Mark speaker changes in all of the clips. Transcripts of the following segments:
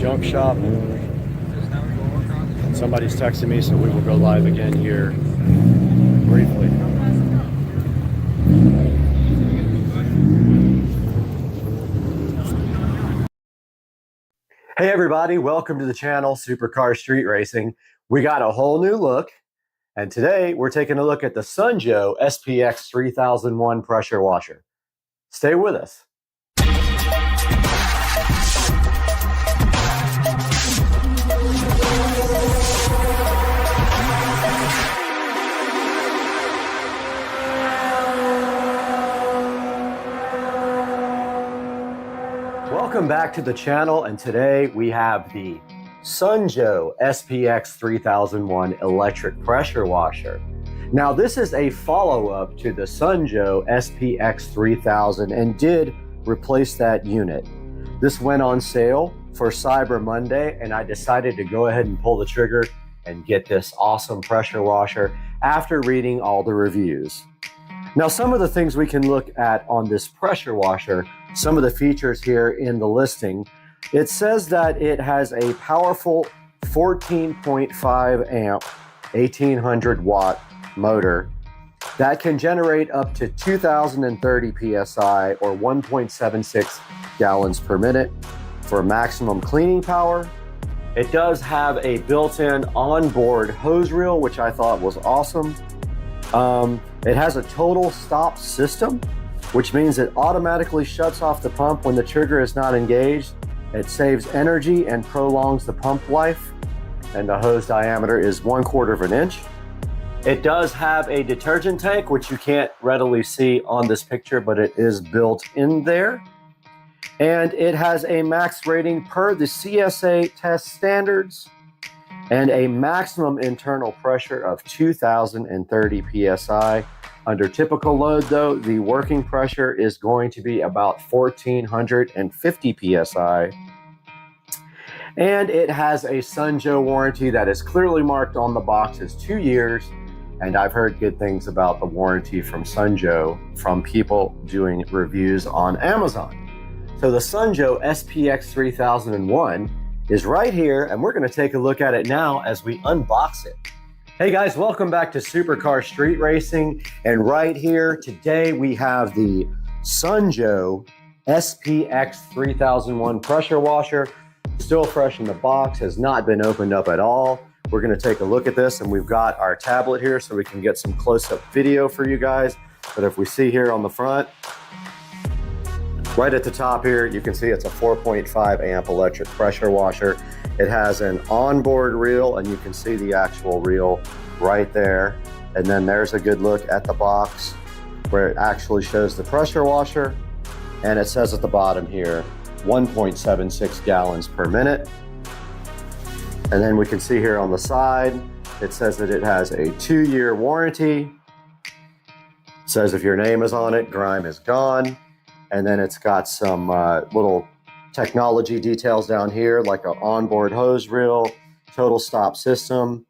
Speaker 1: junk shop. Somebody's texting me, so we will go live again here briefly. Hey everybody, welcome to the channel, Supercar Street Racing. We got a whole new look, and today we're taking a look at the Sunjoe SPX 3001 pressure washer. Stay with us. Welcome back to the channel, and today we have the Sunjoe SPX 3001 electric pressure washer. Now this is a follow-up to the Sunjoe SPX 3000 and did replace that unit. This went on sale for Cyber Monday, and I decided to go ahead and pull the trigger and get this awesome pressure washer after reading all the reviews. Now, some of the things we can look at on this pressure washer, some of the features here in the listing, it says that it has a powerful 14.5 amp, 1800 watt motor that can generate up to 2030 PSI or 1.76 gallons per minute for maximum cleaning power. It does have a built-in onboard hose reel, which I thought was awesome. It has a total stop system, which means it automatically shuts off the pump when the trigger is not engaged. It saves energy and prolongs the pump life, and the hose diameter is 1/4 inch. It does have a detergent tank, which you can't readily see on this picture, but it is built in there. And it has a max rating per the CSA test standards and a maximum internal pressure of 2030 PSI. Under typical load though, the working pressure is going to be about 1450 PSI. And it has a Sunjoe warranty that is clearly marked on the box as 2 years. And I've heard good things about the warranty from Sunjoe from people doing reviews on Amazon. So the Sunjoe SPX 3001 is right here, and we're going to take a look at it now as we unbox it. Hey guys, welcome back to Supercar Street Racing, and right here today we have the Sunjoe SPX 3001 pressure washer, still fresh in the box, has not been opened up at all. We're going to take a look at this, and we've got our tablet here so we can get some close-up video for you guys. But if we see here on the front, right at the top here, you can see it's a 4.5 amp electric pressure washer. It has an onboard reel, and you can see the actual reel right there. And then there's a good look at the box where it actually shows the pressure washer. And it says at the bottom here, 1.76 gallons per minute. And then we can see here on the side, it says that it has a 2-year warranty. It says if your name is on it, grime is gone. And then it's got some little technology details down here, like an onboard hose reel, total stop system,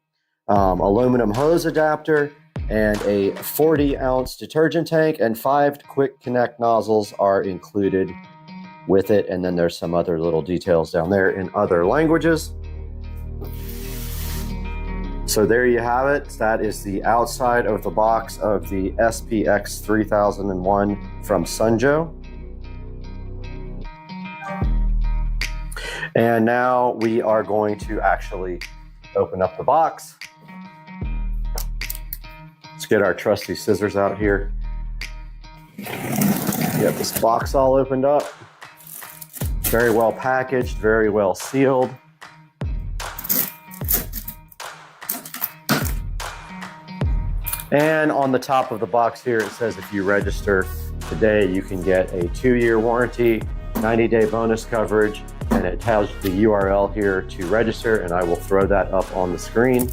Speaker 1: aluminum hose adapter, and a 40-ounce detergent tank, and 5 quick connect nozzles are included with it. And then there's some other little details down there in other languages. So there you have it. That is the outside of the box of the SPX 3001 from Sunjoe. And now we are going to actually open up the box. Let's get our trusty scissors out here. Get this box all opened up. Very well packaged, very well sealed. And on the top of the box here, it says if you register today, you can get a 2-year warranty, 90-day bonus coverage, and it tells the URL here to register, and I will throw that up on the screen.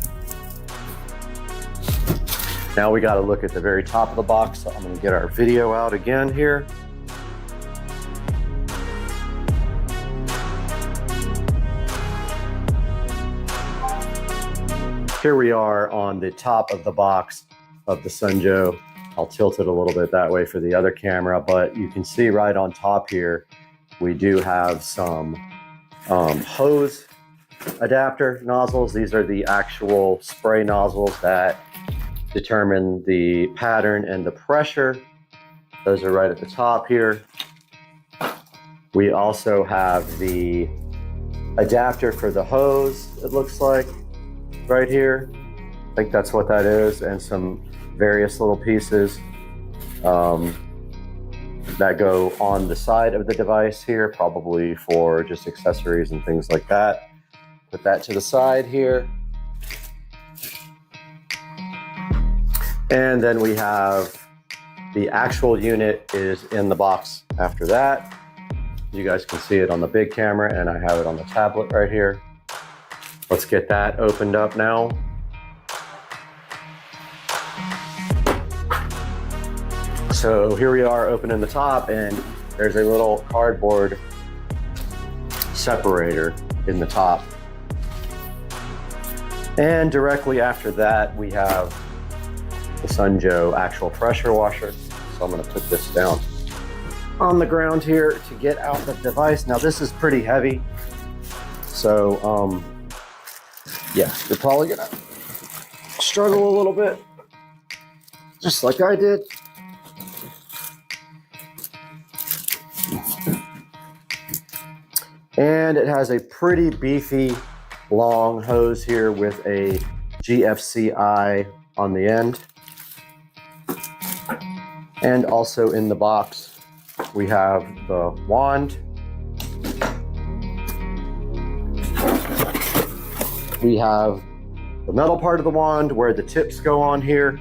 Speaker 1: Now we got to look at the very top of the box, so I'm going to get our video out again here. Here we are on the top of the box of the Sunjoe. I'll tilt it a little bit that way for the other camera, but you can see right on top here, we do have some hose adapter nozzles. These are the actual spray nozzles that determine the pattern and the pressure. Those are right at the top here. We also have the adapter for the hose, it looks like, right here. I think that's what that is, and some various little pieces that go on the side of the device here, probably for just accessories and things like that. Put that to the side here. And then we have the actual unit is in the box after that. You guys can see it on the big camera, and I have it on the tablet right here. Let's get that opened up now. So here we are opening the top, and there's a little cardboard separator in the top. And directly after that, we have the Sunjoe actual pressure washer. So I'm gonna put this down on the ground here to get out the device. Now this is pretty heavy. So yeah, you're probably gonna struggle a little bit, just like I did. And it has a pretty beefy long hose here with a GFCI on the end. And also in the box, we have the wand. We have the metal part of the wand where the tips go on here.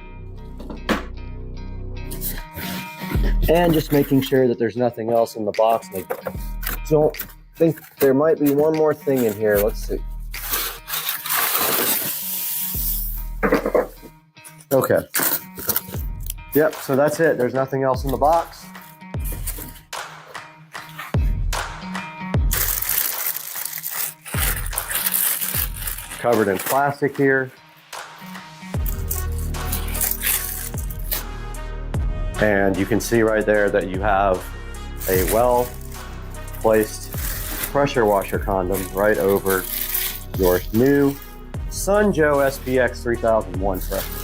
Speaker 1: And just making sure that there's nothing else in the box. I don't think there might be one more thing in here. Let's see. Okay. Yep, so that's it. There's nothing else in the box. Covered in plastic here. And you can see right there that you have a well-placed pressure washer condom right over your new Sunjoe SPX 3001 pressure washer.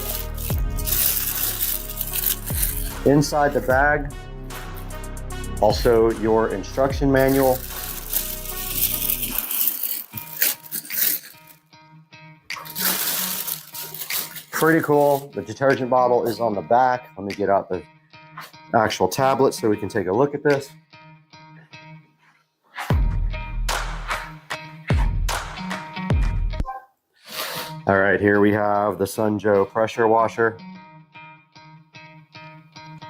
Speaker 1: Inside the bag, also your instruction manual. Pretty cool. The detergent bottle is on the back. Let me get out the actual tablet so we can take a look at this. All right, here we have the Sunjoe pressure washer.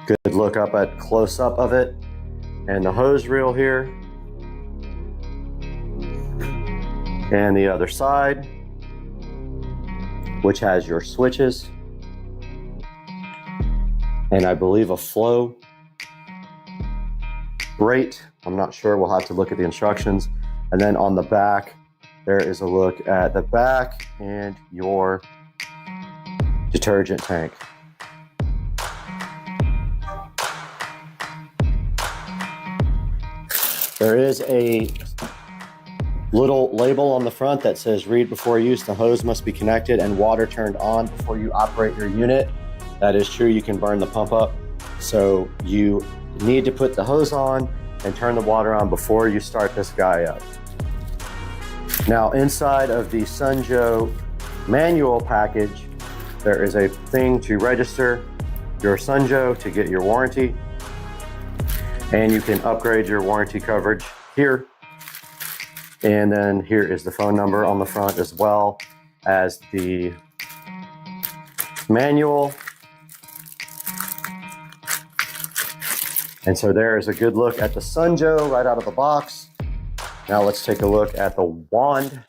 Speaker 1: Good look up at close up of it. And the hose reel here. And the other side, which has your switches. And I believe a flow rate. I'm not sure, we'll have to look at the instructions. And then on the back, there is a look at the back and your detergent tank. There is a little label on the front that says read before use. The hose must be connected and water turned on before you operate your unit. That is true, you can burn the pump up. So you need to put the hose on and turn the water on before you start this guy up. Now inside of the Sunjoe manual package, there is a thing to register your Sunjoe to get your warranty. And you can upgrade your warranty coverage here. And then here is the phone number on the front, as well as the manual. And so there is a good look at the Sunjoe right out of the box. Now let's take a look at the wand.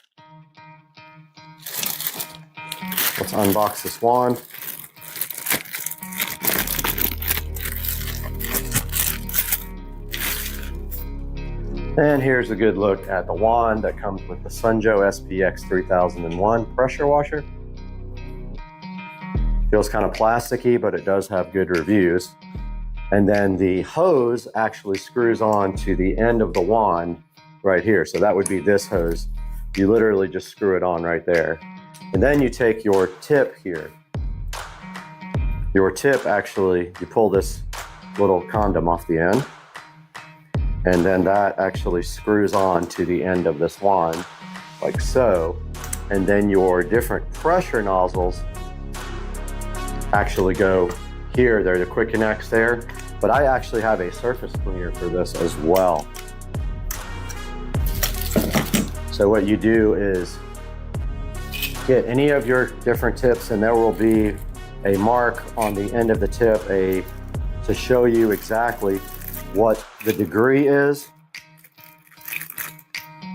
Speaker 1: Let's unbox this wand. And here's a good look at the wand that comes with the Sunjoe SPX 3001 pressure washer. Feels kind of plasticky, but it does have good reviews. And then the hose actually screws on to the end of the wand right here. So that would be this hose. You literally just screw it on right there. And then you take your tip here. Your tip, actually, you pull this little condom off the end, and then that actually screws on to the end of this wand, like so. And then your different pressure nozzles actually go here. They're the quick connects there, but I actually have a surface cleaner for this as well. So what you do is get any of your different tips, and there will be a mark on the end of the tip to show you exactly what the degree is.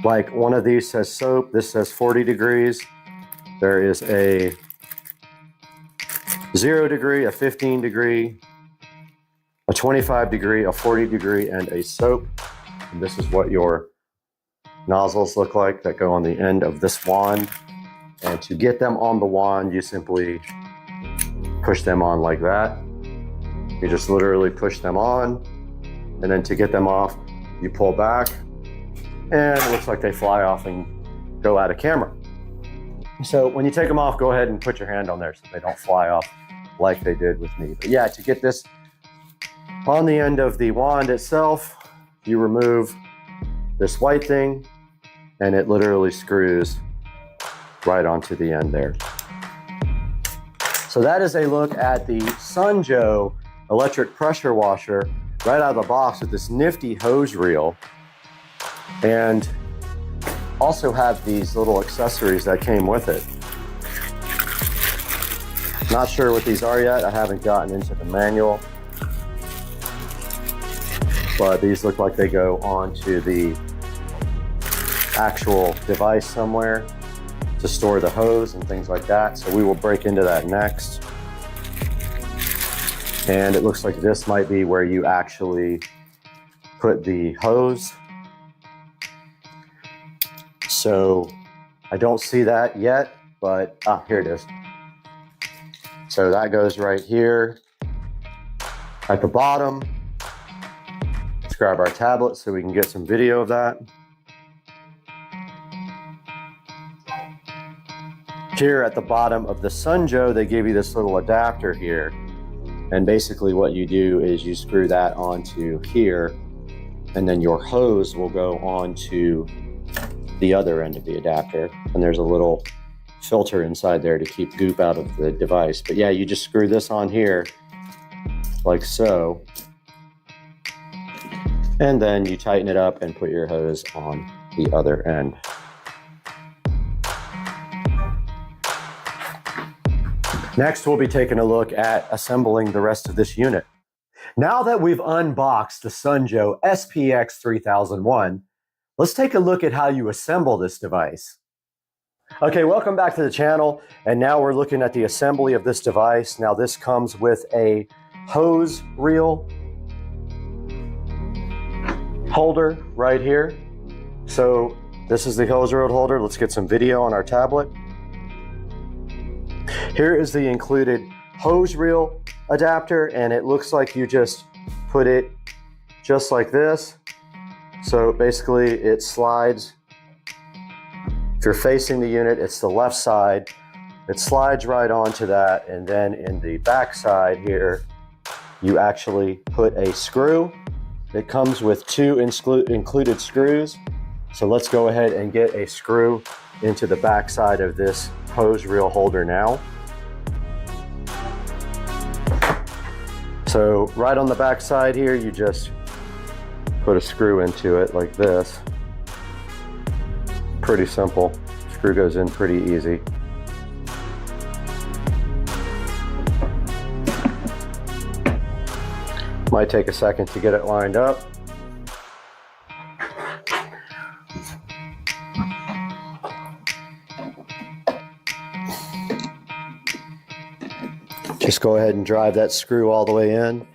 Speaker 1: Like one of these says soap, this says 40 degrees. There is a 0 degree, a 15 degree, a 25 degree, a 40 degree, and a soap. And this is what your nozzles look like that go on the end of this wand. And to get them on the wand, you simply push them on like that. You just literally push them on. And then to get them off, you pull back. And it looks like they fly off and go out of camera. So when you take them off, go ahead and put your hand on there so they don't fly off like they did with me. But yeah, to get this on the end of the wand itself, you remove this white thing, and it literally screws right onto the end there. So that is a look at the Sunjoe electric pressure washer right out of the box with this nifty hose reel. And also have these little accessories that came with it. Not sure what these are yet. I haven't gotten into the manual. But these look like they go onto the actual device somewhere to store the hose and things like that. So we will break into that next. And it looks like this might be where you actually put the hose. So I don't see that yet, but here it is. So that goes right here at the bottom. Let's grab our tablet so we can get some video of that. Here at the bottom of the Sunjoe, they give you this little adapter here. And basically what you do is you screw that onto here, and then your hose will go onto the other end of the adapter, and there's a little filter inside there to keep goop out of the device. But yeah, you just screw this on here like so, and then you tighten it up and put your hose on the other end. Next, we'll be taking a look at assembling the rest of this unit. Now that we've unboxed the Sunjoe SPX 3001, let's take a look at how you assemble this device. Okay, welcome back to the channel, and now we're looking at the assembly of this device. Now this comes with a hose reel holder right here. So this is the hose reel holder. Let's get some video on our tablet. Here is the included hose reel adapter, and it looks like you just put it just like this. So basically it slides. If you're facing the unit, it's the left side. It slides right onto that, and then in the back side here, you actually put a screw. It comes with 2 included screws. So let's go ahead and get a screw into the back side of this hose reel holder now. So right on the back side here, you just put a screw into it like this. Pretty simple. Screw goes in pretty easy. Might take a second to get it lined up. Just go ahead and drive that screw all the way in.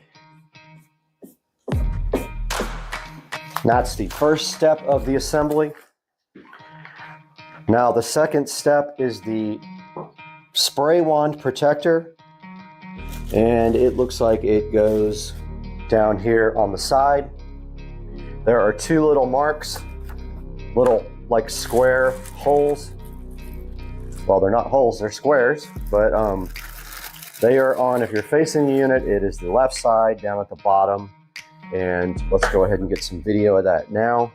Speaker 1: That's the first step of the assembly. Now the second step is the spray wand protector, and it looks like it goes down here on the side. There are 2 little marks little like square holes. Well, they're not holes, they're squares, but they are on, if you're facing the unit, it is the left side down at the bottom. And let's go ahead and get some video of that now.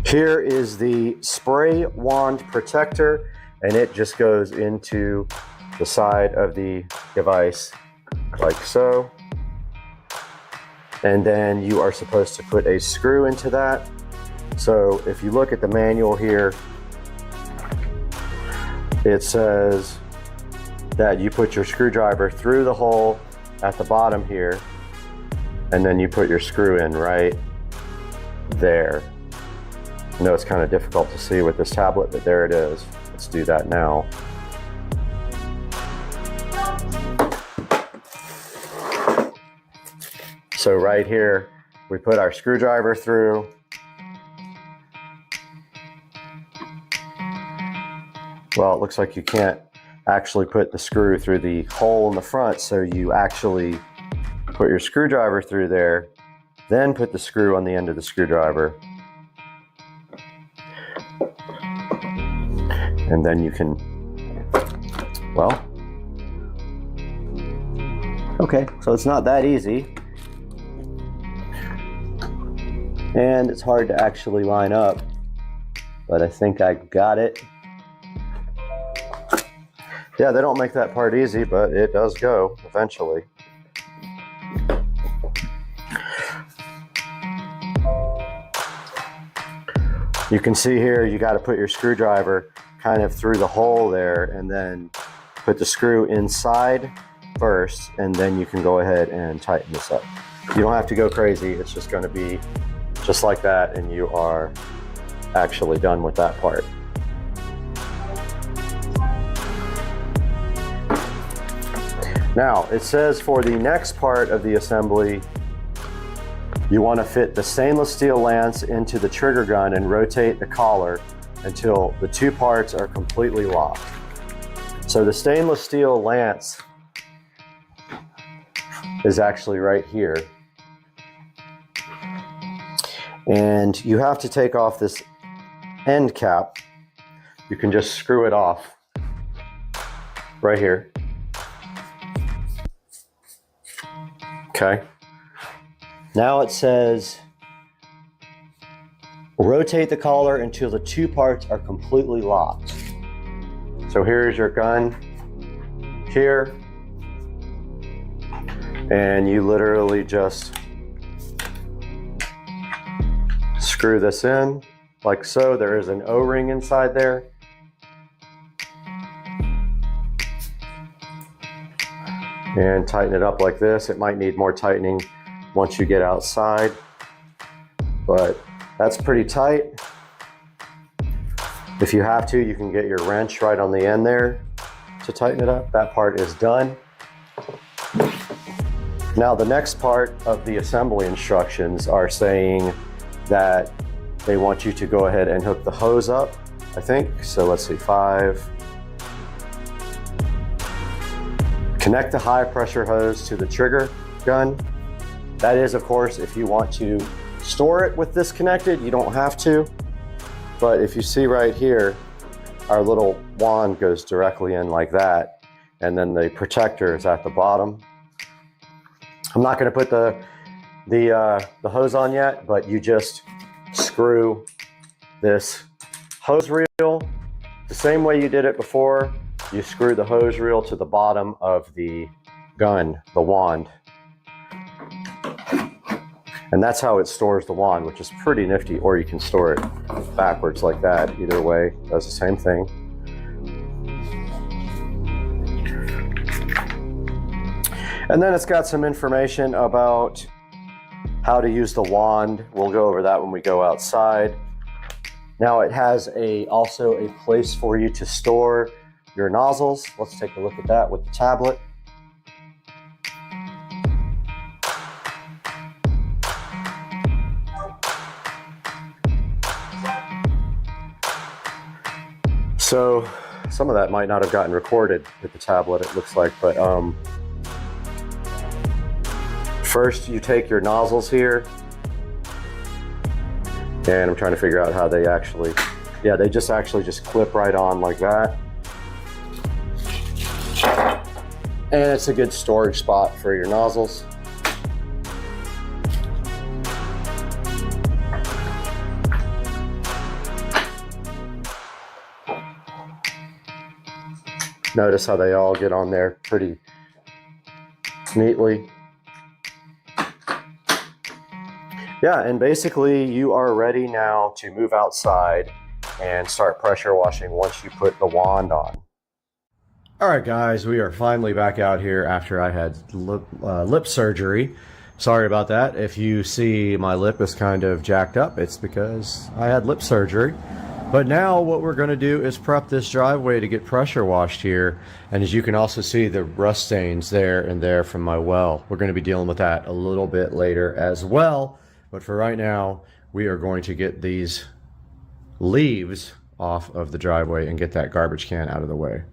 Speaker 1: Here is the spray wand protector, and it just goes into the side of the device like so. And then you are supposed to put a screw into that. So if you look at the manual here, it says that you put your screwdriver through the hole at the bottom here, and then you put your screw in right there. I know it's kind of difficult to see with this tablet, but there it is. Let's do that now. So right here, we put our screwdriver through. Well, it looks like you can't actually put the screw through the hole in the front, so you actually put your screwdriver through there, then put the screw on the end of the screwdriver. And then you can, well, okay, so it's not that easy. And it's hard to actually line up, but I think I got it. Yeah, they don't make that part easy, but it does go eventually. You can see here, you got to put your screwdriver kind of through the hole there, and then put the screw inside first, and then you can go ahead and tighten this up. You don't have to go crazy. It's just going to be just like that, and you are actually done with that part. Now, it says for the next part of the assembly, you want to fit the stainless steel lance into the trigger gun and rotate the collar until the two parts are completely locked. So the stainless steel lance is actually right here. And you have to take off this end cap. You can just screw it off right here. Okay. Now it says rotate the collar until the two parts are completely locked. So here's your gun here, and you literally just screw this in like so. There is an O-ring inside there. And tighten it up like this. It might need more tightening once you get outside, but that's pretty tight. If you have to, you can get your wrench right on the end there to tighten it up. That part is done. Now the next part of the assembly instructions are saying that they want you to go ahead and hook the hose up, I think. So let's see, 5. Connect the high pressure hose to the trigger gun. That is, of course, if you want to store it with this connected. You don't have to, but if you see right here, our little wand goes directly in like that, and then the protector is at the bottom. I'm not going to put the hose on yet, but you just screw this hose reel the same way you did it before. You screw the hose reel to the bottom of the gun, the wand. And that's how it stores the wand, which is pretty nifty, or you can store it backwards like that. Either way, does the same thing. And then it's got some information about how to use the wand. We'll go over that when we go outside. Now it has also a place for you to store your nozzles. Let's take a look at that with the tablet. So some of that might not have gotten recorded with the tablet, it looks like, but first you take your nozzles here And I'm trying to figure out how they actually, yeah, they just actually just clip right on like that. And it's a good storage spot for your nozzles. Notice how they all get on there pretty neatly. Yeah, and basically you are ready now to move outside and start pressure washing once you put the wand on. All right, guys, we are finally back out here after I had lip surgery. Sorry about that. If you see my lip is kind of jacked up, it's because I had lip surgery. But now what we're going to do is prep this driveway to get pressure washed here. And as you can also see, the rust stains there and there from my well. We're going to be dealing with that a little bit later as well. But for right now, we are going to get these leaves off of the driveway and get that garbage can out of the way.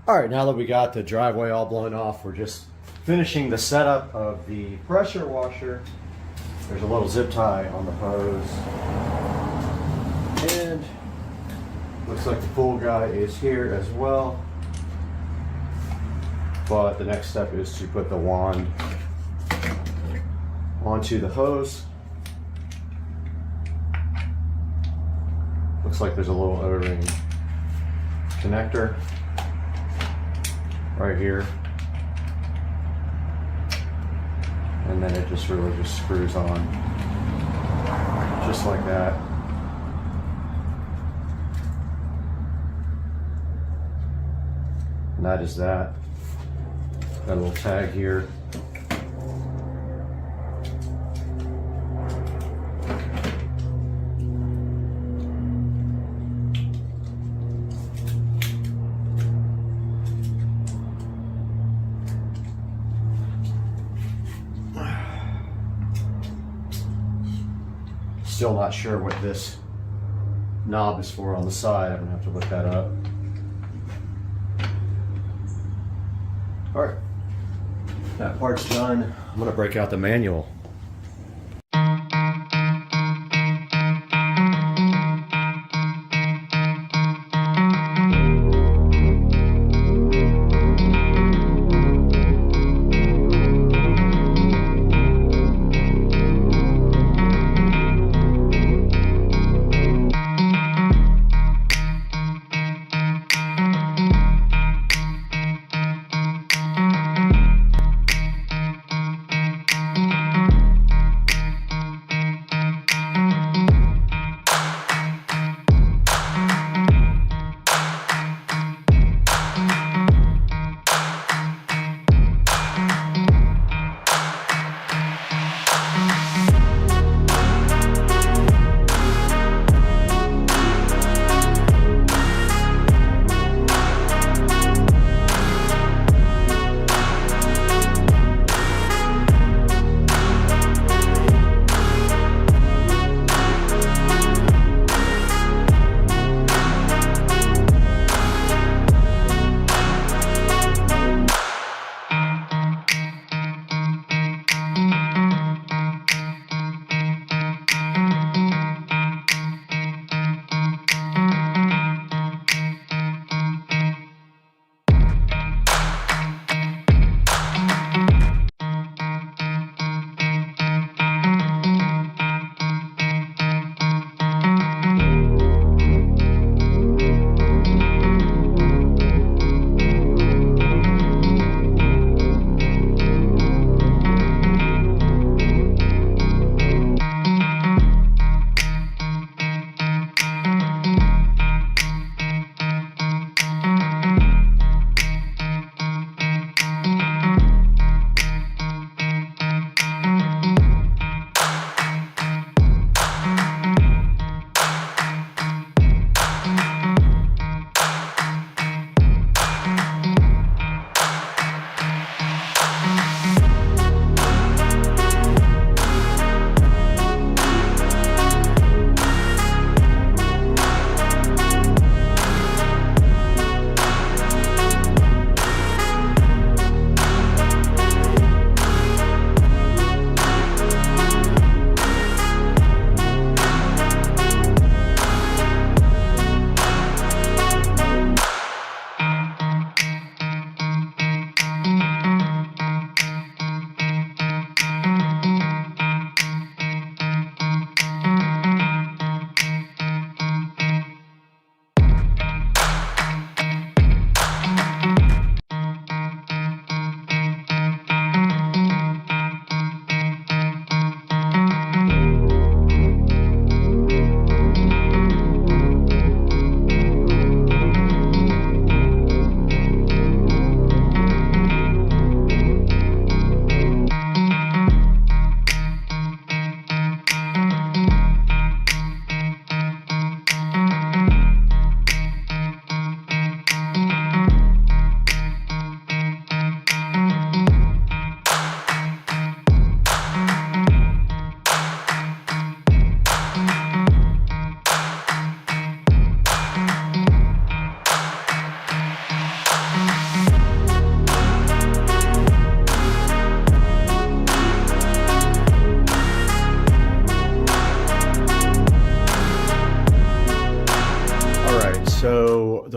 Speaker 1: All right, now that we got the driveway all blown off, we're just finishing the setup of the pressure washer. There's a little zip tie on the hose. And looks like the pool guy is here as well. But the next step is to put the wand onto the hose. Looks like there's a little O-ring connector right here, and then it just really just screws on just like that. And that is that. Got a little tag here. Still not sure what this knob is for on the side. I'm gonna have to look that up. All right, that part's done. I'm gonna break out the manual.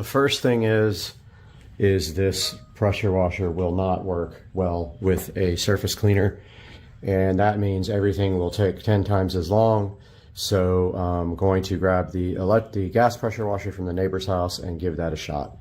Speaker 1: first thing is this pressure washer will not work well with a surface cleaner, and that means everything will take 10 times as long. So I'm going to grab the gas pressure washer from the neighbor's house and give that a shot.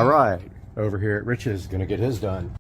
Speaker 1: All right, over here at Rich's, gonna get his done.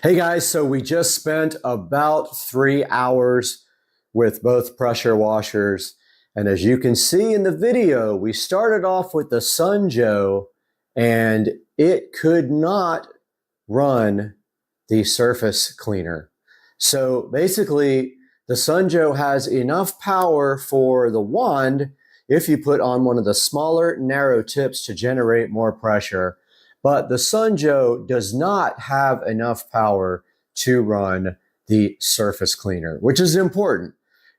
Speaker 1: Hey guys, so we just spent about 3 hours with both pressure washers. And as you can see in the video, we started off with the Sunjoe and it could not run the surface cleaner. So basically, the Sunjoe has enough power for the wand if you put on one of the smaller narrow tips to generate more pressure. But the Sunjoe does not have enough power to run the surface cleaner, which is important.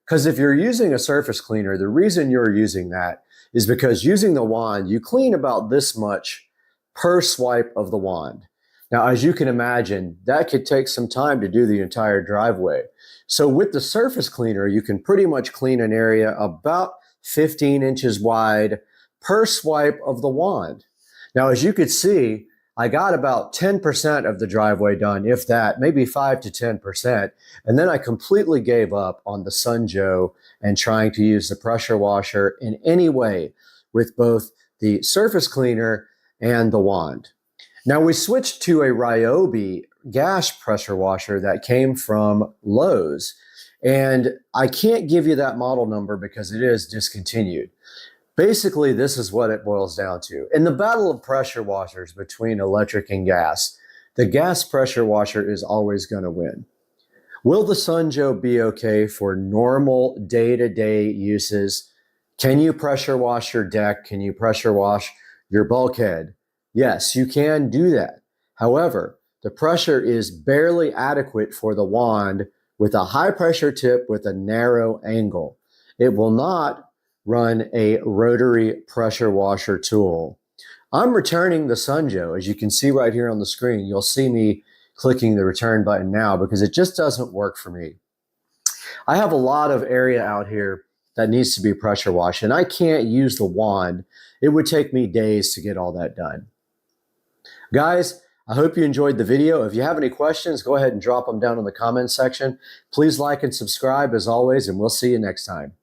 Speaker 1: Because if you're using a surface cleaner, the reason you're using that is because using the wand, you clean about this much per swipe of the wand. Now, as you can imagine, that could take some time to do the entire driveway. So with the surface cleaner, you can pretty much clean an area about 15 inches wide per swipe of the wand. Now, as you could see, I got about 10% of the driveway done, if that, maybe 5 to 10%. And then I completely gave up on the Sunjoe and trying to use the pressure washer in any way with both the surface cleaner and the wand. Now we switched to a Ryobi gas pressure washer that came from Lowe's. And I can't give you that model number because it is discontinued. Basically, this is what it boils down to. In the battle of pressure washers between electric and gas, the gas pressure washer is always going to win. Will the Sunjoe be okay for normal day-to-day uses? Can you pressure wash your deck? Can you pressure wash your bulkhead? Yes, you can do that. However, the pressure is barely adequate for the wand with a high pressure tip with a narrow angle. It will not run a rotary pressure washer tool. I'm returning the Sunjoe. As you can see right here on the screen, you'll see me clicking the return button now because it just doesn't work for me. I have a lot of area out here that needs to be pressure washed, and I can't use the wand. It would take me days to get all that done. Guys, I hope you enjoyed the video. If you have any questions, go ahead and drop them down in the comments section. Please like and subscribe as always, and we'll see you next time.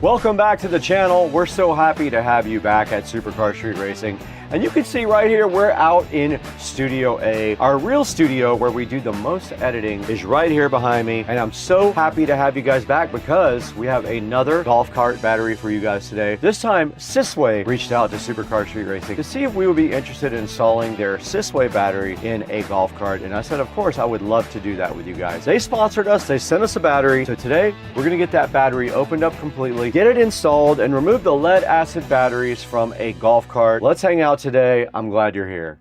Speaker 1: Welcome back to the channel. We're so happy to have you back at Supercar Street Racing. And you can see right here, we're out in Studio A. Our real studio where we do the most editing is right here behind me. And I'm so happy to have you guys back because we have another golf cart battery for you guys today. This time, Sysway reached out to Supercar Street Racing to see if we would be interested in installing their Sysway battery in a golf cart. And I said, of course, I would love to do that with you guys. They sponsored us, they sent us a battery. So today, we're gonna get that battery opened up completely, get it installed, and remove the lead acid batteries from a golf cart. Let's hang out today. I'm glad you're here.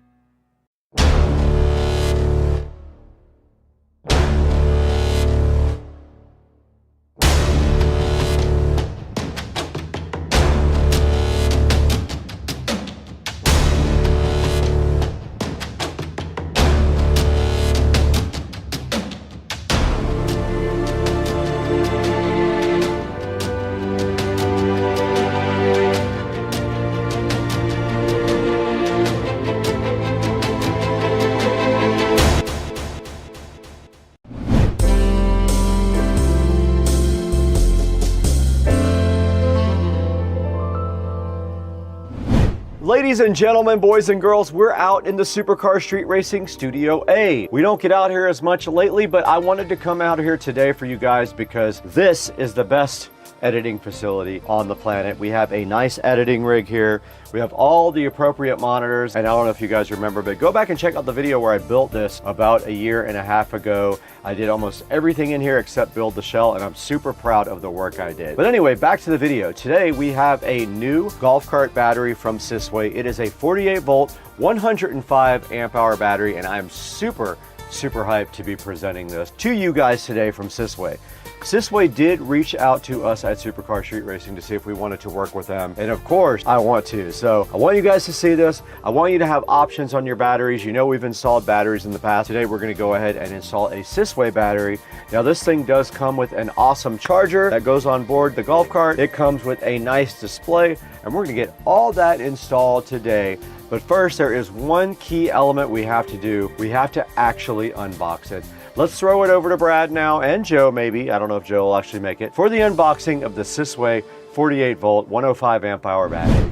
Speaker 1: Ladies and gentlemen, boys and girls, we're out in the Supercar Street Racing Studio A. We don't get out here as much lately, but I wanted to come out here today for you guys because this is the best best editing facility on the planet. We have a nice editing rig here. We have all the appropriate monitors, and I don't know if you guys remember, but go back and check out the video where I built this about 1.5 years ago. I did almost everything in here except build the shell, and I'm super proud of the work I did. But anyway, back to the video. Today we have a new golf cart battery from Sysway. It is a 48 volt, 105 amp hour battery, and I'm super hyped to be presenting this to you guys today from Sysway. Sysway did reach out to us at Supercar Street Racing to see if we wanted to work with them. And of course, I want to. So I want you guys to see this. I want you to have options on your batteries. You know we've installed batteries in the past. Today we're gonna go ahead and install a Sysway battery. Now this thing does come with an awesome charger that goes on board the golf cart. It comes with a nice display, and we're gonna get all that installed today. But first, there is one key element we have to do. We have to actually unbox it. Let's throw it over to Brad now, and Joe maybe. I don't know if Joe will actually make it, for the unboxing of the Sysway 48 volt, 105 amp hour battery.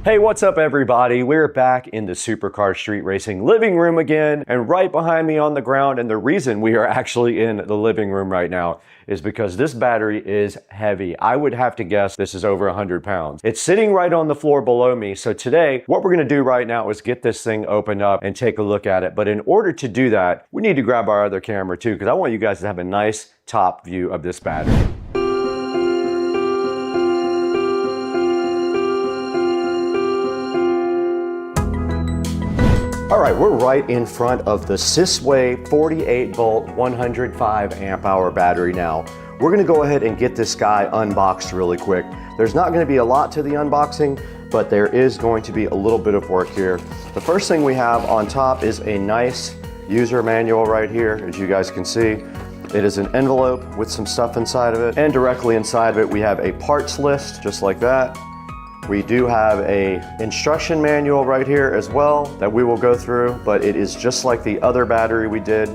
Speaker 1: Hey, what's up everybody? We're back in the Supercar Street Racing living room again, and right behind me on the ground, and the reason we are actually in the living room right now is because this battery is heavy. I would have to guess this is over 100 pounds. It's sitting right on the floor below me. So today, what we're gonna do right now is get this thing opened up and take a look at it. But in order to do that, we need to grab our other camera too, because I want you guys to have a nice top view of this battery. All right, we're right in front of the Sysway 48 volt, 105 amp hour battery now. We're gonna go ahead and get this guy unboxed really quick. There's not gonna be a lot to the unboxing, but there is going to be a little bit of work here. The first thing we have on top is a nice user manual right here, as you guys can see. It is an envelope with some stuff inside of it, and directly inside of it we have a parts list, just like that. We do have a instruction manual right here as well that we will go through, but it is just like the other battery we did.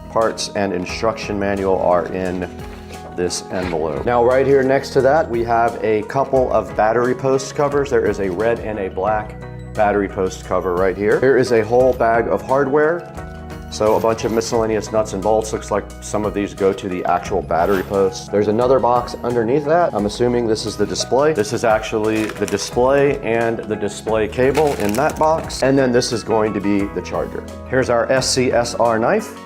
Speaker 1: Parts and instruction manual are in this envelope. Now right here next to that, we have a couple of battery post covers. There is a red and a black battery post cover right here. Here is a whole bag of hardware. So a bunch of miscellaneous nuts and bolts. Looks like some of these go to the actual battery posts. There's another box underneath that. I'm assuming this is the display. This is actually the display and the display cable in that box. And then this is going to be the charger. Here's our SCSR knife.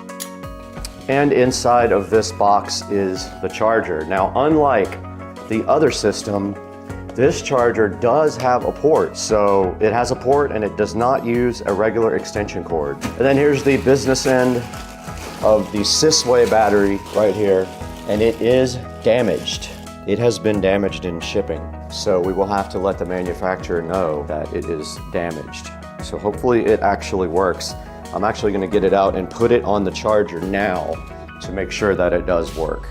Speaker 1: And inside of this box is the charger. Now, unlike the other system, this charger does have a port. So it has a port and it does not use a regular extension cord. And then here's the business end of the Sysway battery right here. And it is damaged. It has been damaged in shipping. So we will have to let the manufacturer know that it is damaged. So hopefully it actually works. I'm actually gonna get it out and put it on the charger now to make sure that it does work.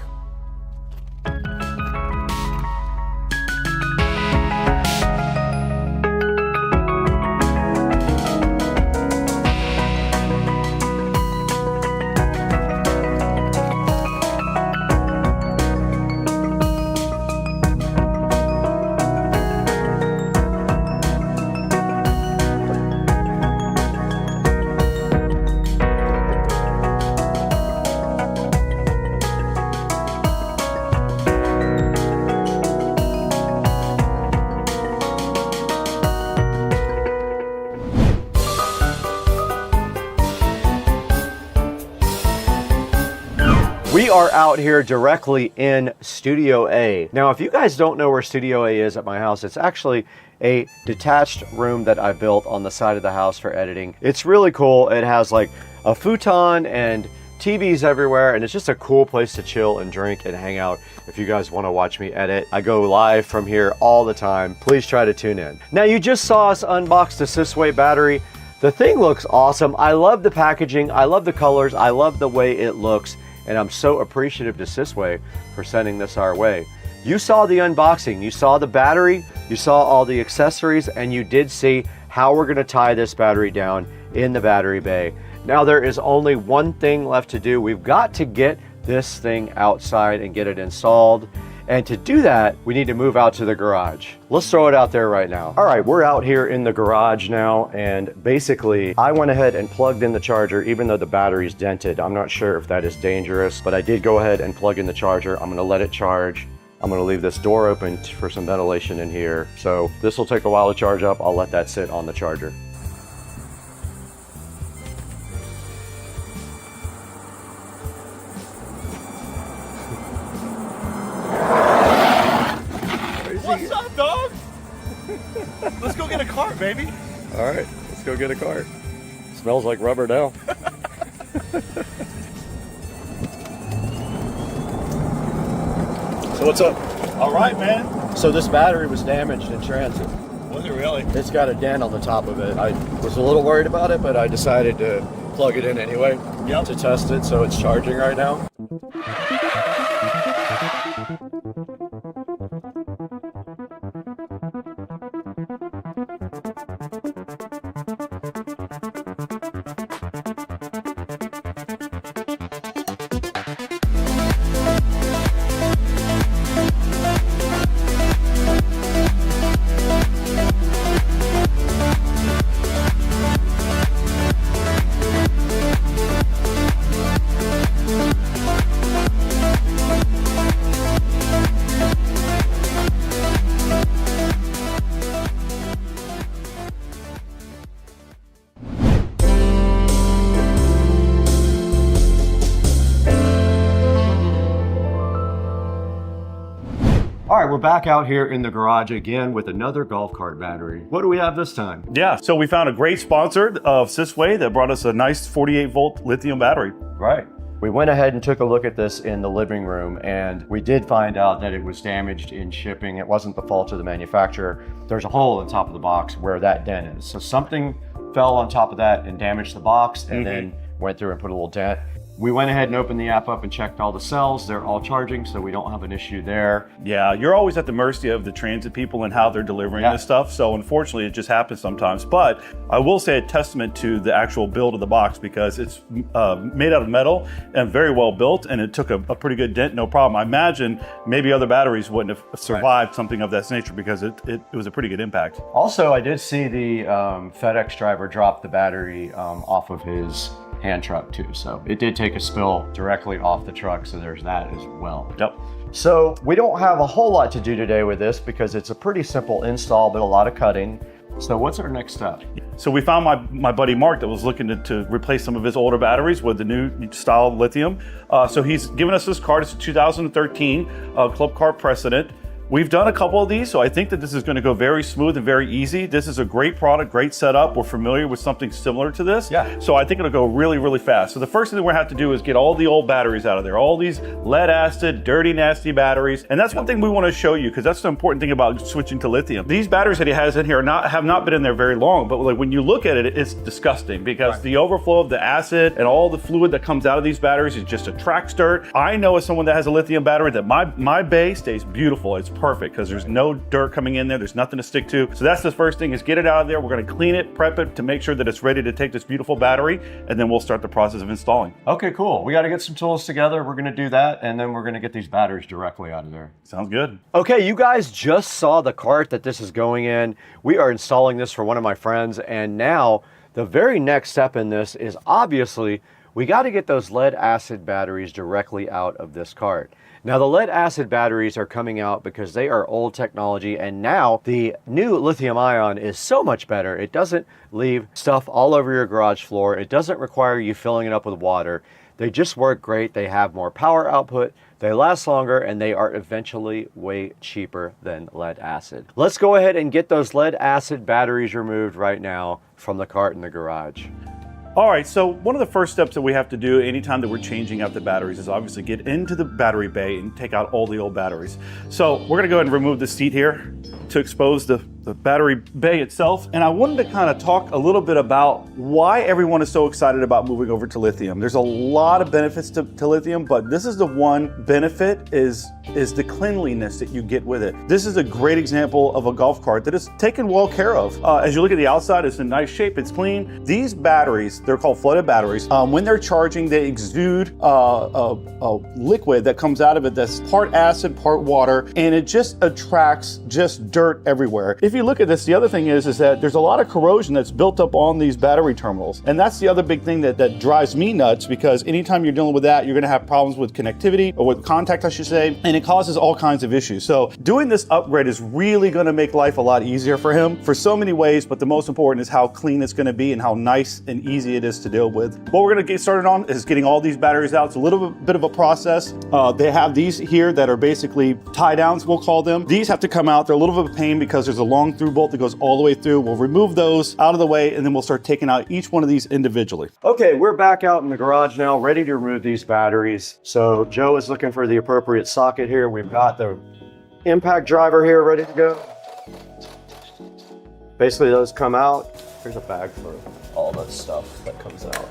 Speaker 1: We are out here directly in Studio A. Now, if you guys don't know where Studio A is at my house, it's actually a detached room that I built on the side of the house for editing. It's really cool. It has like a futon and TVs everywhere, and it's just a cool place to chill and drink and hang out if you guys want to watch me edit. I go live from here all the time. Please try to tune in. Now, you just saw us unbox the Sysway battery. The thing looks awesome. I love the packaging. I love the colors. I love the way it looks. And I'm so appreciative to Sysway for sending this our way. You saw the unboxing, you saw the battery, you saw all the accessories, and you did see how we're gonna tie this battery down in the battery bay. Now there is only one thing left to do. We've got to get this thing outside and get it installed. And to do that, we need to move out to the garage. Let's throw it out there right now. All right, we're out here in the garage now, and basically I went ahead and plugged in the charger even though the battery's dented. I'm not sure if that is dangerous, but I did go ahead and plug in the charger. I'm gonna let it charge. I'm gonna leave this door open for some ventilation in here. So this will take a while to charge up. I'll let that sit on the charger.
Speaker 2: What's up, dog? Let's go get a car, baby.
Speaker 1: All right, let's go get a car. Smells like rubber now. So what's up?
Speaker 2: All right, man.
Speaker 1: So this battery was damaged in transit.
Speaker 2: Was it really?
Speaker 1: It's got a dent on the top of it. I was a little worried about it, but I decided to plug it in anyway to test it. So it's charging right now. All right, we're back out here in the garage again with another golf cart battery. What do we have this time?
Speaker 2: Yeah, so we found a great sponsor of Sysway that brought us a nice 48-volt lithium battery.
Speaker 1: Right. We went ahead and took a look at this in the living room, and we did find out that it was damaged in shipping. It wasn't the fault of the manufacturer. There's a hole in the top of the box where that dent is. So something fell on top of that and damaged the box, and then went through and put a little dent. We went ahead and opened the app up and checked all the cells. They're all charging, so we don't have an issue there.
Speaker 2: Yeah, you're always at the mercy of the transit people and how they're delivering this stuff. So unfortunately, it just happens sometimes. But I will say a testament to the actual build of the box, because it's made out of metal and very well built, and it took a pretty good dent, no problem. I imagine maybe other batteries wouldn't have survived something of that nature, because it was a pretty good impact.
Speaker 1: Also, I did see the FedEx driver drop the battery off of his hand truck too. So it did take a spill directly off the truck. So there's that as well.
Speaker 2: Yep.
Speaker 1: So we don't have a whole lot to do today with this because it's a pretty simple install, but a lot of cutting. So what's our next step?
Speaker 2: So we found my buddy Mark that was looking to replace some of his older batteries with the new style lithium. So he's given us this cart. It's a 2013 Club Cart Precedent. We've done a couple of these, so I think that this is going to go very smooth and very easy. This is a great product, great setup. We're familiar with something similar to this.
Speaker 1: Yeah.
Speaker 2: So I think it'll go really, really fast. So the first thing we're going to have to do is get all the old batteries out of there, all these lead acid, dirty, nasty batteries. And that's one thing we want to show you, because that's the important thing about switching to lithium. These batteries that he has in here have not been in there very long, but like when you look at it, it's disgusting, because the overflow of the acid and all the fluid that comes out of these batteries, it just attracts dirt. I know as someone that has a lithium battery that my bay stays beautiful. It's perfect because there's no dirt coming in there. There's nothing to stick to. So that's the first thing, is get it out of there. We're going to clean it, prep it to make sure that it's ready to take this beautiful battery, and then we'll start the process of installing.
Speaker 1: Okay, cool. We got to get some tools together. We're going to do that, and then we're going to get these batteries directly out of there.
Speaker 2: Sounds good.
Speaker 1: Okay, you guys just saw the cart that this is going in. We are installing this for one of my friends, and now the very next step in this is obviously we got to get those lead acid batteries directly out of this cart. Now the lead acid batteries are coming out because they are old technology, and now the new lithium ion is so much better. It doesn't leave stuff all over your garage floor. It doesn't require you filling it up with water. They just work great. They have more power output. They last longer, and they are eventually way cheaper than lead acid. Let's go ahead and get those lead acid batteries removed right now from the cart in the garage.
Speaker 2: All right, so one of the first steps that we have to do anytime that we're changing out the batteries is obviously get into the battery bay and take out all the old batteries. So we're gonna go ahead and remove the seat here. to expose the battery bay itself. And I wanted to kind of talk a little bit about why everyone is so excited about moving over to lithium. There's a lot of benefits to lithium, but this is the one benefit is the cleanliness that you get with it. This is a great example of a golf cart that is taken well care of. As you look at the outside, it's in nice shape, it's clean. These batteries, they're called flooded batteries. When they're charging, they exude a liquid that comes out of it that's part acid, part water, and it just attracts just dirt everywhere. If you look at this, the other thing is that there's a lot of corrosion that's built up on these battery terminals. And that's the other big thing that drives me nuts, because anytime you're dealing with that, you're gonna have problems with connectivity, or with contact, I should say, and it causes all kinds of issues. So doing this upgrade is really gonna make life a lot easier for him for so many ways, but the most important is how clean it's gonna be and how nice and easy it is to deal with. What we're gonna get started on is getting all these batteries out. It's a little bit of a process. They have these here that are basically tie downs, we'll call them. These have to come out. They're a little bit of a pain because there's a long through bolt that goes all the way through. We'll remove those out of the way, and then we'll start taking out each one of these individually.
Speaker 1: Okay, we're back out in the garage now, ready to remove these batteries. So Joe is looking for the appropriate socket here. We've got the impact driver here ready to go. Basically those come out. Here's a bag for all the stuff that comes out.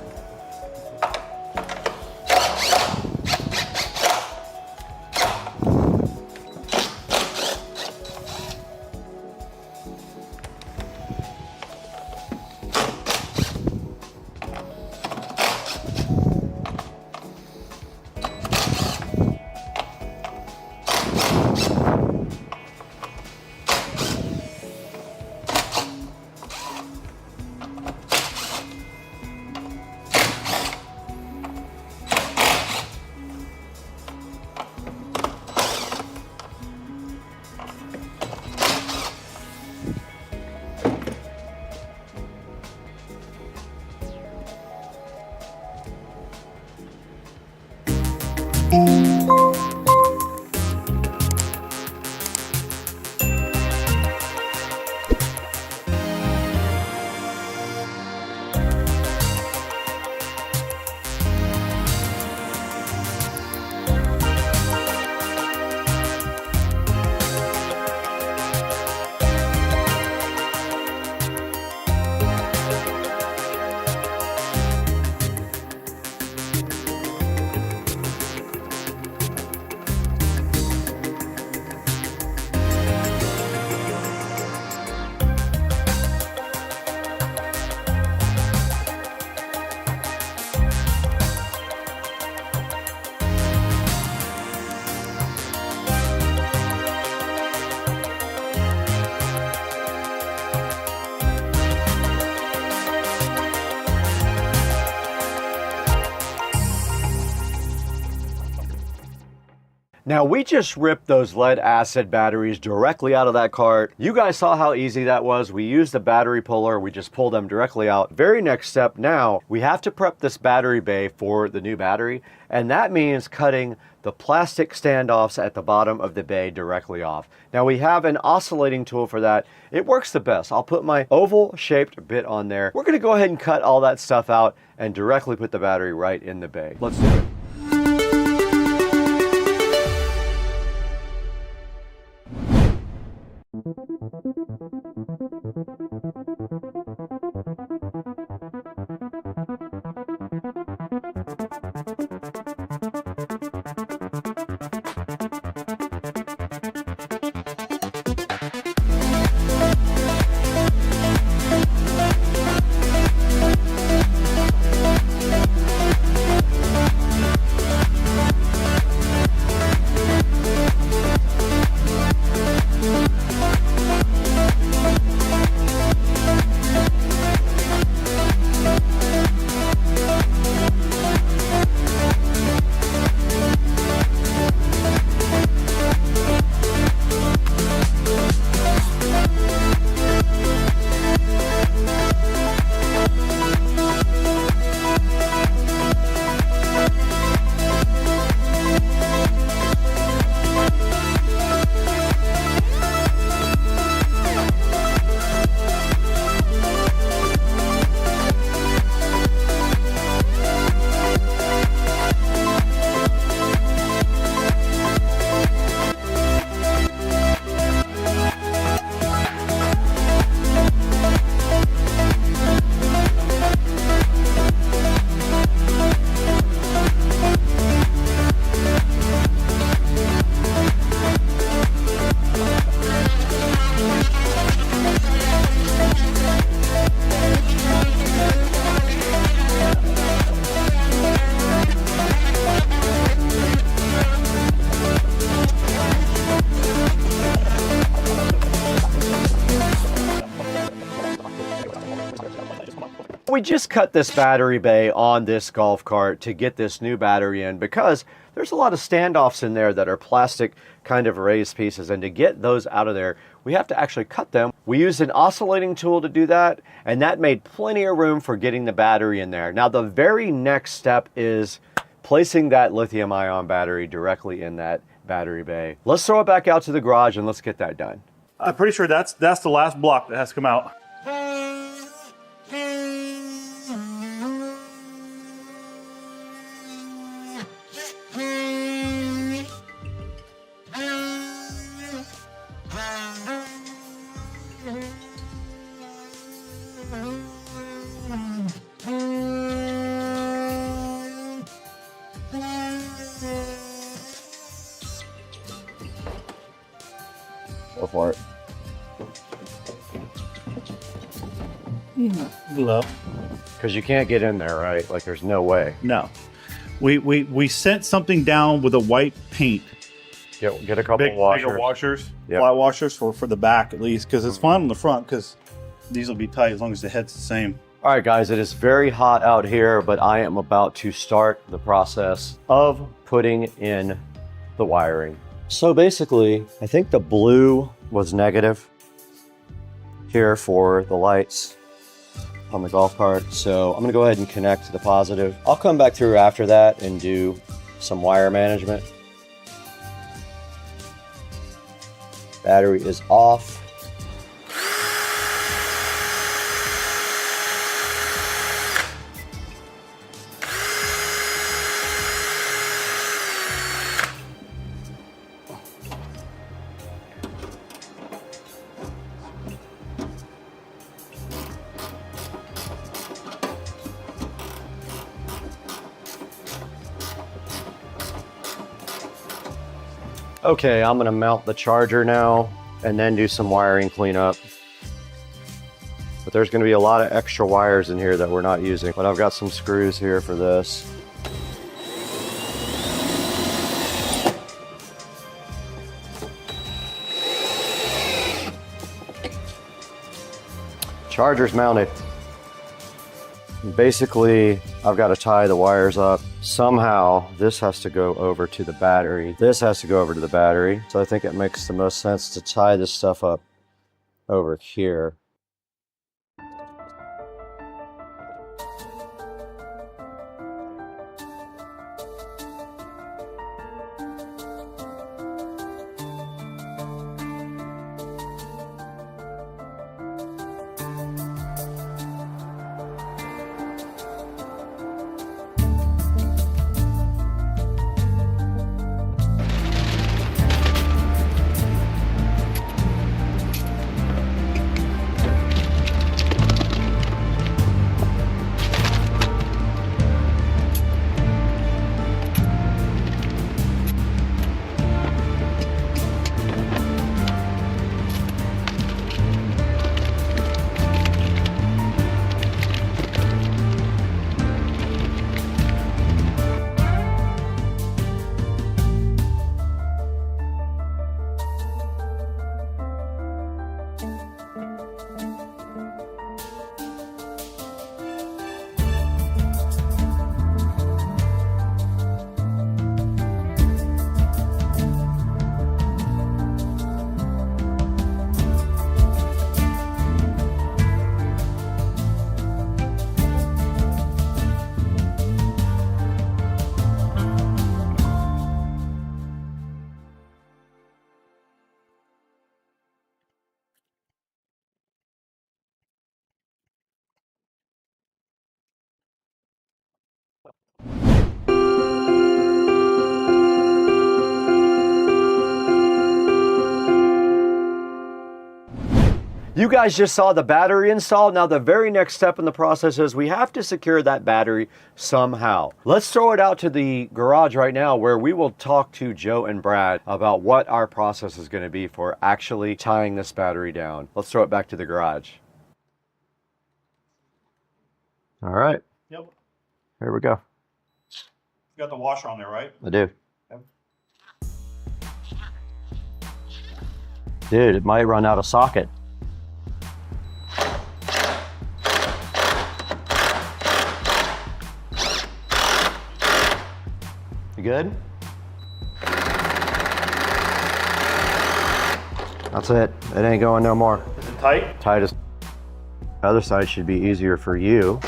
Speaker 1: Now we just ripped those lead acid batteries directly out of that cart. You guys saw how easy that was. We used the battery puller, we just pulled them directly out. Very next step now, we have to prep this battery bay for the new battery, and that means cutting the plastic standoffs at the bottom of the bay directly off. Now we have an oscillating tool for that. It works the best. I'll put my oval shaped bit on there. We're gonna go ahead and cut all that stuff out and directly put the battery right in the bay. Let's do it. we just cut this battery bay on this golf cart to get this new battery in, because there's a lot of standoffs in there that are plastic kind of raised pieces, and to get those out of there, we have to actually cut them. We used an oscillating tool to do that, and that made plenty of room for getting the battery in there. Now, the very next step is placing that lithium-ion battery directly in that battery bay. Let's throw it back out to the garage and let's get that done.
Speaker 2: I'm pretty sure that's the last block that has to come out.
Speaker 1: Go for it.
Speaker 2: Low.
Speaker 1: Because you can't get in there, right? Like, there's no way.
Speaker 2: No. We sent something down with a white paint.
Speaker 1: Get a couple washers.
Speaker 2: Bigger washers,
Speaker 1: Yep.
Speaker 2: flat washers for the back at least, because it's fine on the front because these will be tight as long as the head's the same.
Speaker 1: All right, guys, it is very hot out here, but I am about to start the process of putting in the wiring. So basically, I think the blue was negative here for the lights on the golf cart. So I'm gonna go ahead and connect to the positive. I'll come back through after that and do some wire management. Battery is off. Okay, I'm gonna mount the charger now and then do some wiring cleanup. But there's gonna be a lot of extra wires in here that we're not using, but I've got some screws here for this. Charger's mounted. Basically, I've got to tie the wires up. Somehow, this has to go over to the battery. This has to go over to the battery. So I think it makes the most sense to tie this stuff up over here. You guys just saw the battery install. Now the very next step in the process is we have to secure that battery somehow. Let's throw it out to the garage right now where we will talk to Joe and Brad about what our process is going to be for actually tying this battery down. Let's throw it back to the garage. All right.
Speaker 2: Yep.
Speaker 1: Here we go.
Speaker 2: You got the washer on there, right?
Speaker 1: I do.
Speaker 2: Yep.
Speaker 1: Dude, it might run out of socket. good? That's it. It ain't going no more.
Speaker 2: Is it tight?
Speaker 1: Tight as. The other side should be easier for you.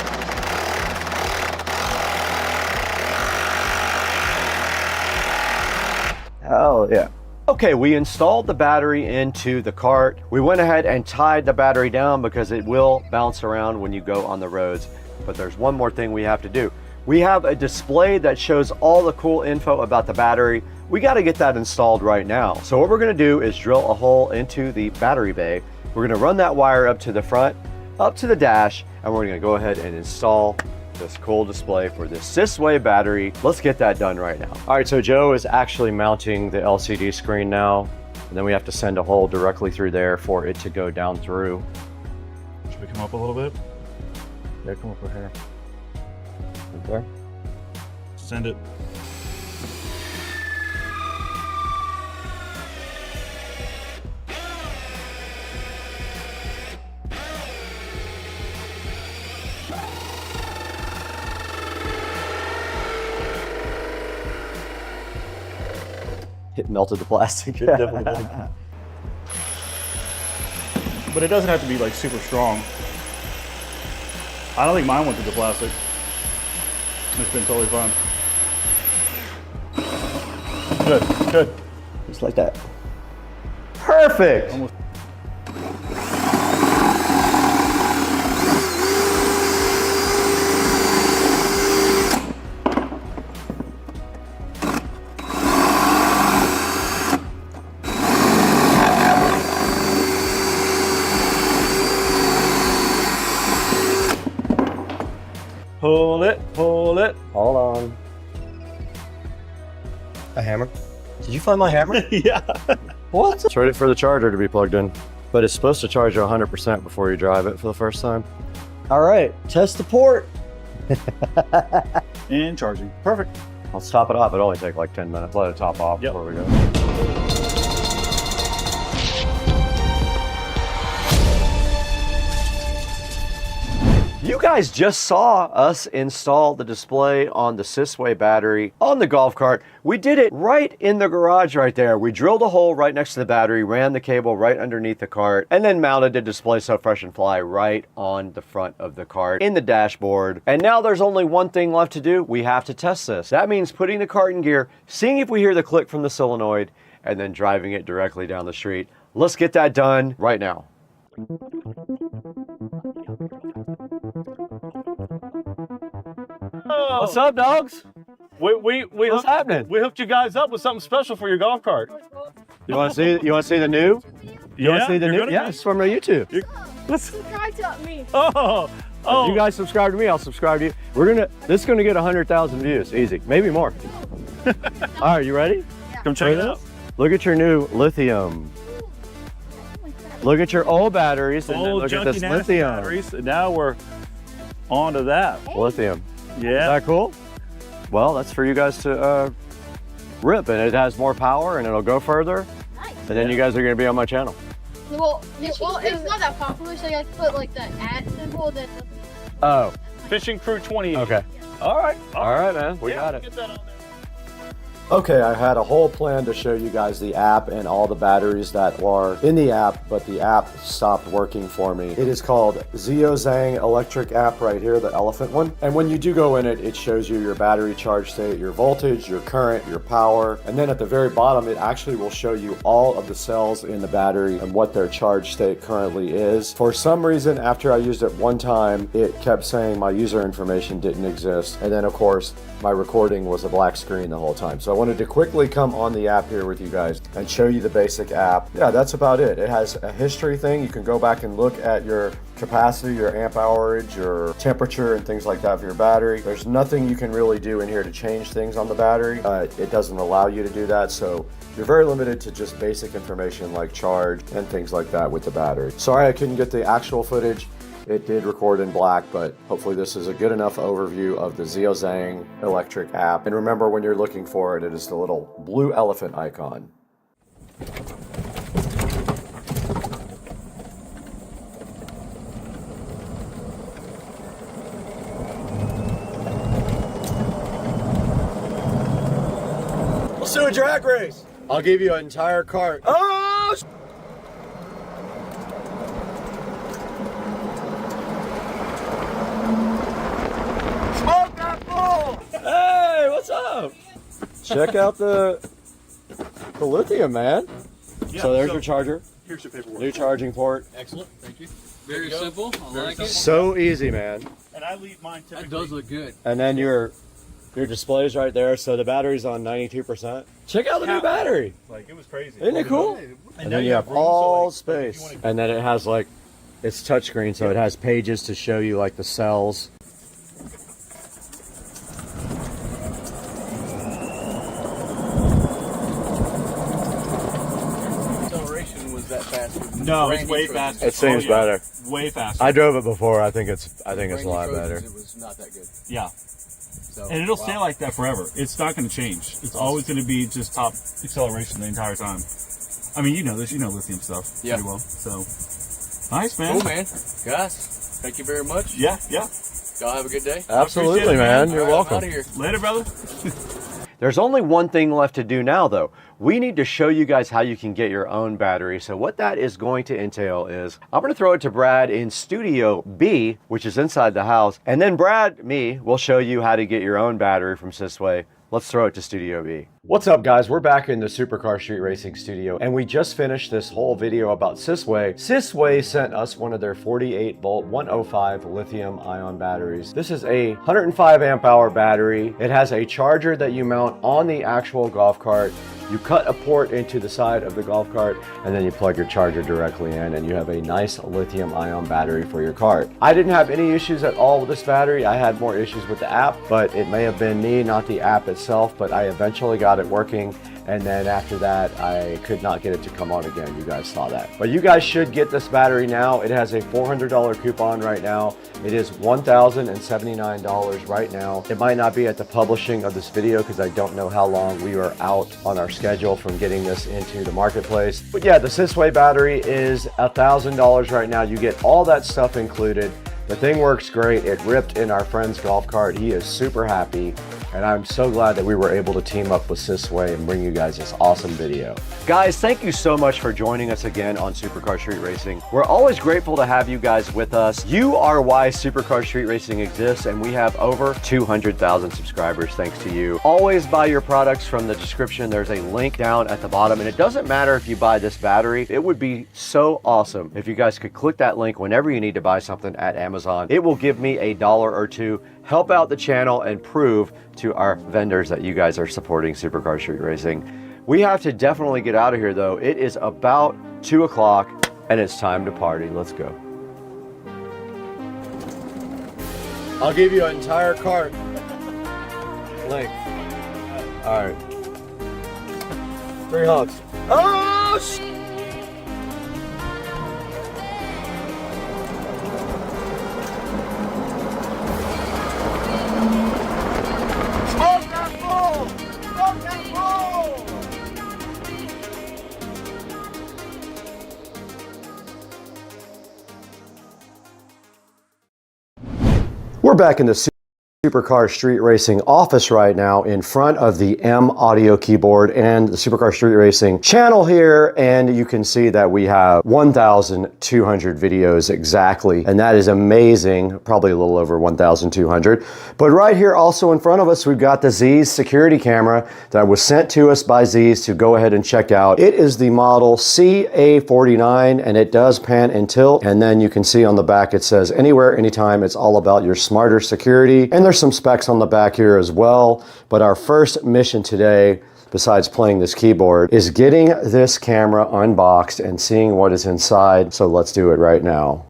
Speaker 1: Hell yeah. Okay, we installed the battery into the cart. We went ahead and tied the battery down because it will bounce around when you go on the roads. But there's one more thing we have to do. We have a display that shows all the cool info about the battery. We got to get that installed right now. So what we're going to do is drill a hole into the battery bay. We're going to run that wire up to the front, up to the dash, and we're going to go ahead and install this cool display for this Sysway battery. Let's get that done right now. All right, so Joe is actually mounting the LCD screen now, and then we have to send a hole directly through there for it to go down through.
Speaker 2: Should we come up a little bit?
Speaker 1: Yeah, come over here. Right there.
Speaker 2: Send it.
Speaker 1: It melted the plastic.
Speaker 2: It definitely did. But it doesn't have to be like super strong. I don't think mine went through the plastic. It's been totally fine. Good, good.
Speaker 1: Just like that. Perfect.
Speaker 2: Almost. Pull it, pull it.
Speaker 1: Hold on. A hammer? Did you find my hammer?
Speaker 2: Yeah.
Speaker 1: What? It's ready for the charger to be plugged in, but it's supposed to charge you 100% before you drive it for the first time. All right, test the port.
Speaker 2: And charging. Perfect.
Speaker 1: Let's top it off. It'll only take like 10 minutes. Let it top off before we go. You guys just saw us install the display on the Sysway battery on the golf cart. We did it right in the garage right there. We drilled a hole right next to the battery, ran the cable right underneath the cart, and then mounted the display so fresh and fly right on the front of the cart in the dashboard. And now there's only one thing left to do. We have to test this. That means putting the cart in gear, seeing if we hear the click from the solenoid, and then driving it directly down the street. Let's get that done right now.
Speaker 2: Oh,
Speaker 1: What's up, dogs?
Speaker 2: What's
Speaker 1: happening?
Speaker 2: We hooked you guys up with something special for your golf cart.
Speaker 1: You want to see? You want to see the new? You want to see the new? Yeah, it's from our YouTube.
Speaker 3: Subscribe to me.
Speaker 2: Oh,
Speaker 1: If you guys subscribe to me, I'll subscribe to you. This is gonna get 100,000 views, easy, maybe more. All right, you ready?
Speaker 2: Come check it out.
Speaker 1: Look at your new lithium. Look at your old batteries, and then
Speaker 2: Old
Speaker 1: look at
Speaker 2: junky
Speaker 1: this
Speaker 2: nasty
Speaker 1: lithium.
Speaker 2: batteries. And now we're on to that.
Speaker 1: Lithium.
Speaker 2: Yeah.
Speaker 1: Is that cool? Well, that's for you guys to rip, and it has more power, and it'll go further.
Speaker 3: Nice.
Speaker 1: And then you guys are gonna be on my channel.
Speaker 3: Well, it's not that popular, so you have to put like the @ symbol. Then.
Speaker 1: Oh,
Speaker 2: Fishing Crew 20.
Speaker 1: okay.
Speaker 2: All right.
Speaker 1: All right, man. We
Speaker 2: Yeah,
Speaker 1: got it.
Speaker 2: Get that on there.
Speaker 1: Okay, I had a whole plan to show you guys the app and all the batteries that are in the app, but the app stopped working for me. It is called Zeozang Electric app right here, the elephant one. And when you do go in it, it shows you your battery charge state, your voltage, your current, your power. And then at the very bottom, it actually will show you all of the cells in the battery and what their charge state currently is. For some reason, after I used it one time, it kept saying my user information didn't exist. And then of course, my recording was a black screen the whole time. So I wanted to quickly come on the app here with you guys and show you the basic app. Yeah, that's about it. It has a history thing. You can go back and look at your capacity, your amp hourage, your temperature, and things like that for your battery. There's nothing you can really do in here to change things on the battery. It doesn't allow you to do that. So you're very limited to just basic information like charge and things like that with the battery. Sorry I couldn't get the actual footage. It did record in black, but hopefully this is a good enough overview of the Zeozang Electric app. And remember, when you're looking for it, it is the little blue elephant icon. Let's do a drag race. I'll give you an entire cart. Oh! Smoke that bull! Hey, what's up? Check out the lithium, man.
Speaker 2: Yeah,
Speaker 1: so there's your charger.
Speaker 2: Here's your paperwork.
Speaker 1: New charging port.
Speaker 4: Excellent, thank you. Very simple, I like it.
Speaker 1: So easy, man.
Speaker 2: And I leave mine typically.
Speaker 4: That does look good.
Speaker 1: And then your display's right there. So the battery's on 92%. Check out the new battery.
Speaker 2: Like, it was crazy.
Speaker 1: Isn't it cool? And then you have all space. And then it has like, it's touchscreen, so it has pages to show you like the cells.
Speaker 4: Acceleration was that fast?
Speaker 2: No, it's way faster.
Speaker 1: It seems better.
Speaker 2: Way faster.
Speaker 1: I drove it before. I think it's a lot better.
Speaker 4: It was not that good.
Speaker 2: Yeah.
Speaker 4: So,
Speaker 2: And it'll stay like that forever. It's not going to change. It's always going to be just top acceleration the entire time. I mean, you know this. You know lithium stuff pretty well. So, nice, man.
Speaker 4: cool, man. Guys, thank you very much.
Speaker 2: Yeah, yeah.
Speaker 4: Y'all have a good day.
Speaker 1: Absolutely,
Speaker 2: Appreciate it,
Speaker 1: man.
Speaker 2: man.
Speaker 1: You're
Speaker 4: All right, I'm
Speaker 1: welcome.
Speaker 4: outta here.
Speaker 2: Later, brother.
Speaker 1: There's only one thing left to do now, though. We need to show you guys how you can get your own battery. So what that is going to entail is I'm going to throw it to Brad in Studio B, which is inside the house. And then Brad, me, will show you how to get your own battery from Sysway. Let's throw it to Studio B. What's up, guys? We're back in the Supercar Street Racing studio, and we just finished this whole video about Sysway. Sysway sent us one of their 48 volt 105 lithium ion batteries. This is a 105 amp hour battery. It has a charger that you mount on the actual golf cart. You cut a port into the side of the golf cart, and then you plug your charger directly in, and you have a nice lithium ion battery for your cart. I didn't have any issues at all with this battery. I had more issues with the app, but it may have been me, not the app itself, but I eventually got it working. And then after that, I could not get it to come on again. You guys saw that. But you guys should get this battery now. It has a $400 coupon right now. It is $1,079 right now. It might not be at the publishing of this video because I don't know how long we are out on our schedule from getting this into the marketplace. But yeah, the Sysway battery is $1,000 right now. You get all that stuff included. The thing works great. It ripped in our friend's golf cart. He is super happy. And I'm so glad that we were able to team up with Sysway and bring you guys this awesome video. Guys, thank you so much for joining us again on Supercar Street Racing. We're always grateful to have you guys with us. You are why Supercar Street Racing exists, and we have over 200,000 subscribers thanks to you. Always buy your products from the description. There's a link down at the bottom, and it doesn't matter if you buy this battery. It would be so awesome if you guys could click that link whenever you need to buy something at Amazon. It will give me $1 or $2, help out the channel, and prove to our vendors that you guys are supporting Supercar Street Racing. We have to definitely get out of here though. It is about 2 o'clock and it's time to party. Let's go. I'll give you an entire cart. Link. All right. 3 hugs. Oh, we're back in the Supercar Street Racing office right now in front of the M audio keyboard and the Supercar Street Racing channel here, and you can see that we have 1,200 videos exactly, and that is amazing. Probably a little over 1,200. But right here also in front of us, we've got the Z's security camera that was sent to us by Z's to go ahead and check out. It is the model CA49, and it does pan and tilt, and then you can see on the back it says anywhere, anytime. It's all about your smarter security, and there's some specs on the back here as well. But our first mission today, besides playing this keyboard, is getting this camera unboxed and seeing what is inside. So let's do it right now.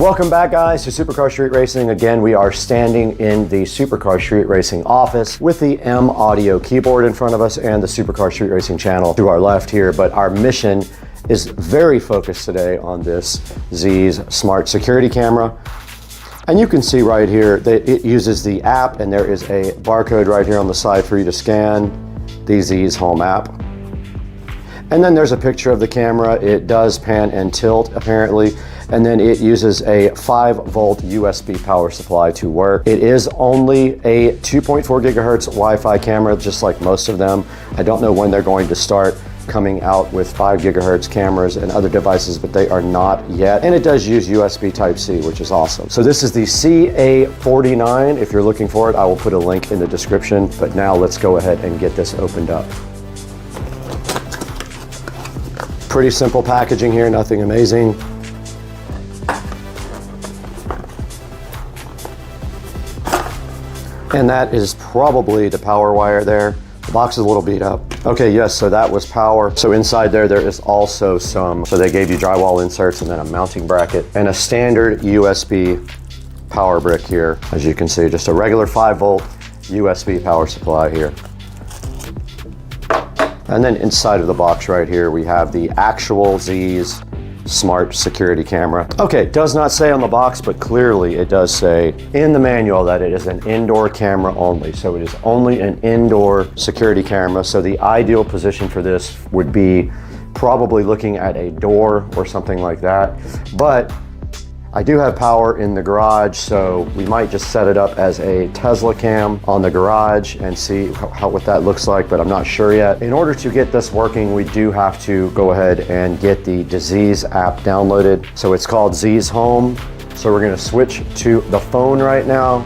Speaker 1: Welcome back, guys, to Supercar Street Racing. Again, we are standing in the Supercar Street Racing office with the M audio keyboard in front of us and the Supercar Street Racing channel to our left here. But our mission is very focused today on this Z's smart security camera. And you can see right here that it uses the app, and there is a barcode right here on the side for you to scan the Z's home app. And then there's a picture of the camera. It does pan and tilt apparently. And then it uses a 5-volt USB power supply to work. It is only a 2.4 gigahertz Wi-Fi camera, just like most of them. I don't know when they're going to start coming out with 5 gigahertz cameras and other devices, but they are not yet. And it does use USB Type-C, which is awesome. So this is the CA49. If you're looking for it, I will put a link in the description. But now let's go ahead and get this opened up. Pretty simple packaging here, nothing amazing. And that is probably the power wire there. The box is a little beat up. Okay, yes, so that was power. So inside there is also some, so they gave you drywall inserts and then a mounting bracket and a standard USB power brick here. As you can see, just a regular 5-volt USB power supply here. And then inside of the box right here, we have the actual Z's smart security camera. Okay, it does not say on the box, but clearly it does say in the manual that it is an indoor camera only. So it is only an indoor security camera. So the ideal position for this would be probably looking at a door or something like that. But I do have power in the garage, so we might just set it up as a Tesla cam on the garage and see what that looks like, but I'm not sure yet. In order to get this working, we do have to go ahead and get the Z's app downloaded. So it's called Z's Home. So we're gonna switch to the phone right now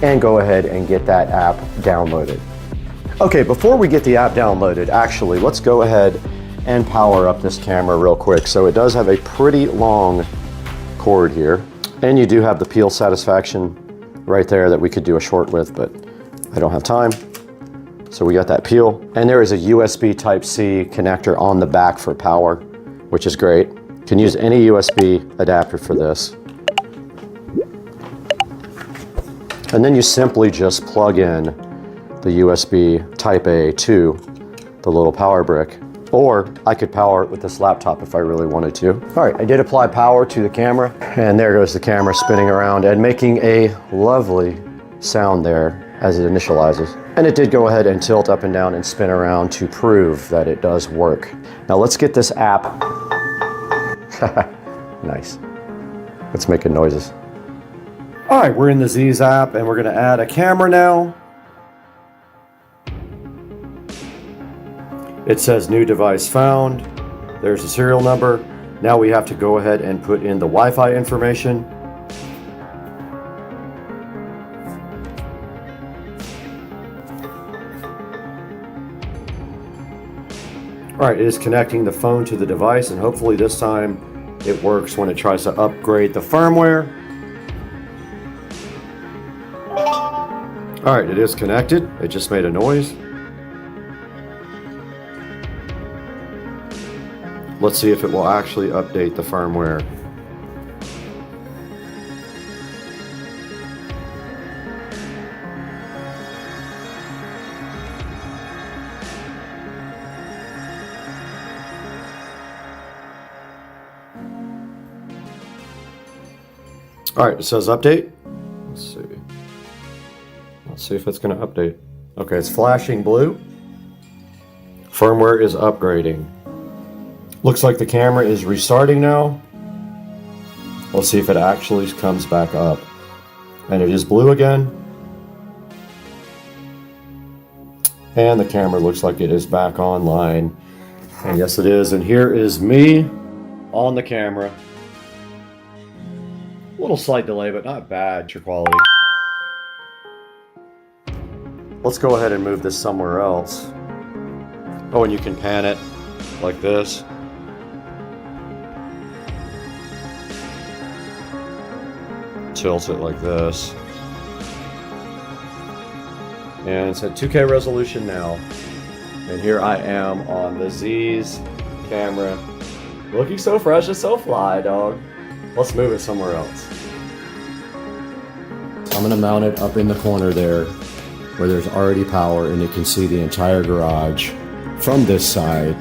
Speaker 1: and go ahead and get that app downloaded. Okay, before we get the app downloaded, actually, let's go ahead and power up this camera real quick. So it does have a pretty long cord here, and you do have the peel satisfaction right there that we could do a short with, but I don't have time. So we got that peel, and there is a USB Type-C connector on the back for power, which is great. Can use any USB adapter for this. And then you simply just plug in the USB Type-A to the little power brick. Or I could power it with this laptop if I really wanted to. All right, I did apply power to the camera, and there goes the camera spinning around and making a lovely sound there as it initializes. And it did go ahead and tilt up and down and spin around to prove that it does work. Now let's get this app. Nice. It's making noises. All right, we're in the Z's app, and we're gonna add a camera now. It says new device found. There's a serial number. Now we have to go ahead and put in the Wi-Fi information. All right, it is connecting the phone to the device, and hopefully this time it works when it tries to upgrade the firmware. All right, it is connected. It just made a noise. Let's see if it will actually update the firmware. All right, it says update. Let's see. Let's see if it's going to update. Okay, it's flashing blue. Firmware is upgrading. Looks like the camera is restarting now. Let's see if it actually comes back up. And it is blue again. And the camera looks like it is back online. And yes, it is. And here is me on the camera. A little slight delay, but not bad. Picture quality. Let's go ahead and move this somewhere else. Oh, and you can pan it like this. Tilt it like this. And it's at 2K resolution now. And here I am on the Z's camera. Looking so fresh and so fly, dog. Let's move it somewhere else. I'm gonna mount it up in the corner there where there's already power and you can see the entire garage from this side.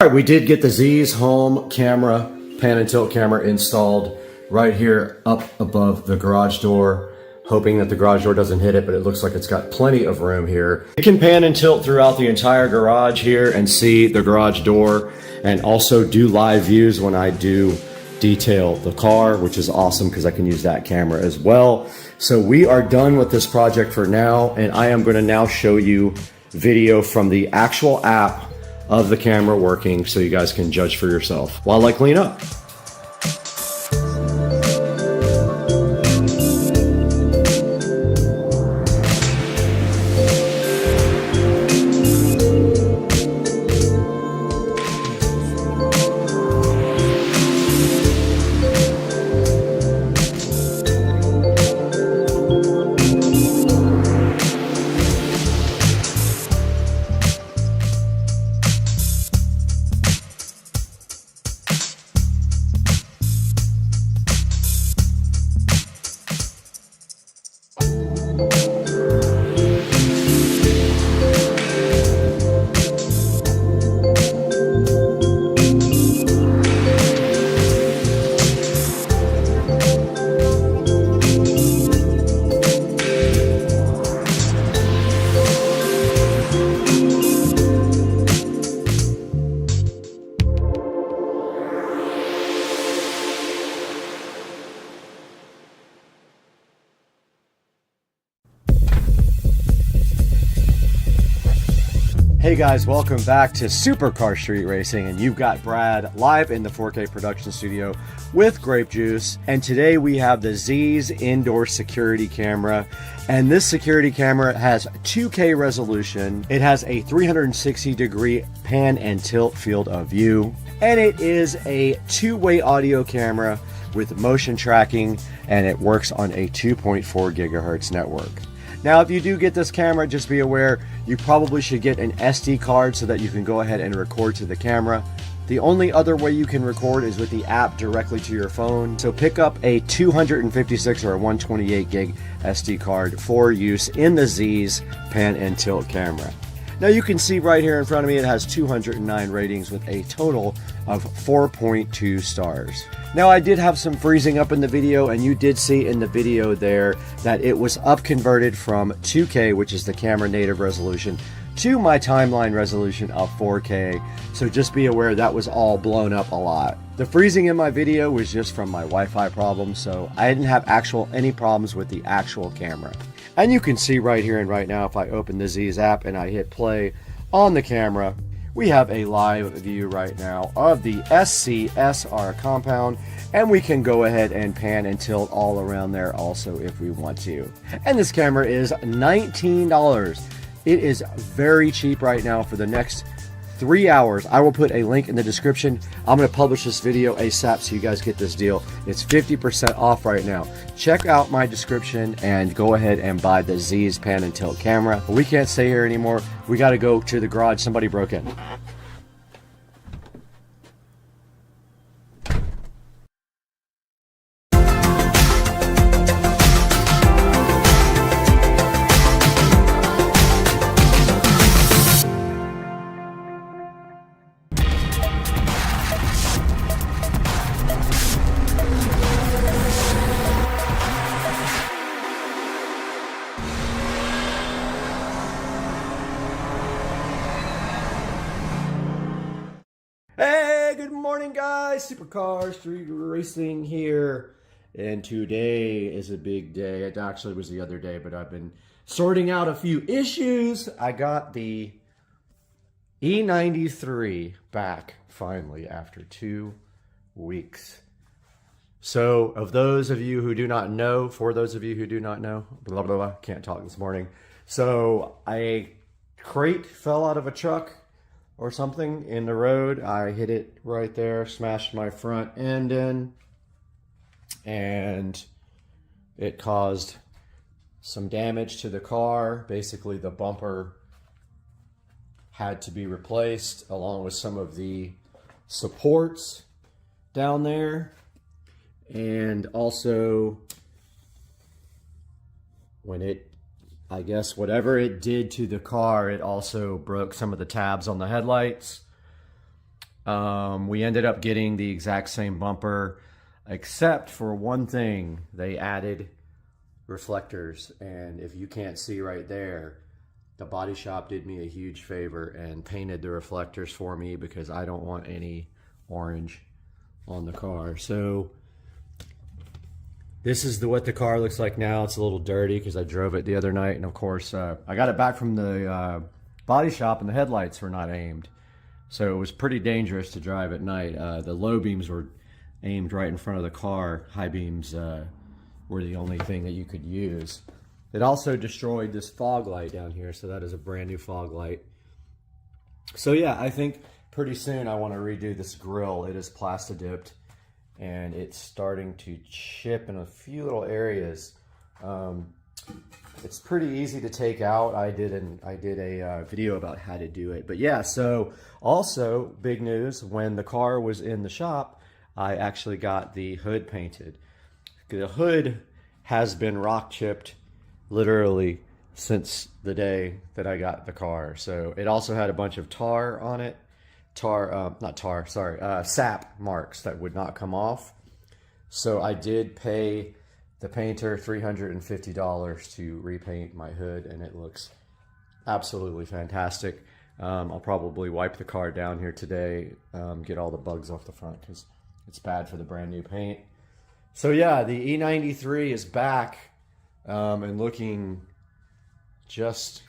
Speaker 1: All right, we did get the Z's home camera, pan and tilt camera installed right here up above the garage door, hoping that the garage door doesn't hit it, but it looks like it's got plenty of room here. You can pan and tilt throughout the entire garage here and see the garage door, and also do live views when I do detail the car, which is awesome because I can use that camera as well. So we are done with this project for now, and I am going to now show you video from the actual app of the camera working so you guys can judge for yourself while I clean up. Hey guys, welcome back to Supercar Street Racing, and you've got Brad live in the 4K production studio with Grape Juice, and today we have the Z's indoor security camera, and this security camera has 2K resolution, it has a 360-degree pan and tilt field of view, and it is a two-way audio camera with motion tracking, and it works on a 2.4 gigahertz network. Now, if you do get this camera, just be aware you probably should get an SD card so that you can go ahead and record to the camera. The only other way you can record is with the app directly to your phone. So pick up a 256 or a 128 gig SD card for use in the Z's pan and tilt camera. Now you can see right here in front of me, it has 209 ratings with a total of 4.2 stars. Now I did have some freezing up in the video, and you did see in the video there that it was up converted from 2K, which is the camera native resolution, to my timeline resolution of 4K. So just be aware that was all blown up a lot. The freezing in my video was just from my Wi-Fi problem, so I didn't have any problems with the actual camera. And you can see right here and right now, if I open the Z's app and I hit play on the camera, we have a live view right now of the SCSR compound, and we can go ahead and pan and tilt all around there also if we want to. And this camera is $19. It is very cheap right now for the next 3 hours. I will put a link in the description. I'm going to publish this video ASAP so you guys get this deal. It's 50% off right now. Check out my description and go ahead and buy the Z's pan and tilt camera. We can't stay here anymore. We got to go to the garage. Somebody broke in. Hey, good morning guys, Supercar Street Racing here, and today is a big day. It actually was the other day, but I've been sorting out a few issues. I got the E93 back finally after 2 weeks. So of those of you who do not know, for those of you who do not know, blah, blah, blah, can't talk this morning. So a crate fell out of a truck or something in the road. I hit it right there, smashed my front end in, and it caused some damage to the car. Basically, the bumper had to be replaced along with some of the supports down there. And also, when I guess whatever it did to the car, it also broke some of the tabs on the headlights. We ended up getting the exact same bumper, except for one thing. They added reflectors, and if you can't see right there, the body shop did me a huge favor and painted the reflectors for me because I don't want any orange on the car. So this is what the car looks like now. It's a little dirty because I drove it the other night, and of course I got it back from the body shop and the headlights were not aimed, so it was pretty dangerous to drive at night. The low beams were aimed right in front of the car. High beams were the only thing that you could use. It also destroyed this fog light down here, so that is a brand new fog light. So yeah, I think pretty soon I want to redo this grill. It is plastadipped and it's starting to chip in a few little areas. It's pretty easy to take out. I did a video about how to do it. But yeah, so also big news, when the car was in the shop, I actually got the hood painted. The hood has been rock chipped literally since the day that I got the car. So it also had a bunch of tar on it. Sap marks that would not come off. So I did pay the painter $350 to repaint my hood, and it looks absolutely fantastic. I'll probably wipe the car down here today, get all the bugs off the front because it's bad for the brand new paint. So yeah, the E93 is back and looking just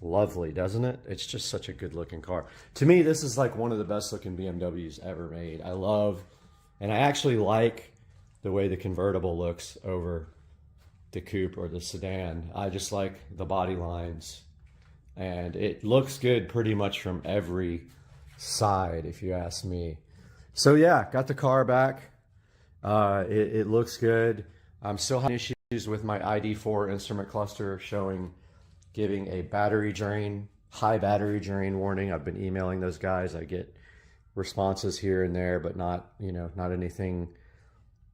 Speaker 1: lovely, doesn't it? It's just such a good looking car. To me, this is like one of the best looking BMWs ever made. I love, and I actually like the way the convertible looks over the coupe or the sedan. I just like the body lines, and it looks good pretty much from every side, if you ask me. So yeah, got the car back. It looks good. I'm still having issues with my ID4 instrument cluster giving a battery drain, high battery drain warning. I've been emailing those guys. I get responses here and there, but not anything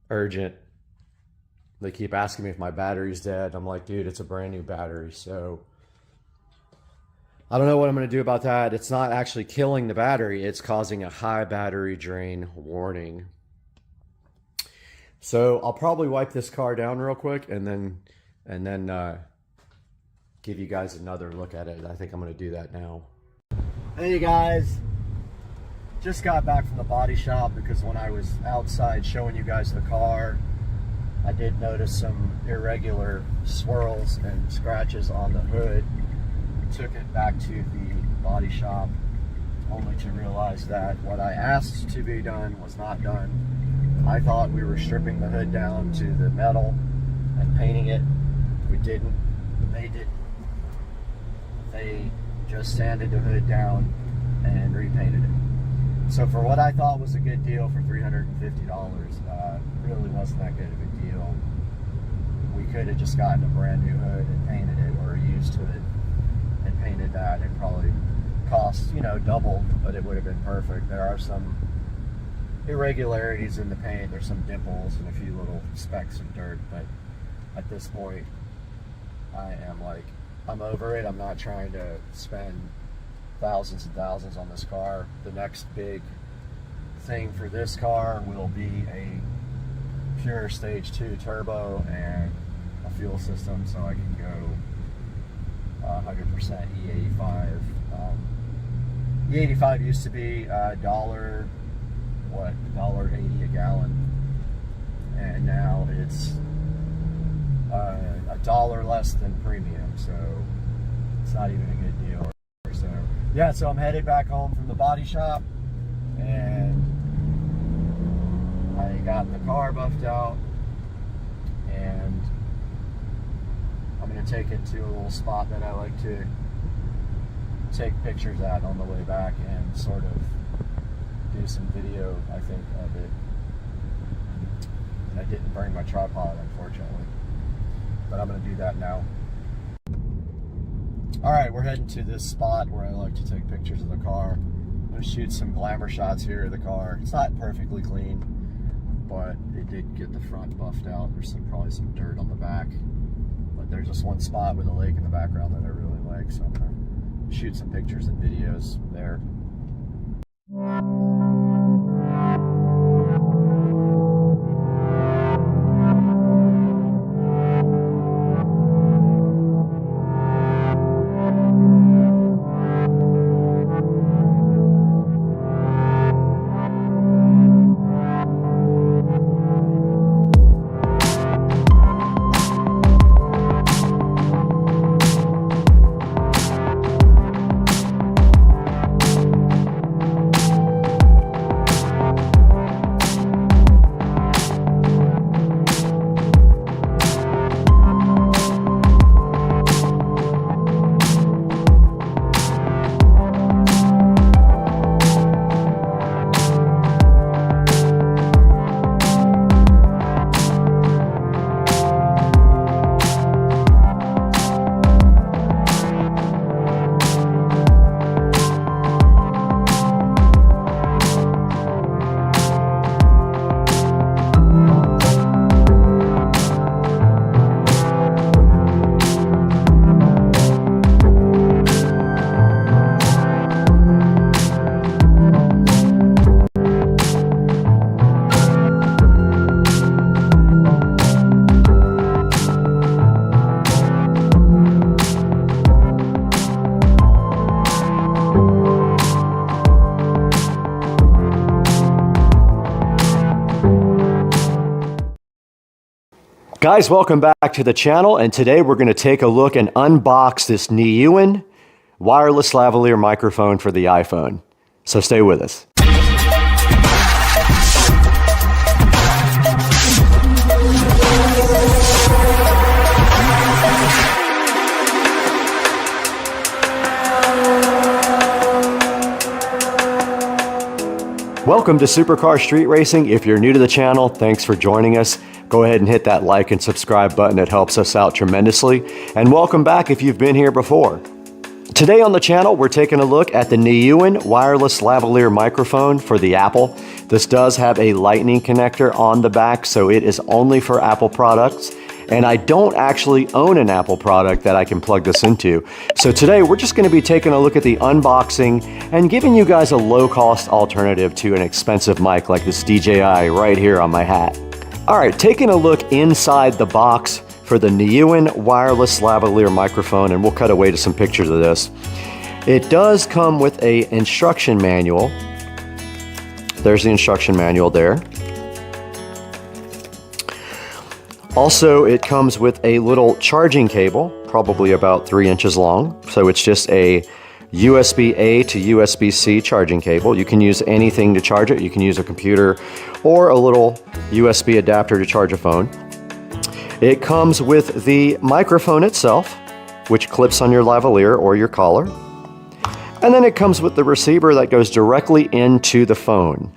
Speaker 1: urgent. They keep asking me if my battery's dead. I'm like, dude, it's a brand new battery. So I don't know what I'm going to do about that. It's not actually killing the battery. It's causing a high battery drain warning. So I'll probably wipe this car down real quick and then give you guys another look at it. I think I'm going to do that now. Hey guys, just got back from the body shop because when I was outside showing you guys the car, I did notice some irregular swirls and scratches on the hood. Took it back to the body shop only to realize that what I asked to be done was not done. I thought we were stripping the hood down to the metal and painting it. We didn't. They didn't. They just sanded the hood down and repainted it. So for what I thought was a good deal for $350, really wasn't that good of a deal. We could have just gotten a brand new hood and painted it, or a used hood and painted that. It probably cost, double, but it would have been perfect. There are some irregularities in the paint. There's some dimples and a few little specks of dirt, but at this point I'm over it. I'm not trying to spend thousands and thousands on this car. The next big thing for this car will be a pure stage 2 turbo and a fuel system, so I can go 100% E85. E85 used to be $1.80 a gallon, and now it's $1 less than premium, so it's not even a good deal. So yeah, so I'm headed back home from the body shop, and I got the car buffed out, and I'm going to take it to a little spot that I like to take pictures at on the way back and sort of do some video, I think, of it. And I didn't bring my tripod, unfortunately, but I'm going to do that now. Alright, we're heading to this spot where I like to take pictures of the car. I'm going to shoot some glamour shots here of the car. It's not perfectly clean, but it did get the front buffed out. There's probably some dirt on the back, but there's just one spot with a lake in the background that I really like, so I'm going to shoot some pictures and videos there. Guys, welcome back to the channel, and today we're going to take a look and unbox this Nylon wireless lavalier microphone for the iPhone. So stay with us. Welcome to Supercar Street Racing. If you're new to the channel, thanks for joining us. Go ahead and hit that like and subscribe button. It helps us out tremendously. And welcome back if you've been here before. Today on the channel, we're taking a look at the Nylon wireless lavalier microphone for the Apple. This does have a lightning connector on the back, so it is only for Apple products. And I don't actually own an Apple product that I can plug this into. So today we're just going to be taking a look at the unboxing and giving you guys a low-cost alternative to an expensive mic like this DJI right here on my hat. All right, taking a look inside the box for the Nylon wireless lavalier microphone, and we'll cut away to some pictures of this. It does come with an instruction manual. There's the instruction manual there. Also, it comes with a little charging cable, probably about 3 inches long. So it's just a USB-A to USB-C charging cable. You can use anything to charge it. You can use a computer or a little USB adapter to charge a phone. It comes with the microphone itself, which clips on your lavalier or your collar. And then it comes with the receiver that goes directly into the phone.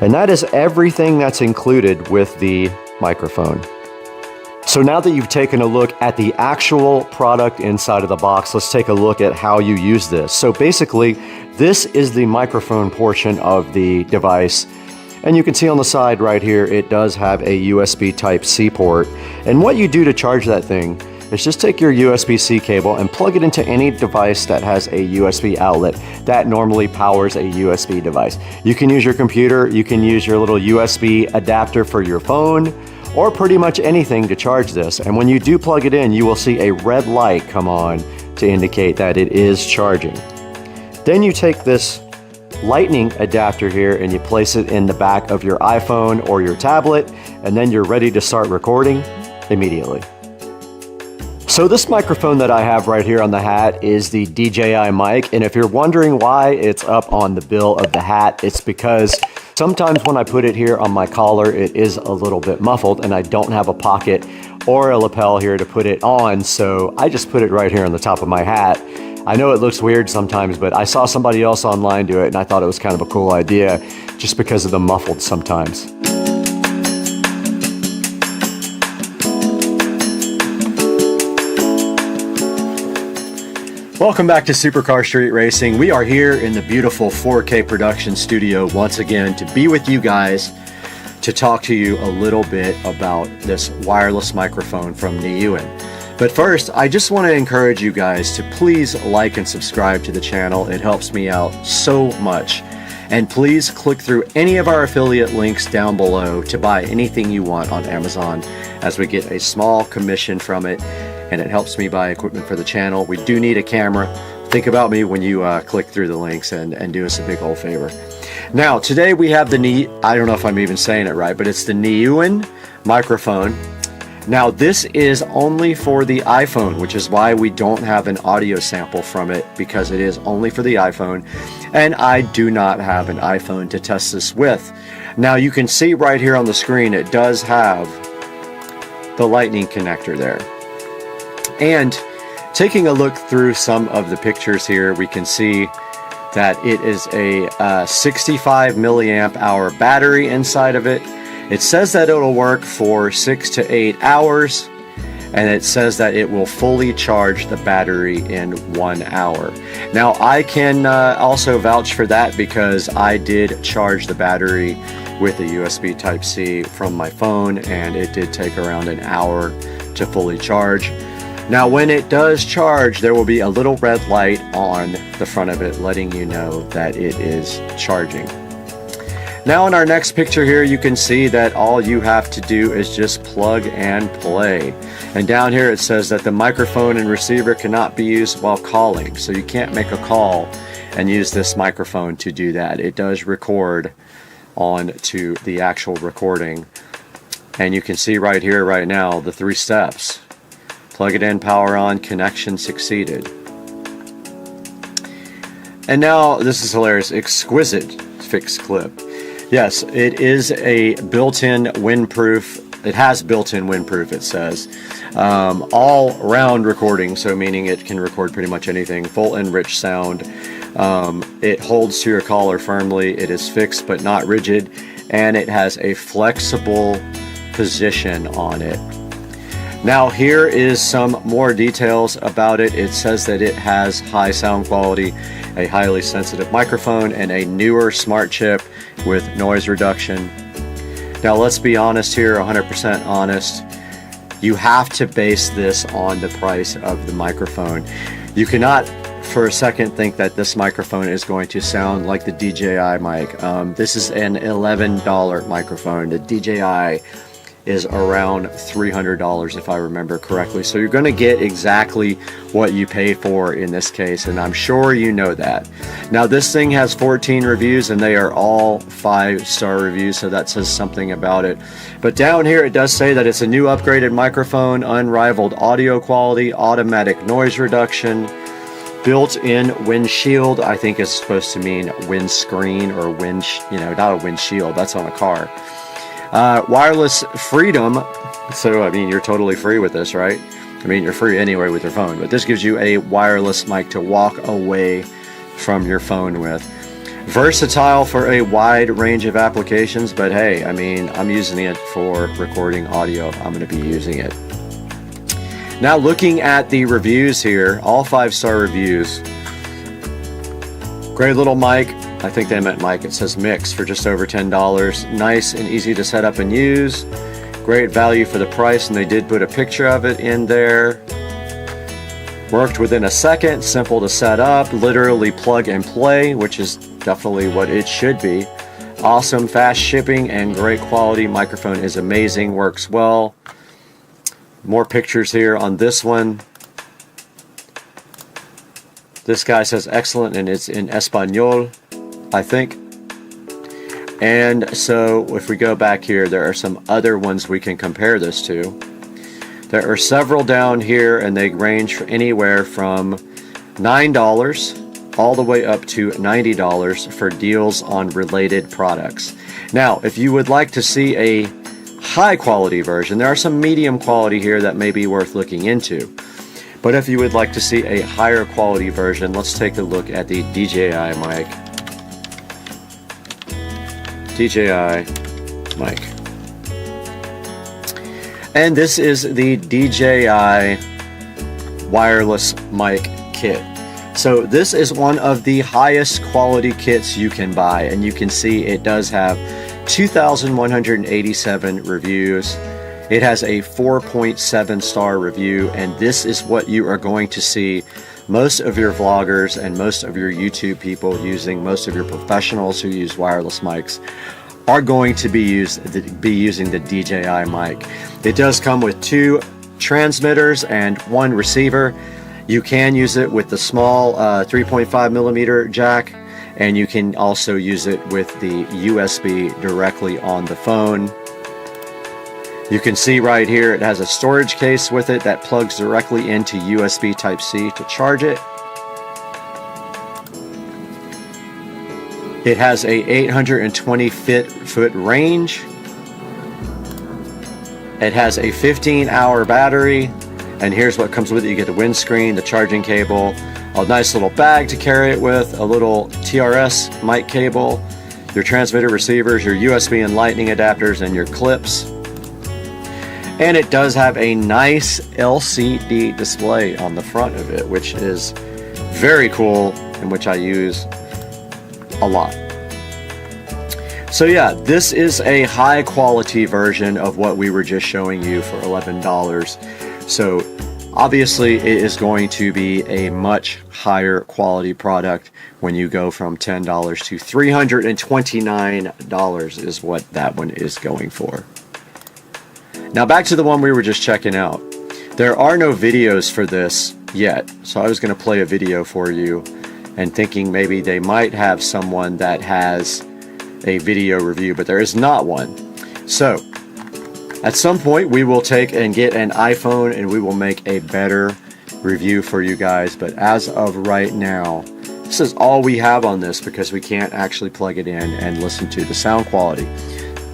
Speaker 1: And that is everything that's included with the microphone. So now that you've taken a look at the actual product inside of the box, let's take a look at how you use this. So basically, this is the microphone portion of the device. And you can see on the side right here, it does have a USB Type-C port. And what you do to charge that thing is just take your USB-C cable and plug it into any device that has a USB outlet that normally powers a USB device. You can use your computer, you can use your little USB adapter for your phone, or pretty much anything to charge this. And when you do plug it in, you will see a red light come on to indicate that it is charging. Then you take this lightning adapter here and you place it in the back of your iPhone or your tablet, and then you're ready to start recording immediately. So this microphone that I have right here on the hat is the DJI mic, and if you're wondering why it's up on the bill of the hat, it's because sometimes when I put it here on my collar, it is a little bit muffled and I don't have a pocket or a lapel here to put it on, so I just put it right here on the top of my hat. I know it looks weird sometimes, but I saw somebody else online do it and I thought it was kind of a cool idea just because of the muffled sometimes. Welcome back to Supercar Street Racing. We are here in the beautiful 4K production studio once again to be with you guys to talk to you a little bit about this wireless microphone from Nylon. But first, I just want to encourage you guys to please like and subscribe to the channel. It helps me out so much. And please click through any of our affiliate links down below to buy anything you want on Amazon, as we get a small commission from it, and it helps me buy equipment for the channel. We do need a camera. Think about me when you click through the links and do us a big old favor. Now, today we have the I don't know if I'm even saying it right, but it's the Nylon microphone. Now, this is only for the iPhone, which is why we don't have an audio sample from it, because it is only for the iPhone, and I do not have an iPhone to test this with. Now, you can see right here on the screen, it does have the lightning connector there. And taking a look through some of the pictures here, we can see that it is a 65 milliamp hour battery inside of it. It says that it'll work for 6 to 8 hours, and it says that it will fully charge the battery in 1 hour. Now, I can also vouch for that, because I did charge the battery with a USB Type-C from my phone, and it did take around an hour to fully charge. Now, when it does charge, there will be a little red light on the front of it letting you know that it is charging. Now, in our next picture here, you can see that all you have to do is just plug and play. And down here it says that the microphone and receiver cannot be used while calling. So you can't make a call and use this microphone to do that. It does record on to the actual recording. And you can see right here, right now, the 3 steps. Plug it in, power on, connection succeeded. And now, this is hilarious, exquisite fixed clip. Yes, it is a built-in windproof. It has built-in windproof, it says. All-round recording, so meaning it can record pretty much anything. Full and rich sound. It holds to your collar firmly. It is fixed but not rigid. And it has a flexible position on it. Now, here is some more details about it. It says that it has high sound quality, a highly sensitive microphone, and a newer smart chip with noise reduction. Now, let's be honest here, 100% honest. You have to base this on the price of the microphone. You cannot for a second think that this microphone is going to sound like the DJI mic. This is an $11 microphone. The DJI is around $300 if I remember correctly. So you're going to get exactly what you pay for in this case, and I'm sure you know that. Now, this thing has 14 reviews, and they are all 5-star reviews, so that says something about it. But down here it does say that it's a new upgraded microphone, unrivaled audio quality, automatic noise reduction, built-in windshield. I think it's supposed to mean windscreen or not a windshield. That's on a car. Wireless freedom, so I mean, you're totally free with this, right? I mean, you're free anyway with your phone, but this gives you a wireless mic to walk away from your phone with. Versatile for a wide range of applications, but hey, I mean, I'm using it for recording audio. I'm going to be using it. Now, looking at the reviews here, all 5-star reviews. Great little mic. I think they meant mic. It says mix for just over $10. Nice and easy to set up and use. Great value for the price, and they did put a picture of it in there. Worked within a second, simple to set up, literally plug and play, which is definitely what it should be. Awesome, fast shipping, and great quality. Microphone is amazing, works well. More pictures here on this one. This guy says excellent, and it's in Espanol, I think. And so if we go back here, there are some other ones we can compare this to. There are several down here, and they range anywhere from $9 all the way up to $90 for deals on related products. Now, if you would like to see a high quality version, there are some medium quality here that may be worth looking into. But if you would like to see a higher quality version, let's take a look at the DJI mic. DJI mic. And this is the DJI wireless mic kit. So this is one of the highest quality kits you can buy, and you can see it does have 2,187 reviews. It has a 4.7 star review, and this is what you are going to see most of your vloggers and most of your YouTube people using, most of your professionals who use wireless mics are going to be using the DJI mic. It does come with 2 transmitters and 1 receiver. You can use it with the small 3.5 millimeter jack, and you can also use it with the USB directly on the phone. You can see right here it has a storage case with it that plugs directly into USB Type-C to charge it. It has a 820 foot range. It has a 15-hour battery, and here's what comes with it. You get the windscreen, the charging cable, a nice little bag to carry it with, a little TRS mic cable, your transmitter receivers, your USB and lightning adapters, and your clips. And it does have a nice LCD display on the front of it, which is very cool and which I use a lot. So yeah, this is a high quality version of what we were just showing you for $11. So obviously it is going to be a much higher quality product when you go from $10 to $329 is what that one is going for. Now back to the one we were just checking out. There are no videos for this yet, so I was going to play a video for you and thinking maybe they might have someone that has a video review, but there is not one. So at some point we will take and get an iPhone and we will make a better review for you guys, but as of right now, this is all we have on this because we can't actually plug it in and listen to the sound quality.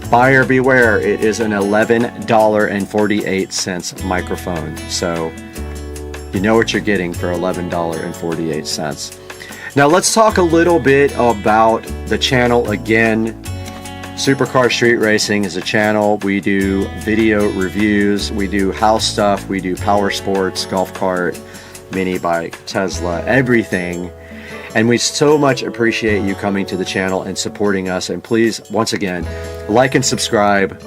Speaker 1: Buyer beware, it is an $11.48 microphone. So you know what you're getting for $11.48. Now let's talk a little bit about the channel again. Supercar Street Racing is a channel. We do video reviews, we do house stuff, we do power sports, golf cart, mini bike, Tesla, everything. And we so much appreciate you coming to the channel and supporting us. And please, once again, like and subscribe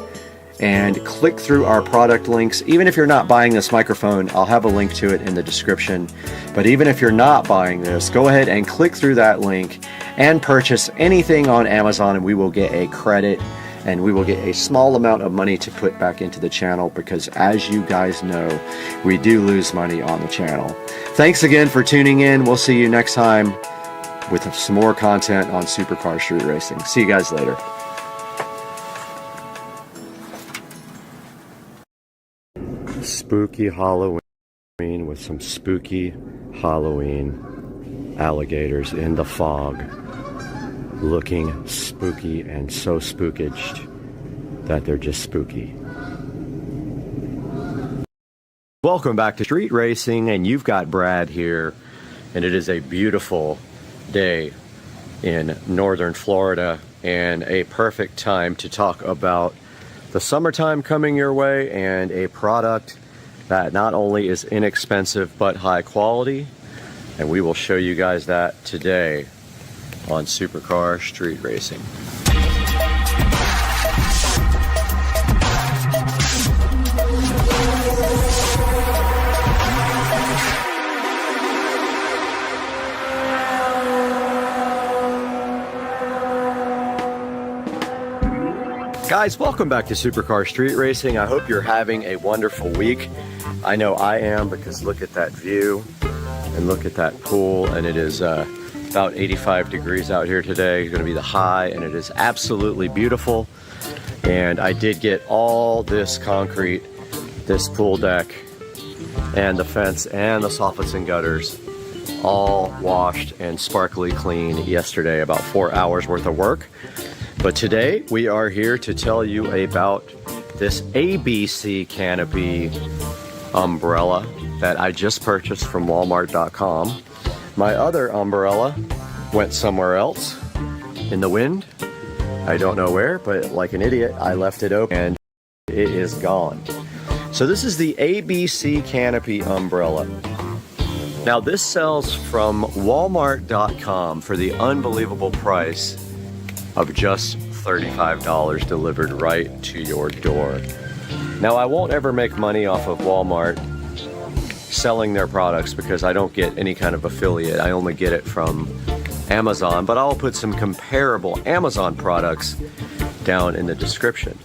Speaker 1: and click through our product links. Even if you're not buying this microphone, I'll have a link to it in the description. But even if you're not buying this, go ahead and click through that link and purchase anything on Amazon, and we will get a credit and we will get a small amount of money to put back into the channel because, as you guys know, we do lose money on the channel. Thanks again for tuning in. We'll see you next time with some more content on Supercar Street Racing. See you guys later. Spooky Halloween with some spooky Halloween alligators in the fog, looking spooky and so spookaged that they're just spooky. Welcome back to Street Racing, and you've got Brad here, and it is a beautiful day in northern Florida and a perfect time to talk about the summertime coming your way and a product that not only is inexpensive but high quality, and we will show you guys that today on Supercar Street Racing. Guys, welcome back to Supercar Street Racing. I hope you're having a wonderful week. I know I am, because look at that view and look at that pool, and it is about 85 degrees out here today. It's going to be the high, and it is absolutely beautiful. And I did get all this concrete, this pool deck, and the fence, and the soffits and gutters all washed and sparkly clean yesterday. About 4 hours worth of work. But today we are here to tell you about this ABC canopy umbrella that I just purchased from Walmart.com. My other umbrella went somewhere else in the wind. I don't know where, but like an idiot, I left it open and it is gone. So this is the ABC canopy umbrella. Now this sells from Walmart.com for the unbelievable price of just $35 delivered right to your door. Now, I won't ever make money off of Walmart selling their products because I don't get any kind of affiliate. I only get it from Amazon, but I'll put some comparable Amazon products down in the description.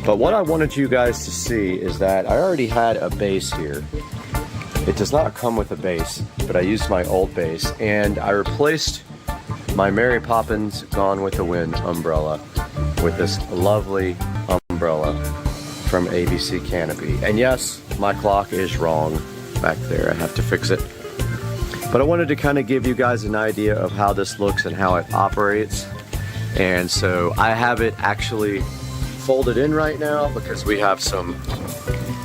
Speaker 1: But what I wanted you guys to see is that I already had a base here. It does not come with a base, but I used my old base, and I replaced my Mary Poppins Gone with the Wind umbrella with this lovely umbrella from ABC Canopy. And yes, my clock is wrong back there. I have to fix it. But I wanted to kind of give you guys an idea of how this looks and how it operates. And so I have it actually folded in right now because we have some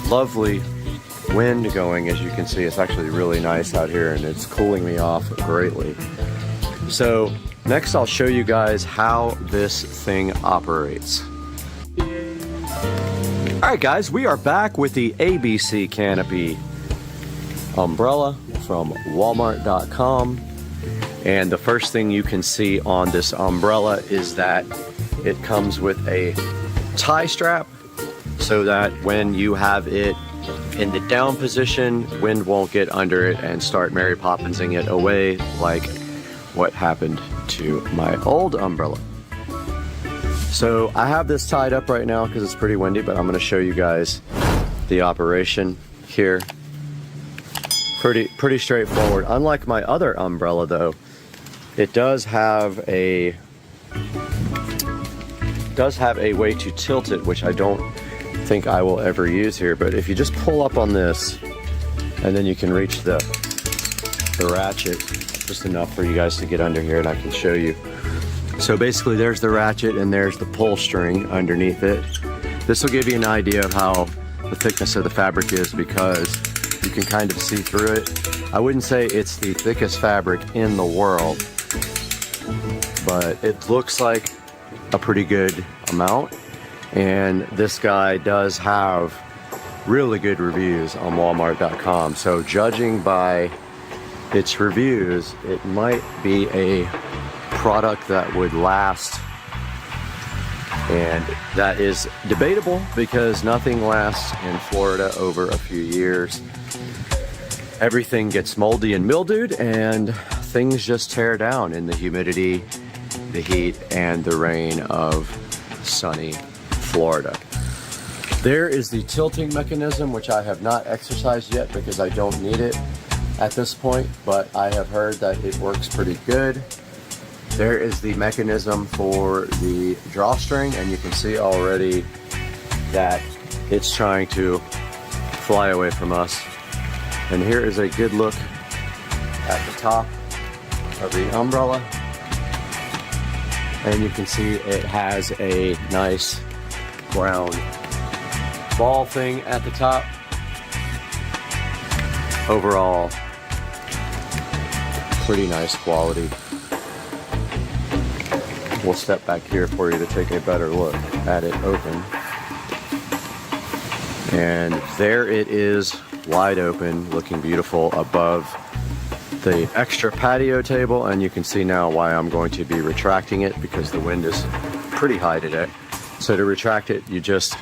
Speaker 1: lovely wind going. As you can see, it's actually really nice out here and it's cooling me off greatly. So next I'll show you guys how this thing operates. Alright guys, we are back with the ABC Canopy umbrella from Walmart.com. And the first thing you can see on this umbrella is that it comes with a tie strap so that when you have it in the down position, wind won't get under it and start Mary Poppinsing it away like what happened to my old umbrella. So I have this tied up right now because it's pretty windy, but I'm going to show you guys the operation here. Pretty straightforward. Unlike my other umbrella though, it does have a way to tilt it, which I don't think I will ever use here. But if you just pull up on this and then you can reach the ratchet just enough for you guys to get under here, and I can show you. So basically there's the ratchet and there's the pull string underneath it. This will give you an idea of how the thickness of the fabric is because you can kind of see through it. I wouldn't say it's the thickest fabric in the world, but it looks like a pretty good amount. And this guy does have really good reviews on Walmart.com. So judging by its reviews, it might be a product that would last. And that is debatable because nothing lasts in Florida over a few years. Everything gets moldy and mildewed and things just tear down in the humidity, the heat, and the rain of sunny Florida. There is the tilting mechanism, which I have not exercised yet because I don't need it at this point, but I have heard that it works pretty good. There is the mechanism for the drawstring, and you can see already that it's trying to fly away from us. And here is a good look at the top of the umbrella. And you can see it has a nice brown ball thing at the top. Overall, pretty nice quality. We'll step back here for you to take a better look at it open. And there it is, wide open, looking beautiful above the extra patio table. And you can see now why I'm going to be retracting it, because the wind is pretty high today. So to retract it, you just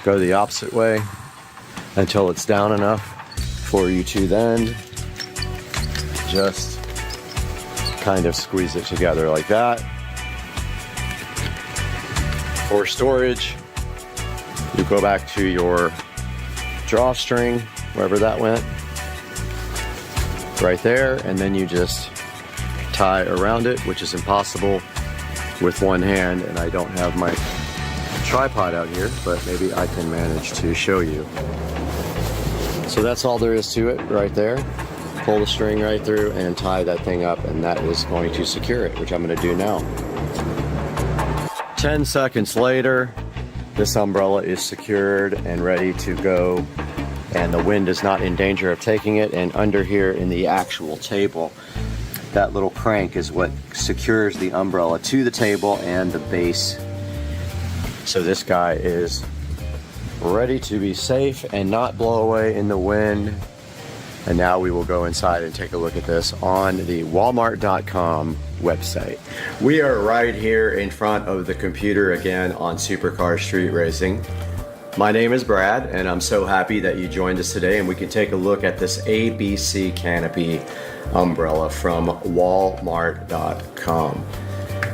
Speaker 1: go the opposite way until it's down enough for you to then just kind of squeeze it together like that. For storage, you go back to your drawstring, wherever that went, right there, and then you just tie around it, which is impossible with one hand, and I don't have my tripod out here, but maybe I can manage to show you. So that's all there is to it right there. Pull the string right through and tie that thing up, and that is going to secure it, which I'm going to do now. 10 seconds later, this umbrella is secured and ready to go, and the wind is not in danger of taking it. And under here in the actual table, that little crank is what secures the umbrella to the table and the base. So this guy is ready to be safe and not blow away in the wind. And now we will go inside and take a look at this on the Walmart.com website. We are right here in front of the computer again on Supercar Street Racing. My name is Brad, and I'm so happy that you joined us today, and we can take a look at this ABC Canopy umbrella from Walmart.com.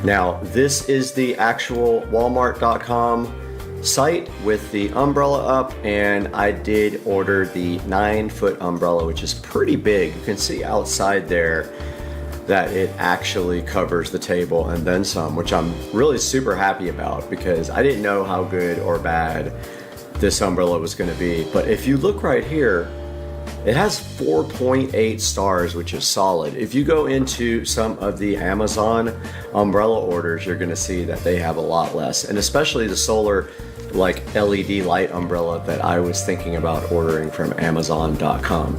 Speaker 1: Now, this is the actual Walmart.com site with the umbrella up, and I did order the 9-foot umbrella, which is pretty big. You can see outside there that it actually covers the table and then some, which I'm really super happy about because I didn't know how good or bad this umbrella was going to be. But if you look right here, it has 4.8 stars, which is solid. If you go into some of the Amazon umbrella orders, you're going to see that they have a lot less, and especially the solar like LED light umbrella that I was thinking about ordering from Amazon.com.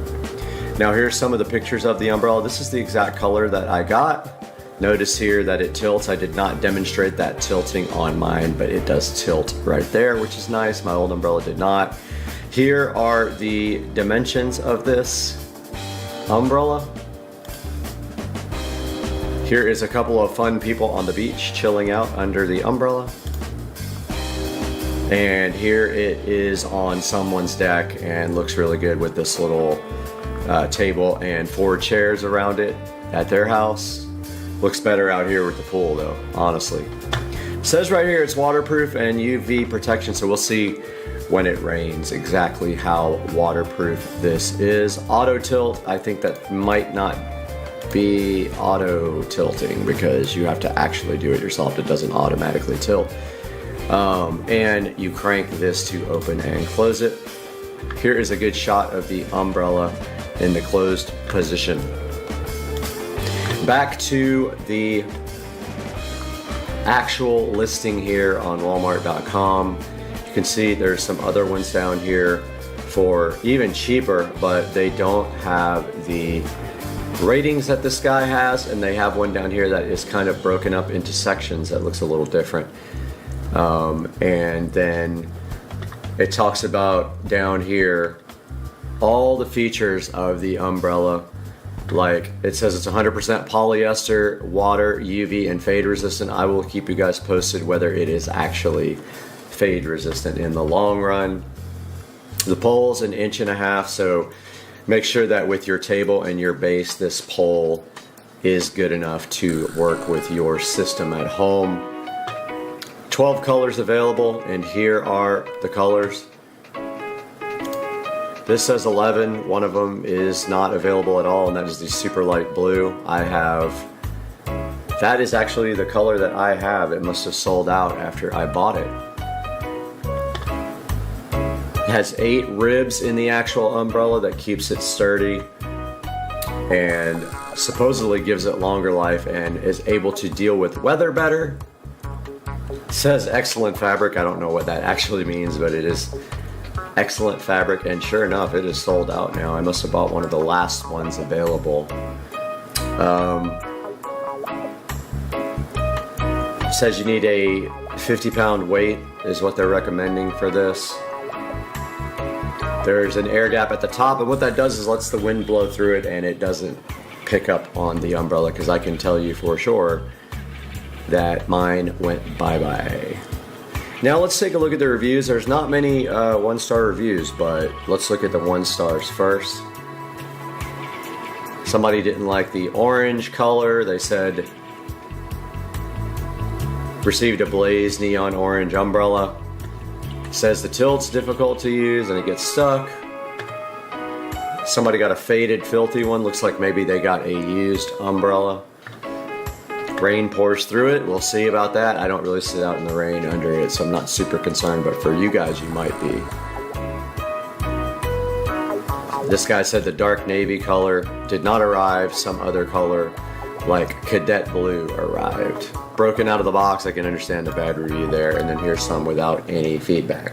Speaker 1: Now here's some of the pictures of the umbrella. This is the exact color that I got. Notice here that it tilts. I did not demonstrate that tilting on mine, but it does tilt right there, which is nice. My old umbrella did not. Here are the dimensions of this umbrella. Here is a couple of fun people on the beach chilling out under the umbrella. And here it is on someone's deck and looks really good with this little table and 4 chairs around it at their house. Looks better out here with the pool though, honestly. It says right here it's waterproof and UV protection, so we'll see when it rains exactly how waterproof this is. Auto tilt, I think that might not be auto tilting because you have to actually do it yourself. It doesn't automatically tilt. And you crank this to open and close it. Here is a good shot of the umbrella in the closed position. Back to the actual listing here on Walmart.com. You can see there's some other ones down here for even cheaper, but they don't have the ratings that this guy has, and they have one down here that is kind of broken up into sections that looks a little different. And then it talks about down here all the features of the umbrella. Like it says it's 100% polyester, water, UV, and fade resistant. I will keep you guys posted whether it is actually fade resistant in the long run. The pole's 1.5 inches, so make sure that with your table and your base, this pole is good enough to work with your system at home. 12 colors available, and here are the colors. This says 11, one of them is not available at all, and that is the super light blue. That is actually the color that I have. It must have sold out after I bought it. It has 8 ribs in the actual umbrella that keeps it sturdy and supposedly gives it longer life and is able to deal with weather better. It says excellent fabric. I don't know what that actually means, but it is excellent fabric, and sure enough, it is sold out now. I must have bought one of the last ones available. It says you need a 50-pound weight is what they're recommending for this. There's an air gap at the top, and what that does is lets the wind blow through it, and it doesn't pick up on the umbrella, because I can tell you for sure that mine went bye-bye. Now let's take a look at the reviews. There's not many 1-star reviews, but let's look at the 1 stars first. Somebody didn't like the orange color. They said, received a blaze neon orange umbrella. Says the tilt's difficult to use and it gets stuck. Somebody got a faded, filthy one. Looks like maybe they got a used umbrella. Rain pours through it. We'll see about that. I don't really sit out in the rain under it, so I'm not super concerned, but for you guys, you might be. This guy said the dark navy color did not arrive. Some other color, like cadet blue, arrived. Broken out of the box. I can understand the bad review there. And then here's some without any feedback.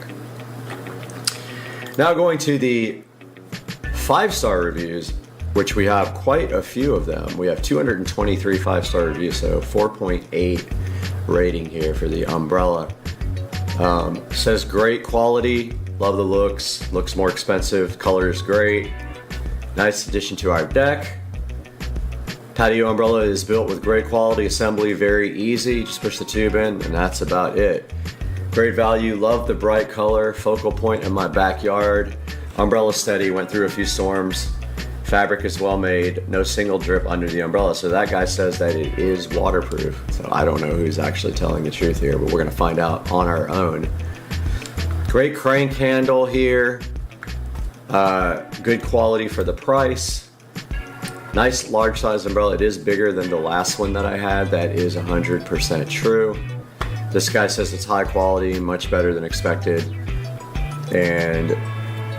Speaker 1: Now going to the 5-star reviews, which we have quite a few of them. We have 223 5-star reviews, so 4.8 rating here for the umbrella. Says great quality, love the looks more expensive, color is great. Nice addition to our deck. Patio umbrella is built with great quality assembly, very easy, just push the tube in and that's about it. Great value, love the bright color, focal point in my backyard. Umbrella steady, went through a few storms. Fabric is well made, no single drip under the umbrella. So that guy says that it is waterproof. So I don't know who's actually telling the truth here, but we're gonna find out on our own. Great crank handle here. Good quality for the price. Nice large size umbrella. It is bigger than the last one that I had. That is 100% true. This guy says it's high quality, much better than expected. And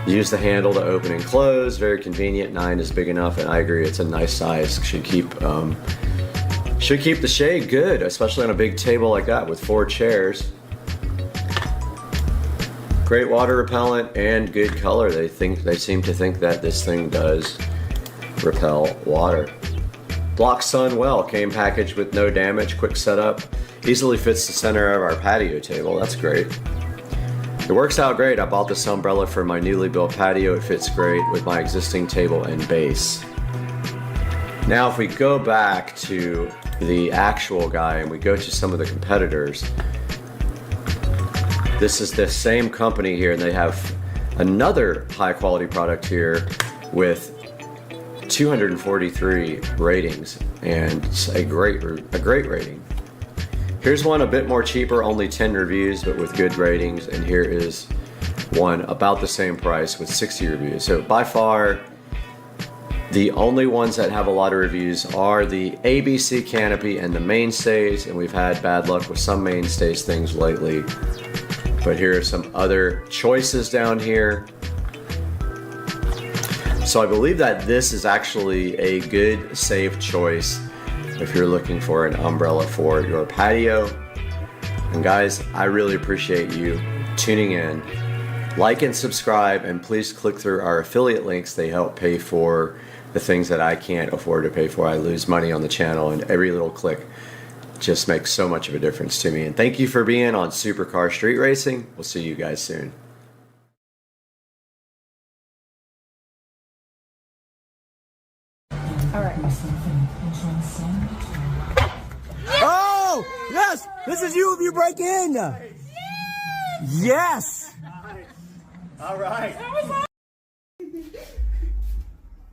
Speaker 1: use the handle to open and close, very convenient. 9 is big enough, and I agree, it's a nice size. Should keep the shade good, especially on a big table like that with 4 chairs. Great water repellent and good color. They seem to think that this thing does repel water. Blocks sun well, came packaged with no damage, quick setup. Easily fits the center of our patio table, that's great. It works out great. I bought this umbrella for my newly built patio. It fits great with my existing table and base. Now if we go back to the actual guy and we go to some of the competitors, this is the same company here, and they have another high quality product here with 243 ratings and a great rating. Here's one a bit more cheaper, only 10 reviews, but with good ratings. And here is one about the same price with 60 reviews. So by far, the only ones that have a lot of reviews are the ABC Canopy and the Mainstays. And we've had bad luck with some Mainstays things lately. But here are some other choices down here. So I believe that this is actually a good, safe choice if you're looking for an umbrella for your patio. And guys, I really appreciate you tuning in. Like and subscribe, and please click through our affiliate links. They help pay for the things that I can't afford to pay for. I lose money on the channel, and every little click just makes so much of a difference to me. And thank you for being on Supercar Street Racing. We'll see you guys soon.
Speaker 5: All right.
Speaker 6: Oh, yes! This is you if you break in! Yes!
Speaker 1: All right.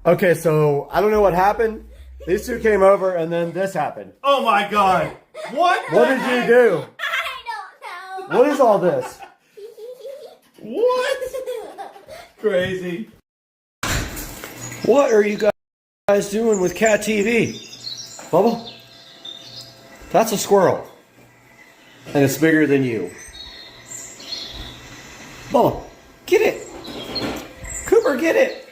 Speaker 1: Okay, so I don't know what happened. These two came over and then this happened.
Speaker 2: Oh my God! What?
Speaker 1: What did you do?
Speaker 5: I don't know.
Speaker 1: What is all this?
Speaker 2: What? Crazy.
Speaker 1: What are you guys doing with Cat TV? Bubba? That's a squirrel. And it's bigger than you. Bubba, get it. Cooper, get it.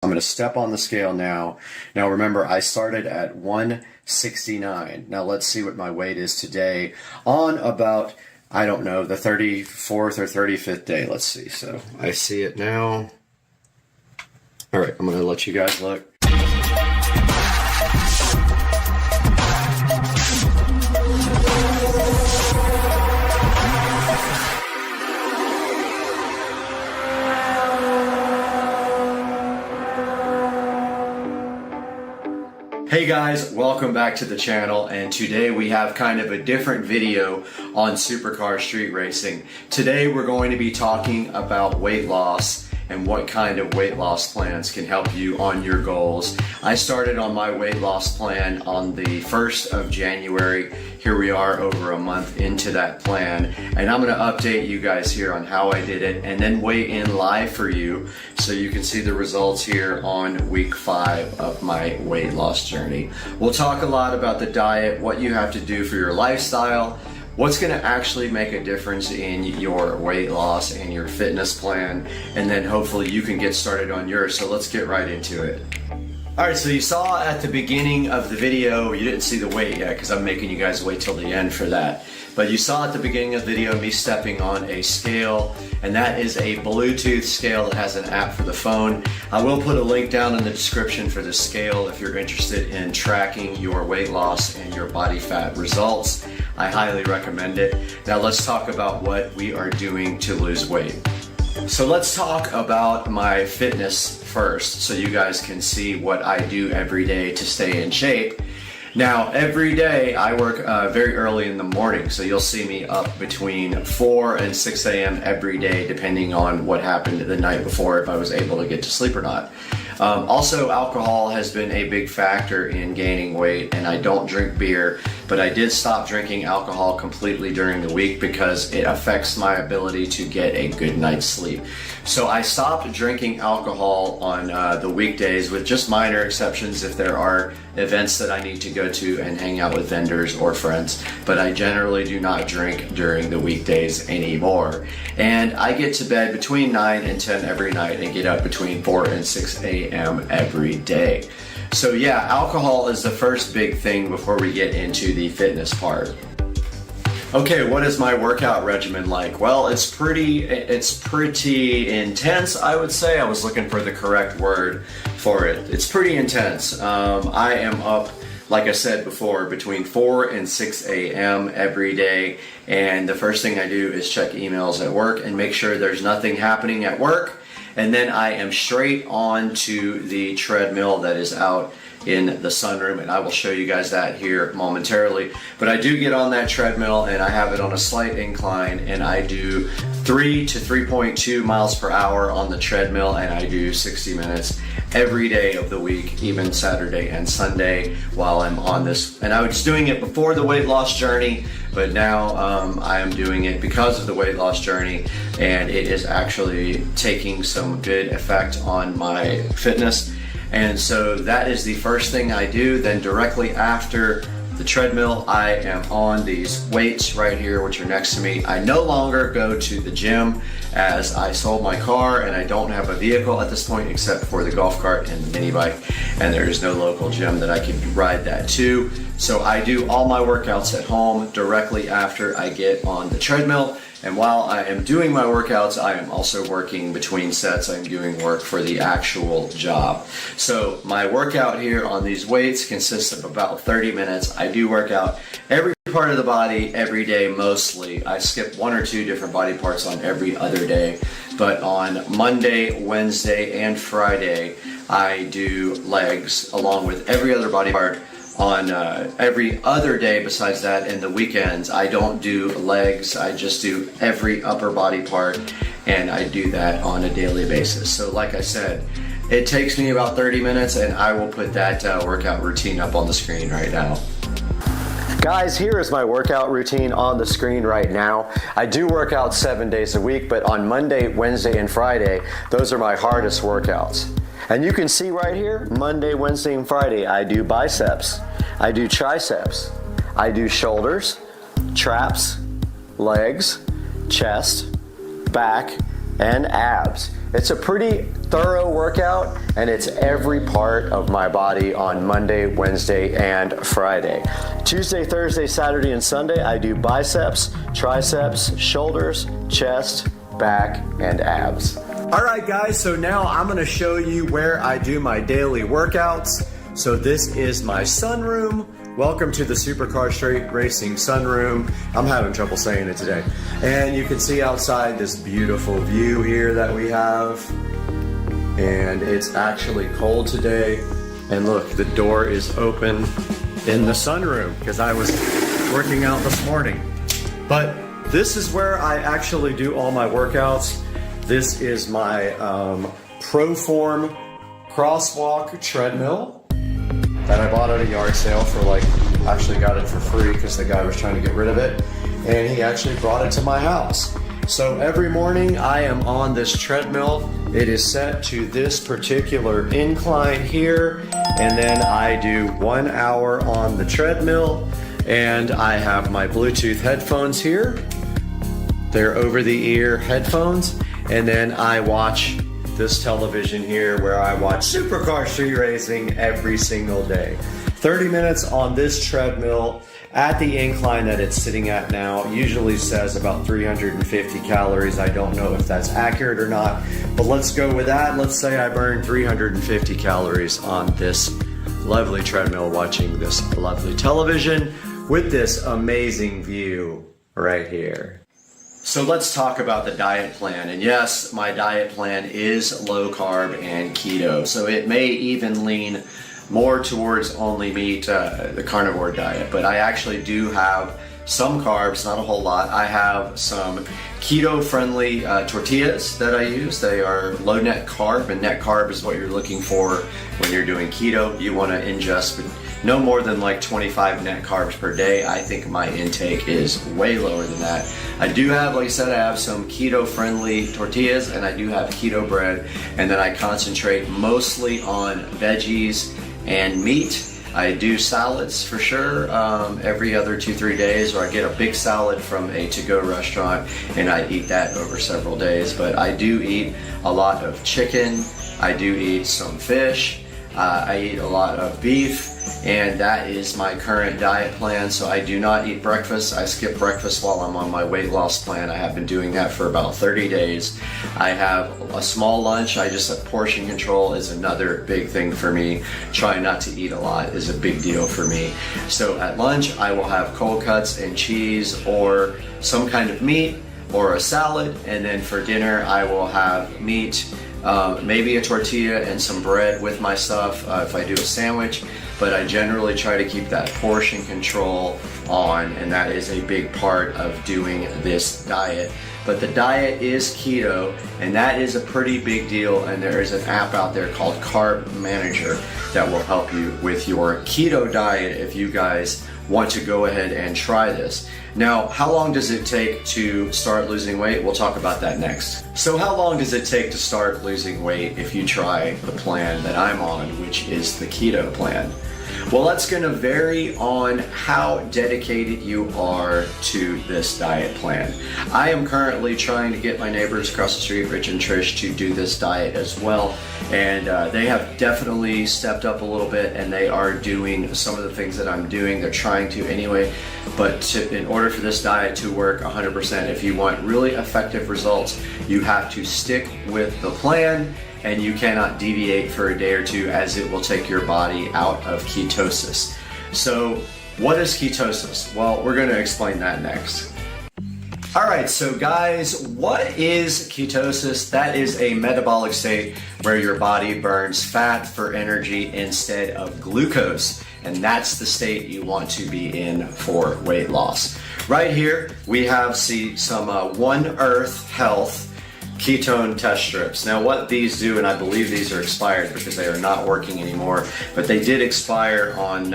Speaker 1: I'm going to step on the scale now. Now remember, I started at 169. Now let's see what my weight is today on about, I don't know, the 34th or 35th day. Let's see. So I see it now. All right, I'm going to let you guys look. Hey guys, welcome back to the channel, and today we have kind of a different video on Supercar Street Racing. Today we're going to be talking about weight loss and what kind of weight loss plans can help you on your goals. I started on my weight loss plan on the 1st of January. Here we are over a month into that plan, and I'm gonna update you guys here on how I did it and then weigh in live for you so you can see the results here on week 5 of my weight loss journey. We'll talk a lot about the diet, what you have to do for your lifestyle, what's going to actually make a difference in your weight loss and your fitness plan, and then hopefully you can get started on yours. So let's get right into it. Alright, so you saw at the beginning of the video, you didn't see the weight yet because I'm making you guys wait till the end for that. But you saw at the beginning of the video me stepping on a scale, and that is a Bluetooth scale that has an app for the phone. I will put a link down in the description for the scale if you're interested in tracking your weight loss and your body fat results. I highly recommend it. Now let's talk about what we are doing to lose weight. So let's talk about my fitness first so you guys can see what I do every day to stay in shape. Now, every day I work very early in the morning, so you'll see me up between 4 and 6 a.m. every day, depending on what happened the night before, if I was able to get to sleep or not. Also, alcohol has been a big factor in gaining weight, and I don't drink beer, but I did stop drinking alcohol completely during the week because it affects my ability to get a good night's sleep. So I stopped drinking alcohol on the weekdays, with just minor exceptions if there are events that I need to go to and hang out with vendors or friends, but I generally do not drink during the weekdays anymore. And I get to bed between 9 and 10 every night and get up between 4 and 6 a.m. every day. So yeah, alcohol is the first big thing before we get into the fitness part. Okay, what is my workout regimen like? Well, it's pretty intense, I would say. I was looking for the correct word for it. It's pretty intense. I am up, like I said before, between 4 and 6 a.m. every day, and the first thing I do is check emails at work and make sure there's nothing happening at work, and then I am straight on to the treadmill that is out in the sunroom, and I will show you guys that here momentarily. But I do get on that treadmill and I have it on a slight incline, and I do 3 to 3.2 miles per hour on the treadmill, and I do 60 minutes every day of the week, even Saturday and Sunday while I'm on this. And I was doing it before the weight loss journey, but now I am doing it because of the weight loss journey, and it is actually taking some good effect on my fitness. And so that is the first thing I do. Then directly after the treadmill, I am on these weights right here, which are next to me. I no longer go to the gym, as I sold my car and I don't have a vehicle at this point except for the golf cart and the mini bike, and there is no local gym that I can ride that to. So I do all my workouts at home directly after I get on the treadmill. And while I am doing my workouts, I am also working between sets. I'm doing work for the actual job. So my workout here on these weights consists of about 30 minutes. I do work out every part of the body every day mostly. I skip 1 or 2 different body parts on every other day. But on Monday, Wednesday, and Friday, I do legs along with every other body part. On every other day besides that, in the weekends, I don't do legs. I just do every upper body part, and I do that on a daily basis. So like I said, it takes me about 30 minutes, and I will put that workout routine up on the screen right now. Guys, here is my workout routine on the screen right now. I do work out 7 days a week, but on Monday, Wednesday, and Friday, those are my hardest workouts. And you can see right here, Monday, Wednesday, and Friday, I do biceps, I do triceps, I do shoulders, traps, legs, chest, back, and abs. It's a pretty thorough workout, and it's every part of my body on Monday, Wednesday, and Friday. Tuesday, Thursday, Saturday, and Sunday, I do biceps, triceps, shoulders, chest, back, and abs. All right, guys, so now I'm gonna show you where I do my daily workouts. So this is my sunroom. Welcome to the Supercar Street Racing sunroom. I'm having trouble saying it today. And you can see outside this beautiful view here that we have. And it's actually cold today. And look, the door is open in the sunroom because I was working out this morning. But this is where I actually do all my workouts. This is my Proform crosswalk treadmill that I bought at a yard sale for actually got it for free because the guy was trying to get rid of it, and he actually brought it to my house. So every morning I am on this treadmill. It is set to this particular incline here, and then I do 1 hour on the treadmill, and I have my Bluetooth headphones here. They're over-the-ear headphones. And then I watch this television here where I watch Supercar Street Racing every single day. 30 minutes on this treadmill at the incline that it's sitting at now. Usually says about 350 calories. I don't know if that's accurate or not, but let's go with that. Let's say I burn 350 calories on this lovely treadmill watching this lovely television with this amazing view right here. So let's talk about the diet plan. And yes, my diet plan is low carb and keto. So it may even lean more towards only meat, the carnivore diet, but I actually do have some carbs, not a whole lot. I have some keto-friendly tortillas that I use. They are low net carb, and net carb is what you're looking for when you're doing keto. You want to ingest no more than like 25 net carbs per day. I think my intake is way lower than that. I do have, like I said, I have some keto-friendly tortillas, and I do have keto bread, and then I concentrate mostly on veggies and meat. I do salads for sure every other 2-3 days, or I get a big salad from a to-go restaurant and I eat that over several days. But I do eat a lot of chicken, I do eat some fish, I eat a lot of beef, and that is my current diet plan. So I do not eat breakfast. I skip breakfast while I'm on my weight loss plan. I have been doing that for about 30 days. I have a small lunch. Portion control is another big thing for me. Trying not to eat a lot is a big deal for me. So at lunch, I will have cold cuts and cheese or some kind of meat or a salad. And then for dinner, I will have meat, maybe a tortilla and some bread with my stuff if I do a sandwich. But I generally try to keep that portion control on, and that is a big part of doing this diet. But the diet is keto, and that is a pretty big deal, and there is an app out there called Carb Manager that will help you with your keto diet if you guys want to go ahead and try this. Now, how long does it take to start losing weight? We'll talk about that next. So how long does it take to start losing weight if you try the plan that I'm on, which is the keto plan? Well, that's going to vary on how dedicated you are to this diet plan. I am currently trying to get my neighbors across the street, Rich and Trish, to do this diet as well. And they have definitely stepped up a little bit, and they are doing some of the things that I'm doing. They're trying to anyway. But in order for this diet to work 100%, if you want really effective results, you have to stick with the plan, and you cannot deviate for a day or two, as it will take your body out of ketosis. So what is ketosis? Well, we're going to explain that next. All right, so guys, what is ketosis? That is a metabolic state where your body burns fat for energy instead of glucose. And that's the state you want to be in for weight loss. Right here, we have some One Earth Health ketone test strips. Now what these do, and I believe these are expired because they are not working anymore, but they did expire on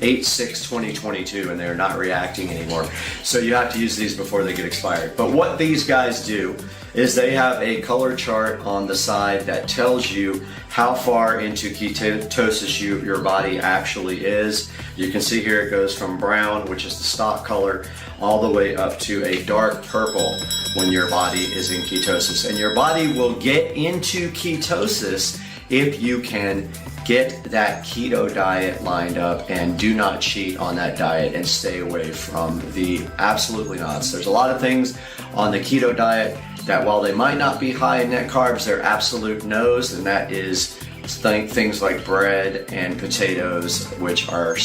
Speaker 1: 8/6/2022, and they're not reacting anymore. So you have to use these before they get expired. But what these guys do is they have a color chart on the side that tells you how far into ketosis your body actually is. You can see here it goes from brown, which is the stock color, all the way up to a dark purple when your body is in ketosis. And your body will get into ketosis if you can get that keto diet lined up and do not cheat on that diet and stay away from the absolutely nots. There's a lot of things on the keto diet that, while they might not be high in net carbs, they're absolute no's, and that is things like bread and potatoes, which are,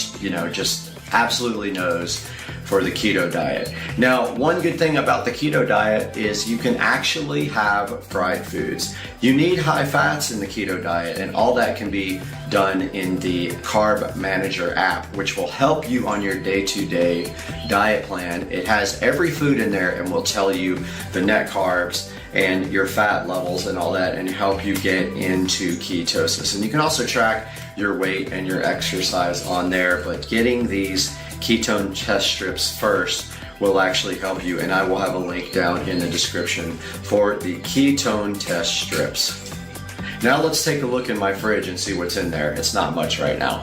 Speaker 1: just absolutely no's for the keto diet. Now, one good thing about the keto diet is you can actually have fried foods. You need high fats in the keto diet, and all that can be done in the Carb Manager app, which will help you on your day-to-day diet plan. It has every food in there and will tell you the net carbs and your fat levels and all that, and help you get into ketosis. And you can also track your weight and your exercise on there, but getting these ketone test strips first will actually help you, and I will have a link down in the description for the ketone test strips. Now let's take a look in my fridge and see what's in there. It's not much right now.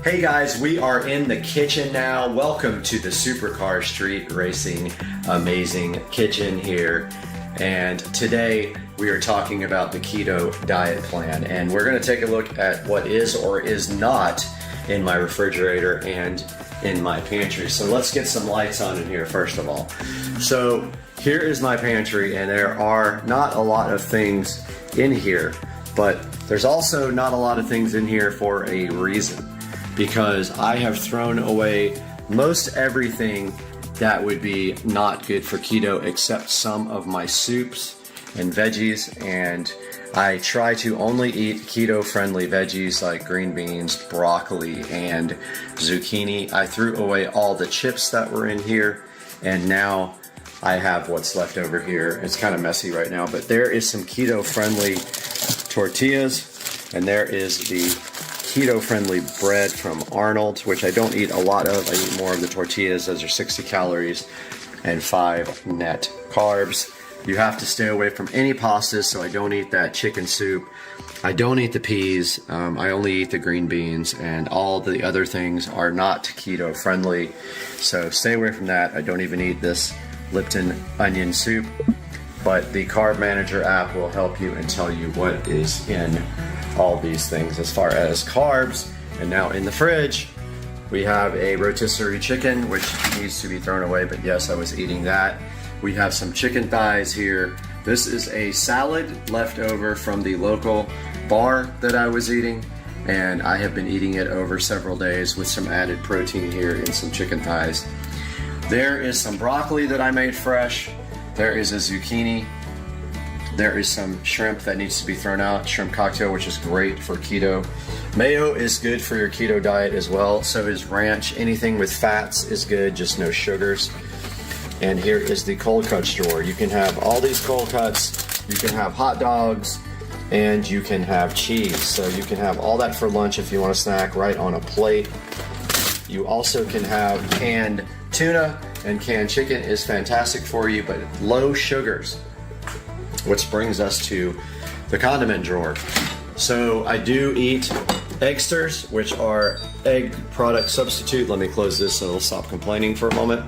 Speaker 1: Hey guys, we are in the kitchen now. Welcome to the Supercar Street Racing amazing kitchen here. And today we are talking about the keto diet plan, and we're going to take a look at what is or is not in my refrigerator and in my pantry. So let's get some lights on in here first of all. So here is my pantry, and there are not a lot of things in here, but there's also not a lot of things in here for a reason, because I have thrown away most everything that would be not good for keto, except some of my soups and veggies and I try to only eat keto-friendly veggies like green beans, broccoli, and zucchini. I threw away all the chips that were in here, and now I have what's left over here. It's kind of messy right now, but there is some keto-friendly tortillas, and there is the keto-friendly bread from Arnold's, which I don't eat a lot of. I eat more of the tortillas. Those are 60 calories and 5 net carbs. You have to stay away from any pastas, so I don't eat that chicken soup. I don't eat the peas. I only eat the green beans, and all the other things are not keto friendly. So stay away from that. I don't even eat this Lipton onion soup, but the Carb Manager app will help you and tell you what is in all these things as far as carbs. And now in the fridge, we have a rotisserie chicken, which needs to be thrown away, but yes, I was eating that. We have some chicken thighs here. This is a salad left over from the local bar that I was eating, and I have been eating it over several days with some added protein here in some chicken thighs. There is some broccoli that I made fresh. There is a zucchini. There is some shrimp that needs to be thrown out, shrimp cocktail, which is great for keto. Mayo is good for your keto diet as well. So is ranch. Anything with fats is good, just no sugars. And here is the cold cuts drawer. You can have all these cold cuts, you can have hot dogs, and you can have cheese. So you can have all that for lunch if you want to snack right on a plate. You also can have canned tuna, and canned chicken is fantastic for you, but low sugars. Which brings us to the condiment drawer. So I do eat Eggsters, which are egg product substitute. Let me close this so it'll stop complaining for a moment.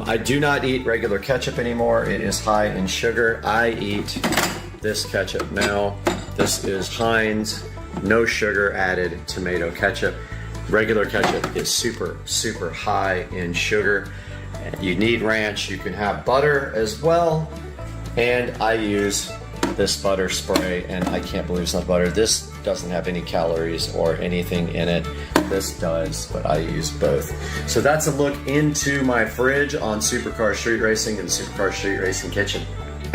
Speaker 1: I do not eat regular ketchup anymore. It is high in sugar. I eat this ketchup now. This is Heinz, no sugar added tomato ketchup. Regular ketchup is super, super high in sugar. You need ranch. You can have butter as well. And I use this butter spray, and I can't believe it's not butter. This doesn't have any calories or anything in it. This does, but I use both. So that's a look into my fridge on Supercar Street Racing and the Supercar Street Racing kitchen.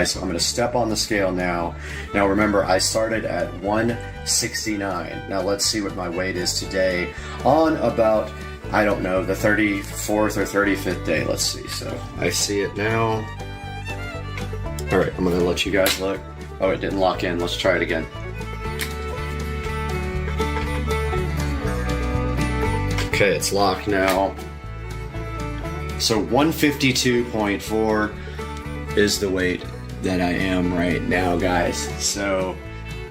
Speaker 1: So I'm gonna step on the scale now. Now remember, I started at 169. Now let's see what my weight is today on about, I don't know, the 34th or 35th day. Let's see, so I see it now. All right, I'm gonna let you guys look. Oh, it didn't lock in. Let's try it again. Okay, it's locked now. So 152.4 is the weight that I am right now, guys. So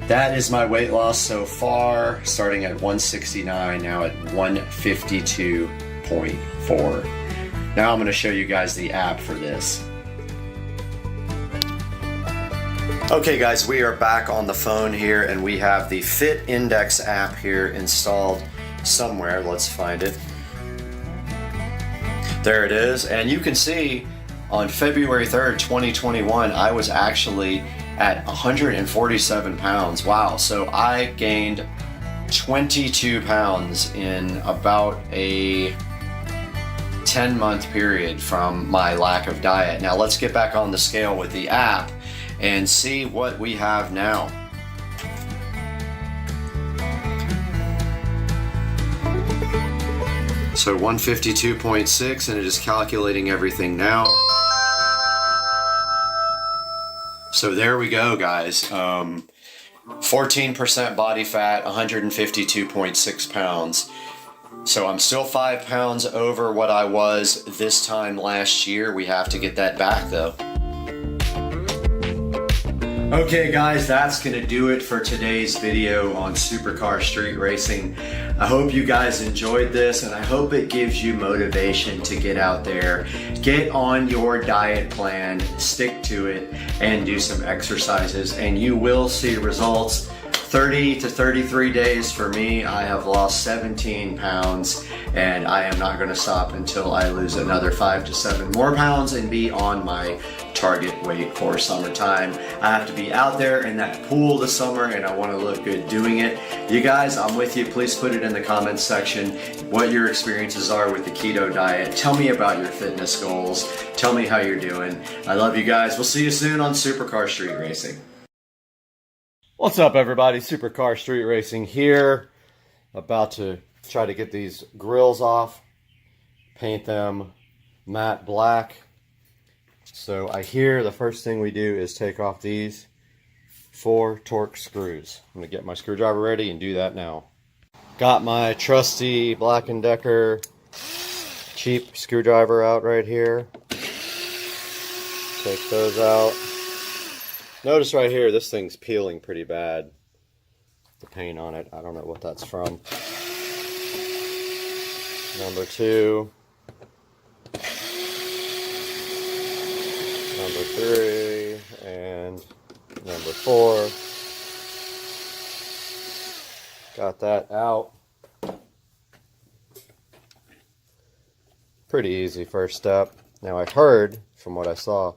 Speaker 1: that is my weight loss so far, starting at 169, now at 152.4. Now I'm gonna show you guys the app for this. Okay guys, we are back on the phone here, and we have the Fit Index app here installed somewhere. Let's find it. There it is, and you can see on February 3rd, 2021, I was actually at 147 pounds. Wow, so I gained 22 pounds in about a 10-month period from my lack of diet. Now let's get back on the scale with the app and see what we have now. So 152.6, and it is calculating everything now. So there we go, guys. 14% body fat, 152.6 pounds. So I'm still 5 pounds over what I was this time last year. We have to get that back though. Okay guys, that's gonna do it for today's video on Supercar Street Racing. I hope you guys enjoyed this, and I hope it gives you motivation to get out there, get on your diet plan, stick to it, and do some exercises, and you will see results. 30 to 33 days for me, I have lost 17 pounds, and I am not gonna stop until I lose another 5 to 7 more pounds and be on my target weight for summertime. I have to be out there in that pool this summer, and I want to look good doing it. You guys, I'm with you. Please put it in the comments section what your experiences are with the keto diet. Tell me about your fitness goals. Tell me how you're doing. I love you guys. We'll see you soon on Supercar Street Racing. What's up, everybody? Supercar Street Racing here. About to try to get these grills off, paint them matte black. So I hear the first thing we do is take off these 4 Torx screws. I'm gonna get my screwdriver ready and do that now. Got my trusty Black & Decker cheap screwdriver out right here. Take those out. Notice right here, this thing's peeling pretty bad. The paint on it, I don't know what that's from. Number 2. Number 3. And number 4. Got that out. Pretty easy first step. Now I heard, from what I saw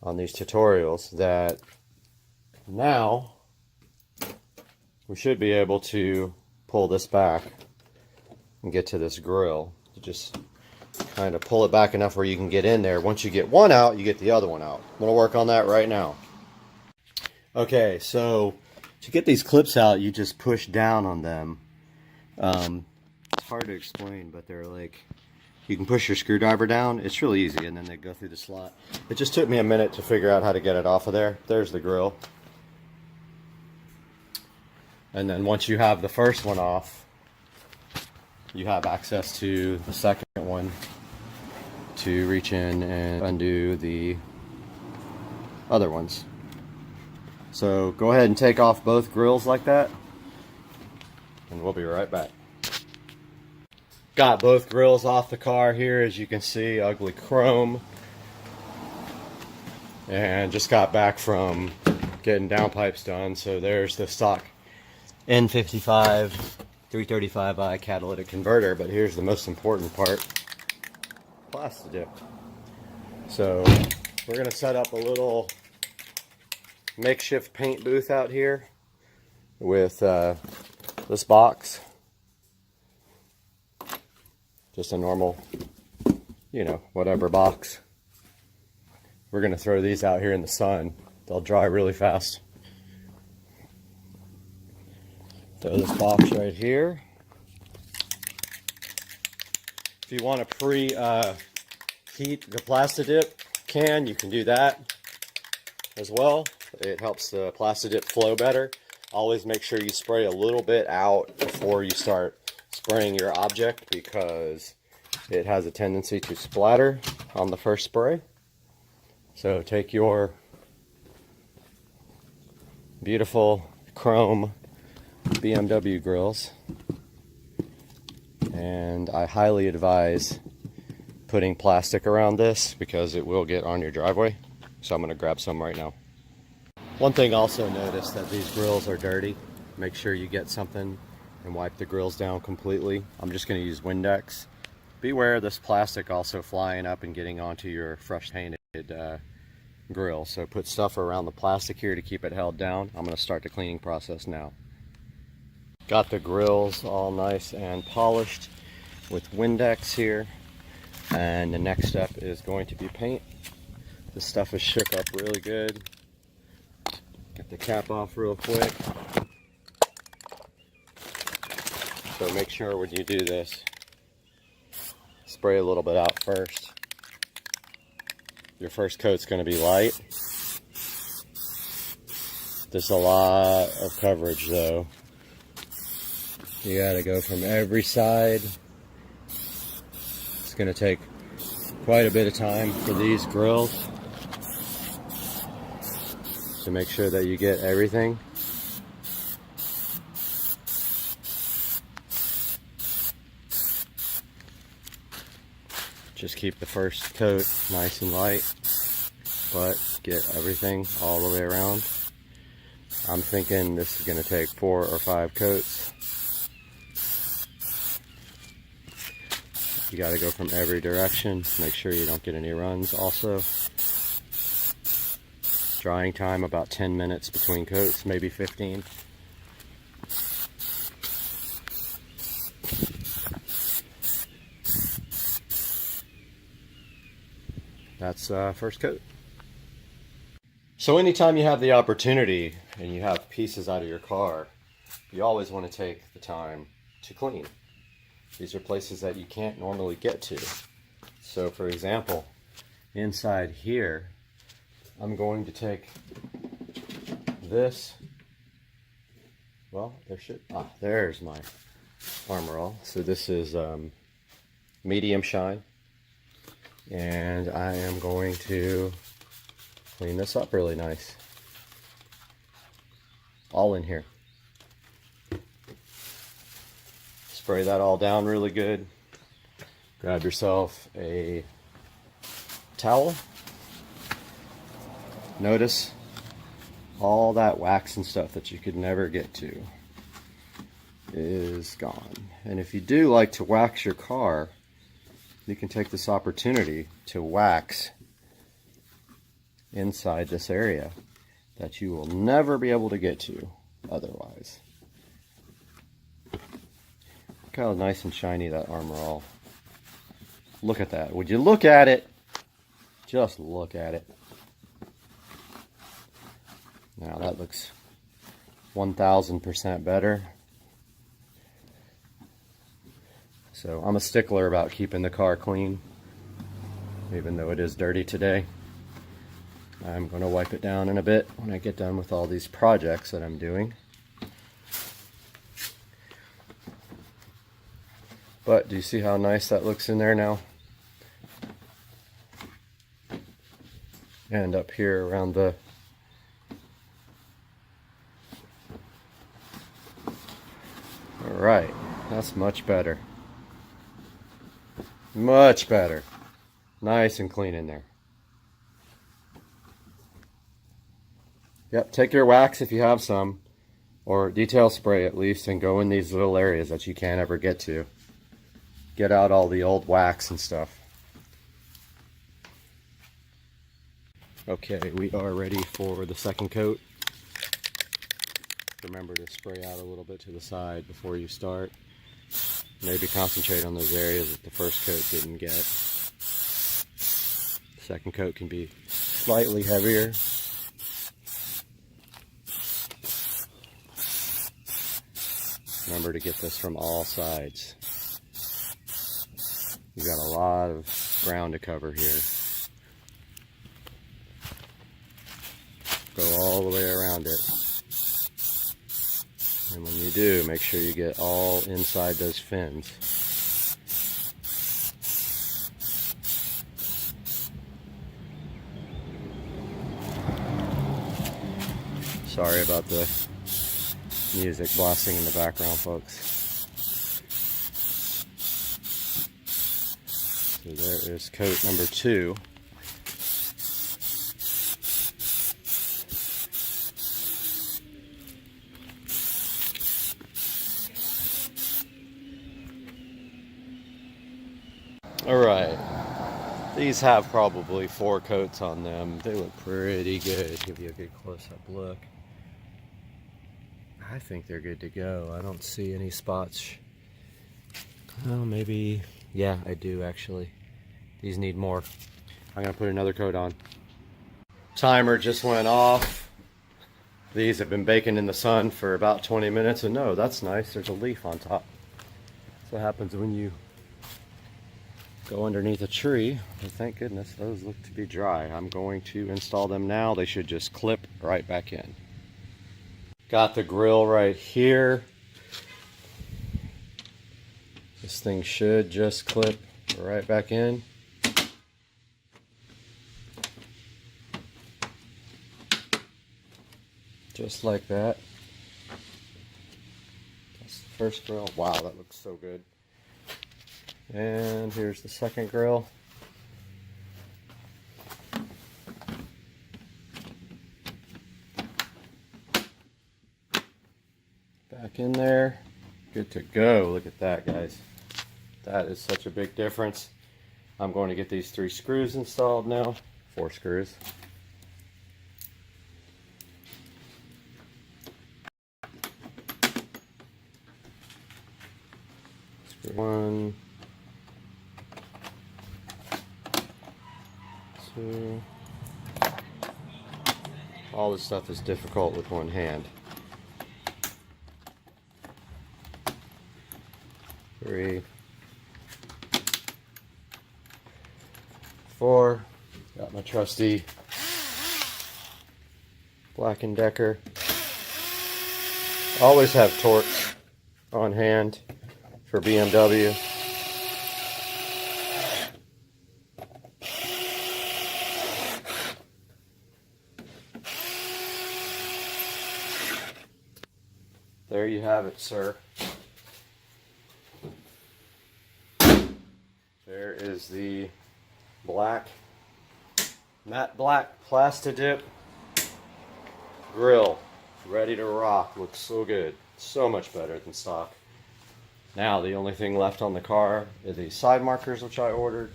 Speaker 1: on these tutorials, that now we should be able to pull this back and get to this grill. You just kind of pull it back enough where you can get in there. Once you get one out, you get the other one out. I'm going to work on that right now. Okay, so to get these clips out, you just push down on them. It's hard to explain, but they're like, you can push your screwdriver down. It's really easy, and then they go through the slot. It just took me a minute to figure out how to get it off of there. There's the grill. And then once you have the first one off, you have access to the second one to reach in and undo the other ones. So go ahead and take off both grills like that, and we'll be right back. Got both grills off the car here, as you can see, ugly chrome. And just got back from getting downpipes done. So there's the stock N55 335i catalytic converter, but here's the most important part: plastic dip. So we're gonna set up a little makeshift paint booth out here with this box. Just a normal, you know, whatever box. We're gonna throw these out here in the sun. They'll dry really fast. Throw this box right here. If you want to pre-heat the plastic dip can, you can do that as well. It helps the plastic dip flow better. Always make sure you spray a little bit out before you start spraying your object, because it has a tendency to splatter on the first spray. So take your beautiful chrome BMW grills, and I highly advise putting plastic around this because it will get on your driveway. So I'm going to grab some right now. One thing also, notice that these grills are dirty. Make sure you get something and wipe the grills down completely. I'm just going to use Windex. Beware of this plastic also flying up and getting onto your fresh painted grill. So put stuff around the plastic here to keep it held down. I'm going to start the cleaning process now. Got the grills all nice and polished with Windex here. And the next step is going to be paint. This stuff is shook up really good. Get the cap off real quick. So make sure when you do this, spray a little bit out first. Your first coat's going to be light. There's a lot of coverage though. You got to go from every side. It's going to take quite a bit of time for these grills to make sure that you get everything. Just keep the first coat nice and light, but get everything all the way around. I'm thinking this is going to take 4 or 5 coats. You got to go from every direction. Make sure you don't get any runs also. Drying time about 10 minutes between coats, maybe 15. That's first coat. So anytime you have the opportunity and you have pieces out of your car, you always want to take the time to clean. These are places that you can't normally get to. So for example, inside here, I'm going to take this. Well, there's my Armor All. So this is medium shine. And I am going to clean this up really nice. All in here. Spray that all down really good. Grab yourself a towel. Notice all that wax and stuff that you could never get to is gone. And if you do like to wax your car, you can take this opportunity to wax inside this area that you will never be able to get to otherwise. Look how nice and shiny that Armor All. Look at that. Would you look at it? Just look at it. Now that looks 1000% better. So I'm a stickler about keeping the car clean, even though it is dirty today. I'm going to wipe it down in a bit when I get done with all these projects that I'm doing. But do you see how nice that looks in there now? And up here around the Alright, that's much better. Much better. Nice and clean in there. Yep, take your wax if you have some, or detail spray at least, and go in these little areas that you can't ever get to. Get out all the old wax and stuff. Okay, we are ready for the second coat. Remember to spray out a little bit to the side before you start. Maybe concentrate on those areas that the first coat didn't get. Second coat can be slightly heavier. Remember to get this from all sides. You've got a lot of ground to cover here. Go all the way around it. And when you do, make sure you get all inside those fins. Sorry about the music blasting in the background, folks. So there is coat number 2. Alright, these have probably 4 coats on them. They look pretty good. Give you a good close-up look. I think they're good to go. I don't see any spots. Oh, maybe, yeah, I do actually. These need more. I'm gonna put another coat on. Timer just went off. These have been baking in the sun for about 20 minutes, and no, that's nice. There's a leaf on top. That's what happens when you go underneath a tree. But thank goodness those look to be dry. I'm going to install them now. They should just clip right back in. Got the grill right here. This thing should just clip right back in. Just like that. That's the first grill. Wow, that looks so good. And here's the second grill. Back in there. Good to go. Look at that, guys. That is such a big difference. I'm going to get these 3 screws installed now. 4 screws. Screw 1, 2. All this stuff is difficult with one hand. 3, 4. Got my trusty Black & Decker. Always have torques on hand for BMW. There you have it, sir. There is the black, matte black Plastidip grill, ready to rock. Looks so good, so much better than stock. Now the only thing left on the car is these side markers, which I ordered,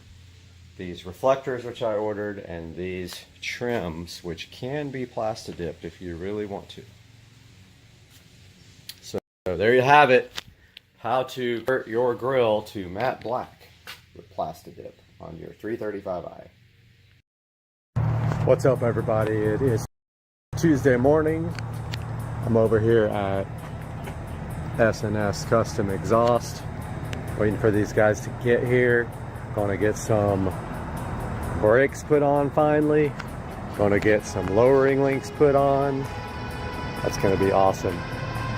Speaker 1: these reflectors, which I ordered, and these trims, which can be Plastidipped if you really want to. So there you have it, how to convert your grill to matte black with Plastidip on your 335i. What's up, everybody? It is Tuesday morning. I'm over here at S&S Custom Exhaust, waiting for these guys to get here. Gonna get some brakes put on finally. Gonna get some lowering links put on. That's gonna be awesome.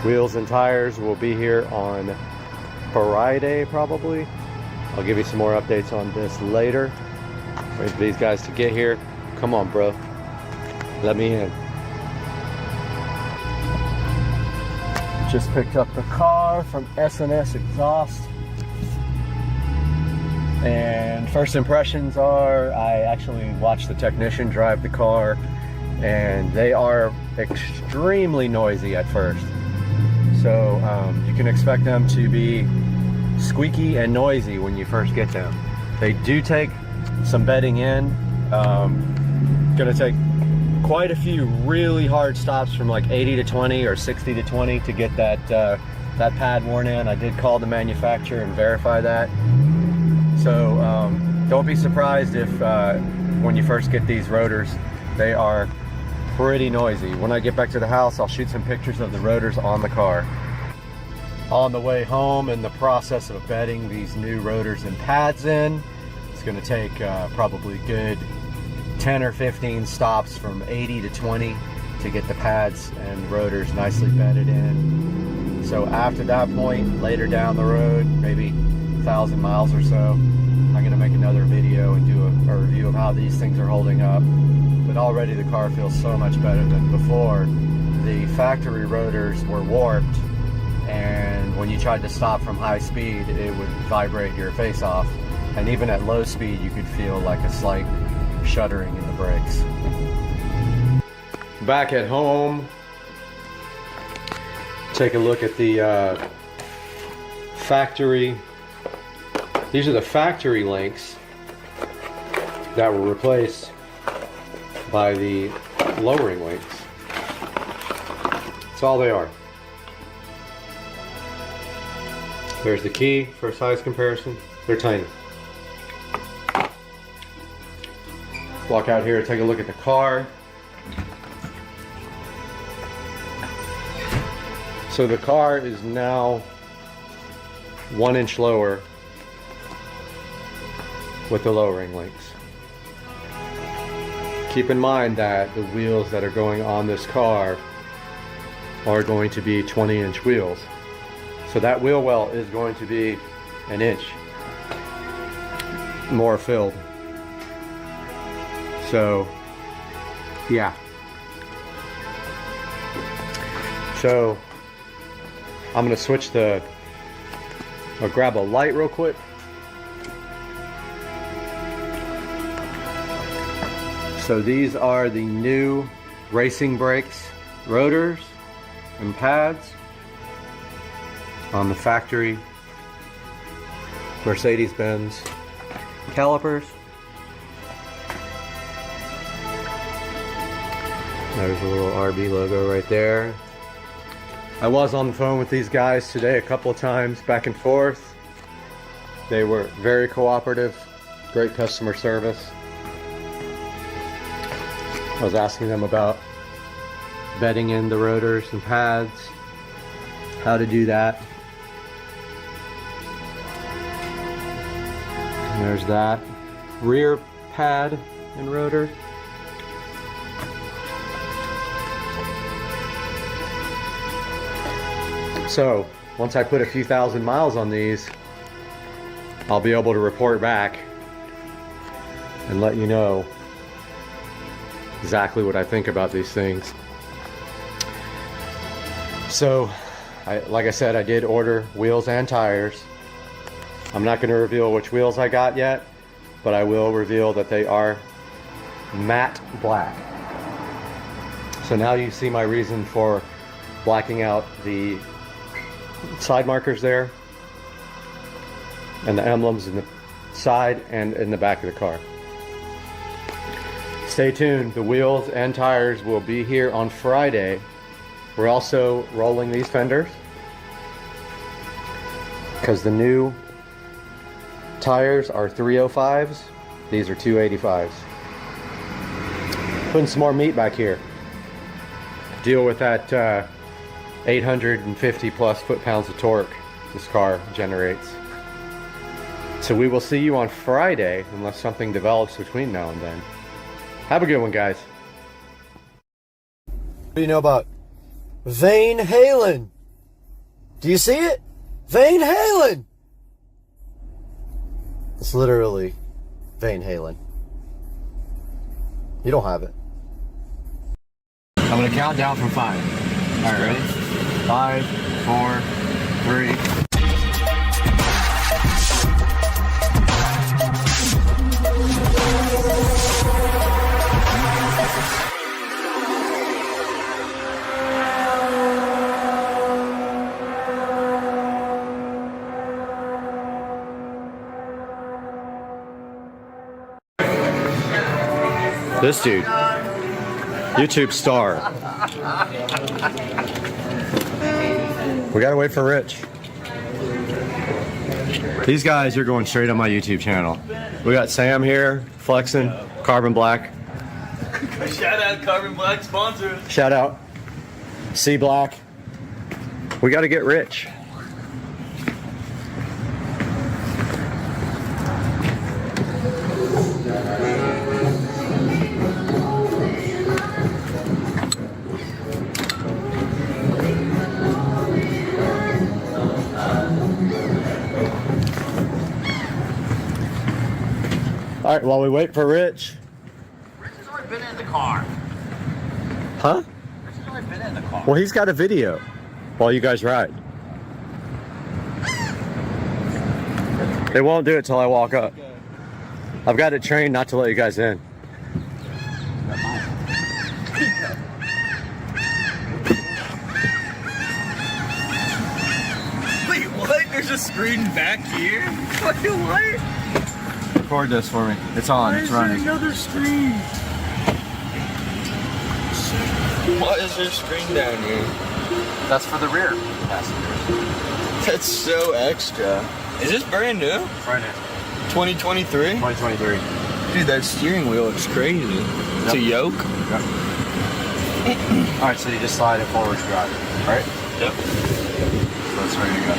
Speaker 1: Wheels and tires will be here on Friday probably. I'll give you some more updates on this later. Wait for these guys to get here. Come on, bro. Let me in. Just picked up the car from S&S Exhaust. And first impressions are, I actually watched the technician drive the car, and they are extremely noisy at first. So you can expect them to be squeaky and noisy when you first get them. They do take some bedding in. Gonna take quite a few really hard stops from like 80 to 20 or 60 to 20 to get that pad worn in. I did call the manufacturer and verify that. So don't be surprised if when you first get these rotors, they are pretty noisy. When I get back to the house, I'll shoot some pictures of the rotors on the car. On the way home, in the process of bedding these new rotors and pads in, it's going to take probably good 10 or 15 stops from 80 to 20 to get the pads and rotors nicely bedded in. So after that point, later down the road, maybe 1,000 miles or so, I'm going to make another video and do a review of how these things are holding up. But already the car feels so much better than before. The factory rotors were warped, and when you tried to stop from high speed, it would vibrate your face off. And even at low speed, you could feel like a slight shuddering in the brakes. Back at home, take a look at the factory. These are the factory links that were replaced by the lowering links. That's all they are. There's the key for size comparison. They're tiny. Walk out here and take a look at the car. So the car is now 1 inch lower with the lowering links. Keep in mind that the wheels that are going on this car are going to be 20-inch wheels. So that wheel well is going to be 1 inch more filled. So, yeah. So, I'm gonna switch I'll grab a light real quick. So these are the new racing brakes, rotors, and pads on the factory Mercedes-Benz calipers. There's a little RB logo right there. I was on the phone with these guys today a couple of times, back and forth. They were very cooperative, great customer service. I was asking them about bedding in the rotors and pads, how to do that. And there's that rear pad and rotor. So once I put a few thousand miles on these, I'll be able to report back and let you know exactly what I think about these things. So, like I said, I did order wheels and tires. I'm not going to reveal which wheels I got yet, but I will reveal that they are matte black. So now you see my reason for blacking out the side markers there and the emblems in the side and in the back of the car. Stay tuned, the wheels and tires will be here on Friday. We're also rolling these fenders because the new tires are 305s, these are 285s. Putting some more meat back here. Deal with that 850 plus foot-pounds of torque this car generates. So we will see you on Friday unless something develops between now and then. Have a good one, guys. What do you know about Van Halen? Do you see it? Van Halen! It's literally Van Halen. You don't have it. I'm gonna count down from 5. Alright, ready? 5, 4, 3. This dude, YouTube star. We gotta wait for Rich. These guys are going straight on my YouTube channel. We got Sam here, flexing, Carbon Black.
Speaker 6: Shout out Carbon Black sponsor.
Speaker 1: Shout out C Black. We gotta get rich. All right, while we wait for Rich.
Speaker 6: Rich has already been in the car.
Speaker 1: Huh?
Speaker 6: Rich has already been in the car.
Speaker 1: Well, he's got a video while you guys ride. They won't do it till I walk up. I've got it trained not to let you guys in.
Speaker 6: Wait, what? There's a screen back here? Wait, what?
Speaker 1: Record this for me. It's on. It's running.
Speaker 6: Another screen. Why is there a screen down here?
Speaker 1: That's for the rear passengers.
Speaker 6: That's so extra. Is this brand new?
Speaker 1: Brand new.
Speaker 6: 2023?
Speaker 1: 2023.
Speaker 6: Dude, that steering wheel looks crazy. It's a yoke?
Speaker 1: Yep. Alright, so you just slide it forward to drive. Alright?
Speaker 6: Yep.
Speaker 1: So it's ready to go.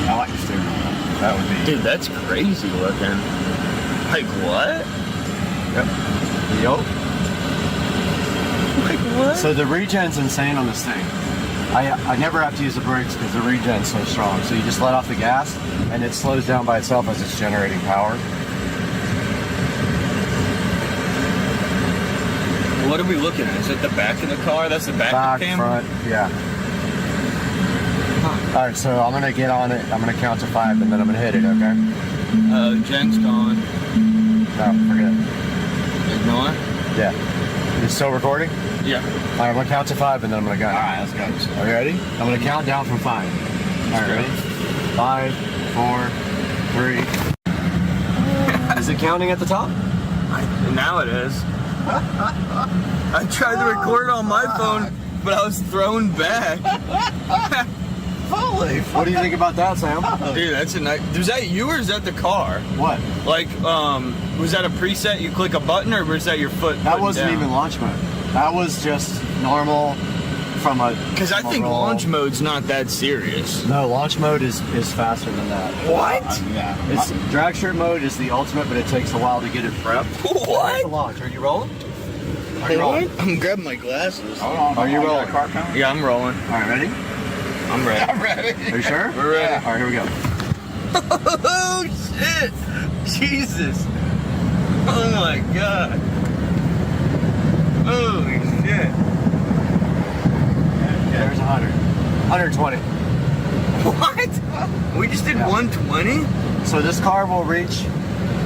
Speaker 1: I like the steering wheel. That would be...
Speaker 6: Dude, that's crazy looking. Like what?
Speaker 1: Yep. The yoke.
Speaker 6: Like what?
Speaker 1: So the regen's insane on this thing. I never have to use the brakes because the regen's so strong. So you just let off the gas and it slows down by itself as it's generating power.
Speaker 6: What are we looking at? Is it the back of the car? That's the back
Speaker 1: Back,
Speaker 6: of the camera?
Speaker 1: front, yeah. Alright, so I'm gonna get on it. I'm gonna count to 5 and then I'm gonna hit it, okay?
Speaker 6: Jen's gone.
Speaker 1: No, forget it.
Speaker 6: Ignore?
Speaker 1: Yeah. You still recording?
Speaker 6: Yeah.
Speaker 1: Alright, I'm gonna count to 5 and then I'm gonna go.
Speaker 6: Alright, let's go.
Speaker 1: Are you ready? I'm gonna count down from 5. Alright, ready? 5, 4, 3. Is it counting at the top?
Speaker 6: Now it is. I tried to record on my phone, but I was thrown back.
Speaker 1: Holy! What do you think about that, Sam?
Speaker 6: Dude, that's a nice. Was that you or is that the car?
Speaker 1: What?
Speaker 6: Like, was that a preset? You click a button, or was that your foot?
Speaker 1: That
Speaker 6: putting
Speaker 1: wasn't
Speaker 6: down?
Speaker 1: even launch mode. That was just normal from a...
Speaker 6: Because I think launch mode's not that serious.
Speaker 1: No, launch mode is faster than that.
Speaker 6: What?
Speaker 1: Yeah. It's drag strip mode is the ultimate, but it takes a while to get it prepped.
Speaker 6: What?
Speaker 1: Launch. Are you rolling? Are you rolling?
Speaker 6: I'm grabbing my glasses.
Speaker 1: Hold on. Are you rolling?
Speaker 6: Yeah, I'm rolling.
Speaker 1: All right, ready?
Speaker 6: I'm ready.
Speaker 4: I'm ready.
Speaker 1: Are you sure?
Speaker 6: We're ready.
Speaker 1: All right, here we go.
Speaker 6: Oh shit! Jesus! Oh my god! Holy shit!
Speaker 1: There's 100. 120.
Speaker 6: What? We just did 120?
Speaker 1: So this car will reach,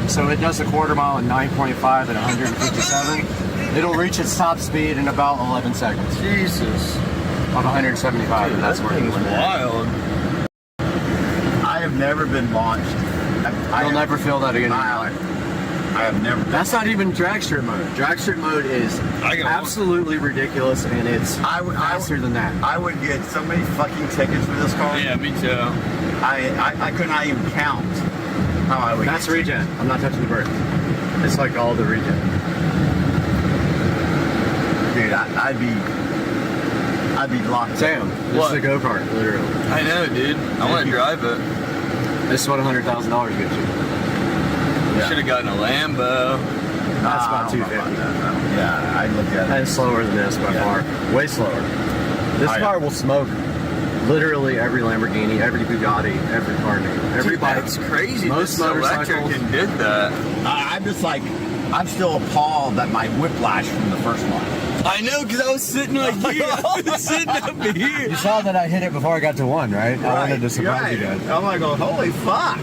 Speaker 1: so it does a quarter mile in 9.5 at 157. It'll reach its top speed in about 11 seconds
Speaker 6: Jesus.
Speaker 1: of 175.
Speaker 6: Dude,
Speaker 1: and that's where
Speaker 6: thing's wild.
Speaker 7: I have never been launched.
Speaker 1: You'll never feel that again in your life.
Speaker 7: I have never.
Speaker 1: That's not even drag strip mode. Drag strip mode is absolutely ridiculous, and it's faster than that.
Speaker 7: I would get so many fucking tickets for this car.
Speaker 6: Yeah, me too.
Speaker 7: I could not even count how I would.
Speaker 1: That's regen. I'm not touching the bird. It's like all the regen.
Speaker 7: Dude, I'd be locked.
Speaker 1: Sam, this
Speaker 6: What?
Speaker 1: is a go-kart, literally.
Speaker 6: I know, dude. I want to drive it.
Speaker 1: This is what $100,000 gets you.
Speaker 6: Should have gotten a Lambo.
Speaker 1: That's about 250.
Speaker 7: Yeah, I looked at it.
Speaker 1: And slower than this by far. Way slower. This car will smoke literally every Lamborghini, every Bugatti, every car name, every
Speaker 6: Dude,
Speaker 1: bike.
Speaker 6: that's crazy.
Speaker 1: Most
Speaker 6: This electric
Speaker 1: motorcycles.
Speaker 6: can did that.
Speaker 7: I'm just like, I'm still appalled at my whiplash from the first one.
Speaker 6: I know, because I was sitting like here. I was sitting up here.
Speaker 1: You saw that I hit it before I got to 1, right? I wanted to surprise you guys.
Speaker 7: I'm like, holy fuck.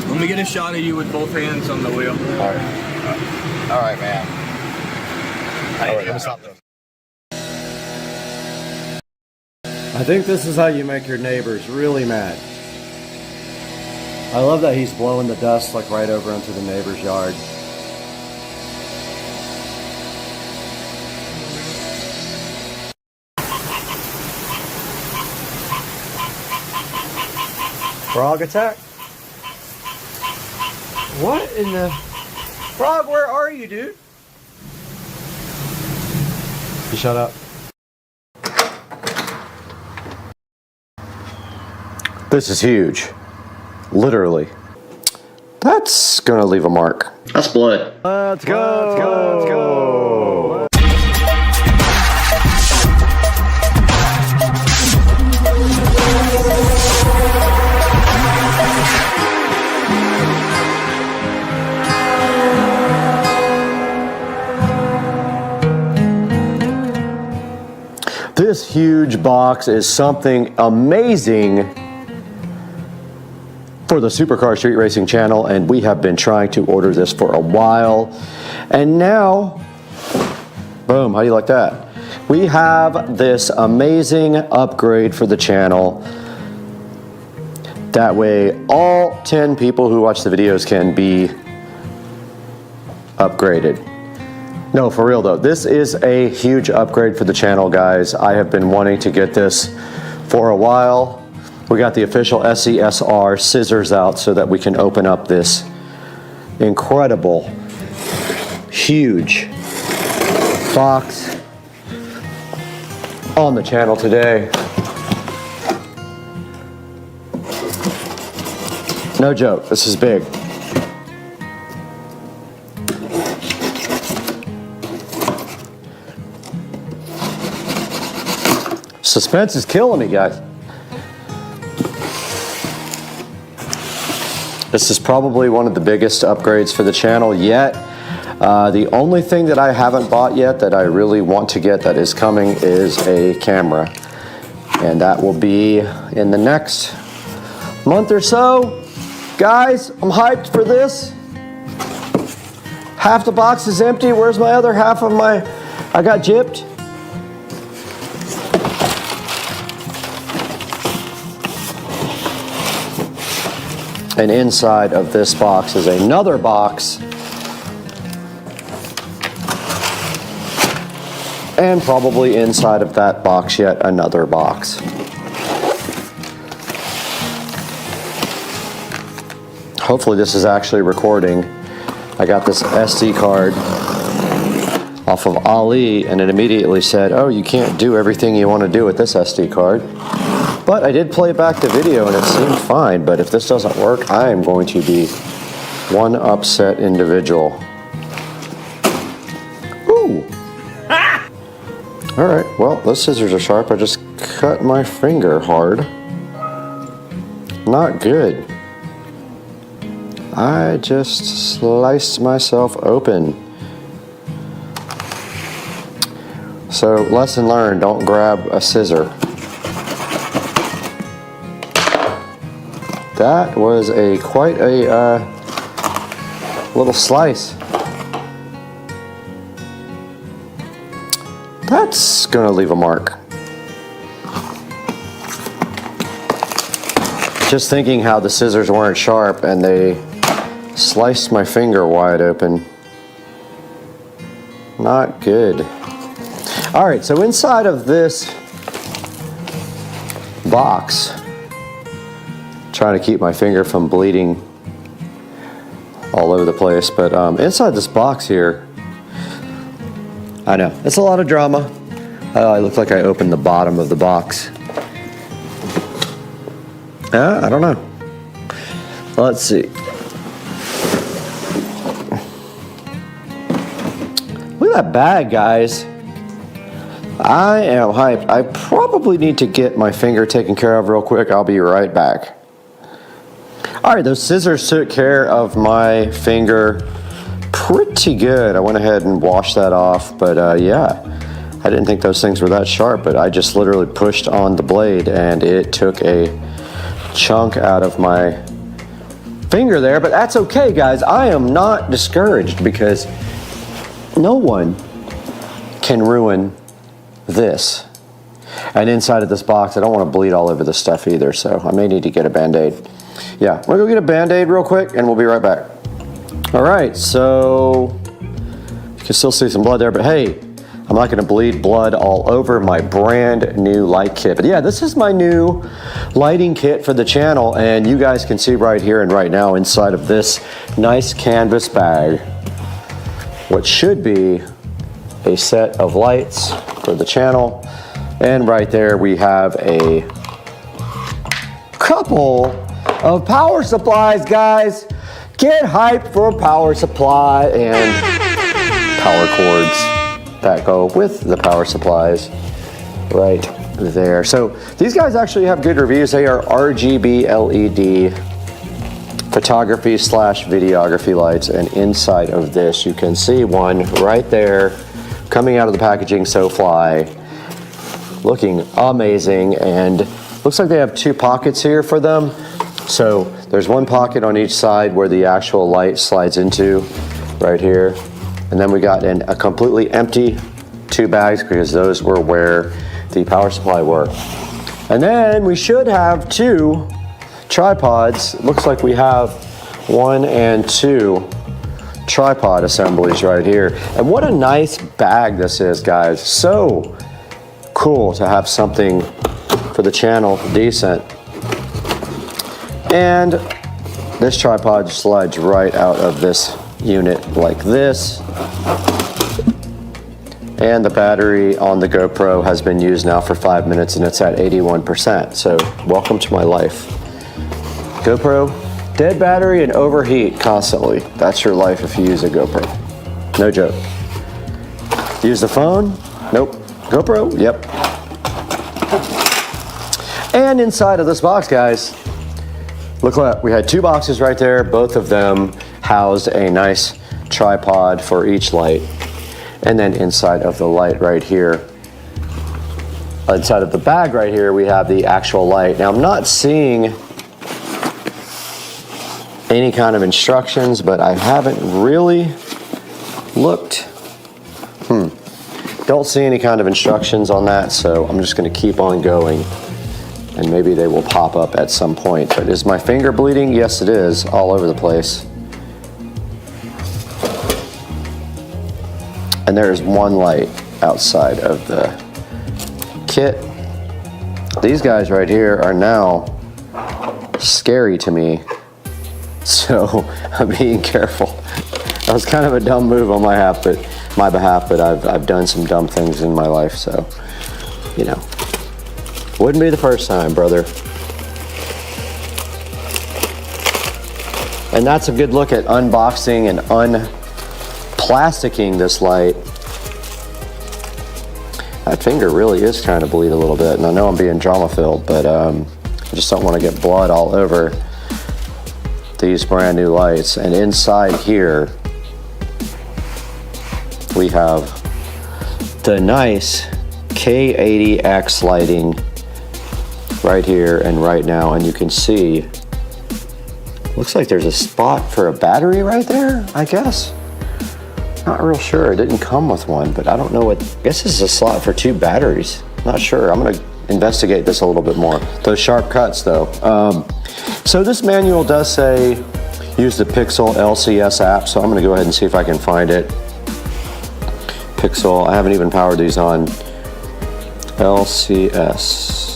Speaker 6: Let me get a shot of you with both hands on the wheel.
Speaker 7: All right, man.
Speaker 1: I think this is how you make your neighbors really mad. I love that he's blowing the dust like right over into the neighbor's yard. Frog attack? What in the... Frog, where are you, dude? You shut up. This is huge. Literally. That's gonna leave a mark. That's blood. Let's go. Let's go. Let's go. This huge box is something amazing for the Supercar Street Racing channel, and we have been trying to order this for a while. And now, boom, how do you like that? We have this amazing upgrade for the channel. That way, all 10 people who watch the videos can be upgraded. No, for real though, this is a huge upgrade for the channel, guys. I have been wanting to get this for a while. We got the official SCSR scissors out so that we can open up this incredible, huge box on the channel today. No joke, this is big. Suspense is killing me, guys. This is probably one of the biggest upgrades for the channel yet. The only thing that I haven't bought yet that I really want to get that is coming is a camera. And that will be in the next month or so. Guys, I'm hyped for this. Half the box is empty. Where's my other half of my... I got gypped. And inside of this box is another box. And probably inside of that box yet another box. Hopefully this is actually recording. I got this SD card off of Ali, and it immediately said, oh, you can't do everything you want to do with this SD card. But I did play back the video and it seemed fine, but if this doesn't work, I am going to be one upset individual. Ooh. All right, well, those scissors are sharp. I just cut my finger hard. Not good. I just sliced myself open. So, lesson learned, don't grab a scissor. That was quite a little slice. That's gonna leave a mark. Just thinking how the scissors weren't sharp and they sliced my finger wide open. Not good. All right, so inside of this box, trying to keep my finger from bleeding all over the place, but inside this box here, I know, it's a lot of drama. I look like I opened the bottom of the box. I don't know. Let's see. Look at that bag, guys. I am hyped. I probably need to get my finger taken care of real quick. I'll be right back. All right, those scissors took care of my finger pretty good. I went ahead and washed that off, but yeah, I didn't think those things were that sharp, but I just literally pushed on the blade and it took a chunk out of my finger there, but that's okay, guys. I am not discouraged because no one can ruin this. And inside of this box, I don't want to bleed all over this stuff either, so I may need to get a Band-Aid. Yeah, I'm gonna go get a Band-Aid real quick and we'll be right back. All right, so you can still see some blood there, but hey, I'm not gonna bleed blood all over my brand new light kit. But yeah, this is my new lighting kit for the channel, and you guys can see right here and right now inside of this nice canvas bag what should be a set of lights for the channel. And right there we have a couple of power supplies, guys. Get hyped for power supply and power cords that go with the power supplies right there. So these guys actually have good reviews. They are RGB LED photography / videography lights, and inside of this you can see one right there coming out of the packaging, so fly, looking amazing. And looks like they have two pockets here for them. So there's one pocket on each side where the actual light slides into right here. And then we got a completely empty two bags because those were where the power supply were. And then we should have two tripods. It looks like we have 1 and 2 tripod assemblies right here. And what a nice bag this is, guys. So cool to have something for the channel decent. And this tripod slides right out of this unit like this. And the battery on the GoPro has been used now for 5 minutes and it's at 81%. So welcome to my life. GoPro, dead battery and overheat constantly. That's your life if you use a GoPro. No joke. Use the phone? Nope. GoPro? Yep. And inside of this box, guys, look what, we had two boxes right there. Both of them housed a nice tripod for each light. And then inside of the light right here, inside of the bag right here, we have the actual light. Now I'm not seeing any kind of instructions, but I haven't really looked. Don't see any kind of instructions on that, so I'm just gonna keep on going and maybe they will pop up at some point. But is my finger bleeding? Yes, it is, all over the place. And there's one light outside of the kit. These guys right here are now scary to me, so I'm being careful. That was kind of a dumb move on my half, but my behalf, but I've done some dumb things in my life, so, you know, wouldn't be the first time, brother. And that's a good look at unboxing and unplasticking this light. That finger really is trying to bleed a little bit, and I know I'm being drama filled, but I just don't want to get blood all over these brand new lights. And inside here, we have the nice K80X lighting right here and right now, and you can see, looks like there's a spot for a battery right there, I guess. Not real sure, it didn't come with one, but I don't know what, I guess this is a slot for 2 batteries. Not sure, I'm gonna investigate this a little bit more. Those sharp cuts though. So this manual does say, use the Pixel LCS app, so I'm gonna go ahead and see if I can find it. Pixel, I haven't even powered these on. LCS.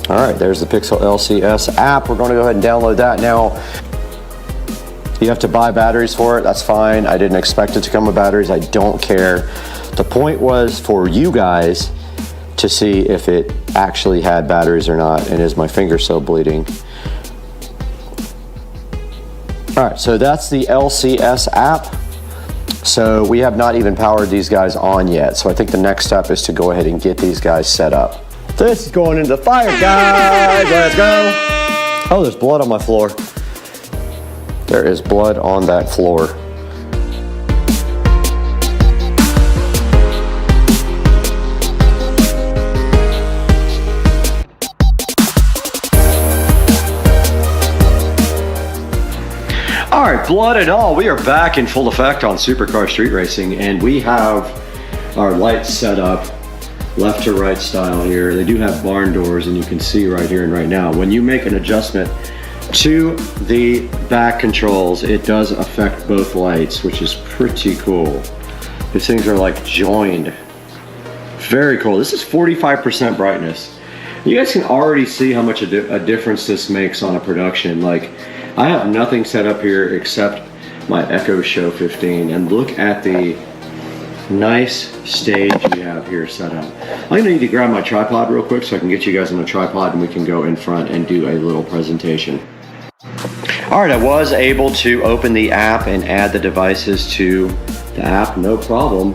Speaker 1: All right, there's the Pixel LCS app. We're gonna go ahead and download that now. You have to buy batteries for it, that's fine. I didn't expect it to come with batteries, I don't care. The point was for you guys to see if it actually had batteries or not, and is my finger still bleeding? All right, so that's the LCS app. So we have not even powered these guys on yet. So I think the next step is to go ahead and get these guys set up. This is going into the fire, guys. Let's go. Oh, there's blood on my floor. There is blood on that floor. All right, blood and all, we are back in full effect on Supercar Street Racing, and we have our lights set up left to right style here. They do have barn doors, and you can see right here and right now, when you make an adjustment to the back controls, it does affect both lights, which is pretty cool. These things are like joined. Very cool. This is 45% brightness. You guys can already see how much a difference this makes on a production. Like, I have nothing set up here except my Echo Show 15, and look at the nice stage we have here set up. I'm gonna need to grab my tripod real quick so I can get you guys on a tripod and we can go in front and do a little presentation. All right, I was able to open the app and add the devices to the app, no problem.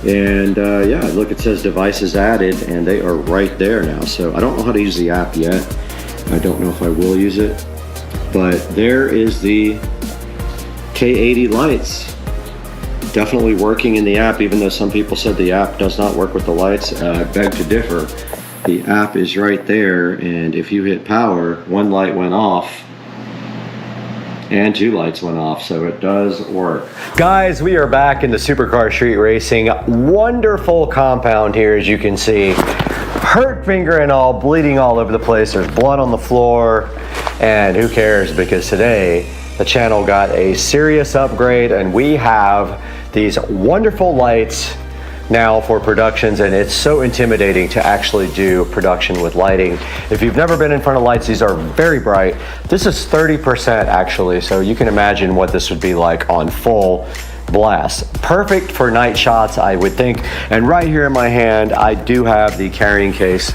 Speaker 1: And yeah, look, it says devices added, and they are right there now. So I don't know how to use the app yet. I don't know if I will use it, but there is the K80 lights. Definitely working in the app, even though some people said the app does not work with the lights. I beg to differ. The app is right there, and if you hit power, one light went off and 2 lights went off, so it does work. Guys, we are back in the Supercar Street Racing. Wonderful compound here, as you can see. Hurt finger and all, bleeding all over the place. There's blood on the floor, and who cares, because today the channel got a serious upgrade, and we have these wonderful lights now for productions, and it's so intimidating to actually do production with lighting. If you've never been in front of lights, these are very bright. This is 30% actually, so you can imagine what this would be like on full blast. Perfect for night shots, I would think. And right here in my hand, I do have the carrying case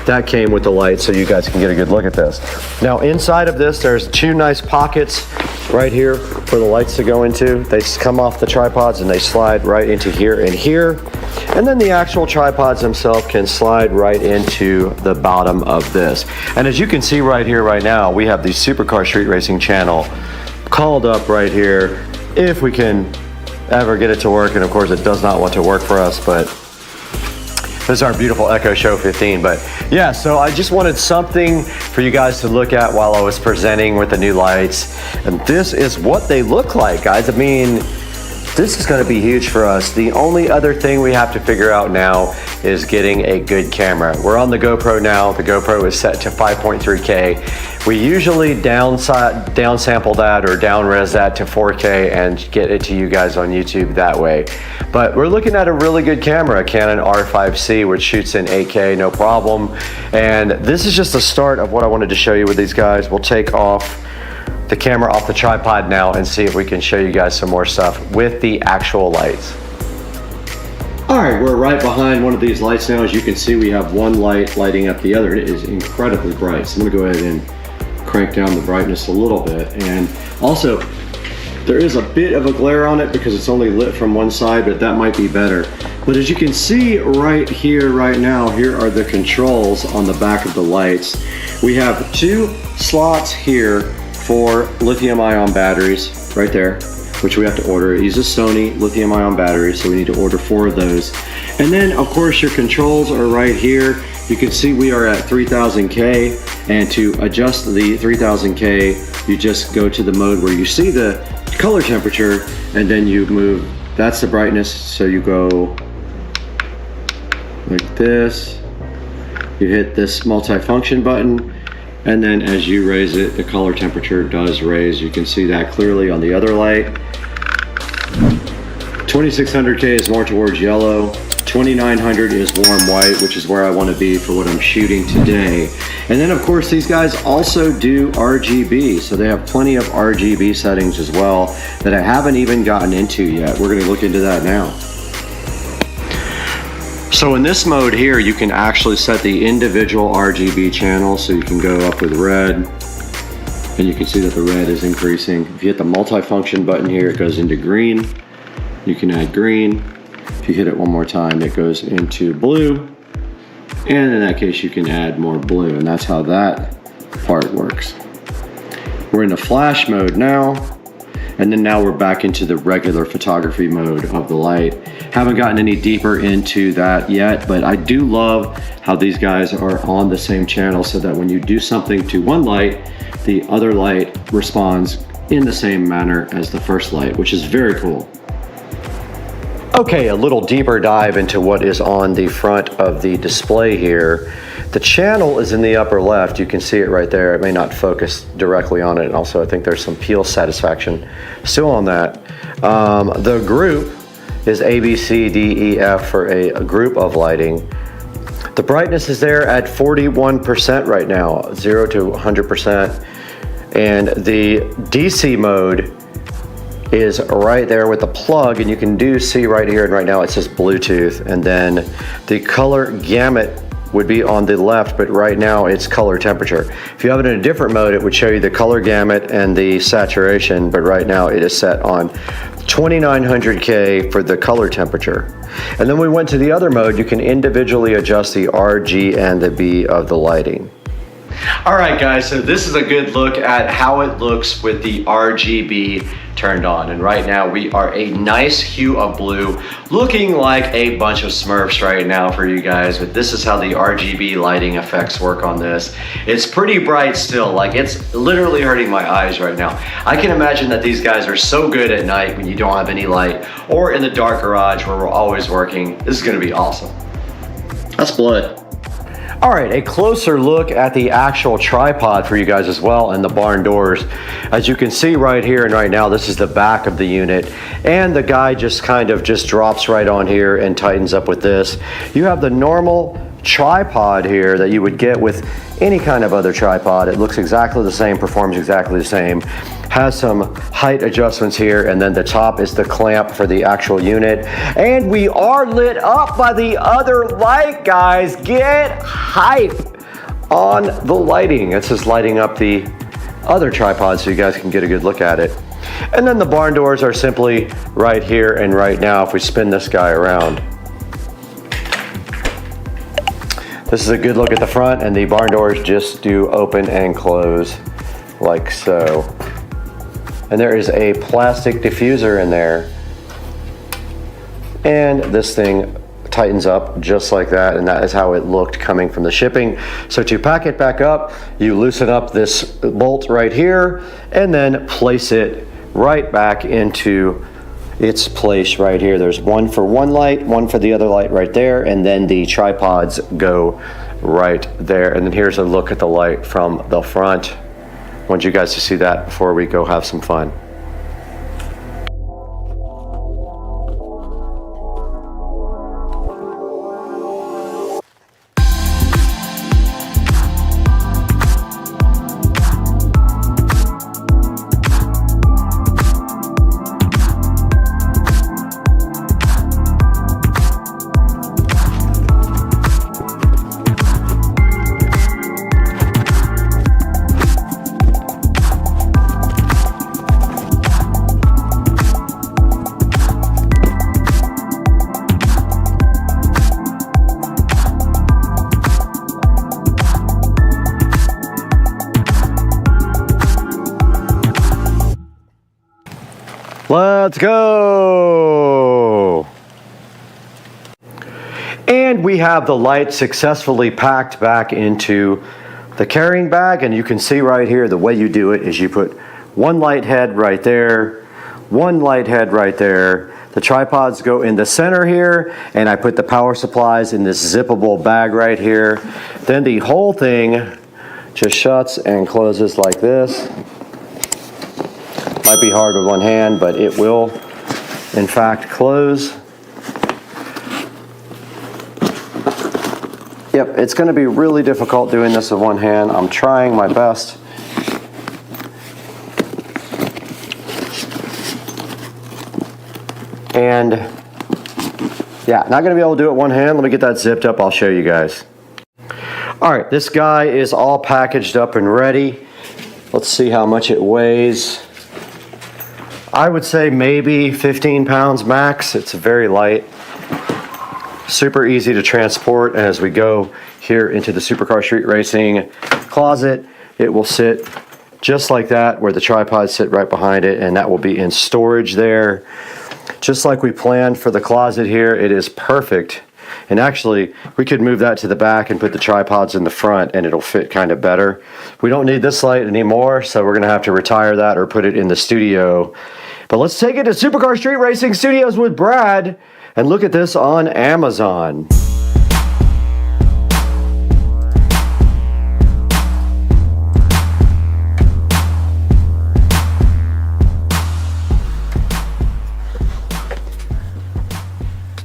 Speaker 1: that came with the light, so you guys can get a good look at this. Now inside of this, there's 2 nice pockets right here for the lights to go into. They come off the tripods and they slide right into here and here. And then the actual tripods themselves can slide right into the bottom of this. And as you can see right here, right now, we have the Supercar Street Racing channel called up right here, if we can ever get it to work. And of course, it does not want to work for us, but this is our beautiful Echo Show 15. But yeah, so I just wanted something for you guys to look at while I was presenting with the new lights. And this is what they look like, guys. I mean, this is gonna be huge for us. The only other thing we have to figure out now is getting a good camera. We're on the GoPro now. The GoPro is set to 5.3K. We usually downsample that or down-res that to 4K and get it to you guys on YouTube that way. But we're looking at a really good camera, a Canon R5C, which shoots in 8K, no problem. And this is just the start of what I wanted to show you with these guys. We'll take off the camera off the tripod now and see if we can show you guys some more stuff with the actual lights. All right, we're right behind one of these lights now. As you can see, we have one light lighting up the other. It is incredibly bright. So I'm gonna go ahead and crank down the brightness a little bit. And also, there is a bit of a glare on it because it's only lit from one side, but that might be better. But as you can see right here, right now, here are the controls on the back of the lights. We have 2 slots here for lithium-ion batteries right there, which we have to order. It uses Sony lithium-ion batteries, so we need to order 4 of those. And then, of course, your controls are right here. You can see we are at 3000K, and to adjust the 3000K, you just go to the mode where you see the color temperature, and then you move, that's the brightness, so you go like this. You hit this multifunction button, and then as you raise it, the color temperature does raise. You can see that clearly on the other light. 2600K is more towards yellow. 2900 is warm white, which is where I want to be for what I'm shooting today. And then of course these guys also do RGB, so they have plenty of RGB settings as well that I haven't even gotten into yet. We're going to look into that now. So in this mode here, you can actually set the individual RGB channels, so you can go up with red, and you can see that the red is increasing. If you hit the multifunction button here, it goes into green. You can add green. If you hit it one more time, it goes into blue. And in that case, you can add more blue, and that's how that part works. We're in the flash mode now, and then now we're back into the regular photography mode of the light. Haven't gotten any deeper into that yet, but I do love how these guys are on the same channel so that when you do something to one light, the other light responds in the same manner as the first light, which is very cool. Okay, a little deeper dive into what is on the front of the display here. The channel is in the upper left. You can see it right there. It may not focus directly on it. And also, I think there's some peel satisfaction still on that. The group is A, B, C, D, E, F for a group of lighting. The brightness is there at 41% right now, 0 to 100%. And the DC mode is right there with the plug, and you can see right here and right now it says Bluetooth, and then the color gamut would be on the left, but right now it's color temperature. If you have it in a different mode, it would show you the color gamut and the saturation, but right now it is set on 2900K for the color temperature. And then we went to the other mode. You can individually adjust the R, G, and the B of the lighting. All right, guys, so this is a good look at how it looks with the RGB turned on. And right now we are a nice hue of blue, looking like a bunch of Smurfs right now for you guys. But this is how the RGB lighting effects work on this. It's pretty bright still, like it's literally hurting my eyes right now. I can imagine that these guys are so good at night when you don't have any light, or in the dark garage where we're always working. This is gonna be awesome. That's blood. All right, a closer look at the actual tripod for you guys as well, and the barn doors. As you can see right here and right now, this is the back of the unit, and the guy just kind of drops right on here and tightens up with this. You have the normal tripod here that you would get with any kind of other tripod. It looks exactly the same, performs exactly the same, has some height adjustments here, and then the top is the clamp for the actual unit. And we are lit up by the other light, guys. Get hype on the lighting. It's just lighting up the other tripod so you guys can get a good look at it. And then the barn doors are simply right here and right now. If we spin this guy around, this is a good look at the front, and the barn doors just do open and close like so. And there is a plastic diffuser in there. And this thing tightens up just like that, and that is how it looked coming from the shipping. So to pack it back up, you loosen up this bolt right here, and then place it right back into its place right here. There's one for one light, one for the other light right there, and then the tripods go right there. And then here's a look at the light from the front. I want you guys to see that before we go have some fun. Let's go. And we have the light successfully packed back into the carrying bag. And you can see right here, the way you do it is you put one light head right there, one light head right there. The tripods go in the center here, and I put the power supplies in this zippable bag right here. Then the whole thing just shuts and closes like this. Might be hard with one hand, but it will, in fact, close. Yep, it's going to be really difficult doing this with one hand. I'm trying my best. And yeah, not going to be able to do it one hand. Let me get that zipped up. I'll show you guys. All right, this guy is all packaged up and ready. Let's see how much it weighs. I would say maybe 15 pounds max. It's very light. Super easy to transport. As we go here into the Supercar Street Racing closet, it will sit just like that, where the tripods sit right behind it, and that will be in storage there. Just like we planned for the closet here, it is perfect. And actually, we could move that to the back and put the tripods in the front, and it'll fit kind of better. We don't need this light anymore, so we're going to have to retire that or put it in the studio. But let's take it to Supercar Street Racing Studios with Brad and look at this on Amazon.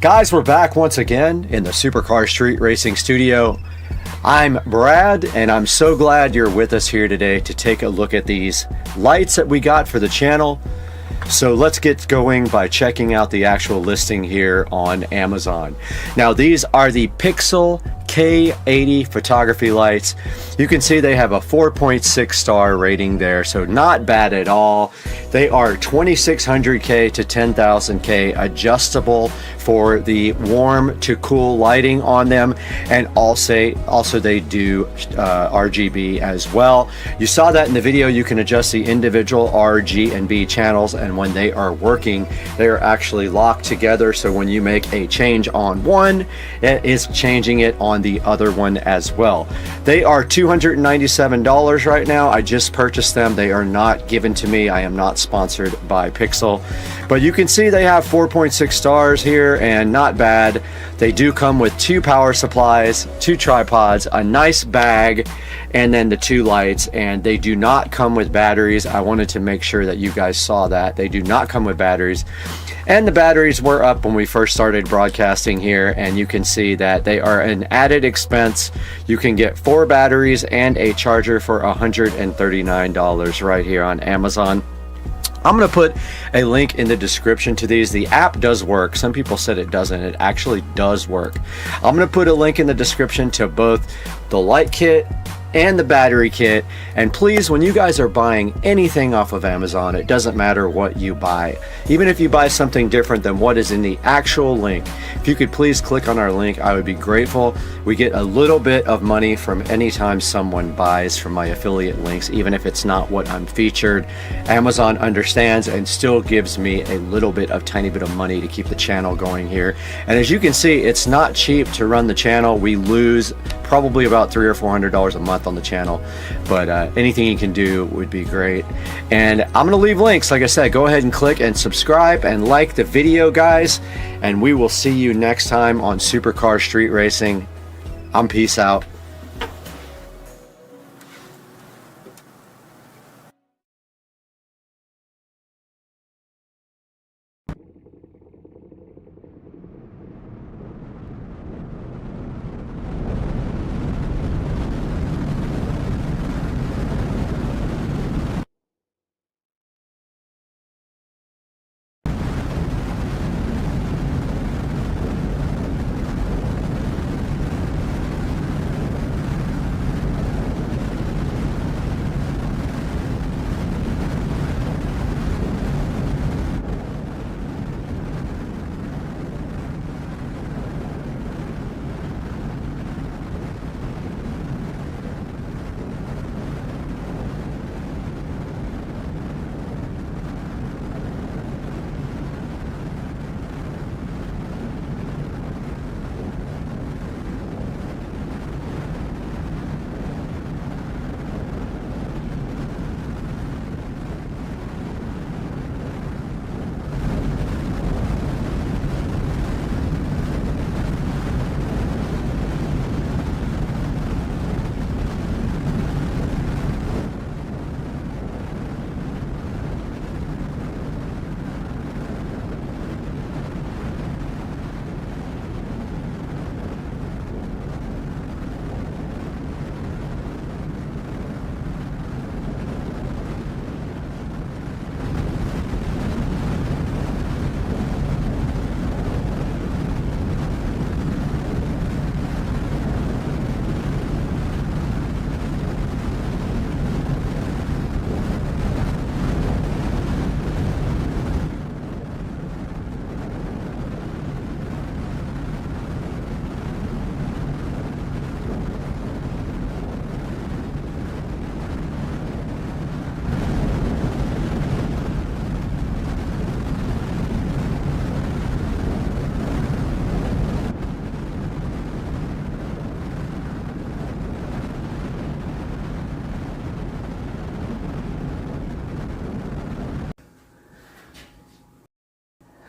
Speaker 1: Guys, we're back once again in the Supercar Street Racing Studio. I'm Brad, and I'm so glad you're with us here today to take a look at these lights that we got for the channel. So let's get going by checking out the actual listing here on Amazon. Now, these are the Pixel K80 photography lights. You can see they have a 4.6 star rating there, so not bad at all. They are 2600K to 10,000K adjustable for the warm to cool lighting on them, and also they do RGB as well. You saw that in the video. You can adjust the individual R, G, and B channels, and when they are working, they are actually locked together, so when you make a change on one, it is changing it on the other one as well. They are $297 right now. I just purchased them. They are not given to me. I am not sponsored by Pixel, but you can see they have 4.6 stars here, and not bad. They do come with 2 power supplies, 2 tripods, a nice bag, and then the 2 lights, and they do not come with batteries. I wanted to make sure that you guys saw that. They do not come with batteries. And the batteries were up when we first started broadcasting here, and you can see that they are an added expense. You can get 4 batteries and a charger for $139 right here on Amazon. I'm going to put a link in the description to these. The app does work. Some people said it doesn't. It actually does work. I'm going to put a link in the description to both the light kit and the battery kit. And please, when you guys are buying anything off of Amazon, it doesn't matter what you buy. Even if you buy something different than what is in the actual link, if you could please click on our link, I would be grateful. We get a little bit of money from any time someone buys from my affiliate links, even if it's not what I'm featured. Amazon understands and still gives me a little bit of tiny bit of money to keep the channel going here. And as you can see, it's not cheap to run the channel. We lose probably about $300 or $400 a month on the channel, but anything you can do would be great. And I'm gonna leave links. Like I said, go ahead and click and subscribe and like the video, guys, and we will see you next time on Supercar Street Racing. I'm peace out.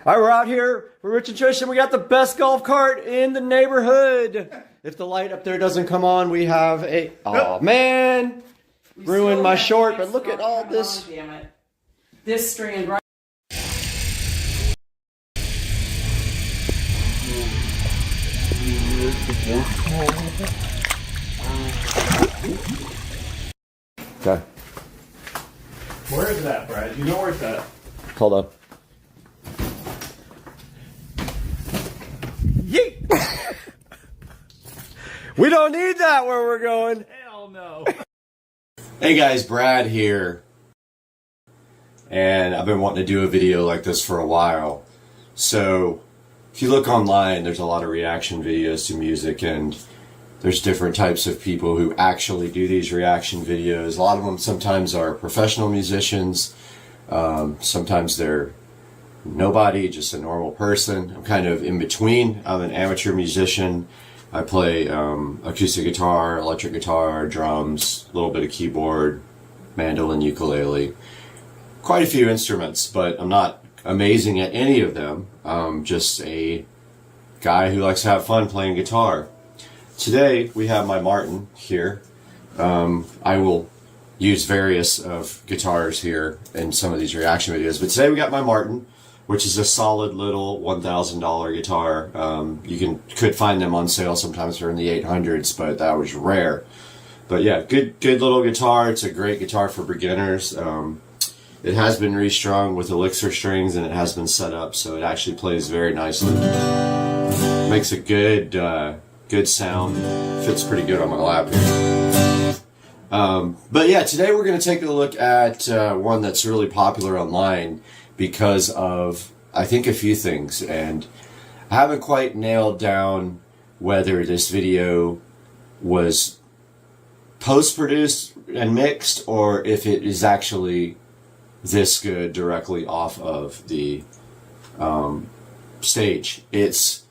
Speaker 1: All right, we're out here with Rich and Trish, and we got the best golf cart in the neighborhood. If the light up there doesn't come on, we have a... Oh, man. Ruined my short, but look at all this.
Speaker 8: Oh, damn it. This strand right.
Speaker 1: Okay.
Speaker 2: Where is that, Brad? You know where it's at.
Speaker 1: Hold up. Yeet! We don't need that where we're going.
Speaker 2: Hell no.
Speaker 1: Hey guys, Brad here. And I've been wanting to do a video like this for a while. So, if you look online, there's a lot of reaction videos to music, and there's different types of people who actually do these reaction videos. A lot of them sometimes are professional musicians. Sometimes they're nobody, just a normal person. I'm kind of in between. I'm an amateur musician. I play acoustic guitar, electric guitar, drums, a little bit of keyboard, mandolin, ukulele. Quite a few instruments, but I'm not amazing at any of them. I'm just a guy who likes to have fun playing guitar. Today we have my Martin here. I will use various of guitars here in some of these reaction videos, but today we got my Martin, which is a solid little $1,000 guitar. You could find them on sale sometimes for in the 800s, but that was rare. But yeah, good little guitar. It's a great guitar for beginners. It has been restrung with Elixir strings, and it has been set up, so it actually plays very nicely. Makes a good sound. Fits pretty good on my lap here. But yeah, today we're going to take a look at one that's really popular online because of, I think, a few things. And I haven't quite nailed down whether this video was post-produced and mixed, or if it is actually this good directly off of the stage. It's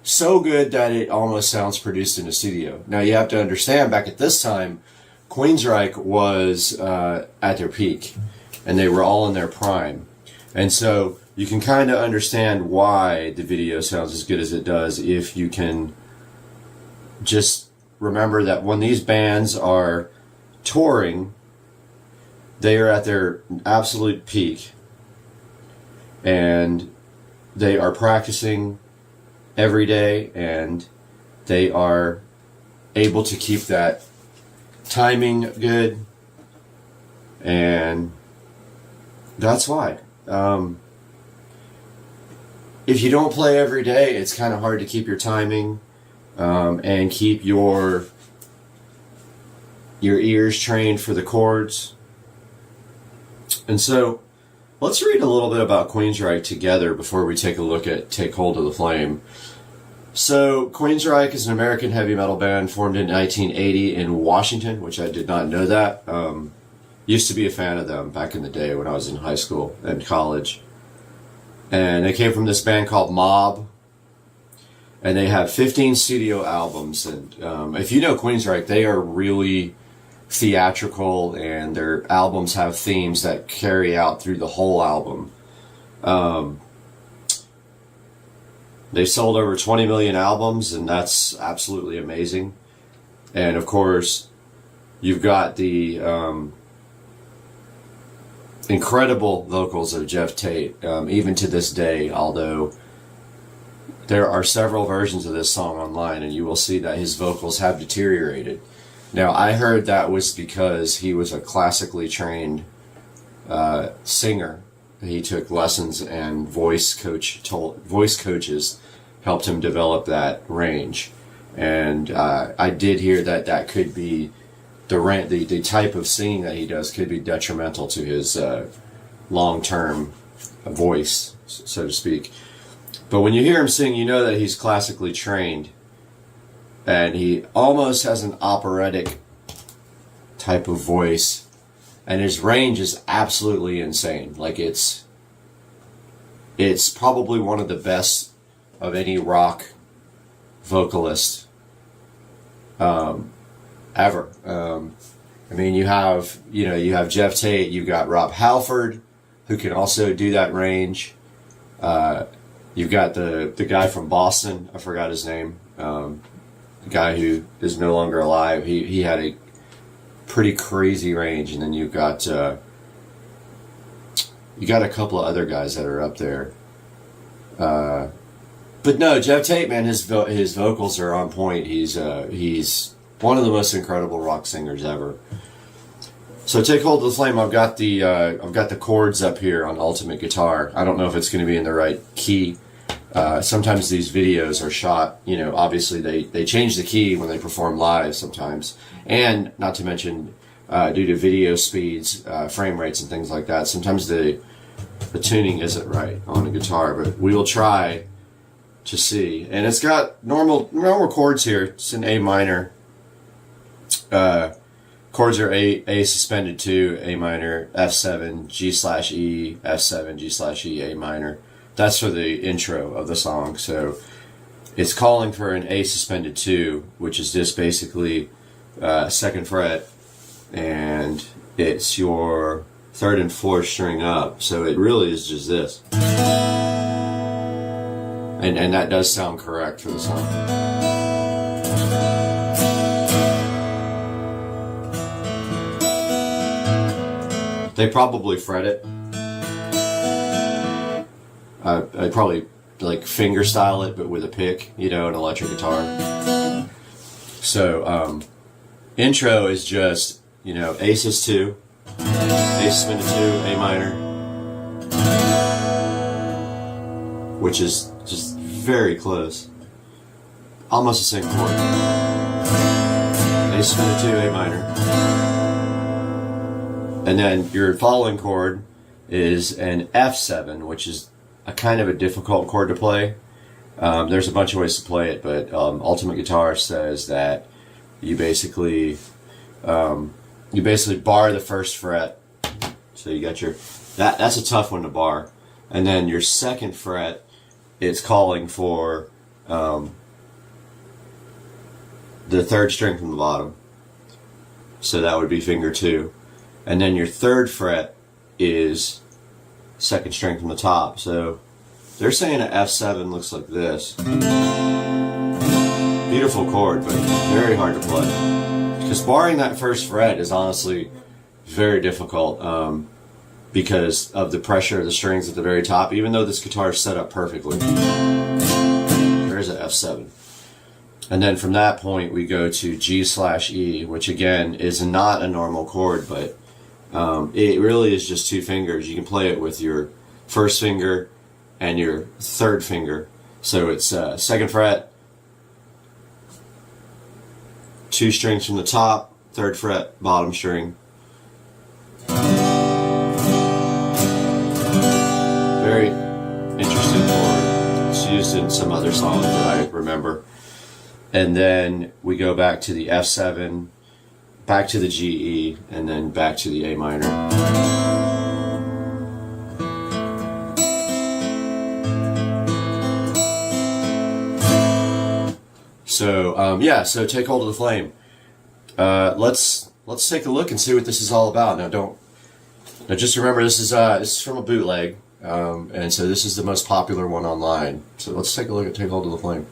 Speaker 1: so good that it almost sounds produced in a studio. Now you have to understand, back at this time, Queensryche was at their peak, and they were all in their prime. And so you can kind of understand why the video sounds as good as it does if you can just remember that when these bands are touring, they are at their absolute peak, and they are practicing every day, and they are able to keep that timing good, and that's why. If you don't play every day, it's kind of hard to keep your timing and keep your ears trained for the chords. And so, let's read a little bit about Queensryche together before we take a look at Take Hold of the Flame. So, Queensryche is an American heavy metal band formed in 1980 in Washington, which I did not know that. Used to be a fan of them back in the day when I was in high school and college. And they came from this band called Mob. And they have 15 studio albums. And if you know Queensryche, they are really theatrical, and their albums have themes that carry out through the whole album. They sold over 20 million albums, and that's absolutely amazing. And of course, you've got the incredible vocals of Jeff Tate, even to this day, although there are several versions of this song online, and you will see that his vocals have deteriorated. Now, I heard that was because he was a classically trained singer. He took lessons, and voice coaches helped him develop that range. And I did hear that that could be the type of singing that he does could be detrimental to his long-term voice, so to speak. But when you hear him sing, you know that he's classically trained. And he almost has an operatic type of voice, and his range is absolutely insane. Like, it's probably one of the best of any rock vocalist ever. I mean, you have Jeff Tate, you've got Rob Halford, who can also do that range. You've got the guy from Boston. I forgot his name. The guy who is no longer alive. He had a pretty crazy range, and then you've got you got a couple of other guys that are up there. But no, Jeff Tate, man, his vocals are on point. He's one of the most incredible rock singers ever. So Take Hold of the Flame. I've got the chords up here on Ultimate Guitar. I don't know if it's going to be in the right key. Sometimes these videos are shot, you know, obviously they change the key when they perform live sometimes, and not to mention due to video speeds, frame rates and things like that, sometimes the tuning isn't right on a guitar, but we will try to see. And it's got normal chords here. It's in A minor. Chords are A suspended 2, A minor, F7, G/E, F7, G/E, A minor. That's for the intro of the song. So it's calling for an A suspended 2, which is just basically 2nd fret, and it's your 3rd and 4th string up. So it really is just this. And that does sound correct for the song. They probably fret it. I probably like finger style it, but with a pick, you know, an electric guitar. So intro is just, you know, A sus 2, A suspended 2, A minor, which is just very close, almost the same chord. A suspended 2, A minor. And then your following chord is an F7, which is a kind of a difficult chord to play. There's a bunch of ways to play it, but Ultimate Guitar says that you basically bar the 1st fret. So you got your that's a tough one to bar, and then your 2nd fret, it's calling for the 3rd string from the bottom. So that would be finger 2. And then your 3rd fret is 2nd string from the top. So they're saying an F7 looks like this. Beautiful chord, but very hard to play. Because barring that 1st fret is honestly very difficult because of the pressure of the strings at the very top, even though this guitar is set up perfectly. There's an F7. And then from that point we go to G/E, which again is not a normal chord, but it really is just 2 fingers. You can play it with your 1st finger and your 3rd finger. So it's 2nd fret, 2 strings from the top, 3rd fret, bottom string. Very interesting chord. It's used in some other songs that I remember. And then we go back to the F7, back to the GE, and then back to the A minor. So so Take Hold of the Flame. Let's take a look and see what this is all about. Now just remember this is from a bootleg, and so this is the most popular one online. So let's take a look at Take Hold of the Flame.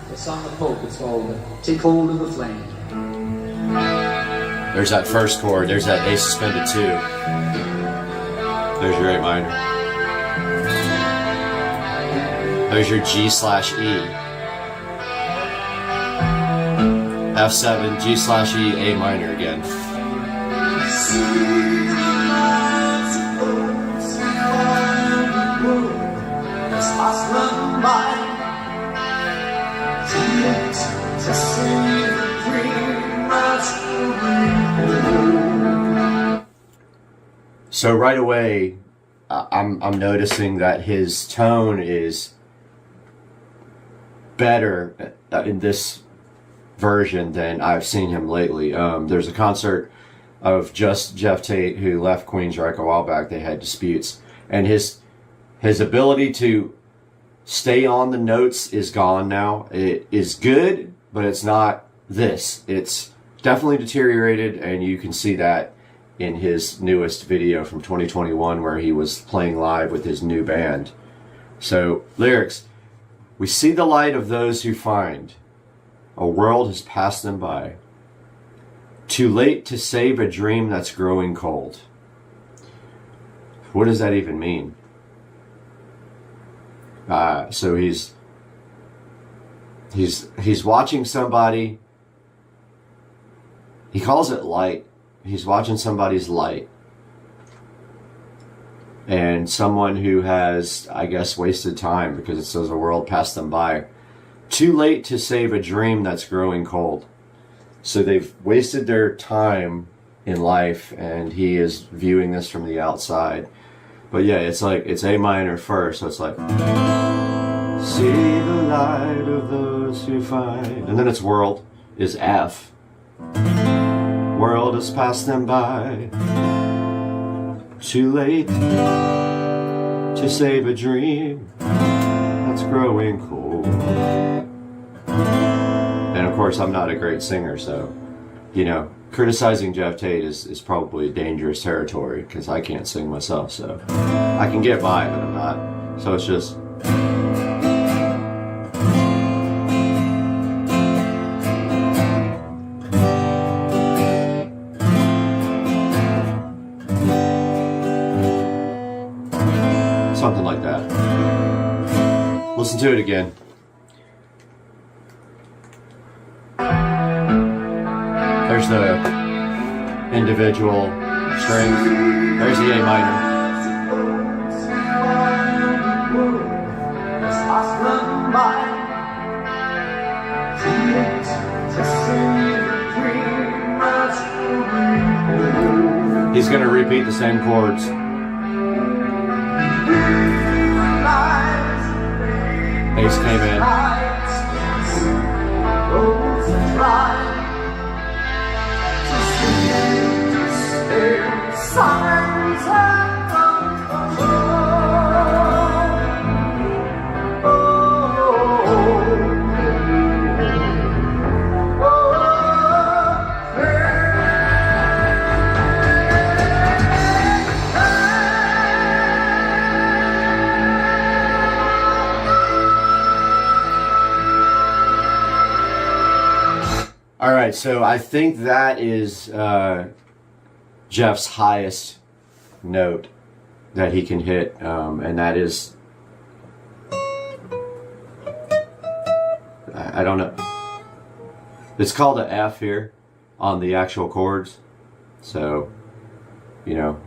Speaker 9: The song of hope, it's called Take Hold of the Flame.
Speaker 1: There's that 1st chord, there's that A suspended 2. There's your A minor. There's your G/E. F7, G/E, A minor again. So right away, I'm noticing that his tone is better in this version than I've seen him lately. There's a concert of just Jeff Tate who left Queensryche a while back. They had disputes, and his ability to stay on the notes is gone now. It is good, but it's not this. It's definitely deteriorated, and you can see that in his newest video from 2021 where he was playing live with his new band. So, lyrics, we see the light of those who find. A world has passed them by. Too late to save a dream that's growing cold. What does that even mean? So he's watching somebody. He calls it light. He's watching somebody's light. And someone who has, I guess, wasted time because it says a world passed them by. Too late to save a dream that's growing cold. So they've wasted their time in life, and he is viewing this from the outside. But yeah, it's like, it's A minor first, so it's like, see the light of those who find. And then it's world is F. World has passed them by. Too late to save a dream that's growing cold. And of course, I'm not a great singer, so, you know, criticizing Jeff Tate is probably dangerous territory because I can't sing myself, so I can get by, but I'm not. So it's just... something like that. Listen to it again. There's the individual strings. There's the A minor. He's going to repeat the same chords. Bass came in. All right, so I think that is Jeff's highest note that he can hit, and that is, I don't know, it's called an F here on the actual chords, so, you know.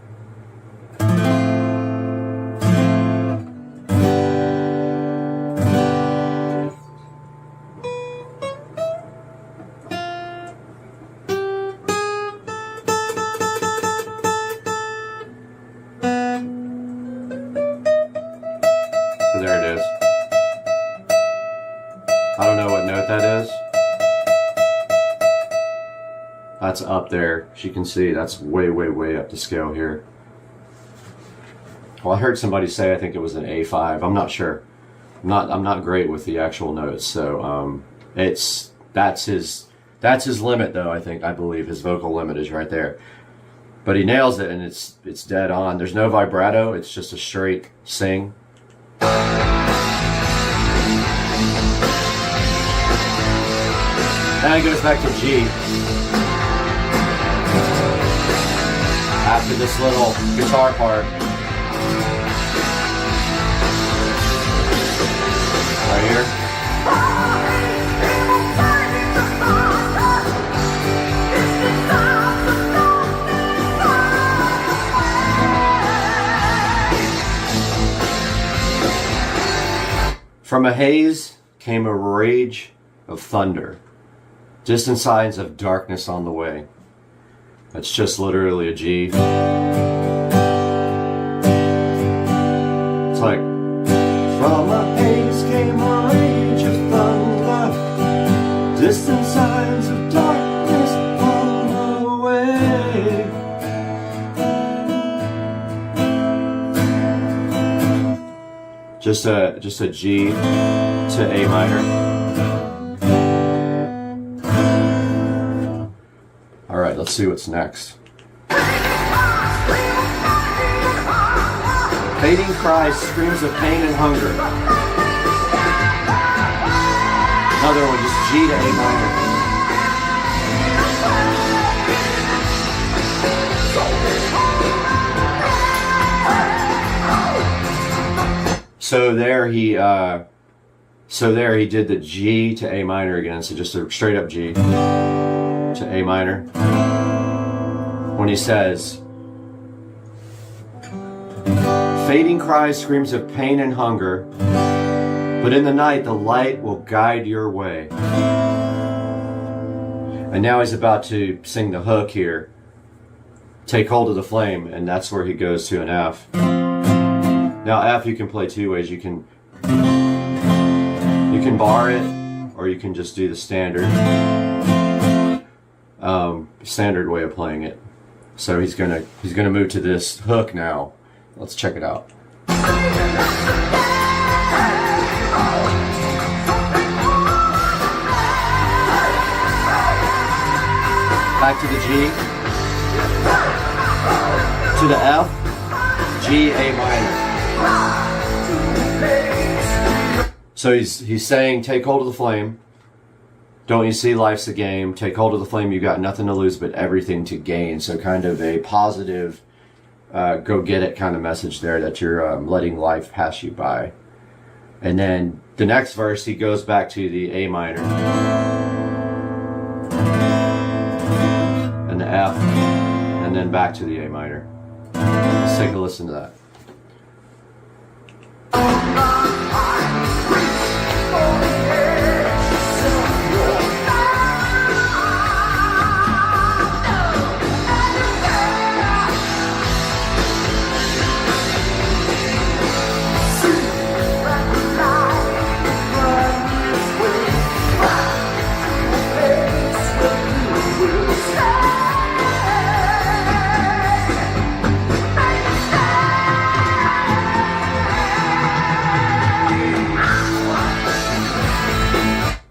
Speaker 1: So there it is. I don't know what note that is. That's up there. As you can see, that's way, way, way up the scale here. Well, I heard somebody say I think it was an A5. I'm not sure. I'm not great with the actual notes, so that's his limit though. I believe his vocal limit is right there. But he nails it, and it's dead on. There's no vibrato. It's just a straight sing. Then it goes back to G. After this little guitar part. Right here. From a haze came a rage of thunder. Distant signs of darkness on the way. That's just literally a G. It's like, from a haze came a rage of thunder. Distant signs of darkness on the way. Just a G to A minor. All right, let's see what's next. Fading cries, screams of pain and hunger. Another one, just G to A minor. So there he did the G to A minor again. So just a straight up G to A minor. When he says, fading cries, screams of pain and hunger, but in the night the light will guide your way. And now he's about to sing the hook here. Take hold of the flame, and that's where he goes to an F. Now F you can play two ways. You can bar it, or you can just do the standard way of playing it. So he's gonna move to this hook now. Let's check it out. Back to the G, to the F, G, A minor. So he's saying, take hold of the flame. Don't you see life's a game? Take hold of the flame, you got nothing to lose but everything to gain. So kind of a positive, go get it kind of message there, that you're letting life pass you by. And then the next verse, he goes back to the A minor. And the F, and then back to the A minor. Let's take a listen to that.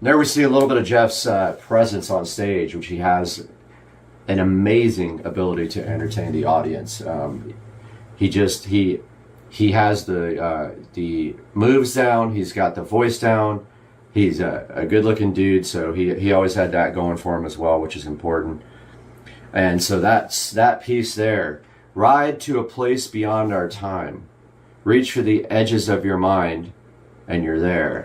Speaker 1: There we see a little bit of Jeff's presence on stage, which he has an amazing ability to entertain the audience. He has the moves down. He's got the voice down. He's a good-looking dude, so he always had that going for him as well, which is important. And so that's that piece there. Ride to a place beyond our time. Reach for the edges of your mind, and you're there.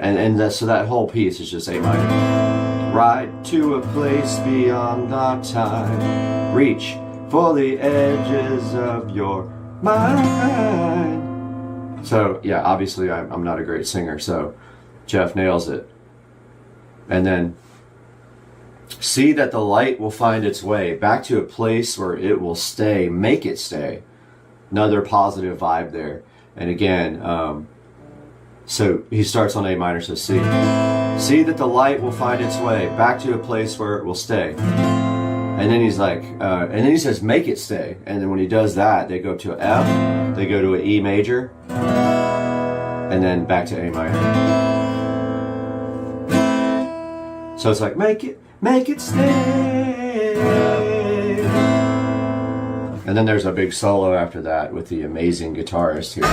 Speaker 1: So that whole piece is just A minor. Ride to a place beyond our time. Reach for the edges of your mind. So yeah, obviously I'm not a great singer, so Jeff nails it. And then, see that the light will find its way back to a place where it will stay. Make it stay. Another positive vibe there. And again, so he starts on A minor, so C. See that the light will find its way back to a place where it will stay. And then he's like, and then he says, make it stay. And then when he does that, they go to an F, they go to an E major, and then back to A minor. So it's like, make it stay. And then there's a big solo after that with the amazing guitarist here.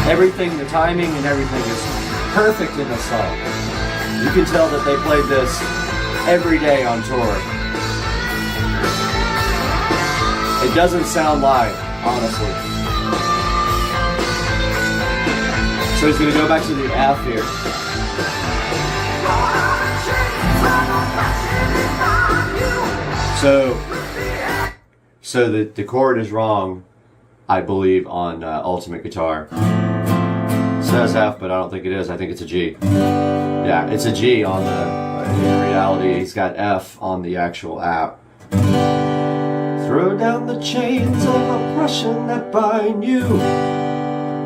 Speaker 1: Everything, the timing and everything is perfect in the song. You can tell that they played this every day on tour. It doesn't sound live, honestly. So he's going to go back to the F here. So the chord is wrong, I believe, on Ultimate Guitar. It says F, but I don't think it is. I think it's a G. Yeah, it's a G on the, in reality, he's got F on the actual app. Throw down the chains of oppression that bind you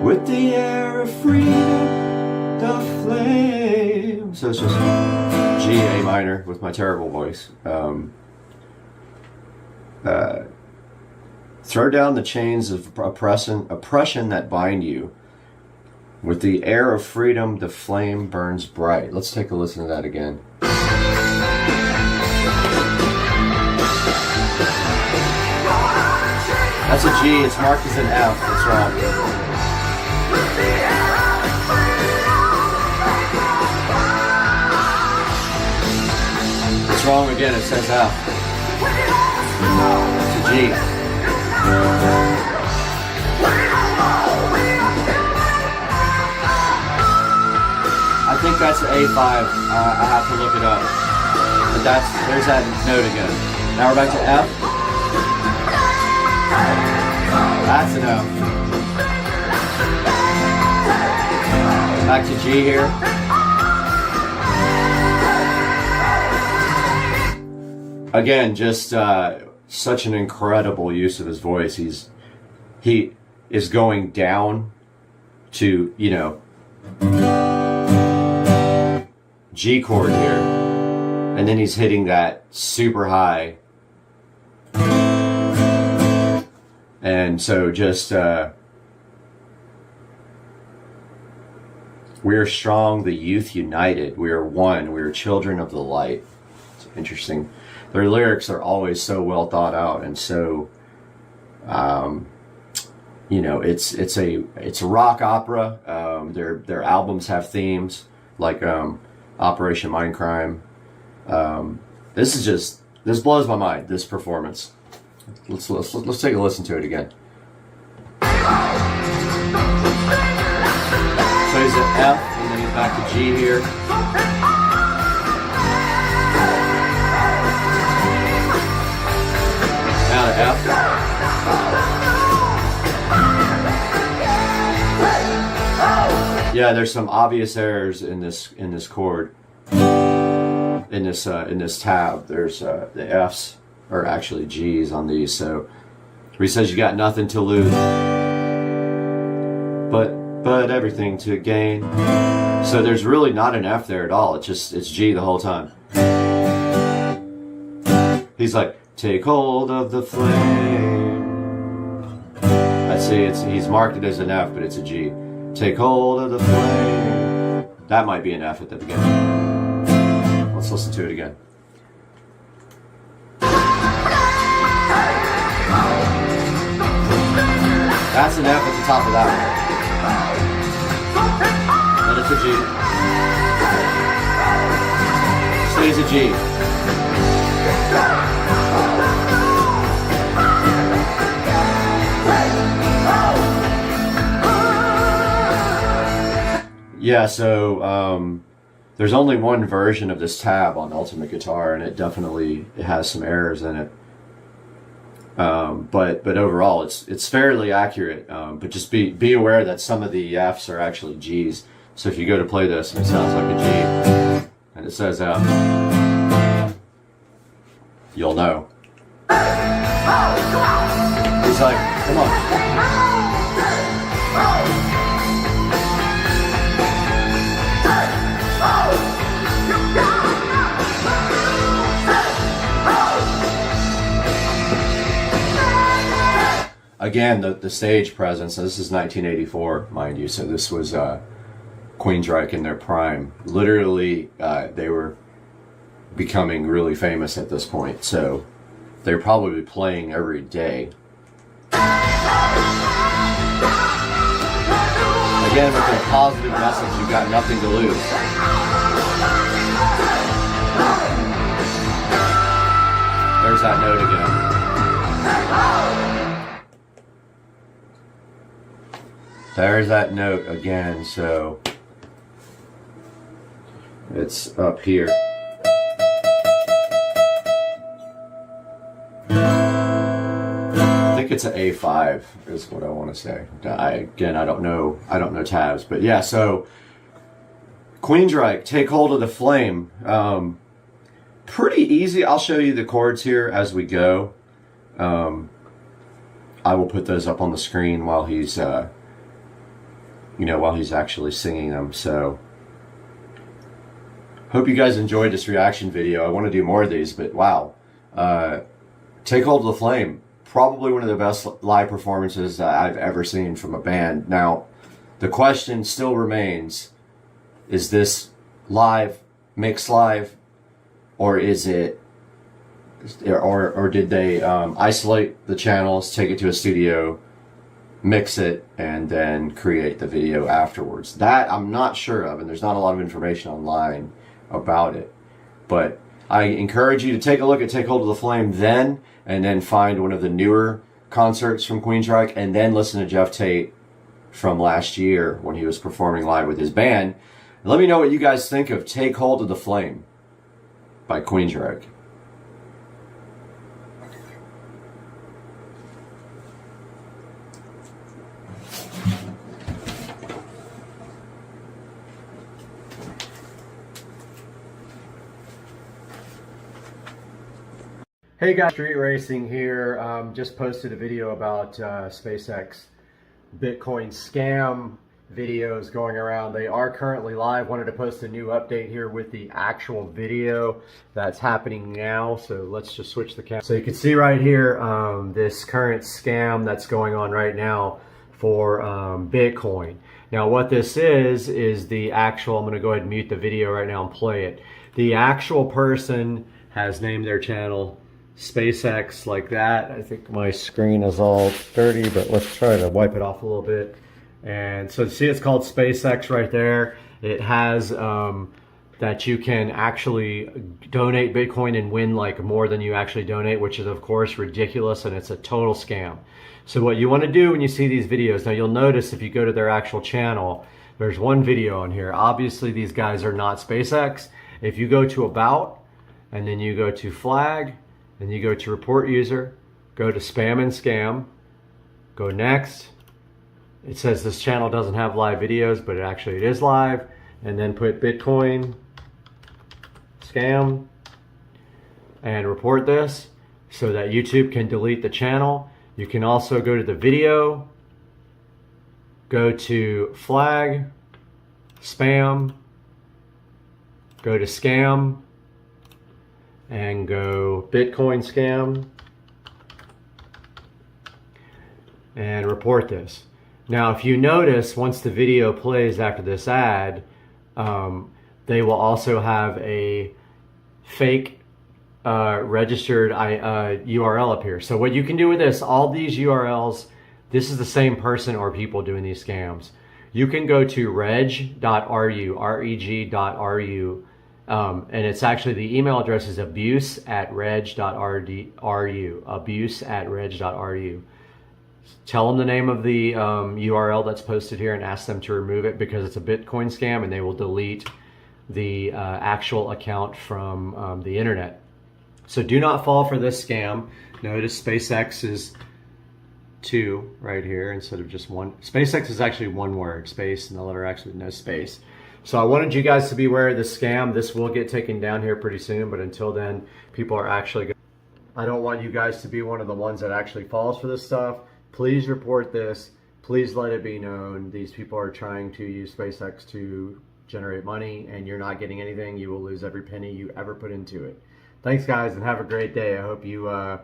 Speaker 1: with the air of freedom, the flame. So it's just G, A minor with my terrible voice. Throw down the chains of oppression that bind you With the air of freedom, the flame burns bright. Let's take a listen to that again. That's a G, it's marked as an F, that's wrong. It's wrong again, it says F. It's a G. I think that's an A5. I have to look it up. But there's that note again. Now we're back to F. That's an F. Back to G here. Again, just such an incredible use of his voice. He is going down to, you know, G chord here, and then he's hitting that super high, and so just we are strong, the youth united, we are one, we are children of the light. It's interesting. Their lyrics are always so well thought out, and so you know, it's a rock opera. Their albums have themes like Operation Mindcrime. This blows my mind, this performance. Let's take a listen to it again. So he's at F, and then he's back to G here. Now to F. Yeah, there's some obvious errors in this chord. In this tab, there's the F's are actually G's on these. So he says you got nothing to lose, but everything to gain. So there's really not an F there at all. It's G the whole time. He's like, take hold of the flame. I see he's marked it as an F, but it's a G. Take hold of the flame. That might be an F at the beginning. Let's listen to it again. That's an F at the top of that one. Then it's a G. Stays a G. Yeah, so there's only one version of this tab on Ultimate Guitar, and it has some errors in it. But overall, it's fairly accurate. But just be aware that some of the Fs are actually Gs. So if you go to play this and it sounds like a G, and it says F, you'll know. He's like, come on. Again, the stage presence. This is 1984, mind you. So this was Queensryche in their prime. Literally, they were becoming really famous at this point. So they're probably playing every day. Again, with a positive message, you've got nothing to lose. There's that note again. There's that note again, so it's up here. I think it's an A5 is what I want to say. I don't know tabs, but yeah, so Queensryche, Take Hold of the Flame. Pretty easy. I'll show you the chords here as we go. I will put those up on the screen while he's while he's actually singing them. So hope you guys enjoyed this reaction video. I want to do more of these, but wow. Take Hold of the Flame, probably one of the best live performances that I've ever seen from a band. Now, The question still remains, is this live, mixed live, or is it, or did they isolate the channels, take it to a studio, mix it, and then create the video afterwards? That I'm not sure of, and there's not a lot of information online about it. But I encourage you to take a look at Take Hold of the Flame then, and then find one of the newer concerts from Queensryche, and then listen to Jeff Tate from last year when he was performing live with his band. And let me know what you guys think of Take Hold of the Flame by Queensryche. Hey guys, Street Racing here. Just posted a video about SpaceX Bitcoin scam videos going around. They are currently live. Wanted to post a new update here with the actual video that's happening now. So let's just switch the camera. So you can see right here this current scam that's going on right now for Bitcoin. Now what this is the actual, I'm going to go ahead and mute the video right now and play it. The actual person has named their channel SpaceX like that. I think my screen is all dirty, but let's try to wipe it off a little bit. And so see, it's called SpaceX right there. It has that you can actually donate Bitcoin and win like more than you actually donate, which is of course ridiculous, and it's a total scam. So what you want to do when you see these videos, now you'll notice if you go to their actual channel, there's one video on here. Obviously these guys are not SpaceX. If you go to About, and then you go to Flag, and you go to Report User, go to Spam and Scam, go Next. It says this channel doesn't have live videos, but it is live. And then put Bitcoin Scam and report this so that YouTube can delete the channel. You can also go to the video, go to Flag, Spam, go to Scam, and go Bitcoin Scam and report this. Now if you notice, once the video plays after this ad, they will also have a fake registered URL up here. So what you can do with this, all these URLs, this is the same person or people doing these scams. You can go to reg.ru, reg.ru, and it's actually, the email address is abuse@reg.ru, abuse@reg.ru. Tell them the name of the URL that's posted here and ask them to remove it, because it's a Bitcoin scam and they will delete the actual account from the internet. So do not fall for this scam. Notice SpaceX is 2 right here instead of just 1. SpaceX is actually 1 word, space, and the letter actually no space. So I wanted you guys to be aware of this scam. This will get taken down here pretty soon, but until then, people are actually going. I don't want you guys to be one of the ones that actually falls for this stuff. Please report this. Please let it be known. These people are trying to use SpaceX to generate money, and you're not getting anything. You will lose every penny you ever put into it. Thanks, guys, and have a great day. I hope you are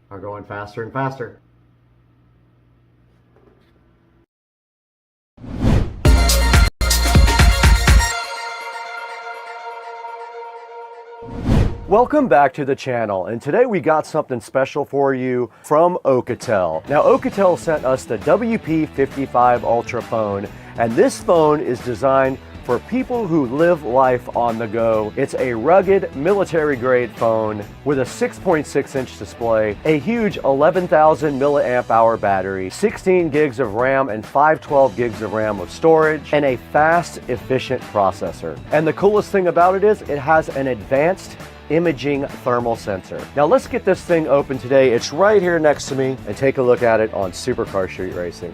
Speaker 1: going faster and faster. Welcome back to the channel, and today we got something special for you from Oukatel. Now Oukatel sent us the WP55 Ultra phone, and this phone is designed for people who live life on the go. It's a rugged military grade phone with a 6.6-inch display, a huge 11,000 milliamp hour battery, 16 gigs of RAM and 512 gigs of RAM with storage, and a fast, efficient processor. And the coolest thing about it is it has an advanced imaging thermal sensor. Now let's get this thing open today. It's right here next to me, and take a look at it on Supercar Street Racing.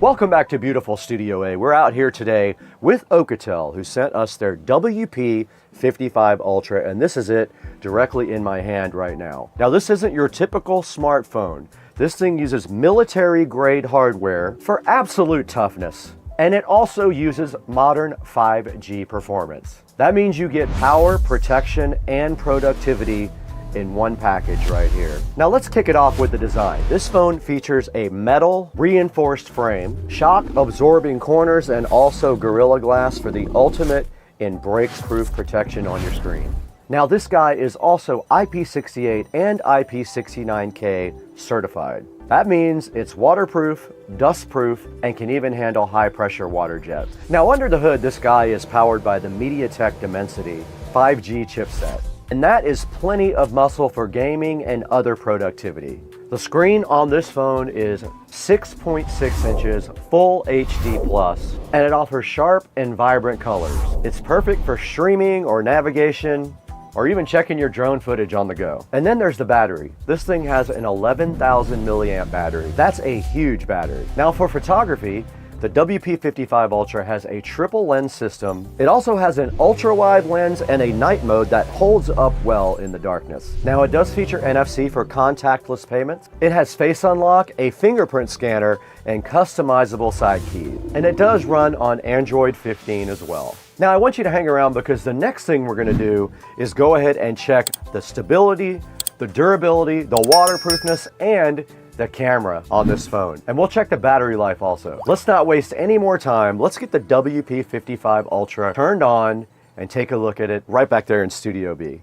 Speaker 1: Welcome back to beautiful Studio A. We're out here today with Alcatel, who sent us their WP55 Ultra, and this is it directly in my hand right now. Now, this isn't your typical smartphone. This thing uses military-grade hardware for absolute toughness, and it also uses modern 5G performance. That means you get power, protection, and productivity in one package right here. Now let's kick it off with the design. This phone features a metal reinforced frame, shock absorbing corners, and also Gorilla Glass for the ultimate in break-proof protection on your screen. Now this guy is also IP68 and IP69K certified. That means it's waterproof, dustproof, and can even handle high pressure water jets. Now under the hood, this guy is powered by the MediaTek Dimensity 5G chipset. And that is plenty of muscle for gaming and other productivity. The screen on this phone is 6.6 inches, full HD plus, and it offers sharp and vibrant colors. It's perfect for streaming or navigation, or even checking your drone footage on the go. And then there's the battery. This thing has an 11,000 milliamp battery. That's a huge battery. Now for photography, the WP55 Ultra has a triple lens system. It also has an ultra wide lens and a night mode that holds up well in the darkness. Now it does feature NFC for contactless payments. It has face unlock, a fingerprint scanner, and customizable side keys. And it does run on Android 15 as well. Now I want you to hang around because the next thing we're gonna do is go ahead and check the stability, the durability, the waterproofness, and the camera on this phone. And we'll check the battery life also. Let's not waste any more time. Let's get the WP55 Ultra turned on and take a look at it right back there in Studio B.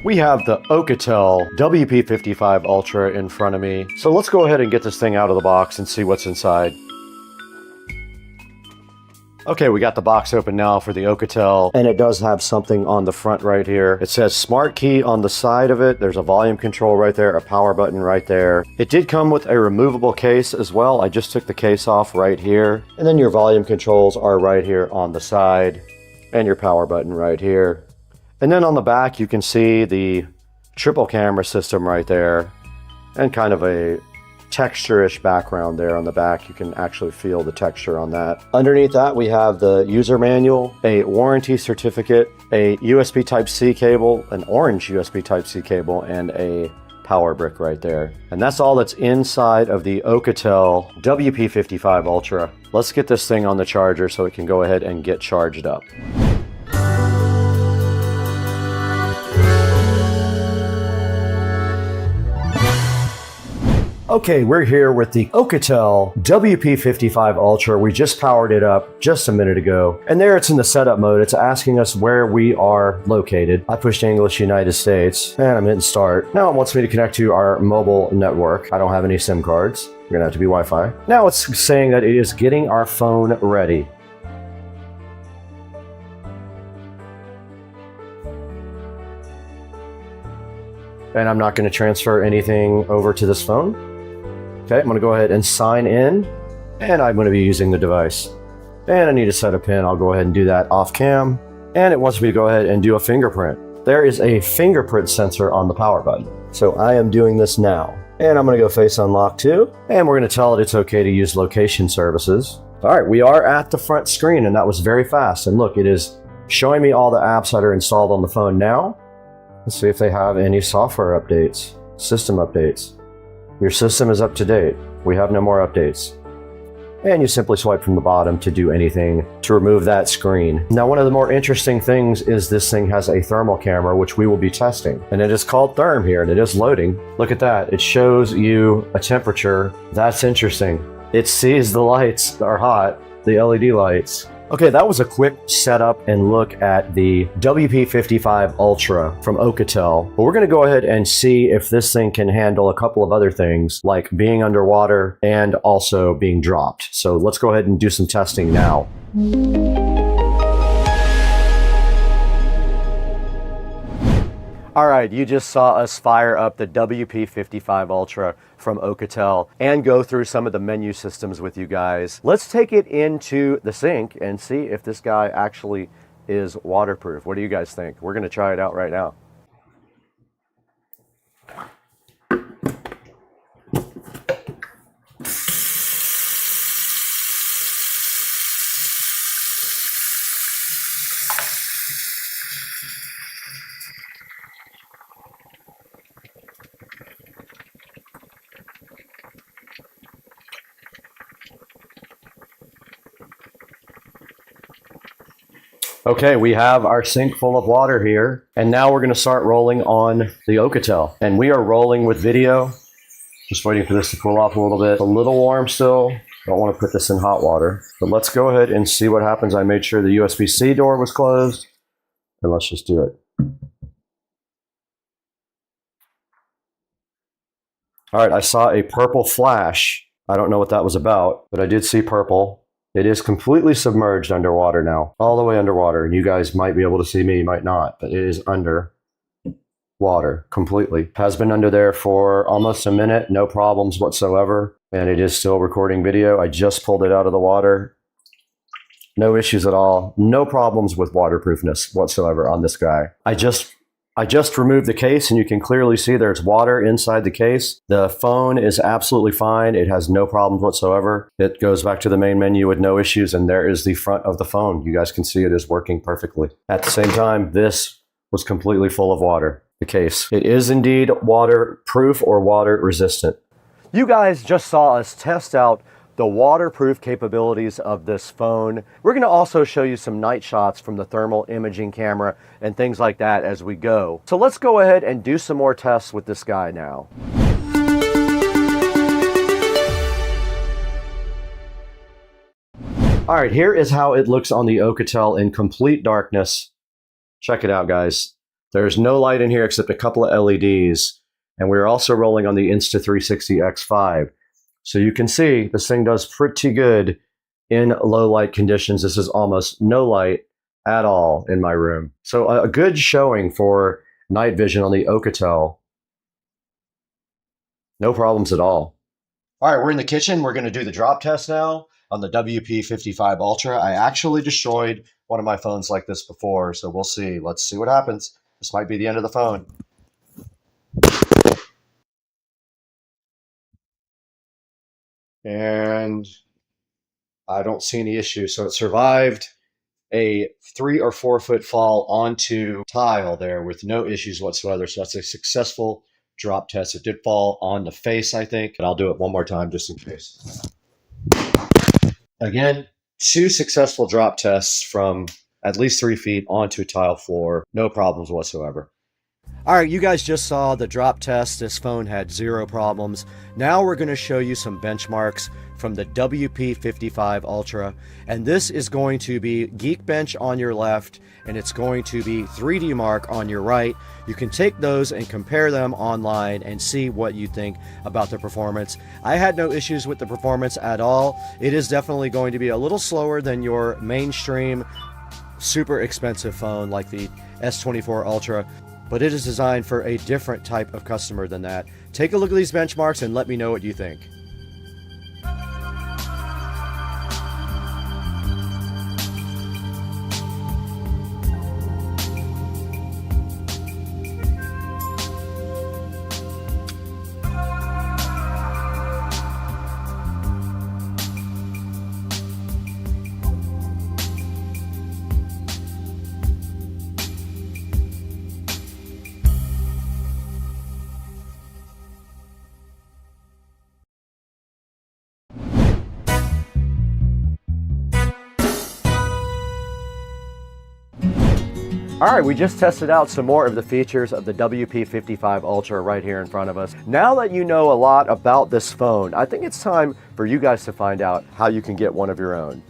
Speaker 1: We have the Alcatel WP55 Ultra in front of me. So let's go ahead and get this thing out of the box and see what's inside. Okay, we got the box open now for the Alcatel, and it does have something on the front right here. It says Smart Key on the side of it. There's a volume control right there, a power button right there. It did come with a removable case as well. I just took the case off right here. And then your volume controls are right here on the side, and your power button right here. And then on the back, you can see the triple camera system right there, and kind of a texture-ish background there on the back. You can actually feel the texture on that. Underneath that, we have the user manual, a warranty certificate, a USB Type-C cable, an orange USB Type-C cable, and a power brick right there. And that's all that's inside of the Alcatel WP55 Ultra. Let's get this thing on the charger so it can go ahead and get charged up. Okay, we're here with the Alcatel WP55 Ultra. We just powered it up just a minute ago. And there it's in the setup mode. It's asking us where we are located. I pushed English United States and I'm hitting start. Now it wants me to connect to our mobile network. I don't have any SIM cards. We're gonna have to be Wi-Fi. Now it's saying that it is getting our phone ready. And I'm not gonna transfer anything over to this phone. Okay, I'm gonna go ahead and sign in, and I'm gonna be using the device. And I need to set a pin. I'll go ahead and do that off cam. And it wants me to go ahead and do a fingerprint. There is a fingerprint sensor on the power button. So I am doing this now. And I'm gonna go face unlock too. And we're gonna tell it it's okay to use location services. All right, we are at the front screen, and that was very fast. And look, it is showing me all the apps that are installed on the phone now. Let's see if they have any software updates, system updates. Your system is up to date. We have no more updates. And you simply swipe from the bottom to do anything to remove that screen. Now, one of the more interesting things is this thing has a thermal camera, which we will be testing. And it is called Therm here, and it is loading. Look at that. It shows you a temperature. That's interesting. It sees the lights are hot, the LED lights. Okay, that was a quick setup and look at the WP55 Ultra from Alcatel. But we're going to go ahead and see if this thing can handle a couple of other things, like being underwater and also being dropped. So let's go ahead and do some testing now. All right, you just saw us fire up the WP55 Ultra from Alcatel and go through some of the menu systems with you guys. Let's take it into the sink and see if this guy actually is waterproof. What do you guys think? We're gonna try it out right now. Okay, we have our sink full of water here, and now we're going to start rolling on the Alcatel. And we are rolling with video. Just waiting for this to cool off a little bit. It's a little warm still. Don't want to put this in hot water. But let's go ahead and see what happens. I made sure the USB-C door was closed. And let's just do it. All right, I saw a purple flash. I don't know what that was about, but I did see purple. It is completely submerged underwater now, all the way underwater. And you guys might be able to see me, might not, but it is under water completely. Has been under there for almost a minute, no problems whatsoever. And it is still recording video. I just pulled it out of the water. No issues at all. No problems with waterproofness whatsoever on this guy. I just removed the case, and you can clearly see there's water inside the case. The phone is absolutely fine. It has no problems whatsoever. It goes back to the main menu with no issues, and there is the front of the phone. You guys can see it is working perfectly. At the same time, this was completely full of water, the case. It is indeed waterproof or water resistant. You guys just saw us test out the waterproof capabilities of this phone. We're going to also show you some night shots from the thermal imaging camera and things like that as we go. So let's go ahead and do some more tests with this guy now. All right, here is how it looks on the Alcatel in complete darkness. Check it out, guys. There's no light in here except a couple of LEDs. And we're also rolling on the Insta360 X5. So you can see this thing does pretty good in low light conditions. This is almost no light at all in my room. So a good showing for night vision on the Alcatel. No problems at all. All right, we're in the kitchen. We're going to do the drop test now on the WP55 Ultra. I actually destroyed one of my phones like this before, so we'll see. Let's see what happens. This might be the end of the phone. And I don't see any issues. So it survived a 3 or 4 foot fall onto tile there with no issues whatsoever. So that's a successful drop test. It did fall on the face, I think, and I'll do it one more time just in case. Again, 2 successful drop tests from at least 3 feet onto a tile floor. No problems whatsoever. All right, you guys just saw the drop test. This phone had 0 problems. Now we're going to show you some benchmarks from the WP55 Ultra. And this is going to be Geekbench on your left, and it's going to be 3D Mark on your right. You can take those and compare them online and see what you think about the performance. I had no issues with the performance at all. It is definitely going to be a little slower than your mainstream super expensive phone like the S24 Ultra, but it is designed for a different type of customer than that. Take a look at these benchmarks and let me know what you think. All right, we just tested out some more of the features of the WP55 Ultra right here in front of us. Now that you know a lot about this phone, I think it's time for you guys to find out how you can get one of your own.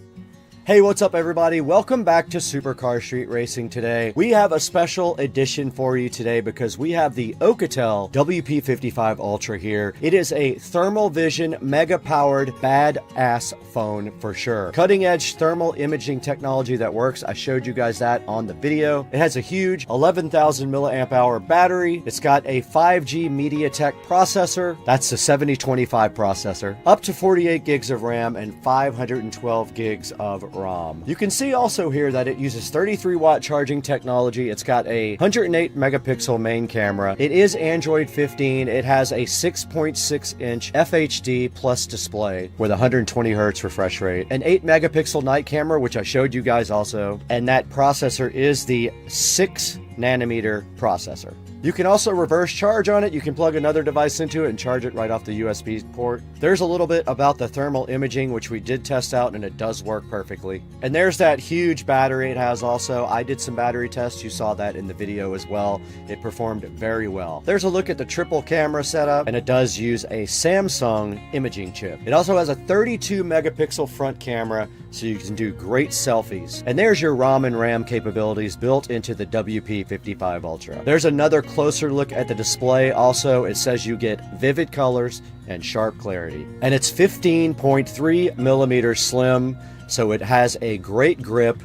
Speaker 1: Hey, what's up everybody? Welcome back to Supercar Street Racing today. We have a special edition for you today because we have the Alcatel WP55 Ultra here. It is a thermal vision, mega powered, badass phone for sure. Cutting edge thermal imaging technology that works. I showed you guys that on the video. It has a huge 11,000 milliamp hour battery. It's got a 5G MediaTek processor. That's the 7025 processor. Up to 48 gigs of RAM and 512 gigs of ROM. You can see also here that it uses 33 watt charging technology. It's got a 108 megapixel main camera. It is Android 15. It has a 6.6 inch FHD plus display with 120 hertz refresh rate, an 8 megapixel night camera, which I showed you guys also, and that processor is the 6 nanometer processor. You can also reverse charge on it. You can plug another device into it and charge it right off the USB port. There's a little bit about the thermal imaging, which we did test out, and it does work perfectly. And there's that huge battery it has also. I did some battery tests. You saw that in the video as well. It performed very well. There's a look at the triple camera setup, and it does use a Samsung imaging chip. It also has a 32 megapixel front camera, so you can do great selfies. And there's your ROM and RAM capabilities built into the WP55 Ultra. There's another closer look at the display. Also, it says you get vivid colors and sharp clarity. And it's 15.3 millimeters slim, so it has a great grip.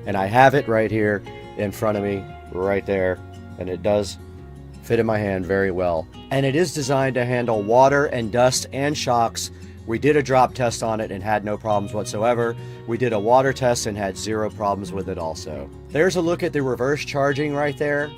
Speaker 1: And I have it right here in front of me, right there. And it does fit in my hand very well. And it is designed to handle water and dust and shocks. We did a drop test on it and had no problems whatsoever. We did a water test and had zero problems with it also. There's a look at the reverse charging right there.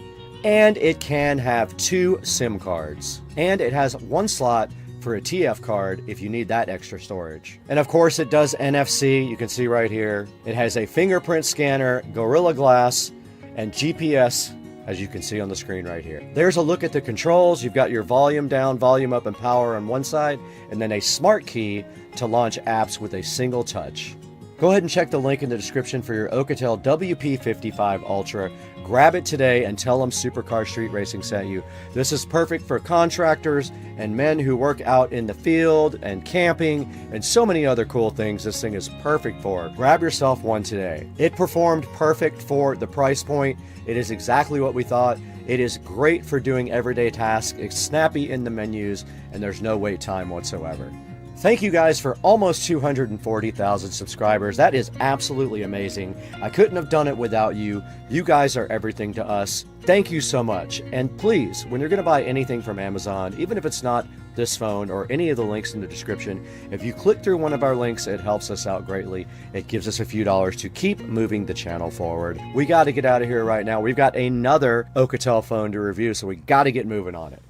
Speaker 1: And it can have 2 SIM cards. And it has 1 slot for a TF card if you need that extra storage. And of course it does NFC, you can see right here. It has a fingerprint scanner, Gorilla Glass, and GPS, as you can see on the screen right here. There's a look at the controls. You've got your volume down, volume up, and power on one side, and then a smart key to launch apps with a single touch. Go ahead and check the link in the description for your Alcatel WP55 Ultra. Grab it today and tell them Supercar Street Racing sent you. This is perfect for contractors and men who work out in the field and camping and so many other cool things this thing is perfect for. Grab yourself one today. It performed perfect for the price point. It is exactly what we thought. It is great for doing everyday tasks. It's snappy in the menus, and there's no wait time whatsoever. Thank you guys for almost 240,000 subscribers. That is absolutely amazing. I couldn't have done it without you. You guys are everything to us. Thank you so much. And please, when you're going to buy anything from Amazon, even if it's not this phone or any of the links in the description, if you click through one of our links, it helps us out greatly. It gives us a few dollars to keep moving the channel forward. We got to get out of here right now. We've got another Alcatel phone to review, so we got to get moving on it.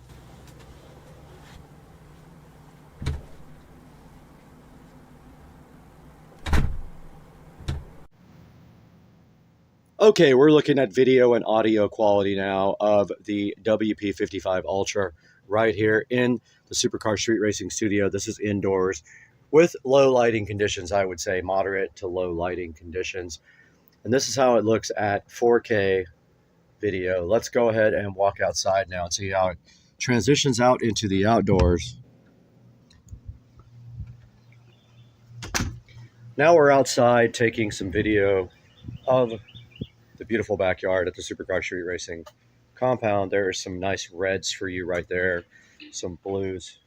Speaker 1: Okay, we're looking at video and audio quality now of the WP55 Ultra right here in the Supercar Street Racing studio. This is indoors with low lighting conditions, I would say moderate to low lighting conditions. And this is how it looks at 4K video. Let's go ahead and walk outside now and see how it transitions out into the outdoors. Now we're outside taking some video of the beautiful backyard at the Supercar Street Racing compound. There are some nice reds for you right there, some blues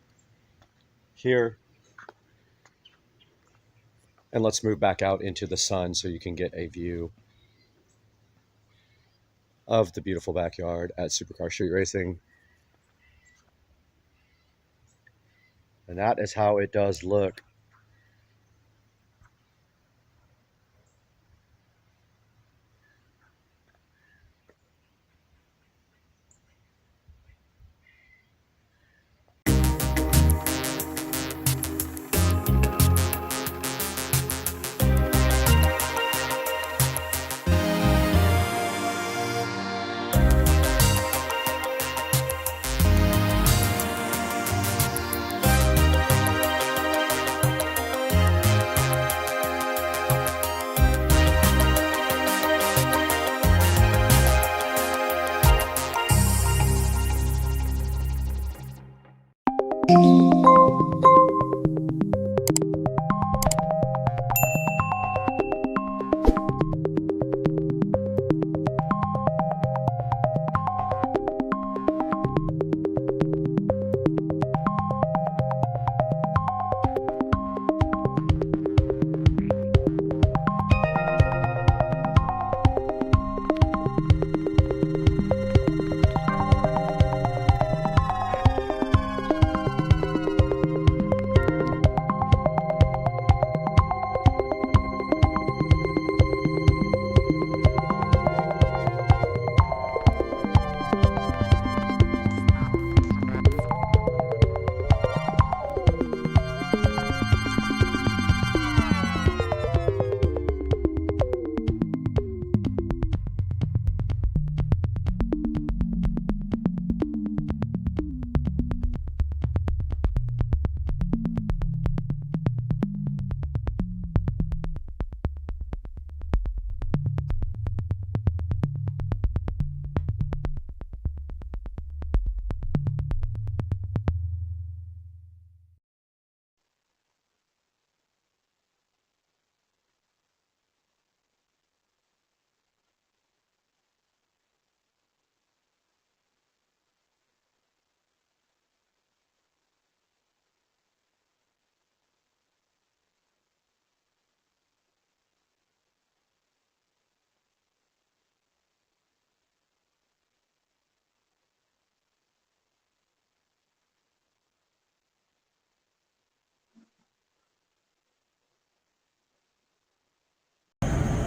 Speaker 1: here. And let's move back out into the sun so you can get a view of the beautiful backyard at Supercar Street Racing. And that is how it does look.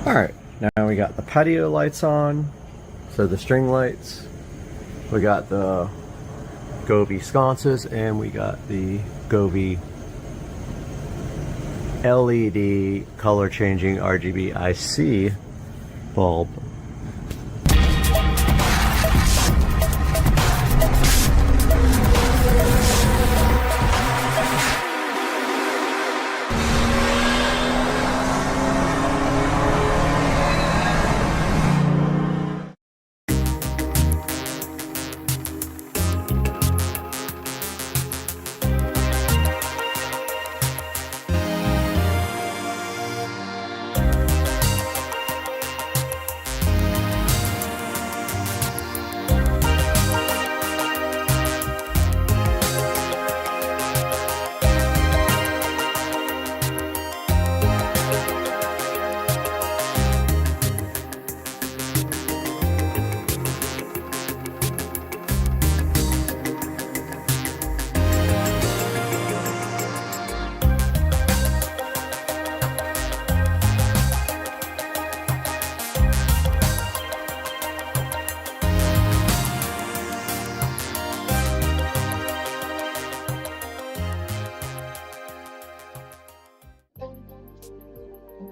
Speaker 1: All right, now we got the patio lights on, so the string lights. We got the Govee sconces, and we got the Govee LED color changing RGB IC bulb.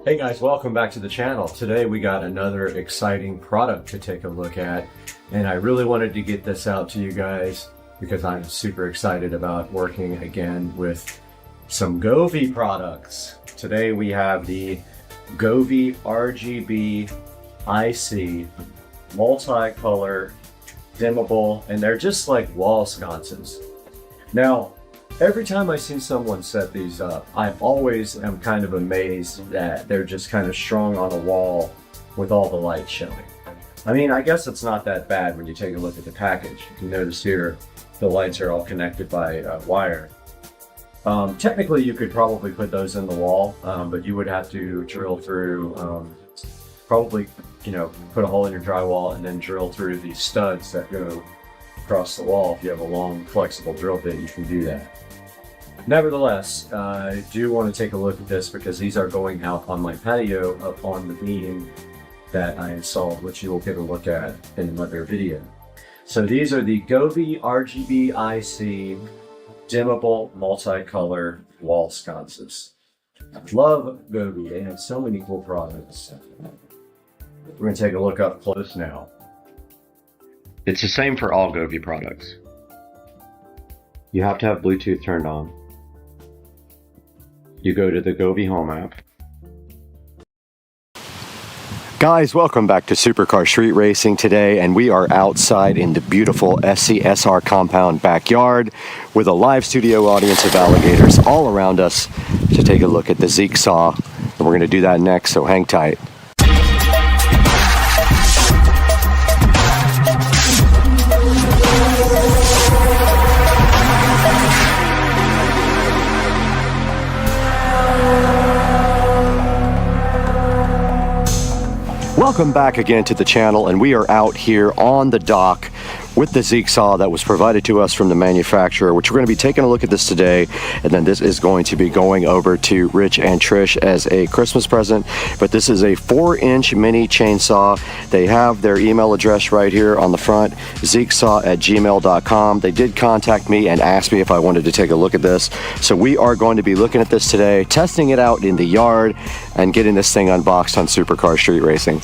Speaker 1: Hey guys, welcome back to the channel. Today we got another exciting product to take a look at, and I really wanted to get this out to you guys because I'm super excited about working again with some Govee products. Today we have the Govee RGB IC multicolor dimmable, and they're just like wall sconces. Now, every time I see someone set these up, I always am kind of amazed that they're just kind of strung on a wall with all the lights showing. I mean, I guess it's not that bad when you take a look at the package. You can notice here the lights are all connected by wire. Technically, you could probably put those in the wall, but you would have to drill through, probably, you know, put a hole in your drywall and then drill through the studs that go across the wall. If you have a long, flexible drill bit, you can do that. Nevertheless, I do want to take a look at this because these are going out on my patio up on the beam that I installed, which you will get a look at in another video. So these are the Govee RGB IC dimmable multicolor wall sconces. Love Govee, they have so many cool products. We're going to take a look up close now. It's the same for all Govee products. You have to have Bluetooth turned on. You go to the Govee Home app. Guys, welcome back to Supercar Street Racing today, and we are outside in the beautiful SCSR compound backyard with a live studio audience of alligators all around us to take a look at the Zeek saw, and we're going to do that next, so hang tight. Welcome back again to the channel, and we are out here on the dock with the Zeek saw that was provided to us from the manufacturer, which we're going to be taking a look at this today, and then this is going to be going over to Rich and Trish as a Christmas present. But this is a 4-inch mini chainsaw. They have their email address right here on the front, zeeksaw@gmail.com. They did contact me and ask me if I wanted to take a look at this, so we are going to be looking at this today, testing it out in the yard, and getting this thing unboxed on Supercar Street Racing.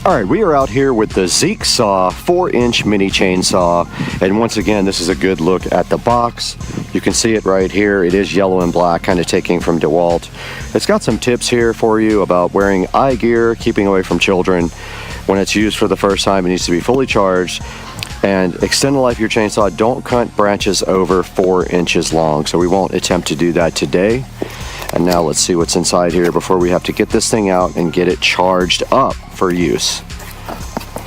Speaker 1: All right, we are out here with the Zeek saw 4-inch mini chainsaw, and once again, this is a good look at the box. You can see it right here. It is yellow and black, kind of taking from DeWalt. It's got some tips here for you about wearing eye gear, keeping away from children. When it's used for the first time, it needs to be fully charged. And extend the life of your chainsaw. Don't cut branches over 4 inches long, so we won't attempt to do that today. And now let's see what's inside here before we have to get this thing out and get it charged up for use.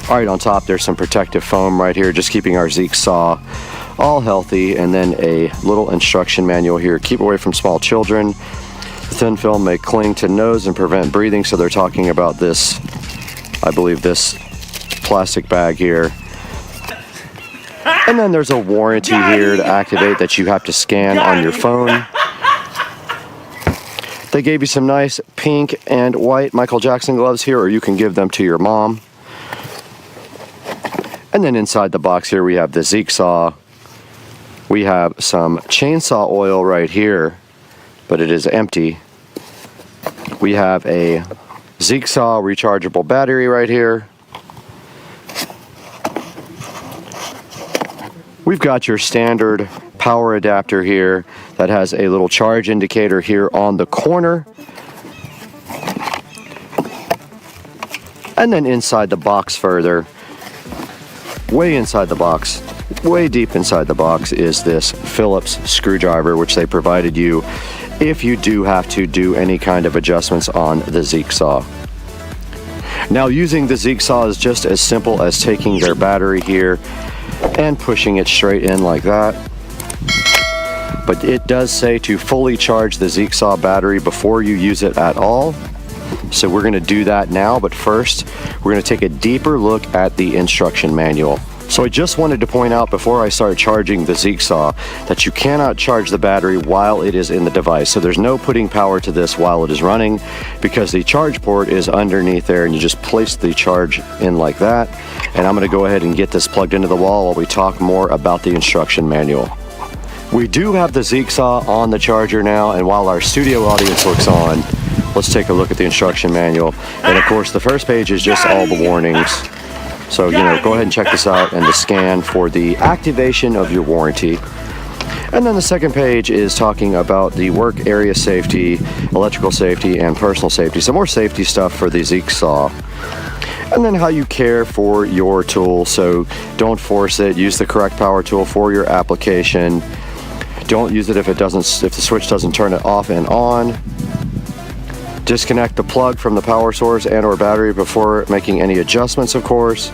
Speaker 1: All right, on top there's some protective foam right here, just keeping our Zeek saw all healthy, and then a little instruction manual here. Keep away from small children. The thin film may cling to nose and prevent breathing, so they're talking about this, I believe this plastic bag here. And then there's a warranty here to activate that you have to scan on your phone. They gave you some nice pink and white Michael Jackson gloves here, or you can give them to your mom. And then inside the box here we have the Jigsaw. We have some chainsaw oil right here, but it is empty. We have a Jigsaw rechargeable battery right here. We've got your standard power adapter here that has a little charge indicator here on the corner. And then inside the box further, way inside the box, way deep inside the box is this Phillips screwdriver, which they provided you if you do have to do any kind of adjustments on the Jigsaw. Now, using the Jigsaw is just as simple as taking their battery here and pushing it straight in like that. But it does say to fully charge the Jigsaw battery before you use it at all. So we're going to do that now, but first we're going to take a deeper look at the instruction manual. So I just wanted to point out before I start charging the Jigsaw that you cannot charge the battery while it is in the device. So there's no putting power to this while it is running, because the charge port is underneath there, and you just place the charge in like that. And I'm going to go ahead and get this plugged into the wall while we talk more about the instruction manual. We do have the Jigsaw on the charger now, and while our studio audience looks on, let's take a look at the instruction manual. And of course the first page is just all the warnings. So, go ahead and check this out, and the scan for the activation of your warranty. And then the second page is talking about the work area safety, electrical safety, and personal safety. Some more safety stuff for the Jigsaw. And then how you care for your tool. So don't force it. Use the correct power tool for your application. Don't use it if the switch doesn't turn it off and on. Disconnect the plug from the power source and or battery before making any adjustments, of course.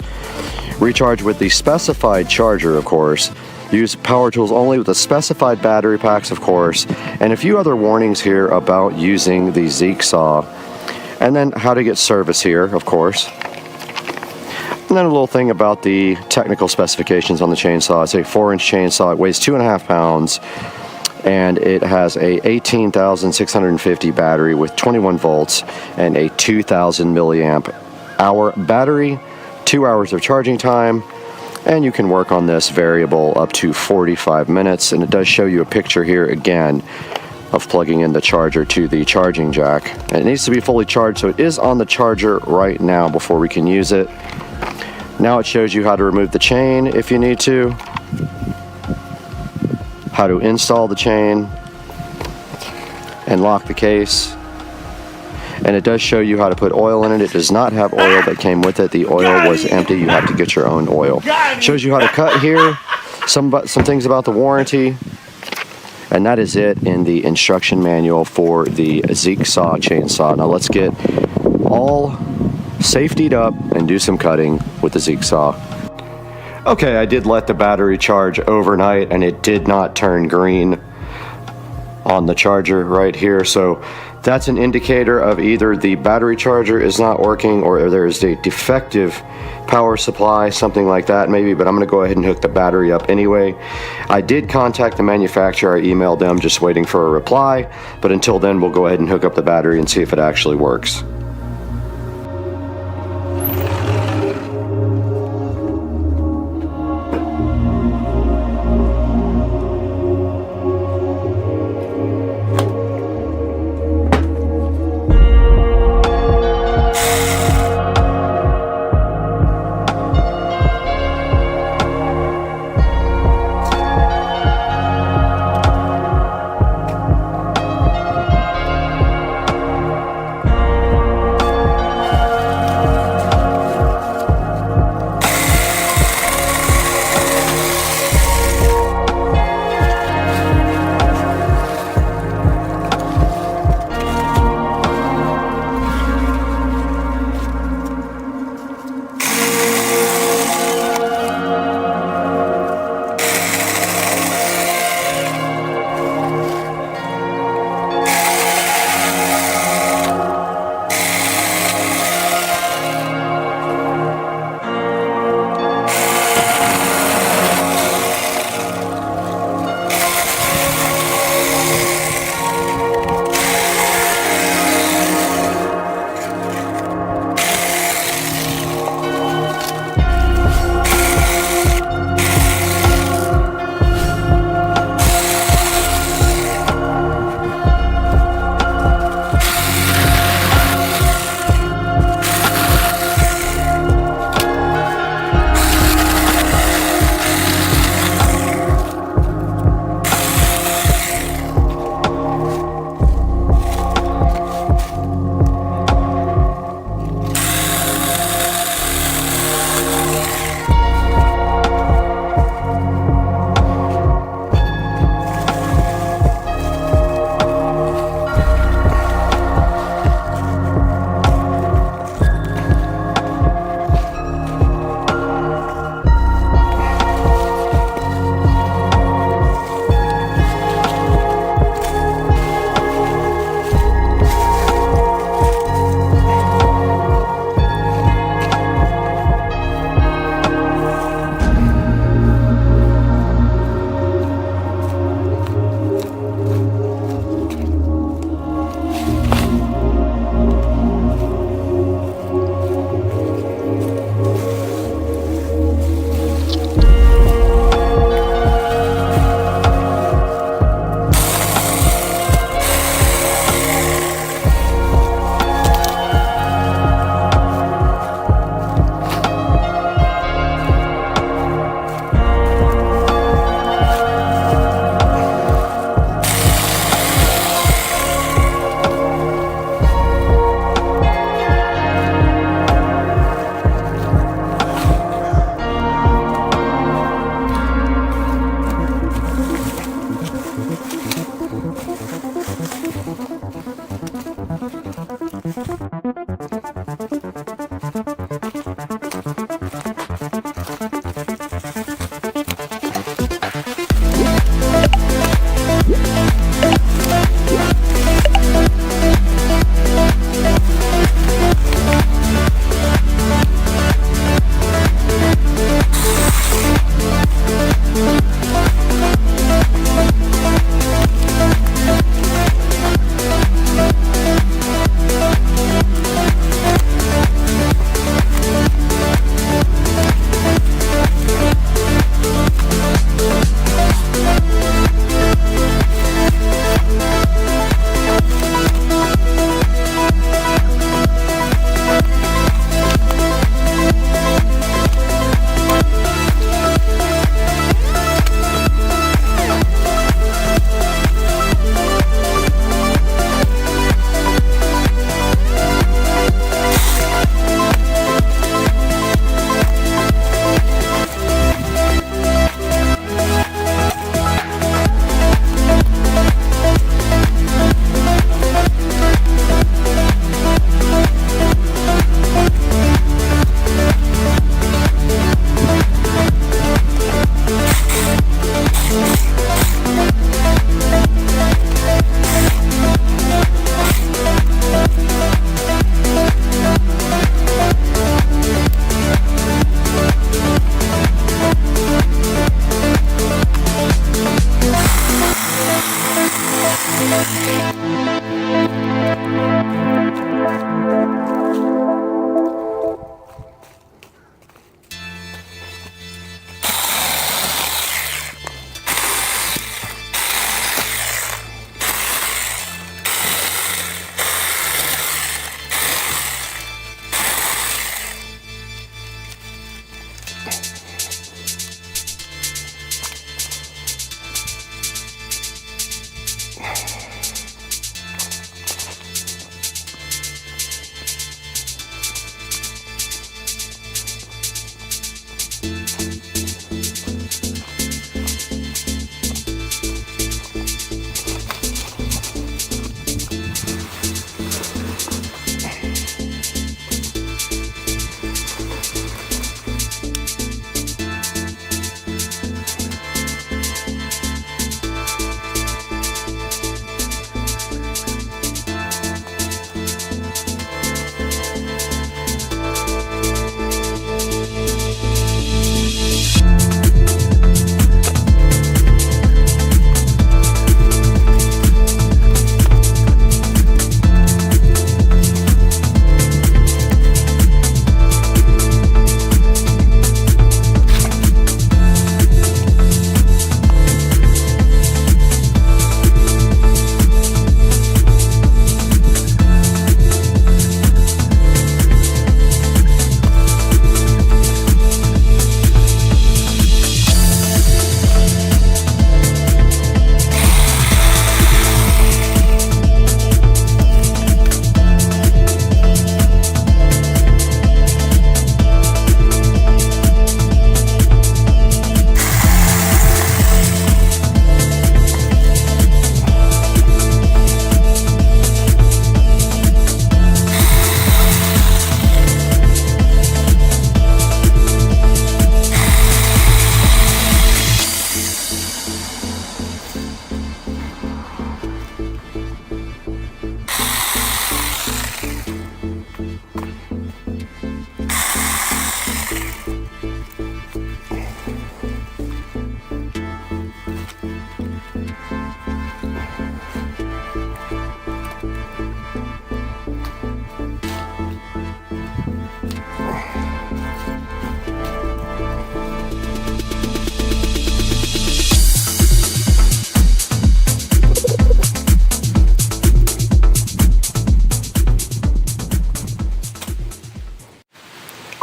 Speaker 1: Recharge with the specified charger, of course. Use power tools only with the specified battery packs, of course. And a few other warnings here about using the Jigsaw. And then how to get service here, of course. And then a little thing about the technical specifications on the chainsaw. It's a 4-inch chainsaw. It weighs 2.5 pounds. And it has a 18,650 battery with 21 volts and a 2,000 milliamp hour battery, 2 hours of charging time, and you can work on this variable up to 45 minutes. And it does show you a picture here again of plugging in the charger to the charging jack. And it needs to be fully charged, so it is on the charger right now before we can use it. Now it shows you how to remove the chain if you need to, how to install the chain and lock the case, and it does show you how to put oil in it. It does not have oil that came with it. The oil was empty. You have to get your own oil. It shows you how to cut here, some things about the warranty, and that is it in the instruction manual for the Jigsaw chainsaw. Now let's get all safetied up and do some cutting with the Jigsaw. Okay, I did let the battery charge overnight, and it did not turn green on the charger right here. So that's an indicator of either the battery charger is not working or there is a defective power supply, something like that maybe, but I'm going to go ahead and hook the battery up anyway. I did contact the manufacturer. I emailed them, just waiting for a reply, but until then we'll go ahead and hook up the battery and see if it actually works.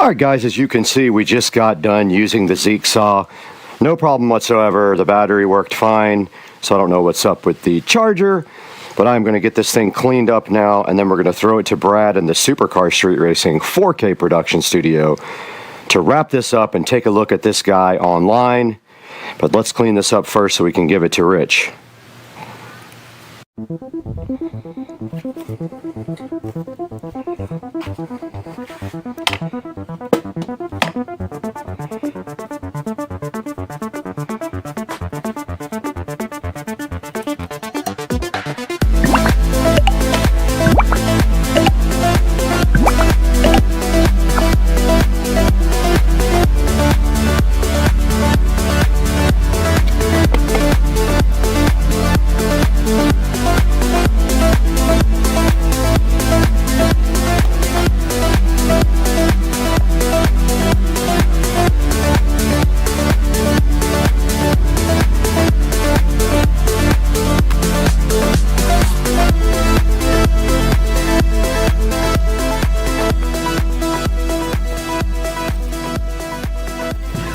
Speaker 1: All right, guys, as you can see, we just got done using the Zeek saw. No problem whatsoever. The battery worked fine, so I don't know what's up with the charger, but I'm going to get this thing cleaned up now, and then we're going to throw it to Brad in the Supercar Street Racing 4K production studio to wrap this up and take a look at this guy online. But let's clean this up first so we can give it to Rich.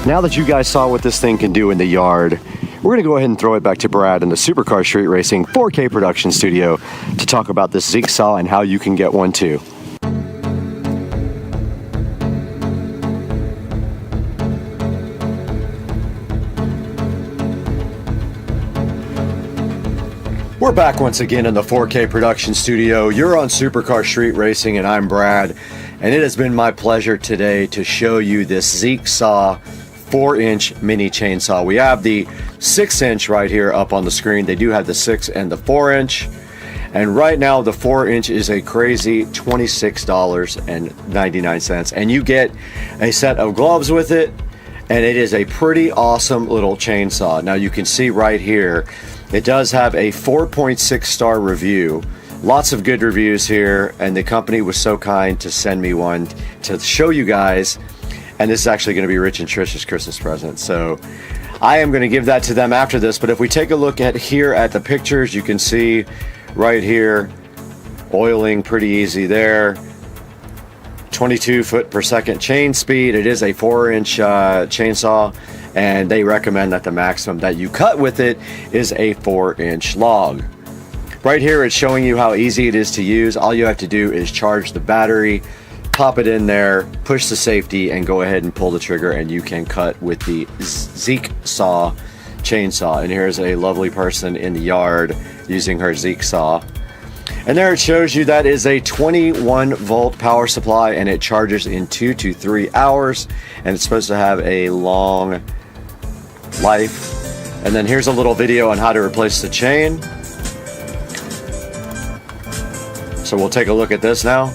Speaker 1: Now that you guys saw what this thing can do in the yard, we're going to go ahead and throw it back to Brad in the Supercar Street Racing 4K production studio to talk about this Zeek saw and how you can get one too. We're back once again in the 4K production studio. You're on Supercar Street Racing and I'm Brad, and it has been my pleasure today to show you this Zeek saw 4-inch mini chainsaw. We have the 6-inch right here up on the screen. They do have the 6 and the 4-inch, and right now the 4-inch is a crazy $26.99, and you get a set of gloves with it, and it is a pretty awesome little chainsaw. Now you can see right here it does have a 4.6 star review. Lots of good reviews here, and the company was so kind to send me one to show you guys. And this is actually going to be Rich and Trish's Christmas present. So I am going to give that to them after this. But if we take a look at here at the pictures, you can see right here, oiling pretty easy there. 22 foot per second chain speed. It is a 4-inch chainsaw, and they recommend that the maximum that you cut with it is a 4-inch log. Right here, it's showing you how easy it is to use. All you have to do is charge the battery, pop it in there, push the safety, and go ahead and pull the trigger, and you can cut with the Zeek saw chainsaw. And here's a lovely person in the yard using her Zeek saw. And there it shows you that is a 21 volt power supply, and it charges in 2 to 3 hours, and it's supposed to have a long life. And then here's a little video on how to replace the chain. So we'll take a look at this now.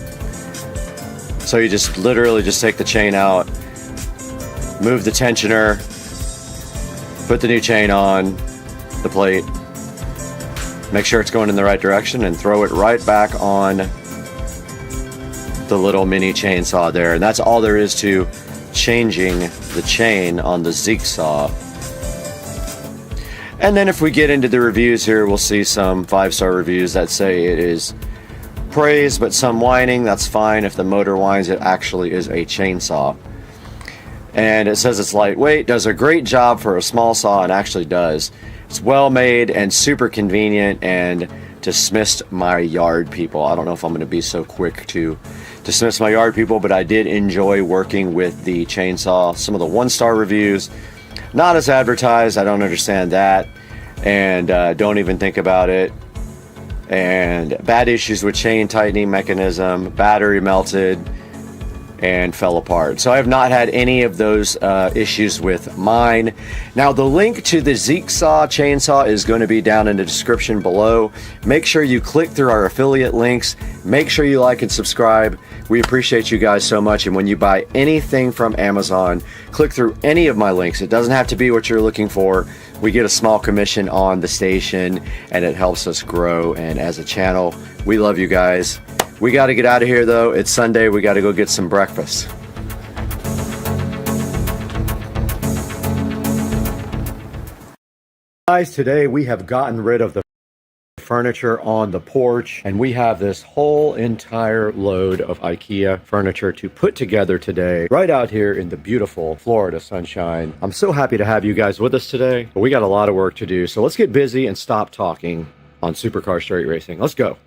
Speaker 1: So you just literally just take the chain out, move the tensioner, put the new chain on the plate, make sure it's going in the right direction, and throw it right back on the little mini chainsaw there. And that's all there is to changing the chain on the Zeek saw. And then if we get into the reviews here, we'll see some 5-star reviews that say it is praise but some whining. That's fine. If the motor whines, it actually is a chainsaw. And it says it's lightweight, does a great job for a small saw, and actually does. It's well made and super convenient, and dismissed my yard people. I don't know if I'm going to be so quick to dismiss my yard people, but I did enjoy working with the chainsaw. Some of the 1-star reviews, not as advertised. I don't understand that, and don't even think about it. And bad issues with chain tightening mechanism, battery melted and fell apart. So I have not had any of those issues with mine. Now the link to the Zeek saw chainsaw is going to be down in the description below. Make sure you click through our affiliate links. Make sure you like and subscribe. We appreciate you guys so much. And when you buy anything from Amazon, click through any of my links. It doesn't have to be what you're looking for. We get a small commission on the station, and it helps us grow. And as a channel, we love you guys. We got to get out of here, though. It's Sunday. We got to go get some breakfast. Guys, today we have gotten rid of the furniture on the porch, and we have this whole entire load of IKEA furniture to put together today, right out here in the beautiful Florida sunshine. I'm so happy to have you guys with us today, but we got a lot of work to do, so let's get busy and stop talking on Supercar Straight Racing. Let's go.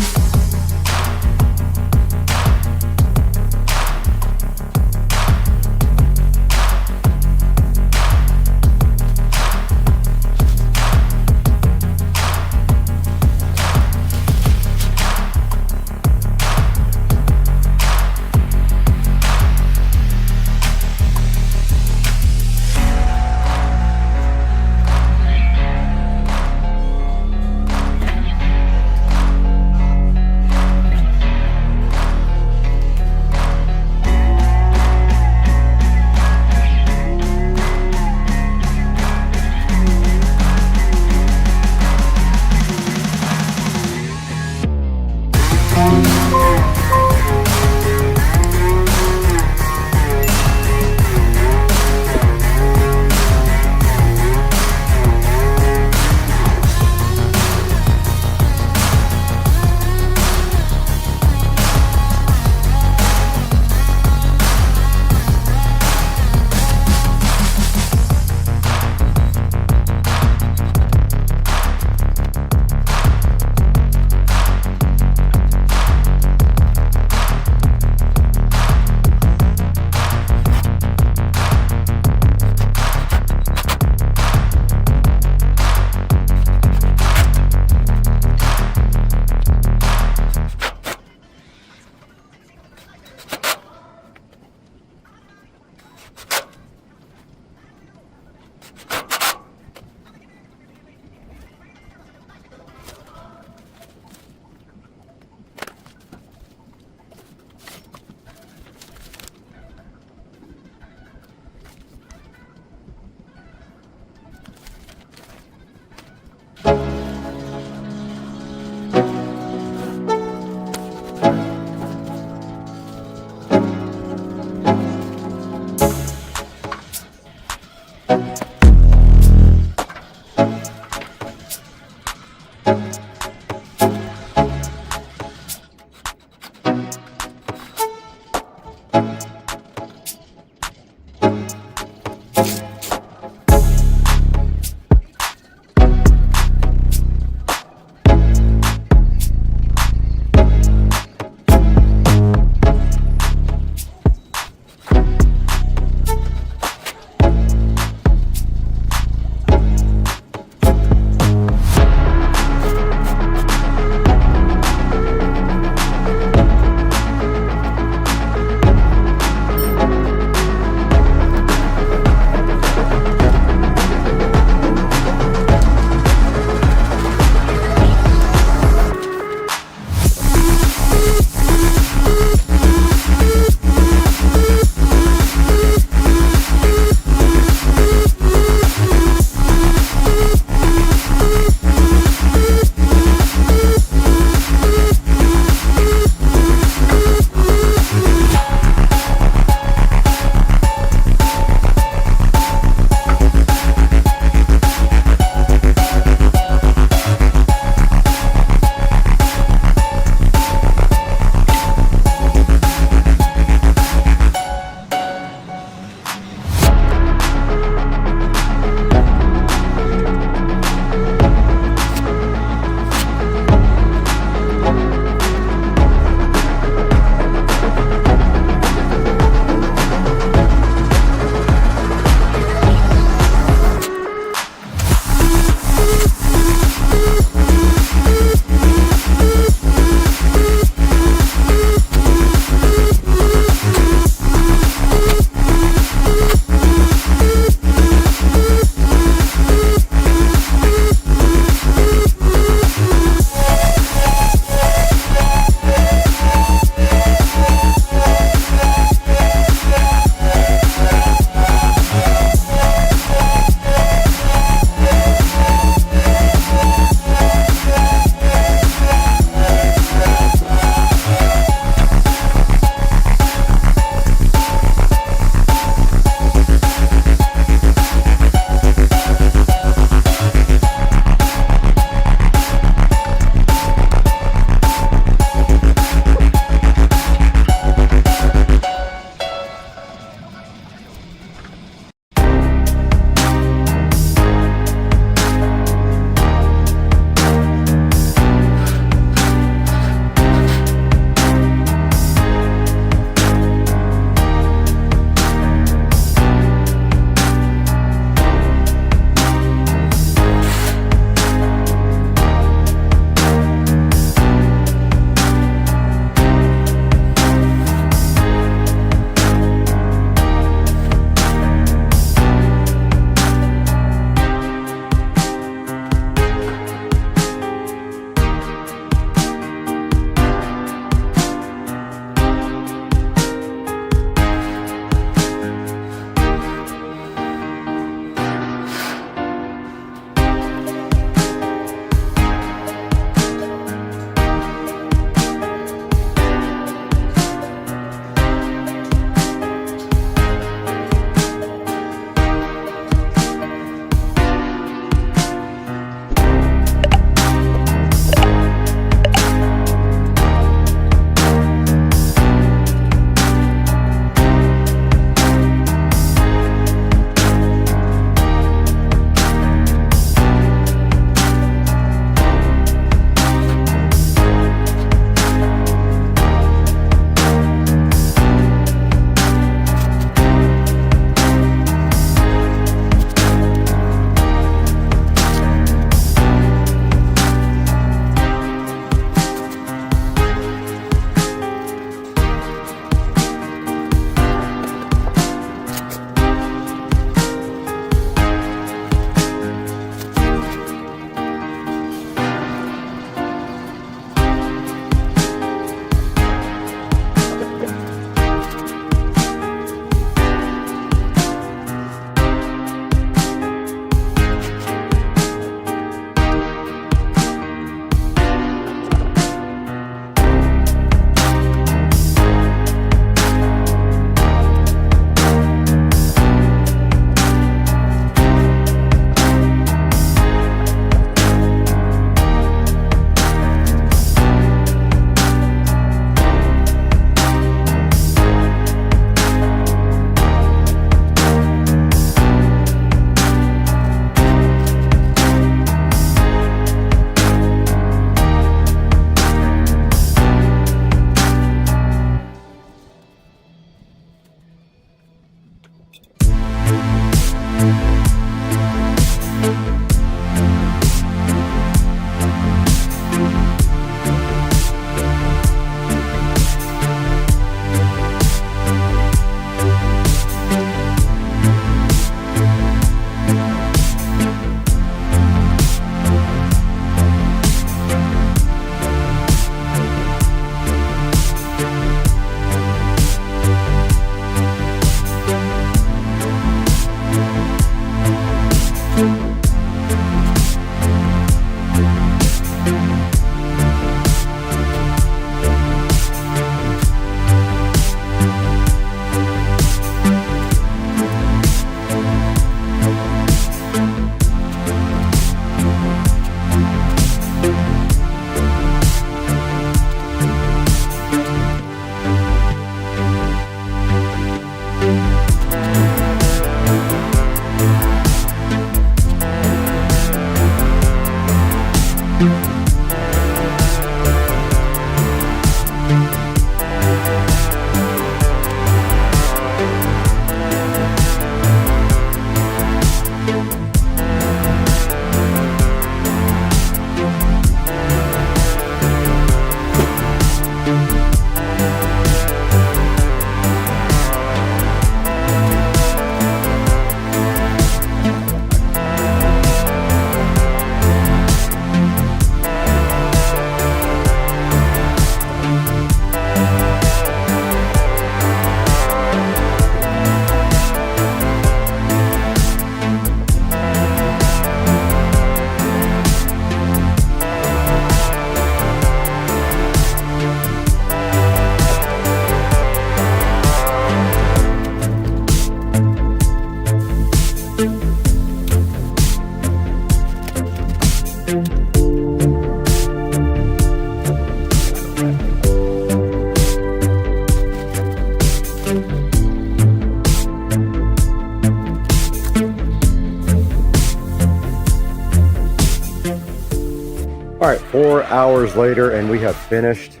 Speaker 1: 4 hours later and we have finished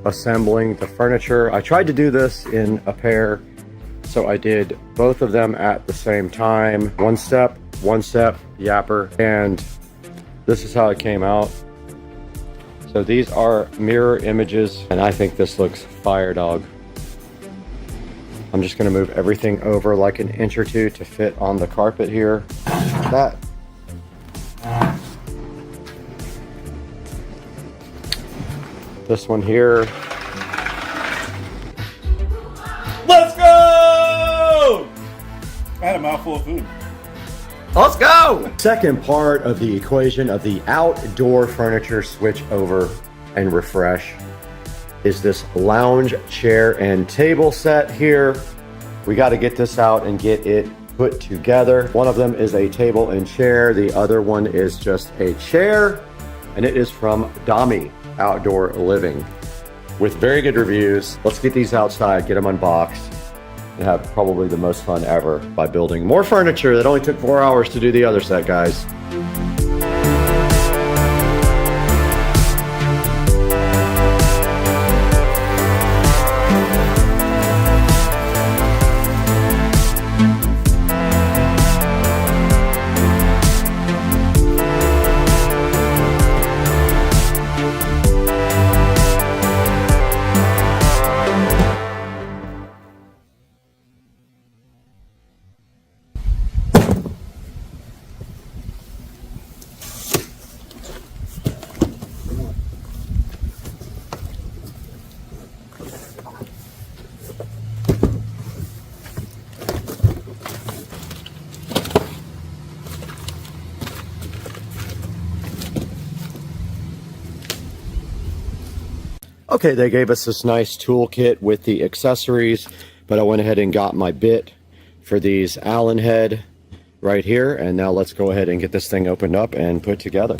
Speaker 1: assembling the furniture. I tried to do this in a pair, so I did both of them at the same time. One step, yapper, and this is how it came out. So these are mirror images, and I think this looks fire, dog. I'm just gonna move everything over like an inch or two to fit on the carpet here. That. This one here.
Speaker 2: Let's go! I had a mouthful of food.
Speaker 7: Let's go!
Speaker 1: Second part of the equation of the outdoor furniture switch over and refresh is this lounge chair and table set here. We got to get this out and get it put together. One of them is a table and chair. The other one is just a chair, and it is from Hdmi Outdoor Living with very good reviews. Let's get these outside, get them unboxed, and have probably the most fun ever by building more furniture that only took 4 hours to do the other set, guys. Okay, they gave us this nice toolkit with the accessories, but I went ahead and got my bit for these Allen head right here, and now let's go ahead and get this thing opened up and put together.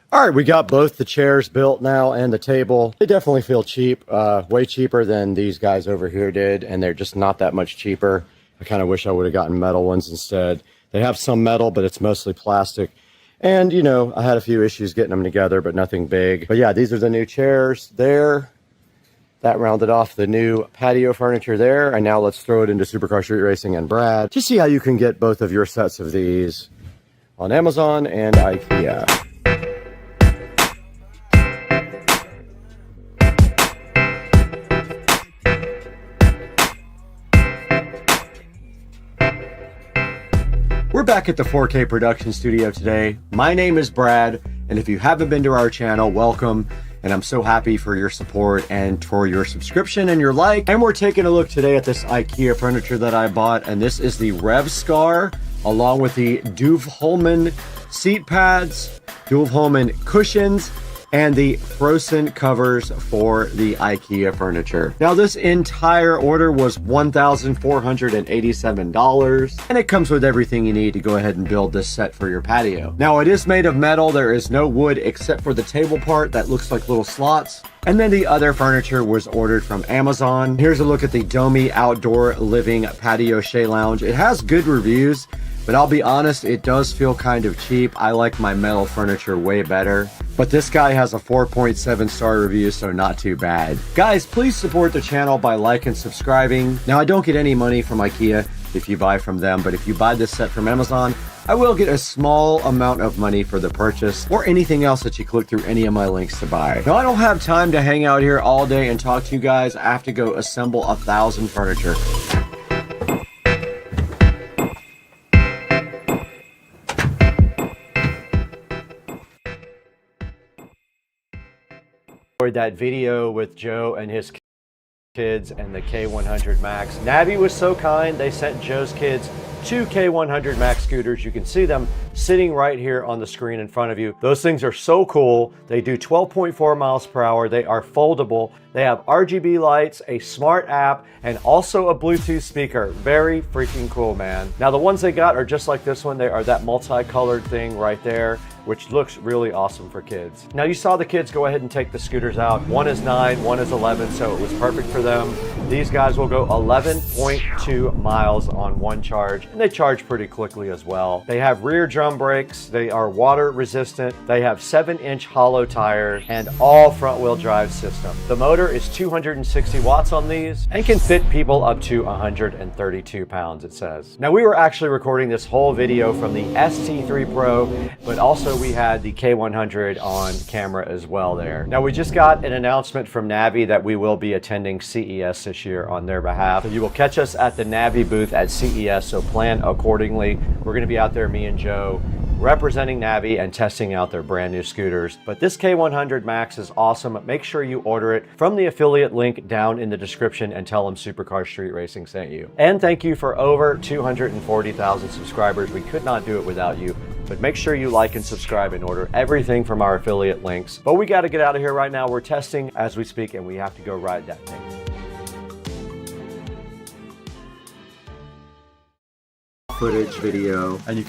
Speaker 1: All right, we got both the chairs built now and the table. They definitely feel cheap, way cheaper than these guys over here did, and they're just not that much cheaper. I kind of wish I would have gotten metal ones instead. They have some metal, but it's mostly plastic. And, you know, I had a few issues getting them together, but nothing big. But yeah, these are the new chairs there. That rounded off the new patio furniture there. And now let's throw it into Supercar Street Racing and Brad to see how you can get both of your sets of these on Amazon and IKEA. We're back at the 4K production studio today. My name is Brad, and if you haven't been to our channel, welcome. And I'm so happy for your support and for your subscription and your like. And we're taking a look today at this IKEA furniture that I bought, and this is the Revscar, along with the Duvholmen seat pads, Duvholmen cushions, and the Frozen covers for the IKEA furniture. Now this entire order was $1,487, and it comes with everything you need to go ahead and build this set for your patio. Now it is made of metal, there is no wood except for the table part that looks like little slots. And then the other furniture was ordered from Amazon. Here's a look at the Hdmi Outdoor Living Patio Shea Lounge. It has good reviews, but I'll be honest, it does feel kind of cheap. I like my metal furniture way better. But this guy has a 4.7 star review, so not too bad. Guys, please support the channel by liking and subscribing. Now, I don't get any money from IKEA if you buy from them, but if you buy this set from Amazon, I will get a small amount of money for the purchase or anything else that you click through any of my links to buy. Now, I don't have time to hang out here all day and talk to you guys. I have to go assemble 1,000 furniture. That video with Joe and his kids and the K100 Max. Navi was so kind, they sent Joe's kids 2 K100 Max scooters. You can see them sitting right here on the screen in front of you. Those things are so cool. They do 12.4 miles per hour. They are foldable. They have RGB lights, a smart app, and also a Bluetooth speaker. Very freaking cool, man. Now the ones they got are just like this one. They are that multicolored thing right there, which looks really awesome for kids. Now you saw the kids go ahead and take the scooters out. One is 9, one is 11, so it was perfect for them. These guys will go 11.2 miles on one charge, and they charge pretty quickly as well. They have rear drum brakes, they are water resistant, they have 7-inch hollow tires, and all front wheel drive system. The motor is 260 watts on these and can fit people up to 132 pounds, it says. Now we were actually recording this whole video from the ST3 Pro, but also we had the K100 on camera as well there. Now we just got an announcement from Navi that we will be attending CES this year on their behalf. So you will catch us at the Navi booth at CES, so plan accordingly. We're gonna be out there, me and Joe, representing Navi and testing out their brand new scooters. But this K100 Max is awesome. Make sure you order it from the affiliate link down in the description and tell them Supercar Street Racing sent you. And thank you for over 240,000 subscribers. We could not do it without you. But make sure you like and subscribe and order everything from our affiliate links. But we got to get out of here right now. We're testing as we speak, and we have to go ride that thing. Footage, video, and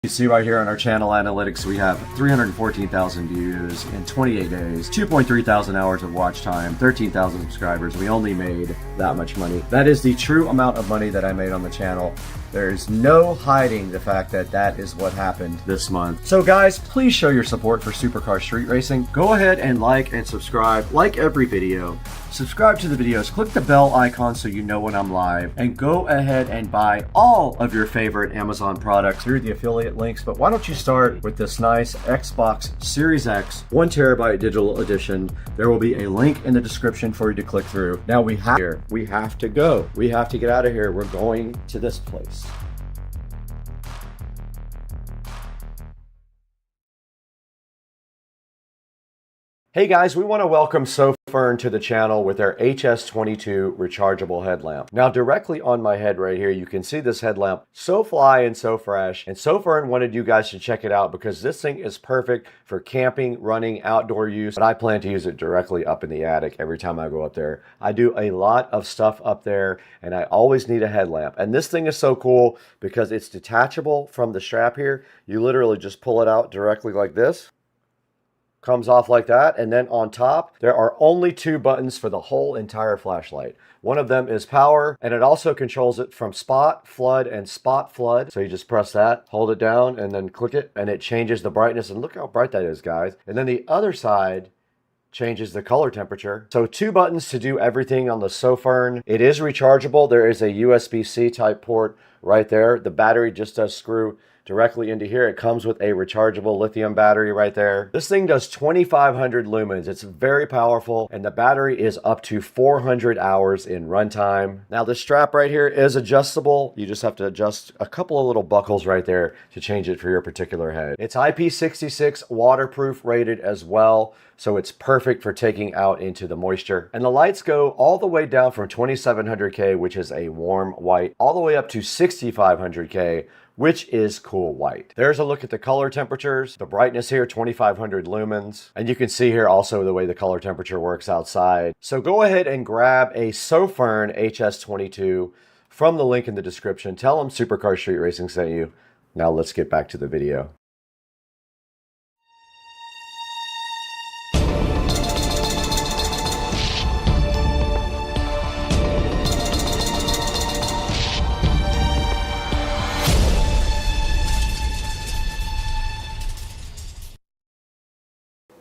Speaker 1: you see right here on our channel analytics, we have 314,000 views in 28 days, 2.3 thousand hours of watch time, 13,000 subscribers. We only made that much money. That is the true amount of money that I made on the channel. There's no hiding the fact that that is what happened this month. So guys, please show your support for Supercar Street Racing. Go ahead and like and subscribe, like every video. Subscribe to the videos, click the bell icon so you know when I'm live, and go ahead and buy all of your favorite Amazon products through the affiliate links. But why don't you start with this nice Xbox Series X 1TB digital edition. There will be a link in the description for you to click through. Now we have to go. We have to get out of here. We're going to this place. Hey guys, we want to welcome SoFern to the channel with their HS22 rechargeable headlamp. Now directly on my head right here, you can see this headlamp, so fly and so fresh. And SoFern wanted you guys to check it out because this thing is perfect for camping, running, outdoor use. But I plan to use it directly up in the attic every time I go up there. I do a lot of stuff up there and I always need a headlamp. And this thing is so cool because it's detachable from the strap here. You literally just pull it out directly like this. comes off like that, and then on top there are only 2 buttons for the whole entire flashlight. One of them is power, and it also controls it from spot, flood, and spot flood. So you just press that, hold it down, and then click it, and it changes the brightness, and look how bright that is, guys. And then the other side changes the color temperature. So 2 buttons to do everything on the SOFERN. It is rechargeable. There is a USB-C type port right there. The battery just does screw directly into here. It comes with a rechargeable lithium battery right there. This thing does 2,500 lumens. It's very powerful, and the battery is up to 400 hours in runtime. Now this strap right here is adjustable. You just have to adjust a couple of little buckles right there to change it for your particular head. It's IP66 waterproof rated as well, so it's perfect for taking out into the moisture. And the lights go all the way down from 2700K, which is a warm white, all the way up to 6500K, which is cool white. There's a look at the color temperatures. The brightness here, 2,500 lumens. And you can see here also the way the color temperature works outside. So go ahead and grab a SOFERN HS22 from the link in the description. Tell them Supercar Street Racing sent you. Now let's get back to the video.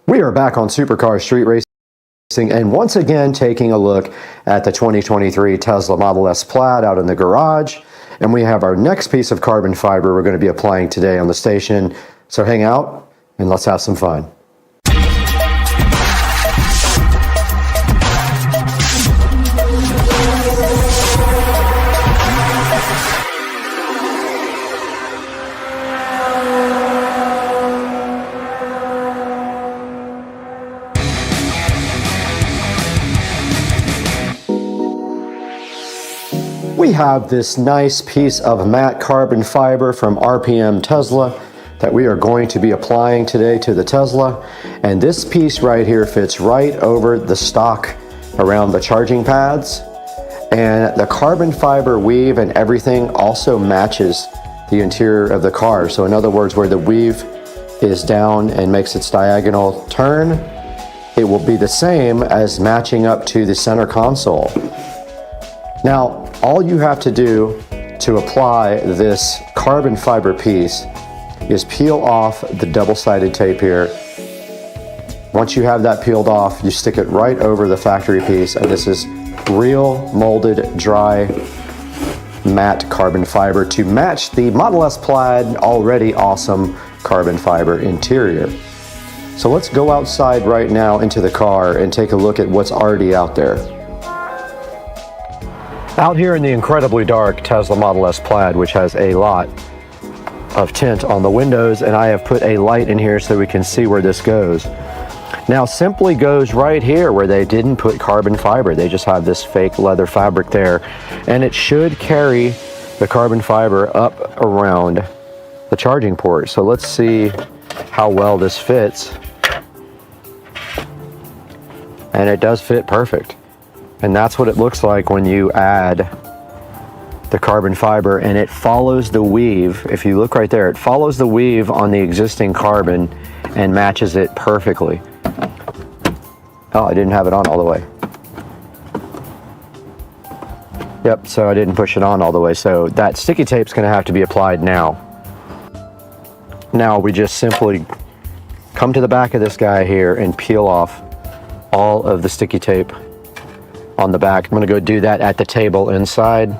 Speaker 1: We are back on Supercar Street Racing, and once again taking a look at the 2023 Tesla Model S Plaid out in the garage. And we have our next piece of carbon fiber we're going to be applying today on the station. So hang out and let's have some fun. We have this nice piece of matte carbon fiber from RPM Tesla that we are going to be applying today to the Tesla. And this piece right here fits right over the stock around the charging pads. And the carbon fiber weave and everything also matches the interior of the car. So in other words, where the weave is down and makes its diagonal turn, it will be the same as matching up to the center console. Now, all you have to do to apply this carbon fiber piece is peel off the double-sided tape here. Once you have that peeled off, you stick it right over the factory piece, and this is real molded dry matte carbon fiber to match the Model S Plaid already awesome carbon fiber interior. So let's go outside right now into the car and take a look at what's already out there. Out here in the incredibly dark Tesla Model S Plaid, which has a lot of tint on the windows, and I have put a light in here so we can see where this goes. Now simply goes right here where they didn't put carbon fiber. They just have this fake leather fabric there, and it should carry the carbon fiber up around the charging port. So let's see how well this fits. And it does fit perfect. And that's what it looks like when you add the carbon fiber, and it follows the weave. If you look right there, it follows the weave on the existing carbon and matches it perfectly. Oh, I didn't have it on all the way. Yep, so I didn't push it on all the way. So that sticky tape's gonna have to be applied now. Now we just simply come to the back of this guy here and peel off all of the sticky tape on the back. I'm gonna go do that at the table inside,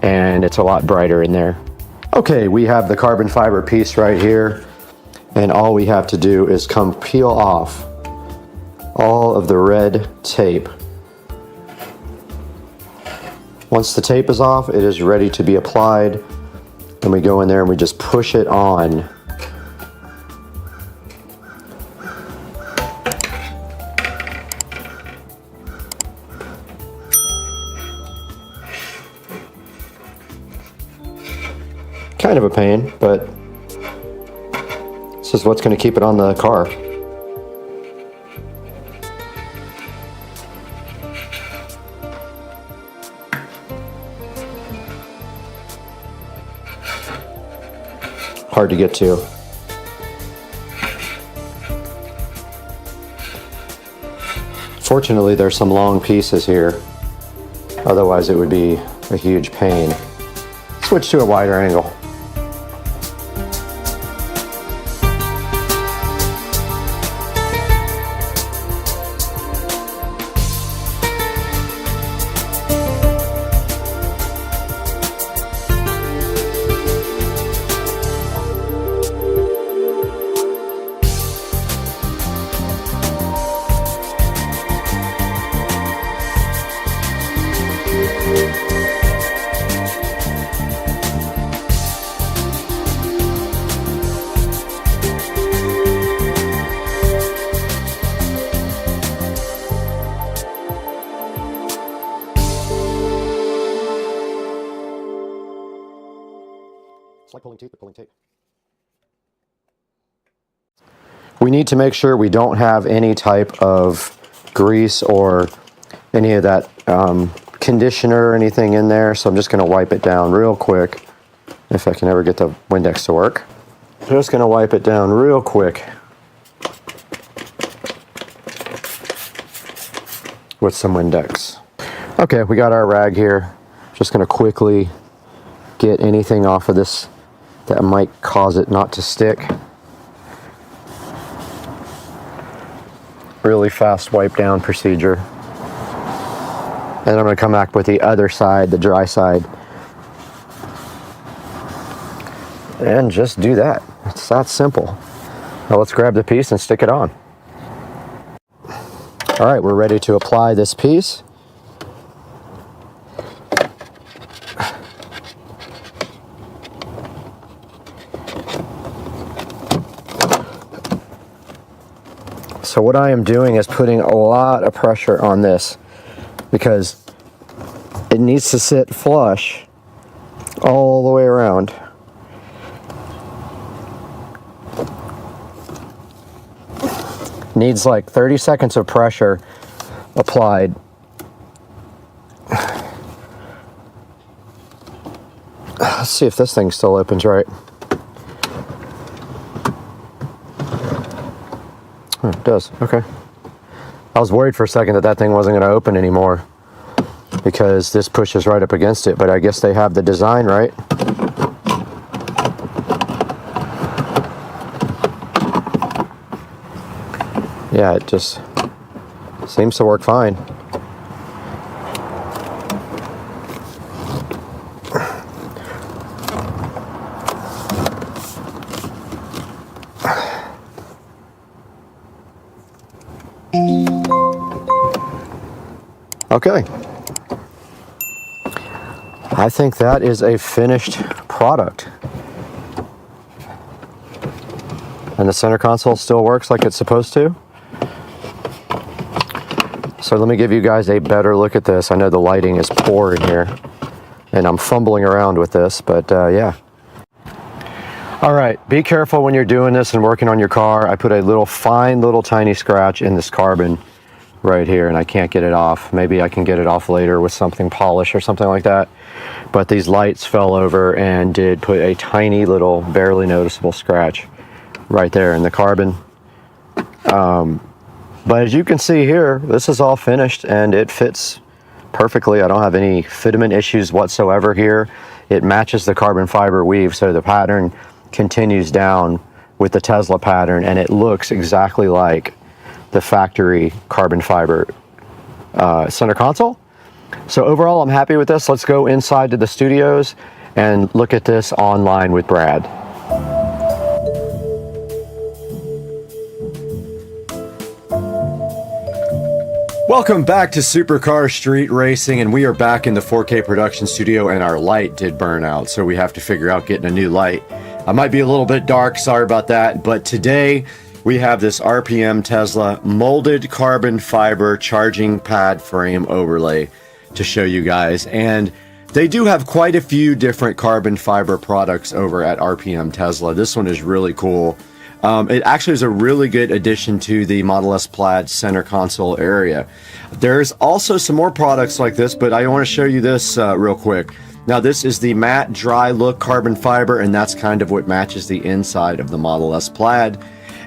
Speaker 1: and it's a lot brighter in there. Okay, we have the carbon fiber piece right here, and all we have to do is come peel off all of the red tape. Once the tape is off, it is ready to be applied, and we go in there and we just push it on. Kind of a pain, but this is what's going to keep it on the car. Hard to get to. Fortunately, there's some long pieces here. Otherwise, it would be a huge pain. Switch to a wider angle. It's like pulling teeth, but pulling tape. We need to make sure we don't have any type of grease or any of that conditioner or anything in there, so I'm just going to wipe it down real quick, if I can ever get the Windex to work. Just going to wipe it down real quick with some Windex. Okay, we got our rag here. Just going to quickly get anything off of this that might cause it not to stick. Really fast wipe down procedure. And I'm going to come back with the other side, the dry side, and just do that. It's that simple. Now let's grab the piece and stick it on. All right, we're ready to apply this piece. So what I am doing is putting a lot of pressure on this because it needs to sit flush all the way around. Needs like 30 seconds of pressure applied. Let's see if this thing still opens right. Oh, it does. Okay. I was worried for a second that that thing wasn't going to open anymore because this pushes right up against it, but I guess they have the design right. Yeah, it just seems to work fine. Okay. I think that is a finished product. And the center console still works like it's supposed to. So let me give you guys a better look at this. I know the lighting is poor in here and I'm fumbling around with this, but yeah. All right, be careful when you're doing this and working on your car. I put a little fine little tiny scratch in this carbon right here and I can't get it off. Maybe I can get it off later with something polished or something like that. But these lights fell over and did put a tiny little barely noticeable scratch right there in the carbon. But as you can see here, this is all finished and it fits perfectly. I don't have any fitment issues whatsoever here. It matches the carbon fiber weave, so the pattern continues down with the Tesla pattern and it looks exactly like the factory carbon fiber center console. So overall, I'm happy with this. Let's go inside to the studios and look at this online with Brad. Welcome back to Supercar Street Racing, and we are back in the 4K production studio, and our light did burn out, so we have to figure out getting a new light. I might be a little bit dark, sorry about that, but today we have this RPM Tesla molded carbon fiber charging pad frame overlay to show you guys, and they do have quite a few different carbon fiber products over at RPM Tesla. This one is really cool. It actually is a really good addition to the Model S Plaid center console area. There's also some more products like this, but I want to show you this real quick. Now this is the matte dry look carbon fiber, and that's kind of what matches the inside of the Model S Plaid.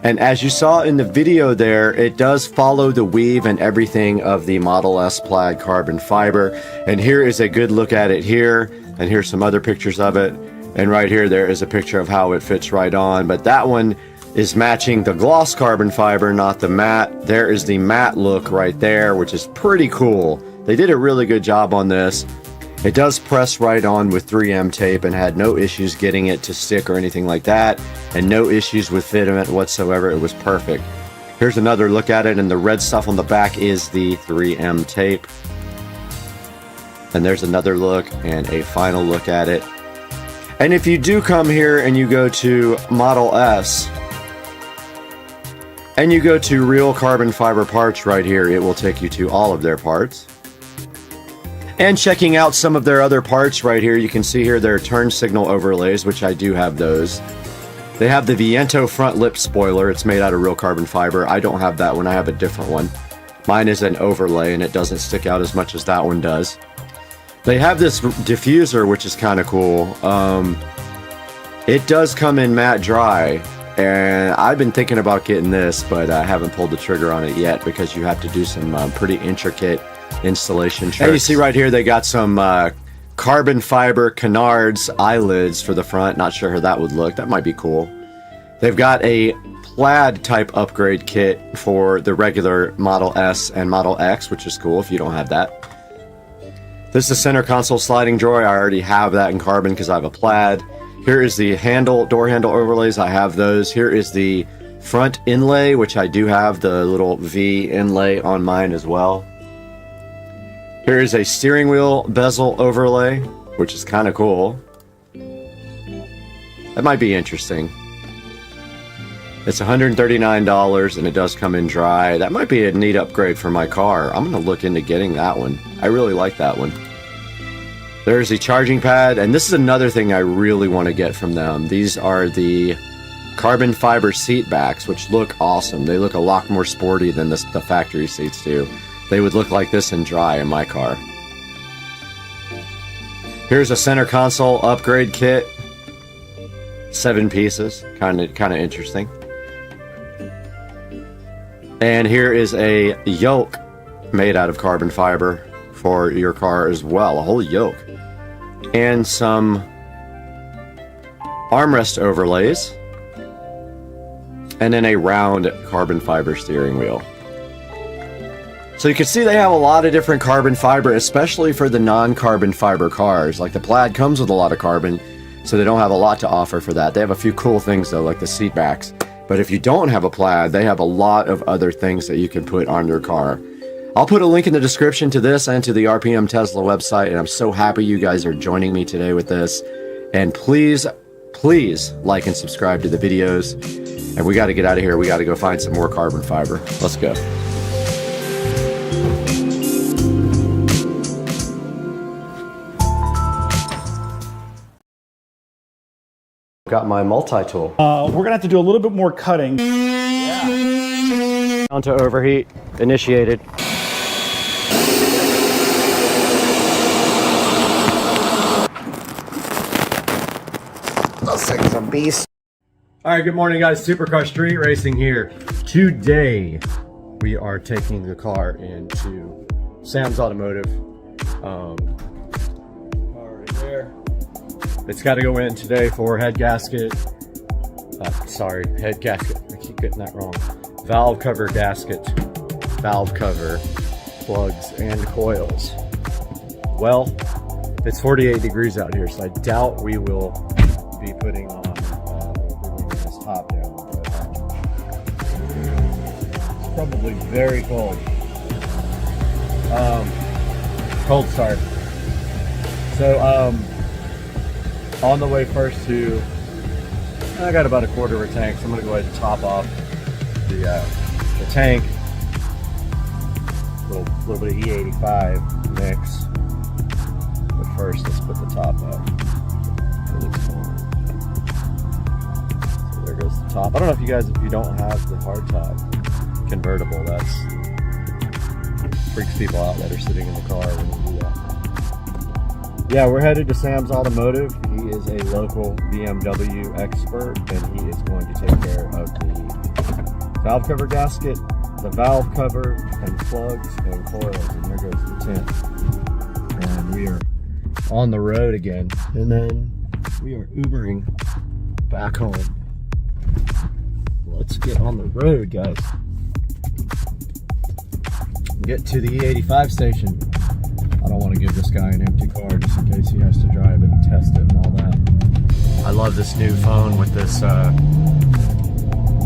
Speaker 1: And as you saw in the video there, it does follow the weave and everything of the Model S plaid carbon fiber. And here is a good look at it here. And here's some other pictures of it. And right here, there is a picture of how it fits right on. But that one is matching the gloss carbon fiber, not the matte. There is the matte look right there, which is pretty cool. They did a really good job on this. It does press right on with 3M tape and had no issues getting it to stick or anything like that. And no issues with fitment whatsoever. It was perfect. Here's another look at it, and the red stuff on the back is the 3M tape. And there's another look and a final look at it. And if you do come here and you go to Model S, and you go to real carbon fiber parts right here, it will take you to all of their parts. And checking out some of their other parts right here, you can see here their turn signal overlays, which I do have those. They have the Viento front lip spoiler. It's made out of real carbon fiber. I don't have that one. I have a different one. Mine is an overlay, and it doesn't stick out as much as that one does. They have this diffuser, which is kind of cool. It does come in matte dry. And I've been thinking about getting this, but I haven't pulled the trigger on it yet because you have to do some pretty intricate installation tricks. And you see right here, they got some carbon fiber canards eyelids for the front. Not sure how that would look. That might be cool. They've got a plaid type upgrade kit for the regular Model S and Model X, which is cool if you don't have that. This is the center console sliding drawer. I already have that in carbon because I have a plaid. Here is the door handle overlays. I have those. Here is the front inlay, which I do have the little V inlay on mine as well. Here is a steering wheel bezel overlay, which is kind of cool. That might be interesting. It's $139 and it does come in dry. That might be a neat upgrade for my car. I'm going to look into getting that one. I really like that one. There's the charging pad, and this is another thing I really want to get from them. These are the carbon fiber seat backs, which look awesome. They look a lot more sporty than the factory seats do. They would look like this in dry in my car. Here's a center console upgrade kit. 7 pieces, kind of interesting. And here is a yoke made out of carbon fiber for your car as well, a whole yoke. And some armrest overlays. And then a round carbon fiber steering wheel. So you can see they have a lot of different carbon fiber, especially for the non-carbon fiber cars. Like the Plaid comes with a lot of carbon, so they don't have a lot to offer for that. They have a few cool things though, like the seat backs. But if you don't have a Plaid, they have a lot of other things that you can put on your car. I'll put a link in the description to this and to the RPM Tesla website, and I'm so happy you guys are joining me today with this. And please, please like and subscribe to the videos. And we got to get out of here. We got to go find some more carbon fiber. Let's go. Got my multi-tool.
Speaker 2: We're gonna have to do a little bit more cutting.
Speaker 1: On to overheat, initiated. Those things are beasts. All right, good morning guys, Supercar Street Racing here. Today, we are taking the car into Sam's Automotive. Car right there. It's got to go in today for head gasket. Head gasket. I keep getting that wrong. Valve cover gasket, valve cover, plugs, and coils. Well, it's 48 degrees out here, so I doubt we will be putting on this top down. But, it's probably very cold. Cold start. So, on the way first to, I got about a quarter of a tank, so I'm gonna go ahead and top off the tank. Little bit of E85 mix. But first, let's put the top up. So there goes the top. I don't know if you guys, if you don't have the hardtop convertible, that's freaks people out that are sitting in the car when you do that. Yeah, we're headed to Sam's Automotive. He is a local BMW expert, and he is going to take care of the valve cover gasket, the valve cover, and plugs and coils, and there goes the tent. And we are on the road again, and then we are Ubering back home. Let's get on the road, guys. Get to the E85 station. I don't want to give this guy an empty car just in case he has to drive it and test it and all that. I love this new phone with this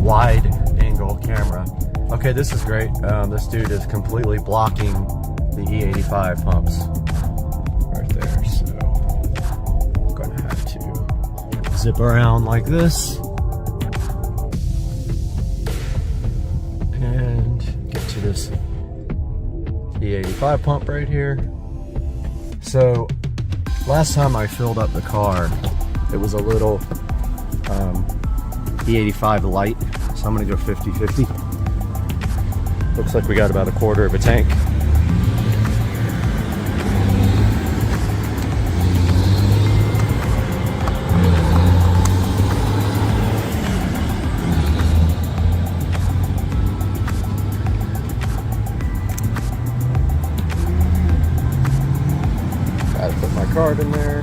Speaker 1: wide angle camera. Okay, this is great. This dude is completely blocking the E85 pumps right there. So I'm gonna have to zip around like this and get to this E85 pump right here. So last time I filled up the car, it was a little E85 light, so I'm gonna go 50-50. Looks like we got about a quarter of a tank. Gotta put my card in there.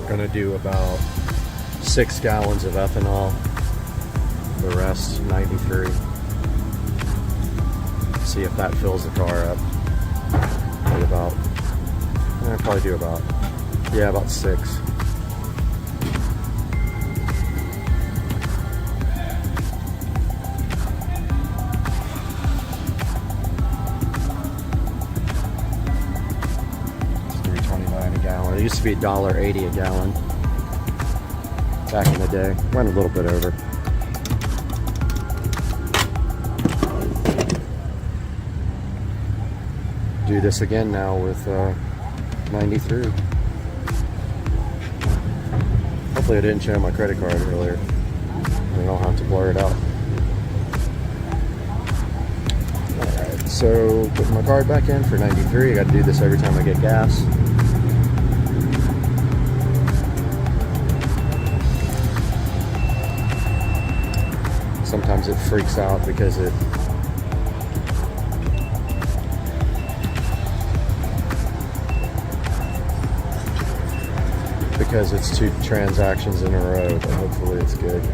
Speaker 1: Gonna do about 6 gallons of ethanol, the rest 93. See if that fills the car up. Probably about, I'll probably do about, yeah, about 6. It used to be $1.80 a gallon back in the day. Went a little bit over. Do this again now with 93. Hopefully I didn't show my credit card earlier. I don't have to blur it out. Alright, so put my card back in for 93. I got to do this every time I get gas. Sometimes it freaks out because it's 2 transactions in a row, but hopefully it's good.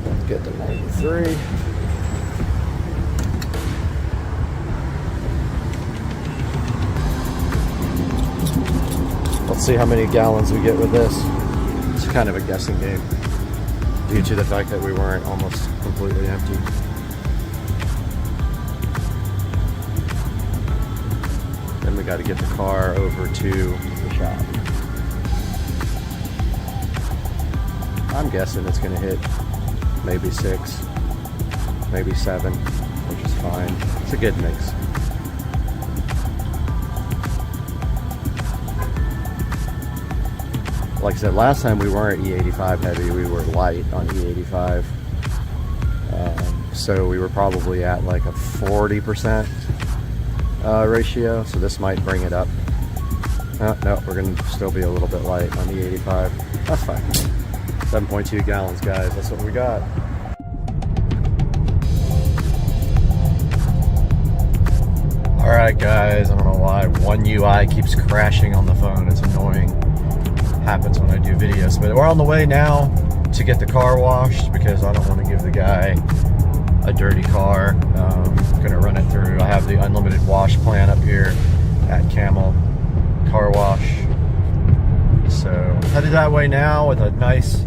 Speaker 1: Let's get to 93. Let's see how many gallons we get with this. It's kind of a guessing game due to the fact that we weren't almost completely empty. Then we got to get the car over to the shop. I'm guessing it's going to hit maybe 6, maybe 7, which is fine. It's a good mix. Like I said, last time we weren't E85 heavy, we were light on E85. So we were probably at like a 40% ratio, so this might bring it up. No, we're going to still be a little bit light on E85. That's fine. 7.2 gallons, guys, that's what we got. Alright guys, I don't know why One UI keeps crashing on the phone, it's annoying. Happens when I do videos, but we're on the way now to get the car washed because I don't want to give the guy a dirty car. Gonna run it through. I have the unlimited wash plan up here at Camel Car Wash, so headed that way now with a nice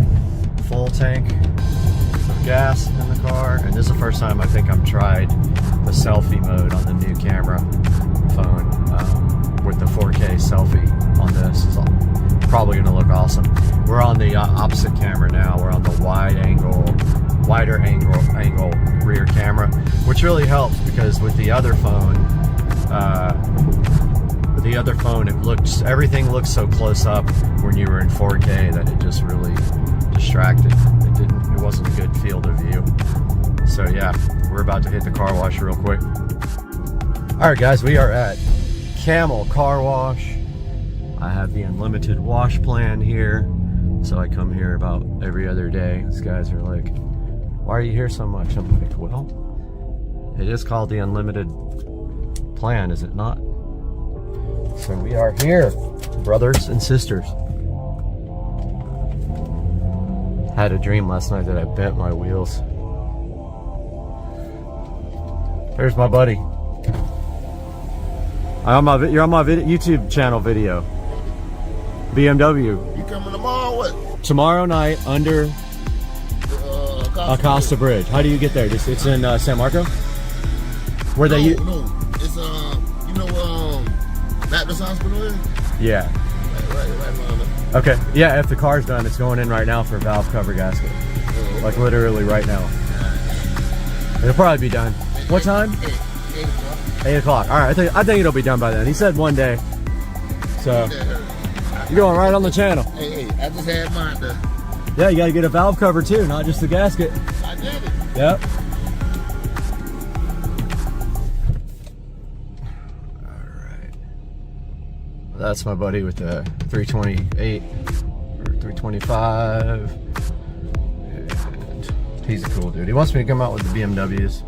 Speaker 1: full tank of gas in the car, and this is the first time I think I've tried the selfie mode on the new camera phone with the 4K selfie on this. It's probably going to look awesome. We're on the opposite camera now. We're on the wider angle rear camera, which really helps because with the other phone, everything looks so close up when you were in 4K that it just really distracted. It wasn't a good field of view. So yeah, we're about to hit the car wash real quick. All right, guys, we are at Camel Car Wash. I have the unlimited wash plan here, so I come here about every other day. These guys are like, "Why are you here so much?" I'm like, "Well, it is called the unlimited plan, is it not?" So we are here, brothers and sisters. Had a dream last night that I bent my wheels. There's my buddy. You're on my YouTube channel video. BMW.
Speaker 10: You coming tomorrow? What?
Speaker 1: Tomorrow night under Acosta Bridge. How do you get there? It's in San Marco. Where they?
Speaker 10: No, it's you know Baptist Hospital is?
Speaker 1: Yeah.
Speaker 10: Right around there.
Speaker 1: Okay. Yeah. If the car's done, it's going in right now for a valve cover gasket.
Speaker 10: Oh,
Speaker 1: Like literally right now. It'll probably be done. What time?
Speaker 10: 8 o'clock.
Speaker 1: 8 o'clock. All right. I think it'll be done by then. He said one day. So you're going right on the channel.
Speaker 10: Hey, I just had mine done.
Speaker 1: Yeah, you got to get a valve cover too, not just the gasket.
Speaker 10: I did it.
Speaker 1: Yep. All right. That's my buddy with the 328 or 325. And he's a cool dude. He wants me to come out with the BMWs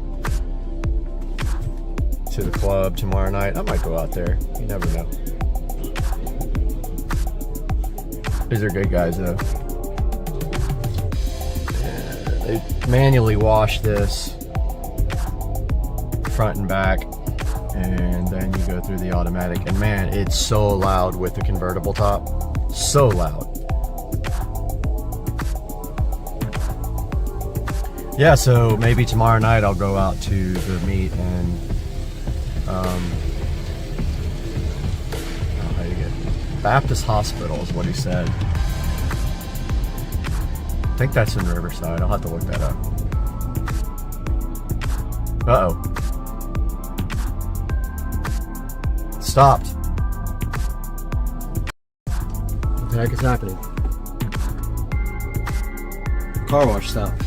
Speaker 1: to the club tomorrow night. I might go out there. You never know. These are good guys though. They manually wash this front and back, and then you go through the automatic, and man, it's so loud with the convertible top. So loud. Yeah, so maybe tomorrow night I'll go out to the meet and how you get Baptist Hospital is what he said. I think that's in Riverside. I'll have to look that up. Uh-oh. Stopped. What the heck is happening? Car wash stopped.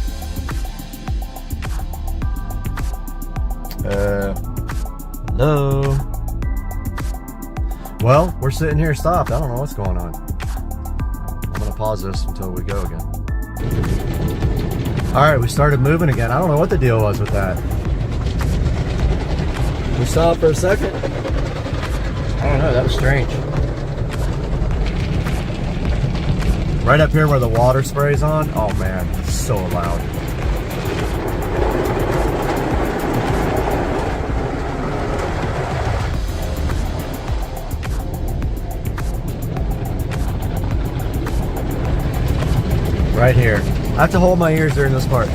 Speaker 1: Hello? Well, we're sitting here stopped. I don't know what's going on. I'm gonna pause this until we go again. All right, we started moving again. I don't know what the deal was with that. We stopped for a second. I don't know, that was strange. Right up here where the water sprays on. Oh man, it's so loud. Right here. I have to hold my ears during this part.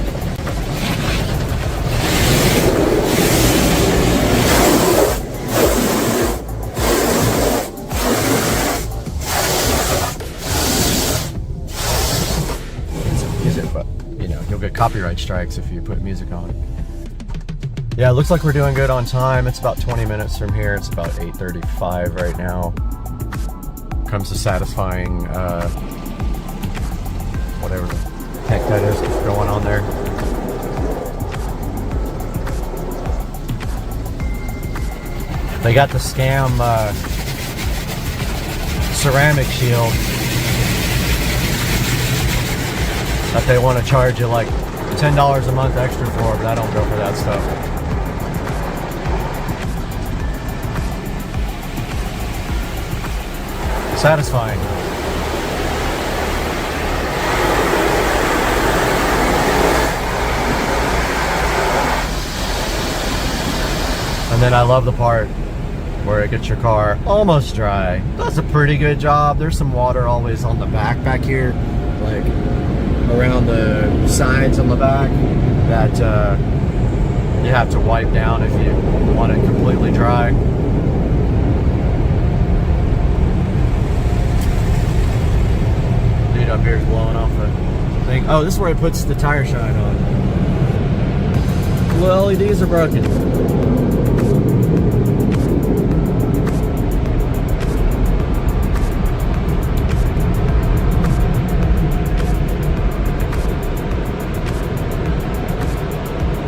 Speaker 1: Music, but you know, you'll get copyright strikes if you put music on. Yeah, it looks like we're doing good on time. It's about 20 minutes from here. It's about 8:35 right now. Comes to satisfying whatever the heck that is going on there. They got the scam ceramic shield that they want to charge you like $10 a month extra for, but I don't go for that stuff. Satisfying. And then I love the part where it gets your car almost dry. Does a pretty good job. There's some water always on the back here, like around the sides on the back that you have to wipe down if you want it completely dry. Dude up here is blowing off the thing. Oh, this is where it puts the tire shine on. The LEDs are broken.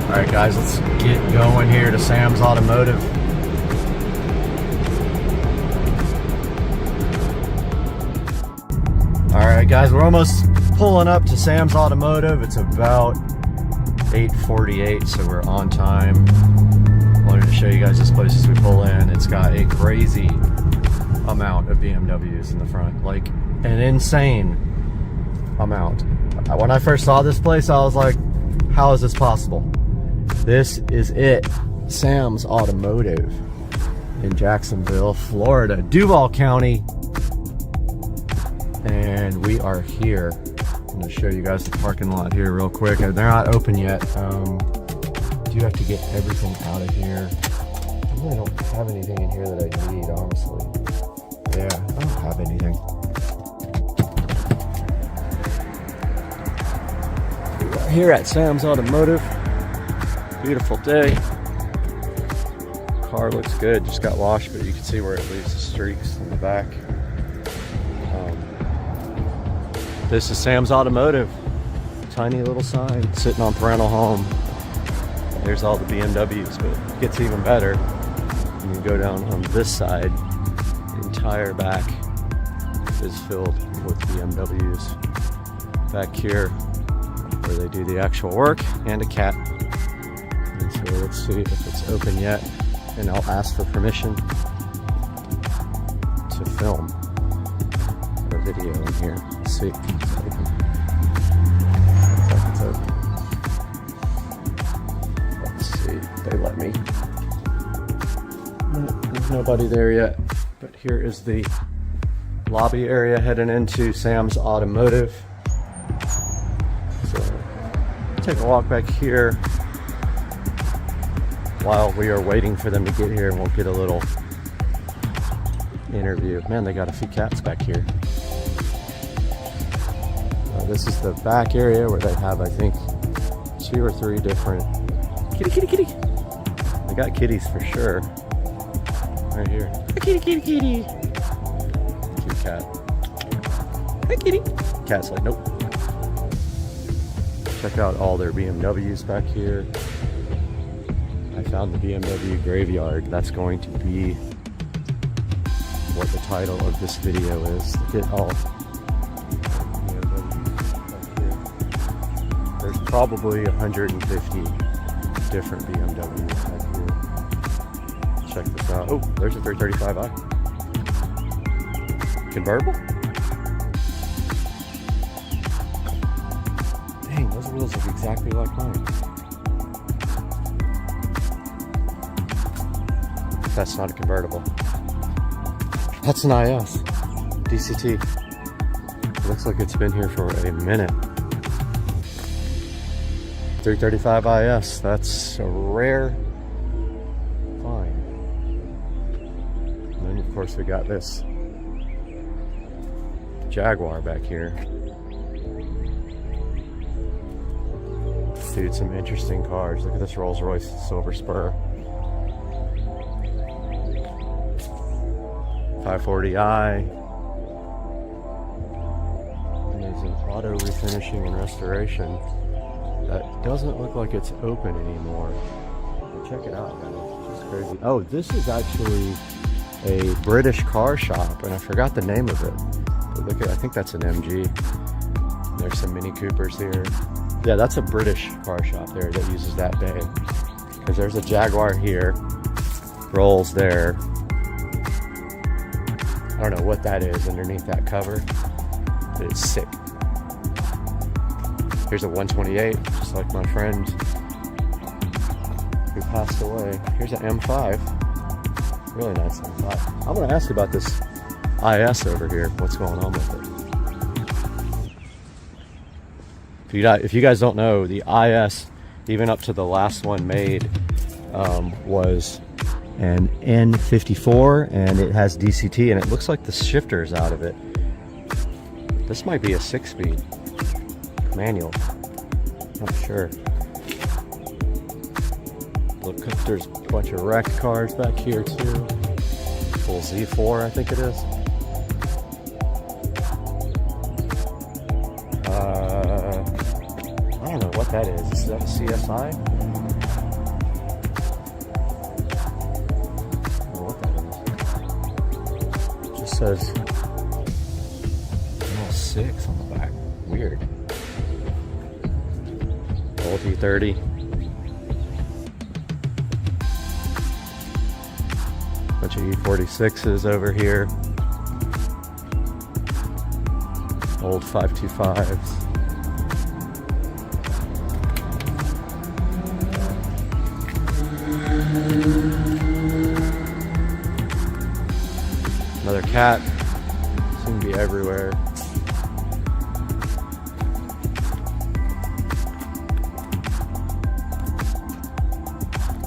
Speaker 1: Alright guys, let's get going here to Sam's Automotive. Alright guys, we're almost pulling up to Sam's Automotive. It's about 8:48, so we're on time. Wanted to show you guys this place as we pull in. It's got a crazy amount of BMWs in the front, like an insane amount. When I first saw this place, I was like, how is this possible? This is it, Sam's Automotive in Jacksonville, Florida, Duval County. And we are here. I'm going to show you guys the parking lot here real quick. They're not open yet. Do have to get everything out of here. I really don't have anything in here that I need, honestly. Yeah, I don't have anything. We are here at Sam's Automotive. Beautiful day. Car looks good. Just got washed, but you can see where it leaves the streaks in the back. This is Sam's Automotive. Tiny little sign sitting on parental home. There's all the BMWs, but it gets even better. You can go down on this side. The entire back is filled with BMWs. Back here, where they do the actual work, and a cat. And so let's see if it's open yet. And I'll ask for permission to film a video in here. Let's see. It's open. Let's see. They let me. No, there's nobody there yet. But here is the lobby area heading into Sam's Automotive. So take a walk back here while we are waiting for them to get here, and we'll get a little interview. Man, they got a few cats back here. This is the back area where they have, I think, 2 or 3 different kitty. They got kitties for sure. Right here. Kitty. Cute cat. Hi, kitty. Cat's like, nope. Check out all their BMWs back here. I found the BMW graveyard. That's going to be what the title of this video is. Look at all there's probably 150 different BMWs back here. Check this out. Oh, there's a 335i. Convertible? Dang, those wheels look exactly like mine. That's not a convertible. That's an IS. DCT. Looks like it's been here for a minute. 335 IS. That's a rare find. And then of course we got this Jaguar back here. Dude, some interesting cars. Look at this Rolls Royce Silver Spur. 540i. And there's an auto refinishing and restoration that doesn't look like it's open anymore. But check it out, guys. It's just crazy. Oh, this is actually a British car shop, and I forgot the name of it. But look at, I think that's an MG. There's some Mini Coopers here. Yeah, that's a British car shop there that uses that bay. Because there's a Jaguar here, Rolls there. I don't know what that is underneath that cover, but it's sick. Here's a 128, just like my friend who passed away. Here's an M5, really nice M5. I'm gonna ask you about this IS over here, what's going on with it. If you guys don't know, the IS, even up to the last one made, was an N54, and it has DCT, and it looks like the shifter is out of it. This might be a 6-speed manual. Not sure. Look, there's a bunch of wrecked cars back here too. Full Z4, I think it is. I don't know what that is. Is that a CSI? I don't know what that is. It just says 6 on the back. Weird. Old E30. Bunch of E46s over here. Old 525s. Another cat. Seem to be everywhere.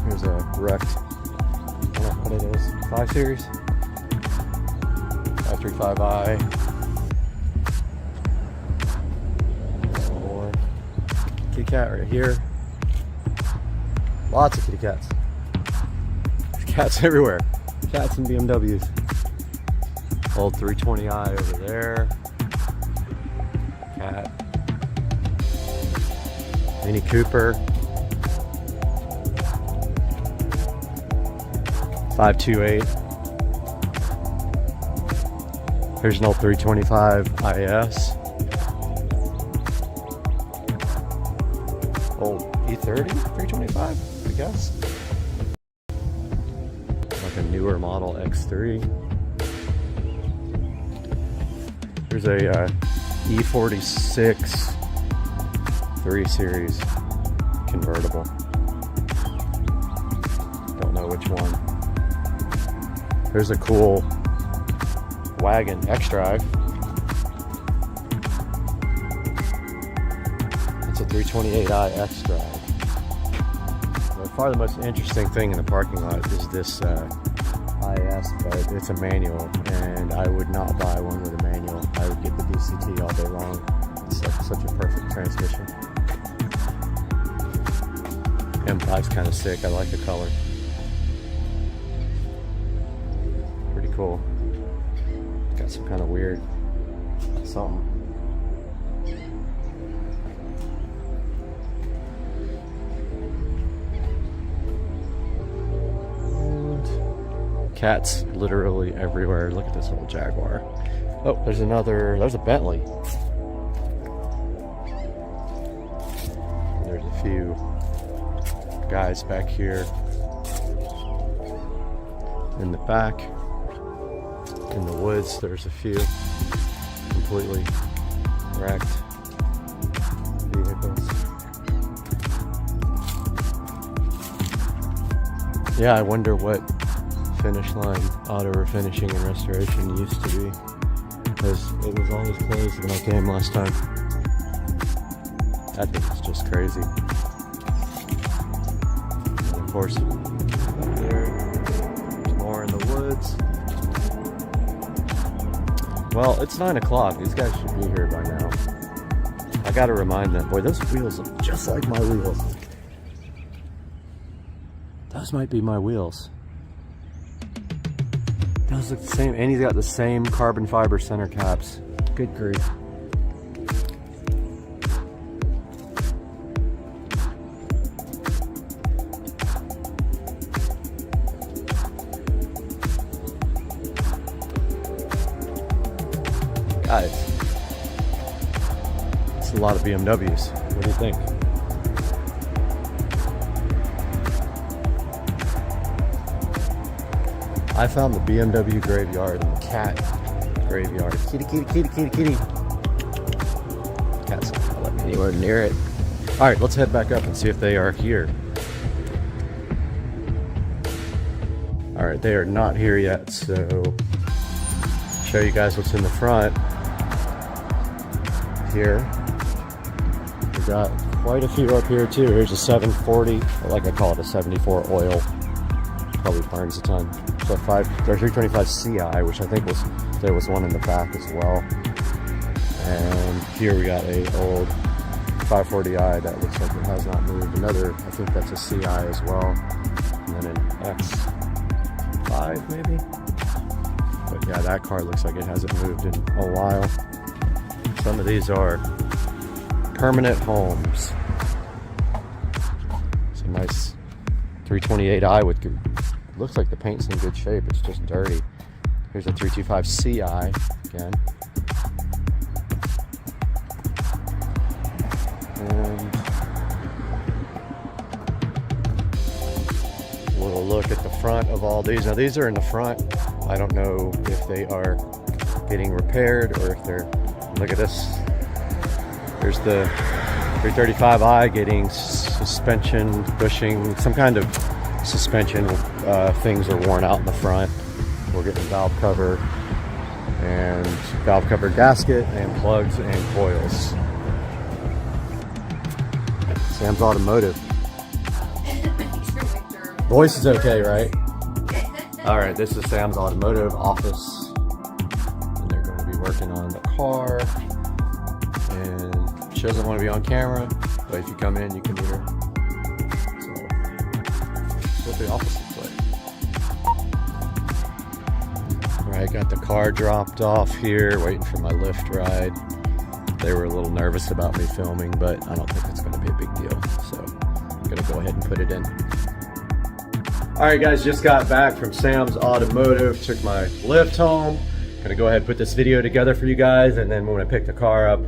Speaker 1: Here's a wrecked, I don't know what it is, 5 Series? 535i. Some more. Kitty cat right here. Lots of kitty cats. There's cats everywhere. Cats and BMWs. Old 320i over there. Cat. Mini Cooper. 528. Here's an old 325 IS. Old E30 325, I guess. Like a newer model X3. There's a E46 3 Series convertible. Don't know which one. There's a cool wagon X-Drive. It's a 328i X-Drive. By far the most interesting thing in the parking lot is this IS, but it's a manual, and I would not buy one with a manual. I would get the DCT all day long. It's like such a perfect transmission. M5's kind of sick. I like the color. Pretty cool. Got some kind of weird something. Cats literally everywhere. Look at this old Jaguar. Oh, there's a Bentley. There's a few guys back here in the back. In the woods, there's a few completely wrecked vehicles. Yeah, I wonder what Finish Line auto refinishing and restoration used to be, because it was always closed when I came last time. That thing is just crazy. And of course, up there, there's more in the woods. Well, it's 9 o'clock. These guys should be here by now. I gotta remind them. Boy, those wheels look just like my wheels. Those might be my wheels. Those look the same, and he's got the same carbon fiber center caps. Good grief. Guys, it's a lot of BMWs. What do you think? I found the BMW graveyard and the cat graveyard. Kitty, kitty, kitty, kitty, kitty. Cat's not gonna let me anywhere near it. All right, let's head back up and see if they are here. All right, they are not here yet, so show you guys what's in the front. Here, We got quite a few up here too. Here's a 740, or like I call it, a 74 oil. Probably burns a ton. So 325 CI, which I think there was one in the back as well. And here we got a old 540i that looks like it has not moved. Another, I think that's a CI as well. And then an X5 maybe. But yeah, that car looks like it hasn't moved in a while. Some of these are permanent homes. It's a nice 328i with good, looks like the paint's in good shape. It's just dirty. Here's a 325 CI again. And a little look at the front of all these. Now these are in the front. I don't know if they are getting repaired or if they're, look at this. There's the 335i getting suspension, bushing, some kind of suspension things are worn out in the front. We're getting valve cover and valve cover gasket and plugs and coils. Sam's Automotive. Voice is okay, right? All right, this is Sam's Automotive office. And they're going to be working on the car. And she doesn't want to be on camera, but if you come in, you can meet her. So, that's what the office looks like. All right, got the car dropped off here, waiting for my Lyft ride. They were a little nervous about me filming, but I don't think it's going to be a big deal. So I'm going to go ahead and put it in. All right, guys, just got back from Sam's Automotive. Took my Lyft home. Going to go ahead and put this video together for you guys. And then when I pick the car up,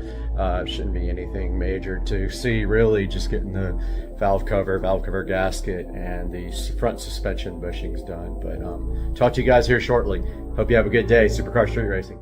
Speaker 1: shouldn't be anything major to see, really. Just getting the valve cover gasket, and the front suspension bushings done. But talk to you guys here shortly. Hope you have a good day. Supercar Street Racing.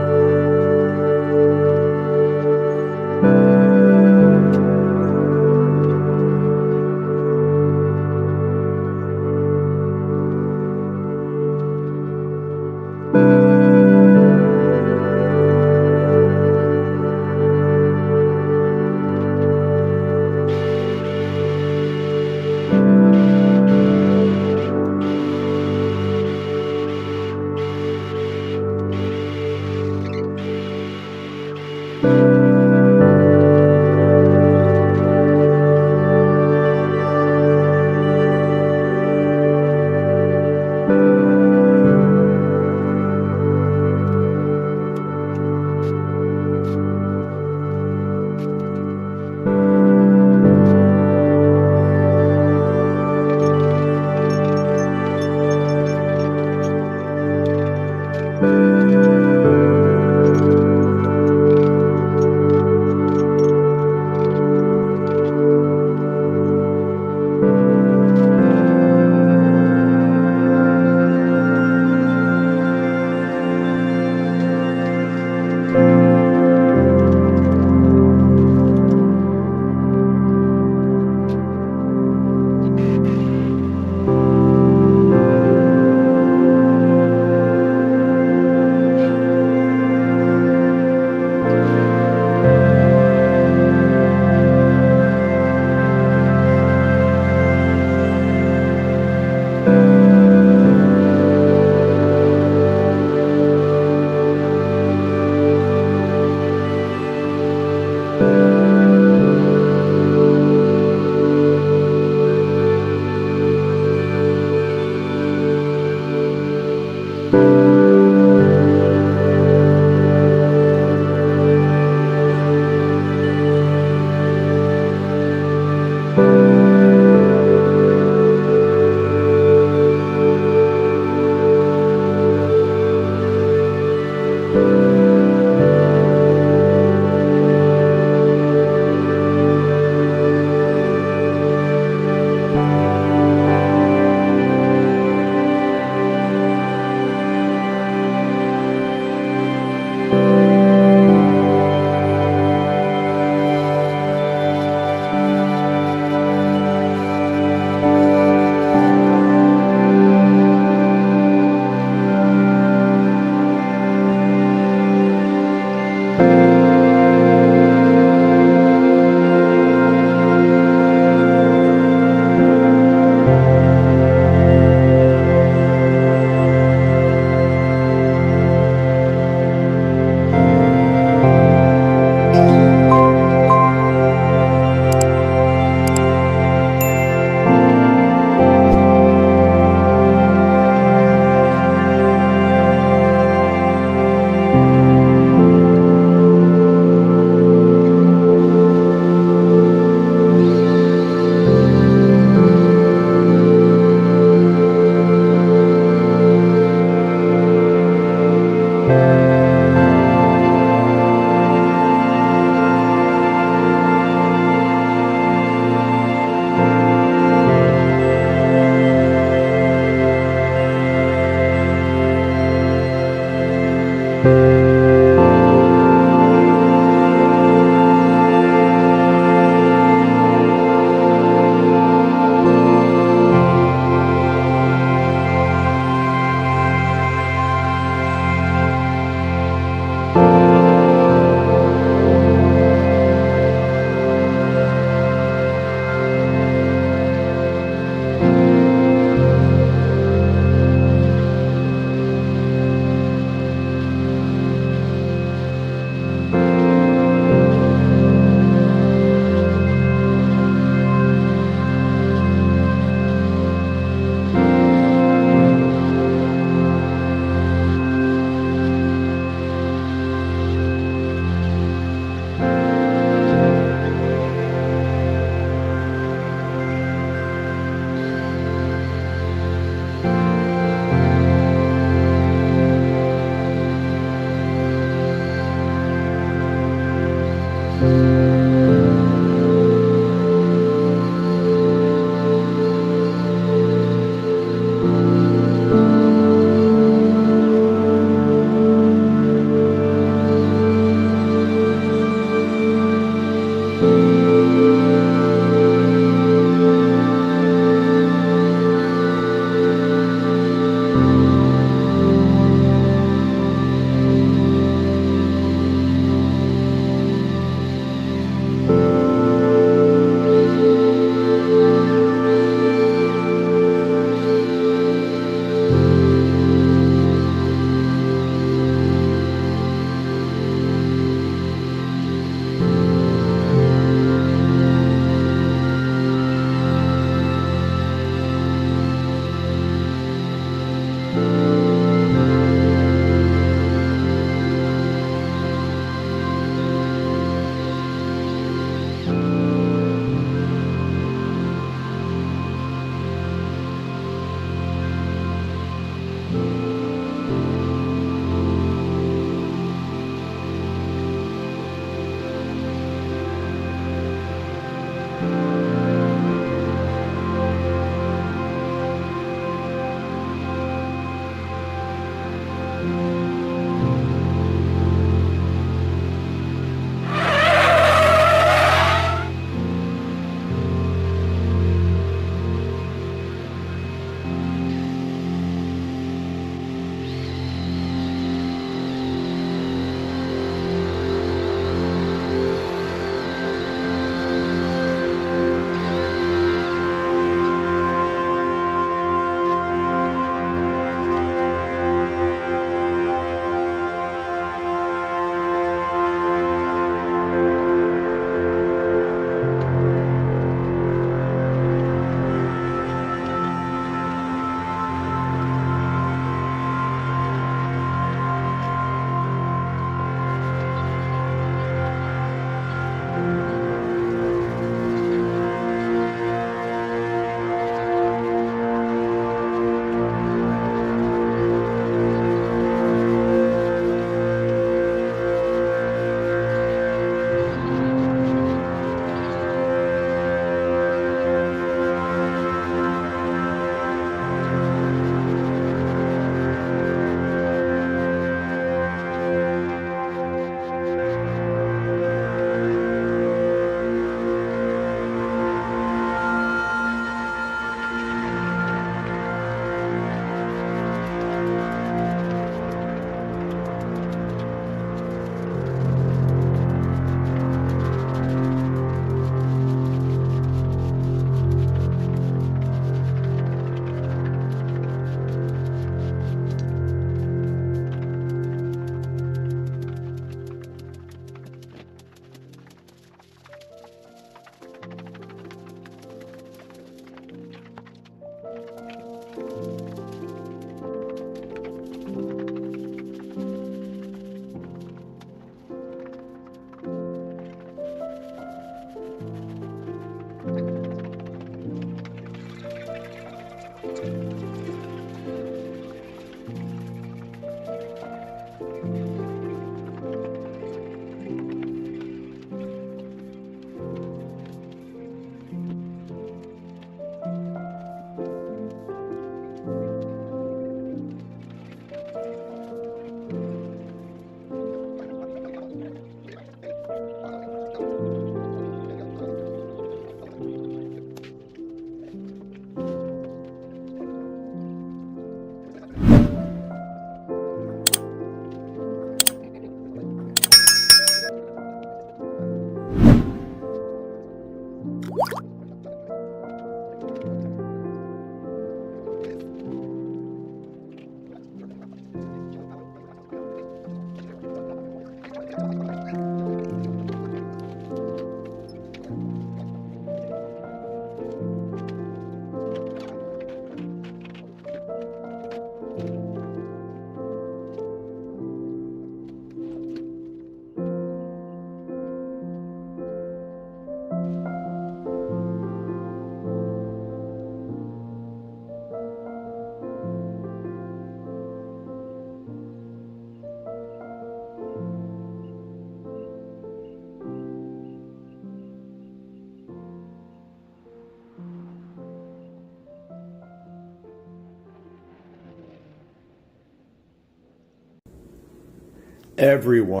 Speaker 1: Everyone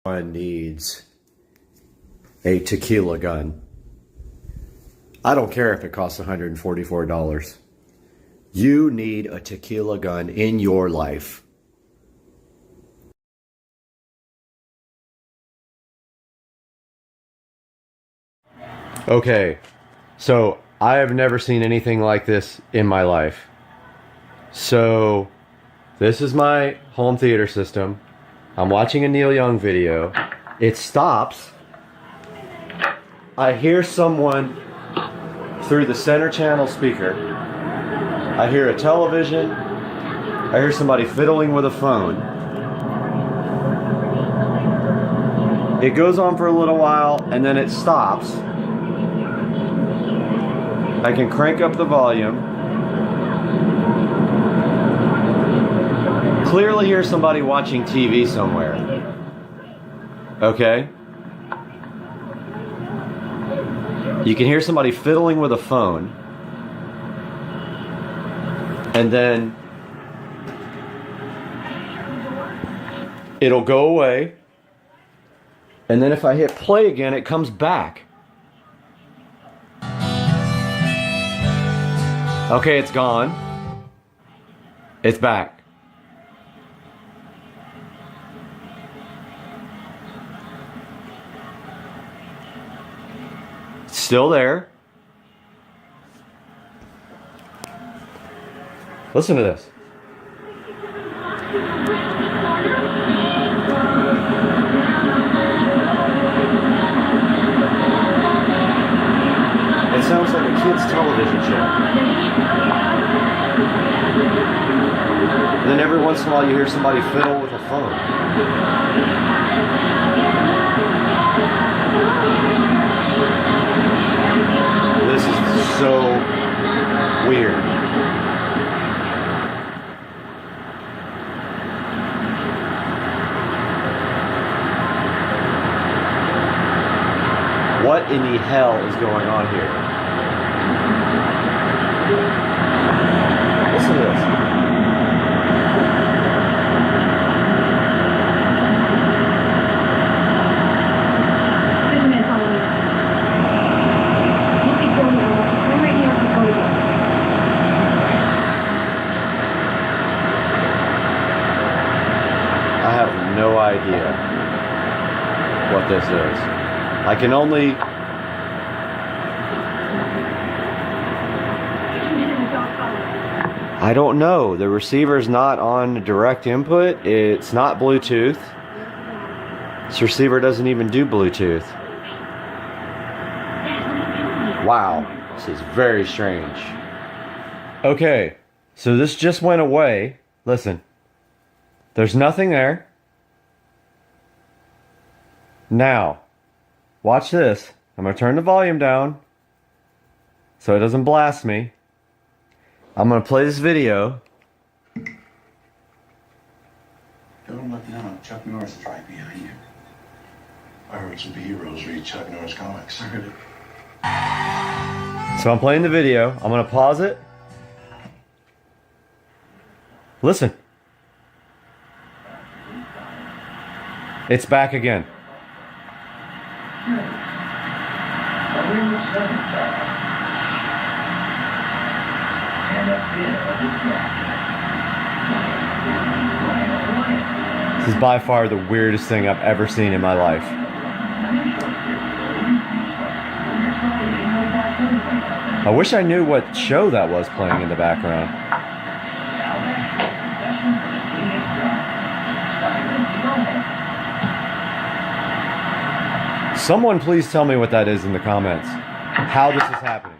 Speaker 1: needs a tequila gun. I don't care if it costs $144. You need a tequila gun in your life. Okay, so I have never seen anything like this in my life. So this is my home theater system. I'm watching a Neil Young video. It stops. I hear someone through the center channel speaker. I hear a television. I hear somebody fiddling with a phone. It goes on for a little while and then it stops. I can crank up the volume. Clearly hear somebody watching TV somewhere. Okay? You can hear somebody fiddling with a phone. And then it'll go away. And then if I hit play again, it comes back. Okay, it's gone. It's back. It's still there. Listen to this. It sounds like a kid's television show. And then every once in a while you hear somebody fiddle with a phone. This is so weird. What in the hell is going on here? Listen to this. I have no idea what this is. I can only... I don't know. The receiver's not on direct input. It's not Bluetooth. This receiver doesn't even do Bluetooth. Wow. This is very strange. Okay. So this just went away. Listen. There's nothing there. Now. Watch this. I'm going to turn the volume down so it doesn't blast me. I'm going to play this video.
Speaker 11: Don't look down. Chuck Norris is right behind you. Pirates and heroes read Chuck Norris comics. I heard it.
Speaker 1: So I'm playing the video. I'm going to pause it. Listen. It's back again. This is by far the weirdest thing I've ever seen in my life. I wish I knew what show that was playing in the background. Someone please tell me what that is in the comments. How this is happening.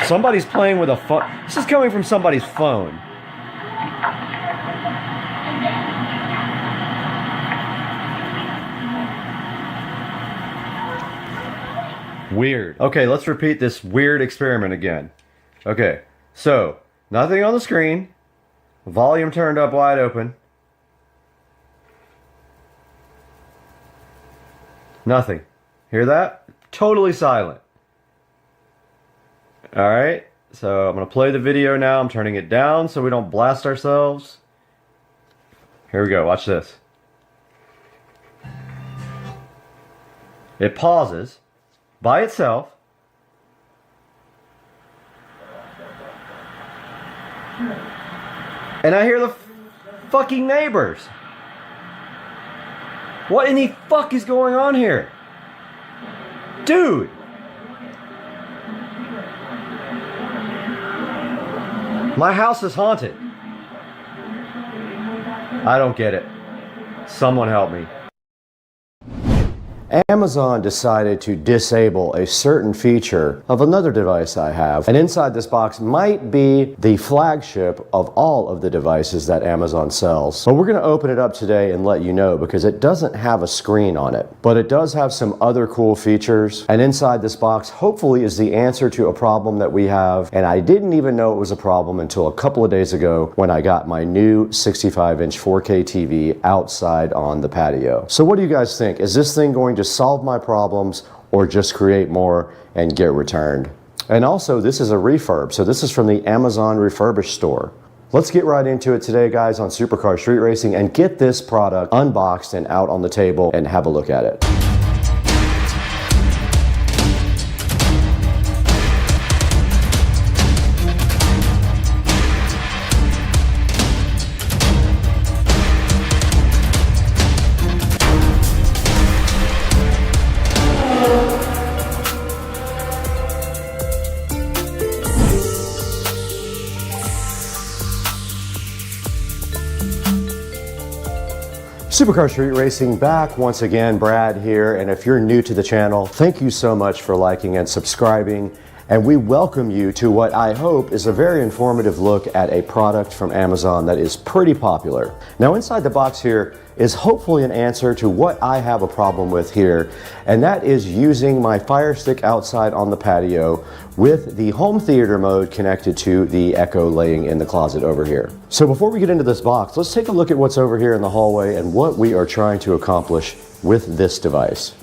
Speaker 1: Somebody's playing with a phone. This is coming from somebody's phone. Weird. Okay, let's repeat this weird experiment again. Okay, so nothing on the screen. Volume turned up wide open. Nothing. Hear that? Totally silent. Alright, so I'm going to play the video now. I'm turning it down so we don't blast ourselves. Here we go, watch this. It pauses by itself. And I hear the fucking neighbors. What in the fuck is going on here? Dude! My house is haunted. I don't get it. Someone help me. Amazon decided to disable a certain feature of another device I have, and inside this box might be the flagship of all of the devices that Amazon sells. But we're going to open it up today and let you know, because it doesn't have a screen on it, but it does have some other cool features, and inside this box hopefully is the answer to a problem that we have, and I didn't even know it was a problem until a couple of days ago when I got my new 65-inch 4K TV outside on the patio. So what do you guys think? Is this thing going to solve my problems or just create more and get returned? And also, this is a refurb, so this is from the Amazon refurbished store. Let's get right into it today, guys, on Supercar Street Racing and get this product unboxed and out on the table and have a look at it. Supercar Street Racing back once again. Brad here, and if you're new to the channel, thank you so much for liking and subscribing, and we welcome you to what I hope is a very informative look at a product from Amazon that is pretty popular. Now inside the box here is hopefully an answer to what I have a problem with here, and that is using my Fire Stick outside on the patio with the home theater mode connected to the Echo laying in the closet over here. So before we get into this box, let's take a look at what's over here in the hallway and what we are trying to accomplish with this device.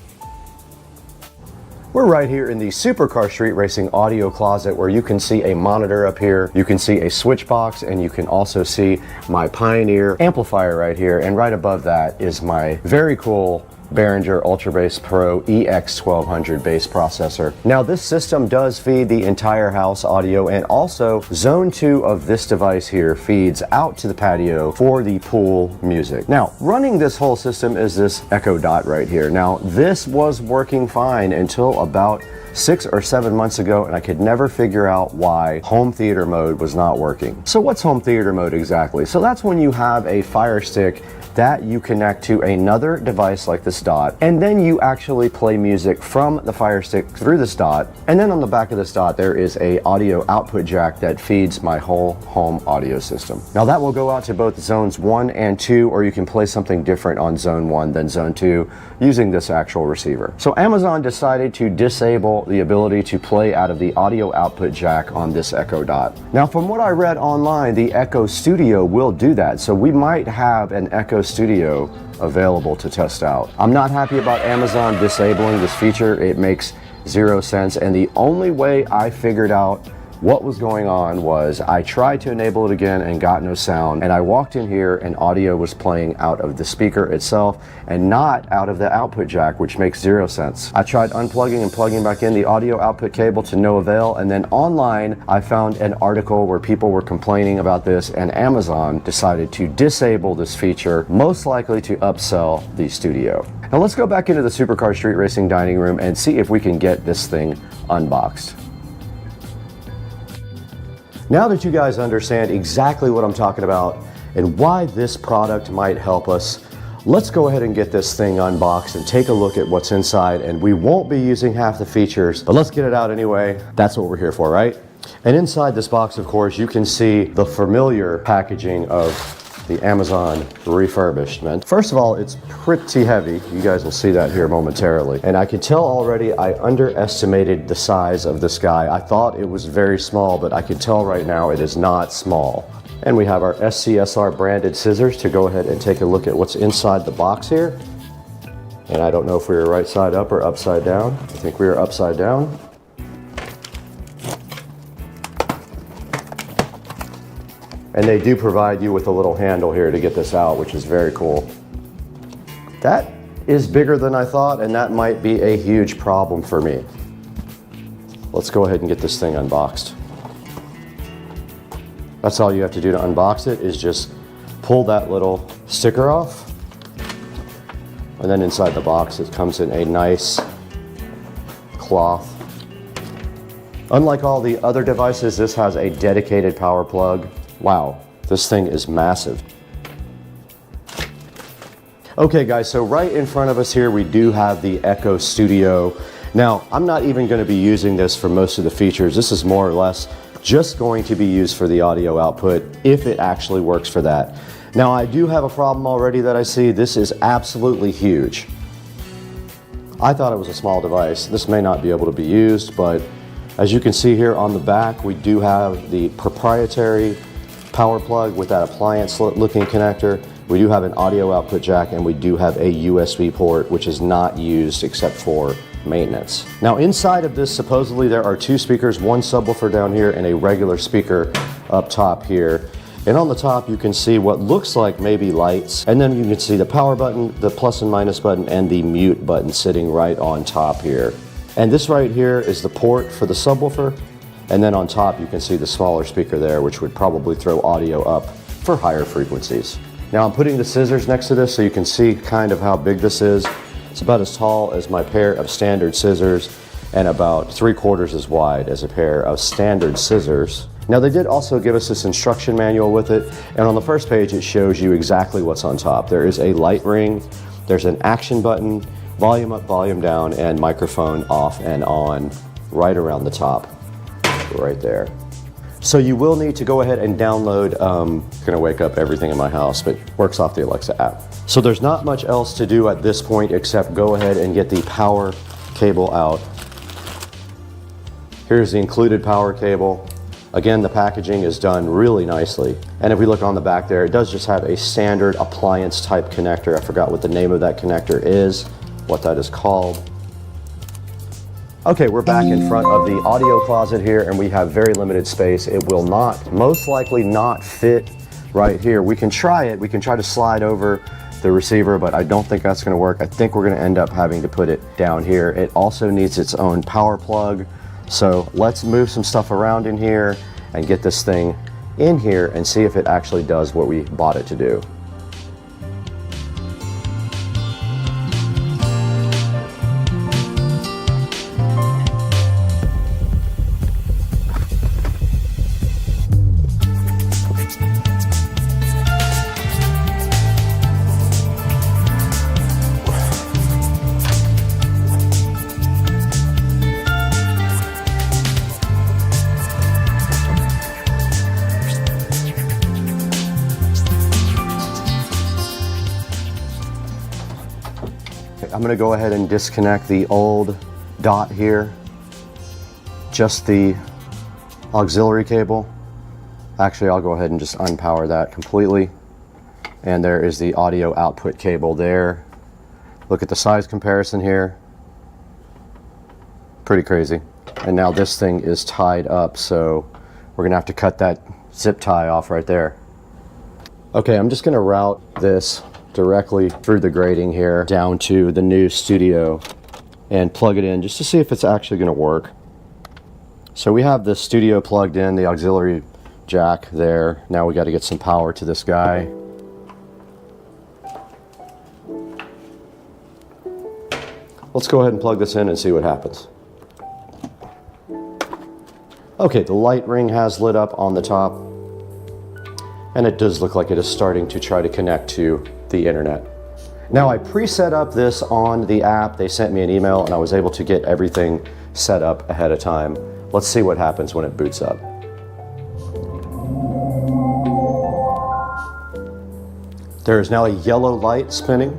Speaker 1: We're right here in the Supercar Street Racing audio closet, where you can see a monitor up here, you can see a switch box, and you can also see my Pioneer amplifier right here, and right above that is my very cool Behringer Ultra Bass Pro EX1200 bass processor. Now this system does feed the entire house audio, and also zone 2 of this device here feeds out to the patio for the pool music. Now running this whole system is this Echo Dot right here. Now this was working fine until about 6 or 7 months ago, and I could never figure out why home theater mode was not working. So what's home theater mode exactly? So that's when you have a Fire Stick that you connect to another device like this Dot, and then you actually play music from the Fire Stick through this Dot, and then on the back of this Dot there is a audio output jack that feeds my whole home audio system. Now that will go out to both zones 1 and 2, or you can play something different on zone 1 than zone 2 using this actual receiver. So Amazon decided to disable the ability to play out of the audio output jack on this Echo Dot. Now from what I read online, the Echo Studio will do that, so we might have an Echo Studio available to test out. I'm not happy about Amazon disabling this feature. It makes zero sense, and the only way I figured out what was going on was I tried to enable it again and got no sound, and I walked in here and audio was playing out of the speaker itself and not out of the output jack, which makes zero sense. I tried unplugging and plugging back in the audio output cable to no avail, and then online I found an article where people were complaining about this, and Amazon decided to disable this feature, most likely to upsell the Studio. Now let's go back into the Supercar Street Racing dining room and see if we can get this thing unboxed. Now that you guys understand exactly what I'm talking about and why this product might help us, let's go ahead and get this thing unboxed and take a look at what's inside. And we won't be using half the features, but let's get it out anyway. That's what we're here for, right? And inside this box, of course, you can see the familiar packaging of the Amazon refurbishment. First of all, it's pretty heavy. You guys will see that here momentarily. And I can tell already I underestimated the size of this guy. I thought it was very small, but I can tell right now it is not small. And we have our SCSR branded scissors to go ahead and take a look at what's inside the box here. And I don't know if we were right side up or upside down. I think we are upside down. And they do provide you with a little handle here to get this out, which is very cool. That is bigger than I thought, and that might be a huge problem for me. Let's go ahead and get this thing unboxed. That's all you have to do to unbox it, is just pull that little sticker off. And then inside the box, it comes in a nice cloth. Unlike all the other devices, this has a dedicated power plug. Wow, this thing is massive. Okay guys, so right in front of us here, we do have the Echo Studio. Now, I'm not even going to be using this for most of the features. This is more or less just going to be used for the audio output, if it actually works for that. Now, I do have a problem already that I see. This is absolutely huge. I thought it was a small device. This may not be able to be used, but as you can see here on the back, we do have the proprietary power plug with that appliance looking connector. We do have an audio output jack, and we do have a USB port, which is not used except for maintenance. Now inside of this, supposedly there are two speakers, one subwoofer down here and a regular speaker up top here. And on the top you can see what looks like maybe lights, and then you can see the power button, the plus and minus button, and the mute button sitting right on top here. And this right here is the port for the subwoofer, and then on top you can see the smaller speaker there, which would probably throw audio up for higher frequencies. Now I'm putting the scissors next to this so you can see kind of how big this is. It's about as tall as my pair of standard scissors and about 3/4 as wide as a pair of standard scissors. Now they did also give us this instruction manual with it, and on the first page it shows you exactly what's on top. There is a light ring, there's an action button, volume up, volume down, and microphone off and on right around the top, right there. So you will need to go ahead and download, gonna wake up everything in my house, but works off the Alexa app. So there's not much else to do at this point except go ahead and get the power cable out. Here's the included power cable. Again, the packaging is done really nicely. And if we look on the back there, it does just have a standard appliance type connector. I forgot what the name of that connector is, what that is called. Okay, we're back in front of the audio closet here, and we have very limited space. It will most likely not fit right here. We can try it. We can try to slide over the receiver, but I don't think that's gonna work. I think we're gonna end up having to put it down here. It also needs its own power plug. So let's move some stuff around in here and get this thing in here and see if it actually does what we bought it to do. I'm going to go ahead and disconnect the old dot here, just the auxiliary cable. Actually, I'll go ahead and just unpower that completely. And there is the audio output cable there. Look at the size comparison here. Pretty crazy. And now this thing is tied up, so we're going to have to cut that zip tie off right there. Okay, I'm just going to route this directly through the grating here down to the new studio and plug it in just to see if it's actually going to work. So we have the studio plugged in, the auxiliary jack there. Now we got to get some power to this guy. Let's go ahead and plug this in and see what happens. Okay, the light ring has lit up on the top, and it does look like it is starting to try to connect to the internet. Now I pre-set up this on the app. They sent me an email and I was able to get everything set up ahead of time. Let's see what happens when it boots up. There is now a yellow light spinning.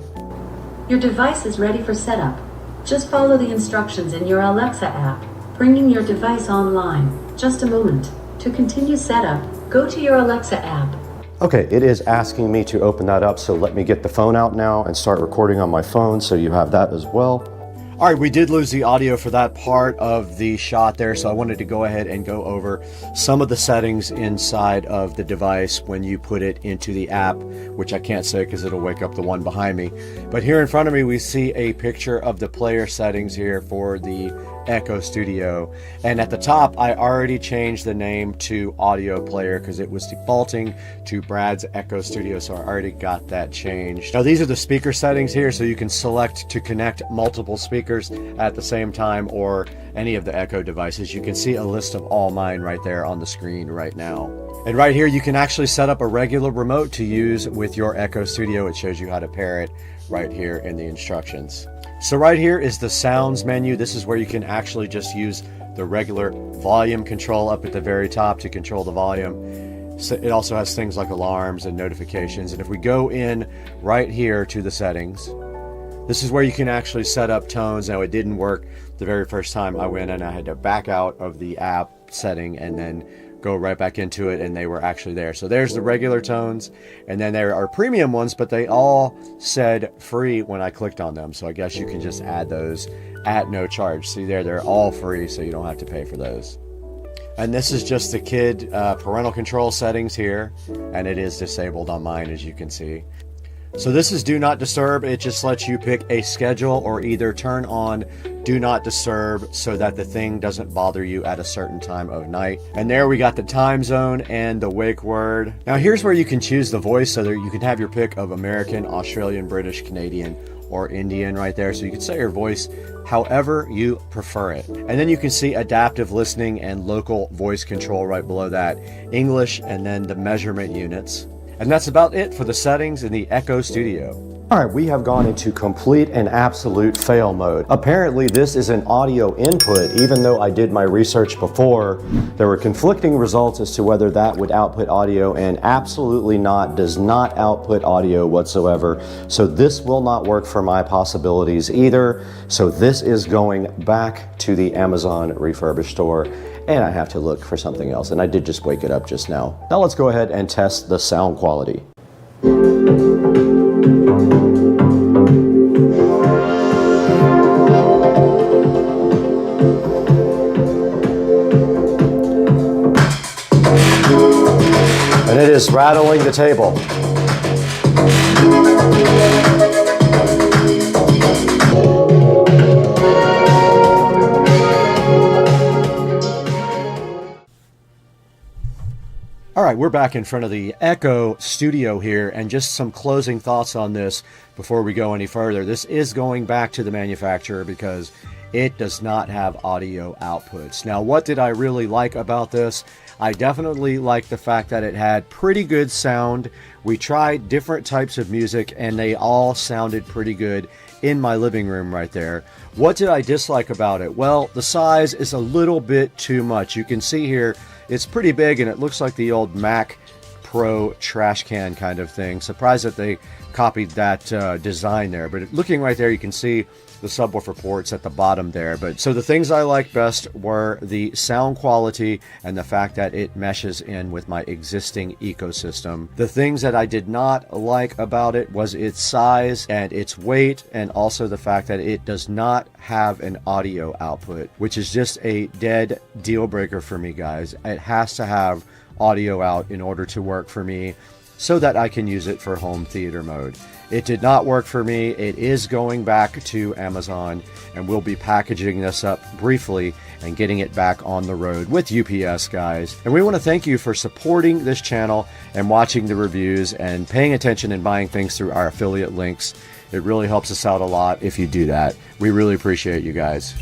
Speaker 12: Your device is ready for setup. Just follow the instructions in your Alexa app, bringing your device online. Just a moment. To continue setup, go to your Alexa app.
Speaker 1: Okay, it is asking me to open that up, so let me get the phone out now and start recording on my phone so you have that as well. All right, we did lose the audio for that part of the shot there, so I wanted to go ahead and go over some of the settings inside of the device when you put it into the app, which I can't say because it'll wake up the one behind me. But here in front of me, we see a picture of the player settings here for the Echo Studio. And at the top, I already changed the name to Audio Player because it was defaulting to Brad's Echo Studio, so I already got that changed. Now, these are the speaker settings here, so you can select to connect multiple speakers at the same time or any of the Echo devices. You can see a list of all mine right there on the screen right now. And right here, you can actually set up a regular remote to use with your Echo Studio. It shows you how to pair it right here in the instructions. So right here is the sounds menu. This is where you can actually just use the regular volume control up at the very top to control the volume. So it also has things like alarms and notifications. And if we go in right here to the settings, this is where you can actually set up tones. Now, it didn't work the very first time I went in. I had to back out of the app setting and then go right back into it, and they were actually there. So there's the regular tones, and then there are premium ones, but they all said free when I clicked on them. So I guess you can just add those at no charge. See there, they're all free, so you don't have to pay for those. And this is just the kid parental control settings here, and it is disabled on mine, as you can see. So this is Do Not Disturb. It just lets you pick a schedule or either turn on Do Not Disturb so that the thing doesn't bother you at a certain time of night. And there we got the time zone and the wake word. Now here's where you can choose the voice, so that you can have your pick of American, Australian, British, Canadian, or Indian right there. So you can set your voice however you prefer it. And then you can see adaptive listening and local voice control right below that, English, and then the measurement units. And that's about it for the settings in the Echo Studio. All right, we have gone into complete and absolute fail mode. Apparently this is an audio input. Even though I did my research before, there were conflicting results as to whether that would output audio, and absolutely not, does not output audio whatsoever. So this will not work for my possibilities either. So this is going back to the Amazon refurbished store, and I have to look for something else. And I did just wake it up just now. Now let's go ahead and test the sound quality. And it is rattling the table. All right, we're back in front of the Echo Studio here, and just some closing thoughts on this before we go any further. This is going back to the manufacturer because it does not have audio outputs. Now, what did I really like about this? I definitely liked the fact that it had pretty good sound. We tried different types of music, and they all sounded pretty good in my living room right there. What did I dislike about it? Well, the size is a little bit too much. You can see here, it's pretty big, and it looks like the old Mac Pro trash can kind of thing. Surprised that they copied that design there. But looking right there, you can see the subwoofer ports at the bottom there. But so the things I liked best were the sound quality and the fact that it meshes in with my existing ecosystem. The things that I did not like about it was its size and its weight, and also the fact that it does not have an audio output, which is just a dead deal breaker for me, guys. It has to have audio out in order to work for me so that I can use it for home theater mode. It did not work for me. It is going back to Amazon, and we'll be packaging this up briefly and getting it back on the road with UPS, guys. And we want to thank you for supporting this channel and watching the reviews and paying attention and buying things through our affiliate links. It really helps us out a lot if you do that. We really appreciate you guys.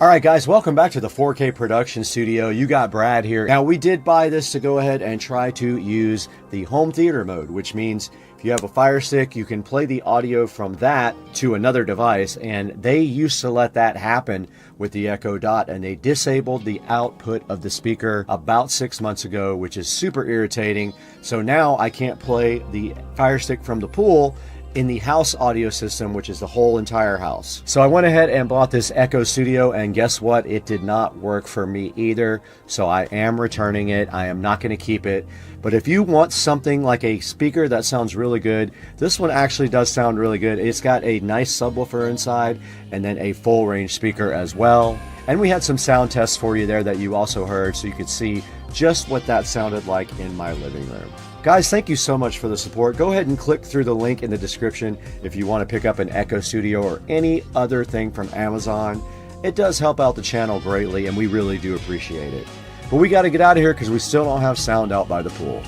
Speaker 1: All right, guys, welcome back to the 4K production studio. You got Brad here. Now, we did buy this to go ahead and try to use the home theater mode, which means if you have a Fire Stick, you can play the audio from that to another device, and they used to let that happen with the Echo Dot, and they disabled the output of the speaker about 6 months ago, which is super irritating. So now I can't play the Fire Stick from the pool in the house audio system, which is the whole entire house. So I went ahead and bought this Echo Studio, and guess what? It did not work for me either. So I am returning it. I am not going to keep it. But if you want something like a speaker that sounds really good, this one actually does sound really good. It's got a nice subwoofer inside and then a full range speaker as well. And we had some sound tests for you there that you also heard, so you could see just what that sounded like in my living room. Guys, thank you so much for the support. Go ahead and click through the link in the description if you want to pick up an Echo Studio or any other thing from Amazon. It does help out the channel greatly, and we really do appreciate it. But we got to get out of here because we still don't have sound out by the pool.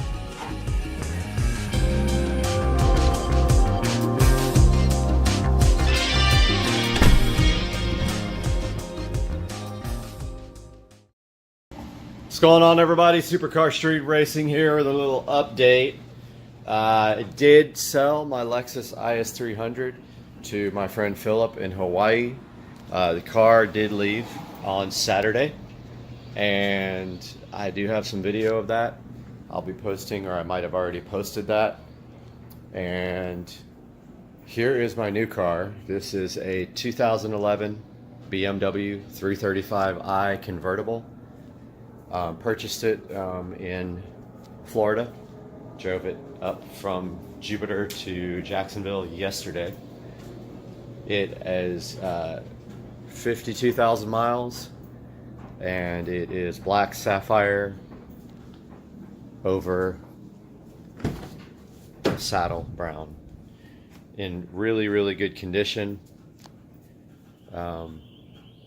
Speaker 1: What's going on, everybody? Supercar Street Racing here with a little update. I did sell my Lexus IS300 to my friend Philip in Hawaii. The car did leave on Saturday, and I do have some video of that. I'll be posting, or I might have already posted that. And here is my new car. This is a 2011 BMW 335i convertible. Purchased it in Florida. Drove it up from Jupiter to Jacksonville yesterday. It is 52,000 miles, and it is black sapphire over saddle brown. In really, really good condition.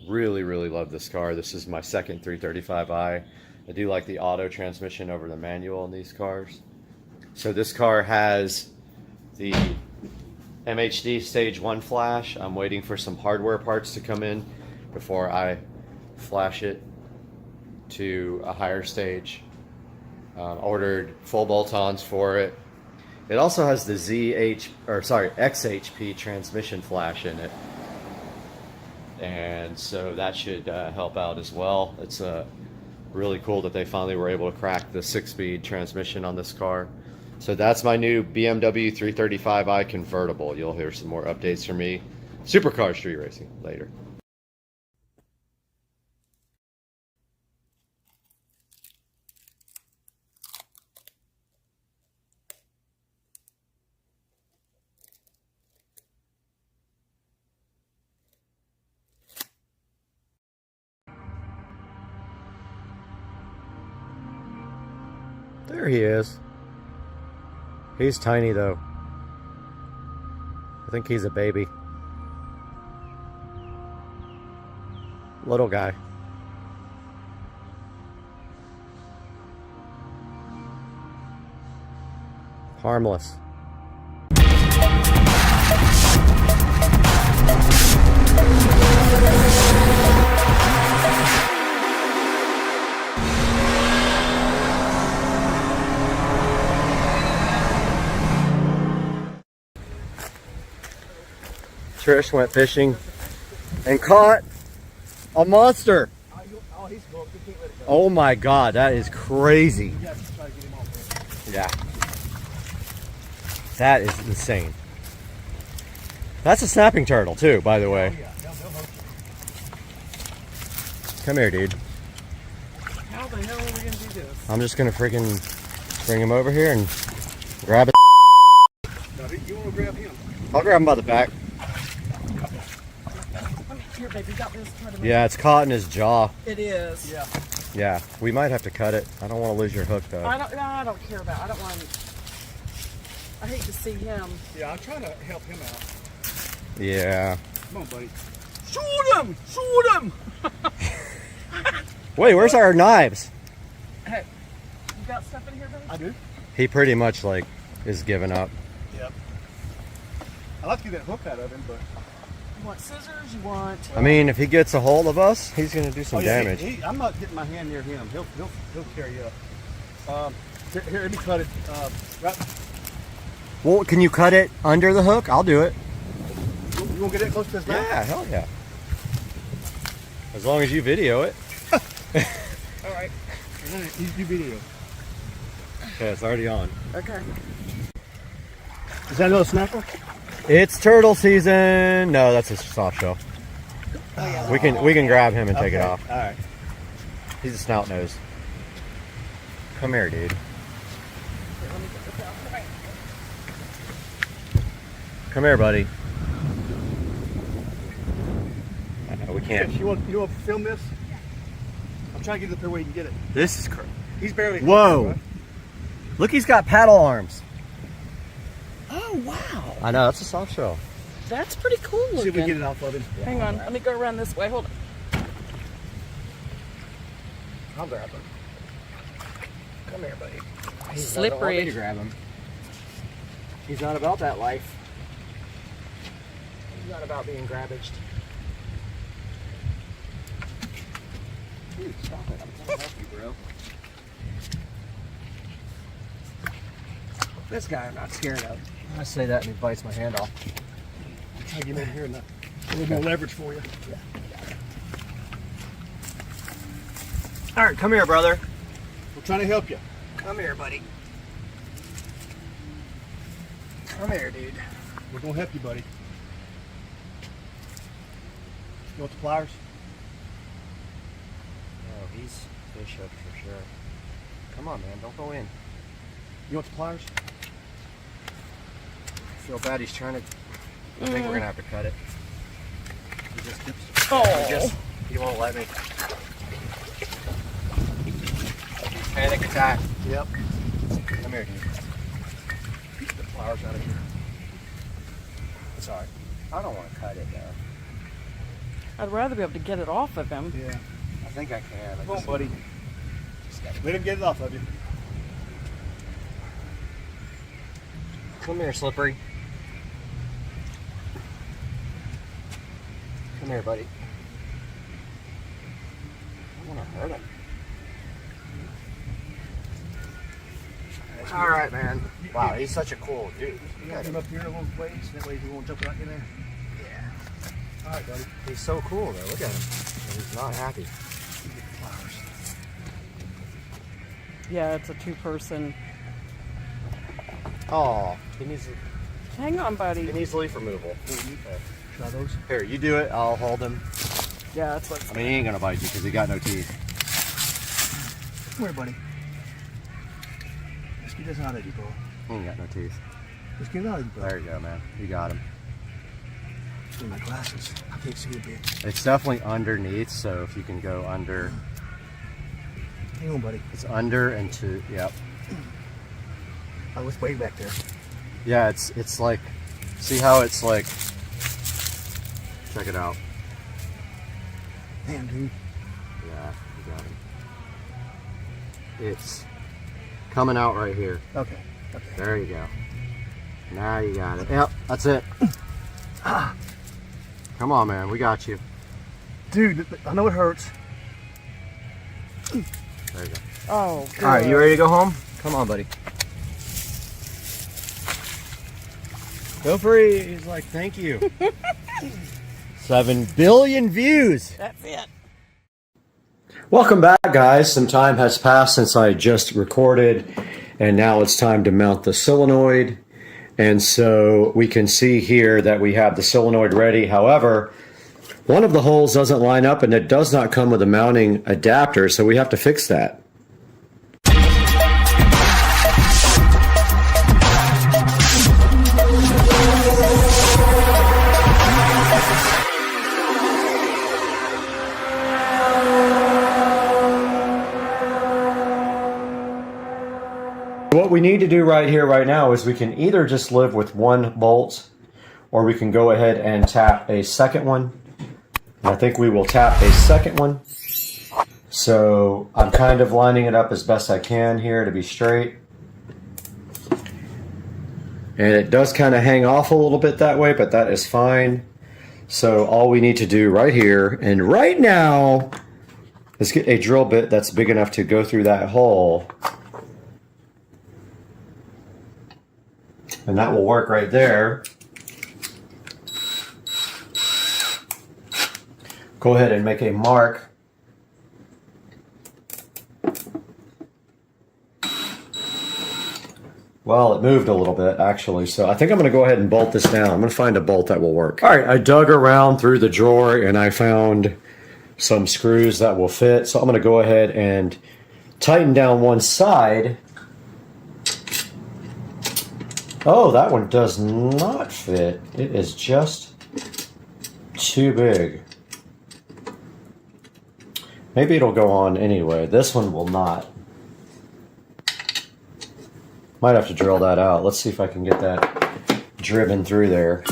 Speaker 1: Really love this car. This is my second 335i. I do like the auto transmission over the manual in these cars. So this car has the MHD Stage 1 flash. I'm waiting for some hardware parts to come in before I flash it to a higher stage. Ordered full bolt-ons for it. It also has the XHP transmission flash in it. And so that should help out as well. It's really cool that they finally were able to crack the 6-speed transmission on this car. So that's my new BMW 335i convertible. You'll hear some more updates from me. Supercar Street Racing later. There he is. He's tiny though. I think he's a baby. Little guy. Harmless. Trish went fishing and caught a monster. Oh my God, that is crazy. Yeah. That is insane. That's a snapping turtle too, by the way. Come here, dude.
Speaker 8: How the hell are we gonna do this?
Speaker 1: I'm just gonna freaking bring him over here and grab it.
Speaker 8: You wanna grab him?
Speaker 1: I'll grab him by the back.
Speaker 8: Here, baby, got this.
Speaker 1: Yeah, it's caught in his jaw.
Speaker 8: It is. Yeah.
Speaker 1: Yeah, we might have to cut it. I don't want to lose your hook though.
Speaker 8: I don't care about. I don't want to. I hate to see him.
Speaker 13: Yeah, I'm trying to help him out.
Speaker 1: Yeah.
Speaker 13: Come on, buddy. Shoot him! Shoot him!
Speaker 1: Wait, where's our knives?
Speaker 8: Hey, you got stuff in here, baby?
Speaker 13: I do.
Speaker 1: He pretty much like is giving up.
Speaker 13: Yep. I'd like to get that hook out of him, but
Speaker 8: You want scissors? You want?
Speaker 1: I mean, if he gets a hold of us, he's going to do some damage.
Speaker 13: I'm not getting my hand near him. He'll carry you up. Here, let me cut it. Right.
Speaker 1: Well, can you cut it under the hook? I'll do it.
Speaker 13: You want to get it close to his mouth?
Speaker 1: Yeah, hell yeah. As long as you video it.
Speaker 13: All right. You video.
Speaker 1: Okay, it's already on.
Speaker 8: Okay.
Speaker 13: Is that another snapper?
Speaker 1: It's turtle season. No, that's a soft shell.
Speaker 8: Oh, yeah.
Speaker 1: We can grab him and take it off.
Speaker 13: All right.
Speaker 1: He's a snout nose. Come here, dude. Come here, buddy. We can't.
Speaker 13: You want to film this? I'm trying to get it up there where you can get it.
Speaker 1: This is crazy.
Speaker 13: He's barely.
Speaker 1: Whoa!
Speaker 13: Right?
Speaker 1: Look, he's got paddle arms.
Speaker 8: Oh wow!
Speaker 1: I know, that's a soft shell.
Speaker 8: That's pretty cool looking.
Speaker 13: See if we can get it off of him.
Speaker 8: Hang on, let me go around this way. Hold on.
Speaker 13: I'll grab him. Come here, buddy.
Speaker 8: He's slippery.
Speaker 1: Me to grab him. He's not about that life. He's not about being grabbaged. Dude, stop it. I'm trying to help you, bro.
Speaker 13: This guy I'm not scared of.
Speaker 1: I say that and he bites my hand off.
Speaker 13: I'm trying to get him in here and a little more leverage for you.
Speaker 1: Yeah. All right, come here, brother.
Speaker 13: We're trying to help you.
Speaker 1: Come here, buddy. Come here, dude.
Speaker 13: We're going to help you, buddy. You want the pliers?
Speaker 1: Oh, he's fish hooked for sure. Come on, man. Don't go in.
Speaker 13: You want the pliers?
Speaker 1: I feel bad. He's trying to... I think we're going to have to cut it. He just keeps...
Speaker 8: Oh.
Speaker 1: He won't let me. Panic attack.
Speaker 13: Yep.
Speaker 1: Come here, dude.
Speaker 13: Keep the pliers out of here.
Speaker 1: It's alright. I don't want to cut it, though.
Speaker 8: I'd rather be able to get it off of him.
Speaker 13: Yeah.
Speaker 1: I think I can.
Speaker 13: Come on, buddy. Let him get it off of you.
Speaker 1: Come here, Slippery. Come here, buddy. I want to hurt him. All right, man. Wow, he's such a cool dude.
Speaker 13: You got him up here a little ways, that way he won't jump right in there.
Speaker 1: Yeah. All right, buddy. He's so cool, though. Look at him. He's not happy.
Speaker 8: Yeah, it's a two-person.
Speaker 1: Oh, he needs.
Speaker 8: Hang on, buddy.
Speaker 1: He needs leaf removal.
Speaker 13: Try those.
Speaker 1: Here, you do it. I'll hold him.
Speaker 8: Yeah, that's what.
Speaker 1: I mean, he ain't gonna bite you because he got no teeth.
Speaker 13: Come here, buddy. Let's get this out of you, bro.
Speaker 1: He ain't got no teeth.
Speaker 13: Let's get it out of you, bro.
Speaker 1: There you go, man. You got him.
Speaker 13: In my glasses. I can't see a bit.
Speaker 1: It's definitely underneath, so if you can go under.
Speaker 13: Hang on, buddy.
Speaker 1: It's under and to, yep.
Speaker 13: Oh, it's way back there.
Speaker 1: Yeah, it's like, see how it's like, check it out.
Speaker 13: Damn, dude.
Speaker 1: Yeah, you got him. It's coming out right here.
Speaker 13: Okay.
Speaker 1: There you go. Now you got it. Yep, that's it. Come on, man, we got you.
Speaker 13: Dude, I know it hurts.
Speaker 1: There you go.
Speaker 8: Oh, good.
Speaker 1: All right, you ready to go home? Come on, buddy. Go free. He's like, thank you. 7 billion views.
Speaker 8: That's it.
Speaker 1: Welcome back, guys. Some time has passed since I just recorded, and now it's time to mount the solenoid. And so we can see here that we have the solenoid ready. However, one of the holes doesn't line up, and it does not come with a mounting adapter, so we have to fix that. What we need to do right here, right now, is we can either just live with one bolt, or we can go ahead and tap a second one. And I think we will tap a second one. So I'm kind of lining it up as best I can here to be straight. And it does kind of hang off a little bit that way, but that is fine. So all we need to do right here and right now is get a drill bit that's big enough to go through that hole. And that will work right there. Go ahead and make a mark. Well, it moved a little bit, actually, so I think I'm going to go ahead and bolt this down. I'm going to find a bolt that will work. All right, I dug around through the drawer, and I found some screws that will fit, so I'm going to go ahead and tighten down one side. Oh, that one does not fit. It is just too big. Maybe it'll go on anyway. This one will not. Might have to drill that out. Let's see if I can get that driven through there.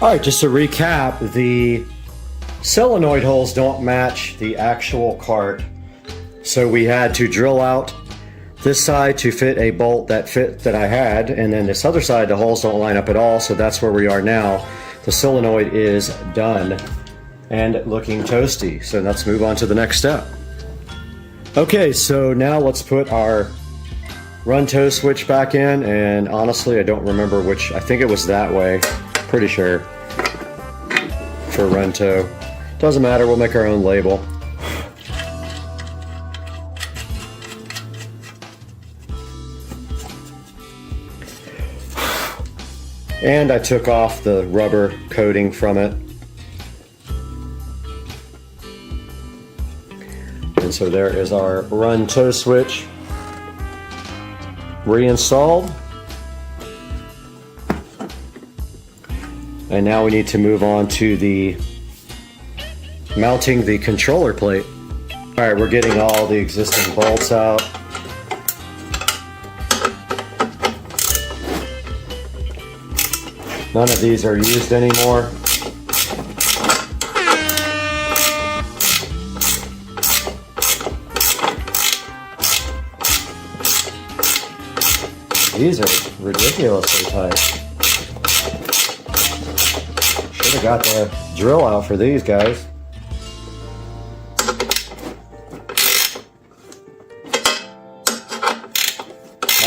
Speaker 1: All right, just to recap, the solenoid holes don't match the actual cart, so we had to drill out this side to fit a bolt that I had, and then this other side the holes don't line up at all, so that's where we are now. The solenoid is done and looking toasty, so let's move on to the next step. Okay, so now let's put our run tow switch back in, and honestly I don't remember which. I think it was that way, pretty sure, for run tow. Doesn't matter, we'll make our own label. And I took off the rubber coating from it. And so there is our run tow switch reinstalled. And now we need to move on to the mounting the controller plate. Alright, we're getting all the existing bolts out. None of these are used anymore. These are ridiculously tight. Should have got the drill out for these guys.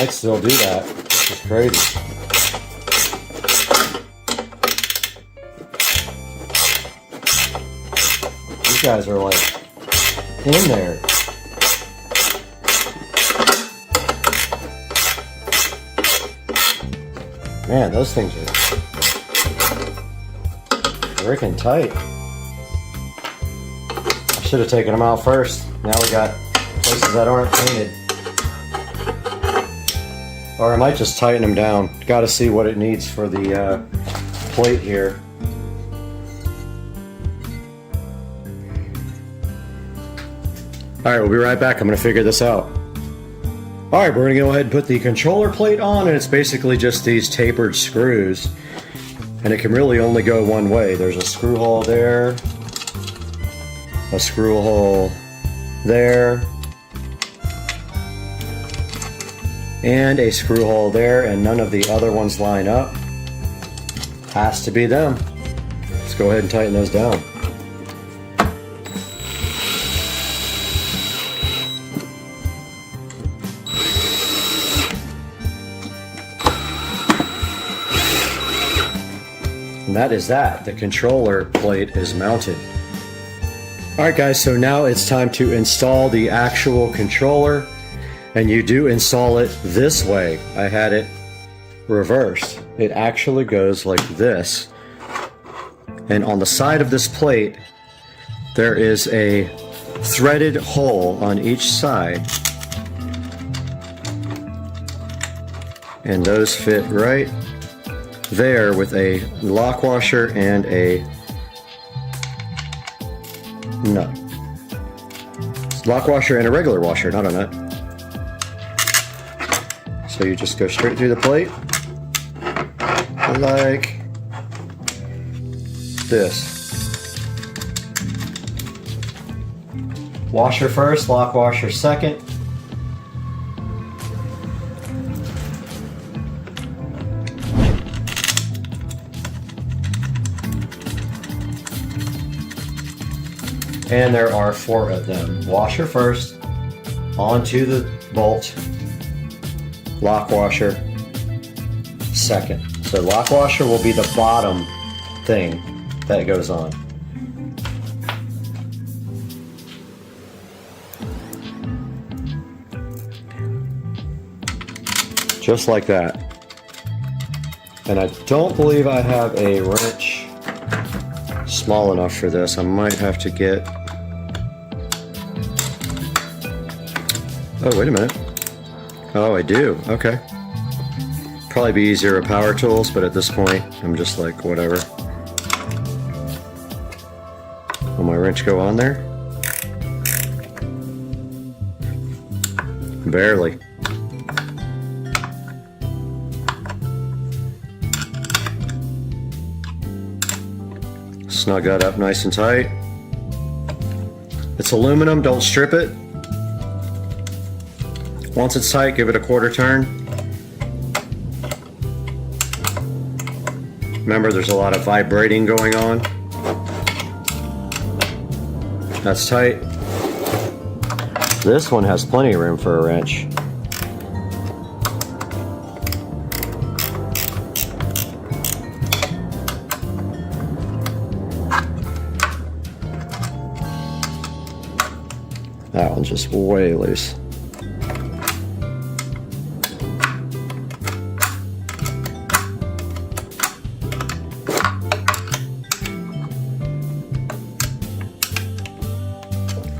Speaker 1: Might still do that, which is crazy. These guys are like in there. Man, those things are freaking tight. I should have taken them out first. Now we got places that aren't painted. Or I might just tighten them down. Got to see what it needs for the plate here. Alright, we'll be right back. I'm going to figure this out. Alright, we're going to go ahead and put the controller plate on, and it's basically just these tapered screws. And it can really only go one way. There's a screw hole there, a screw hole there, and a screw hole there, and none of the other ones line up. Has to be them. Let's go ahead and tighten those down. And that is that. The controller plate is mounted. Alright guys, so now it's time to install the actual controller. And you do install it this way. I had it reversed. It actually goes like this. And on the side of this plate, there is a threaded hole on each side. And those fit right there with a lock washer and a nut. Lock washer and a regular washer, not a nut. So you just go straight through the plate like this. Washer first, lock washer second. And there are 4 of them. Washer first, onto the bolt, lock washer second. So lock washer will be the bottom thing that goes on. Just like that. And I don't believe I have a wrench small enough for this. I might have to get... Oh, wait a minute. Oh, I do. Okay. Probably be easier with power tools, but at this point, I'm just like, whatever. Will my wrench go on there? Barely. Snug that up nice and tight. It's aluminum, don't strip it. Once it's tight, give it a quarter turn. Remember, there's a lot of vibrating going on. That's tight. This one has plenty of room for a wrench. That one's just way loose.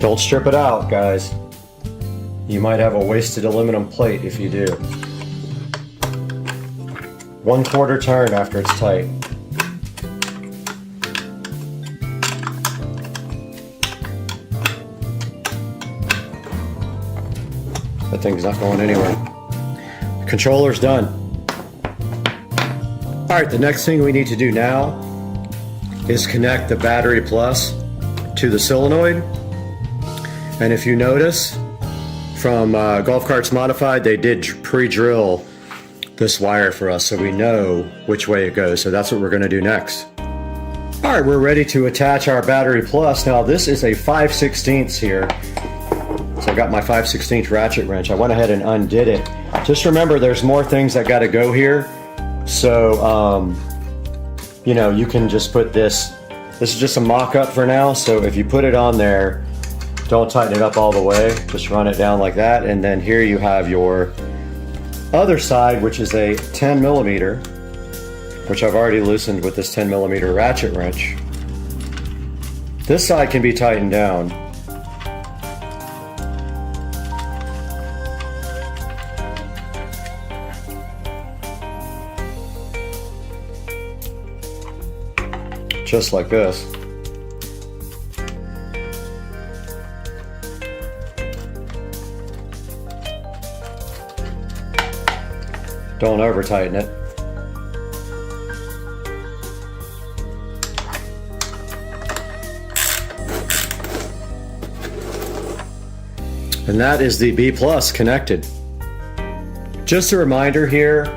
Speaker 1: Don't strip it out, guys. You might have a wasted aluminum plate if you do. 1/4 turn after it's tight. That thing's not going anywhere. The controller's done. Alright, the next thing we need to do now is connect the battery plus to the solenoid. And if you notice, from Golf Carts Modified, they did pre-drill this wire for us so we know which way it goes. So that's what we're going to do next. Alright, we're ready to attach our battery plus. Now this is a 5/16 here. So I got my 5/16 ratchet wrench. I went ahead and undid it. Just remember, there's more things that got to go here. So, you know, you can just put this. This is just a mock-up for now. So if you put it on there, don't tighten it up all the way. Just run it down like that. And then here you have your other side, which is a 10mm, which I've already loosened with this 10mm ratchet wrench. This side can be tightened down. Just like this. Don't over tighten it. And that is the B plus connected. Just a reminder here,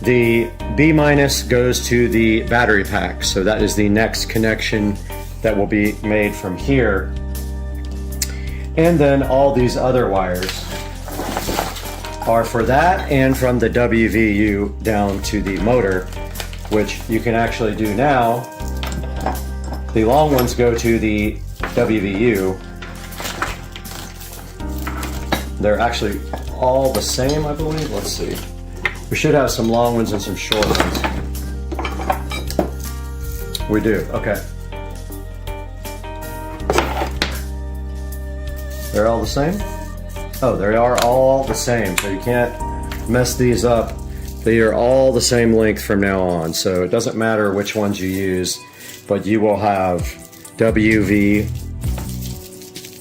Speaker 1: the B minus goes to the battery pack. So that is the next connection that will be made from here. And then all these other wires are for that and from the WVU down to the motor, which you can actually do now. The long ones go to the WVU. They're actually all the same, I believe. Let's see. We should have some long ones and some short ones. We do, okay. They're all the same? Oh, they are all the same, so you can't mess these up. They are all the same length from now on, so it doesn't matter which ones you use, but you will have WV,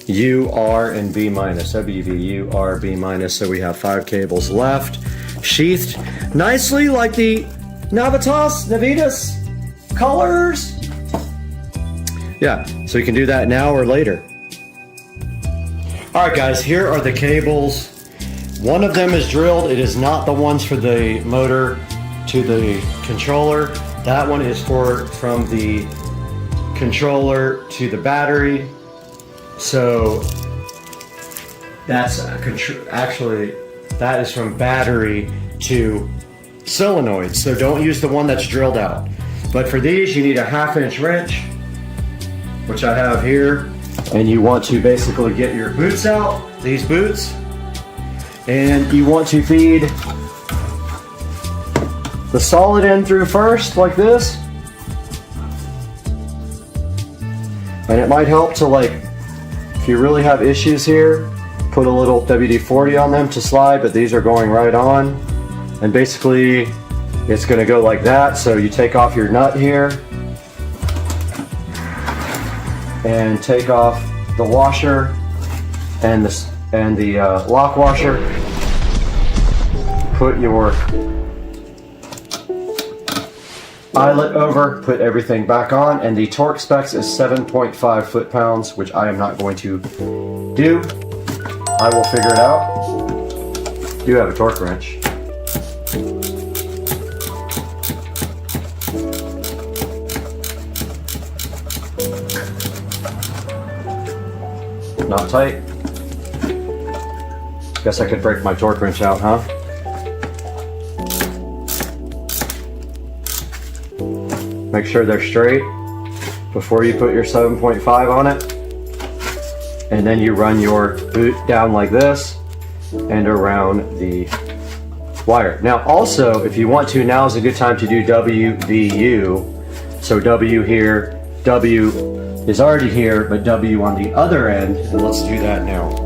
Speaker 1: U, R, and B minus. WV, U, R, B minus, so we have 5 cables left, sheathed nicely like the Navitas colors. Yeah, so you can do that now or later. Alright guys, here are the cables. One of them is drilled. It is not the ones for the motor to the controller. That one is from the controller to the battery. So that's actually, that is from battery to solenoid. So don't use the one that's drilled out. But for these, you need a 1/2" wrench, which I have here. And you want to basically get your boots out, these boots, and you want to feed the solid end through first, like this. And it might help to, like, if you really have issues here, put a little WD-40 on them to slide, but these are going right on. And basically, it's gonna go like that. So you take off your nut here, and take off the washer and the lock washer. Put your eyelet over, put everything back on, and the torque specs is 7.5 foot-pounds, which I am not going to do. I will figure it out. do have a torque wrench. Not tight. Guess I could break my torque wrench out, huh? Make sure they're straight before you put your 7.5 on it. And then you run your boot down like this and around the wire. Now also, if you want to, now is a good time to do WVU. So W here, W is already here, but W on the other end, and let's do that now.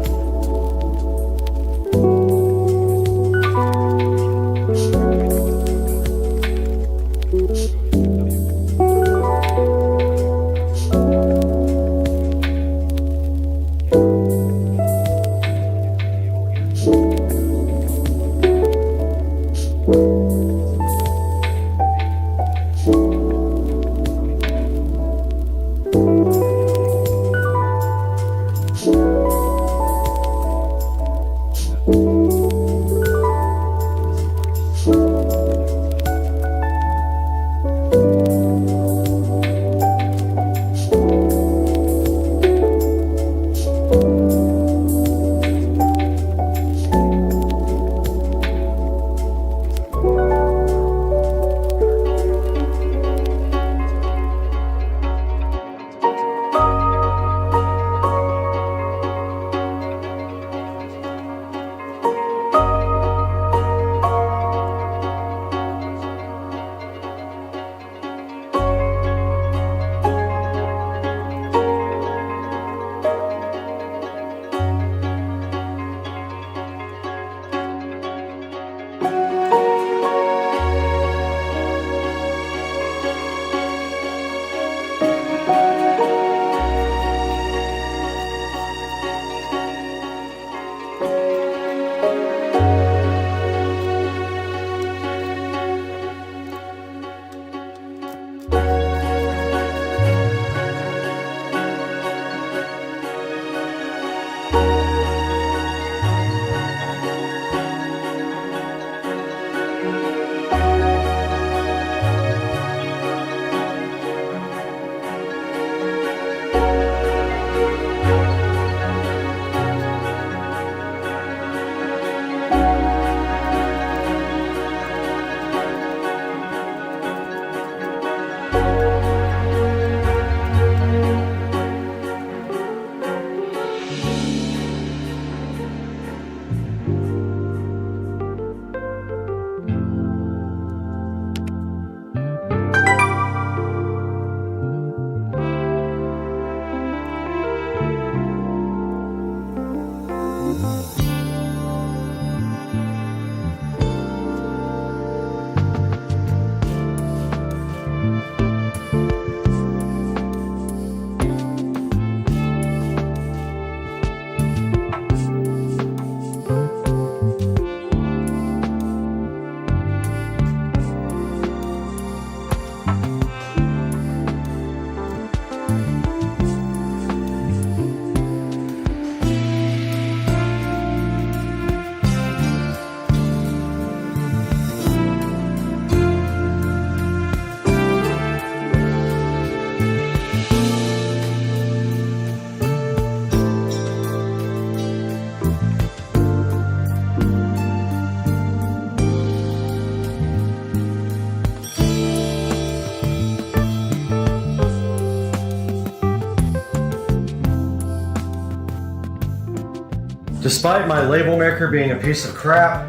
Speaker 1: Despite my label maker being a piece of crap,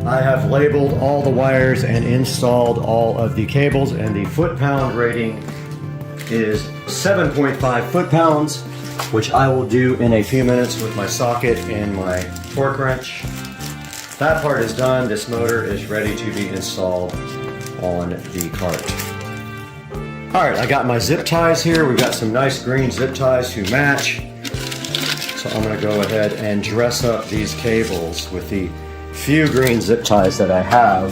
Speaker 1: I have labeled all the wires and installed all of the cables, and the foot-pound rating is 7.5 foot-pounds, which I will do in a few minutes with my socket and my torque wrench. That part is done. This motor is ready to be installed on the cart. All right, I got my zip ties here. We've got some nice green zip ties to match. So I'm gonna go ahead and dress up these cables with the few green zip ties that I have.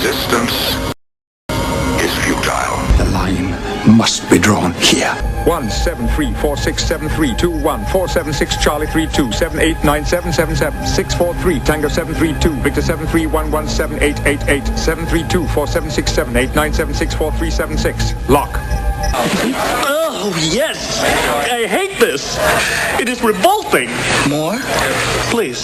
Speaker 14: Resistance is futile. The line must be drawn here.
Speaker 15: 173467321 Charlie 32789777 Tango 732 Victor 73117888 732476789764376 lock.
Speaker 16: Oh, yes! I hate this! It is revolting!
Speaker 14: More?
Speaker 16: Please.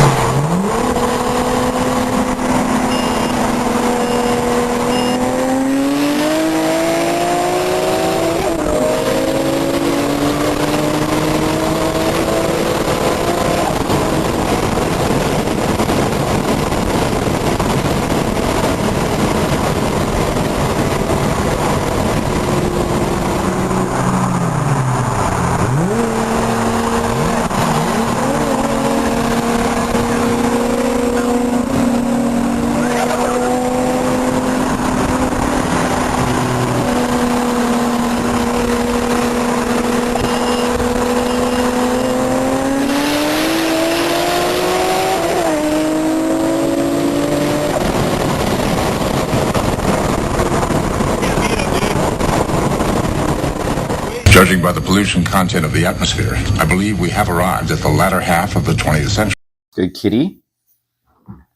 Speaker 14: Judging by the pollution content of the atmosphere, I believe we have arrived at the latter half of the 20th century.
Speaker 1: Good kitty.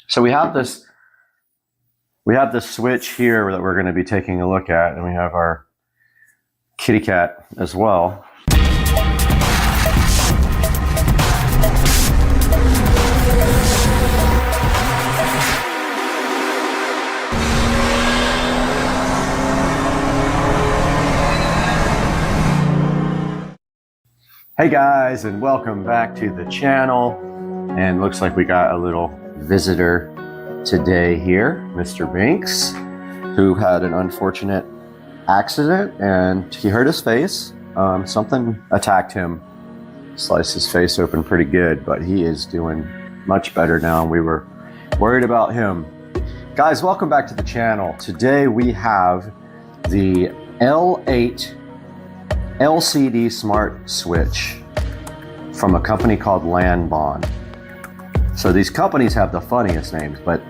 Speaker 1: So we have this switch here that we're going to be taking a look at, and we have our kitty cat as well. Hey guys, and welcome back to the channel. And looks like we got a little visitor today here, Mr. Binks, who had an unfortunate accident and he hurt his face. Something attacked him, sliced his face open pretty good, but he is doing much better now. We were worried about him. Guys, welcome back to the channel. Today we have the L8 LCD smart switch from a company called Lanbon. So these companies have the funniest names, but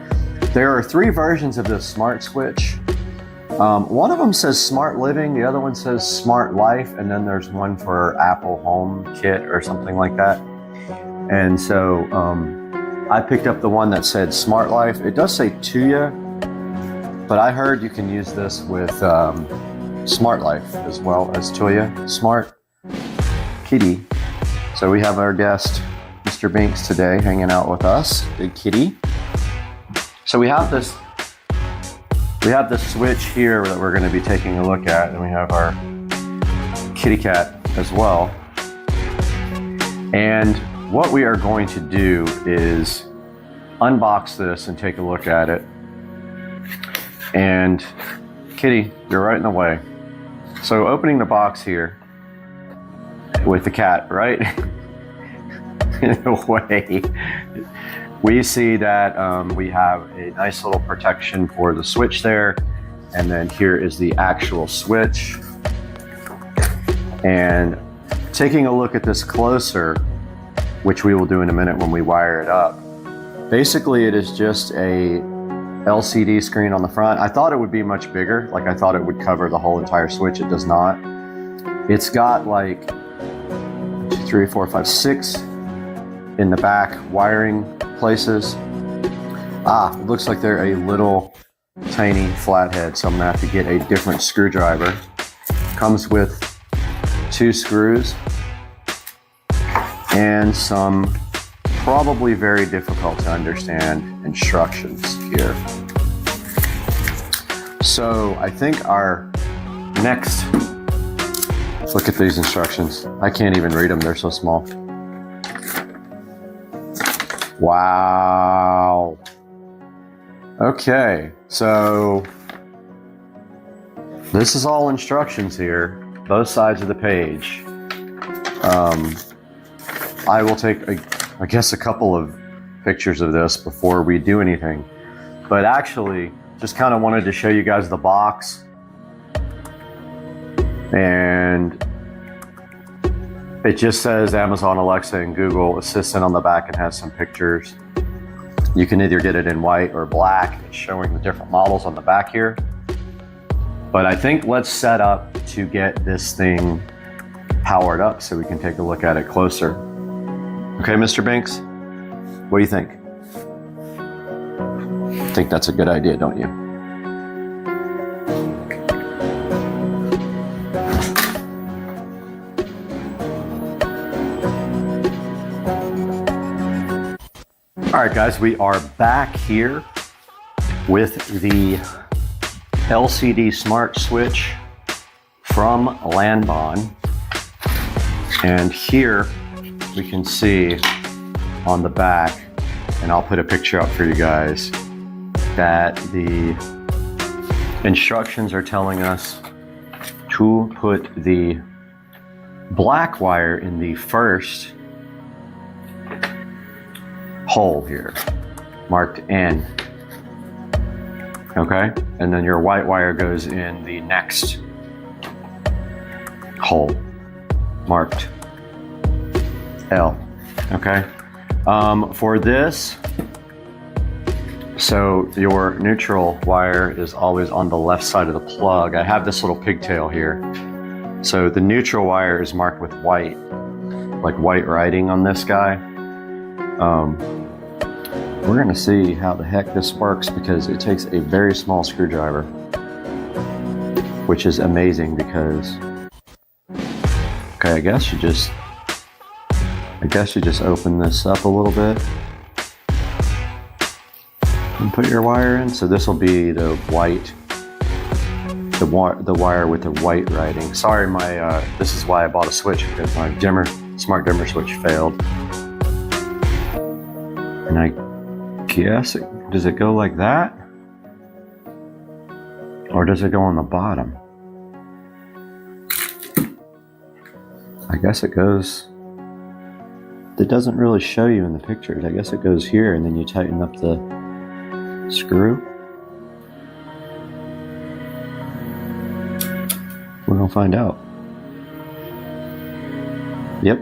Speaker 1: there are 3 versions of this smart switch. One of them says Smart Living, the other one says Smart Life, and then there's one for Apple Home Kit or something like that. And so I picked up the one that said Smart Life. It does say Tuya, but I heard you can use this with Smart Life as well as Tuya Smart Kitty. So we have our guest, Mr. Binks, today hanging out with us. Good kitty. So we have this switch here that we're going to be taking a look at, and we have our kitty cat as well. And what we are going to do is unbox this and take a look at it. And kitty, you're right in the way. So opening the box here with the cat, right? In a way, we see that we have a nice little protection for the switch there. And then here is the actual switch. And taking a look at this closer, which we will do in a minute when we wire it up. Basically, it is just a LCD screen on the front. I thought it would be much bigger. Like I thought it would cover the whole entire switch. It does not. It's got like 1, 2, 3, 4, 5, 6 in the back wiring places. It looks like they're a little tiny flathead, so I'm gonna have to get a different screwdriver. Comes with 2 screws and some probably very difficult to understand instructions here. So I think our next, look at these instructions. I can't even read them, they're so small. Wow. Okay, so this is all instructions here, both sides of the page. I will take, I guess, a couple of pictures of this before we do anything. But actually, just kind of wanted to show you guys the box. And it just says Amazon Alexa and Google Assistant on the back and has some pictures. You can either get it in white or black. It's showing the different models on the back here. But I think let's set up to get this thing powered up so we can take a look at it closer. Okay, Mr. Binks, what do you think? I think that's a good idea, don't you? All right, guys, we are back here with the LCD smart switch from Nylon. And here we can see on the back, and I'll put a picture up for you guys, that the instructions are telling us to put the black wire in the first hole here, marked N. Okay, and then your white wire goes in the next hole, marked L. Okay, for this, so your neutral wire is always on the left side of the plug. I have this little pigtail here. So the neutral wire is marked with white, like white writing on this guy. We're gonna see how the heck this works because it takes a very small screwdriver, which is amazing because, okay, I guess you just open this up a little bit and put your wire in. So this will be the white, the wire with the white writing. Sorry, this is why I bought a switch, because my smart dimmer switch failed. And I guess, does it go like that? Or does it go on the bottom? I guess it goes, it doesn't really show you in the pictures. I guess it goes here and then you tighten up the screw. We're gonna find out. Yep.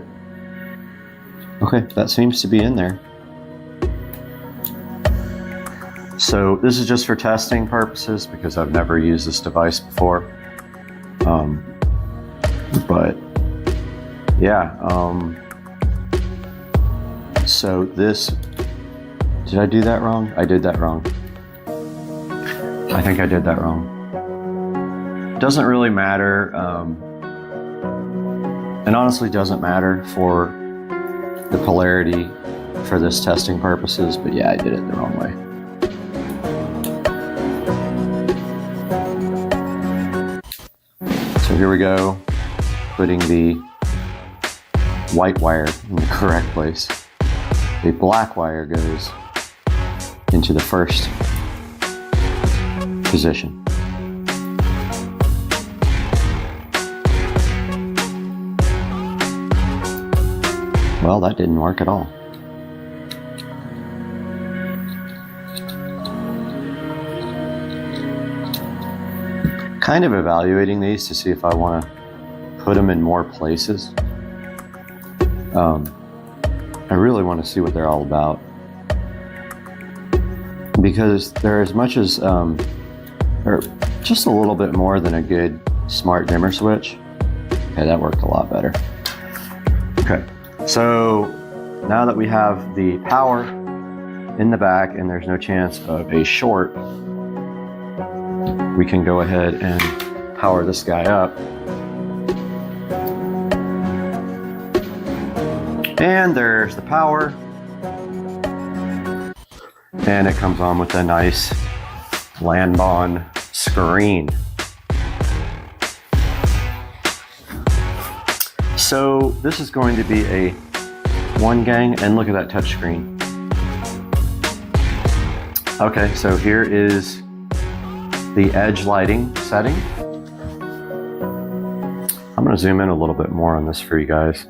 Speaker 1: Okay, that seems to be in there. So this is just for testing purposes because I've never used this device before. But yeah, so this, did I do that wrong? I did that wrong. I think I did that wrong. Doesn't really matter, and honestly doesn't matter for the polarity for this testing purposes, but yeah, I did it the wrong way. So here we go, putting the white wire in the correct place. The black wire goes into the first position. Well, that didn't work at all. Kind of evaluating these to see if I want to put them in more places. I really want to see what they're all about. Because they're as much as, or just a little bit more than a good smart dimmer switch. Okay, that worked a lot better. Okay, so now that we have the power in the back and there's no chance of a short, we can go ahead and power this guy up. And there's the power. And it comes on with a nice Nylon screen. So this is going to be a one gang, and look at that touch screen. Okay, so here is the edge lighting setting. I'm going to zoom in a little bit more on this for you guys.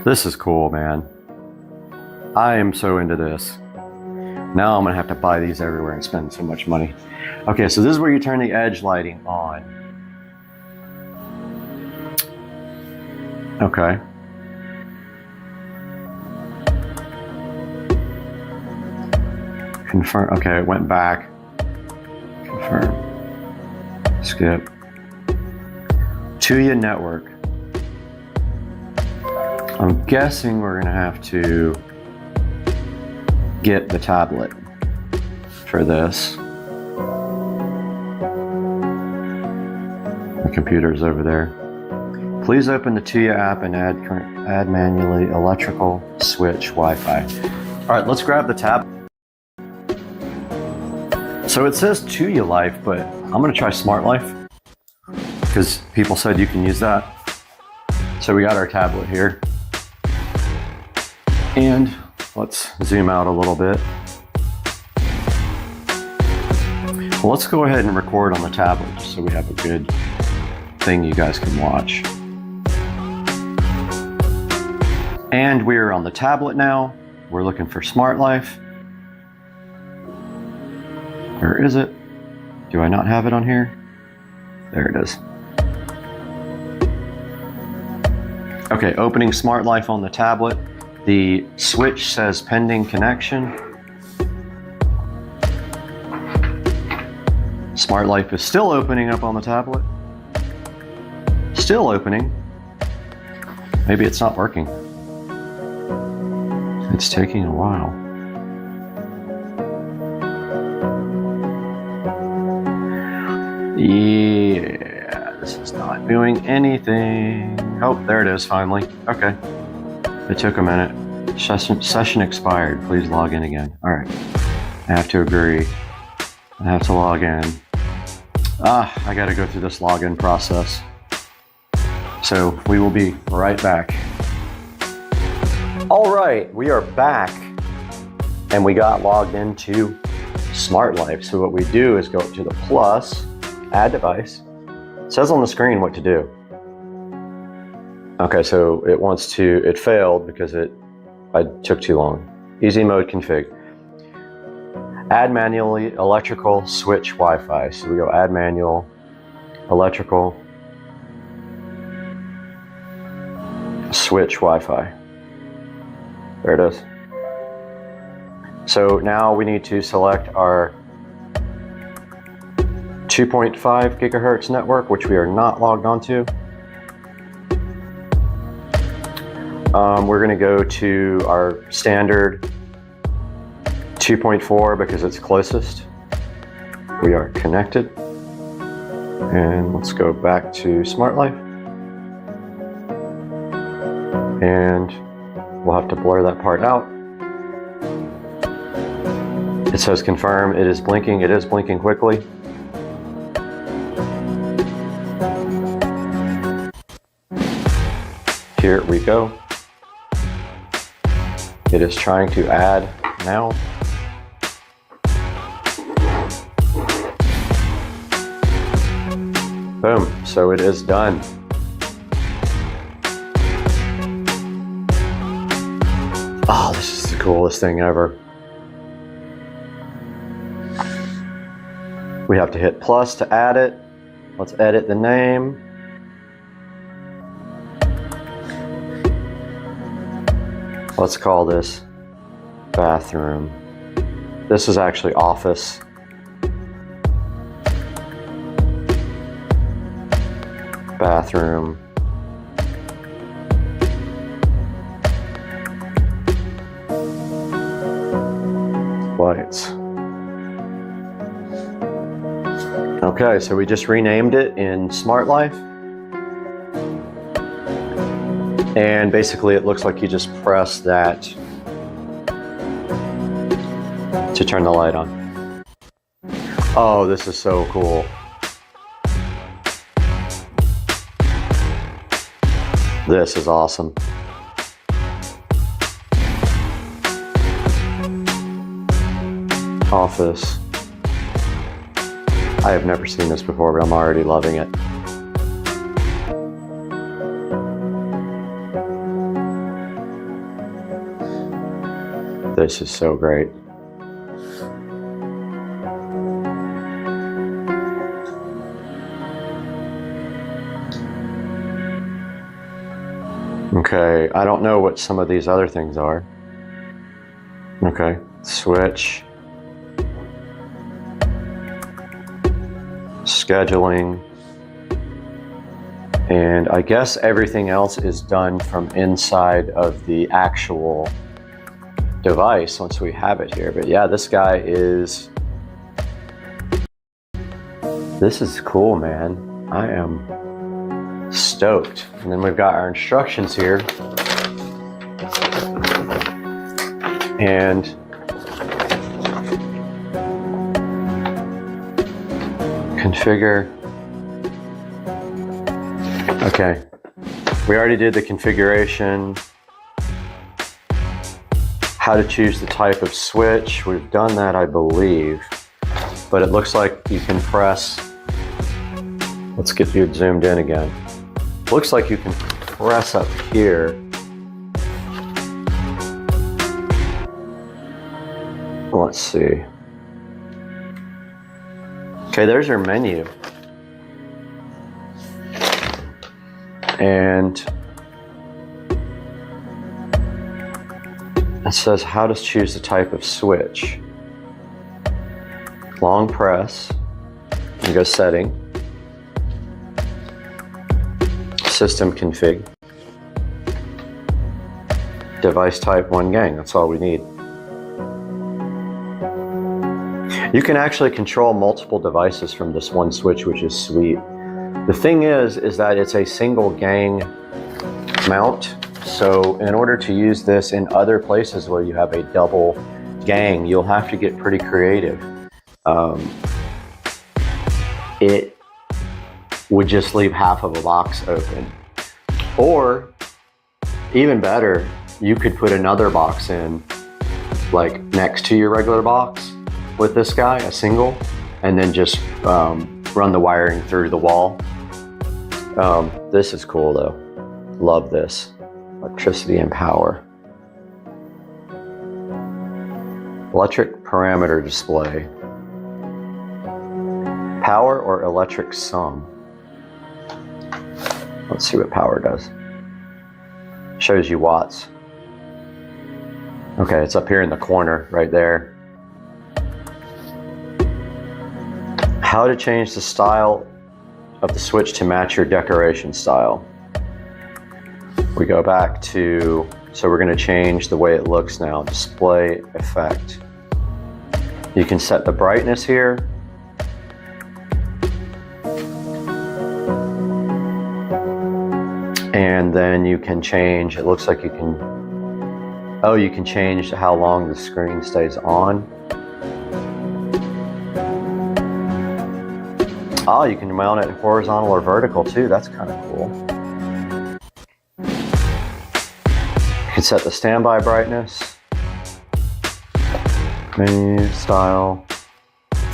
Speaker 1: This is cool, man. I am so into this. Now I'm gonna have to buy these everywhere and spend so much money. Okay, so this is where you turn the edge lighting on. Okay. Confirm. Okay, it went back. Confirm. Skip. Tuya network. I'm guessing we're gonna have to get the tablet for this. The computer's over there. Please open the Tuya app and add manually electrical, switch, Wi-Fi. All right, let's grab the tab. So it says Tuya Life, but I'm gonna try Smart Life because people said you can use that. So we got our tablet here. And let's zoom out a little bit. Well, let's go ahead and record on the tablet just so we have a good thing you guys can watch. And we're on the tablet now. We're looking for Smart Life. Where is it? Do I not have it on here? There it is. Okay, opening Smart Life on the tablet. The switch says pending connection. Smart Life is still opening up on the tablet. Still opening. Maybe it's not working. It's taking a while. Yeah, this is not doing anything. Oh, there it is finally. Okay. It took a minute. Session expired. Please log in again. All right. I have to agree. I have to log in. I got to go through this login process. So we will be right back. All right, we are back and we got logged into Smart Life. So what we do is go to the plus, add device. It says on the screen what to do. Okay, so it failed because I took too long. Easy mode config. Add manually electrical, switch, Wi-Fi. So we go add manual, electrical, switch, Wi-Fi. There it is. So now we need to select our 2.5 gigahertz network, which we are not logged onto. We're going to go to our standard 2.4 because it's closest. We are connected. And let's go back to Smart Life. And we'll have to blur that part out. It says confirm. It is blinking. It is blinking quickly. Here we go. It is trying to add now. Boom. So it is done. Oh, this is the coolest thing ever. We have to hit plus to add it. Let's edit the name. Let's call this bathroom. This is actually office. Bathroom. Lights. Okay, so we just renamed it in Smart Life. And basically it looks like you just press that to turn the light on. Oh, this is so cool. This is awesome. Office. I have never seen this before, but I'm already loving it. This is so great. Okay, I don't know what some of these other things are. Okay, switch. scheduling. And I guess everything else is done from inside of the actual device once we have it here. But yeah, this guy is, this is cool, man. I am stoked. And then we've got our instructions here. And configure. Okay, we already did the configuration. How to choose the type of switch. We've done that, I believe. But it looks like you can press, let's get you zoomed in again. Looks like you can press up here. Let's see. Okay, there's your menu. And it says how to choose the type of switch. Long press, and go setting, system config, device type 1 gang, that's all we need. You can actually control multiple devices from this one switch, which is sweet. The thing is that it's a single gang mount. So in order to use this in other places where you have a double gang, you'll have to get pretty creative. It would just leave half of a box open. Or even better, you could put another box in, like next to your regular box with this guy, a single, and then just run the wiring through the wall. This is cool though. Love this. Electricity and power. Electric parameter display. Power or electric sum. Let's see what power does. Shows you watts. Okay, it's up here in the corner right there. How to change the style of the switch to match your decoration style. We go back to, so we're going to change the way it looks now. Display effect. You can set the brightness here. And then you can change, it looks like you can, oh, you can change how long the screen stays on. Oh, you can mount it horizontal or vertical too. That's kind of cool. You can set the standby brightness, menu, style,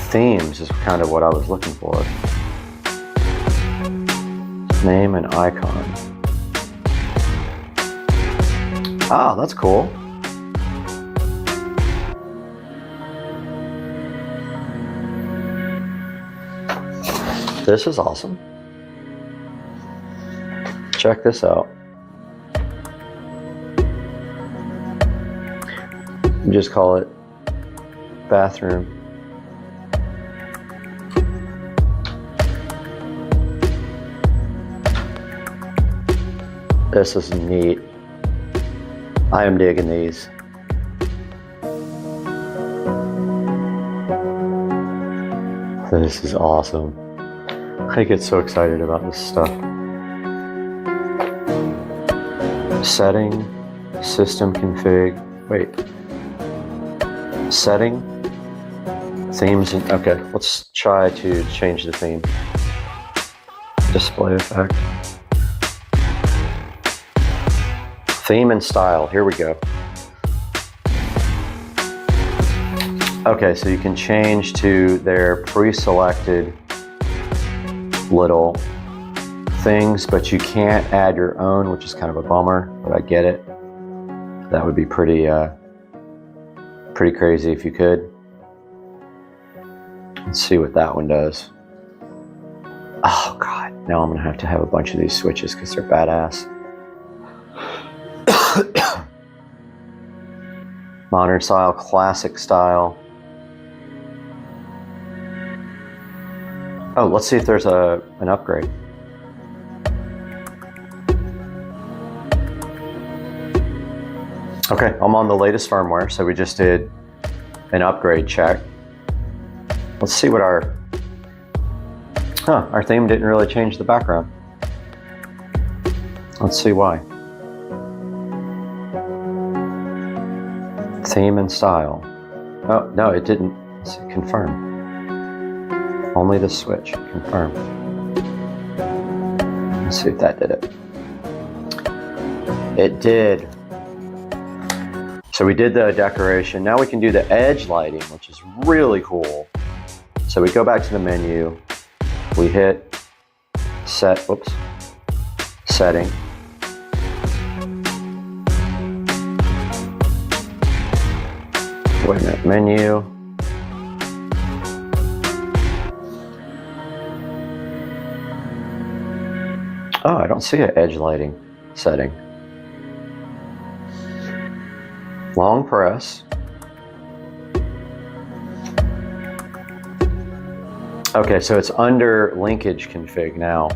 Speaker 1: themes is kind of what I was looking for. Name and icon. Ah, that's cool. This is awesome. Check this out. Just call it bathroom. This is neat. I am digging these. This is awesome. I get so excited about this stuff. Setting, system config, wait. Setting, themes, and, okay, let's try to change the theme. Display effect. Theme and style, here we go. Okay, so you can change to their pre-selected little things, but you can't add your own, which is kind of a bummer, but I get it. That would be pretty crazy if you could. Let's see what that one does. Oh God, now I'm gonna have to have a bunch of these switches because they're badass. Modern style, classic style. Oh, let's see if there's an upgrade. Okay, I'm on the latest firmware, so we just did an upgrade check. Let's see what our theme didn't really change the background. Let's see why. Theme and style. Oh, no, it didn't. Let's see, confirm. Only the switch. Confirm. Let's see if that did it. It did. So we did the decoration. Now we can do the edge lighting, which is really cool. So we go back to the menu. We hit setting. Wait a minute, menu. Oh, I don't see an edge lighting setting. Long press. Okay, so it's under linkage config now.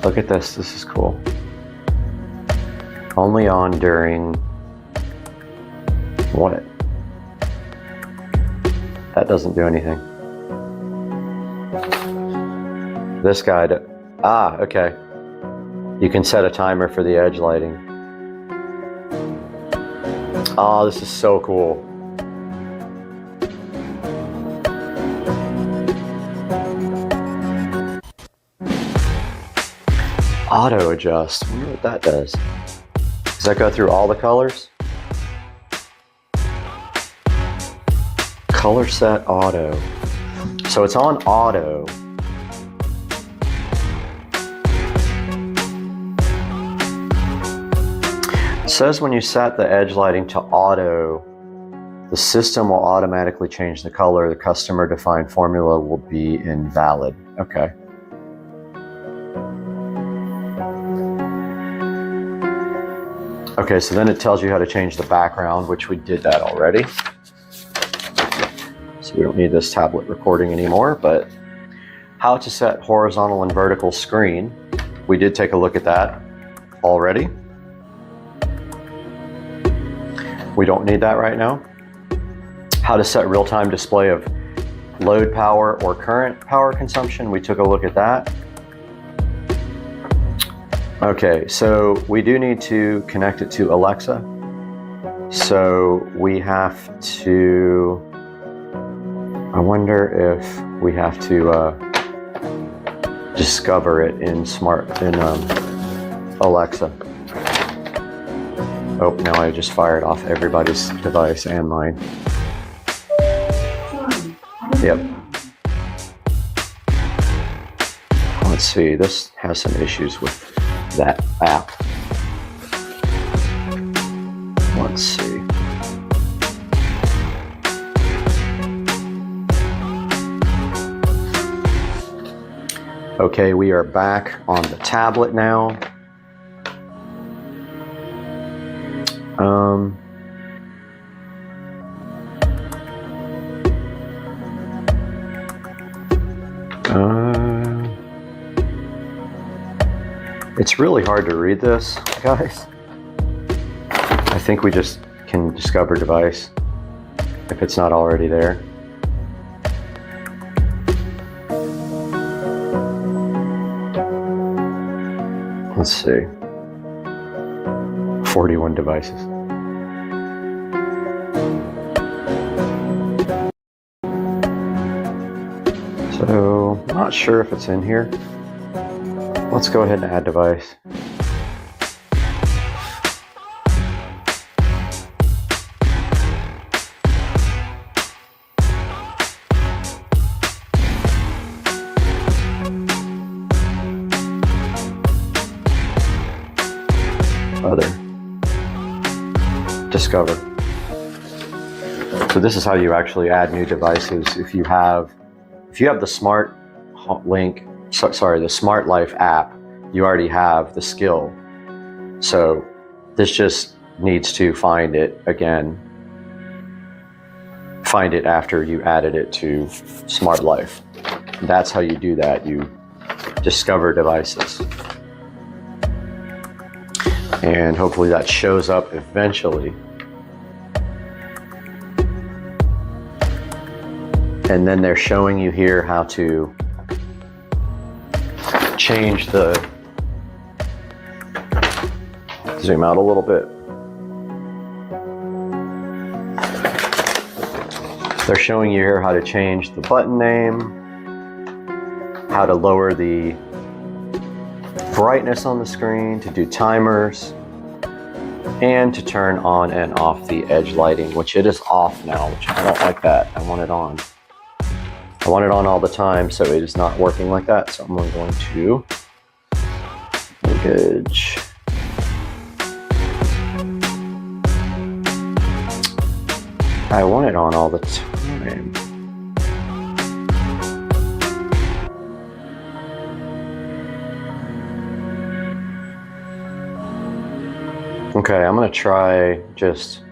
Speaker 1: Look at this, this is cool. Only on during what? That doesn't do anything. This guy, okay. You can set a timer for the edge lighting. Oh, this is so cool. Auto adjust, I wonder what that does. Does that go through all the colors? Color set auto. So it's on auto. It says when you set the edge lighting to auto, the system will automatically change the color. The customer defined formula will be invalid. Okay. Okay, so then it tells you how to change the background, which we did that already. So we don't need this tablet recording anymore, but how to set horizontal and vertical screen. We did take a look at that already. We don't need that right now. How to set real-time display of load power or current power consumption. We took a look at that. Okay, so we do need to connect it to Alexa. So we have to, I wonder if we have to discover it in Alexa. Oh, now I just fired off everybody's device and mine. Yep. Let's see, this has some issues with that app. Let's see. Okay, we are back on the tablet now. It's really hard to read this, guys. I think we just can discover device if it's not already there. Let's see. 41 devices. So, I'm not sure if it's in here. Let's go ahead and add device. Other. Discover. So this is how you actually add new devices. If you have the Smart Link, the Smart Life app, you already have the skill. So this just needs to find find it after you added it to Smart Life. That's how you do that. You discover devices. And hopefully that shows up eventually. And then they're showing you here how to change the, zoom out a little bit. They're showing you here how to change the button name, how to lower the brightness on the screen, to do timers, and to turn on and off the edge lighting, which it is off now, which I don't like that. I want it on. I want it on all the time, so it is not working like that. So I'm going to engage. I want it on all the time. Okay, I'm gonna try just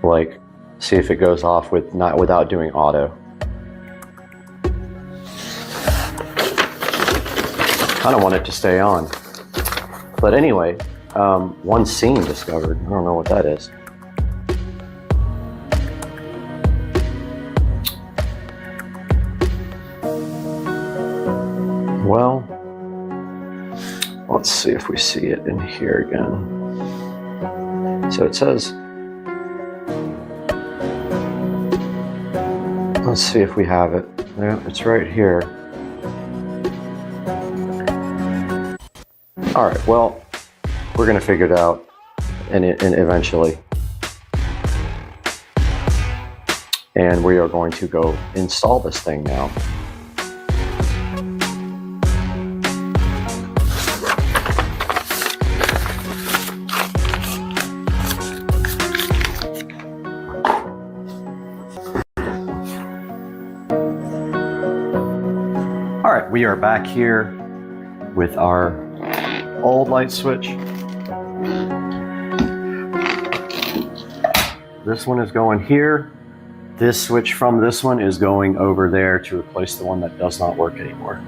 Speaker 1: like see if it goes off with without doing auto. I don't want it to stay on. But anyway, one scene discovered. I don't know what that is. Well, let's see if we see it in here again. So it says, let's see if we have it. Yeah, it's right here. All right, well, we're gonna figure it out and eventually. And we are going to go install this thing now. All right, we are back here with our old light switch. This one is going here. This switch from this one is going over there to replace the one that does not work anymore.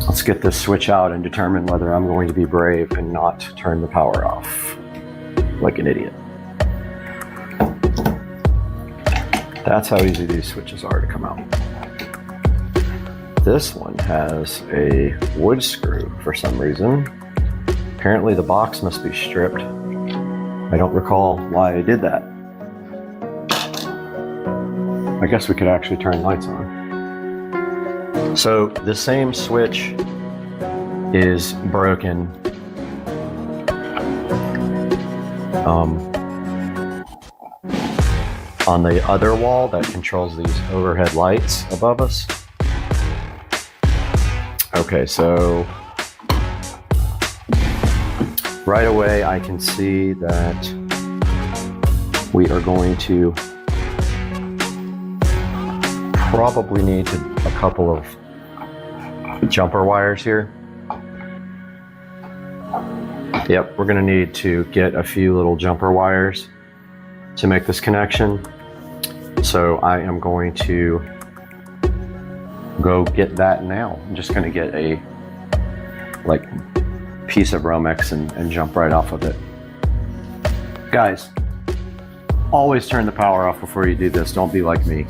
Speaker 1: Let's get this switch out and determine whether I'm going to be brave and not turn the power off like an idiot. That's how easy these switches are to come out. This one has a wood screw for some reason. Apparently the box must be stripped. I don't recall why I did that. I guess we could actually turn lights on. So the same switch is broken. On the other wall that controls these overhead lights above us. Okay, so right away I can see that we are going to probably need a couple of jumper wires here. Yep, we're gonna need to get a few little jumper wires to make this connection. So I am going to go get that now. I'm just gonna get a piece of Romex and jump right off of it. Guys, always turn the power off before you do this. Don't be like me.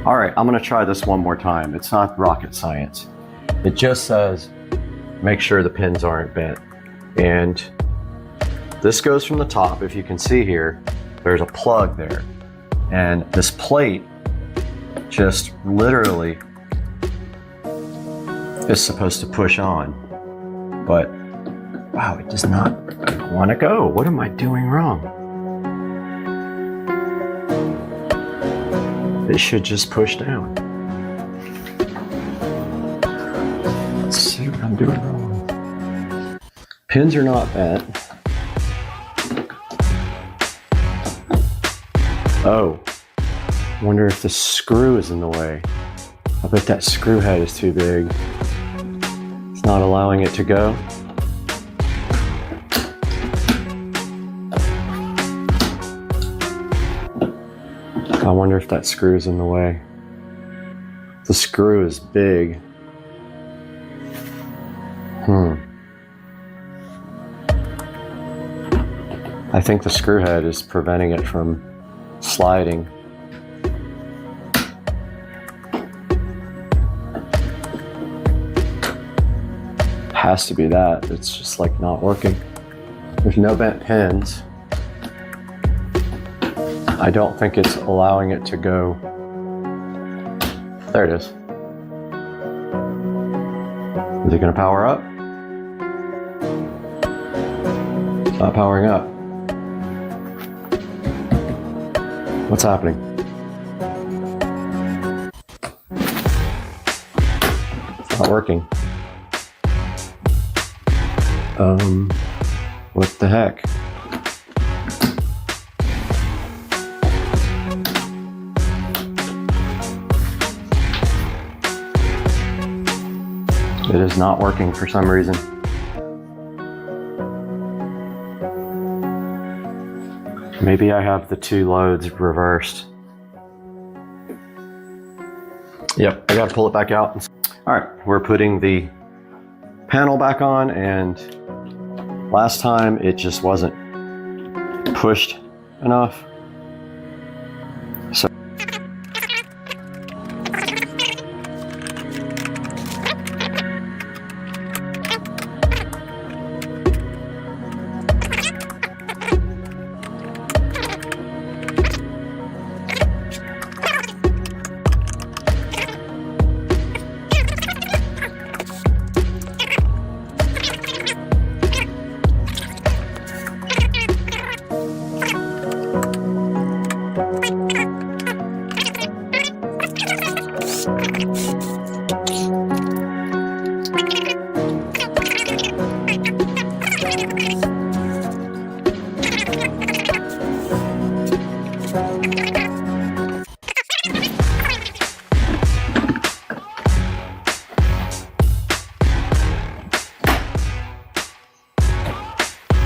Speaker 1: All right, I'm gonna try this one more time. It's not rocket science. It just says, make sure the pins aren't bent. And this goes from the top. If you can see here, there's a plug there. And this plate just literally is supposed to push on. But wow, it does not want to go. What am I doing wrong? It should just push down. Let's see what I'm doing wrong. Pins are not bent. Oh, wonder if the screw is in the way. I bet that screw head is too big. It's not allowing it to go. I wonder if that screw is in the way. The screw is big. I think the screw head is preventing it from sliding. Has to be that. It's just like not working. There's no bent pins. I don't think it's allowing it to go. There it is. Is it going to power up? It's not powering up. What's happening? It's not working. What the heck? It is not working for some reason. Maybe I have the two loads reversed. Yep, I gotta pull it back out. All right, we're putting the panel back on, and last time it just wasn't pushed enough. So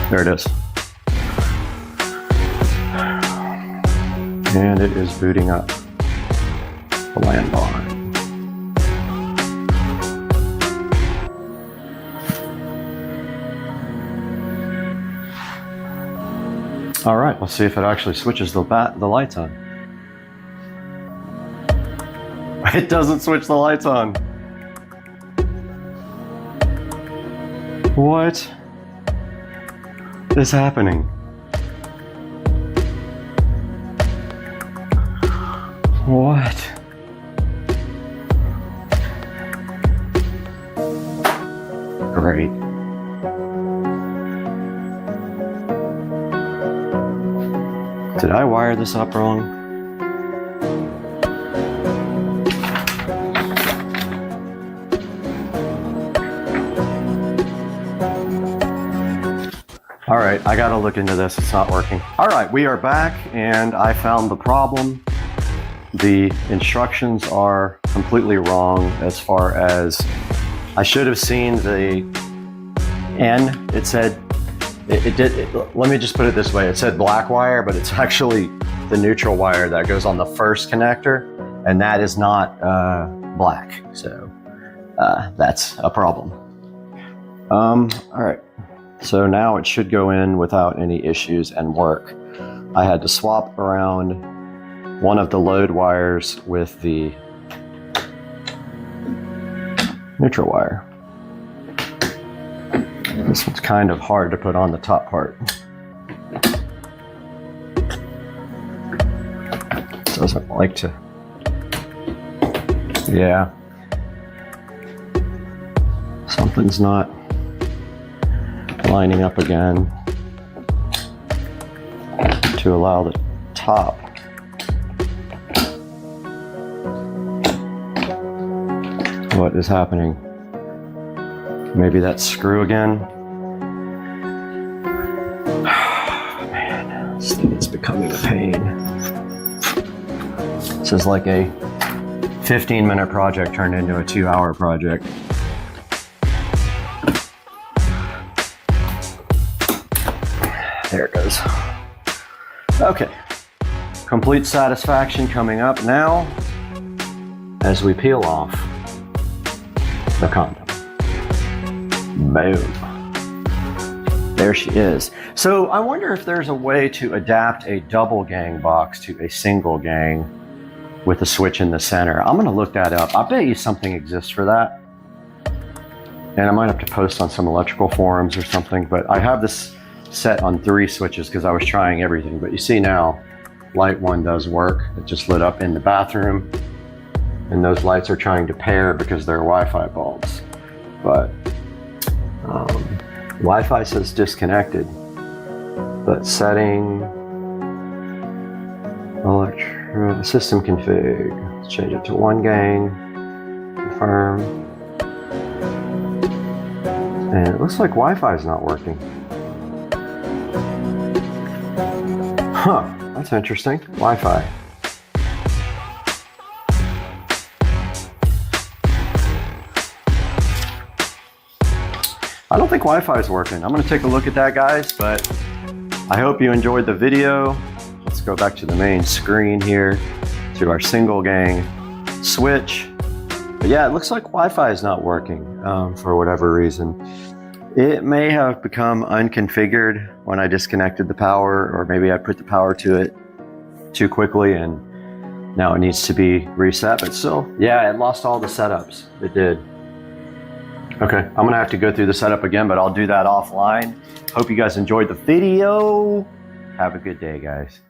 Speaker 1: there it is. And it is booting up the LAN bar. All right, let's see if it actually switches the lights on. It doesn't switch the lights on. What is happening? What? Great. Did I wire this up wrong? All right, I gotta look into this. It's not working. All right, we are back, and I found the problem. The instructions are completely wrong as far as I should have seen the N. It said, let me just put it this way. It said black wire, but it's actually the neutral wire that goes on the first connector, and that is not black. So that's a problem. All right. So now it should go in without any issues and work. I had to swap around one of the load wires with the neutral wire. This one's kind of hard to put on the top part. Doesn't like to. Yeah. Something's not lining up again to allow the top. What is happening? Maybe that screw again. Man, this thing is becoming a pain. This is like a 15-minute project turned into a 2-hour project. There it goes. Okay. Complete satisfaction coming up now as we peel off the condom. Boom. There she is. So I wonder if there's a way to adapt a double gang box to a single gang with a switch in the center. I'm gonna look that up. I bet you something exists for that. And I might have to post on some electrical forums or something, but I have this set on 3 switches because I was trying everything. But you see now, light 1 does work. It just lit up in the bathroom. And those lights are trying to pair because they're Wi-Fi bulbs. But Wi-Fi says disconnected. But setting, system config. Let's change it to 1 gang. Confirm. And it looks like Wi-Fi is not working. Huh, that's interesting. Wi-Fi. I don't think Wi-Fi is working. I'm gonna take a look at that, guys, but I hope you enjoyed the video. Let's go back to the main screen here to our single gang switch. But yeah, it looks like Wi-Fi is not working for whatever reason. It may have become unconfigured when I disconnected the power, or maybe I put the power to it too quickly and now it needs to be reset. But still, yeah, it lost all the setups. It did. Okay, I'm gonna have to go through the setup again, but I'll do that offline. Hope you guys enjoyed the video. Have a good day, guys.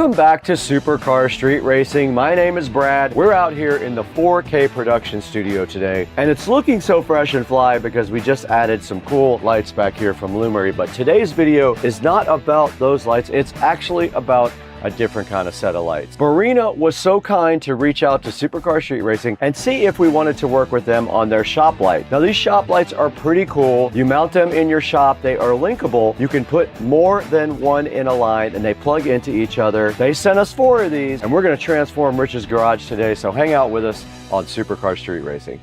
Speaker 1: Welcome back to Supercar Street Racing. My name is Brad. We're out here in the 4K production studio today, and it's looking so fresh and fly because we just added some cool lights back here from Lumery. But today's video is not about those lights. It's actually about a different kind of set of lights. Barina was so kind to reach out to Supercar Street Racing and see if we wanted to work with them on their shop light. Now these shop lights are pretty cool. You mount them in your shop. They are linkable. You can put more than one in a line and they plug into each other. They sent us 4 of these and we're going to transform Rich's garage today. So hang out with us on Supercar Street Racing.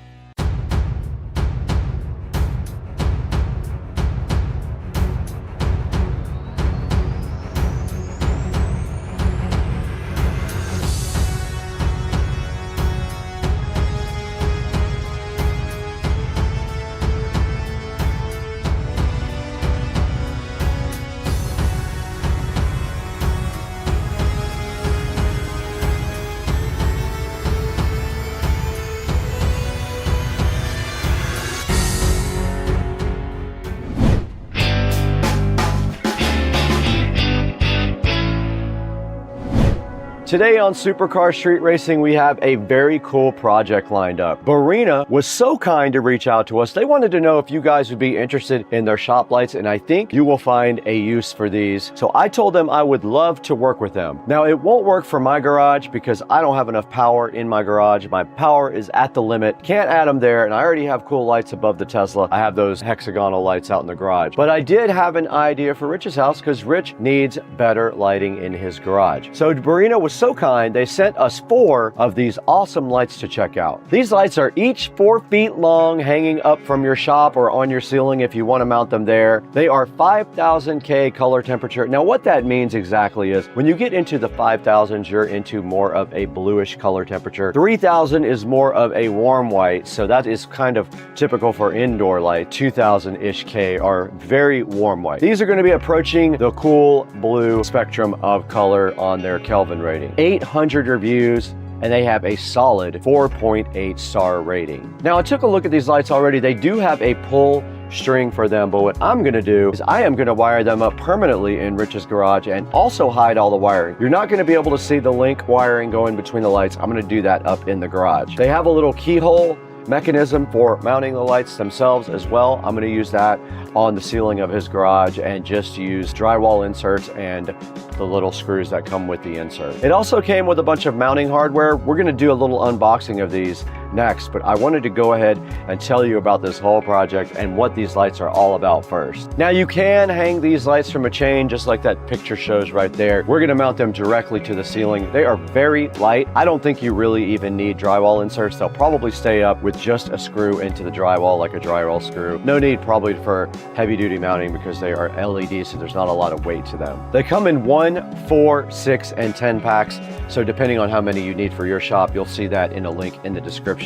Speaker 1: Today on Supercar Street Racing, we have a very cool project lined up. Barina was so kind to reach out to us. They wanted to know if you guys would be interested in their shop lights, and I think you will find a use for these. So I told them I would love to work with them. Now, it won't work for my garage because I don't have enough power in my garage. My power is at the limit. Can't add them there, and I already have cool lights above the Tesla. I have those hexagonal lights out in the garage. But I did have an idea for Rich's house because Rich needs better lighting in his garage. So Barina was so kind, they sent us 4 of these awesome lights to check out. These lights are each 4 feet long, hanging up from your shop or on your ceiling if you want to mount them there. They are 5000 K color temperature. Now what that means exactly is when you get into the 5000s, you're into more of a bluish color temperature. 3000 is more of a warm white, so that is kind of typical for indoor light. 2000-ish K are very warm white. These are going to be approaching the cool blue spectrum of color on their Kelvin rating. 800 reviews, and they have a solid 4.8 star rating. Now I took a look at these lights already. They do have a pull string for them, but what I'm gonna do is I am gonna wire them up permanently in Rich's garage and also hide all the wiring. You're not gonna be able to see the link wiring going between the lights. I'm gonna do that up in the garage. They have a little keyhole mechanism for mounting the lights themselves as well. I'm going to use that on the ceiling of his garage and just use drywall inserts and the little screws that come with the insert. It also came with a bunch of mounting hardware. We're going to do a little unboxing of these next, but I wanted to go ahead and tell you about this whole project and what these lights are all about first. Now you can hang these lights from a chain just like that picture shows right there. We're going to mount them directly to the ceiling. They are very light. I don't think you really even need drywall inserts. They'll probably stay up with just a screw into the drywall like a drywall screw. No need probably for heavy duty mounting because they are LED, so there's not a lot of weight to them. They come in 1, 4, 6, and 10 packs. So depending on how many you need for your shop, you'll see that in a link in the description.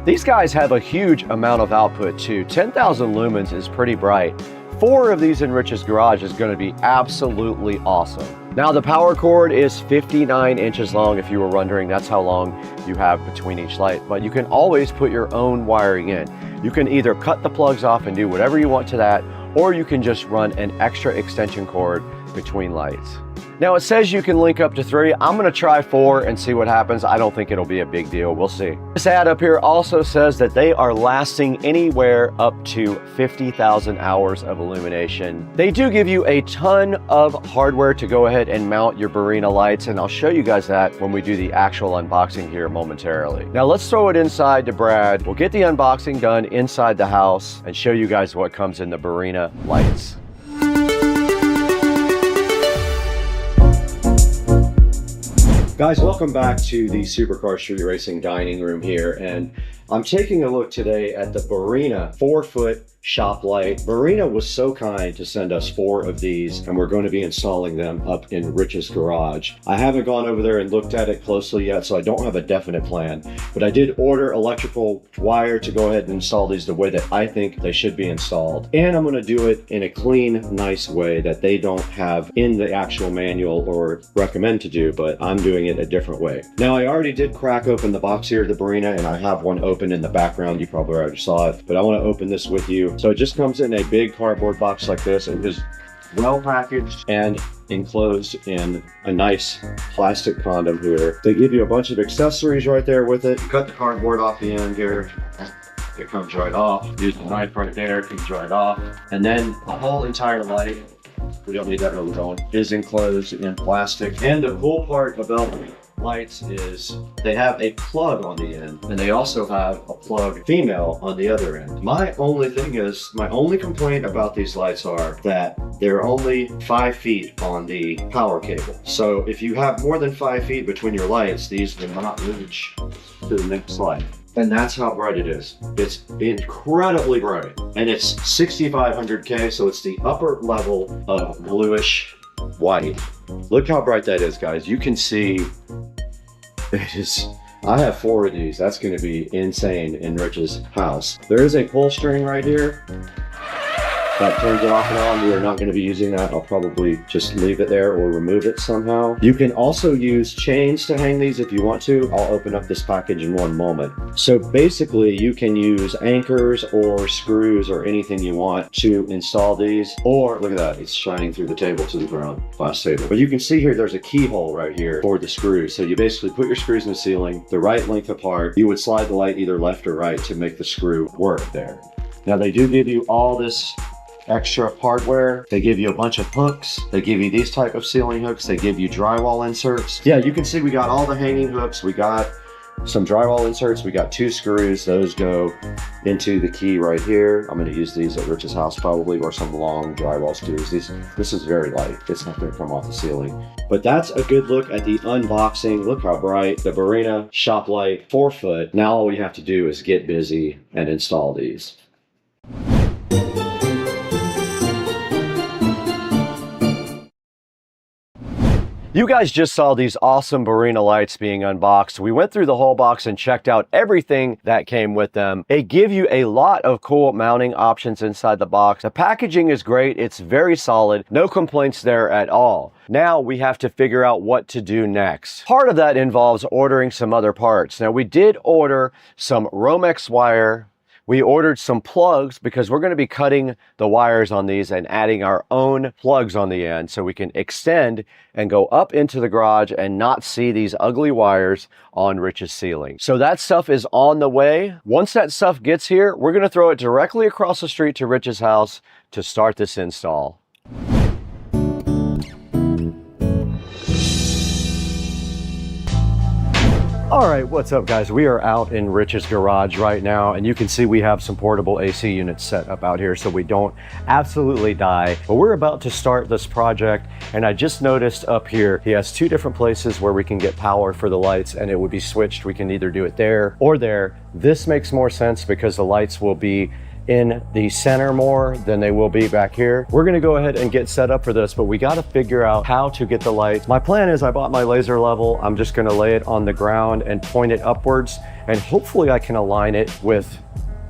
Speaker 1: These guys have a huge amount of output too. 10,000 lumens is pretty bright. 4 of these in Rich's garage is going to be absolutely awesome. Now the power cord is 59 inches long. If you were wondering, that's how long you have between each light. But you can always put your own wiring in. You can either cut the plugs off and do whatever you want to that, or you can just run an extra extension cord between lights. Now it says you can link up to 3. I'm gonna try 4 and see what happens. I don't think it'll be a big deal. We'll see. This ad up here also says that they are lasting anywhere up to 50,000 hours of illumination. They do give you a ton of hardware to go ahead and mount your Barina lights, and I'll show you guys that when we do the actual unboxing here momentarily. Now let's throw it inside to Brad. We'll get the unboxing done inside the house and show you guys what comes in the Barina lights. Guys, welcome back to the Supercar Street Racing dining room here, and I'm taking a look today at the Barina 4-foot shop light. Barina was so kind to send us 4 of these, and we're going to be installing them up in Rich's garage. I haven't gone over there and looked at it closely yet, so I don't have a definite plan, but I did order electrical wire to go ahead and install these the way that I think they should be installed. And I'm going to do it in a clean, nice way that they don't have in the actual manual or recommend to do, but I'm doing it a different way. Now, I already did crack open the box here of the Barina, and I have one open in the background. You probably already saw it, but I want to open this with you. So it just comes in a big cardboard box like this, and just well packaged and enclosed in a nice plastic condom here. They give you a bunch of accessories right there with it. You cut the cardboard off the end here. It comes right off. Use the knife right there, it comes right off. And then the whole entire light, we don't need that really going, is enclosed in plastic. And the cool part about lights is they have a plug on the end, and they also have a plug female on the other end. My only complaint about these lights are that they're only 5 feet on the power cable. So if you have more than 5 feet between your lights, these will not reach to the next light. And that's how bright it is. It's incredibly bright. And it's 6500K, so it's the upper level of bluish white. Look how bright that is, guys. You can see it is. I have 4 of these. That's going to be insane in Rich's house. There is a pull string right here that turns it off and on. We are not going to be using that. I'll probably just leave it there or remove it somehow. You can also use chains to hang these if you want to. I'll open up this package in one moment. So basically you can use anchors or screws or anything you want to install these. Or look at that, it's shining through the table to the ground, glass table. But you can see here there's a keyhole right here for the screws. So you basically put your screws in the ceiling the right length apart. You would slide the light either left or right to make the screw work there. Now they do give you all this extra hardware. They give you a bunch of hooks. They give you these type of ceiling hooks. They give you drywall inserts. Yeah, you can see we got all the hanging hooks. We got some drywall inserts. We got 2 screws. Those go into the key right here. I'm going to use these at Rich's house probably, or some long drywall screws. This is very light. It's not going to come off the ceiling. But that's a good look at the unboxing. Look how bright. The Barina shop light, 4 foot. Now all we have to do is get busy and install these. You guys just saw these awesome Barina lights being unboxed. We went through the whole box and checked out everything that came with them. They give you a lot of cool mounting options inside the box. The packaging is great. It's very solid. No complaints there at all. Now we have to figure out what to do next. Part of that involves ordering some other parts. Now we did order some Romex wire. We ordered some plugs because we're going to be cutting the wires on these and adding our own plugs on the end so we can extend and go up into the garage and not see these ugly wires on Rich's ceiling. So that stuff is on the way. Once that stuff gets here, we're going to throw it directly across the street to Rich's house to start this install. All right, what's up guys? We are out in Rich's garage right now, and you can see we have some portable AC units set up out here so we don't absolutely die. But we're about to start this project, and I just noticed up here, he has 2 different places where we can get power for the lights, and it would be switched. We can either do it there or there. This makes more sense because the lights will be in the center more than they will be back here. We're gonna go ahead and get set up for this, but we gotta figure out how to get the lights. My plan is I bought my laser level. I'm just gonna lay it on the ground and point it upwards, and hopefully I can align it with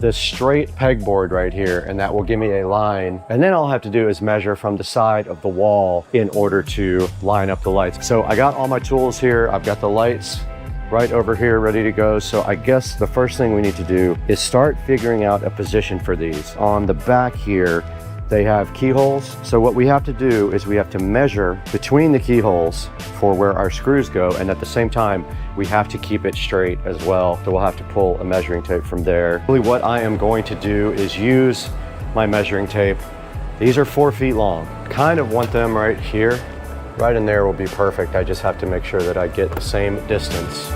Speaker 1: this straight pegboard right here, and that will give me a line. And then all I have to do is measure from the side of the wall in order to line up the lights. So I got all my tools here. I've got the lights right over here ready to go. So I guess the first thing we need to do is start figuring out a position for these. On the back here, they have keyholes. So what we have to do is we have to measure between the keyholes for where our screws go, and at the same time, we have to keep it straight as well. So we'll have to pull a measuring tape from there. Really what I am going to do is use my measuring tape. These are 4 feet long. Kind of want them right here. Right in there will be perfect. I just have to make sure that I get the same distance.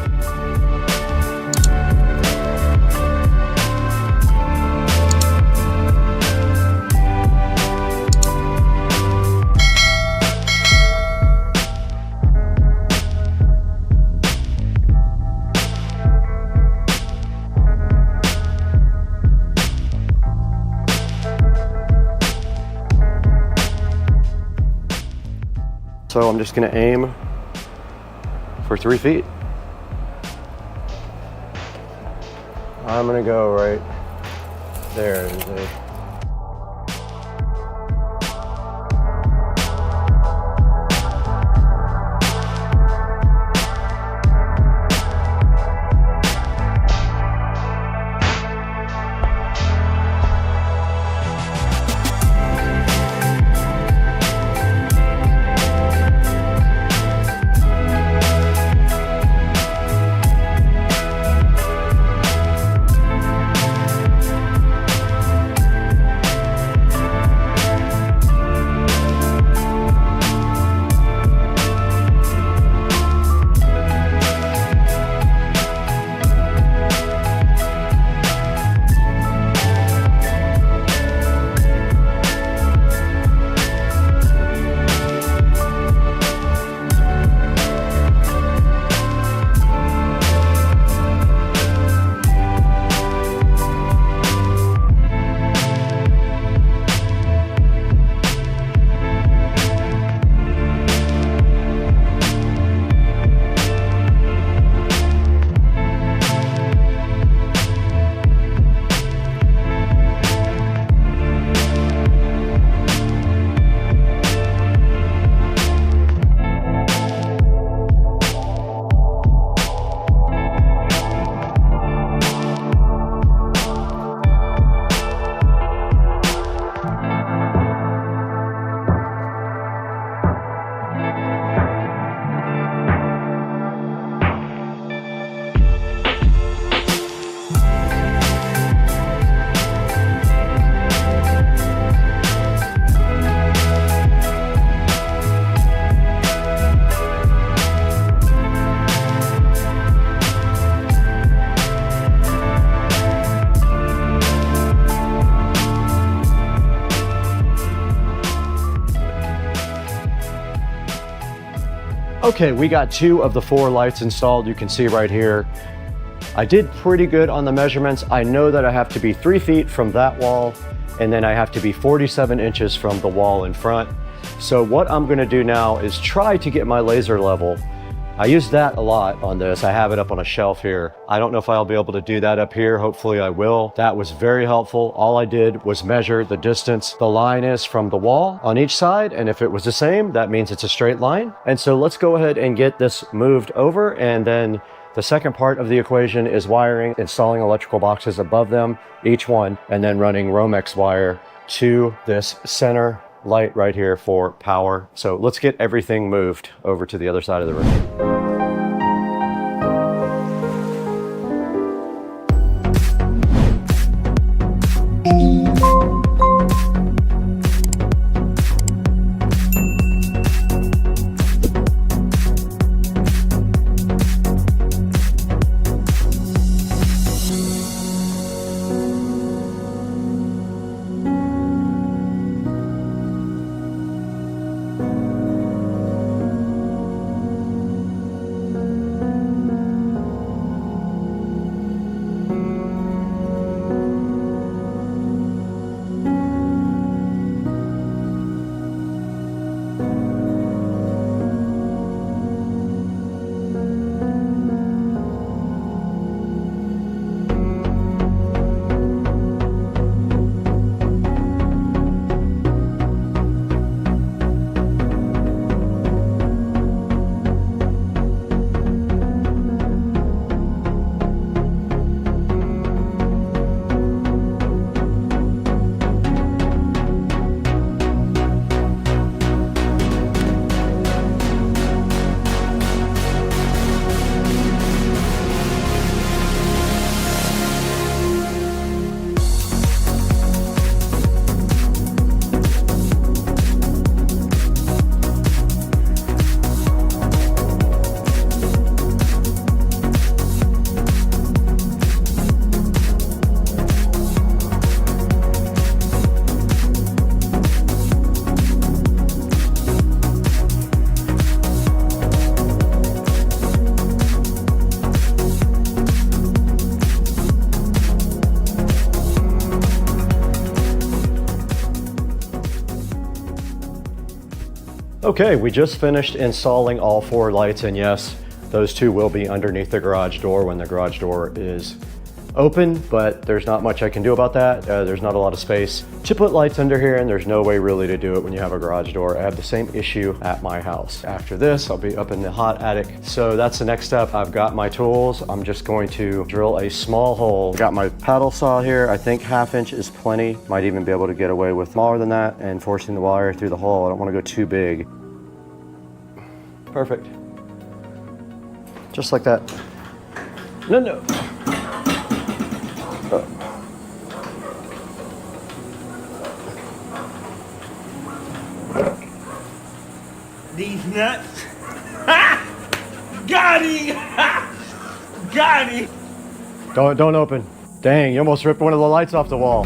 Speaker 1: So I'm just gonna aim for 3 feet. I'm gonna go right there. Okay, we got 2 of the 4 lights installed. You can see right here. I did pretty good on the measurements. I know that I have to be 3 feet from that wall, and then I have to be 47 inches from the wall in front. So what I'm gonna do now is try to get my laser level. I use that a lot on this. I have it up on a shelf here. I don't know if I'll be able to do that up here. Hopefully I will. That was very helpful. All I did was measure the distance the line is from the wall on each side. And if it was the same, that means it's a straight line. And so let's go ahead and get this moved over. And then the second part of the equation is wiring, installing electrical boxes above them, each one, and then running Romex wire to this center light right here for power. So let's get everything moved over to the other side of the room. Okay, we just finished installing all 4 lights, and yes, those 2 will be underneath the garage door when the garage door is open, but there's not much I can do about that. There's not a lot of space to put lights under here, and there's no way really to do it when you have a garage door. I have the same issue at my house. After this, I'll be up in the hot attic. So that's the next step. I've got my tools. I'm just going to drill a small hole. Got my paddle saw here. I think 1/2 inch is plenty. Might even be able to get away with smaller than that and forcing the wire through the hole. I don't want to go too big. Perfect. Just like that. No. Oh.
Speaker 6: These nuts. Got him! Got him!
Speaker 1: Don't open. Dang, you almost ripped one of the lights off the wall.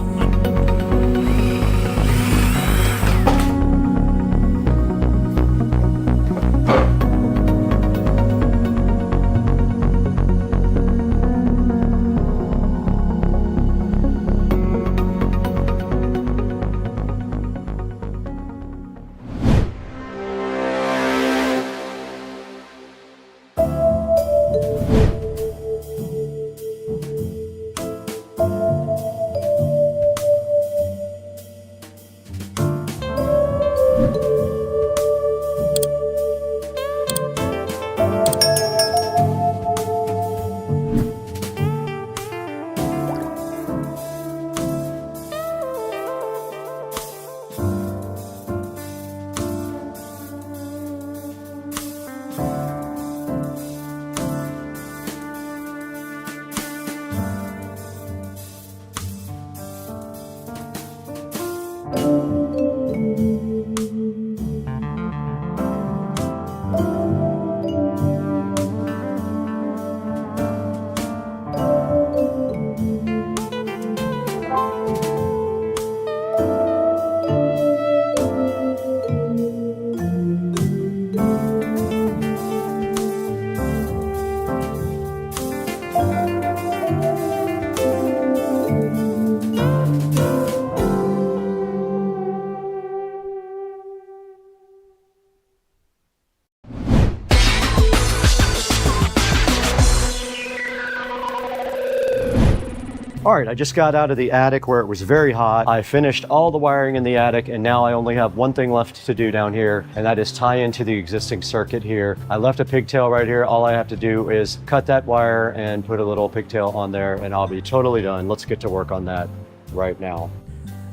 Speaker 1: All right, I just got out of the attic where it was very hot. I finished all the wiring in the attic, and now I only have one thing left to do down here, and that is tie into the existing circuit here. I left a pigtail right here. All I have to do is cut that wire and put a little pigtail on there, and I'll be totally done. Let's get to work on that right now.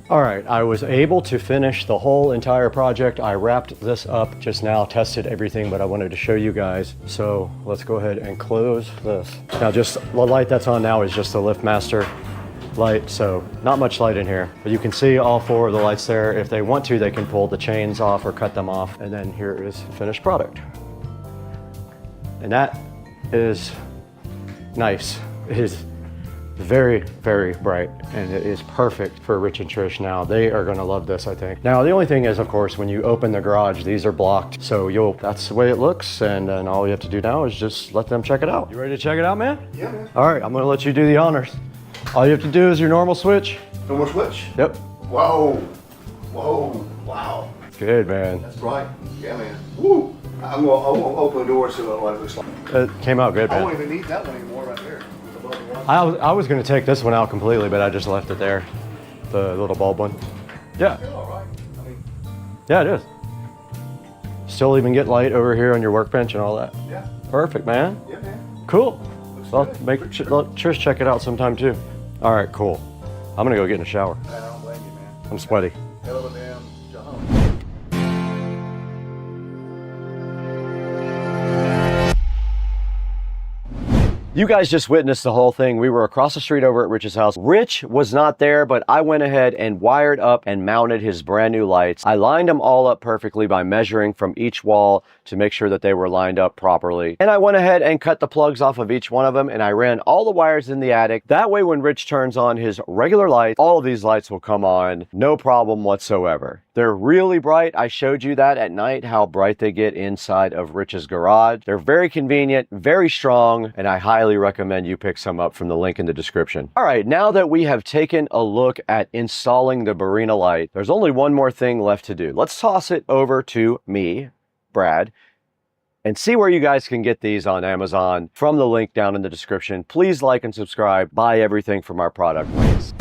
Speaker 1: All right, I was able to finish the whole entire project. I wrapped this up just now, tested everything, but I wanted to show you guys. So let's go ahead and close this. Now just the light that's on now is just the LiftMaster light, so not much light in here. But you can see all 4 of the lights there. If they want to, they can pull the chains off or cut them off. And then here is the finished product. And that is nice. It is very, very bright, and it is perfect for Rich and Trish now. They are gonna love this, I think. Now, the only thing is, of course, when you open the garage, these are blocked. So that's the way it looks, and then all you have to do now is just let them check it out. You ready to check it out, man?
Speaker 10: Yeah, man.
Speaker 1: All right, I'm gonna let you do the honors. All you have to do is your normal switch.
Speaker 10: Normal switch?
Speaker 1: Yep.
Speaker 10: Whoa. Whoa. Wow.
Speaker 1: Good, man.
Speaker 10: That's bright. Yeah, man. Woo. I'm gonna open the door so what it looks like.
Speaker 1: It came out good, man.
Speaker 10: I don't even need that one anymore right there.
Speaker 1: I was going to take this one out completely, but I just left it there. The little bulb one. Yeah. Yeah, it is. Still even get light over here on your workbench and all that.
Speaker 10: Yeah.
Speaker 1: Perfect, man.
Speaker 10: Yeah, man.
Speaker 1: Cool. Well, let Trish check it out sometime too. All right, cool. I'm going to go get in the shower.
Speaker 10: I don't blame you, man.
Speaker 1: I'm sweaty.
Speaker 10: Hell of a damn job.
Speaker 1: You guys just witnessed the whole thing. We were across the street over at Rich's house. Rich was not there, but I went ahead and wired up and mounted his brand new lights. I lined them all up perfectly by measuring from each wall to make sure that they were lined up properly. And I went ahead and cut the plugs off of each one of them, and I ran all the wires in the attic. That way, when Rich turns on his regular lights, all of these lights will come on, no problem whatsoever. They're really bright. I showed you that at night, how bright they get inside of Rich's garage. They're very convenient, very strong, and I highly recommend you pick some up from the link in the description. All right, now that we have taken a look at installing the Barina light, there's only one more thing left to do. Let's toss it over to me, Brad, and see where you guys can get these on Amazon from the link down in the description. Please like and subscribe. Buy everything from our product links.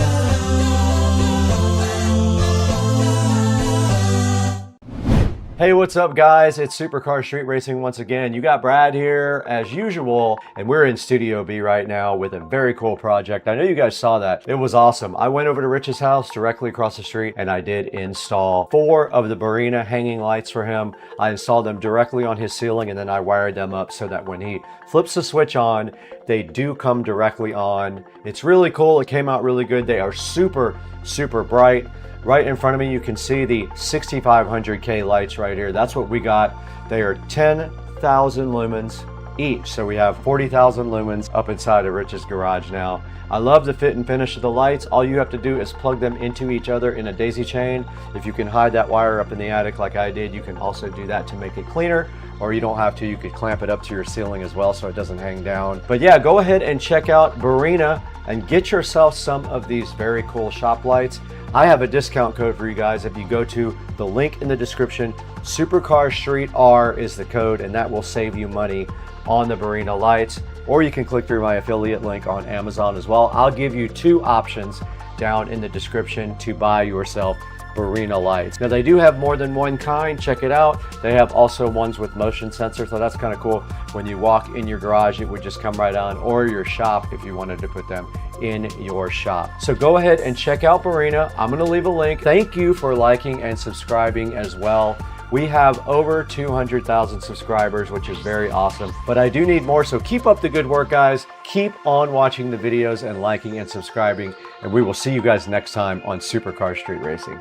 Speaker 1: Hey, what's up guys? It's Supercar Street Racing once again. You got Brad here as usual, and we're in Studio B right now with a very cool project. I know you guys saw that. It was awesome. I went over to Rich's house directly across the street, and I did install 4 of the Barina hanging lights for him. I installed them directly on his ceiling, and then I wired them up so that when he flips the switch on, they do come directly on. It's really cool. It came out really good. They are super, super bright. Right in front of me, you can see the 6500K lights right here. That's what we got. They are 10,000 lumens each. So we have 40,000 lumens up inside of Rich's garage now. I love the fit and finish of the lights. All you have to do is plug them into each other in a daisy chain. If you can hide that wire up in the attic like I did, you can also do that to make it cleaner, or you don't have to. You could clamp it up to your ceiling as well so it doesn't hang down. But yeah, go ahead and check out Barina and get yourself some of these very cool shop lights. I have a discount code for you guys. If you go to the link in the description, Supercar Street R is the code, and that will save you money on the Barina lights. Or you can click through my affiliate link on Amazon as well. I'll give you 2 options down in the description to buy yourself Barina lights. Now they do have more than one kind. Check it out. They have also ones with motion sensor, so that's kind of cool. When you walk in your garage, it would just come right on, or your shop if you wanted to put them in your shop. So go ahead and check out Barina. I'm going to leave a link. Thank you for liking and subscribing as well. We have over 200,000 subscribers, which is very awesome, but I do need more, so keep up the good work, guys. Keep on watching the videos and liking and subscribing, and we will see you guys next time on Supercar Street Racing.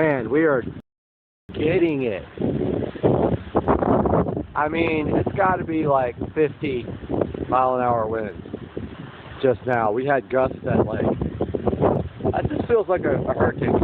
Speaker 1: Man, we are getting it. I mean, it's got to be like 50-mile-an-hour winds just now. We had gusts that like, that just feels like a hurricane.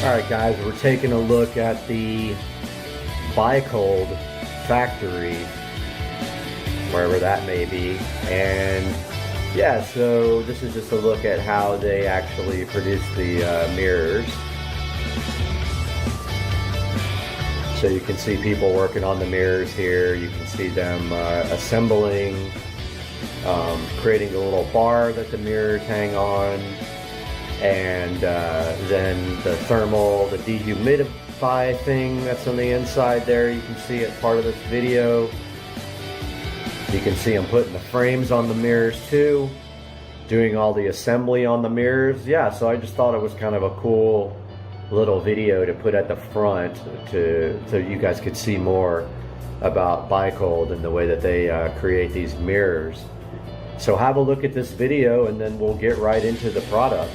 Speaker 1: Alright guys, we're taking a look at the Barebones factory, wherever that may be, and yeah, so this is just a look at how they actually produce the mirrors. So you can see people working on the mirrors here, you can see them assembling, creating a little bar that the mirrors hang on, and then the thermal, the dehumidify thing that's on the inside there, you can see it part of this video. You can see them putting the frames on the mirrors too, doing all the assembly on the mirrors. Yeah, so I just thought it was kind of a cool little video to put at the front so you guys could see more about Barebones and the way that they create these mirrors. So have a look at this video and then we'll get right into the product.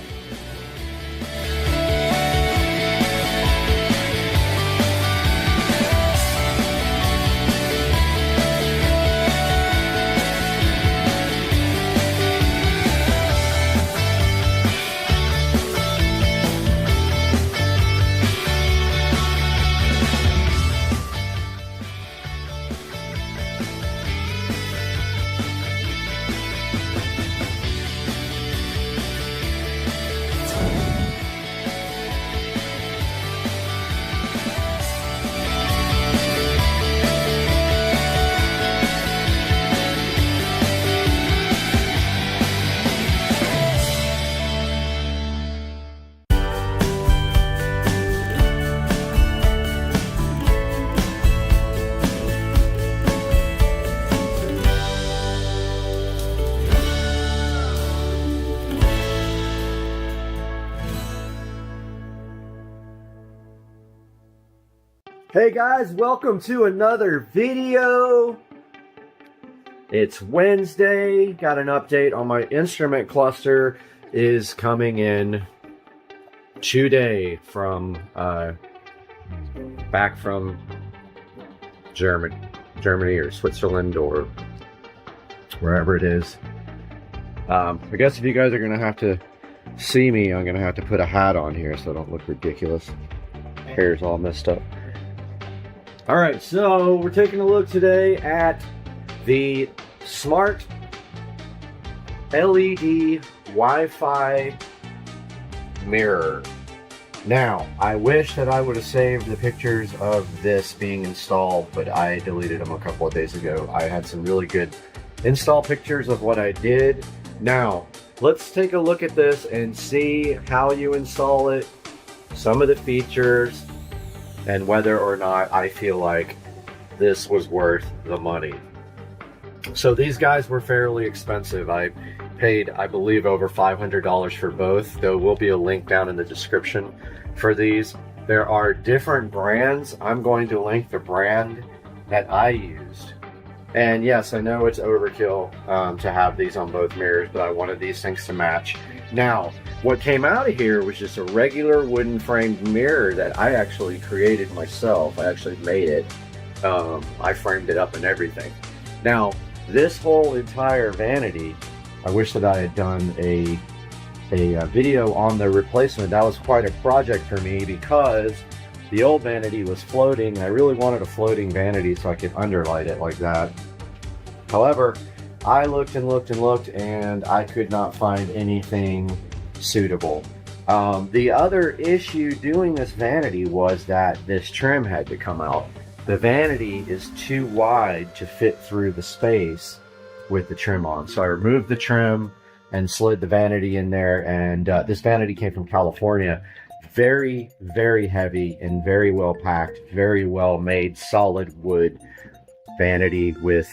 Speaker 1: Hey guys, welcome to another video. It's Wednesday. Got an update on my instrument cluster is coming in today from back from Germany or Switzerland or wherever it is. I guess if you guys are gonna have to see me, I'm gonna have to put a hat on here so I don't look ridiculous. Hair's all messed up. Alright, so we're taking a look today at the smart LED Wi-Fi mirror. Now, I wish that I would have saved the pictures of this being installed, but I deleted them a couple of days ago. I had some really good install pictures of what I did. Now, let's take a look at this and see how you install it, some of the features, and whether or not I feel like this was worth the money. So these guys were fairly expensive. I paid, I believe, over $500 for both. There will be a link down in the description for these. There are different brands. I'm going to link the brand that I used. And yes, I know it's overkill to have these on both mirrors, but I wanted these things to match. Now, what came out of here was just a regular wooden framed mirror that I actually created myself. I actually made it. I framed it up and everything. Now, this whole entire vanity, I wish that I had done a video on the replacement. That was quite a project for me because the old vanity was floating. I really wanted a floating vanity so I could underlight it like that. However, I looked and looked and looked and I could not find anything suitable. The other issue doing this vanity was that this trim had to come out. The vanity is too wide to fit through the space with the trim on. So I removed the trim and slid the vanity in there, and this vanity came from California. Very, very heavy and very well packed, very well made, solid wood vanity with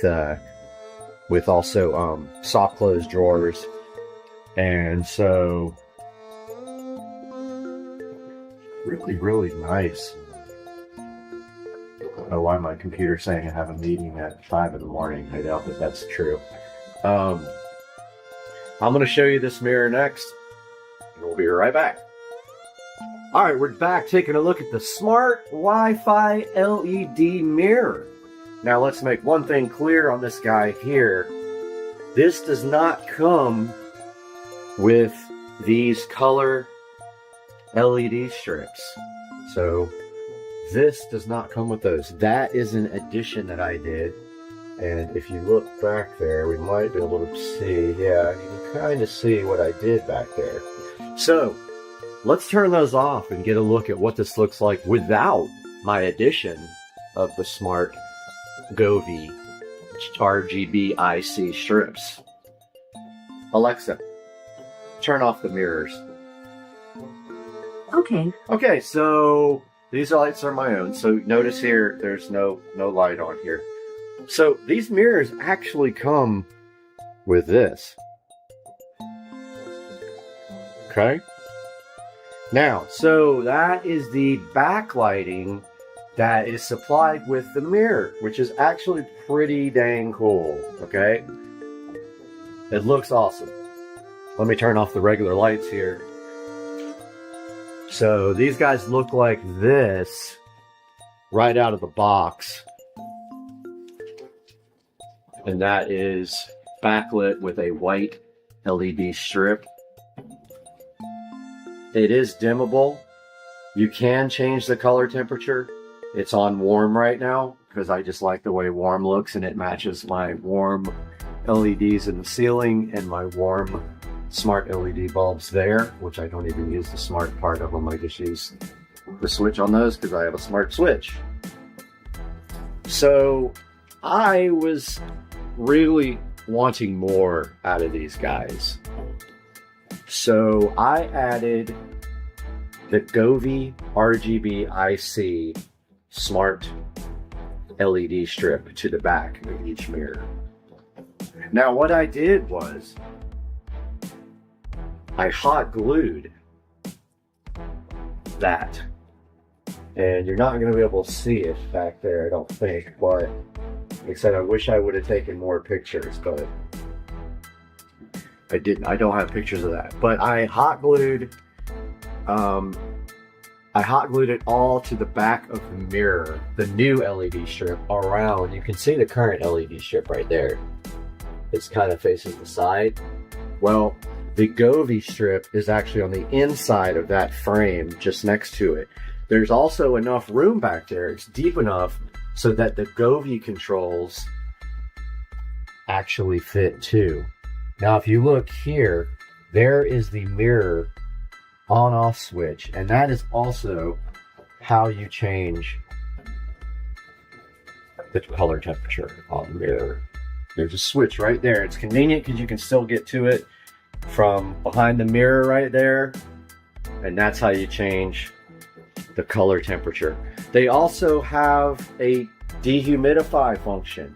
Speaker 1: with also soft close drawers. And so really nice. I don't know why my computer's saying I have a meeting at 5 in the morning. I doubt that that's true. I'm going to show you this mirror next, and we'll be right back. All right, we're back taking a look at the smart Wi-Fi LED mirror. Now let's make one thing clear on this guy here. This does not come with these color LED strips. So this does not come with those. That is an addition that I did. And if you look back there, we might be able to see. Yeah, you can kind of see what I did back there. So let's turn those off and get a look at what this looks like without my addition of the smart Govee RGB IC strips. Alexa, turn off the mirrors.
Speaker 12: Okay.
Speaker 1: Okay, so these lights are my own. So notice here, there's no light on here. So these mirrors actually come with this. Okay. Now, so that is the backlighting that is supplied with the mirror, which is actually pretty dang cool. Okay. It looks awesome. Let me turn off the regular lights here. So these guys look like this right out of the box. And that is backlit with a white LED strip. It is dimmable. You can change the color temperature. It's on warm right now because I just like the way warm looks, and it matches my warm LEDs in the ceiling and my warm smart LED bulbs there, which I don't even use the smart part of them. I just use the switch on those because I have a smart switch. So I was really wanting more out of these guys. So I added the Govee RGB IC smart LED strip to the back of each mirror. Now what I did was I hot glued that, and you're not going to be able to see it back there, I don't think, but like I said, I wish I would have taken more pictures, but I didn't. I don't have pictures of that, but I hot glued it all to the back of the mirror, the new LED strip around. You can see the current LED strip right there. It's kind of faces the side. Well, the Govee strip is actually on the inside of that frame, just next to it. There's also enough room back there. It's deep enough so that the Govee controls actually fit too. Now, if you look here, there is the mirror on-off switch, and that is also how you change the color temperature on the mirror. There's a switch right there. It's convenient because you can still get to it from behind the mirror right there, and that's how you change the color temperature. They also have a dehumidify function.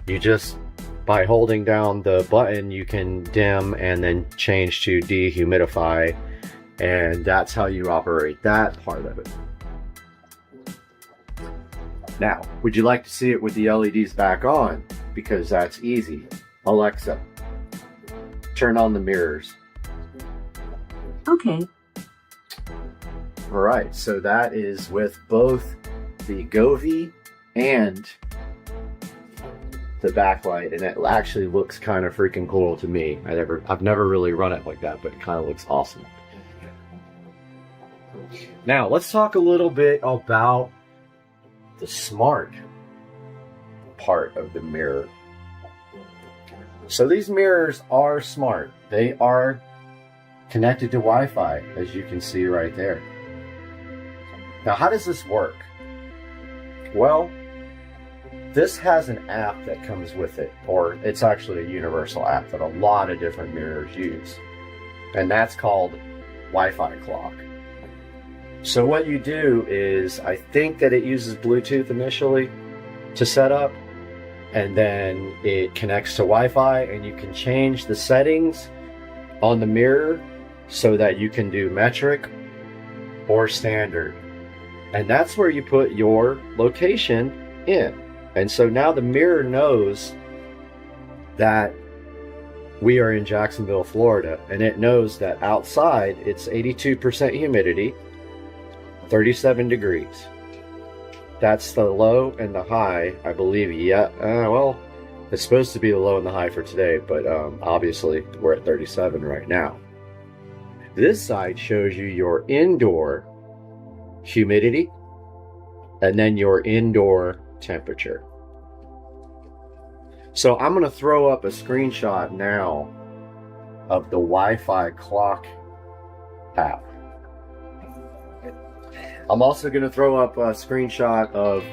Speaker 1: You just, by holding down the button, you can dim and then change to dehumidify, and that's how you operate that part of it. Now, would you like to see it with the LEDs back on? Because that's easy. Alexa, turn on the mirrors.
Speaker 12: Okay.
Speaker 1: All right, so that is with both the Govee and the backlight, and it actually looks kind of freaking cool to me. I've never really run it like that, but it kind of looks awesome. Now, let's talk a little bit about the smart part of the mirror. So these mirrors are smart. They are connected to Wi-Fi, as you can see right there. Now, how does this work? Well, this has an app that comes with it, or it's actually a universal app that a lot of different mirrors use, and that's called Wi-Fi Clock. So what you do is, I think that it uses Bluetooth initially to set up, and then it connects to Wi-Fi, and you can change the settings on the mirror so that you can do metric or standard. And that's where you put your location in. And so now the mirror knows that we are in Jacksonville, Florida, and it knows that outside it's 82% humidity, 37 degrees. That's the low and the high, I believe. Yeah, well, it's supposed to be the low and the high for today, but obviously we're at 37 right now. This side shows you your indoor humidity and then your indoor temperature. So I'm going to throw up a screenshot now of the Wi-Fi clock app. I'm also going to throw up a screenshot of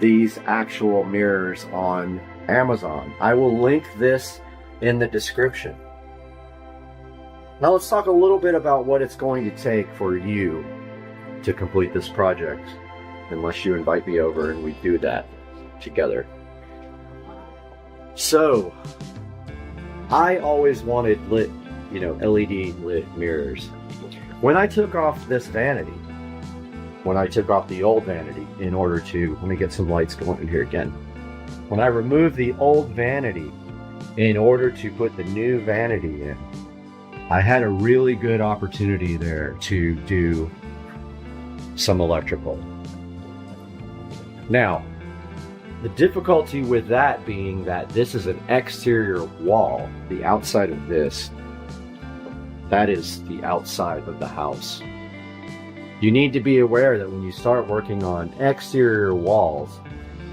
Speaker 1: these actual mirrors on Amazon. I will link this in the description. Now let's talk a little bit about what it's going to take for you to complete this project, unless you invite me over and we do that together. So, I always wanted lit, LED lit mirrors. When I took off this vanity, when I took off the old vanity in order to, let me get some lights going in here again. When I removed the old vanity in order to put the new vanity in, I had a really good opportunity there to do some electrical. Now, the difficulty with that being that this is an exterior wall, the outside of this, that is the outside of the house. You need to be aware that when you start working on exterior walls,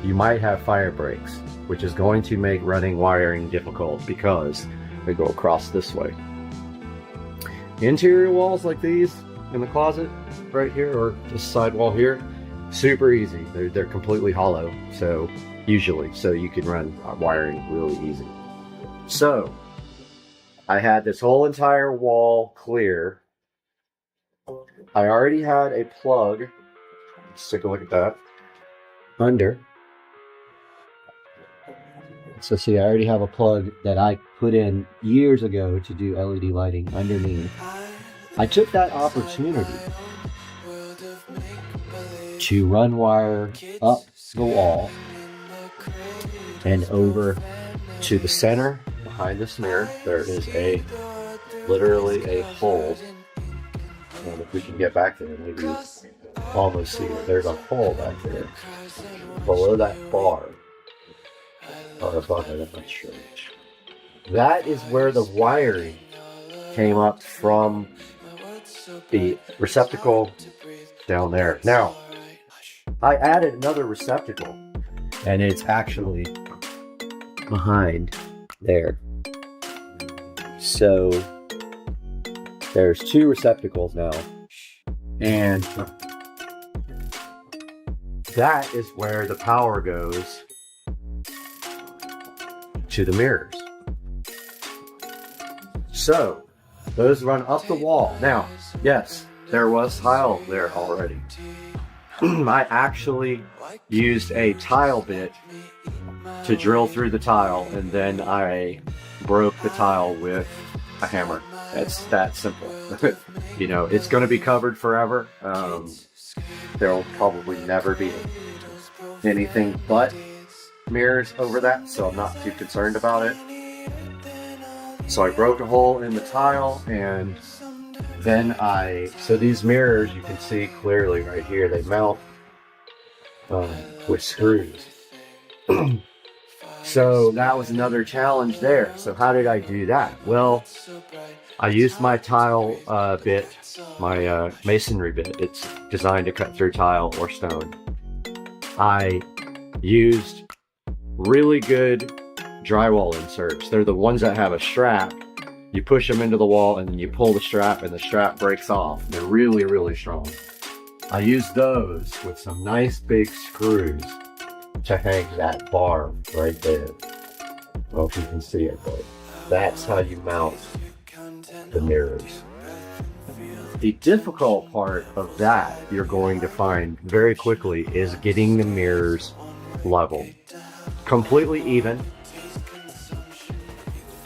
Speaker 1: you might have fire breaks, which is going to make running wiring difficult because they go across this way. Interior walls like these in the closet right here, or this side wall here, super easy. They're completely hollow, so you can run wiring really easy. So I had this whole entire wall clear. I already had a plug. Let's take a look at that. Under. So see, I already have a plug that I put in years ago to do LED lighting underneath. I took that opportunity to run wire up the wall and over to the center behind this mirror. There is literally a hole. And if we can get back there, maybe almost see it. There's a hole back there below that bar. Or above it, I'm not sure. That is where the wiring came up from the receptacle down there. Now, I added another receptacle, and it's actually behind there. So there's two receptacles now, and that is where the power goes to the mirrors. So those run up the wall. Now, yes, there was tile there already. I actually used a tile bit to drill through the tile, and then I broke the tile with a hammer. It's that simple. It's going to be covered forever. There'll probably never be anything but mirrors over that, so I'm not too concerned about it. So I broke a hole in the tile, and then so these mirrors, you can see clearly right here, they mount with screws. So that was another challenge there. So how did I do that? Well, I used my tile bit, my masonry bit. It's designed to cut through tile or stone. I used really good drywall inserts. They're the ones that have a strap. You push them into the wall and then you pull the strap and the strap breaks off. They're really, really strong. I used those with some nice big screws to hang that bar right there. I don't know if you can see it, but that's how you mount the mirrors. The difficult part of that you're going to find very quickly is getting the mirrors level. completely even,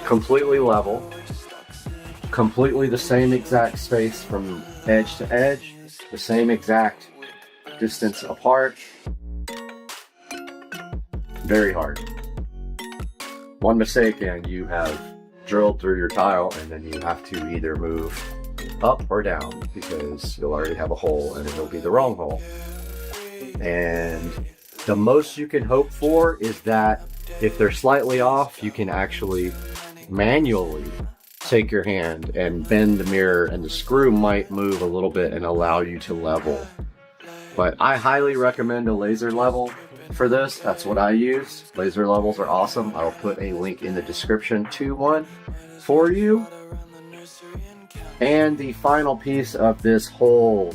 Speaker 1: completely level, completely the same exact space from edge to edge, the same exact distance apart. Very hard. One mistake and you have drilled through your tile, and then you have to either move up or down because you'll already have a hole and it'll be the wrong hole. And the most you can hope for is that if they're slightly off, you can actually manually take your hand and bend the mirror, and the screw might move a little bit and allow you to level. But I highly recommend a laser level for this. That's what I use. Laser levels are awesome. I'll put a link in the description to one for you. And the final piece of this whole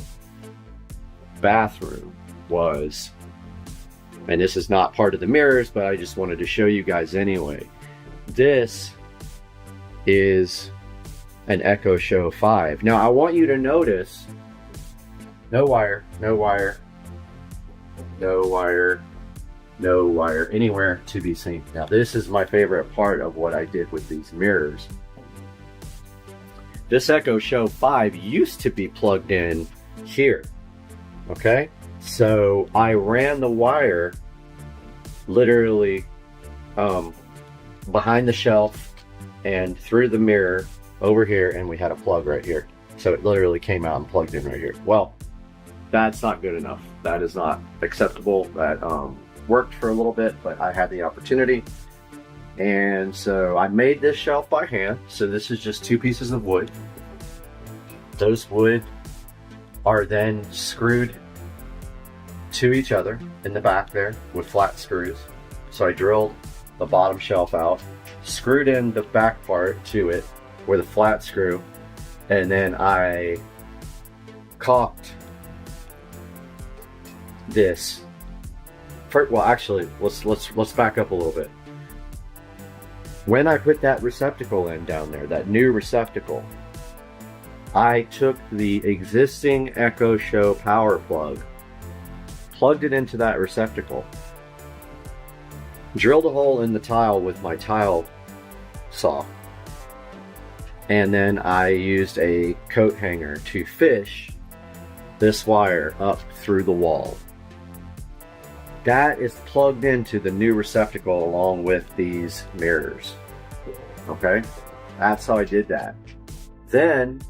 Speaker 1: bathroom was, and this is not part of the mirrors, but I just wanted to show you guys anyway. This is an Echo Show 5. Now I want you to notice no wire, no wire, no wire, no wire anywhere to be seen. Now this is my favorite part of what I did with these mirrors. This Echo Show 5 used to be plugged in here, okay? So I ran the wire literally behind the shelf and through the mirror over here, and we had a plug right here. So it literally came out and plugged in right here. Well, that's not good enough. That is not acceptable. That worked for a little bit, but I had the opportunity. And so I made this shelf by hand. So this is just 2 pieces of wood. Those wood are then screwed to each other in the back there with flat screws. So I drilled the bottom shelf out, screwed in the back part to it with a flat screw, and then I caulked this. Well, actually, let's back up a little bit. When I put that receptacle in down there, that new receptacle, I took the existing Echo Show power plug, plugged it into that receptacle, drilled a hole in the tile with my tile saw, and then I used a coat hanger to fish this wire up through the wall. That is plugged into the new receptacle along with these mirrors. Okay, that's how I did that. Then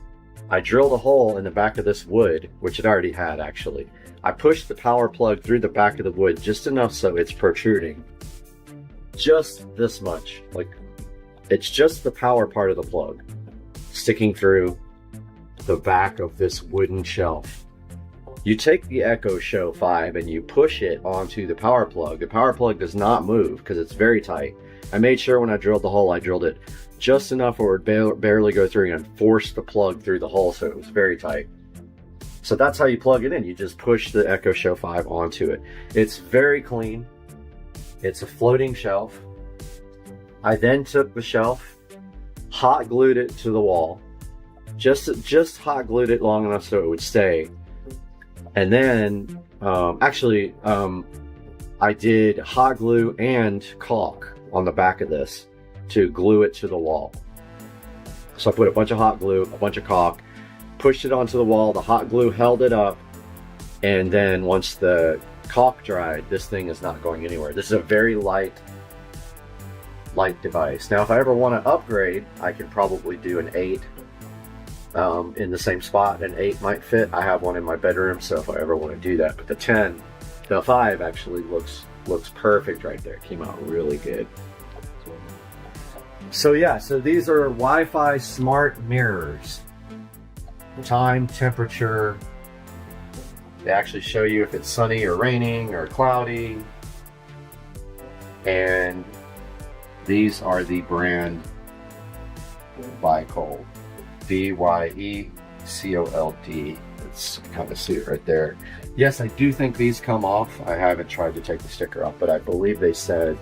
Speaker 1: I drilled a hole in the back of this wood, which it already had actually. I pushed the power plug through the back of the wood just enough so it's protruding. Just this much. Like, it's just the power part of the plug sticking through the back of this wooden shelf. You take the Echo Show 5 and you push it onto the power plug. The power plug does not move because it's very tight. I made sure when I drilled the hole, I drilled it just enough where it would barely go through and force the plug through the hole, so it was very tight. So that's how you plug it in. You just push the Echo Show 5 onto it. It's very clean. It's a floating shelf. I then took the shelf, hot glued it to the wall, just hot glued it long enough so it would stay. And then, I did hot glue and caulk on the back of this to glue it to the wall. So I put a bunch of hot glue, a bunch of caulk, pushed it onto the wall, the hot glue held it up, and then once the caulk dried, this thing is not going anywhere. This is a very light device. Now if I ever want to upgrade, I could probably do an 8 in the same spot. An 8 might fit. I have one in my bedroom, so if I ever want to do that. But the 5 actually looks perfect right there. It came out really good. So yeah, so these are Wi-Fi smart mirrors. Time, temperature. They actually show you if it's sunny or raining or cloudy. And these are the brand Byecold. B-Y-E-C-O-L-D. It's kind of see it right there. Yes, I do think these come off. I haven't tried to take the sticker off, but I believe they said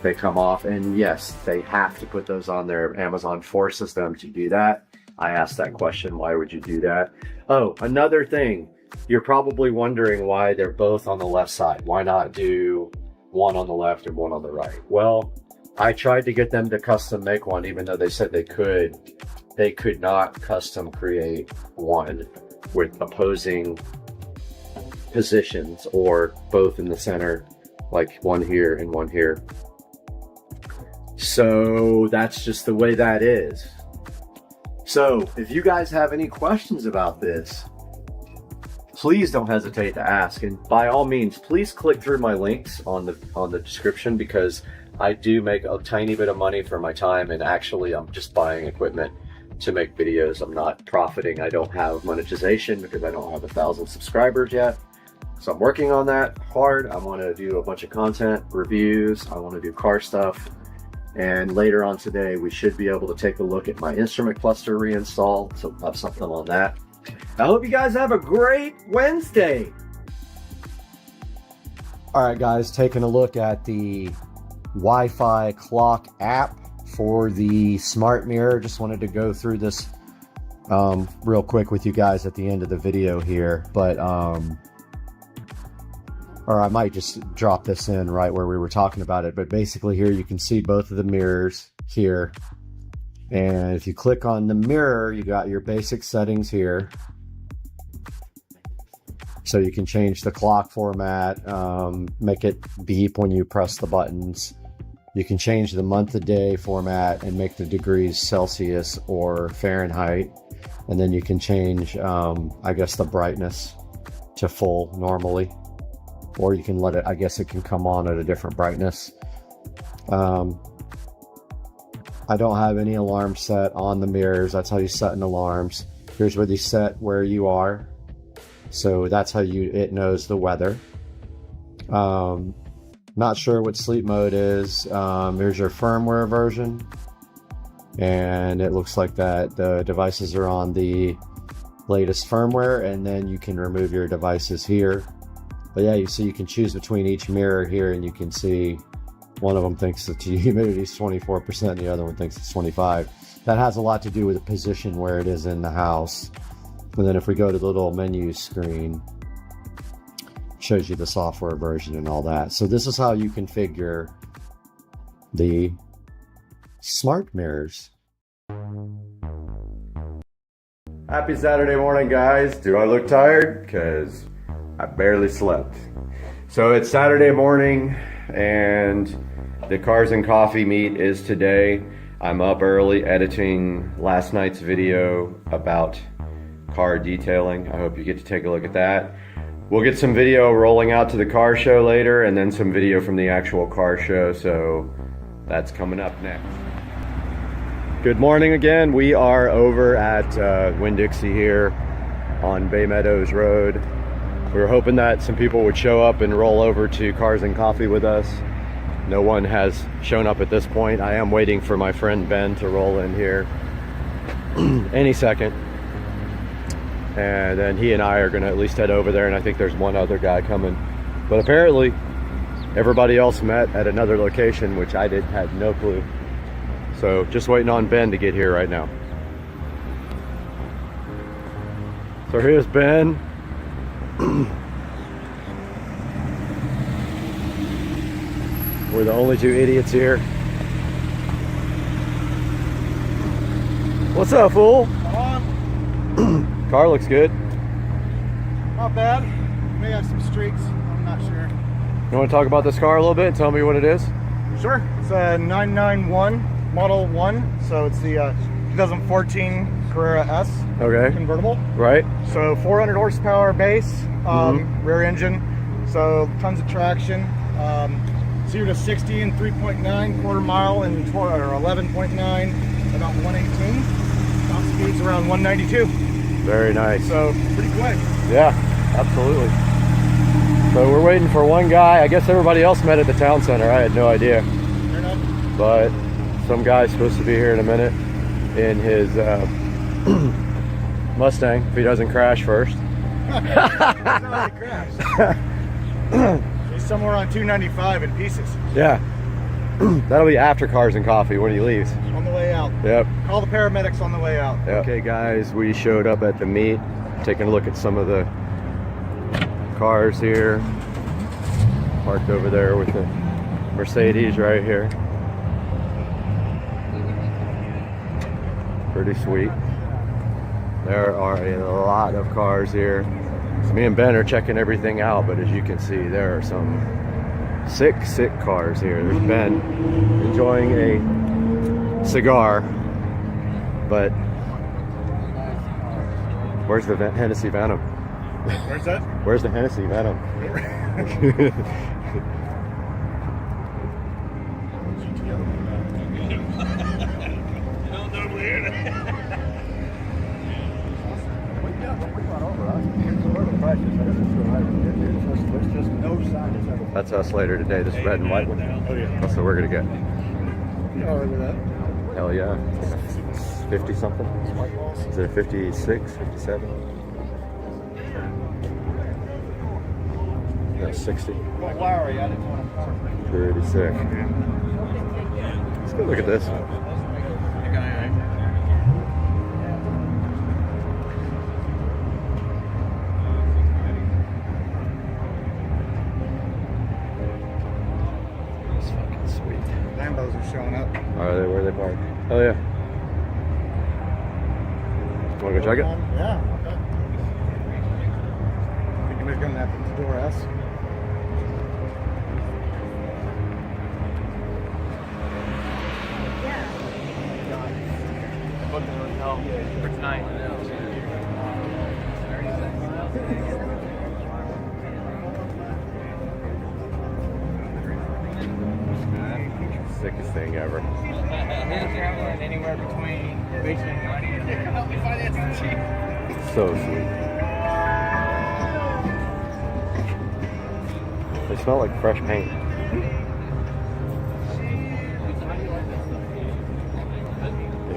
Speaker 1: they come off. And yes, they have to put those on there. Amazon forces them to do that. I asked that question, why would you do that? Oh, another thing. You're probably wondering why they're both on the left side. Why not do one on the left and one on the right. Well, I tried to get them to custom make one, even though they said they could. They could not custom create one with opposing positions or both in the center, like one here and one here. So that's just the way that is. So if you guys have any questions about this, please don't hesitate to ask. And by all means, please click through my links on the description, because I do make a tiny bit of money for my time, and actually I'm just buying equipment to make videos. I'm not profiting. I don't have monetization because I don't have 1,000 subscribers yet. So I'm working on that hard. I want to do a bunch of content, reviews. I want to do car stuff. And later on today, we should be able to take a look at my instrument cluster reinstall. So I'll have something on that. I hope you guys have a great Wednesday. All right, guys, taking a look at the Wi-Fi clock app for the smart mirror. Just wanted to go through this real quick with you guys at the end of the video here, but or I might just drop this in right where we were talking about it. But basically here you can see both of the mirrors here, and if you click on the mirror, you got your basic settings here. So you can change the clock format, make it beep when you press the buttons. You can change the month of day format and make the degrees Celsius or Fahrenheit. And then you can change, I guess, the brightness to full normally. Or you can let it, I guess it can come on at a different brightness. I don't have any alarm set on the mirrors. That's how you set an alarms. Here's where you set where you are. So that's how it knows the weather. Not sure what sleep mode is. Here's your firmware version. And it looks like that the devices are on the latest firmware, and then you can remove your devices here. But yeah, you see you can choose between each mirror here, and you can see one of them thinks that the humidity is 24%, and the other one thinks it's 25%. That has a lot to do with the position where it is in the house. And then if we go to the little menu screen, it shows you the software version and all that. So this is how you configure the smart mirrors. Happy Saturday morning, guys. Do I look tired? Because I barely slept. So it's Saturday morning, and the Cars and Coffee meet is today. I'm up early editing last night's video about car detailing. I hope you get to take a look at that. We'll get some video rolling out to the car show later, and then some video from the actual car show, so that's coming up next. Good morning again. We are over at Winn-Dixie here on Bay Meadows Road. We were hoping that some people would show up and roll over to Cars and Coffee with us. No one has shown up at this point. I am waiting for my friend Ben to roll in here any second. And then he and I are gonna at least head over there, and I think there's one other guy coming. But apparently everybody else met at another location, which I had no clue. So just waiting on Ben to get here right now. So here's Ben. We're the only two idiots here. What's up, fool? Car looks good.
Speaker 13: Not bad. May have some streaks. I'm not sure.
Speaker 1: You want to talk about this car a little bit and tell me what it is?
Speaker 13: Sure. It's a 991 Model 1. So it's the 2014 Carrera S.
Speaker 1: Okay.
Speaker 13: Convertible.
Speaker 1: Right.
Speaker 13: So 400 horsepower base, rear engine. So tons of traction. 0 to 60 in 3.9, quarter mile in 11.9, about 118. Top speed's around 192.
Speaker 1: Very nice.
Speaker 13: So pretty quick.
Speaker 1: Yeah, absolutely. So we're waiting for one guy. I guess everybody else met at the town center. I had no idea.
Speaker 13: Fair enough.
Speaker 1: But some guy's supposed to be here in a minute in his Mustang, if he doesn't crash first.
Speaker 13: He's already crashed. He's somewhere on 295 in pieces.
Speaker 1: Yeah. That'll be after Cars and Coffee when he leaves.
Speaker 13: On the way out.
Speaker 1: Yep.
Speaker 13: Call the paramedics on the way out.
Speaker 1: Yep. Okay, guys, we showed up at the meet, taking a look at some of the cars here. Parked over there with the Mercedes right here. Pretty sweet. There are a lot of cars here. So me and Ben are checking everything out, but as you can see, there are some sick cars here. There's Ben enjoying a cigar, but where's the Hennessy Venom?
Speaker 13: Where's that?
Speaker 1: Where's the Hennessy Venom? That's us later today, this red and white one.
Speaker 13: Oh, yeah.
Speaker 1: That's what we're gonna get.
Speaker 13: Oh, look at that.
Speaker 1: Hell yeah. 50 something? Is it 56, 57? No, 60. Pretty sick. Let's go look at this.
Speaker 13: Lambos are showing up.
Speaker 1: Are they? Where are they parked? Oh yeah. Want to go check it?
Speaker 13: Yeah. Okay. Think anybody's gonna have the door S?
Speaker 6: For tonight.
Speaker 1: Sickest thing ever.
Speaker 6: Traveling anywhere between basement and 90. They can help me finance the cheap.
Speaker 1: So sweet. They smell like fresh paint.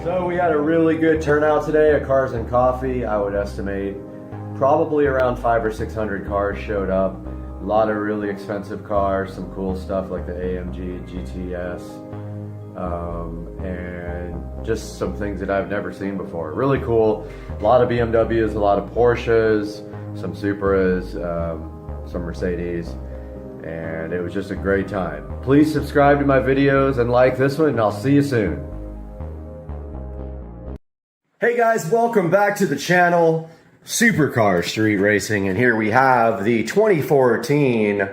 Speaker 1: So we had a really good turnout today at Cars and Coffee. I would estimate probably around 500 or 600 cars showed up. A lot of really expensive cars, some cool stuff like the AMG GTS, and just some things that I've never seen before. Really cool. A lot of BMWs, a lot of Porsches, some Supras, some Mercedes, and it was just a great time. Please subscribe to my videos and like this one, and I'll see you soon. Hey guys, welcome back to the channel. Supercar Street Racing, and here we have the 2014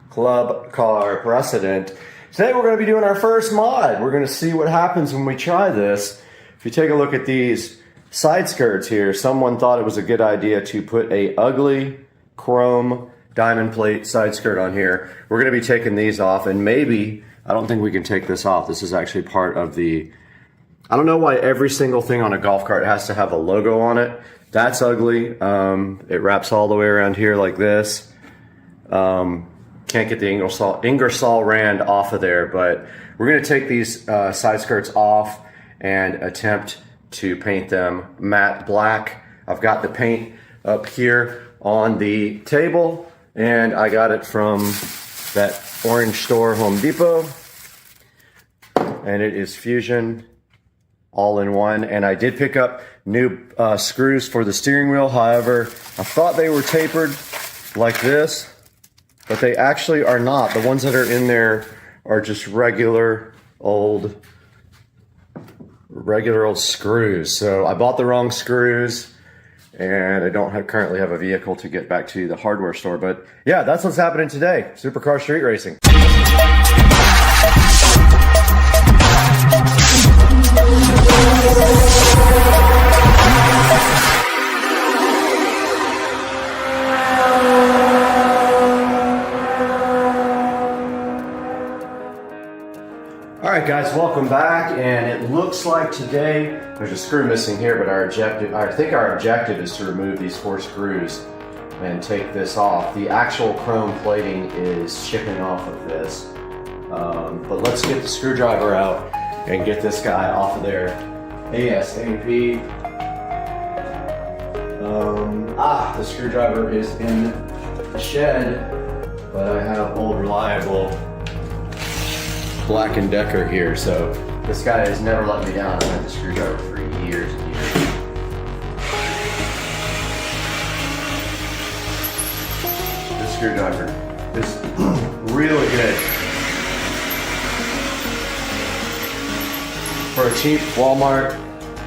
Speaker 1: Club Car Precedent. Today we're going to be doing our first mod. We're going to see what happens when we try this. If you take a look at these side skirts here, someone thought it was a good idea to put a ugly chrome diamond plate side skirt on here. We're going to be taking these off, and maybe, I don't think we can take this off. This is actually part of the, I don't know why every single thing on a golf cart has to have a logo on it. That's ugly. It wraps all the way around here like this. Can't get the Ingersoll Rand off of there, but we're going to take these side skirts off and attempt to paint them matte black. I've got the paint up here on the table, and I got it from that orange store, Home Depot, and it is Fusion all-in-one. And I did pick up new screws for the steering wheel. However, I thought they were tapered like this, but they actually are not. The ones that are in there are just regular old screws. So I bought the wrong screws, and I don't currently have a vehicle to get back to the hardware store. But yeah, that's what's happening today. Supercar Street Racing. Alright guys, welcome back, and it looks like today there's a screw missing here, but I think our objective is to remove these 4 screws and take this off. The actual chrome plating is chipping off of this, but let's get the screwdriver out and get this guy off of there ASAP. The screwdriver is in the shed, but I have old reliable Black & Decker here, so this guy has never let me down. I've had the screwdriver for years and years. This screwdriver is really good. for a cheap Walmart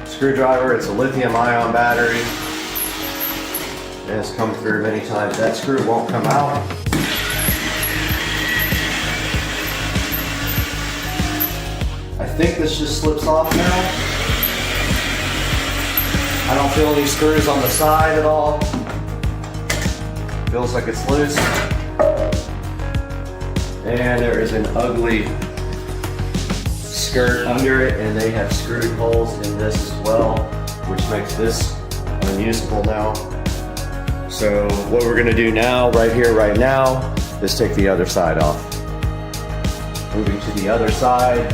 Speaker 1: screwdriver. It's a lithium ion battery. It has come through many times. That screw won't come out. I think this just slips off now. I don't feel any screws on the side at all. Feels like it's loose. And there is an ugly skirt under it, and they have screwed holes in this as well, which makes this unusable now. So what we're gonna do now, right here, right now, is take the other side off. Moving to the other side.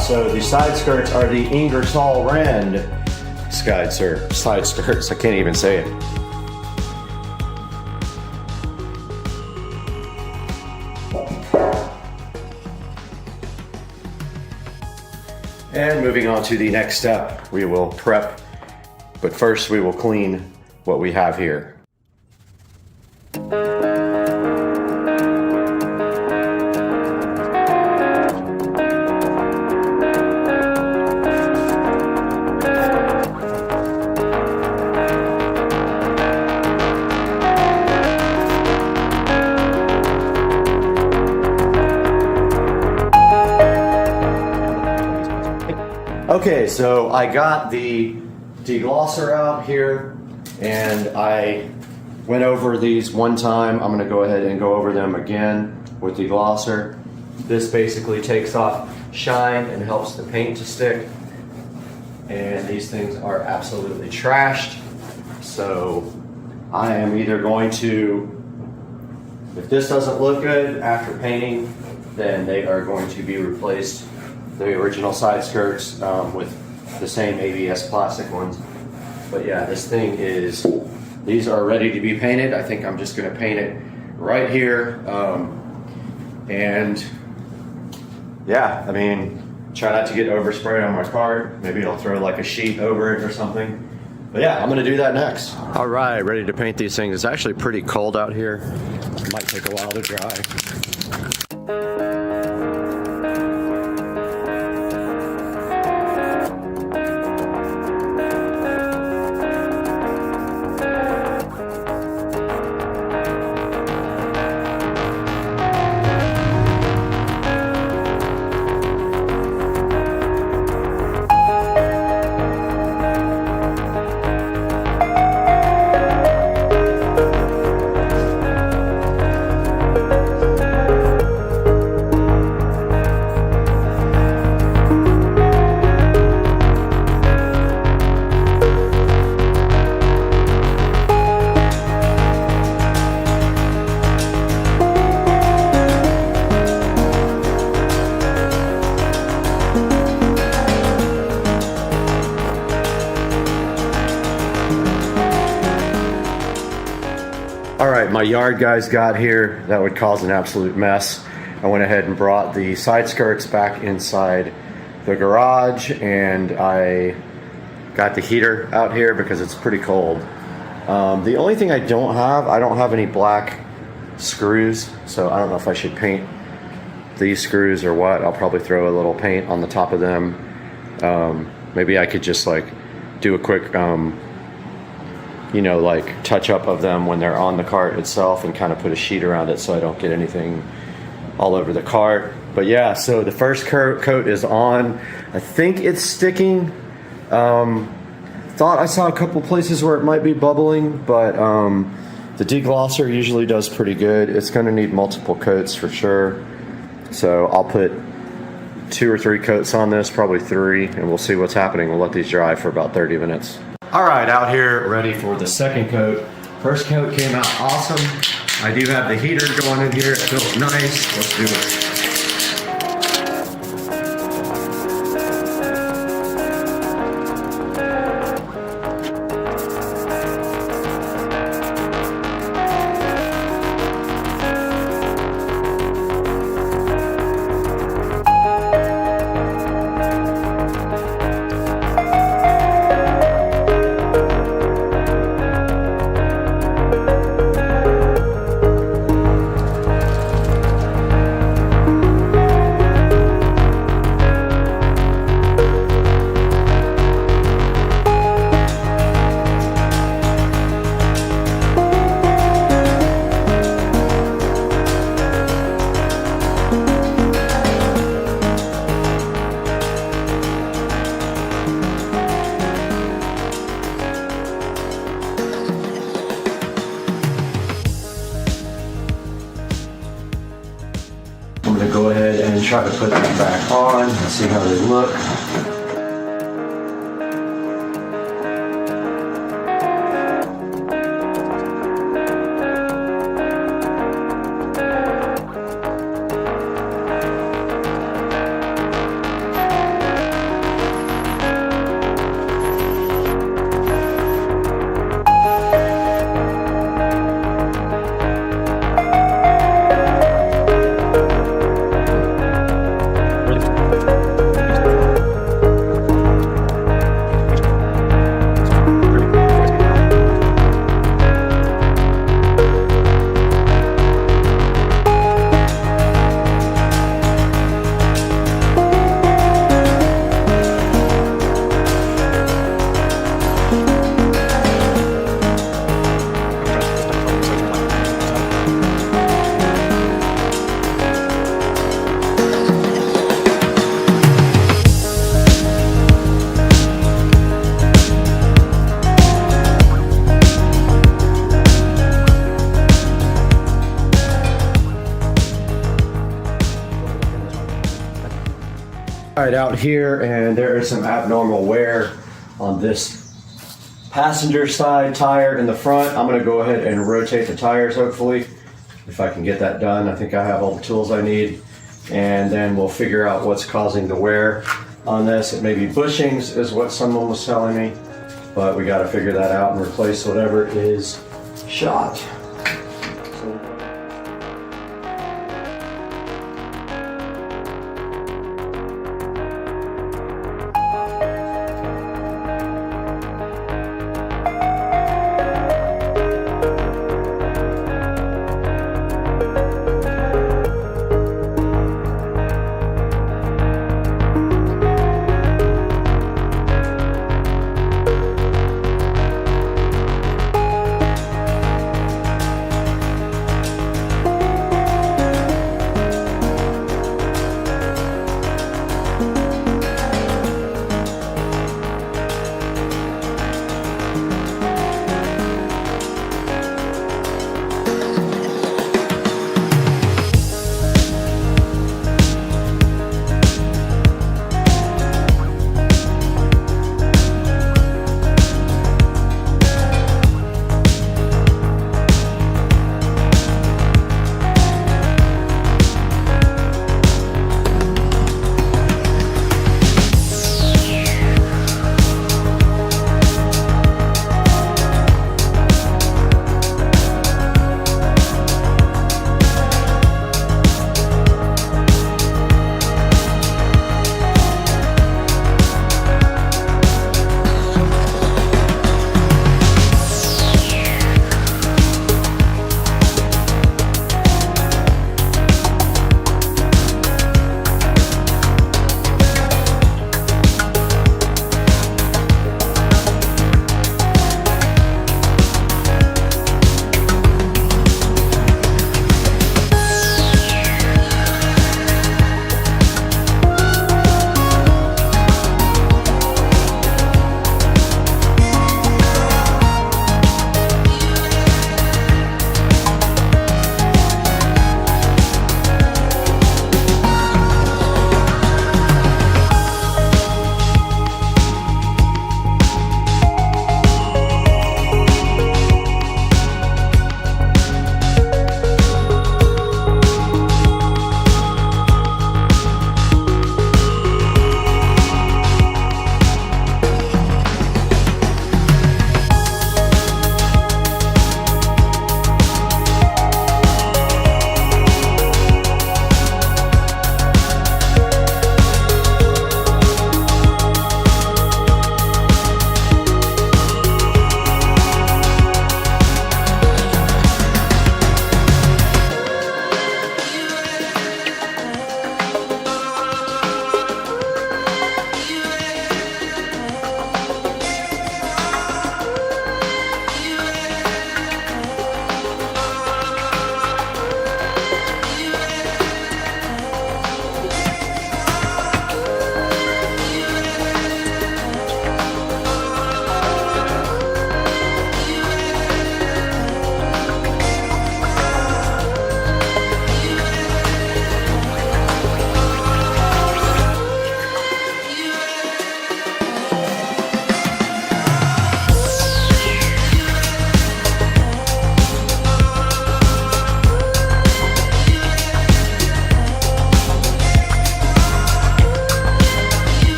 Speaker 1: So the side skirts are the Ingersoll Rand side skirts. I can't even say it. And moving on to the next step, we will prep, but first we will clean what we have here. Okay, so I got the deglosser out here and I went over these one time. I'm gonna go ahead and go over them again with deglosser. This basically takes off shine and helps the paint to stick. And these things are absolutely trashed. So I am either going to, if this doesn't look good after painting, then they are going to be replaced, the original side skirts, with the same ABS plastic ones. But yeah, this thing is, these are ready to be painted. I think I'm just gonna paint it right here. And yeah, I mean, try not to get oversprayed on my card. Maybe I'll throw like a sheet over it or something. But yeah, I'm gonna do that next. All right, ready to paint these things. It's actually pretty cold out here. It might take a while to dry. My yard guys got here. That would cause an absolute mess. I went ahead and brought the side skirts back inside the garage, and I got the heater out here because it's pretty cold. The only thing I don't have any black screws, so I don't know if I should paint these screws or what. I'll probably throw a little paint on the top of them. Maybe I could just like do a quick you know, like touch up of them when they're on the cart itself and kind of put a sheet around it so I don't get anything all over the cart. But yeah, so the first coat is on. I think it's sticking. Thought I saw a couple places where it might be bubbling, but the deglosser usually does pretty good. It's gonna need multiple coats for sure. So I'll put 2 or 3 coats on this, probably 3, and we'll see what's happening. We'll let these dry for about 30 minutes. All right, out here ready for the second coat. First coat came out awesome. I do have the heater going in here. It feels nice. Let's do it. I'm going to go ahead and try to put them back on and see how they look. All right, out here, and there is some abnormal wear on this passenger side tire in the front. I'm gonna go ahead and rotate the tires, hopefully, if I can get that done. I think I have all the tools I need, and then we'll figure out what's causing the wear on this. It may be bushings is what someone was telling me, but we gotta figure that out and replace whatever is shot.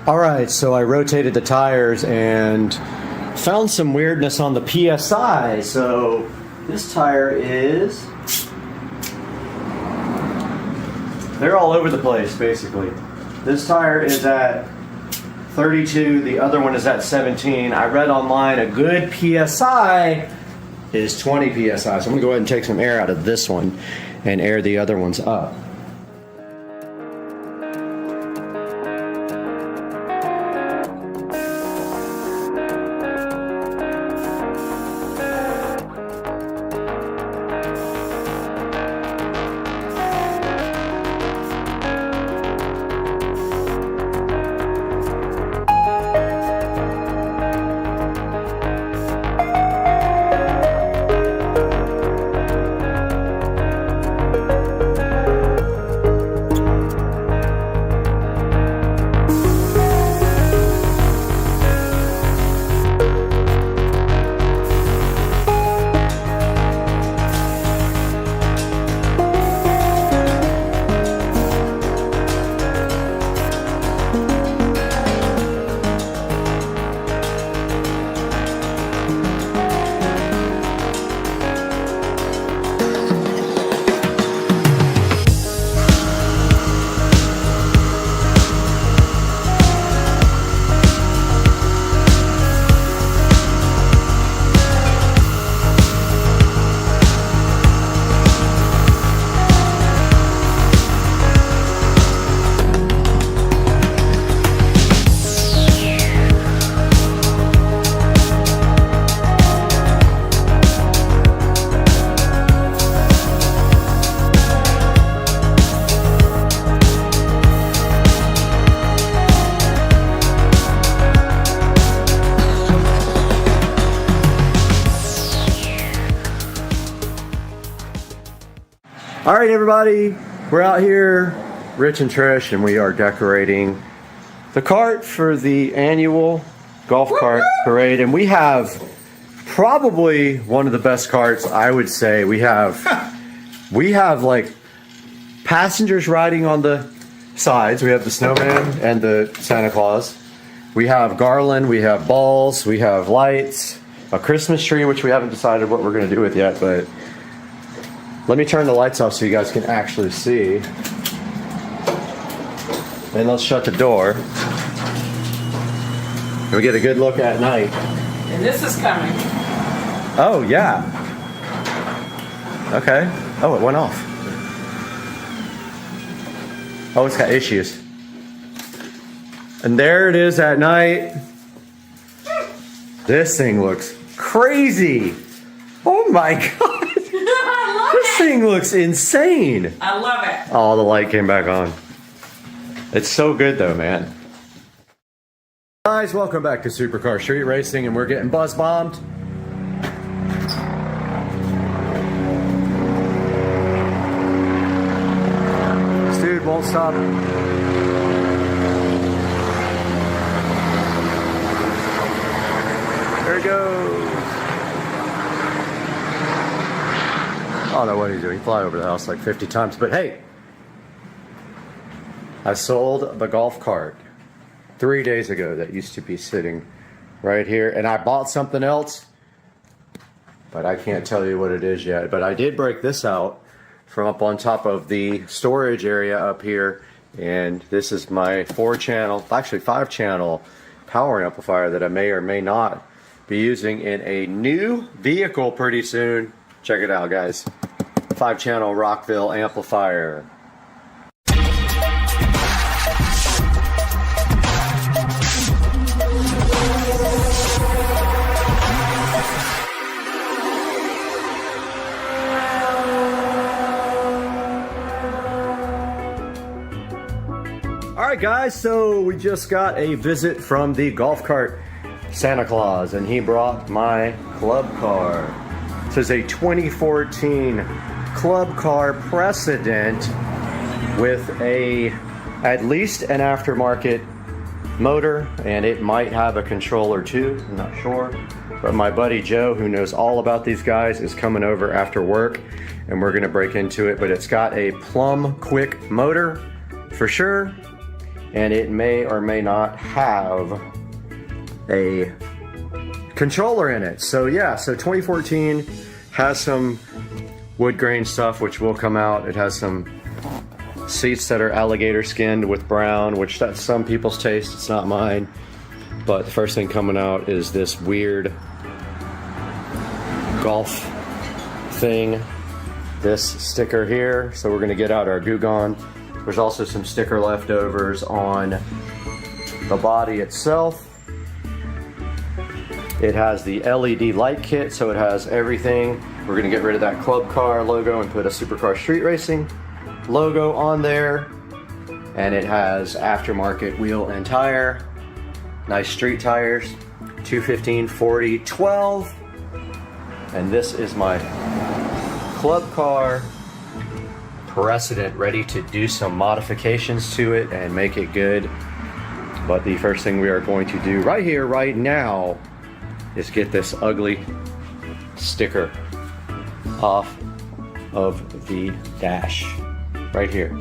Speaker 1: All right, so I rotated the tires and found some weirdness on the PSI. So this tire is, they're all over the place basically. This tire is at 32, the other one is at 17. I read online a good PSI is 20 PSI. So I'm gonna go ahead and take some air out of this one and air the other ones up. All right, everybody, we're out here, Rich and Trish, and we are decorating the cart for the annual golf cart parade. And we have probably one of the best carts, I would say. We have like passengers riding on the sides. We have the snowman and the Santa Claus. We have garland, we have balls, we have lights, a Christmas tree, which we haven't decided what we're going to do with yet, but let me turn the lights off so you guys can actually see. And let's shut the door. And we get a good look at night.
Speaker 8: And this is coming.
Speaker 1: Oh, yeah. Okay. Oh, it went off. Oh, it's got issues. And there it is at night. This thing looks crazy. Oh my God. This thing looks insane.
Speaker 8: I love it.
Speaker 1: Oh, the light came back on. It's so good though, man. Guys, welcome back to Supercar Street Racing, and we're getting buzz bombed. This dude won't stop. There he goes. I don't know what he's doing. He fly over the house like 50 times. But hey, I sold the golf cart 3 days ago that used to be sitting right here. And I bought something else, but I can't tell you what it is yet. But I did break this out from up on top of the storage area up here. And this is my 4-channel, actually 5-channel power amplifier that I may or may not be using in a new vehicle pretty soon. Check it out, guys. 5-channel Rockville amplifier. All right, guys, so we just got a visit from the golf cart Santa Claus, and he brought my club car. This is a 2014 club car Precedent with at least an aftermarket motor, and it might have a controller too, I'm not sure. But my buddy Joe, who knows all about these guys, is coming over after work, and we're gonna break into it. But it's got a plumb quick motor for sure, and it may or may not have a controller in it. So yeah, so 2014 has some wood grain stuff which will come out. It has some seats that are alligator skinned with brown, which that's some people's taste, it's not mine. But the first thing coming out is this weird golf thing, this sticker here. So we're gonna get out our Goo Gone. There's also some sticker leftovers on the body itself. It has the LED light kit, so it has everything. We're gonna get rid of that Club Car logo and put a Supercar Street Racing logo on there. And it has aftermarket wheel and tire. Nice street tires, 215, 40, 12. And this is my Club Car Precedent, ready to do some modifications to it and make it good. But the first thing we are going to do right here, right now, is get this ugly sticker off of the dash right here.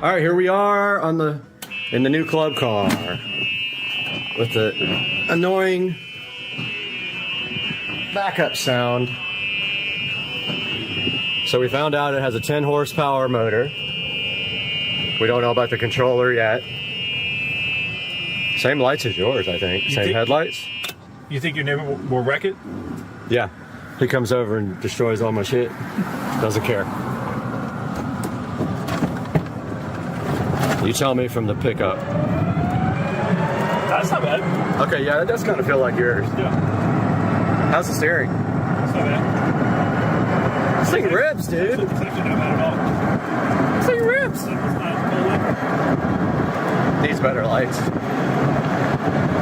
Speaker 1: All right, here we are in the new club car with the annoying backup sound. So we found out it has a 10 horsepower motor. We don't know about the controller yet. Same lights as yours, I think. Same headlights.
Speaker 2: You think your neighbor will wreck it?
Speaker 1: Yeah. He comes over and destroys all my shit. Doesn't care. You tell me from the pickup.
Speaker 2: That's not bad.
Speaker 1: Okay, yeah, that does kind of feel like yours.
Speaker 2: Yeah.
Speaker 1: How's the steering?
Speaker 2: That's not bad.
Speaker 1: This thing rips, dude.
Speaker 2: It's actually not bad at all.
Speaker 1: This thing rips. Needs better lights.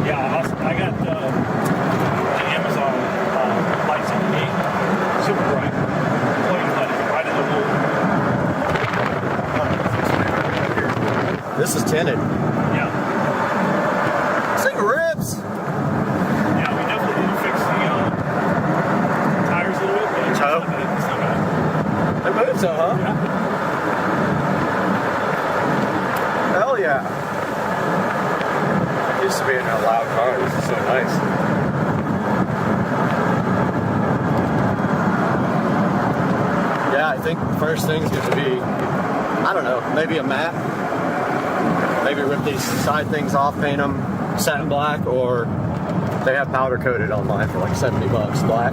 Speaker 2: Yeah, I got the Amazon lights on me. Super bright. Right in the
Speaker 1: This is tinted.
Speaker 2: Yeah.
Speaker 1: This thing rips.
Speaker 2: Yeah, we definitely need to fix the tires a little bit. But it's not bad. It's not bad.
Speaker 1: It moves though, huh?
Speaker 2: Yeah.
Speaker 1: Hell yeah. Used to be in a loud car. This is so nice. Yeah, I think the first thing's going to be, I don't know, maybe a matte. Maybe rip these side things off, paint them satin black, or they have powder coated on mine for like $70 black.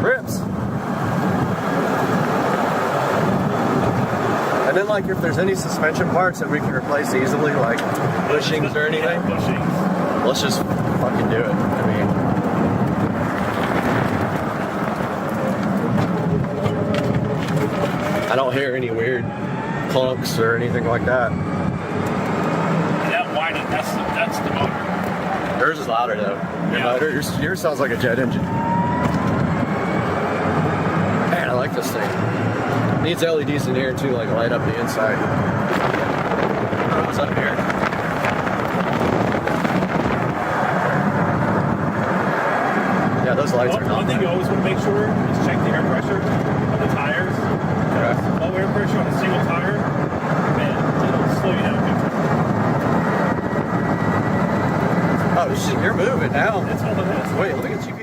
Speaker 1: Rips. And then like if there's any suspension parts that we can replace easily, like bushings or anything, let's just fucking do it. I mean, I don't hear any weird clunks or anything like that.
Speaker 2: That whining, that's the motor.
Speaker 1: Yours is louder though. Your motor, yours sounds like a jet engine. Man, I like this thing. Needs LEDs in here too, like light up the inside. What's up here? Yeah, those lights are not.
Speaker 2: One thing you always want to make sure is check the air pressure on the tires. Low air pressure on a single tire, man, it'll slow you down.
Speaker 1: Oh shit, you're moving now.
Speaker 2: It's all it is.
Speaker 1: Wait, look at you.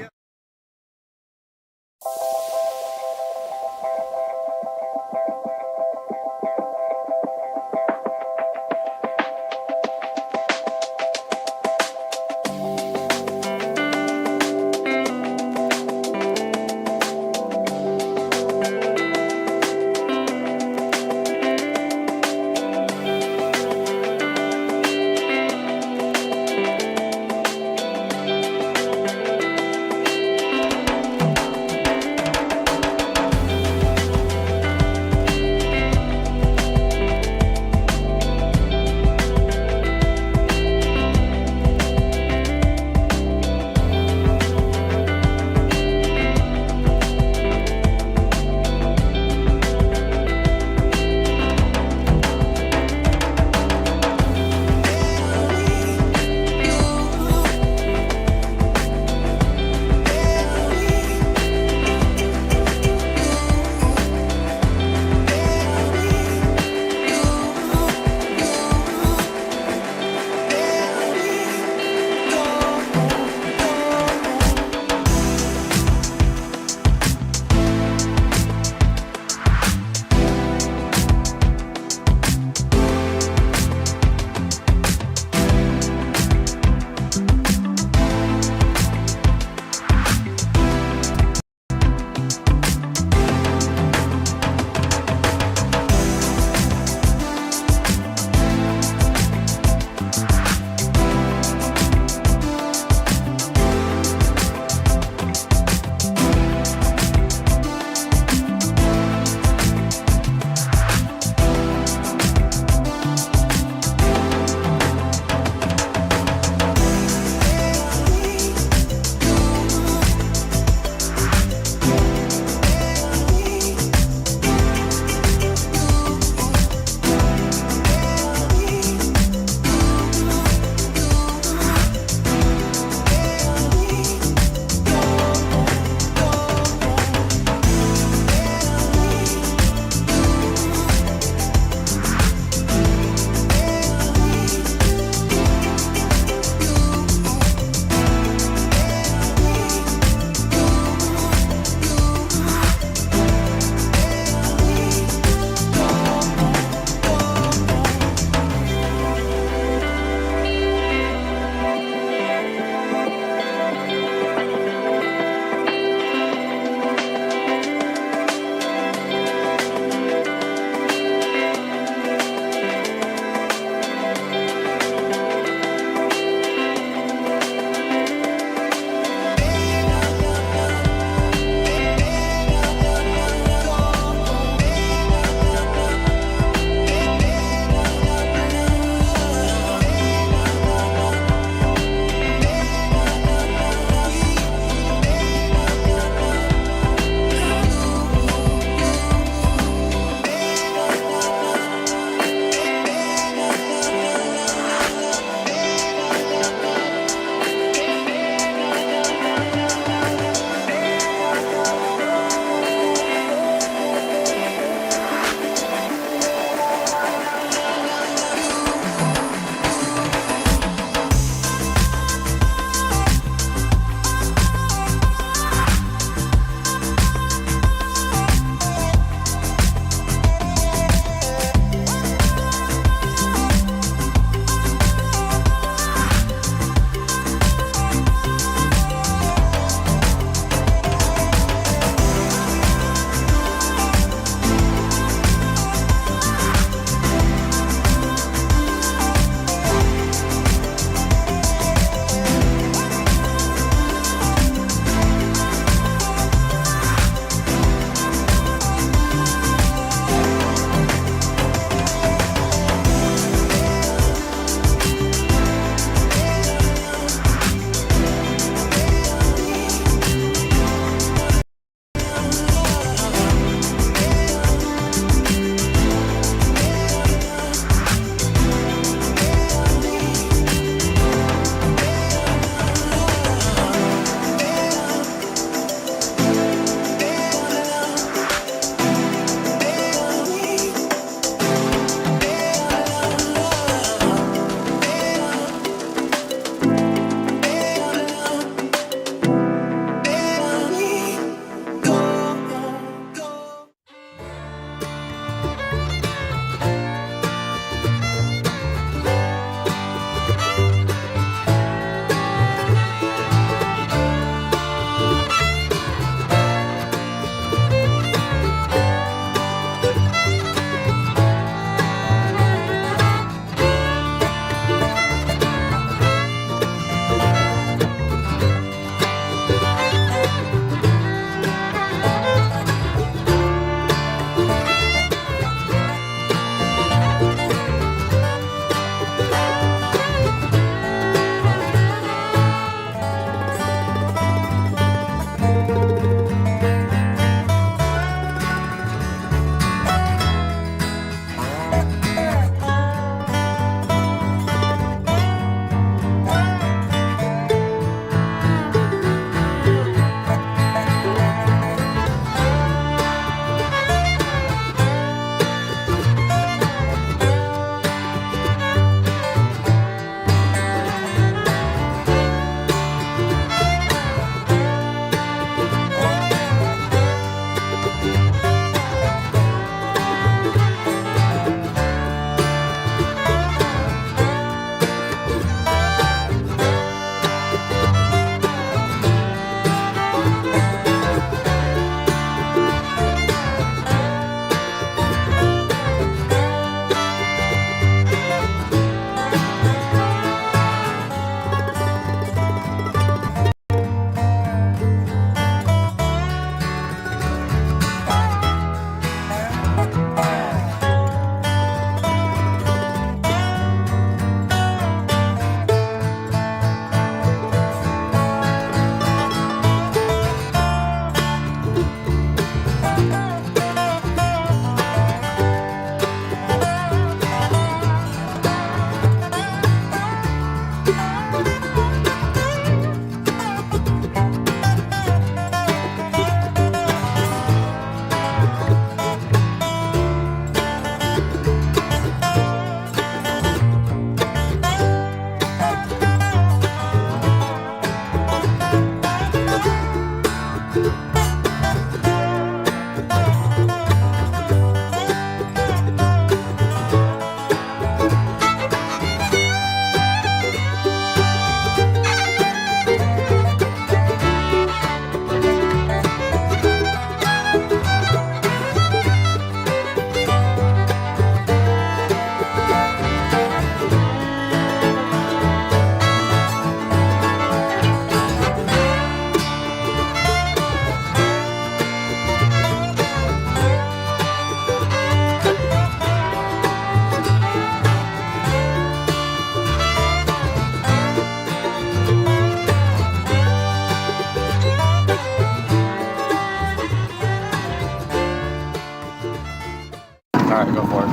Speaker 1: right, go for it.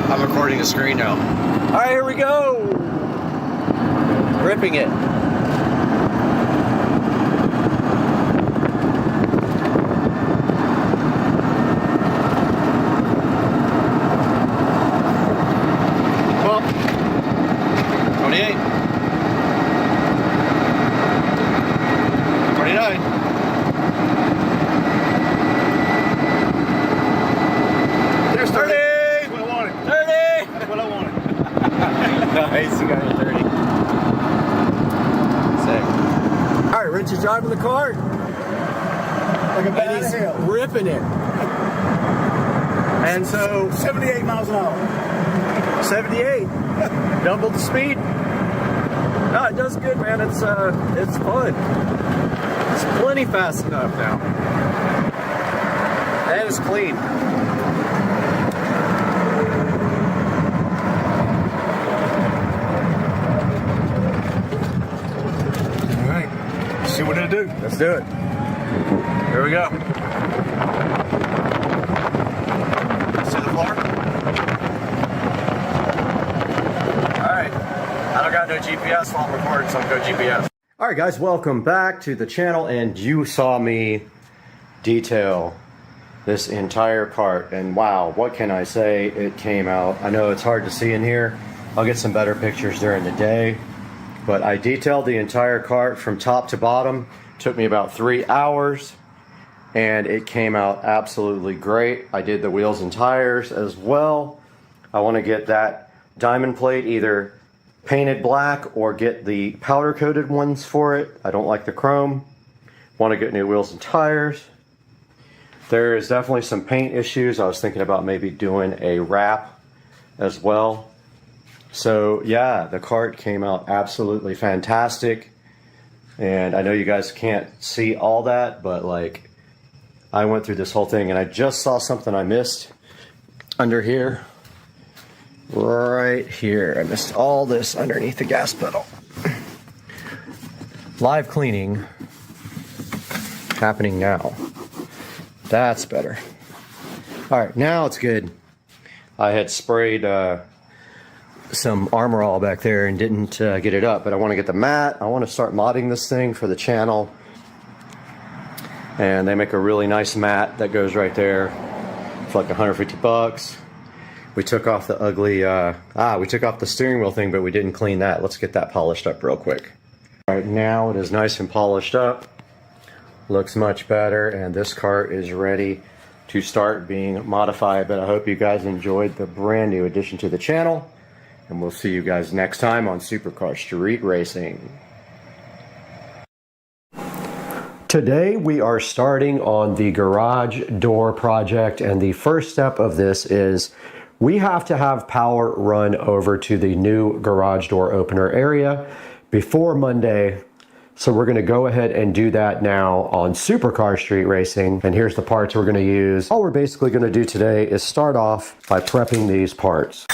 Speaker 1: I'm recording the screen now. All right, here we go. Ripping it. Well, 28. 29. There's 30. That's what I wanted. 30. That's what I wanted. Nice, you got it 30. Sick. All right, Rich is driving the car. Like a bad hill. Ripping it. And so
Speaker 10: 78 miles an hour.
Speaker 1: 78. Doubled the speed. No, it does good, man. It's fun. It's plenty fast enough now. And it's clean.
Speaker 10: All right. Let's see what it'll do.
Speaker 1: Let's do it. Here we go. See the floor? Alright. I don't got no GPS while I'm recording, so I'm going to go GPS. Alright guys, welcome back to the channel, and you saw me detail this entire cart, and wow, what can I say? It came out. I know it's hard to see in here. I'll get some better pictures during the day, but I detailed the entire cart from top to bottom. Took me about 3 hours, and it came out absolutely great. I did the wheels and tires as well. I want to get that diamond plate either painted black or get the powder coated ones for it. I don't like the chrome. Want to get new wheels and tires. There is definitely some paint issues. I was thinking about maybe doing a wrap as well. So yeah, the cart came out absolutely fantastic. And I know you guys can't see all that, but like, I went through this whole thing, and I just saw something I missed under here. Right here. I missed all this underneath the gas pedal. Live cleaning happening now. That's better. All right, now it's good. I had sprayed some Armor All back there and didn't get it up, but I want to get the mat. I want to start modding this thing for the channel. And they make a really nice mat that goes right there for like 150 bucks. We took off the ugly, we took off the steering wheel thing, but we didn't clean that. Let's get that polished up real quick. All right, now it is nice and polished up. Looks much better, and this cart is ready to start being modified. But I hope you guys enjoyed the brand new addition to the channel, and we'll see you guys next time on Supercar Street Racing. Today we are starting on the garage door project, and the first step of this is we have to have power run over to the new garage door opener area before Monday. So we're going to go ahead and do that now on Supercar Street Racing. And here's the parts we're going to use. All we're basically going to do today is start off by prepping these parts.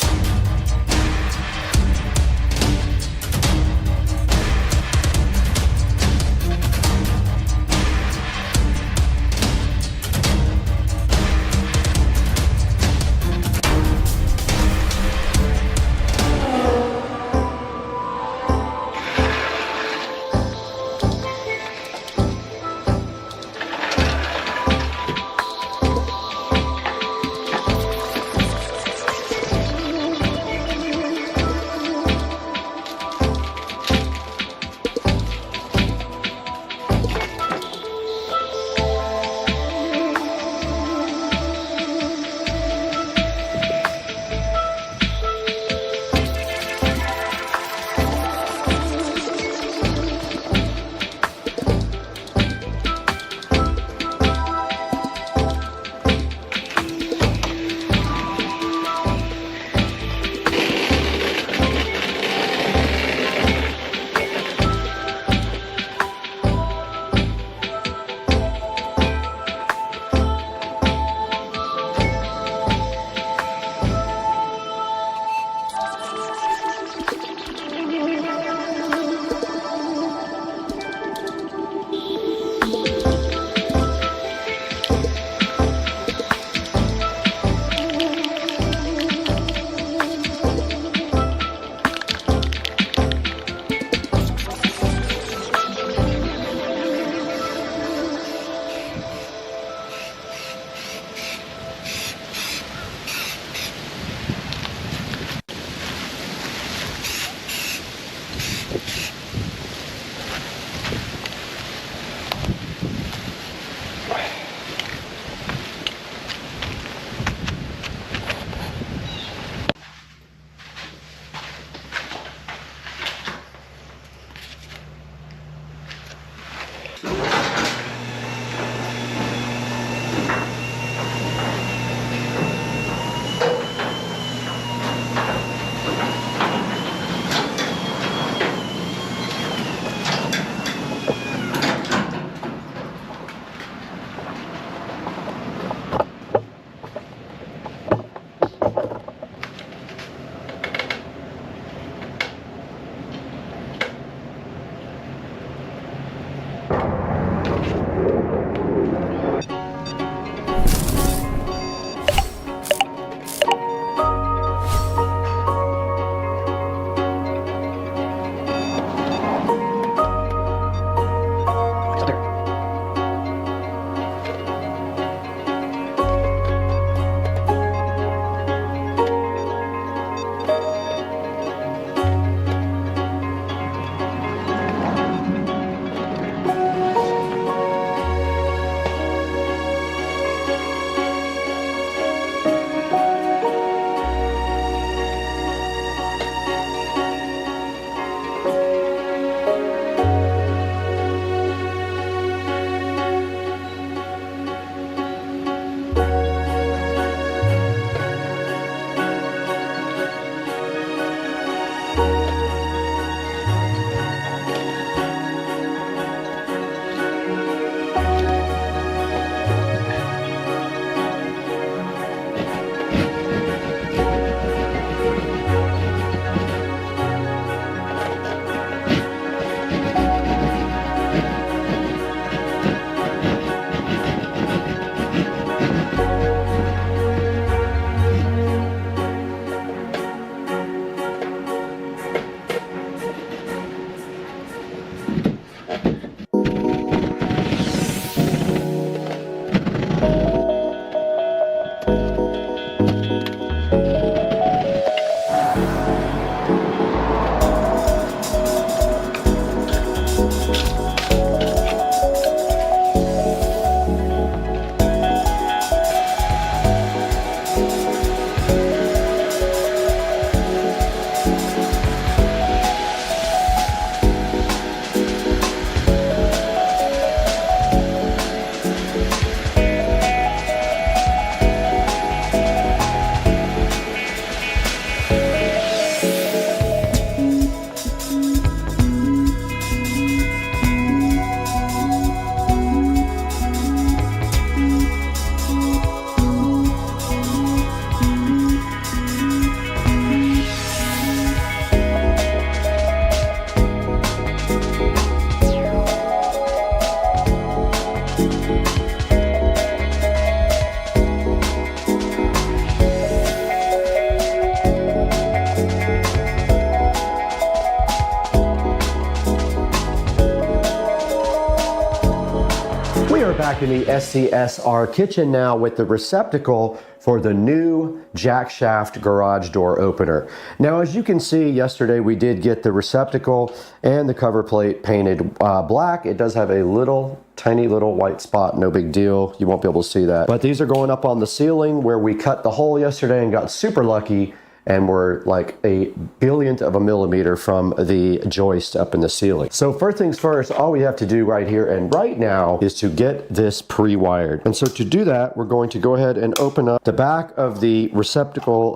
Speaker 1: We are back in the SCSR kitchen now with the receptacle for the new jack shaft garage door opener. Now, as you can see, yesterday we did get the receptacle and the cover plate painted black. It does have a little tiny little white spot, no big deal. You won't be able to see that. But these are going up on the ceiling where we cut the hole yesterday and got super lucky, and we're like a billionth of a millimeter from the joist up in the ceiling. So first things first, all we have to do right here and right now is to get this pre-wired. And so to do that, we're going to go ahead and open up the back of the receptacle,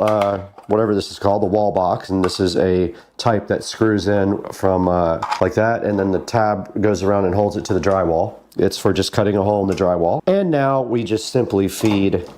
Speaker 1: whatever this is called, the wall box. And this is a type that screws in from like that. And then the tab goes around and holds it to the drywall. It's for just cutting a hole in the drywall. And now we just simply feed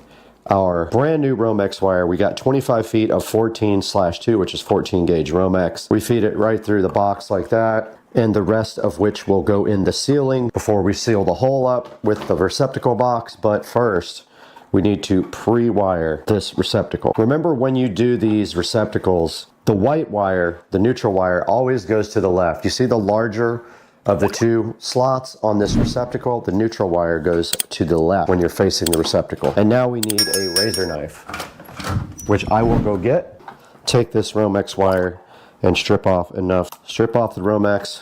Speaker 1: our brand new Romex wire. We got 25 feet of 14/2, which is 14 gauge Romex. We feed it right through the box like that, and the rest of which will go in the ceiling before we seal the hole up with the receptacle box. But first, we need to pre-wire this receptacle. Remember, when you do these receptacles, the white wire, the neutral wire, always goes to the left. You see the larger of the two slots on this receptacle, the neutral wire goes to the left when you're facing the receptacle. And now we need a razor knife, which I will go get. Take this Romex wire and strip off enough. Strip off the Romex,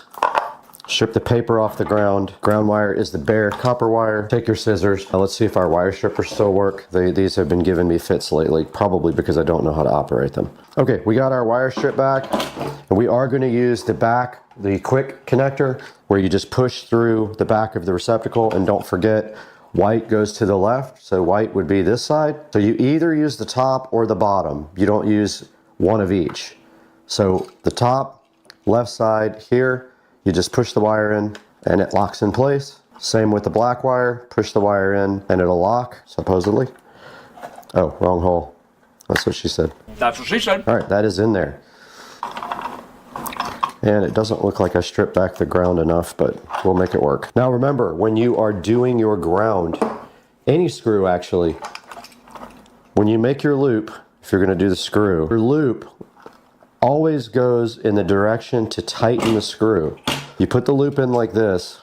Speaker 1: strip the paper off the ground. Ground wire is the bare copper wire. Take your scissors. Now let's see if our wire strippers still work. These have been giving me fits lately, probably because I don't know how to operate them. Okay, we got our wire strip back, and we are going to use the back, the quick connector, where you just push through the back of the receptacle. And don't forget, white goes to the left, so white would be this side. So you either use the top or the bottom. You don't use one of each. So the top, left side here, you just push the wire in and it locks in place. Same with the black wire, push the wire in and it'll lock, supposedly. Oh, wrong hole. That's what she said.
Speaker 6: That's what she said.
Speaker 1: All right, that is in there. And it doesn't look like I stripped back the ground enough, but we'll make it work. Now remember, when you are doing your ground, any screw actually, when you make your loop, if you're gonna do the screw, your loop always goes in the direction to tighten the screw. You put the loop in like this,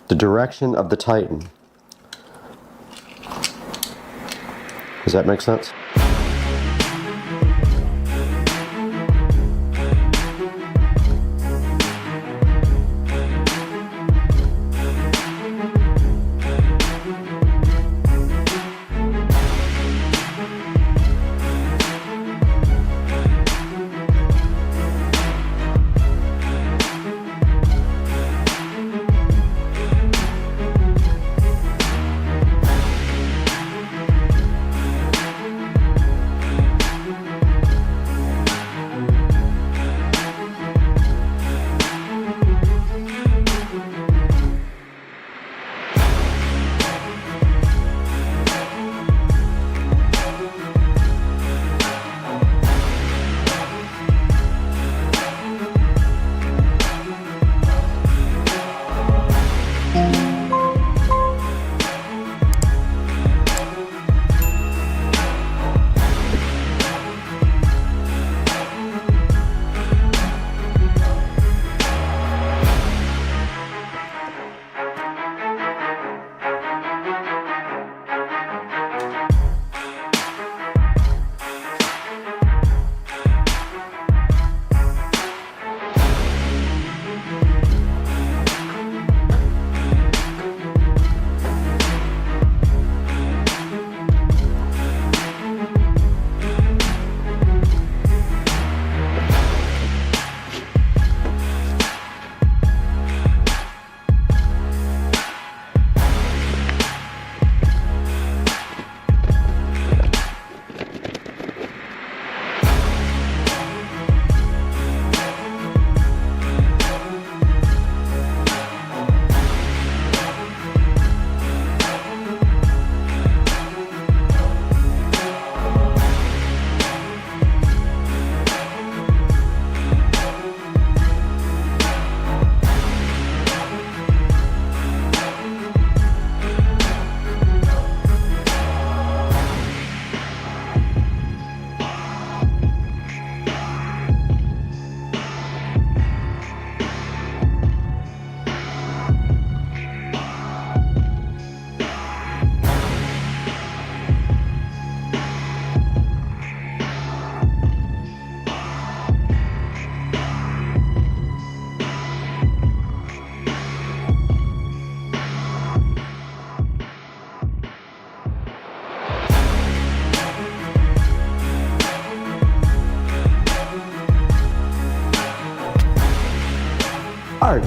Speaker 1: the direction of the tighten. Does that make sense?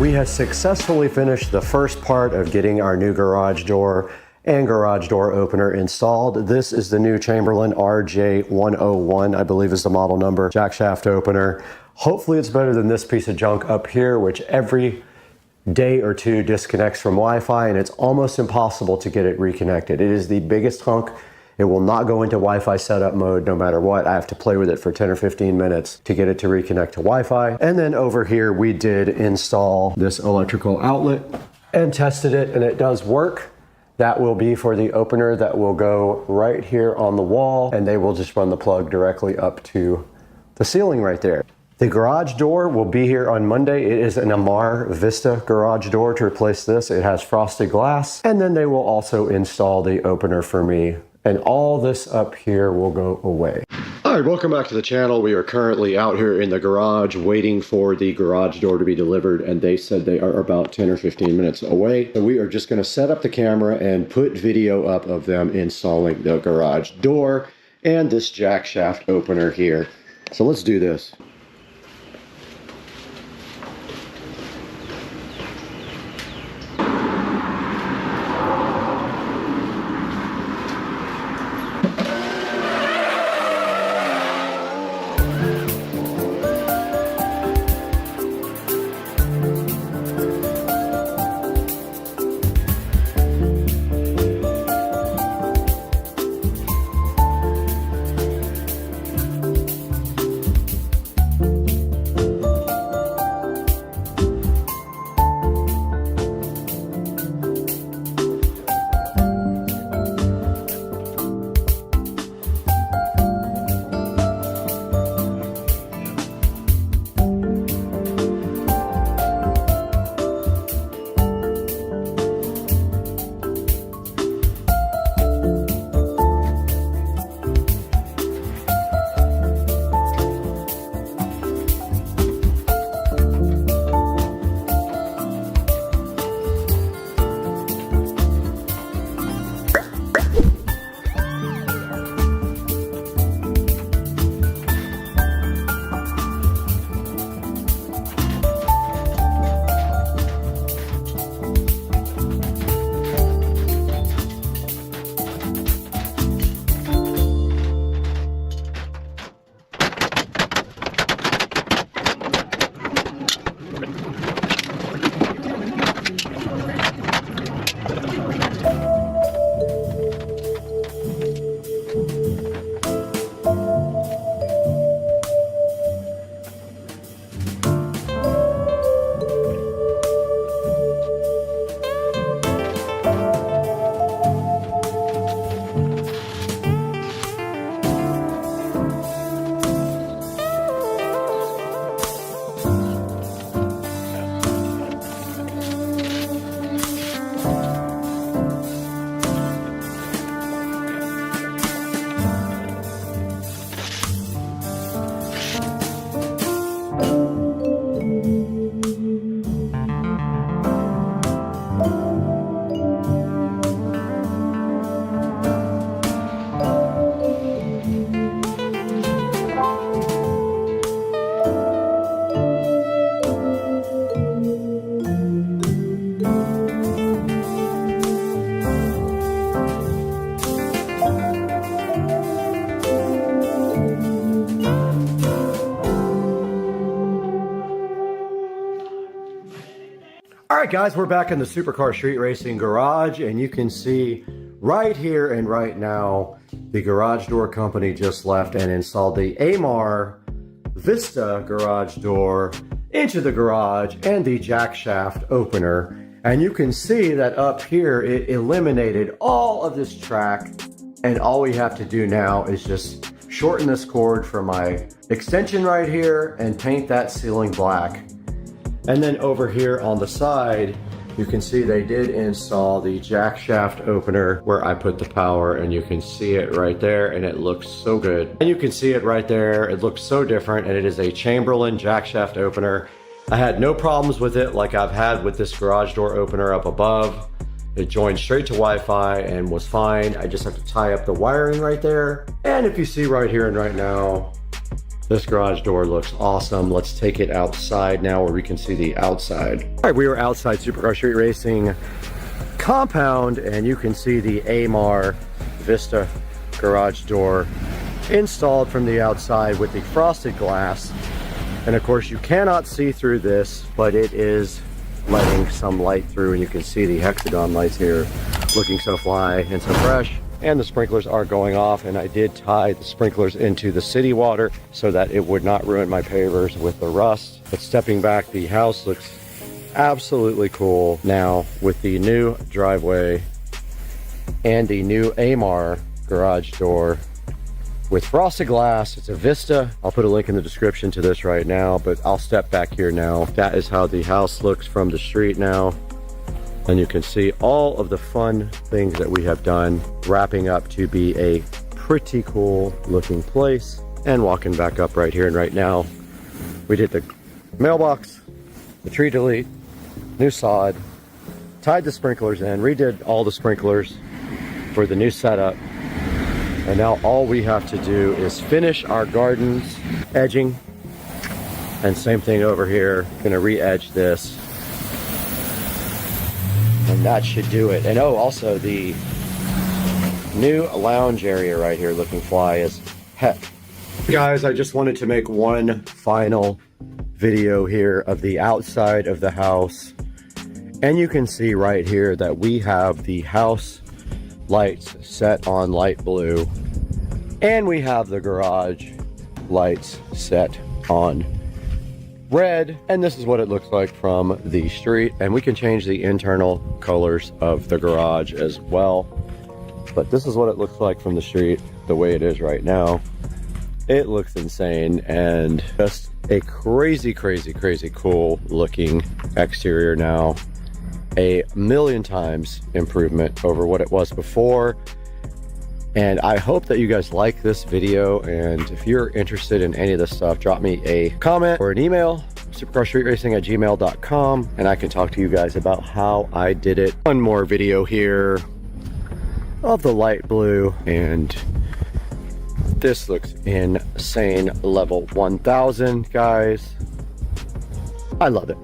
Speaker 1: we have successfully finished the first part of getting our new garage door and garage door opener installed. This is the new Chamberlain RJ101, I believe is the model number, jack shaft opener. Hopefully it's better than this piece of junk up here, which every day or two disconnects from Wi-Fi, and it's almost impossible to get it reconnected. It is the biggest hunk. It will not go into Wi-Fi setup mode no matter what. I have to play with it for 10 or 15 minutes to get it to reconnect to Wi-Fi. And then over here, we did install this electrical outlet and tested it, and it does work. That will be for the opener that will go right here on the wall, and they will just run the plug directly up to the ceiling right there. The garage door will be here on Monday. It is an Amar Vista garage door to replace this. It has frosted glass, and then they will also install the opener for me. And all this up here will go away. All right, welcome back to the channel. We are currently out here in the garage waiting for the garage door to be delivered, and they said they are about 10 or 15 minutes away. So we are just gonna set up the camera and put video up of them installing the garage door and this jack shaft opener here. So let's do this. All right, guys, we're back in the Supercar Street Racing garage, and you can see right here and right now, the garage door company just left and installed the Amar Vista garage door into the garage and the jack shaft opener. And you can see that up here, it eliminated all of this track. And all we have to do now is just shorten this cord from my extension right here and paint that ceiling black. And then over here on the side, you can see they did install the jack shaft opener where I put the power, and you can see it right there, and it looks so good. And you can see it right there. It looks so different, and it is a Chamberlain jack shaft opener. I had no problems with it like I've had with this garage door opener up above. It joined straight to Wi-Fi and was fine. I just have to tie up the wiring right there. And if you see right here and right now, This garage door looks awesome. Let's take it outside now where we can see the outside. All right, we are outside Supercar Street Racing compound, and you can see the AMAR Vista garage door installed from the outside with the frosted glass. And of course you cannot see through this, but it is letting some light through, and you can see the hexagon lights here looking so fly and so fresh. And the sprinklers are going off, and I did tie the sprinklers into the city water so that it would not ruin my pavers with the rust. But stepping back, the house looks absolutely cool now with the new driveway and the new AMAR garage door with frosted glass. It's a Vista. I'll put a link in the description to this right now, but I'll step back here now. That is how the house looks from the street now. And you can see all of the fun things that we have done, wrapping up to be a pretty cool looking place. And walking back up right here and right now, we did the mailbox, the tree delete, new sod, tied the sprinklers in, redid all the sprinklers for the new setup. And now all we have to do is finish our gardens, edging, and same thing over here. Gonna re-edge this. And that should do it. And oh, also the new lounge area right here looking fly as heck. Guys, I just wanted to make one final video here of the outside of the house. And you can see right here that we have the house lights set on light blue. And we have the garage lights set on red, and this is what it looks like from the street. And we can change the internal colors of the garage as well, but this is what it looks like from the street the way it is right now. It looks insane, and just a crazy cool looking exterior now. A million times improvement over what it was before. And I hope that you guys like this video, and if you're interested in any of this stuff, drop me a comment or an email, supercarstreetracing@gmail.com, and I can talk to you guys about how I did it. One more video here of the light blue, and this looks insane. Level 1000, guys. I love it.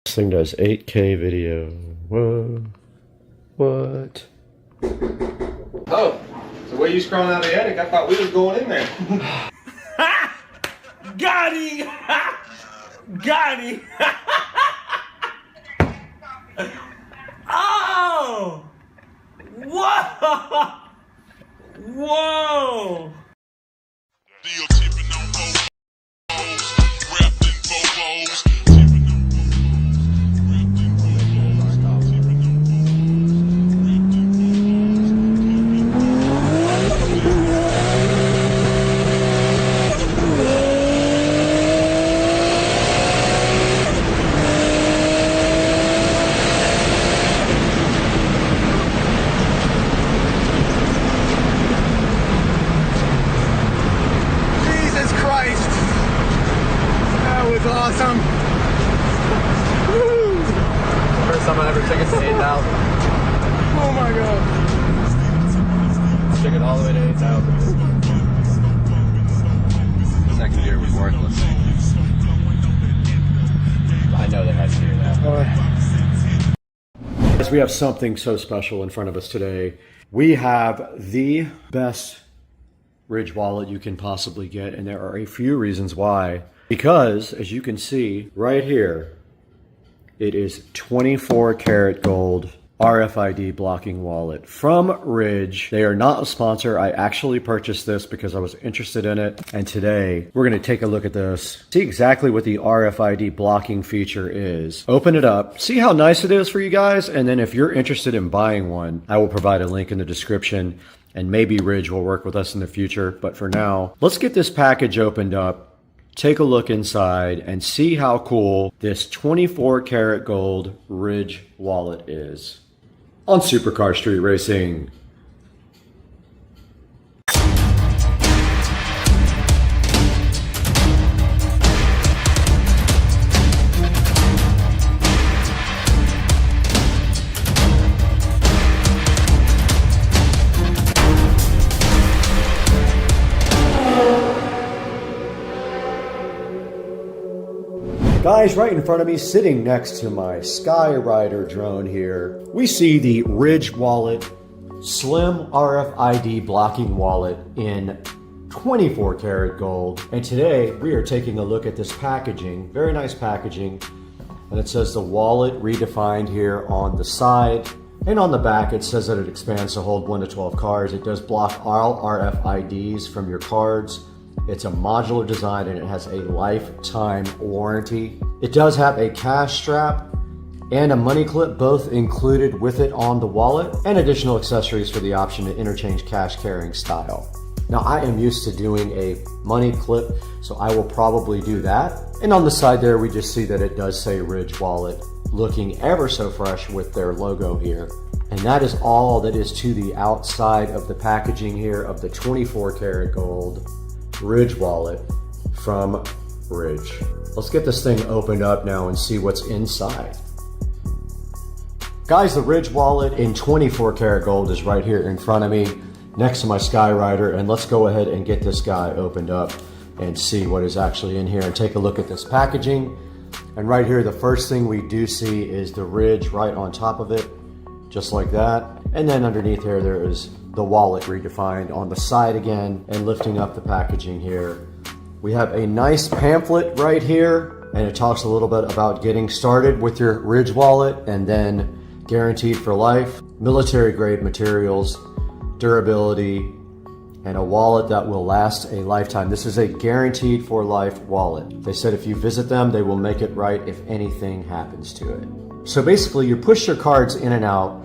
Speaker 1: This thing does 8K video. Whoa. What?
Speaker 6: Oh, so where you scrolling out of the attic? I thought we was going in there.
Speaker 16: Got him! Got him! Oh! Whoa! Whoa!
Speaker 13: Awesome. Woo.
Speaker 4: First time I ever took it to 8,000.
Speaker 13: Oh my god.
Speaker 4: Took it all the way to 8,000. Second gear was worthless. I know they had to do that.
Speaker 1: Yes, we have something so special in front of us today. We have the best Ridge wallet you can possibly get, and there are a few reasons why. Because, as you can see right here, it is 24 karat gold RFID blocking wallet from Ridge. They are not a sponsor. I actually purchased this because I was interested in it. And today we're going to take a look at this, see exactly what the RFID blocking feature is. Open it up, see how nice it is for you guys. And then if you're interested in buying one, I will provide a link in the description, and maybe Ridge will work with us in the future. But for now, let's get this package opened up, take a look inside, and see how cool this 24 karat gold Ridge wallet is. On Supercar Street Racing. Guys, right in front of me, sitting next to my Skyrider drone here, we see the Ridge wallet, slim RFID blocking wallet in 24 karat gold. And today we are taking a look at this packaging, very nice packaging. And it says the wallet redefined here on the side. And on the back, it says that it expands to hold 1 to 12 cards. It does block all RFIDs from your cards. It's a modular design and it has a lifetime warranty. It does have a cash strap and a money clip, both included with it on the wallet, and additional accessories for the option to interchange cash carrying style. Now, I am used to doing a money clip, so I will probably do that. And on the side there, we just see that it does say Ridge wallet, looking ever so fresh with their logo here. And that is all that is to the outside of the packaging here of the 24 karat gold Ridge wallet from Ridge. Let's get this thing opened up now and see what's inside. Guys, the Ridge wallet in 24 karat gold is right here in front of me next to my Skyrider, and let's go ahead and get this guy opened up and see what is actually in here and take a look at this packaging. And right here, the first thing we do see is the Ridge right on top of it, just like that. And then underneath here, there is the wallet redefined on the side again. And lifting up the packaging here, we have a nice pamphlet right here, and it talks a little bit about getting started with your Ridge wallet, and then guaranteed for life, military grade materials, durability, and a wallet that will last a lifetime. This is a guaranteed for life wallet. They said if you visit them, they will make it right if anything happens to it. So basically, you push your cards in and out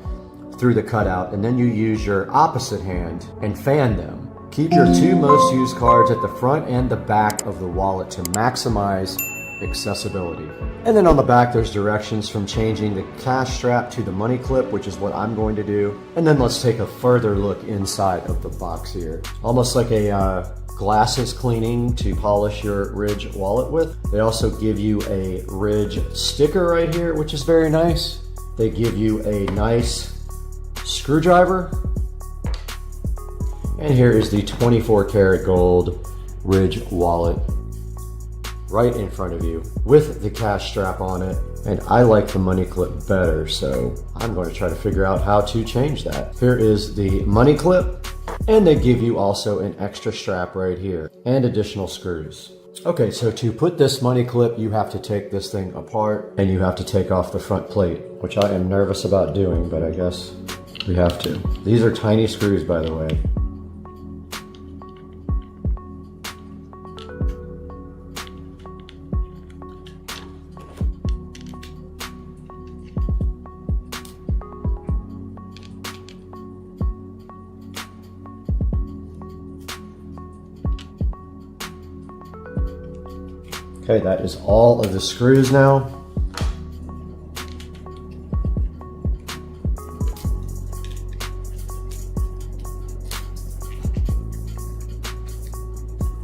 Speaker 1: through the cutout, and then you use your opposite hand and fan them. Keep your two most used cards at the front and the back of the wallet to maximize accessibility. And then on the back, there's directions from changing the cash strap to the money clip, which is what I'm going to do. And then let's take a further look inside of the box here. Almost like a glasses cleaning to polish your Ridge wallet with. They also give you a Ridge sticker right here, which is very nice. They give you a nice screwdriver. And here is the 24 karat gold Ridge wallet right in front of you with the cash strap on it. And I like the money clip better, so I'm going to try to figure out how to change that. Here is the money clip, and they give you also an extra strap right here and additional screws. Okay, so to put this money clip, you have to take this thing apart and you have to take off the front plate, which I am nervous about doing, but I guess we have to. These are tiny screws, by the way. Okay, that is all of the screws now.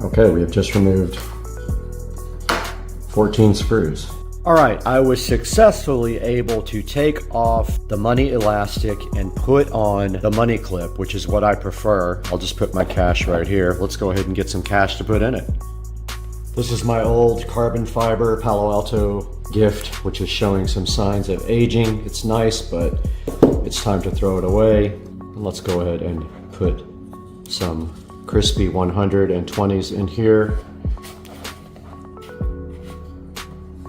Speaker 1: Okay, we have just removed 14 screws. All right, I was successfully able to take off the money elastic and put on the money clip, which is what I prefer. I'll just put my cash right here. Let's go ahead and get some cash to put in it. This is my old carbon fiber Palo Alto gift, which is showing some signs of aging. It's nice, but it's time to throw it away. And let's go ahead and put some crispy 120s in here.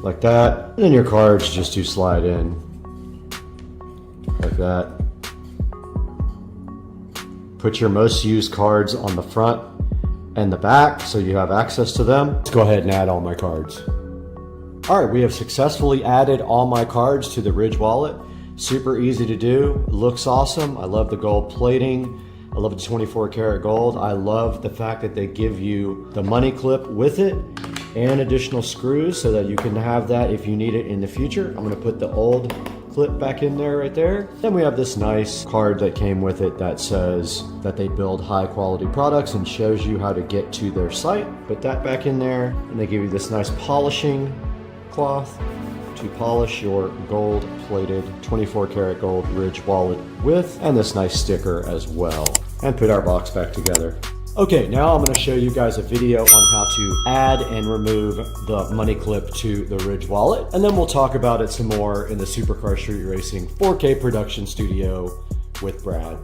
Speaker 1: like that. And then your cards just do slide in like that. Put your most used cards on the front and the back so you have access to them. Let's go ahead and add all my cards. All right, we have successfully added all my cards to the Ridge wallet. Super easy to do, looks awesome. I love the gold plating. I love the 24 karat gold. I love the fact that they give you the money clip with it and additional screws so that you can have that if you need it in the future. I'm gonna put the old clip back in there right there. Then we have this nice card that came with it that says that they build high quality products and shows you how to get to their site. Put that back in there, and they give you this nice polishing cloth to polish your gold plated 24 karat gold Ridge wallet with, and this nice sticker as well. And put our box back together. Okay, now I'm going to show you guys a video on how to add and remove the money clip to the Ridge wallet, and then we'll talk about it some more in the Supercar Street Racing 4K production studio with Brad.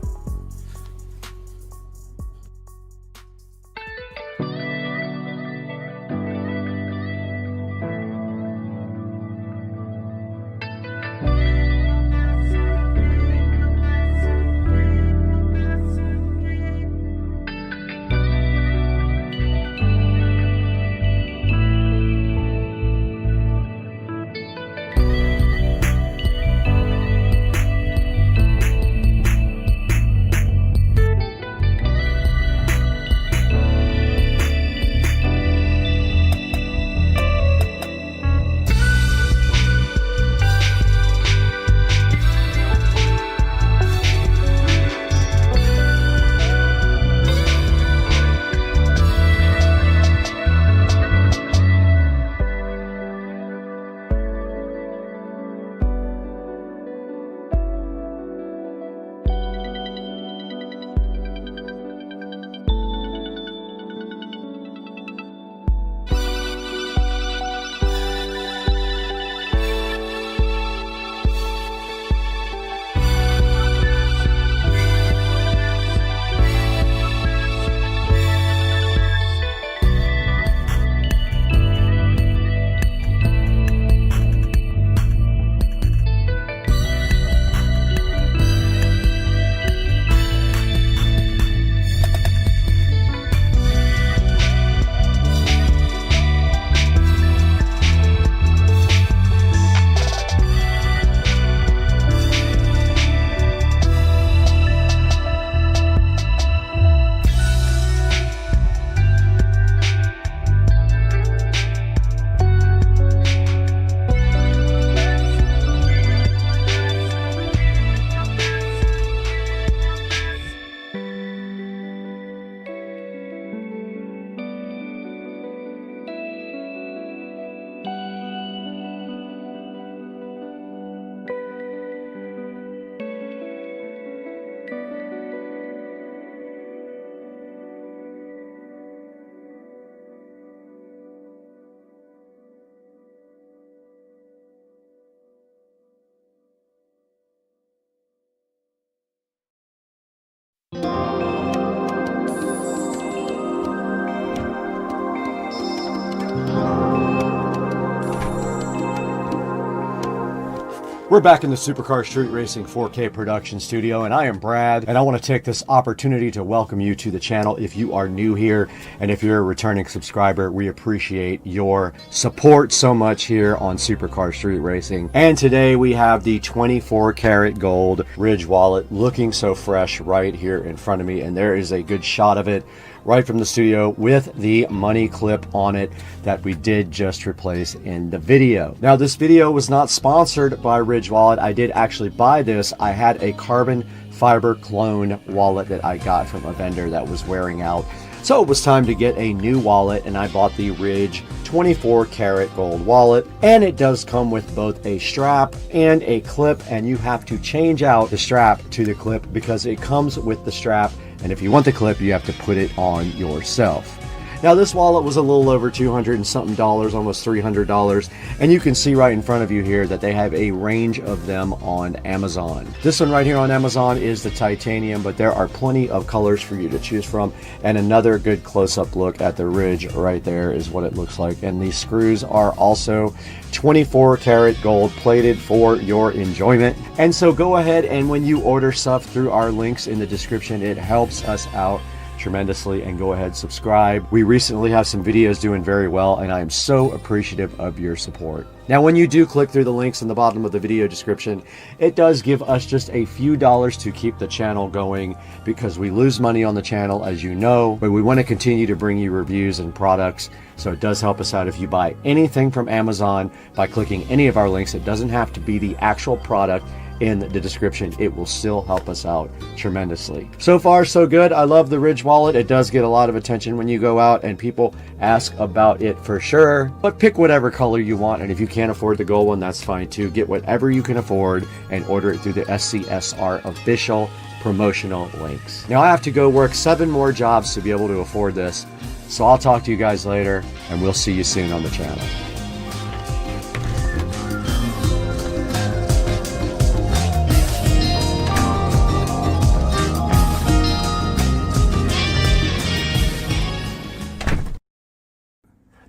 Speaker 1: We're back in the Supercar Street Racing 4K production studio, and I am Brad, and I want to take this opportunity to welcome you to the channel if you are new here, and if you're a returning subscriber, we appreciate your support so much here on Supercar Street Racing. And today we have the 24 karat gold Ridge wallet looking so fresh right here in front of me, and there is a good shot of it right from the studio with the money clip on it that we did just replace in the video. Now, this video was not sponsored by Ridge Wallet. I did actually buy this. I had a carbon fiber clone wallet that I got from a vendor that was wearing out. So it was time to get a new wallet, and I bought the Ridge 24 karat gold wallet, and it does come with both a strap and a clip, and you have to change out the strap to the clip because it comes with the strap, and if you want the clip, you have to put it on yourself. Now this wallet was a little over $200 and something, almost $300, and you can see right in front of you here that they have a range of them on Amazon. This one right here on Amazon is the titanium, but there are plenty of colors for you to choose from, and another good close-up look at the ridge right there is what it looks like. And these screws are also 24 karat gold plated for your enjoyment. And so go ahead, and when you order stuff through our links in the description, it helps us out tremendously, and go ahead, subscribe. We recently have some videos doing very well, and I am so appreciative of your support. Now, when you do click through the links in the bottom of the video description, it does give us just a few dollars to keep the channel going, because we lose money on the channel, as you know, but we want to continue to bring you reviews and products. So it does help us out if you buy anything from Amazon by clicking any of our links. It doesn't have to be the actual product in the description. It will still help us out tremendously. So far, so good. I love the Ridge wallet. It does get a lot of attention when you go out and people ask about it for sure. But pick whatever color you want, and if you can't afford the gold one, that's fine too. Get whatever you can afford and order it through the SCSR official promotional links. Now I have to go work 7 more jobs to be able to afford this. So I'll talk to you guys later, and we'll see you soon on the channel.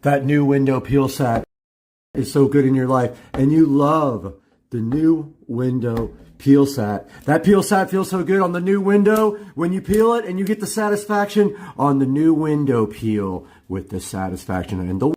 Speaker 1: That new window peel set is so good in your life, and you love the new window peel set. That peel set feels so good on the new window when you peel it, and you get the satisfaction on the new window peel with the satisfaction and the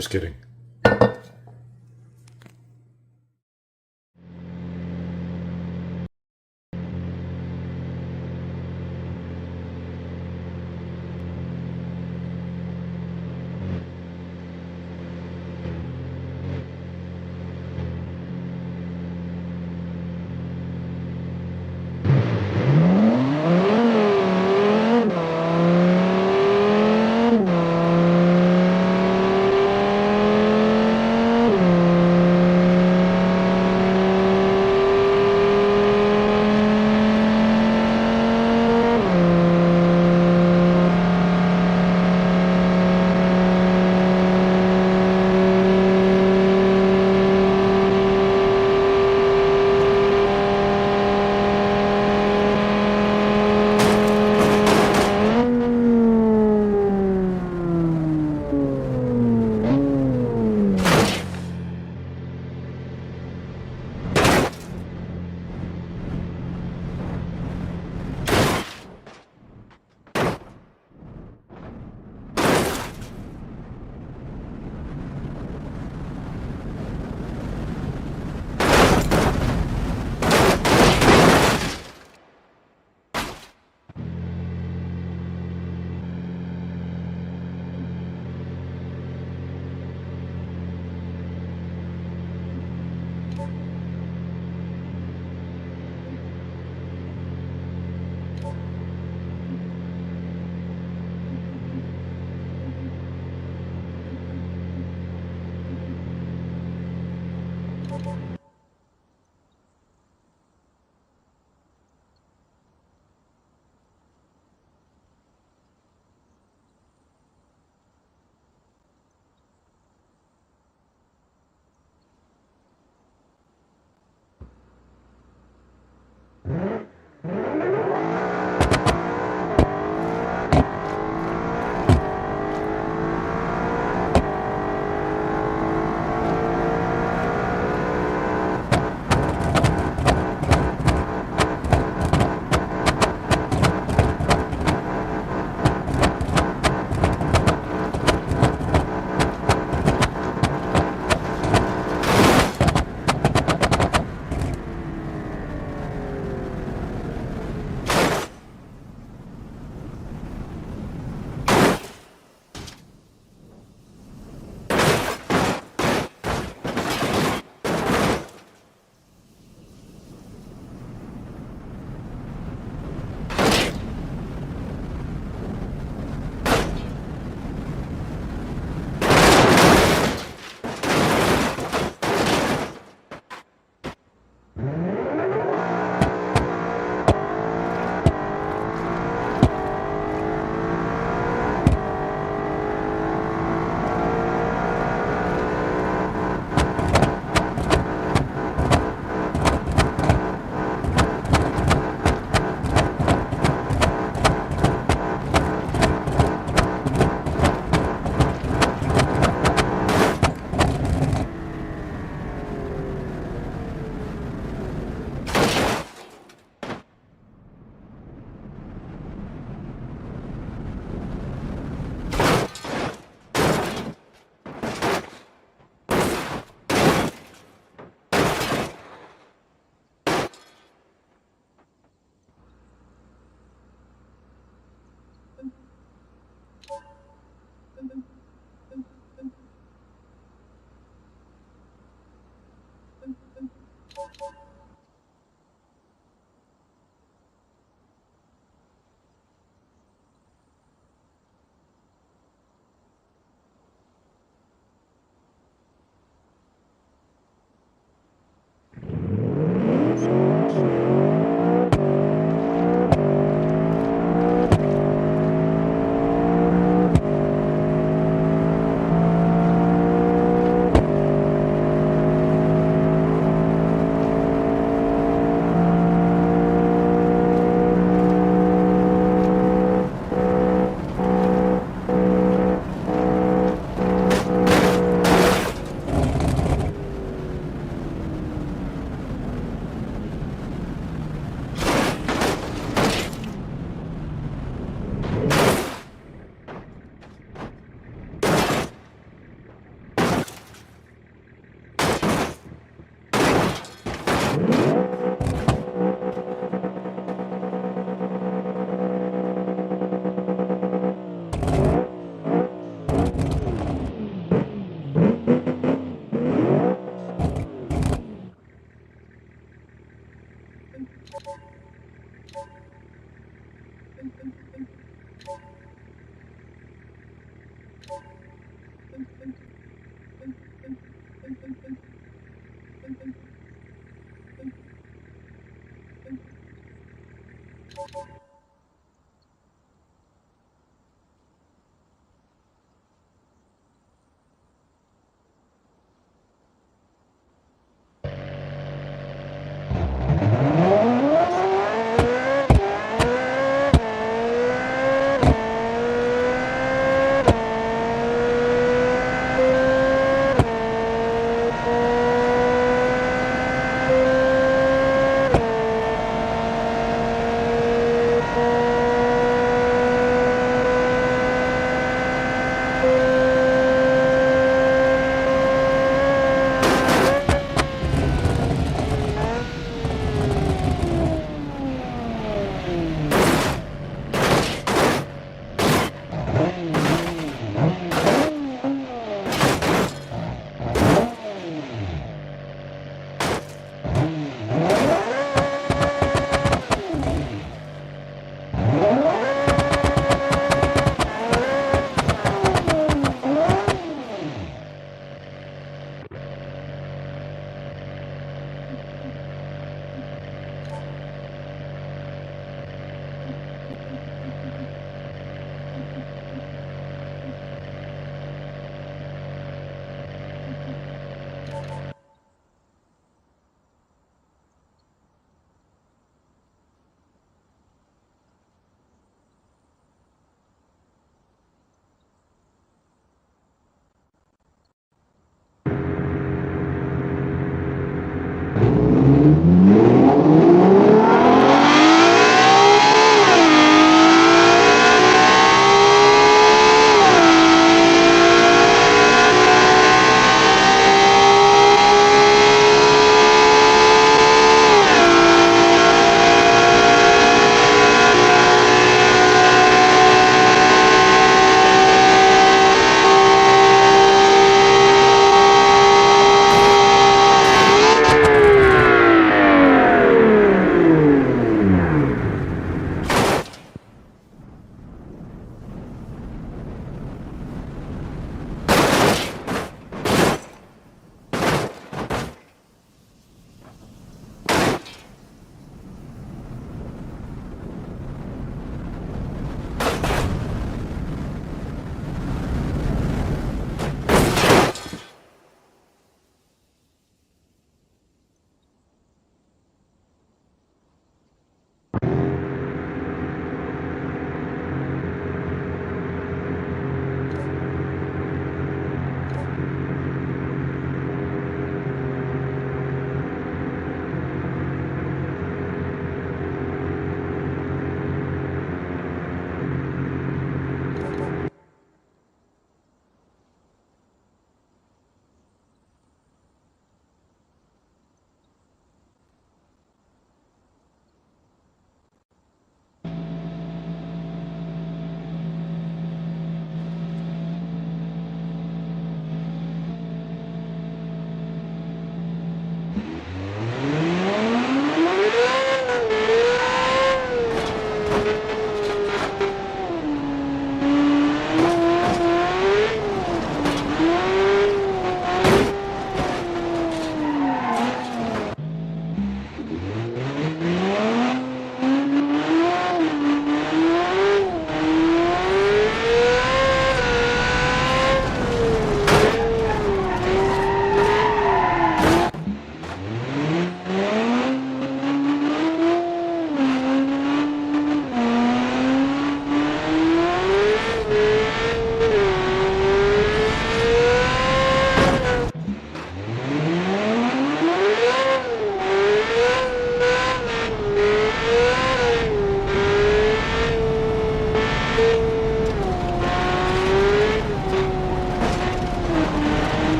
Speaker 17: Just kidding.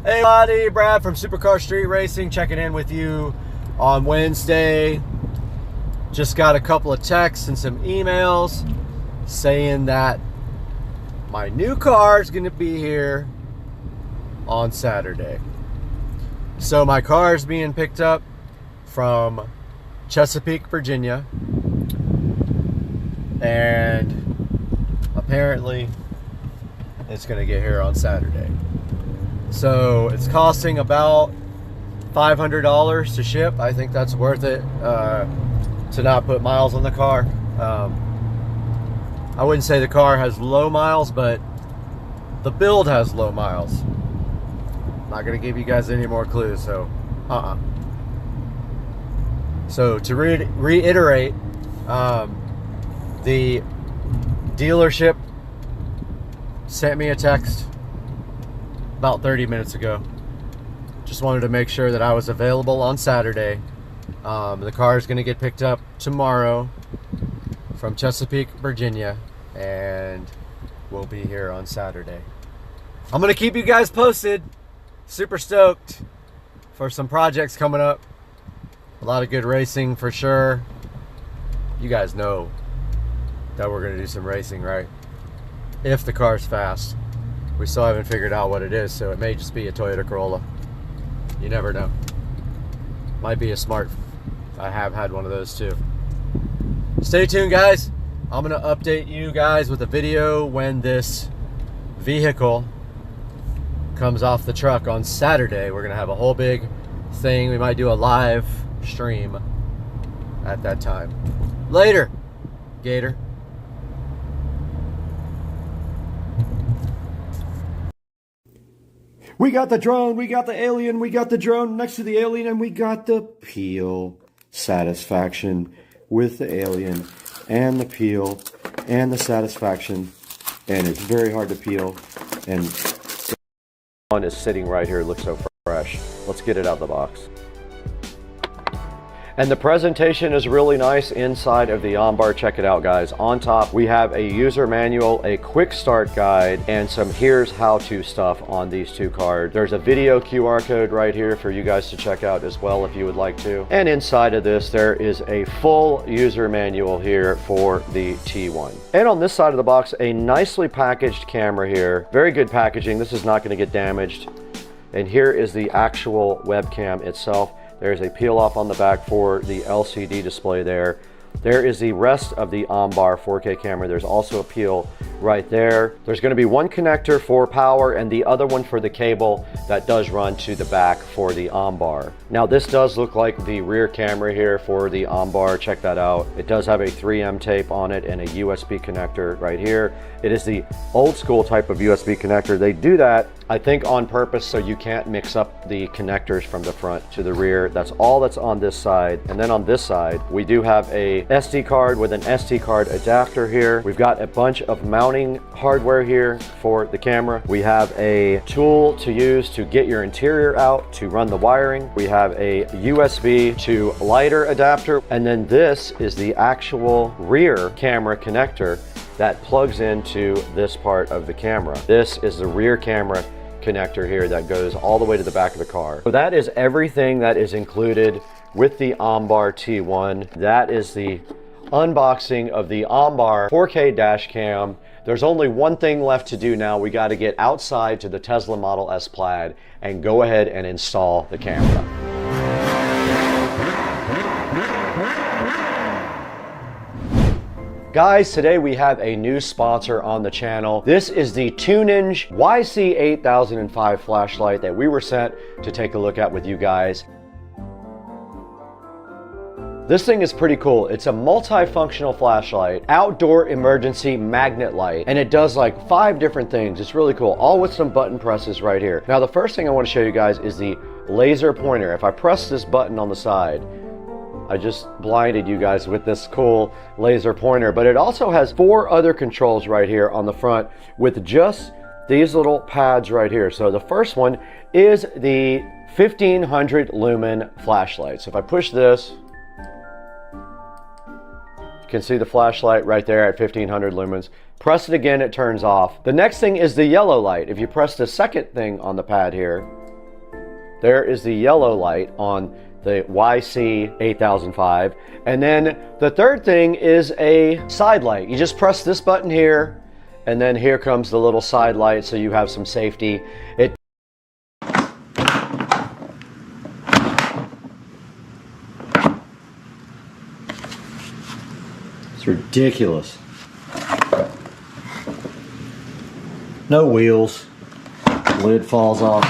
Speaker 17: Hey buddy, Brad from Supercar Street Racing checking in with you on Wednesday. Just got a couple of texts and some emails saying that my new car is going to be here on Saturday. So my car is being picked up from Chesapeake, Virginia, and apparently it's going to get here on Saturday. So it's costing about $500 to ship. I think that's worth it to not put miles on the car. I wouldn't say the car has low miles, but the build has low miles. Not going to give you guys any more clues, so So to reiterate, the dealership sent me a text about 30 minutes ago. Just wanted to make sure that I was available on Saturday. The car is going to get picked up tomorrow from Chesapeake, Virginia, and we'll be here on Saturday. I'm going to keep you guys posted. Super stoked for some projects coming up. A lot of good racing for sure. You guys know that we're going to do some racing, right? If the car's fast. We still haven't figured out what it is, so it may just be a Toyota Corolla. You never know. Might be a Smart. I have had one of those too. Stay tuned, guys. I'm going to update you guys with a video when this vehicle comes off the truck on Saturday. We're going to have a whole big thing. We might do a live stream at that time. Later, Gator.
Speaker 1: We got the drone, we got the alien, we got the drone next to the alien, and we got the peel satisfaction with the alien and the peel and the satisfaction. And it's very hard to peel. And one is sitting right here, it looks so fresh. Let's get it out of the box. And the presentation is really nice inside of the ON bar. Check it out, guys. On top, we have a user manual, a quick start guide, and some here's how to stuff on these two cards. There's a video QR code right here for you guys to check out as well if you would like to. And inside of this, there is a full user manual here for the T1. And on this side of the box, a nicely packaged camera here. Very good packaging. This is not going to get damaged. And here is the actual webcam itself. There's a peel off on the back for the LCD display there. There is the rest of the ON bar 4K camera. There's also a peel right there. There's going to be one connector for power and the other one for the cable that does run to the back for the ON bar. Now this does look like the rear camera here for the ON bar. Check that out. It does have a 3M tape on it and a USB connector right here. It is the old school type of USB connector. They do that, I think, on purpose so you can't mix up the connectors from the front to the rear. That's all that's on this side. And then on this side, we do have a SD card with an SD card adapter here. We've got a bunch of mounting hardware here for the camera. We have a tool to use to get your interior out to run the wiring. We have a USB to lighter adapter. And then this is the actual rear camera connector that plugs into this part of the camera. This is the rear camera connector here that goes all the way to the back of the car. So that is everything that is included with the ON bar T1. That is the unboxing of the ON bar 4K dash cam. There's only one thing left to do now. We got to get outside to the Tesla Model S Plaid and go ahead and install the camera. Guys, today we have a new sponsor on the channel. This is the Tunninge YC8005 flashlight that we were sent to take a look at with you guys. This thing is pretty cool. It's a multifunctional flashlight, outdoor emergency magnet light, and it does like 5 different things. It's really cool, all with some button presses right here. Now, the first thing I want to show you guys is the laser pointer. If I press this button on the side, I just blinded you guys with this cool laser pointer, but it also has 4 other controls right here on the front with just these little pads right here. So the first one is the 1500 lumen flashlight. So if I push this, you can see the flashlight right there at 1500 lumens. Press it again, it turns off. The next thing is the yellow light. If you press the second thing on the pad here, There is the yellow light on the YC8005. And then the third thing is a side light. You just press this button here, and then here comes the little side light so you have some safety. It's ridiculous. No wheels. Lid falls off.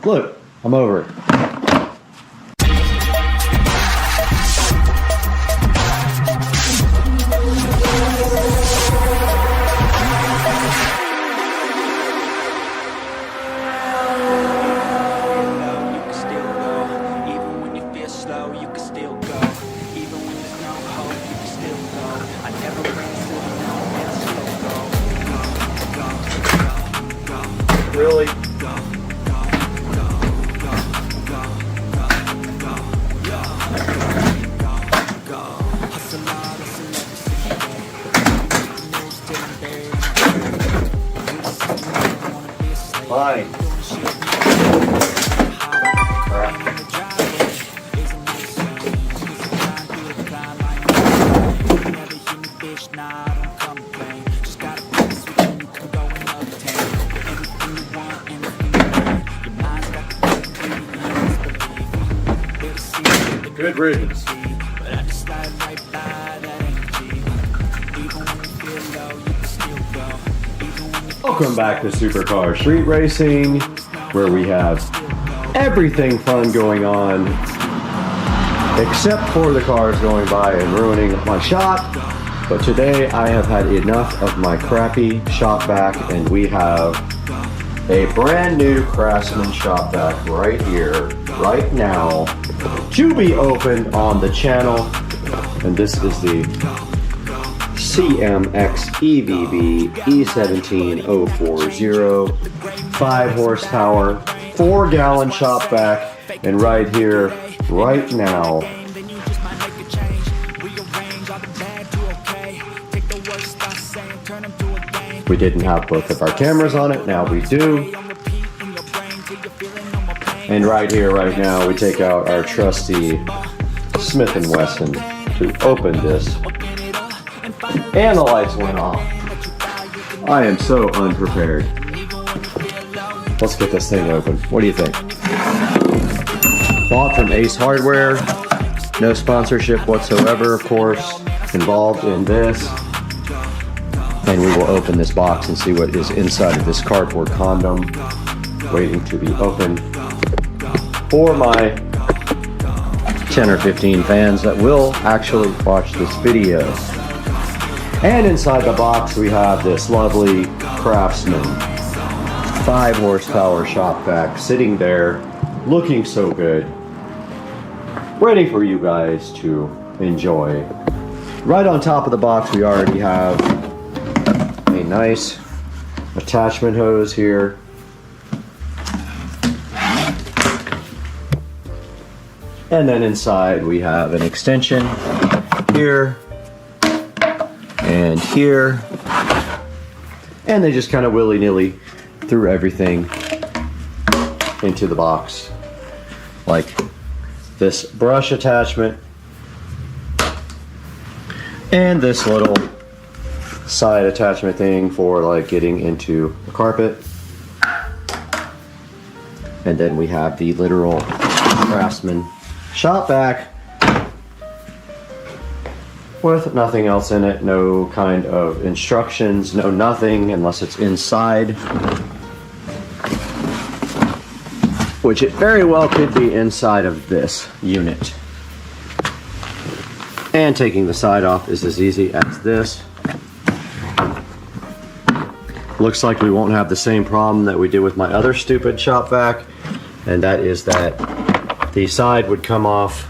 Speaker 1: Look, I'm over it. Really? Fine. Good riddance. Welcome back to Supercar Street Racing, where we have everything fun going on, except for the cars going by and ruining my shot. But today I have had enough of my crappy shop vac, and we have a brand new Craftsman shop vac right here, right now, to be opened on the channel. And this is the CMX EVB E17040, 5 horsepower, 4-gallon shop vac, and right here, right now, we didn't have both of our cameras on it, now we do. And right here, right now, we take out our trusty Smith & Wesson to open this. And the lights went off. I am so unprepared. Let's get this thing open. What do you think? Bought from Ace Hardware. No sponsorship whatsoever, of course, involved in this. And we will open this box and see what is inside of this cardboard condom, waiting to be opened for my 10 or 15 fans that will actually watch this video. And inside the box we have this lovely Craftsman 5 horsepower shop vac sitting there, looking so good, ready for you guys to enjoy. Right on top of the box we already have a nice attachment hose here. And then inside we have an extension here and here. And they just kind of willy-nilly threw everything into the box. Like this brush attachment and this little side attachment thing for like getting into the carpet. And then we have the literal Craftsman shop vac with nothing else in it, no kind of instructions, no nothing unless it's inside, which it very well could be inside of this unit. And taking the side off is as easy as this. Looks like we won't have the same problem that we did with my other stupid shop vac, and that is that the side would come off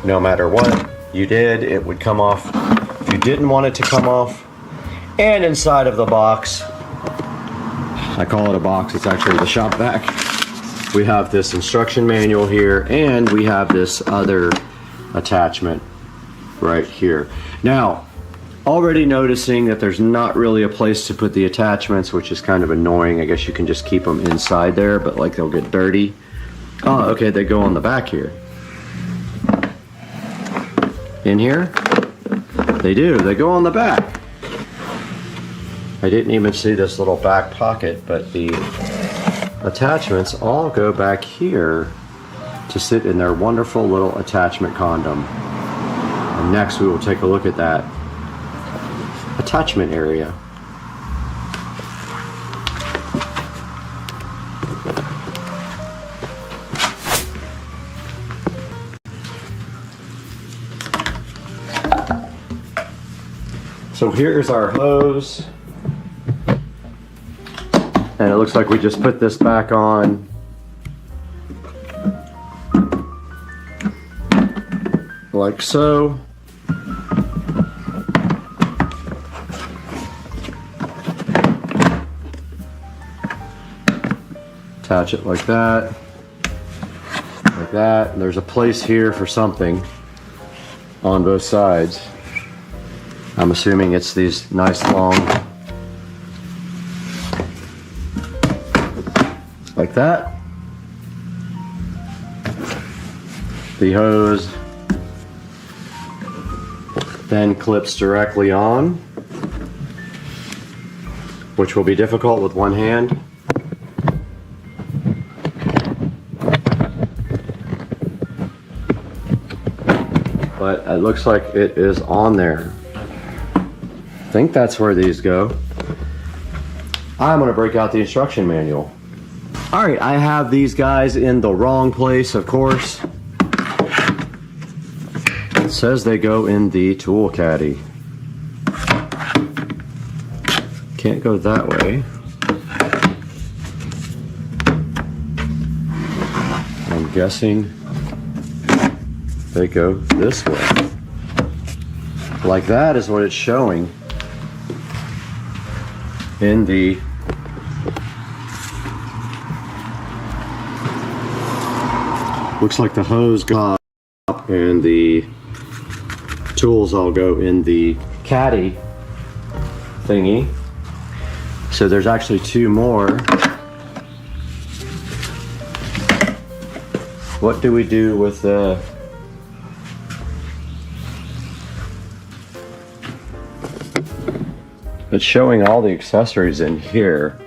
Speaker 1: no matter what you did. It would come off if you didn't want it to come off. And inside of the box, I call it a box, it's actually the shop vac, we have this instruction manual here, and we have this other attachment right here. Now, Already noticing that there's not really a place to put the attachments, which is kind of annoying. I guess you can just keep them inside there, but like they'll get dirty. Oh, okay, they go on the back here. In here? They do, they go on the back. I didn't even see this little back pocket, but the attachments all go back here to sit in their wonderful little attachment condom. And next we will take a look at that attachment area. So here's our hose. And it looks like we just put this back on. Like so. Attach it like that. Like that. And there's a place here for something on both sides. I'm assuming it's these nice long, like that. The hose then clips directly on, which will be difficult with one hand. But it looks like it is on there. I think that's where these go. I'm gonna break out the instruction manual. All right, I have these guys in the wrong place, of course. It says they go in the tool caddy. Can't go that way. I'm guessing they go this way. Like that is what it's showing in the looks like the hose go up and the tools all go in the caddy thingy. So there's actually two more. What do we do with the it's showing all the accessories in here.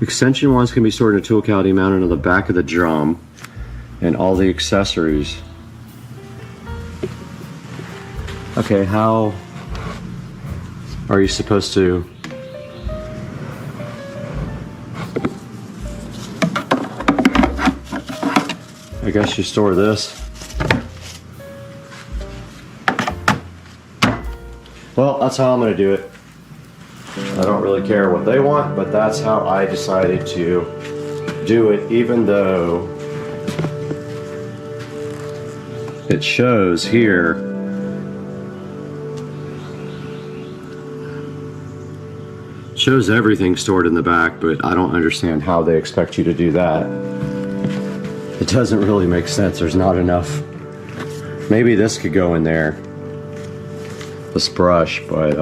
Speaker 1: Extension ones can be stored in a tool caddy mounted on the back of the drum, and all the accessories. Okay, how are you supposed to? I guess you store this. Well, that's how I'm going to do it. I don't really care what they want, but that's how I decided to do it, even though it shows here shows everything stored in the back, but I don't understand how they expect you to do that. It doesn't really make sense. There's not enough. Maybe this could go in there. This brush, but I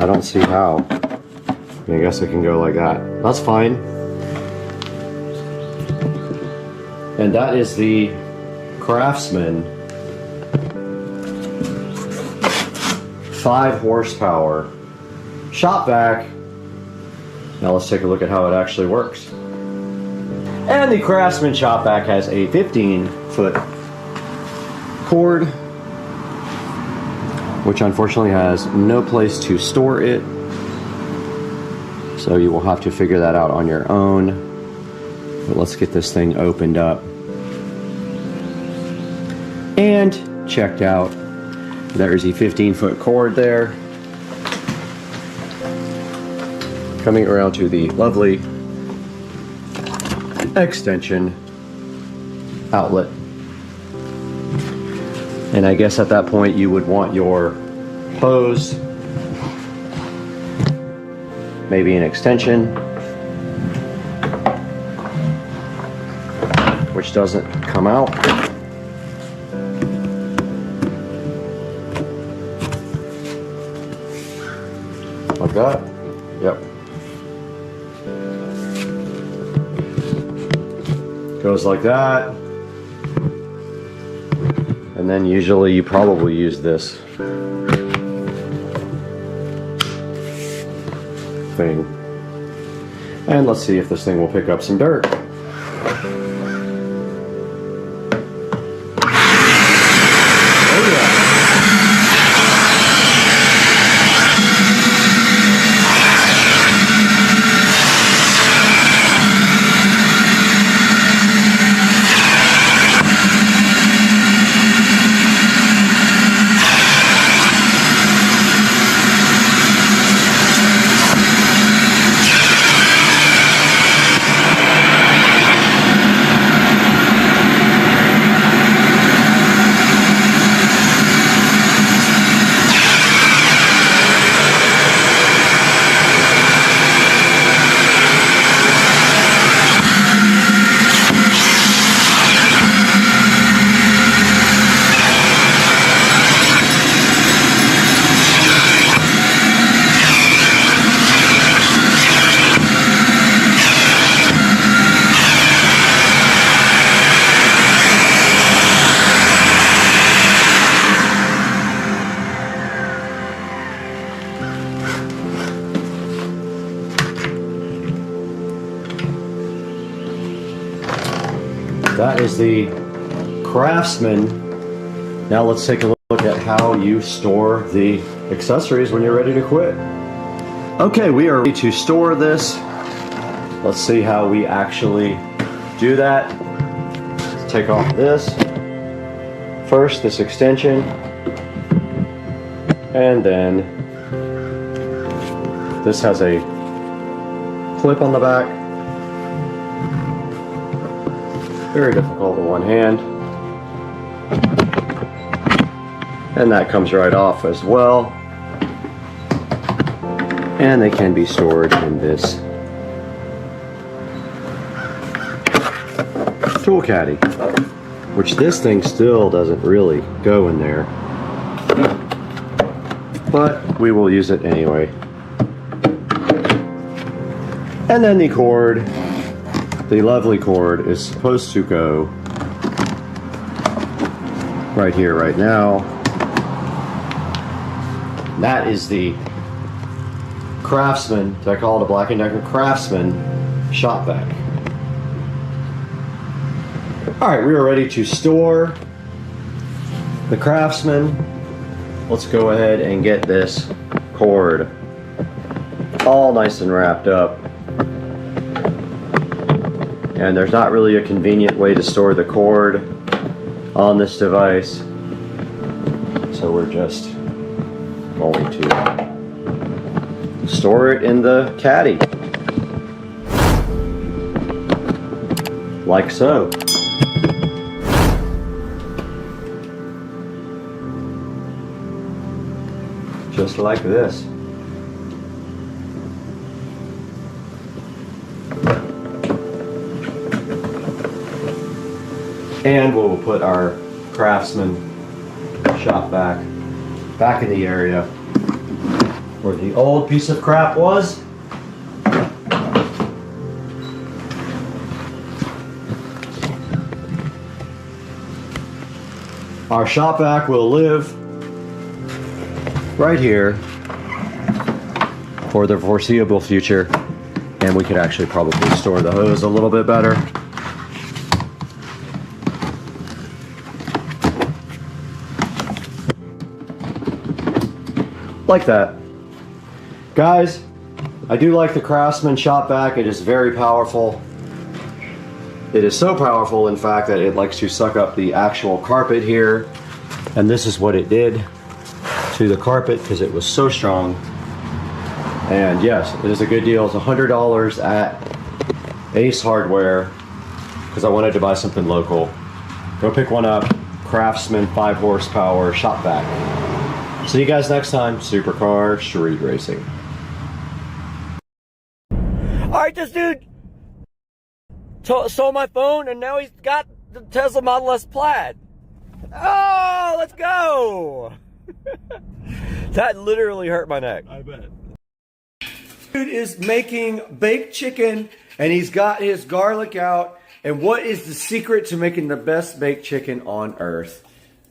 Speaker 1: don't see how. I guess it can go like that. That's fine. And that is the Craftsman 5 horsepower shop vac. Now let's take a look at how it actually works. And the Craftsman shop vac has a 15-foot cord, which unfortunately has no place to store it. So you will have to figure that out on your own. But let's get this thing opened up and checked out. There is a 15-foot cord there, coming around to the lovely extension outlet. And I guess at that point you would want your hose maybe an extension, which doesn't come out. Like that. Yep. Goes like that. And then usually you probably use this thing. And let's see if this thing will pick up some dirt. That is the Craftsman. Now let's take a look at how you store the accessories when you're ready to quit. Okay, we are ready to store this. Let's see how we actually do that. Let's take off this. First, this extension. And then this has a clip on the back. Very difficult with one hand. And that comes right off as well. And they can be stored in this tool caddy, which this thing still doesn't really go in there, but we will use it anyway. And then the cord, the lovely cord, is supposed to go right here, right now. That is the Craftsman, did I call it a Black & Decker Craftsman shop vac. Alright, we are ready to store the Craftsman. Let's go ahead and get this cord all nice and wrapped up. And there's not really a convenient way to store the cord on this device, so we're just going to store it in the caddy, like so. Just like this. And we'll put our Craftsman shop vac back in the area where the old piece of crap was. Our shop vac will live right here for the foreseeable future, and we could actually probably store the hose a little bit better. Like that. Guys, I do like the Craftsman shop vac. It is very powerful. It is so powerful, in fact, that it likes to suck up the actual carpet here. And this is what it did to the carpet because it was so strong. And yes, it is a good deal. It's $100 at Ace Hardware because I wanted to buy something local. Go pick one up. Craftsman 5 horsepower shop vac. See you guys next time. Supercar Street Racing.
Speaker 17: this dude stole my phone, and now he's got the Tesla Model S Plaid. Oh, let's go! That literally hurt my neck.
Speaker 2: I bet.
Speaker 17: Dude is making baked chicken, and he's got his garlic out. And what is the secret to making the best baked chicken on earth?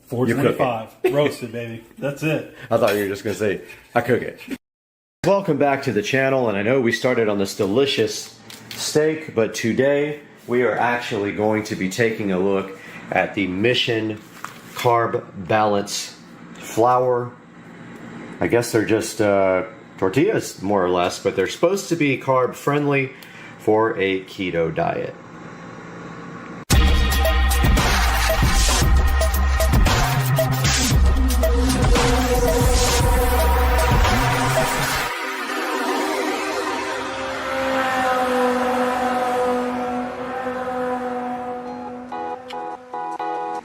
Speaker 2: 425 roasted, baby. That's it.
Speaker 17: I thought you were just gonna say I cook it. Welcome back to the channel, and I know we started on this delicious steak, but today we are actually going to be taking a look at the Mission Carb Balance flour. I guess they're just tortillas, more or less, but they're supposed to be carb friendly for a keto diet.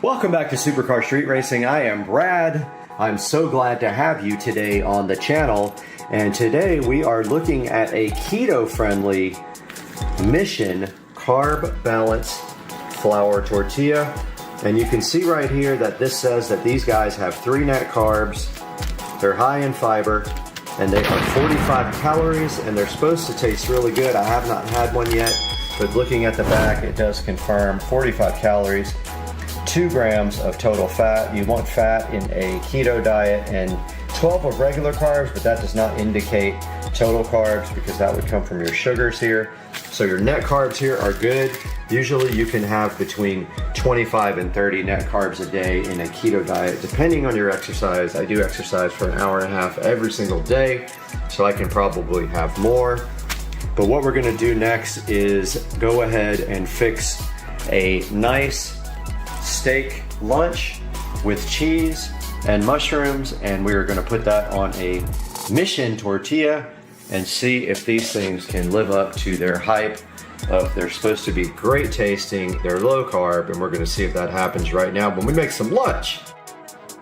Speaker 17: Welcome back to Supercar Street Racing. I am Brad. I'm so glad to have you today on the channel. And today we are looking at a keto-friendly Mission Carb Balance flour tortilla. And you can see right here that this says that these guys have 3 net carbs. They're high in fiber, and they are 45 calories, and they're supposed to taste really good. I have not had one yet, but looking at the back, it does confirm 45 calories. 2 grams of total fat. You want fat in a keto diet, and 12 of regular carbs, but that does not indicate total carbs because that would come from your sugars here. So your net carbs here are good. Usually you can have between 25 and 30 net carbs a day in a keto diet, depending on your exercise. I do exercise for an hour and a half every single day, so I can probably have more. But what we're gonna do next is go ahead and fix a nice steak lunch with cheese and mushrooms, and we are going to put that on a Mission tortilla and see if these things can live up to their hype of they're supposed to be great tasting, they're low carb, and we're going to see if that happens right now when we make some lunch.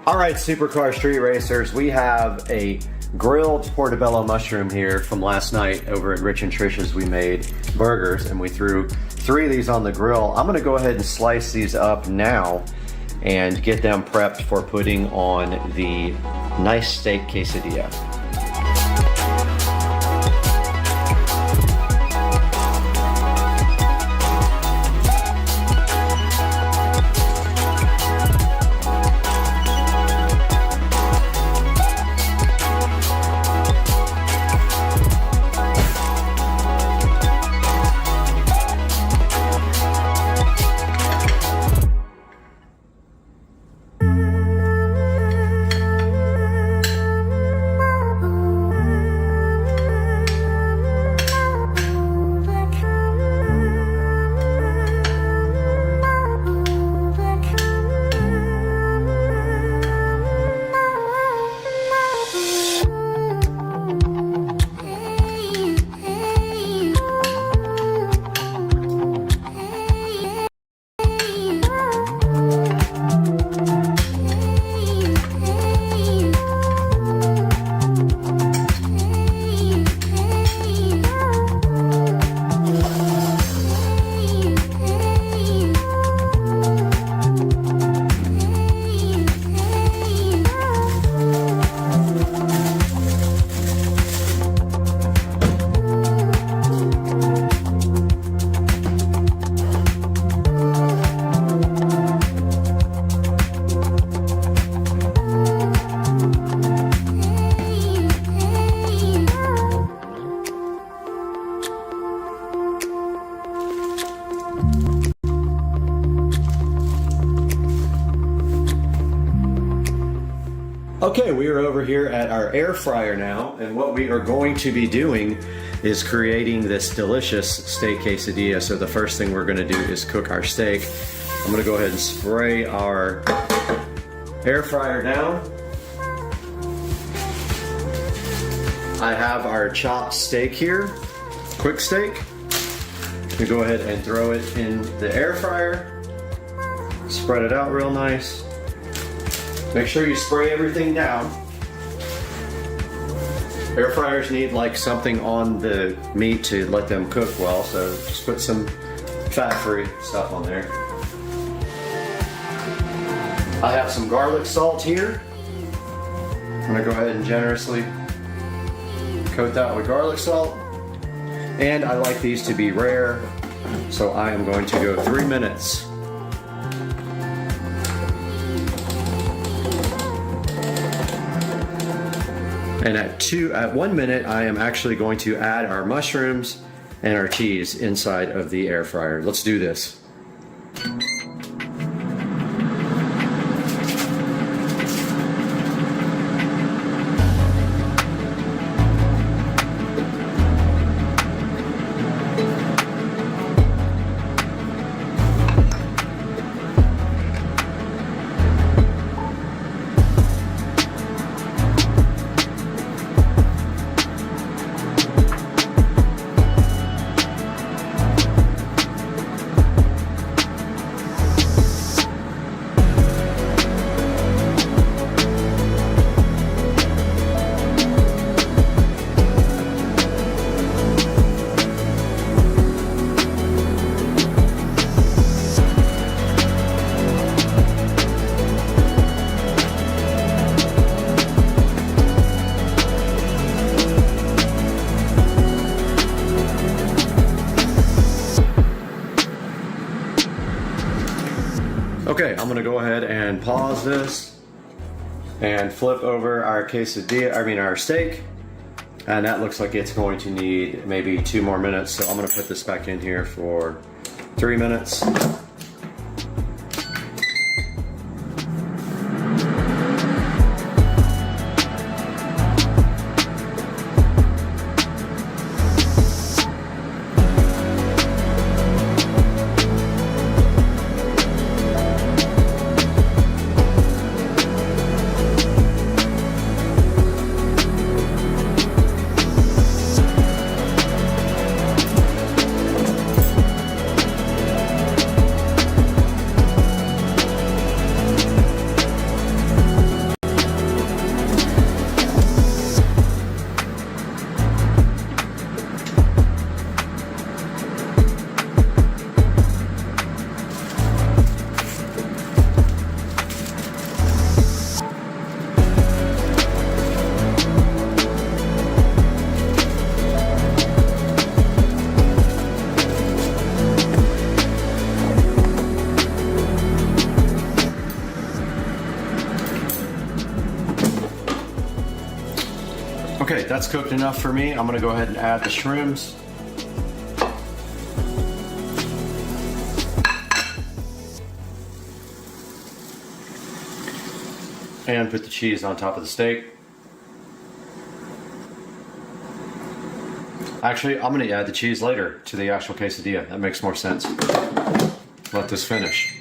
Speaker 17: Alright, Supercar Street Racers, we have a grilled portobello mushroom here from last night over at Rich and Trish's. We made burgers and we threw 3 of these on the grill. I'm gonna go ahead and slice these up now and get them prepped for putting on the nice steak quesadilla. Okay, we are over here at our air fryer now, and what we are going to be doing is creating this delicious steak quesadilla. So the first thing we're gonna do is cook our steak. I'm gonna go ahead and spray our air fryer down. I have our chopped steak here, quick steak. We go ahead and throw it in the air fryer, spread it out real nice. Make sure you spray everything down.
Speaker 1: Air fryers need like something on the meat to let them cook well, so just put some fat-free stuff on there. I have some garlic salt here. I'm gonna go ahead and generously coat that with garlic salt. And I like these to be rare, so I am going to go 3 minutes. And at 1 minute, I am actually going to add our mushrooms and our cheese inside of the air fryer. Let's do this. Okay, I'm gonna go ahead and pause this and flip over our our steak. And that looks like it's going to need maybe 2 more minutes. So I'm gonna put this back in here for 3 minutes. Okay, that's cooked enough for me. I'm gonna go ahead and add the shrooms. And put the cheese on top of the steak. Actually, I'm gonna add the cheese later to the actual quesadilla. That makes more sense. Let this finish.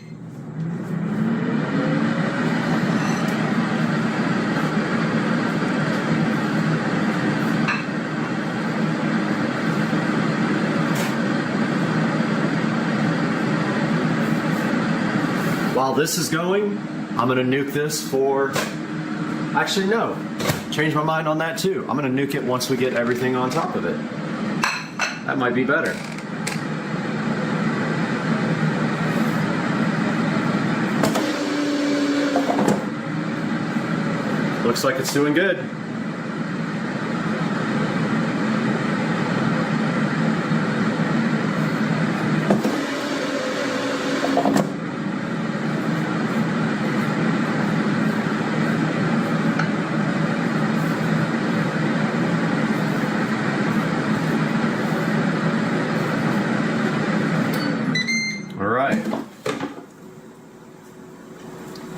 Speaker 1: While this is going, I'm gonna nuke this for, actually no, change my mind on that too. I'm gonna nuke it once we get everything on top of it. That might be better. Looks like it's doing good.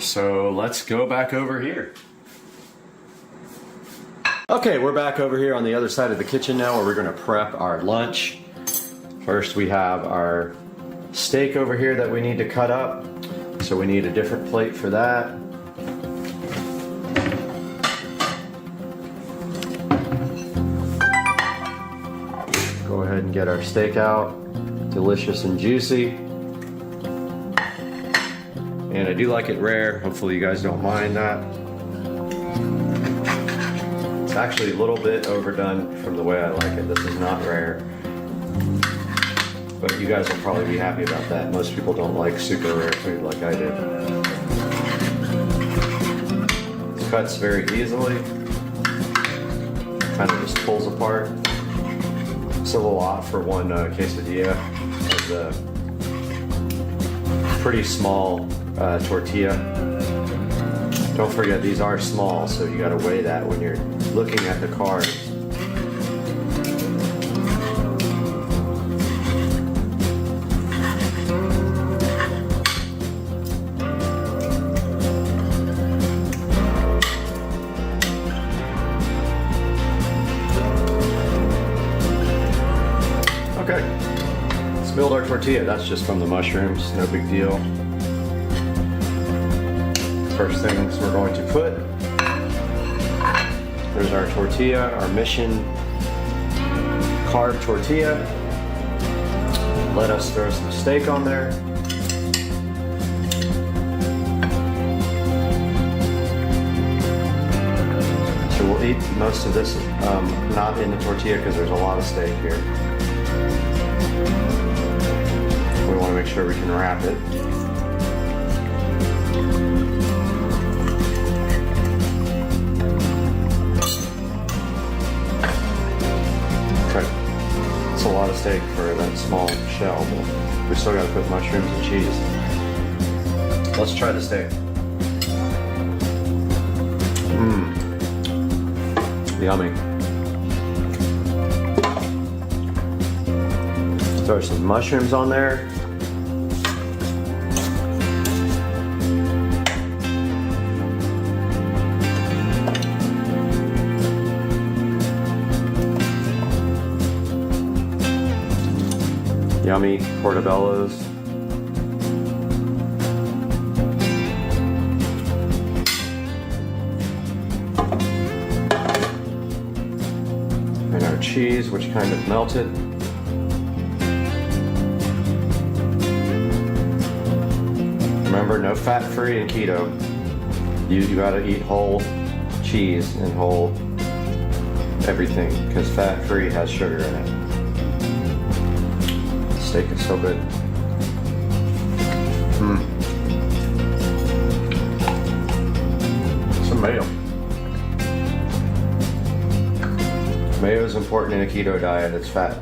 Speaker 1: So let's go back over here. Okay, we're back over here on the other side of the kitchen now where we're gonna prep our lunch. First we have our steak over here that we need to cut up. So we need a different plate for that. Go ahead and get our steak out, delicious and juicy. And I do like it rare. Hopefully you guys don't mind that. It's actually a little bit overdone from the way I like it. This is not rare. But you guys will probably be happy about that. Most people don't like super rare food like I do. It cuts very easily. Kind of just pulls apart. It's a little odd for one quesadilla. It's a pretty small tortilla. Don't forget, these are small, so you gotta weigh that when you're looking at the card. Okay, let's build our tortilla. That's just from the mushrooms, no big deal. First things we're going to put, there's our tortilla, our Mission carb tortilla. Let us throw some steak on there. So we'll eat most of this not in the tortilla because there's a lot of steak here. We want to make sure we can wrap it. It's a lot of steak for that small shell, but we still got to put mushrooms and cheese. Let's try the steak. Yummy. Throw some mushrooms on there. Yummy portobellos. And our cheese, which kind of melted. Remember, no fat-free and keto. You gotta eat whole cheese and whole everything, because fat-free has sugar in it. Steak is so good. Some mayo. Mayo is important in a keto diet. It's fat.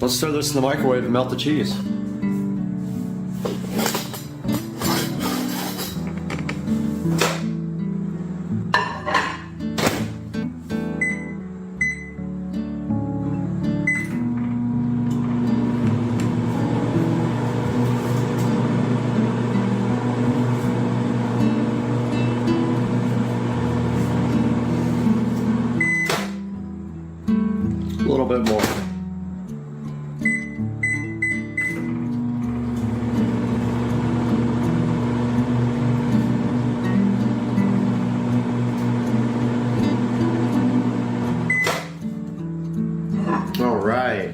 Speaker 1: Let's throw this in the microwave and melt the cheese. A little bit more. All right.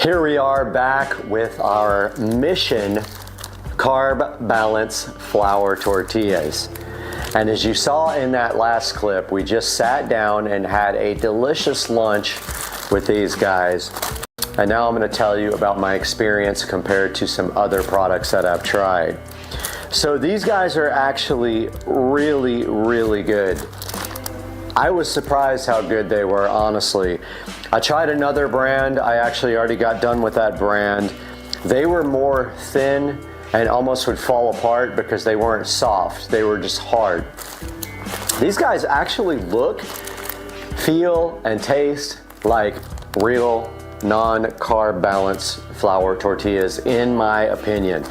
Speaker 1: Here we are back with our Mission Carb Balance Flour Tortillas. And as you saw in that last clip, we just sat down and had a delicious lunch with these guys. And now I'm going to tell you about my experience compared to some other products that I've tried. So these guys are actually really, really good. I was surprised how good they were, honestly. I tried another brand. I actually already got done with that brand. They were more thin and almost would fall apart because they weren't soft. They were just hard. These guys actually look, feel, and taste like real non-carb balance flour tortillas, in my opinion.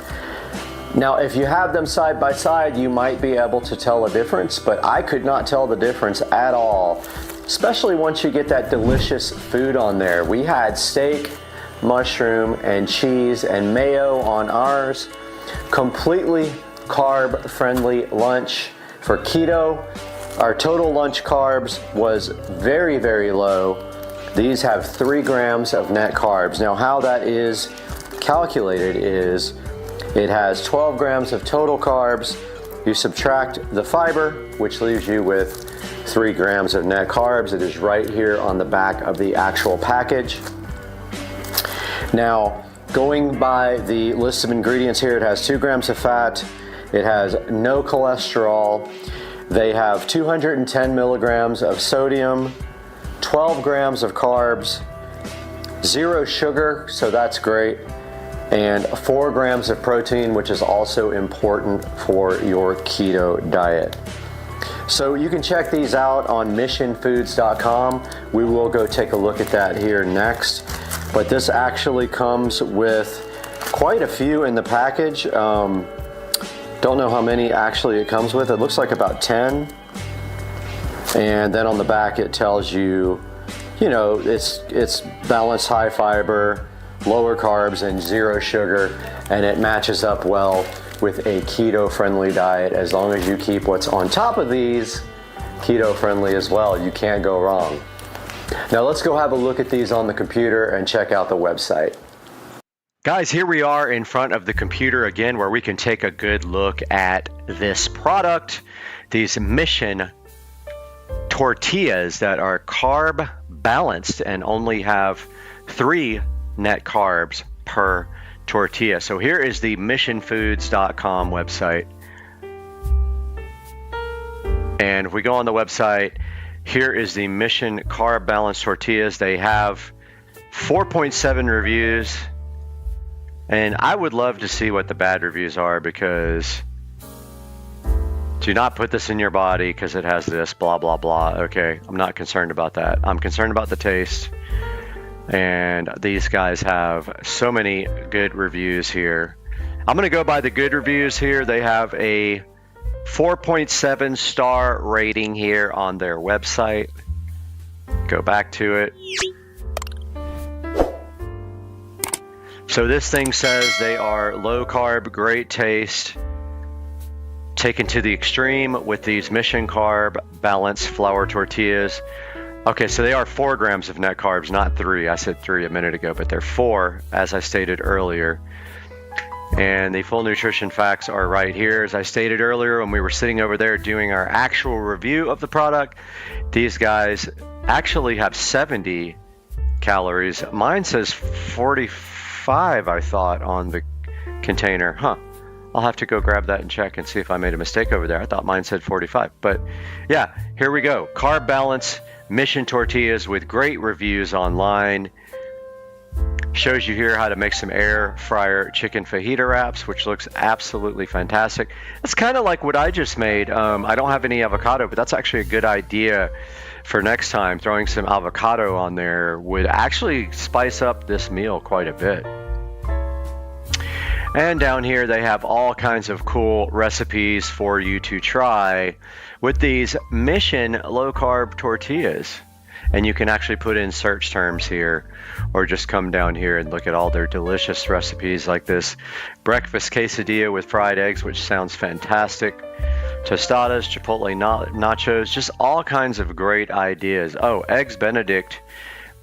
Speaker 1: Now, if you have them side by side, you might be able to tell a difference, but I could not tell the difference at all, especially once you get that delicious food on there. We had steak, mushroom, and cheese and mayo on ours. Completely carb-friendly lunch for keto. Our total lunch carbs was very, very low. These have 3 grams of net carbs. Now, how that is calculated is it has 12 grams of total carbs. You subtract the fiber, which leaves you with 3 grams of net carbs. It is right here on the back of the actual package. Now, going by the list of ingredients here, it has 2 grams of fat. It has no cholesterol. They have 210 milligrams of sodium, 12 grams of carbs, 0 sugar, so that's great, and 4 grams of protein, which is also important for your keto diet. So you can check these out on missionfoods.com. We will go take a look at that here next. But this actually comes with quite a few in the package. Don't know how many actually it comes with. It looks like about 10. And then on the back it tells you, you know, it's balanced, high fiber, lower carbs, and 0 sugar, and it matches up well with a keto-friendly diet. As long as you keep what's on top of these keto-friendly as well, you can't go wrong. Now let's go have a look at these on the computer and check out the website. Guys, here we are in front of the computer again, where we can take a good look at this product, these Mission tortillas that are carb balanced and only have 3 net carbs per tortilla. So here is the missionfoods.com website. And if we go on the website, here is the Mission Carb Balanced Tortillas. They have 4.7 reviews. And I would love to see what the bad reviews are, because do not put this in your body because it has this, blah, blah, blah. Okay, I'm not concerned about that. I'm concerned about the taste. And these guys have so many good reviews here. I'm going to go by the good reviews here. They have a 4.7 star rating here on their website. Go back to it. So this thing says they are low carb, great taste, taken to the extreme with these Mission Carb Balanced Flour Tortillas. Okay, so they are 4 grams of net carbs, not 3. I said 3 a minute ago, but they're 4, as I stated earlier. And the full nutrition facts are right here. As I stated earlier, when we were sitting over there doing our actual review of the product, these guys actually have 70 calories. Mine says 45, I thought, on the container. Huh. I'll have to go grab that and check and see if I made a mistake over there. I thought mine said 45. But yeah, here we go. Carb Balance Mission tortillas with great reviews online. Shows you here how to make some air fryer chicken fajita wraps, which looks absolutely fantastic. It's kind of like what I just made. I don't have any avocado, but that's actually a good idea for next time. Throwing some avocado on there would actually spice up this meal quite a bit. And down here they have all kinds of cool recipes for you to try with these Mission low carb tortillas. And you can actually put in search terms here, or just come down here and look at all their delicious recipes, like this breakfast quesadilla with fried eggs, which sounds fantastic. Tostadas, Chipotle nachos, just all kinds of great ideas. Oh, Eggs Benedict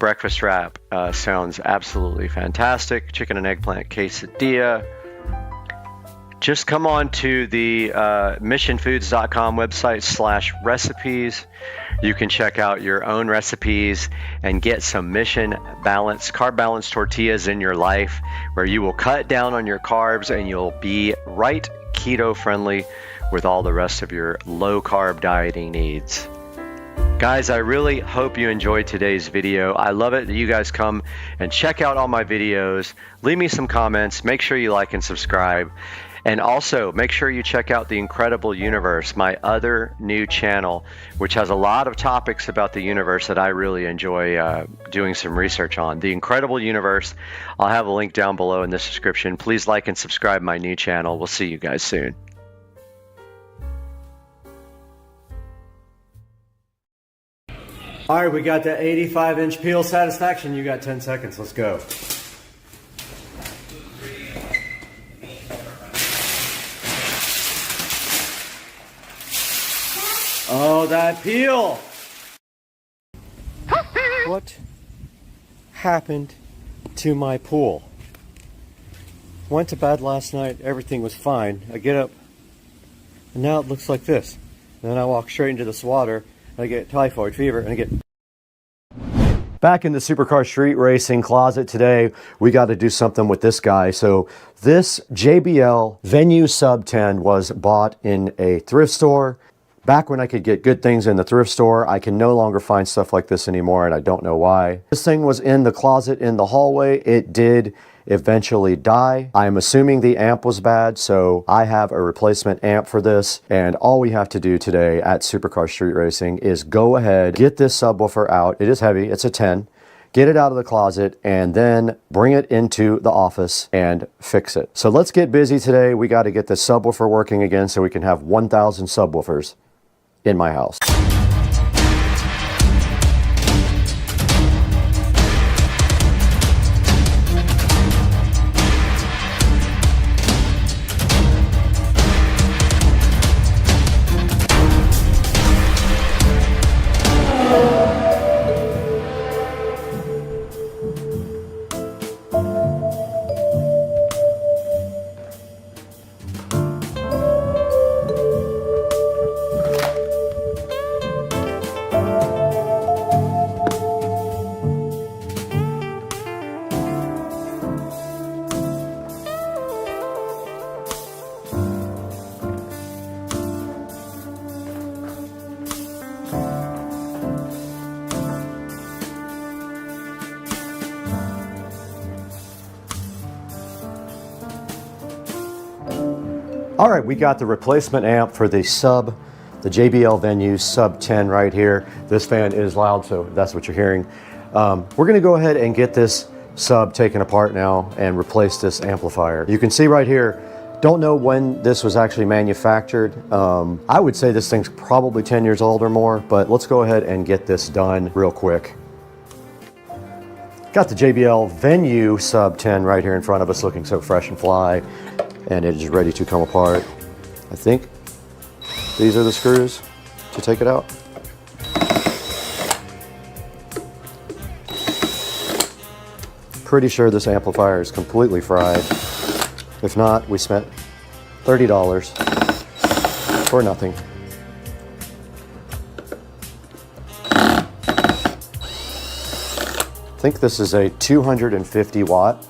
Speaker 1: breakfast wrap sounds absolutely fantastic. Chicken and eggplant quesadilla. Just come on to the missionfoods.com website /recipes. You can check out your own recipes and get some Mission balanced, carb balanced tortillas in your life, where you will cut down on your carbs and you'll be right keto friendly with all the rest of your low carb dieting needs. Guys, I really hope you enjoyed today's video. I love it that you guys come and check out all my videos. Leave me some comments. Make sure you like and subscribe. And also, make sure you check out The Incredible Universe, my other new channel, which has a lot of topics about the universe that I really enjoy doing some research on. The Incredible Universe. I'll have a link down below in the description. Please like and subscribe my new channel. We'll see you guys soon.
Speaker 17: All right, we got the 85-inch peel satisfaction. You got 10 seconds. Let's go. Oh, that peel! What happened to my pool? Went to bed last night, everything was fine. I get up, and now it looks like this. And then I walk straight into this water, and I get typhoid fever, and I get... Back in the supercar street racing closet today, we got to do something with this guy. So this JBL Venue Sub 10 was bought in a thrift store. Back when I could get good things in the thrift store, I can no longer find stuff like this anymore, and I don't know why. This thing was in the closet in the hallway. It did eventually die. I'm assuming the amp was bad, so I have a replacement amp for this, and all we have to do today at Supercar Street Racing is go ahead, get this subwoofer out. It is heavy, it's a 10. Get it out of the closet, and then bring it into the office and fix it. So let's get busy today. We got to get this subwoofer working again so we can have 1,000 subwoofers in my house. All right, we got the replacement amp for the JBL Venue Sub 10 right here. This fan is loud, so that's what you're hearing. We're gonna go ahead and get this sub taken apart now and replace this amplifier. You can see right here, don't know when this was actually manufactured. I would say this thing's probably 10 years old or more, but let's go ahead and get this done real quick. Got the JBL Venue Sub 10 right here in front of us, looking so fresh and fly, and it is ready to come apart. I think these are the screws to take it out. Pretty sure this amplifier is completely fried. If not, we spent $30 for nothing. I think this is a 250 watt.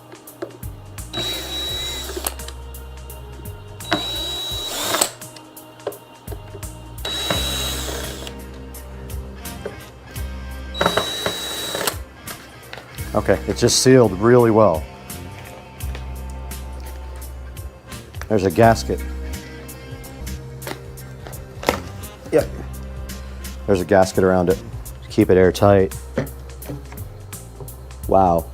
Speaker 17: Okay, it's just sealed really well. There's a gasket. Yep. There's a gasket around it. Keep it airtight. Wow.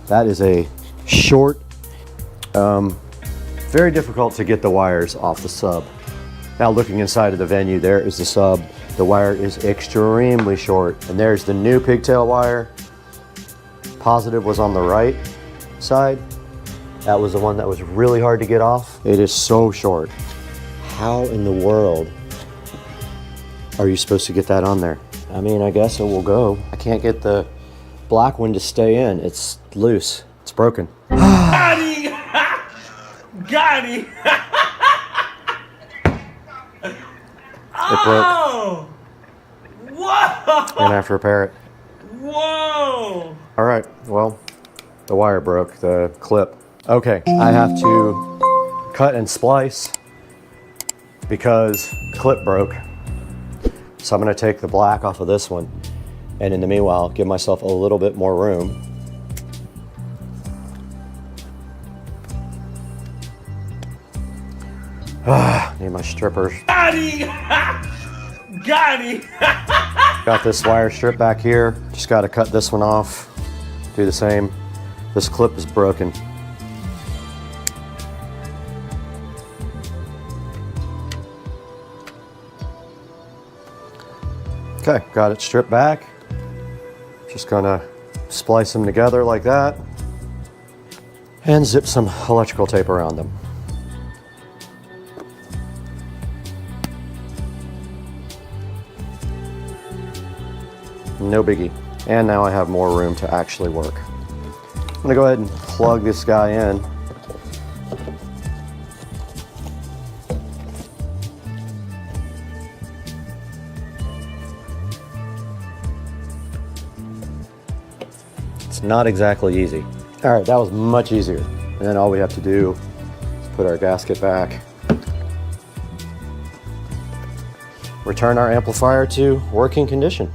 Speaker 17: That is a short, very difficult to get the wires off the sub. Now looking inside of the Venue, there is the sub. The wire is extremely short. And there's the new pigtail wire. Positive was on the right side. That was the one that was really hard to get off. It is so short. How in the world are you supposed to get that on there?
Speaker 1: I mean, I guess it will go. I can't get the black one to stay in. It's loose. It's broken.
Speaker 16: Got him! Got him!
Speaker 1: It broke.
Speaker 16: Oh! Whoa!
Speaker 1: And I have to repair it.
Speaker 16: Whoa!
Speaker 1: All right, well, the wire broke, the clip. Okay, I have to cut and splice because the clip broke. So I'm gonna take the black off of this one, and in the meanwhile, give myself a little bit more room. Need my strippers.
Speaker 16: Got him! Got him!
Speaker 1: Got this wire strip back here. Just gotta cut this one off. Do the same. This clip is broken. Okay, got it stripped back. Just gonna splice them together like that and zip some electrical tape around them. No biggie. And now I have more room to actually work. I'm gonna go ahead and plug this guy in. It's not exactly easy. All right, that was much easier. And then all we have to do is put our gasket back. Return our amplifier to working condition.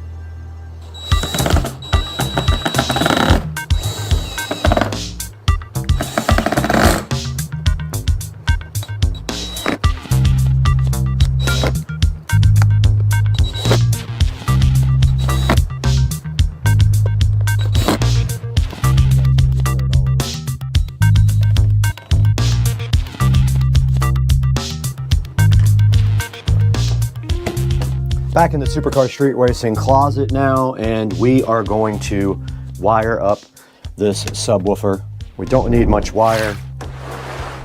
Speaker 1: Back in the Supercar Street Racing closet now, and we are going to wire up this subwoofer. We don't need much wire,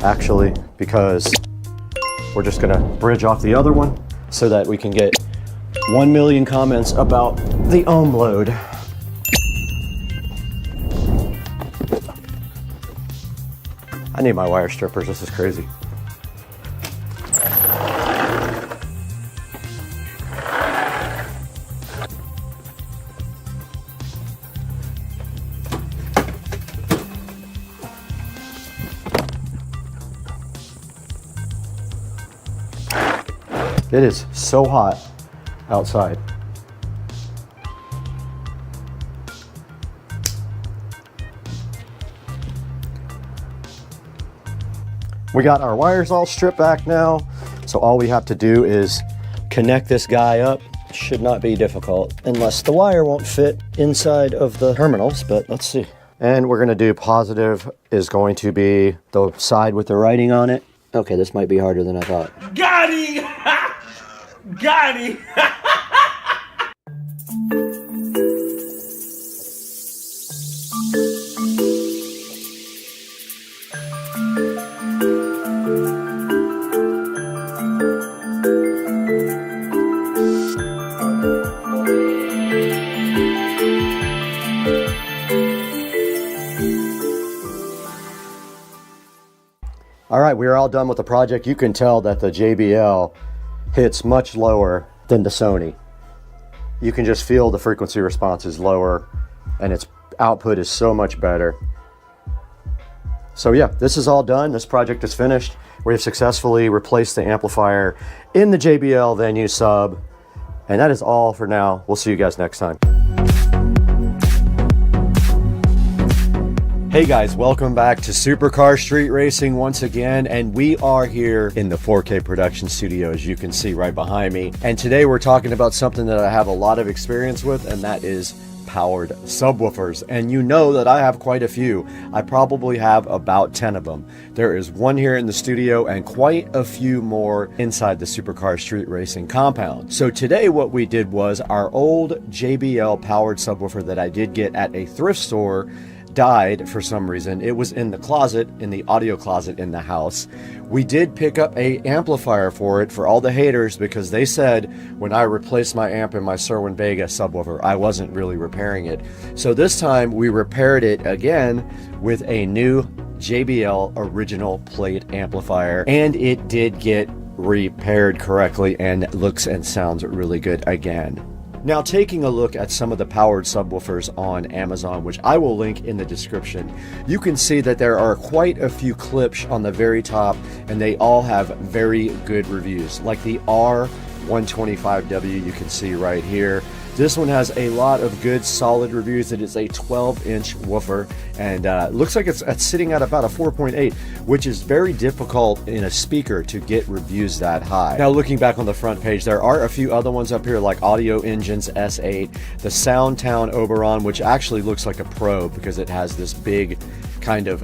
Speaker 1: actually, because we're just gonna bridge off the other one so that we can get 1 million comments about the ohm load. I need my wire strippers, this is crazy. It is so hot outside. We got our wires all stripped back now, so all we have to do is connect this guy up. Should not be difficult, unless the wire won't fit inside of the terminals, but let's see. And we're gonna do positive is going to be the side with the writing on it. Okay, this might be harder than I thought.
Speaker 16: Got him! Got him!
Speaker 1: All right, we are all done with the project. You can tell that the JBL hits much lower than the Sony. You can just feel the frequency response is lower and its output is so much better. So yeah, this is all done. This project is finished. We have successfully replaced the amplifier in the JBL Venue sub. And that is all for now. We'll see you guys next time. Hey guys, welcome back to Supercar Street Racing once again, and we are here in the 4K production studio, as you can see right behind me. And today we're talking about something that I have a lot of experience with, and that is powered subwoofers. And you know that I have quite a few. I probably have about 10 of them. There is one here in the studio and quite a few more inside the Supercar Street Racing compound. So today what we did was our old JBL powered subwoofer that I did get at a thrift store died for some reason. It was in the closet, in the audio closet in the house. We did pick up a amplifier for it for all the haters, because they said when I replaced my amp in my Cerwin Vega subwoofer, I wasn't really repairing it. So this time we repaired it again with a new JBL original plate amplifier, and it did get repaired correctly and looks and sounds really good again. Now, taking a look at some of the powered subwoofers on Amazon, which I will link in the description, you can see that there are quite a few clips on the very top, and they all have very good reviews. Like the R125W, you can see right here. This one has a lot of good solid reviews. It is a 12-inch woofer, and looks like it's sitting at about a 4.8, which is very difficult in a speaker to get reviews that high. Now, looking back on the front page, there are a few other ones up here, like Audio Engines S8, the Soundtown Oberon, which actually looks like a Pro because it has this big kind of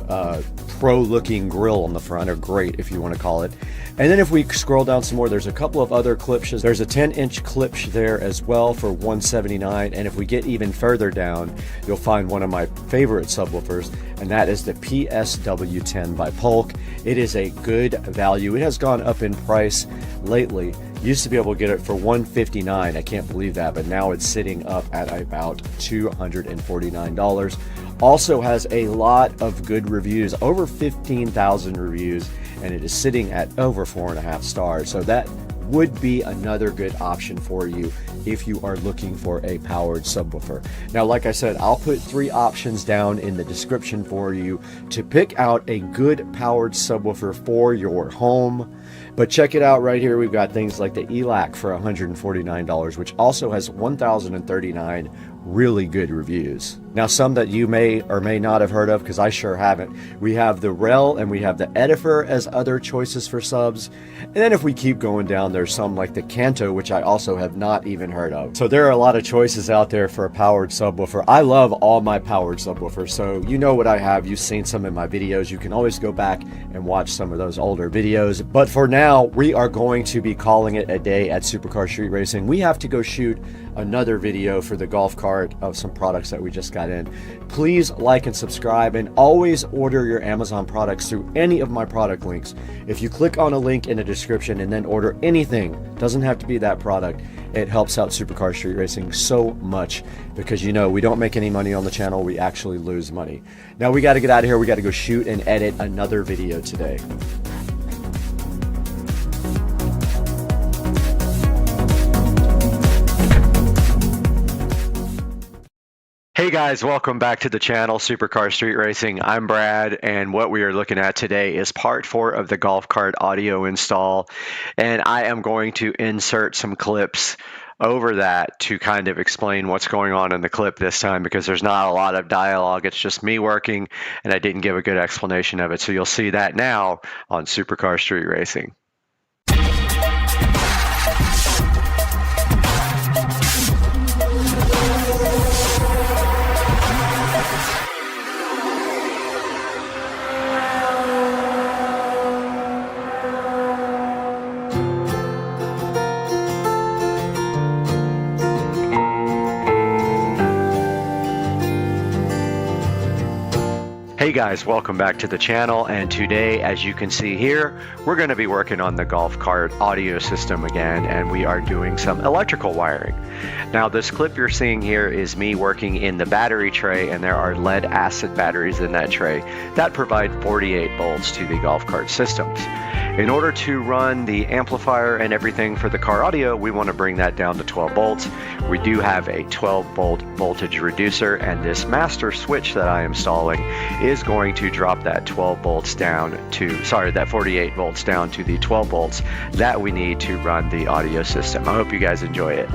Speaker 1: pro-looking grill on the front, or grate if you want to call it. And then if we scroll down some more, there's a couple of other Klipsch's. There's a 10-inch Klipsch there as well for $179. And if we get even further down, you'll find one of my favorite subwoofers, and that is the PSW10 by Polk. It is a good value. It has gone up in price lately. Used to be able to get it for $159. I can't believe that, but now it's sitting up at about $249. Also has a lot of good reviews, over 15,000 reviews, and it is sitting at over 4.5 stars. So that would be another good option for you if you are looking for a powered subwoofer. Now, like I said, I'll put 3 options down in the description for you to pick out a good powered subwoofer for your home. But check it out right here. We've got things like the ELAC for $149, which also has 1,039 really good reviews. Now, some that you may or may not have heard of, because I sure haven't. We have the Rel and we have the Edifer as other choices for subs. And then if we keep going down, there's some like the Kanto, which I also have not even heard of. So there are a lot of choices out there for a powered subwoofer. I love all my powered subwoofers, so you know what I have. You've seen some in my videos. You can always go back and watch some of those older videos. But for now, we are going to be calling it a day at Supercar Street Racing. We have to go shoot another video for the golf cart of some products that we just got in. Please like and subscribe, and always order your Amazon products through any of my product links. If you click on a link in the description and then order anything, doesn't have to be that product, it helps out Supercar Street Racing so much, because you know we don't make any money on the channel, we actually lose money. Now we got to get out of here. We got to go shoot and edit another video today. Hey guys, welcome back to the channel, Supercar Street Racing. I'm Brad, and what we are looking at today is part 4 of the golf cart audio install, and I am going to insert some clips over that to kind of explain what's going on in the clip this time, because there's not a lot of dialogue. It's just me working, and I didn't give a good explanation of it. So you'll see that now on Supercar Street Racing. Hey guys, welcome back to the channel, and today, as you can see here, we're going to be working on the golf cart audio system again, and we are doing some electrical wiring. Now, this clip you're seeing here is me working in the battery tray, and there are lead acid batteries in that tray that provide 48 volts to the golf cart systems. In order to run the amplifier and everything for the car audio, we want to bring that down to 12 volts. We do have a 12 volt voltage reducer, and this master switch that I am installing is going to drop that 12 volts down to, that 48 volts down to the 12 volts that we need to run the audio system. I hope you guys enjoy it.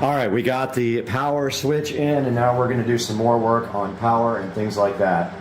Speaker 1: All right, we got the power switch in, and now we're going to do some more work on power and things like that.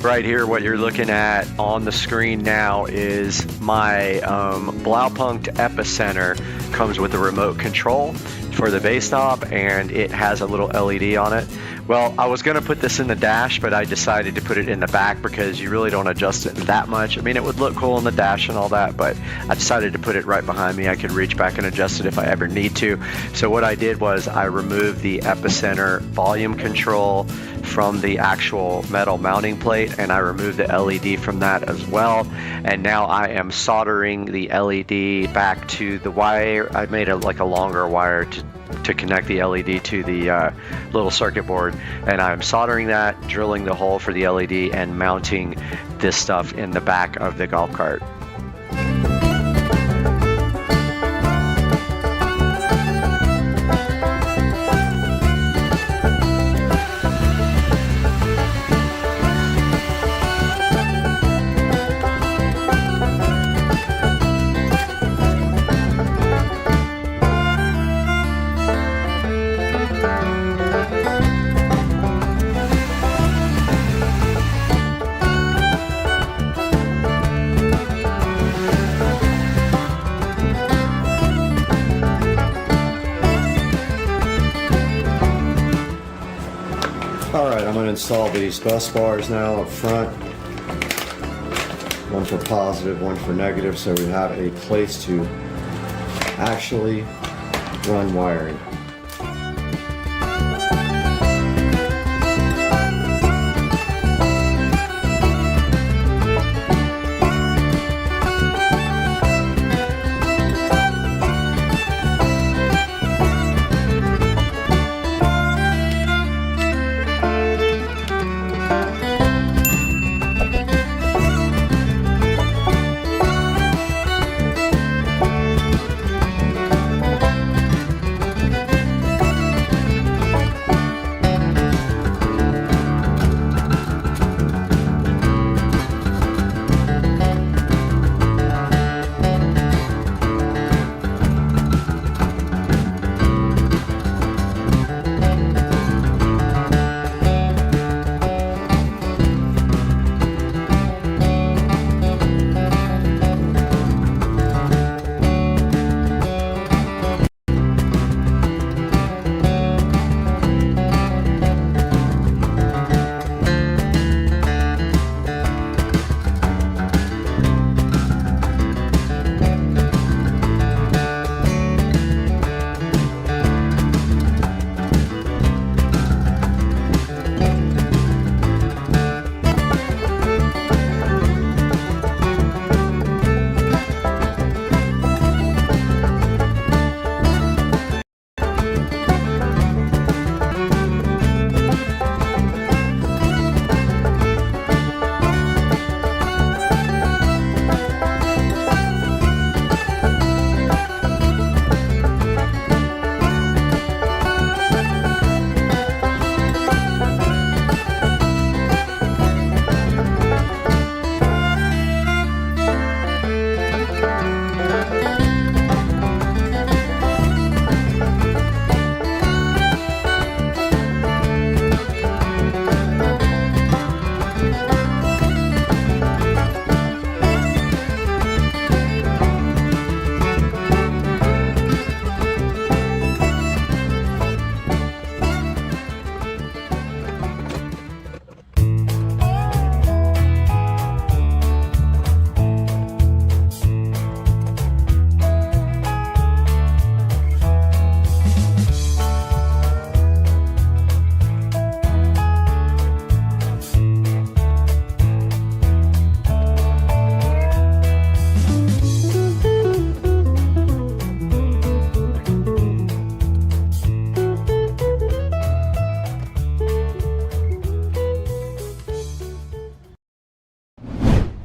Speaker 1: right here, what you're looking at on the screen now is my Blaupunkt Epicenter. Comes with a remote control for the base knob, and it has a little LED on it. Well, I was gonna put this in the dash, but I decided to put it in the back because you really don't adjust it that much. I mean, it would look cool in the dash and all that, but I decided to put it right behind me. I could reach back and adjust it if I ever need to. So what I did was I removed the Epicenter volume control from the actual metal mounting plate, and I removed the LED from that as well. And now I am soldering the LED back to the wire. I made like a longer wire to connect the LED to the little circuit board, and I'm soldering that, drilling the hole for the LED, and mounting this stuff in the back of the golf cart. Alright, I'm going to install these bus bars now up front. One for positive, one for negative, so we have a place to actually run wiring.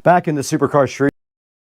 Speaker 1: Back in the supercar street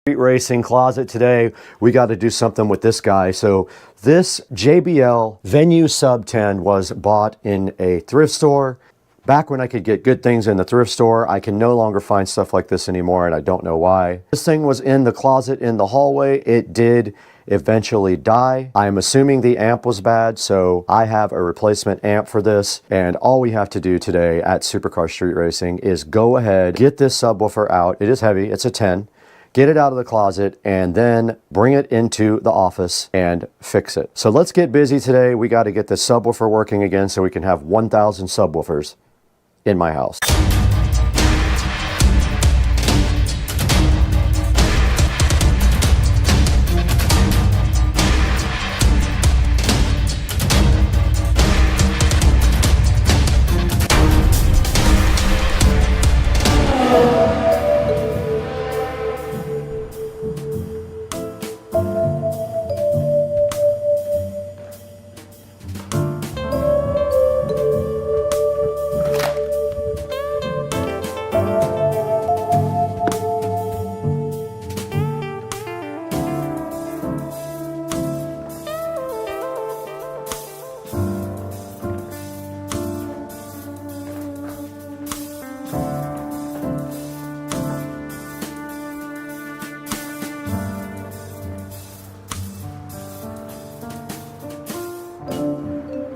Speaker 1: racing closet today, we got to do something with this guy. So this JBL Venue Sub 10 was bought in a thrift store. Back when I could get good things in the thrift store, I can no longer find stuff like this anymore, and I don't know why. This thing was in the closet in the hallway. It did eventually die. I'm assuming the amp was bad, so I have a replacement amp for this, and all we have to do today at Supercar Street Racing is go ahead, get this subwoofer out. It is heavy, it's a 10. Get it out of the closet and then bring it into the office and fix it. So let's get busy today. We got to get the subwoofer working again so we can have 1,000 subwoofers in my house.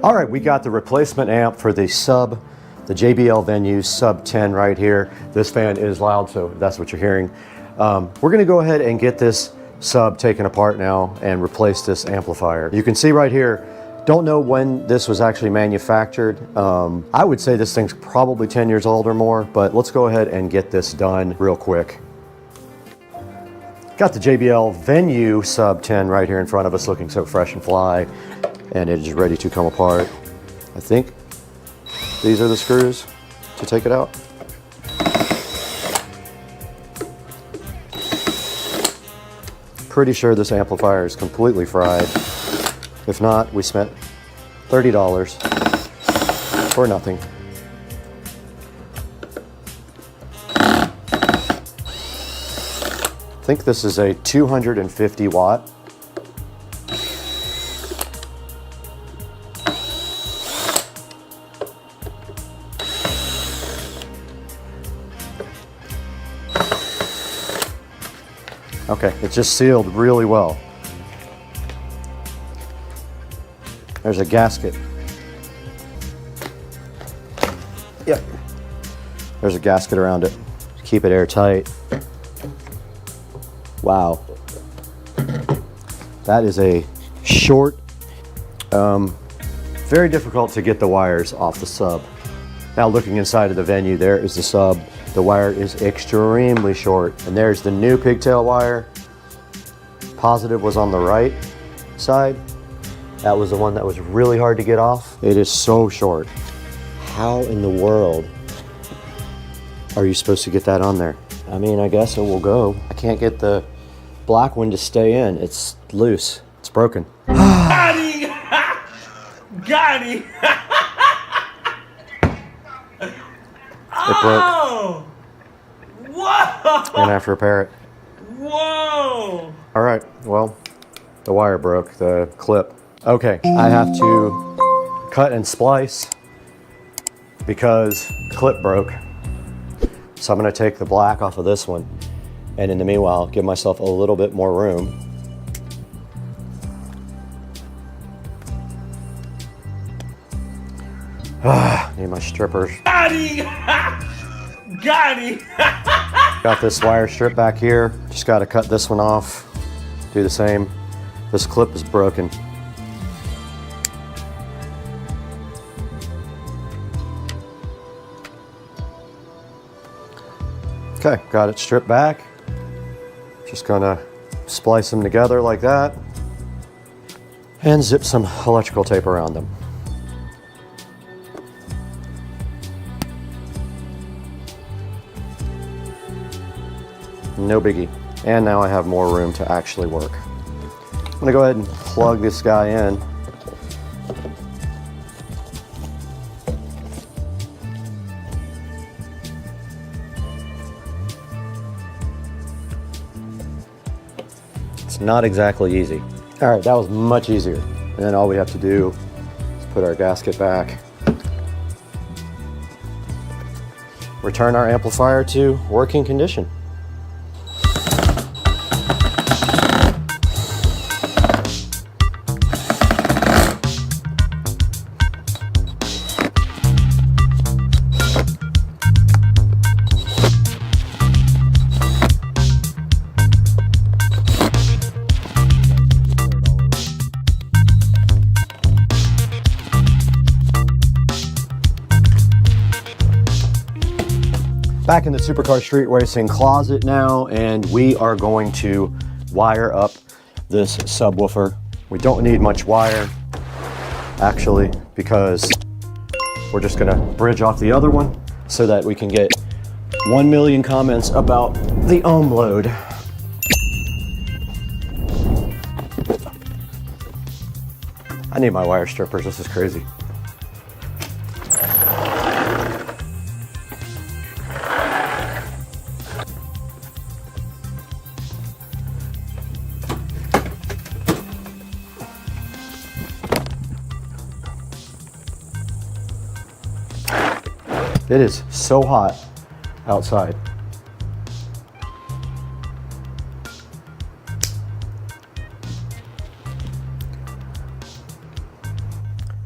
Speaker 1: All right, we got the replacement amp for the sub, the JBL Venue Sub 10 right here. This fan is loud, so that's what you're hearing. We're gonna go ahead and get this sub taken apart now and replace this amplifier. You can see right here, don't know when this was actually manufactured. I would say this thing's probably 10 years old or more, but let's go ahead and get this done real quick. Got the JBL Venue Sub 10 right here in front of us, looking so fresh and fly. And it is ready to come apart. I think these are the screws to take it out. Pretty sure this amplifier is completely fried. If not, we spent $30 for nothing. I think this is a 250 watt. Okay, it just sealed really well. There's a gasket. Yep. There's a gasket around it to keep it airtight. Wow. That is a short, very difficult to get the wires off the sub. Now looking inside of the Venue, there is the sub. The wire is extremely short, and there's the new pigtail wire. Positive was on the right side. That was the one that was really hard to get off. It is so short. How in the world are you supposed to get that on there? I mean, I guess it will go. I can't get the black one to stay in. It's loose. It's broken.
Speaker 16: Got him! Got him!
Speaker 1: It broke.
Speaker 16: Oh! Whoa!
Speaker 1: Gonna have to repair it.
Speaker 16: Whoa!
Speaker 1: All right, well, the wire broke, the clip. Okay, I have to cut and splice because the clip broke. So I'm gonna take the black off of this one, and in the meanwhile, give myself a little bit more room. Need my strippers.
Speaker 16: Got him! Got him!
Speaker 1: Got this wire strip back here. Just gotta cut this one off. Do the same. This clip is broken. Okay, got it stripped back. Just gonna splice them together like that and zip some electrical tape around them. No biggie. And now I have more room to actually work. I'm gonna go ahead and plug this guy in. It's not exactly easy. All right, that was much easier. And then all we have to do is put our gasket back. Return our amplifier to working condition. Back in the Supercar Street Racing closet now, and we are going to wire up this subwoofer. We don't need much wire, actually, because we're just gonna bridge off the other one so that we can get 1 million comments about the ohm load. I need my wire strippers, this is crazy. It is so hot outside.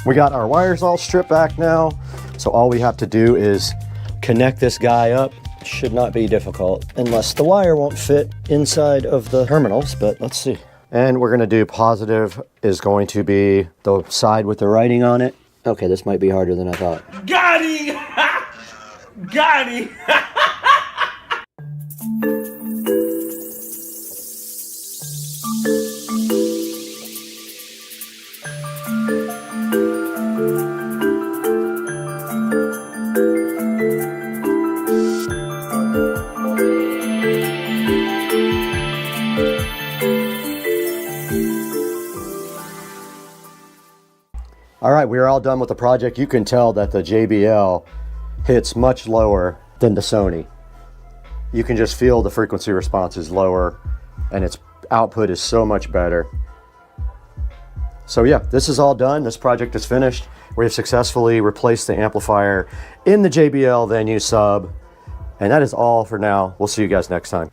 Speaker 1: We got our wires all stripped back now, so all we have to do is connect this guy up. Should not be difficult, unless the wire won't fit inside of the terminals, but let's see. And we're gonna do positive is going to be the side with the writing on it. Okay, this might be harder than I thought.
Speaker 16: Got him! Got him!
Speaker 1: All right, we are all done with the project. You can tell that the JBL hits much lower than the Sony. You can just feel the frequency response is lower and its output is so much better. So yeah, this is all done. This project is finished. We have successfully replaced the amplifier in the JBL Venue sub. And that is all for now. We'll see you guys next time.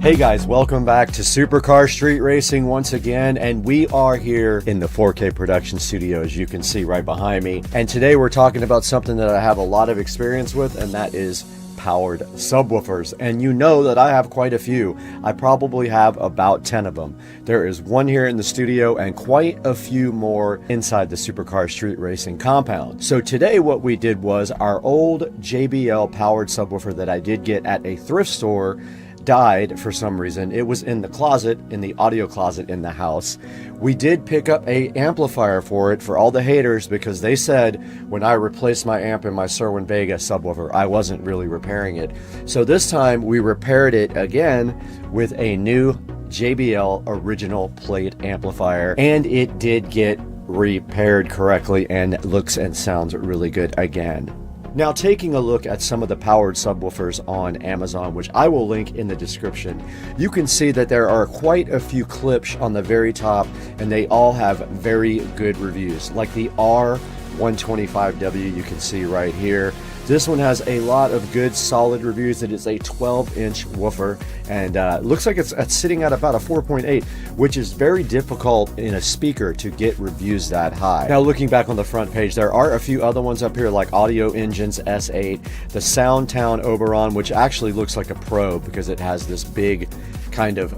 Speaker 1: Hey guys, welcome back to Supercar Street Racing once again, and we are here in the 4K production studio, as you can see right behind me. And today we're talking about something that I have a lot of experience with, and that is powered subwoofers. And you know that I have quite a few. I probably have about 10 of them. There is one here in the studio and quite a few more inside the Supercar Street Racing compound. So today what we did was our old JBL powered subwoofer that I did get at a thrift store died for some reason. It was in the closet, in the audio closet in the house. We did pick up a amplifier for it for all the haters, because they said when I replaced my amp in my Cerwin Vega subwoofer, I wasn't really repairing it. So this time we repaired it again with a new JBL original plate amplifier, and it did get repaired correctly and looks and sounds really good again. Now, taking a look at some of the powered subwoofers on Amazon, which I will link in the description, you can see that there are quite a few clips on the very top, and they all have very good reviews. Like the R125W, you can see right here. This one has a lot of good solid reviews. It is a 12-inch woofer, and looks like it's sitting at about a 4.8, which is very difficult in a speaker to get reviews that high. Now, looking back on the front page, there are a few other ones up here, like Audio Engines S8, the Soundtown Oberon, which actually looks like a Pro because it has this big kind of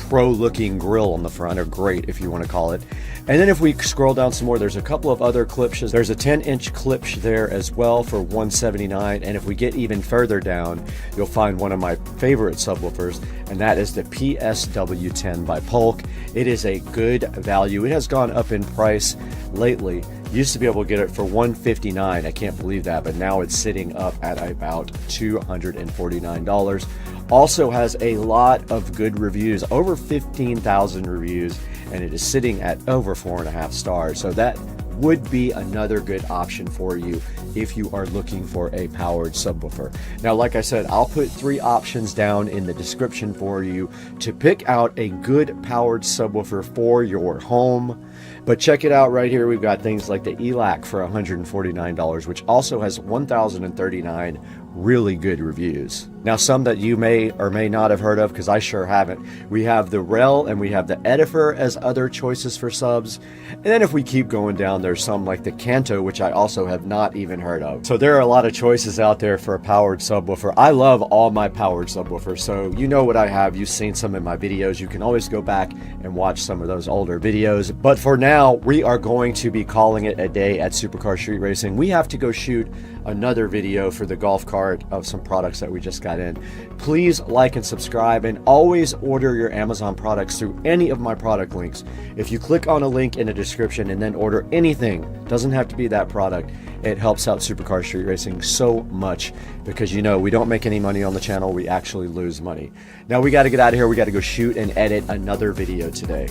Speaker 1: pro-looking grill on the front, or grate if you want to call it. And then if we scroll down some more, there's a couple of other Klipsch's. There's a 10-inch Klipsch there as well for $179. And if we get even further down, you'll find one of my favorite subwoofers, and that is the PSW10 by Polk. It is a good value. It has gone up in price lately. Used to be able to get it for $159. I can't believe that, but now it's sitting up at about $249. Also has a lot of good reviews, over 15,000 reviews, and it is sitting at over 4.5 stars. So that would be another good option for you if you are looking for a powered subwoofer. Now, like I said, I'll put 3 options down in the description for you to pick out a good powered subwoofer for your home. But check it out right here. We've got things like the ELAC for $149, which also has 1,039
Speaker 17: really good reviews. Now, some that you may or may not have heard of, because I sure haven't. We have the Rel and we have the Edifer as other choices for subs. And then if we keep going down, there's some like the Kanto, which I also have not even heard of. So there are a lot of choices out there for a powered subwoofer. I love all my powered subwoofers. So you know what I have. You've seen some in my videos. You can always go back and watch some of those older videos. But for now, we are going to be calling it a day at Supercar Street Racing. We have to go shoot another video for the golf cart of some products that we just got in. Please like and subscribe, and always order your Amazon products through any of my product links. If you click on a link in the description and then order anything, doesn't have to be that product, it helps out Supercar Street Racing so much, because you know we don't make any money on the channel, we actually lose money. Now we got to get out of here. We got to go shoot and edit another video today.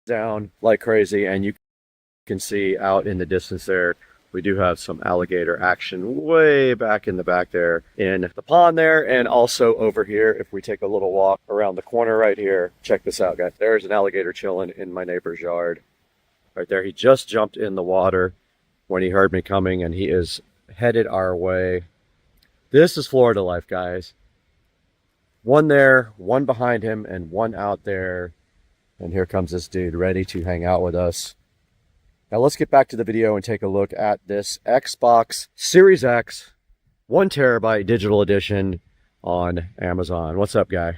Speaker 17: Down like crazy, and you can see out in the distance there we do have some alligator action way back in the back there in the pond there, and also over here if we take a little walk around the corner right here. Check this out, guys. There's an alligator chilling in my neighbor's yard right there. He just jumped in the water when he heard me coming, and he is headed our way. This is Florida life, guys. One there, one behind him, and one out there. And here comes this dude ready to hang out with us. Now let's get back to the video and take a look at this Xbox Series X 1 terabyte digital edition on Amazon. What's up, guy?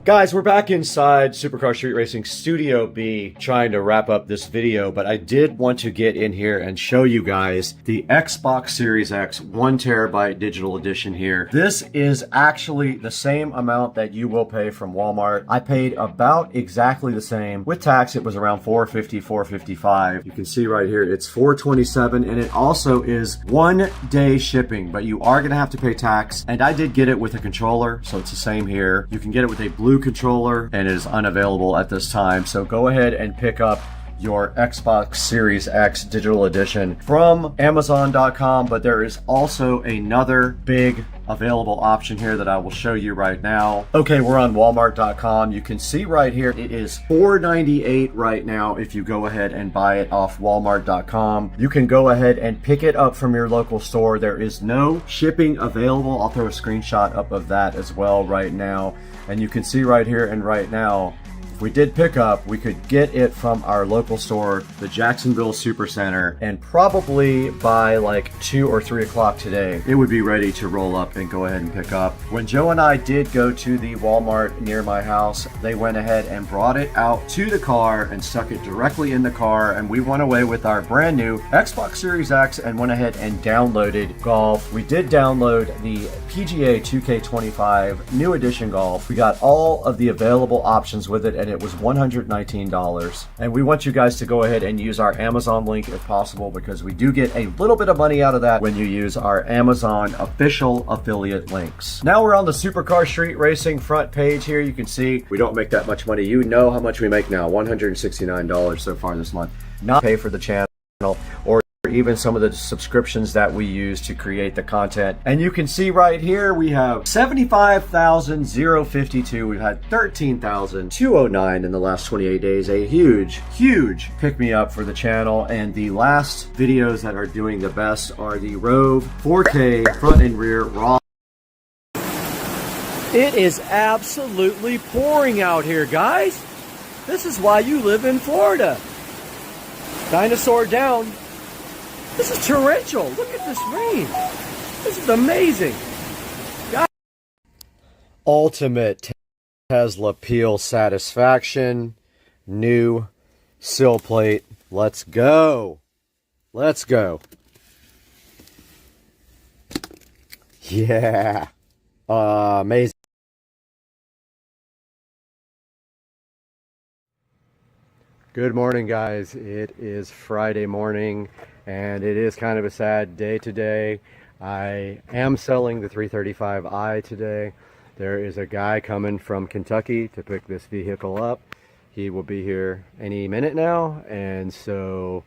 Speaker 17: Guys, we're back inside Supercar Street Racing Studio B trying to wrap up this video, but I did want to get in here and show you guys the Xbox Series X 1 terabyte digital edition here. This is actually the same amount that you will pay from Walmart. I paid about exactly the same. With tax, it was around $450, $455. You can see right here, it's $427, and it also is 1 day shipping, but you are gonna have to pay tax. And I did get it with a controller, so it's the same here. You can get it with a blue controller, and it is unavailable at this time. So go ahead and pick up your Xbox Series X digital edition from Amazon.com, but there is also another big available option here that I will show you right now. Okay, we're on Walmart.com. You can see right here it is $498 right now if you go ahead and buy it off Walmart.com. You can go ahead and pick it up from your local store. There is no shipping available. I'll throw a screenshot up of that as well right now. And you can see right here and right now, if we did pick up, we could get it from our local store, the Jacksonville Supercenter, and probably by like 2 or 3 o'clock today, it would be ready to roll up and go ahead and pick up. When Joe and I did go to the Walmart near my house, they went ahead and brought it out to the car and stuck it directly in the car, and we went away with our brand new Xbox Series X and went ahead and downloaded Golf. We did download the PGA 2K25 New Edition Golf. We got all of the available options with it, and it was $119. And we want you guys to go ahead and use our Amazon link if possible, because we do get a little bit of money out of that when you use our Amazon official affiliate links. Now we're on the Supercar Street Racing front page here. You can see we don't make that much money. You know how much we make now, $169 so far this month. Not pay for the channel or even some of the subscriptions that we use to create the content. And you can see right here we have 75,052. We've had 13,209 in the last 28 days. A huge pick me up for the channel. And the last videos that are doing the best are the Rove 4K front and rear raw. It is absolutely pouring out here, guys. This is why you live in Florida. Dinosaur down. This is torrential. Look at this rain. This is amazing. God. Ultimate Tesla peel satisfaction. New sill plate. Let's go. Let's go. Yeah. Amazing. Good morning, guys. It is Friday morning, and it is kind of a sad day today. I am selling the 335i today. There is a guy coming from Kentucky to pick this vehicle up. He will be here any minute now, and so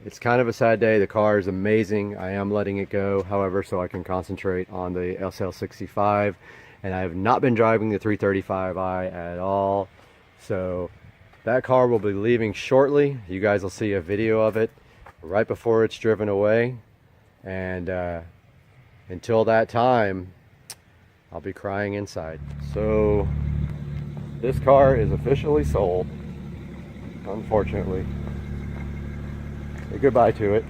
Speaker 17: It's kind of a sad day. The car is amazing. I am letting it go, however, so I can concentrate on the SL65. And I have not been driving the 335i at all. So that car will be leaving shortly. You guys will see a video of it right before it's driven away. And until that time, I'll be crying inside. So this car is officially sold, unfortunately. Say goodbye to it.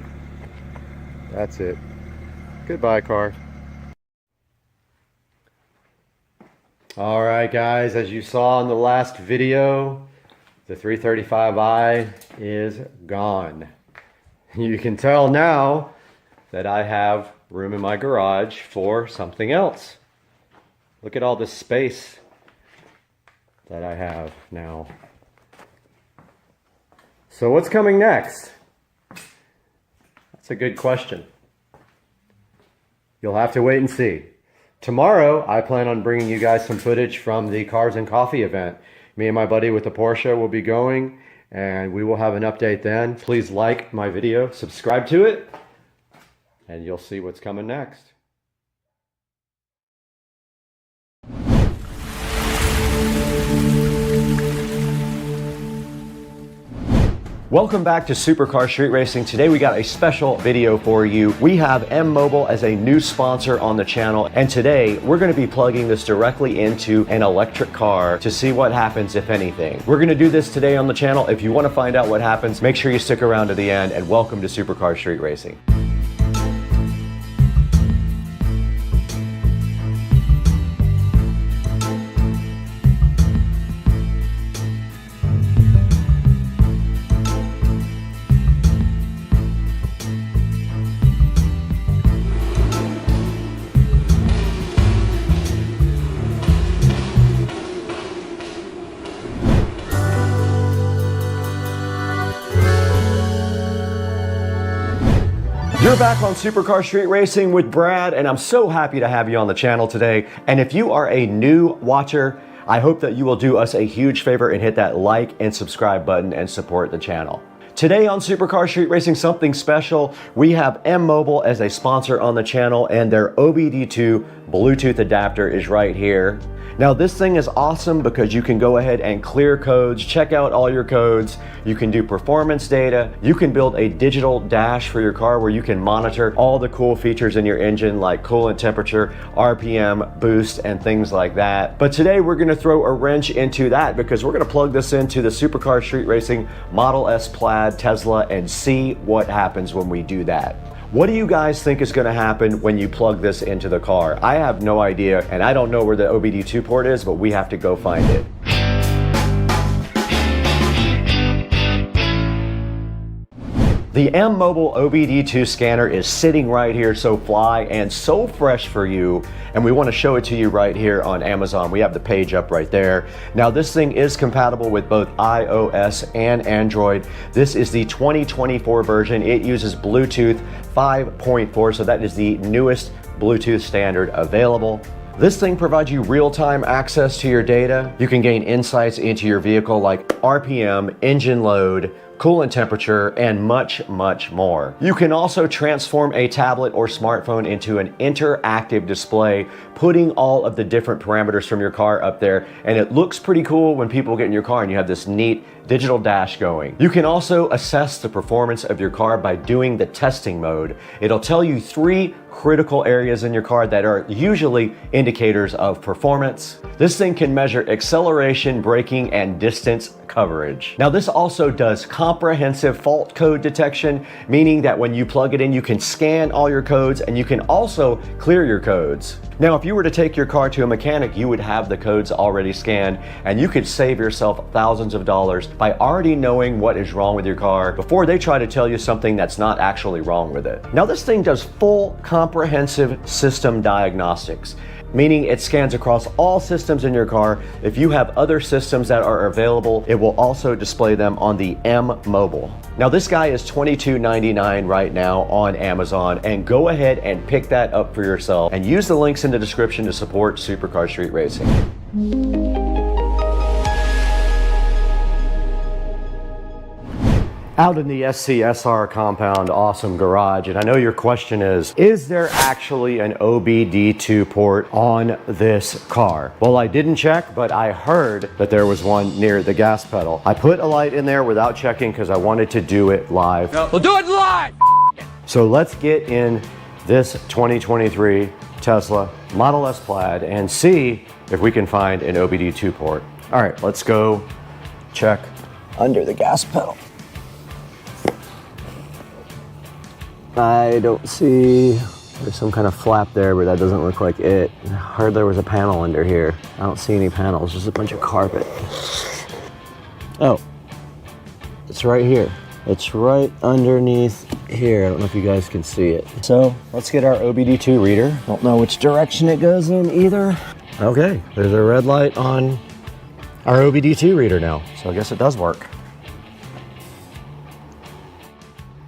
Speaker 17: That's it. Goodbye, car. All right, guys, as you saw in the last video, the 335i is gone. You can tell now that I have room in my garage for something else. Look at all this space that I have now. So what's coming next? That's a good question. You'll have to wait and see. Tomorrow, I plan on bringing you guys some footage from the Cars and Coffee event. Me and my buddy with the Porsche will be going, and we will have an update then. Please like my video, subscribe to it, and you'll see what's coming next. Welcome back to Supercar Street Racing. Today we got a special video for you. We have M-Mobile as a new sponsor on the channel, and today we're going to be plugging this directly into an electric car to see what happens, if anything. We're going to do this today on the channel. If you want to find out what happens, make sure you stick around to the end, and welcome to Supercar Street Racing. You're back on Supercar Street Racing with Brad, and I'm so happy to have you on the channel today. And if you are a new watcher, I hope that you will do us a huge favor and hit that like and subscribe button and support the channel. Today on Supercar Street Racing, something special. We have M-Mobile as a sponsor on the channel, and their OBD2 Bluetooth adapter is right here. Now this thing is awesome because you can go ahead and clear codes, check out all your codes, you can do performance data, you can build a digital dash for your car where you can monitor all the cool features in your engine like coolant temperature, RPM, boost, and things like that. But today we're going to throw a wrench into that because we're going to plug this into the Supercar Street Racing Model S Plaid Tesla and see what happens when we do that. What do you guys think is going to happen when you plug this into the car? I have no idea, and I don't know where the OBD2 port is, but we have to go find it. The M-Mobile OBD2 scanner is sitting right here, so fly and so fresh for you, and we want to show it to you right here on Amazon. We have the page up right there. Now this thing is compatible with both iOS and Android. This is the 2024 version. It uses Bluetooth 5.4, so that is the newest Bluetooth standard available. This thing provides you real-time access to your data. You can gain insights into your vehicle like RPM, engine load, coolant temperature, and much, much more. You can also transform a tablet or smartphone into an interactive display, putting all of the different parameters from your car up there, and it looks pretty cool when people get in your car and you have this neat digital dash going. You can also assess the performance of your car by doing the testing mode. It'll tell you 3 critical areas in your car that are usually indicators of performance. This thing can measure acceleration, braking, and distance coverage. Now this also does comprehensive fault code detection, meaning that when you plug it in, you can scan all your codes and you can also clear your codes. Now if you were to take your car to a mechanic, you would have the codes already scanned, and you could save yourself thousands of dollars by already knowing what is wrong with your car before they try to tell you something that's not actually wrong with it. Now this thing does full comprehensive system diagnostics, meaning it scans across all systems in your car. If you have other systems that are available, it will also display them on the M-Mobile. Now this guy is $22.99 right now on Amazon, and go ahead and pick that up for yourself and use the links in the description to support Supercar Street Racing.
Speaker 1: Out in the SCSR compound, awesome garage, and I know your question is there actually an OBD2 port on this car? Well, I didn't check, but I heard that there was one near the gas pedal. I put a light in there without checking because I wanted to do it live.
Speaker 6: We'll do it live!
Speaker 1: So let's get in this 2023 Tesla Model S Plaid and see if we can find an OBD2 port. All right, let's go check under the gas pedal. I don't see, there's some kind of flap there, but that doesn't look like it. I heard there was a panel under here. I don't see any panels, just a bunch of carpet. Oh, it's right here. It's right underneath here. I don't know if you guys can see it. So let's get our OBD2 reader. Don't know which direction it goes in either. Okay, there's a red light on our OBD2 reader now, so I guess it does work.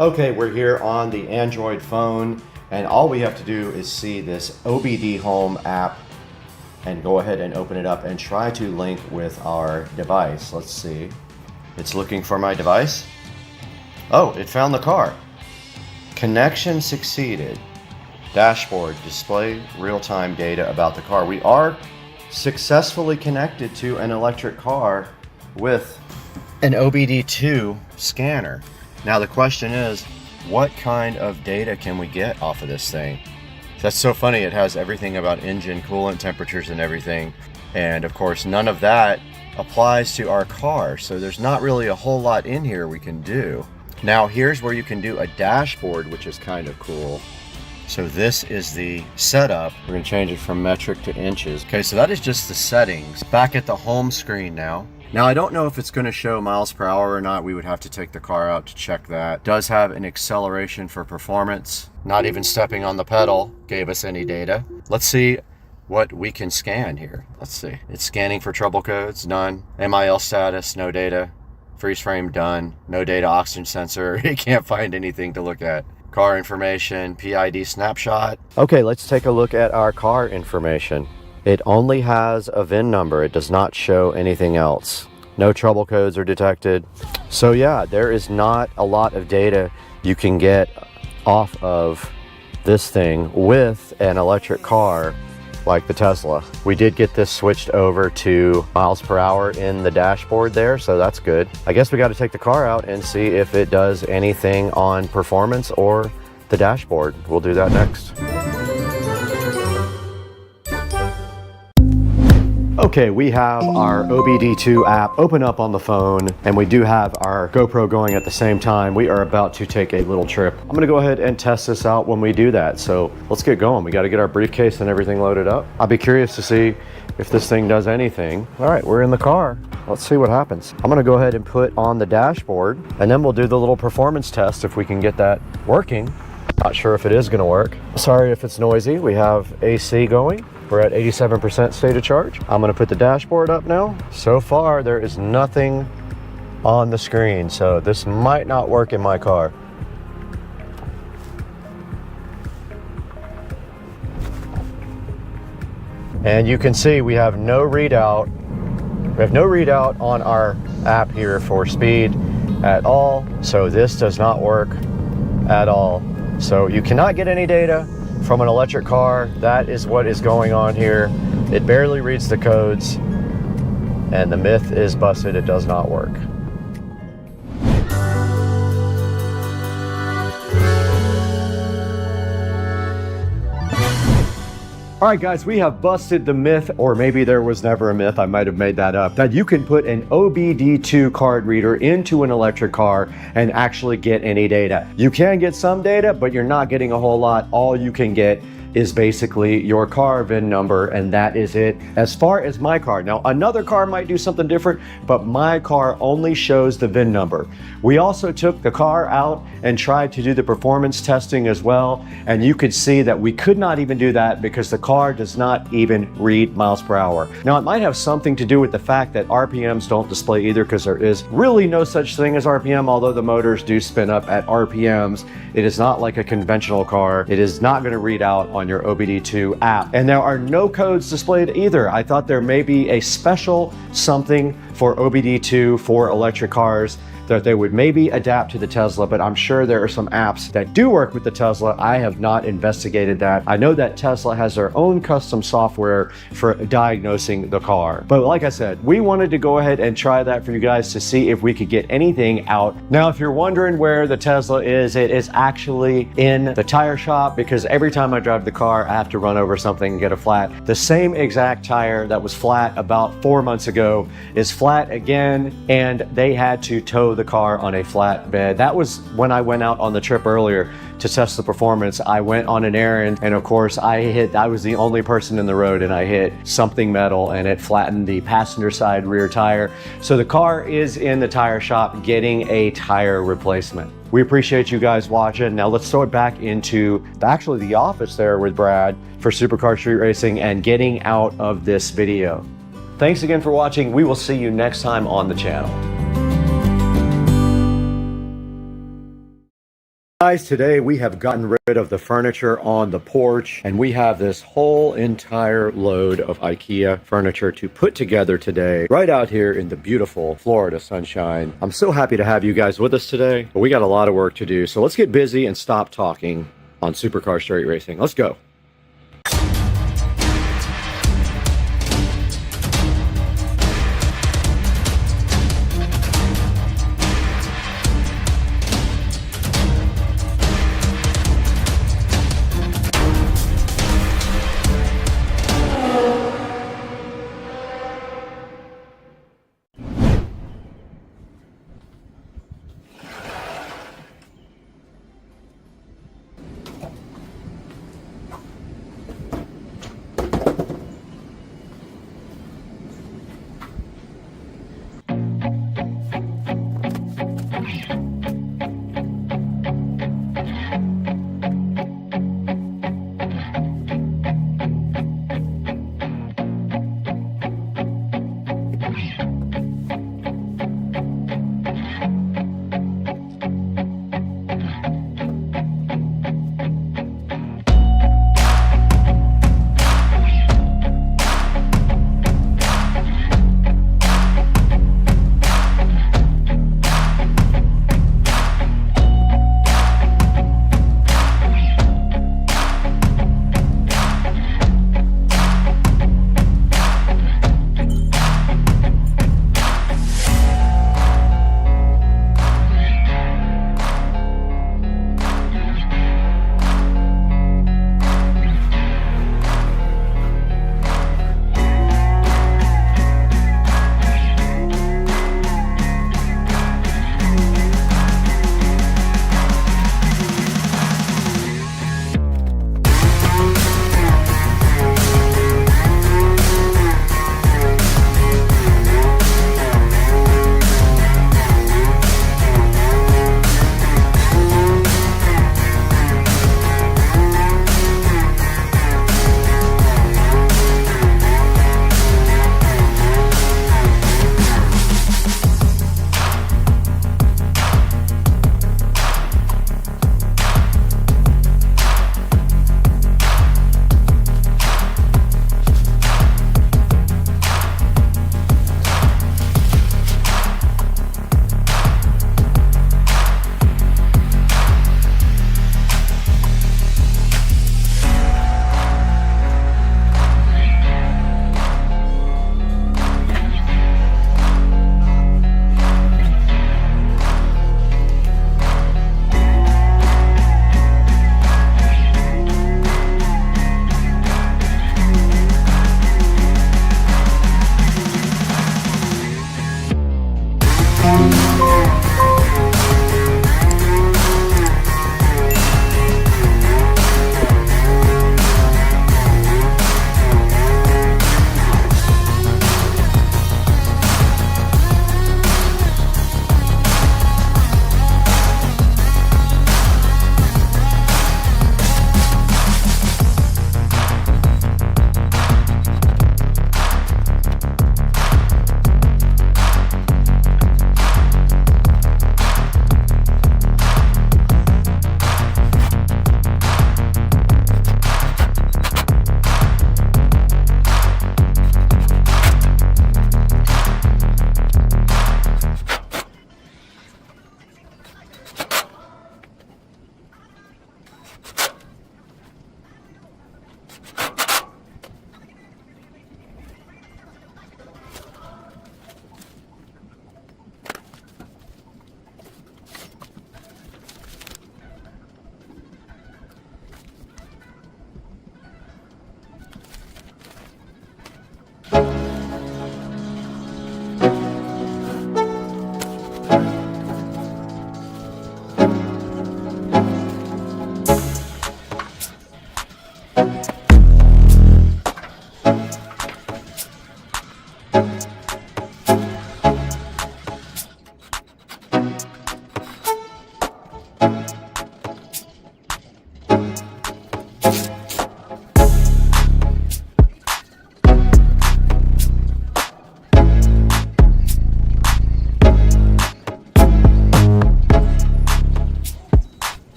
Speaker 1: Okay, we're here on the Android phone, and all we have to do is see this OBD Home app and go ahead and open it up and try to link with our device. Let's see. It's looking for my device. Oh, it found the car. Connection succeeded. Dashboard, display real-time data about the car. We are successfully connected to an electric car with an OBD2 scanner. Now the question is, what kind of data can we get off of this thing? That's so funny, it has everything about engine coolant temperatures and everything. And of course, none of that applies to our car. So there's not really a whole lot in here we can do. Now here's where you can do a dashboard, which is kind of cool. So this is the setup. We're gonna change it from metric to inches. Okay, so that is just the settings. Back at the home screen now. Now, I don't know if it's going to show miles per hour or not. We would have to take the car out to check that. It does have an acceleration for performance. Not even stepping on the pedal gave us any data. Let's see what we can scan here. Let's see. It's scanning for trouble codes, none. MIL status, no data. Freeze frame, done. No data, oxygen sensor. It can't find anything to look at. Car information, PID snapshot. Okay, let's take a look at our car information. It only has a VIN number. It does not show anything else. No trouble codes are detected. So yeah, there is not a lot of data you can get off of this thing with an electric car like the Tesla. We did get this switched over to miles per hour in the dashboard there, so that's good. I guess we got to take the car out and see if it does anything on performance or the dashboard. We'll do that next. Okay, we have our OBD2 app open up on the phone, and we do have our GoPro going at the same time. We are about to take a little trip. I'm gonna go ahead and test this out when we do that. So let's get going. We gotta get our briefcase and everything loaded up. I'll be curious to see if this thing does anything. All right, we're in the car. Let's see what happens. I'm gonna go ahead and put on the dashboard, and then we'll do the little performance test if we can get that working. Not sure if it is gonna work. Sorry if it's noisy. We have AC going. We're at 87% state of charge. I'm gonna put the dashboard up now. So far, there is nothing on the screen, so this might not work in my car. And you can see we have no readout. We have no readout on our app here for speed at all, so this does not work at all. So you cannot get any data from an electric car. That is what is going on here. It barely reads the codes, and the myth is busted. It does not work. All right, guys, we have busted the myth, or maybe there was never a myth, I might have made that up, that you can put an OBD2 card reader into an electric car and actually get any data. You can get some data, but you're not getting a whole lot. All you can get is basically your car VIN number, and that is it. As far as my car, now another car might do something different, but my car only shows the VIN number. We also took the car out and tried to do the performance testing as well, and you could see that we could not even do that because the car does not even read miles per hour. Now, it might have something to do with the fact that RPMs don't display either, because there is really no such thing as RPM, although the motors do spin up at RPMs. It is not like a conventional car. It is not going to read out on your OBD2 app. And there are no codes displayed either. I thought there may be a special something for OBD2 for electric cars, that they would maybe adapt to the Tesla, but I'm sure there are some apps that do work with the Tesla. I have not investigated that. I know that Tesla has their own custom software for diagnosing the car. But like I said, we wanted to go ahead and try that for you guys to see if we could get anything out. Now, if you're wondering where the Tesla is, it is actually in the tire shop, because every time I drive the car, I have to run over something and get a flat. The same exact tire that was flat about 4 months ago is flat again, and they had to tow the car on a flat bed. That was when I went out on the trip earlier to test the performance. I went on an errand, and of course I was the only person in the road, and I hit something metal and it flattened the passenger side rear tire. So the car is in the tire shop getting a tire replacement. We appreciate you guys watching. Now let's throw it back into actually the office there with Brad for Supercar Street Racing and getting out of this video. Thanks again for watching. We will see you next time on the channel. Guys, today we have gotten rid of the furniture on the porch, and we have this whole entire load of IKEA furniture to put together today, right out here in the beautiful Florida sunshine. I'm so happy to have you guys with us today, but we got a lot of work to do. So let's get busy and stop talking on Supercar Street Racing. Let's go.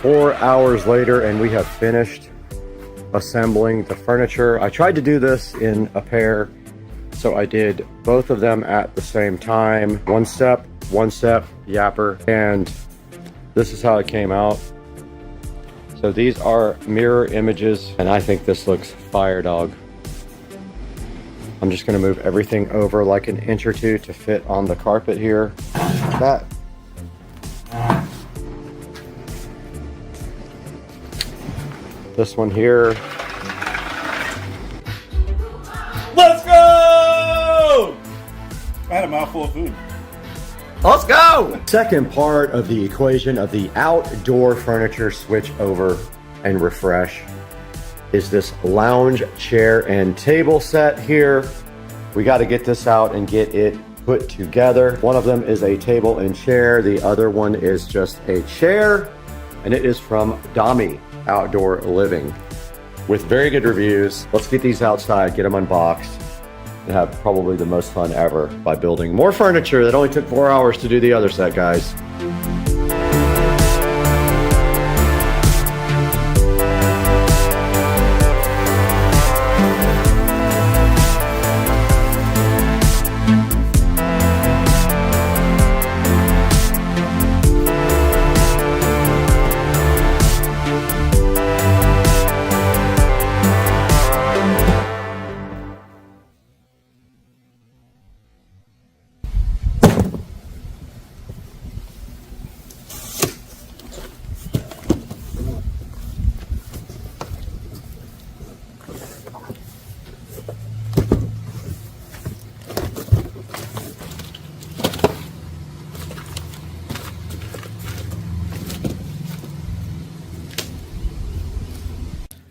Speaker 1: 4 hours later and we have finished assembling the furniture. I tried to do this in a pair, so I did both of them at the same time. One step, yapper, and this is how it came out. So these are mirror images, and I think this looks fire, dog. I'm just gonna move everything over like an inch or two to fit on the carpet here. That. This one here.
Speaker 2: Let's go! I had a mouthful of food.
Speaker 1: Let's go! Second part of the equation of the outdoor furniture switch over and refresh is this lounge chair and table set here. We got to get this out and get it put together. One of them is a table and chair. The other one is just a chair, and it is from Hdmi Outdoor Living with very good reviews. Let's get these outside, get them unboxed, and have probably the most fun ever by building more furniture that only took 4 hours to do the other set, guys.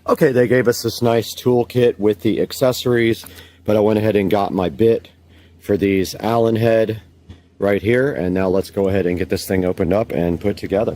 Speaker 1: Okay, they gave us this nice toolkit with the accessories, but I went ahead and got my bit for these Allen head right here, and now let's go ahead and get this thing opened up and put together.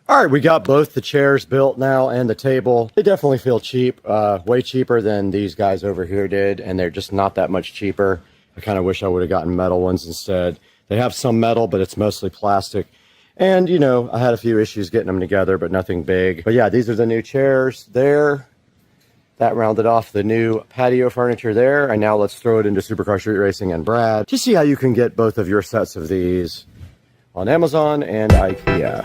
Speaker 1: All right, we got both the chairs built now and the table. They definitely feel cheap, way cheaper than these guys over here did, and they're just not that much cheaper. I kind of wish I would have gotten metal ones instead. They have some metal, but it's mostly plastic. And, you know, I had a few issues getting them together, but nothing big. But yeah, these are the new chairs there. That rounded off the new patio furniture there. And now let's throw it into Supercar Street Racing and Brad to see how you can get both of your sets of these on Amazon and IKEA.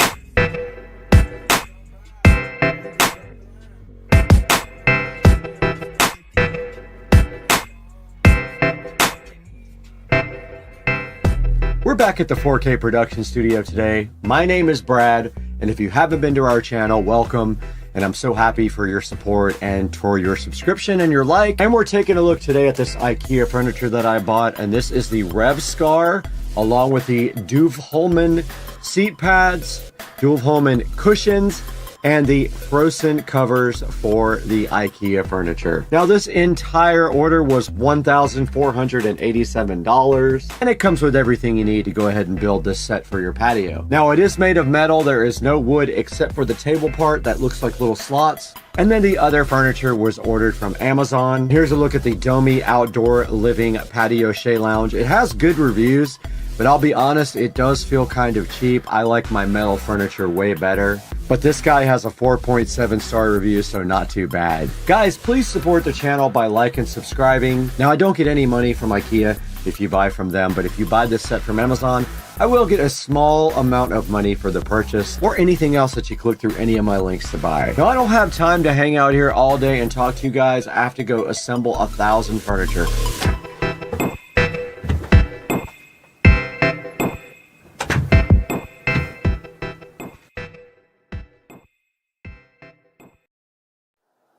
Speaker 1: We're back at the 4K production studio today. My name is Brad, and if you haven't been to our channel, welcome. And I'm so happy for your support and for your subscription and your like. And we're taking a look today at this IKEA furniture that I bought, and this is the Revscar, along with the Duve-Holman seat pads, Duve-Holman cushions, and the Frozen covers for the IKEA furniture. Now this entire order was $1,487, and it comes with everything you need to go ahead and build this set for your patio. Now it is made of metal, there is no wood except for the table part that looks like little slots. And then the other furniture was ordered from Amazon. Here's a look at the Hdmi Outdoor Living Patio Shea Lounge. It has good reviews, but I'll be honest, it does feel kind of cheap. I like my metal furniture way better. But this guy has a 4.7 star review, so not too bad. Guys, please support the channel by liking and subscribing. Now, I don't get any money from IKEA if you buy from them, but if you buy this set from Amazon, I will get a small amount of money for the purchase or anything else that you click through any of my links to buy. Now, I don't have time to hang out here all day and talk to you guys. I have to go assemble 1,000 furniture.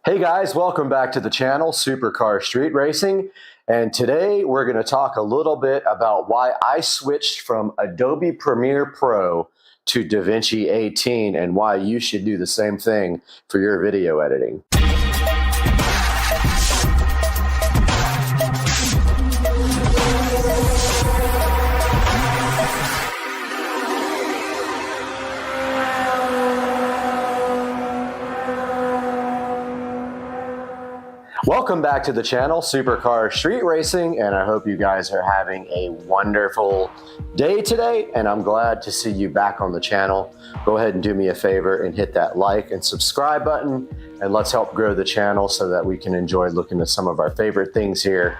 Speaker 1: Hey guys, welcome back to the channel, Supercar Street Racing. And today we're going to talk a little bit about why I switched from Adobe Premiere Pro to DaVinci 18 and why you should do the same thing for your video editing. Welcome back to the channel, Supercar Street Racing, and I hope you guys are having a wonderful day today, and I'm glad to see you back on the channel. Go ahead and do me a favor and hit that like and subscribe button, and let's help grow the channel so that we can enjoy looking at some of our favorite things here.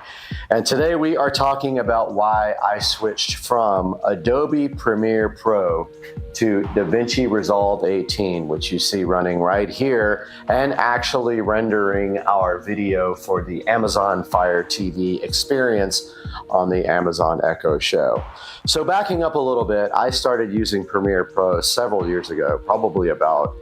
Speaker 1: And today we are talking about why I switched from Adobe Premiere Pro to DaVinci Resolve 18, which you see running right here, and actually rendering our video for the Amazon Fire TV experience on the Amazon Echo Show. So backing up a little bit, I started using Premiere Pro several years ago, probably about,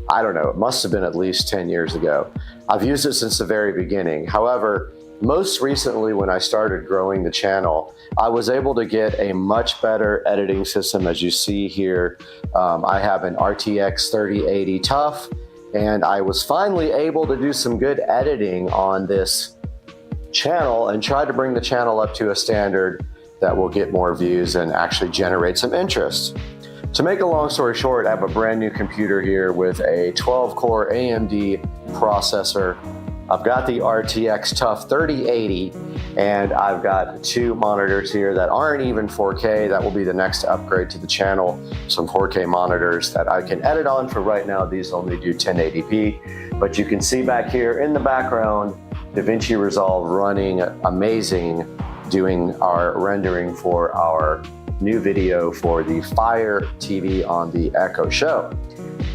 Speaker 1: I don't know, it must have been at least 10 years ago. I've used it since the very beginning. However, most recently when I started growing the channel, I was able to get a much better editing system. As you see here, I have an RTX 3080 TUF, and I was finally able to do some good editing on this channel and try to bring the channel up to a standard that will get more views and actually generate some interest. To make a long story short, I have a brand new computer here with a 12-core AMD processor. I've got the RTX TUF 3080, and I've got two monitors here that aren't even 4K. That will be the next upgrade to the channel, some 4K monitors that I can edit on. For right now, these only do 1080p, but you can see back here in the background, DaVinci Resolve running amazing, doing our rendering for our new video for the Fire TV on the Echo Show.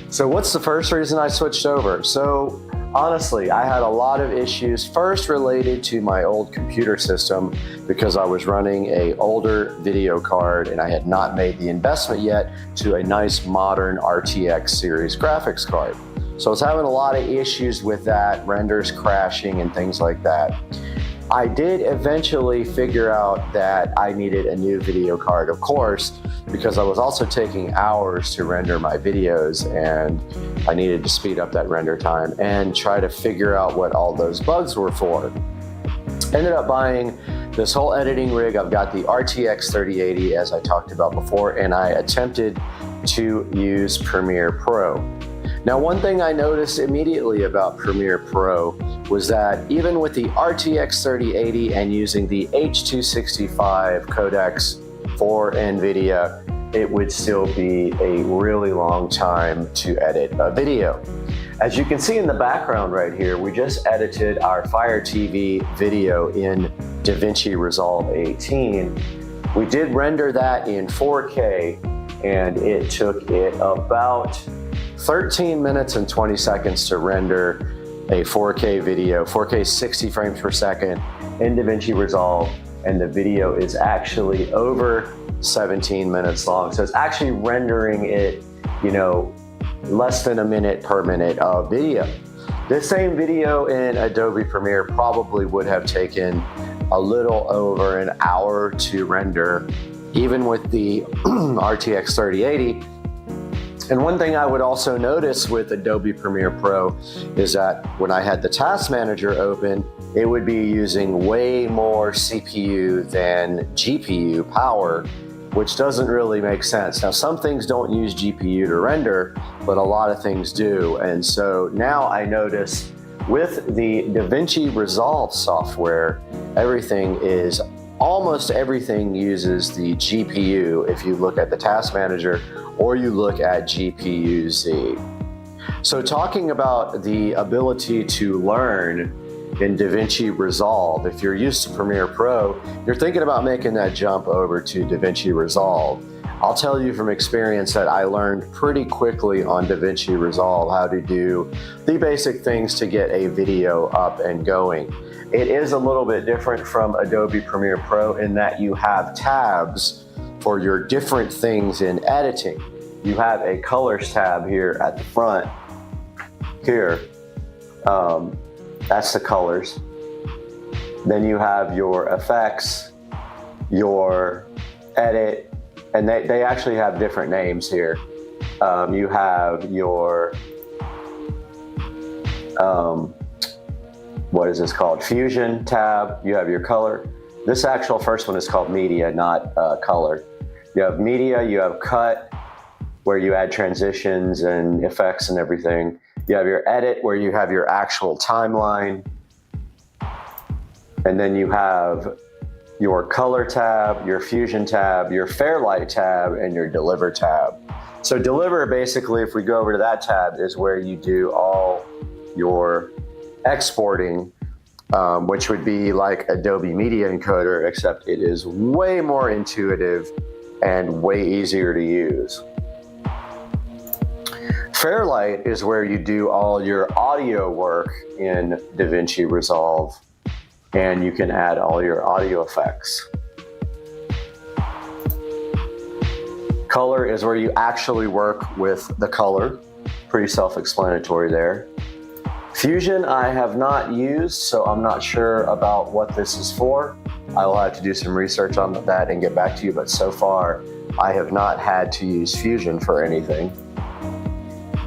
Speaker 1: So what's the first reason I switched over? So honestly, I had a lot of issues, first related to my old computer system because I was running an older video card and I had not made the investment yet to a nice modern RTX series graphics card. So I was having a lot of issues with that, renders crashing and things like that. I did eventually figure out that I needed a new video card, of course, because I was also taking hours to render my videos and I needed to speed up that render time and try to figure out what all those bugs were for. Ended up buying this whole editing rig. I've got the RTX 3080 as I talked about before, and I attempted to use Premiere Pro. Now, one thing I noticed immediately about Premiere Pro was that even with the RTX 3080 and using the H265 codecs for NVIDIA, it would still be a really long time to edit a video. As you can see in the background right here, we just edited our Fire TV video in DaVinci Resolve 18. We did render that in 4K, and it took it about 13 minutes and 20 seconds to render a 4K video, 4K 60 frames per second in DaVinci Resolve, and the video is actually over 17 minutes long. So it's actually rendering it, you know, less than a minute per minute of video. This same video in Adobe Premiere probably would have taken a little over an hour to render, even with the RTX 3080. And one thing I would also notice with Adobe Premiere Pro is that when I had the Task Manager open, it would be using way more CPU than GPU power, which doesn't really make sense. Now, some things don't use GPU to render, but a lot of things do. And so now I notice with the DaVinci Resolve software, almost everything uses the GPU if you look at the Task Manager or you look at GPU-Z. So talking about the ability to learn in DaVinci Resolve, if you're used to Premiere Pro, you're thinking about making that jump over to DaVinci Resolve. I'll tell you from experience that I learned pretty quickly on DaVinci Resolve how to do the basic things to get a video up and going. It is a little bit different from Adobe Premiere Pro in that you have tabs for your different things in editing. You have a colors tab here at the front. Here, that's the colors. Then you have your effects, your edit, and they actually have different names here. You have your, what is this called? Fusion tab. You have your color. This actual first one is called media, not color. You have media, you have cut, where you add transitions and effects and everything. You have your edit, where you have your actual timeline. And then you have your color tab, your fusion tab, your Fairlight tab, and your deliver tab. So deliver, basically, if we go over to that tab, is where you do all your exporting, which would be like Adobe Media Encoder, except it is way more intuitive and way easier to use. Fairlight is where you do all your audio work in DaVinci Resolve, and you can add all your audio effects. Color is where you actually work with the color. Pretty self-explanatory there. Fusion I have not used, so I'm not sure about what this is for. I will have to do some research on that and get back to you, but so far I have not had to use Fusion for anything.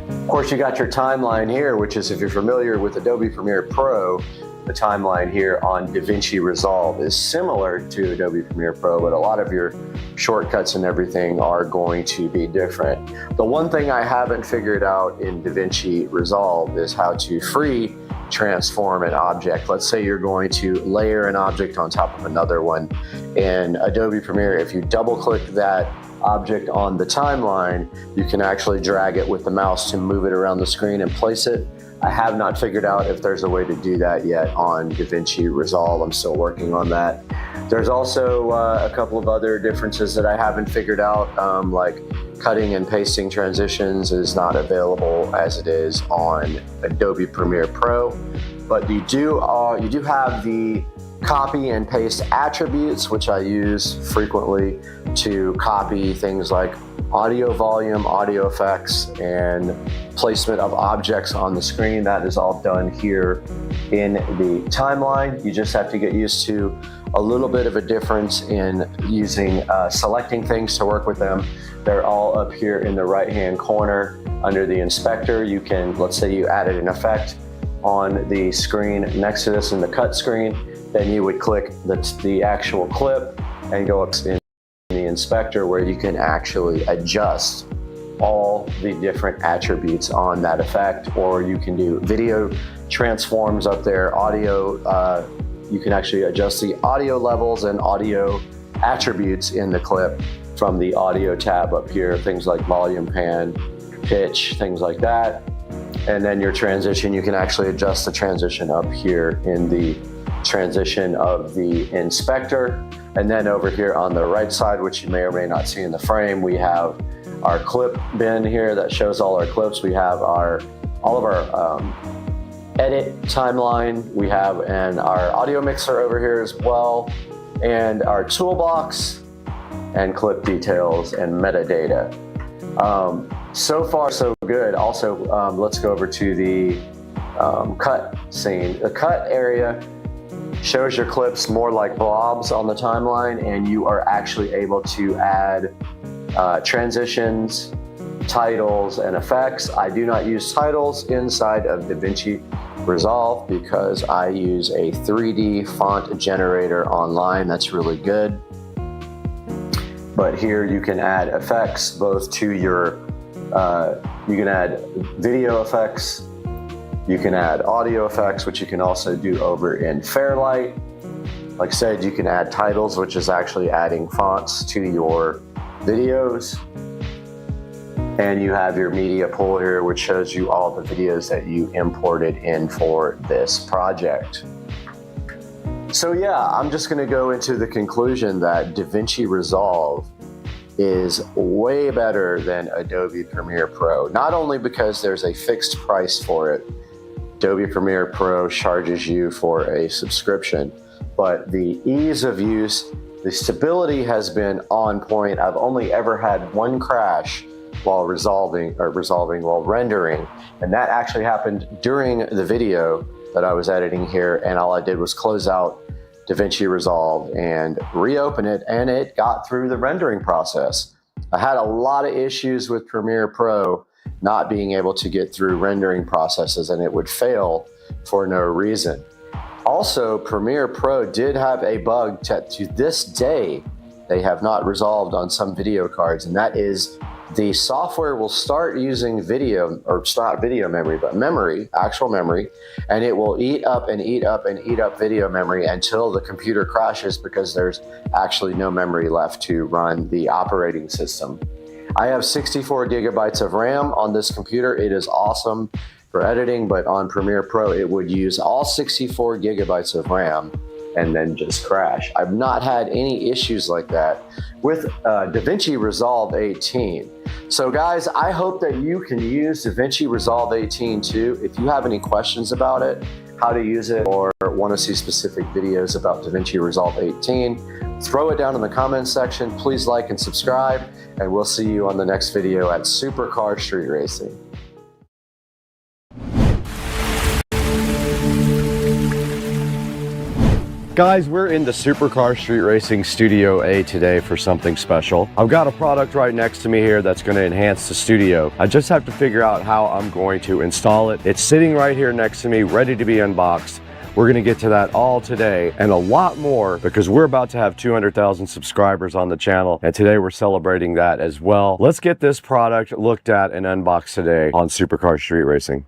Speaker 1: Of course, you got your timeline here, which is, if you're familiar with Adobe Premiere Pro, the timeline here on DaVinci Resolve is similar to Adobe Premiere Pro, but a lot of your shortcuts and everything are going to be different. The one thing I haven't figured out in DaVinci Resolve is how to free transform an object. Let's say you're going to layer an object on top of another one. In Adobe Premiere, if you double click that object on the timeline, you can actually drag it with the mouse to move it around the screen and place it. I have not figured out if there's a way to do that yet on DaVinci Resolve. I'm still working on that. There's also a couple of other differences that I haven't figured out, like cutting and pasting transitions is not available as it is on Adobe Premiere Pro, but you do have the copy and paste attributes, which I use frequently to copy things like audio volume, audio effects, and placement of objects on the screen. That is all done here in the timeline. You just have to get used to a little bit of a difference in using selecting things to work with them. They're all up here in the right-hand corner under the inspector. You can, let's say you added an effect on the screen next to this in the cut screen, then you would click the actual clip and go up in the inspector where you can actually adjust all the different attributes on that effect, or you can do video transforms up there, audio, you can actually adjust the audio levels and audio attributes in the clip from the audio tab up here, things like volume, pan, pitch, things like that. And then your transition, you can actually adjust the transition up here in the transition of the inspector. And then over here on the right side, which you may or may not see in the frame, we have our clip bin here that shows all our clips. We have all of our edit timeline. We have our audio mixer over here as well, and our toolbox and clip details and metadata. So far, so good. Also, let's go over to the cut scene. The cut area shows your clips more like blobs on the timeline, and you are actually able to add transitions, titles, and effects. I do not use titles inside of DaVinci Resolve because I use a 3D font generator online. That's really good. But here you can add effects both to your, you can add video effects, you can add audio effects, which you can also do over in Fairlight. Like I said, you can add titles, which is actually adding fonts to your videos. And you have your media pool here, which shows you all the videos that you imported in for this project. So yeah, I'm just gonna go into the conclusion that DaVinci Resolve is way better than Adobe Premiere Pro. Not only because there's a fixed price for it, Adobe Premiere Pro charges you for a subscription, but the ease of use, the stability has been on point. I've only ever had one crash while while rendering, and that actually happened during the video that I was editing here, and all I did was close out DaVinci Resolve and reopen it, and it got through the rendering process. I had a lot of issues with Premiere Pro not being able to get through rendering processes, and it would fail for no reason. Also, Premiere Pro did have a bug that to this day they have not resolved on some video cards, and that is the software will start using video, or it's not video memory, but memory, actual memory, and it will eat up and eat up and eat up video memory until the computer crashes because there's actually no memory left to run the operating system. I have 64 gigabytes of RAM on this computer. It is awesome for editing, but on Premiere Pro, it would use all 64 gigabytes of RAM and then just crash. I've not had any issues like that with DaVinci Resolve 18. So guys, I hope that you can use DaVinci Resolve 18 too. If you have any questions about it, how to use it, or want to see specific videos about DaVinci Resolve 18, throw it down in the comments section. Please like and subscribe, and we'll see you on the next video at Supercar Street Racing. Guys, we're in the Supercar Street Racing Studio A today for something special. I've got a product right next to me here that's going to enhance the studio. I just have to figure out how I'm going to install it. It's sitting right here next to me, ready to be unboxed. We're going to get to that all today and a lot more because we're about to have 200,000 subscribers on the channel, and today we're celebrating that as well. Let's get this product looked at and unboxed today on Supercar Street Racing.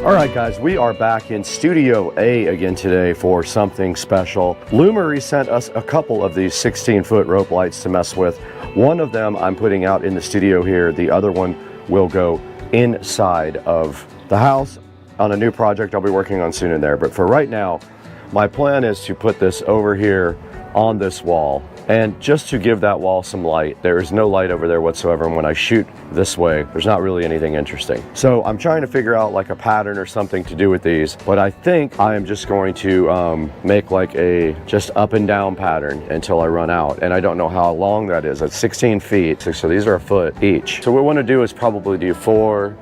Speaker 1: All right, guys, we are back in Studio A again today for something special. Lumery sent us a couple of these 16-foot rope lights to mess with. One of them I'm putting out in the studio here. The other one will go inside of the house on a new project I'll be working on soon in there. But for right now, my plan is to put this over here on this wall, and just to give that wall some light. There is no light over there whatsoever, and when I shoot this way, there's not really anything interesting. So I'm trying to figure out like a pattern or something to do with these, but I think I am just going to make like a just up and down pattern until I run out, and I don't know how long that is. It's 16 feet, so these are a foot each. So what we want to do is probably do 4,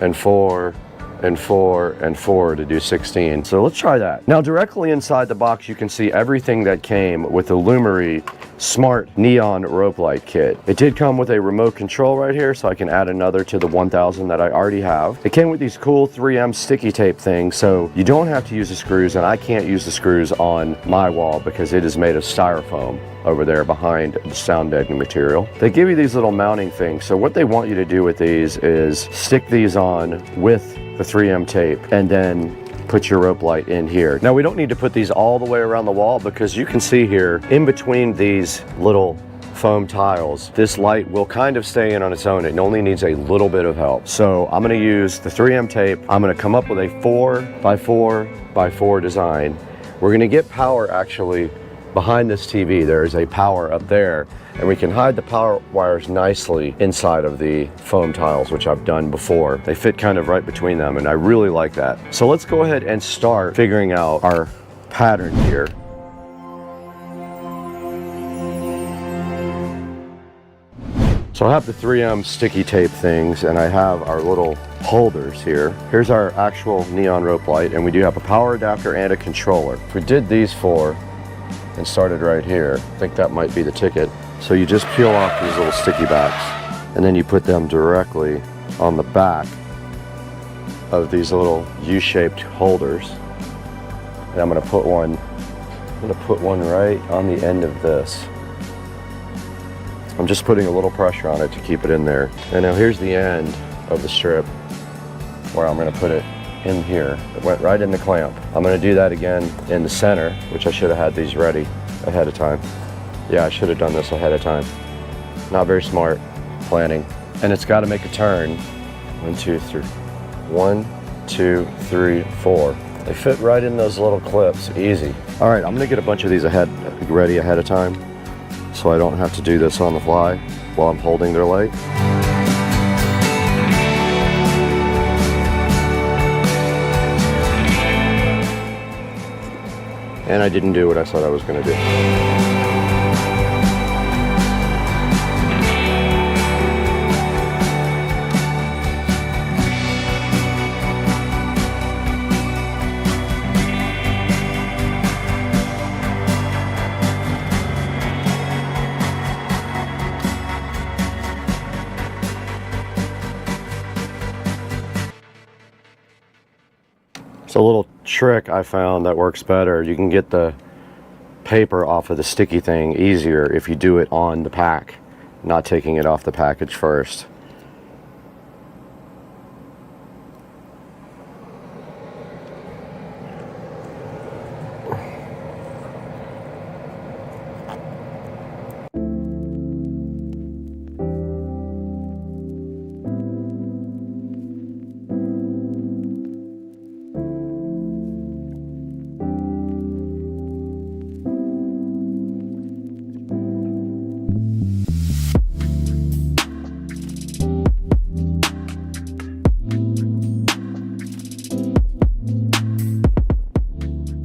Speaker 1: and 4 and 4 and 4 to do 16. So let's try that. Now directly inside the box you can see everything that came with the Lumery Smart Neon Rope Light Kit. It did come with a remote control right here, so I can add another to the 1000 that I already have. It came with these cool 3M sticky tape things, so you don't have to use the screws, and I can't use the screws on my wall because it is made of styrofoam over there behind the sound deadening material. They give you these little mounting things, so what they want you to do with these is stick these on with the 3M tape and then put your rope light in here. Now we don't need to put these all the way around the wall because you can see here in between these little foam tiles, this light will kind of stay in on its own. It only needs a little bit of help. So I'm going to use the 3M tape. I'm going to come up with a 4x4x4 design. We're going to get power actually behind this TV. There is a power up there, and we can hide the power wires nicely inside of the foam tiles, which I've done before. They fit kind of right between them, and I really like that. So let's go ahead and start figuring out our pattern here. So I have the 3M sticky tape things, and I have our little holders here. Here's our actual neon rope light, and we do have a power adapter and a controller. If we did these four and started right here, I think that might be the ticket. So you just peel off these little sticky backs, and then you put them directly on the back of these little U-shaped holders. And I'm gonna put one right on the end of this. I'm just putting a little pressure on it to keep it in there. And now here's the end of the strip where I'm gonna put it in here. It went right in the clamp. I'm gonna do that again in the center, which I should have had these ready ahead of time. Yeah, I should have done this ahead of time. Not very smart planning. And it's gotta make a turn. 1, 2, 3. 1, 2, 3, 4. They fit right in those little clips, easy. All right, I'm gonna get a bunch of these ready ahead of time, so I don't have to do this on the fly while I'm holding their light. And I didn't do what I thought I was gonna do. A little trick I found that works better. You can get the paper off of the sticky thing easier if you do it on the pack, not taking it off the package first.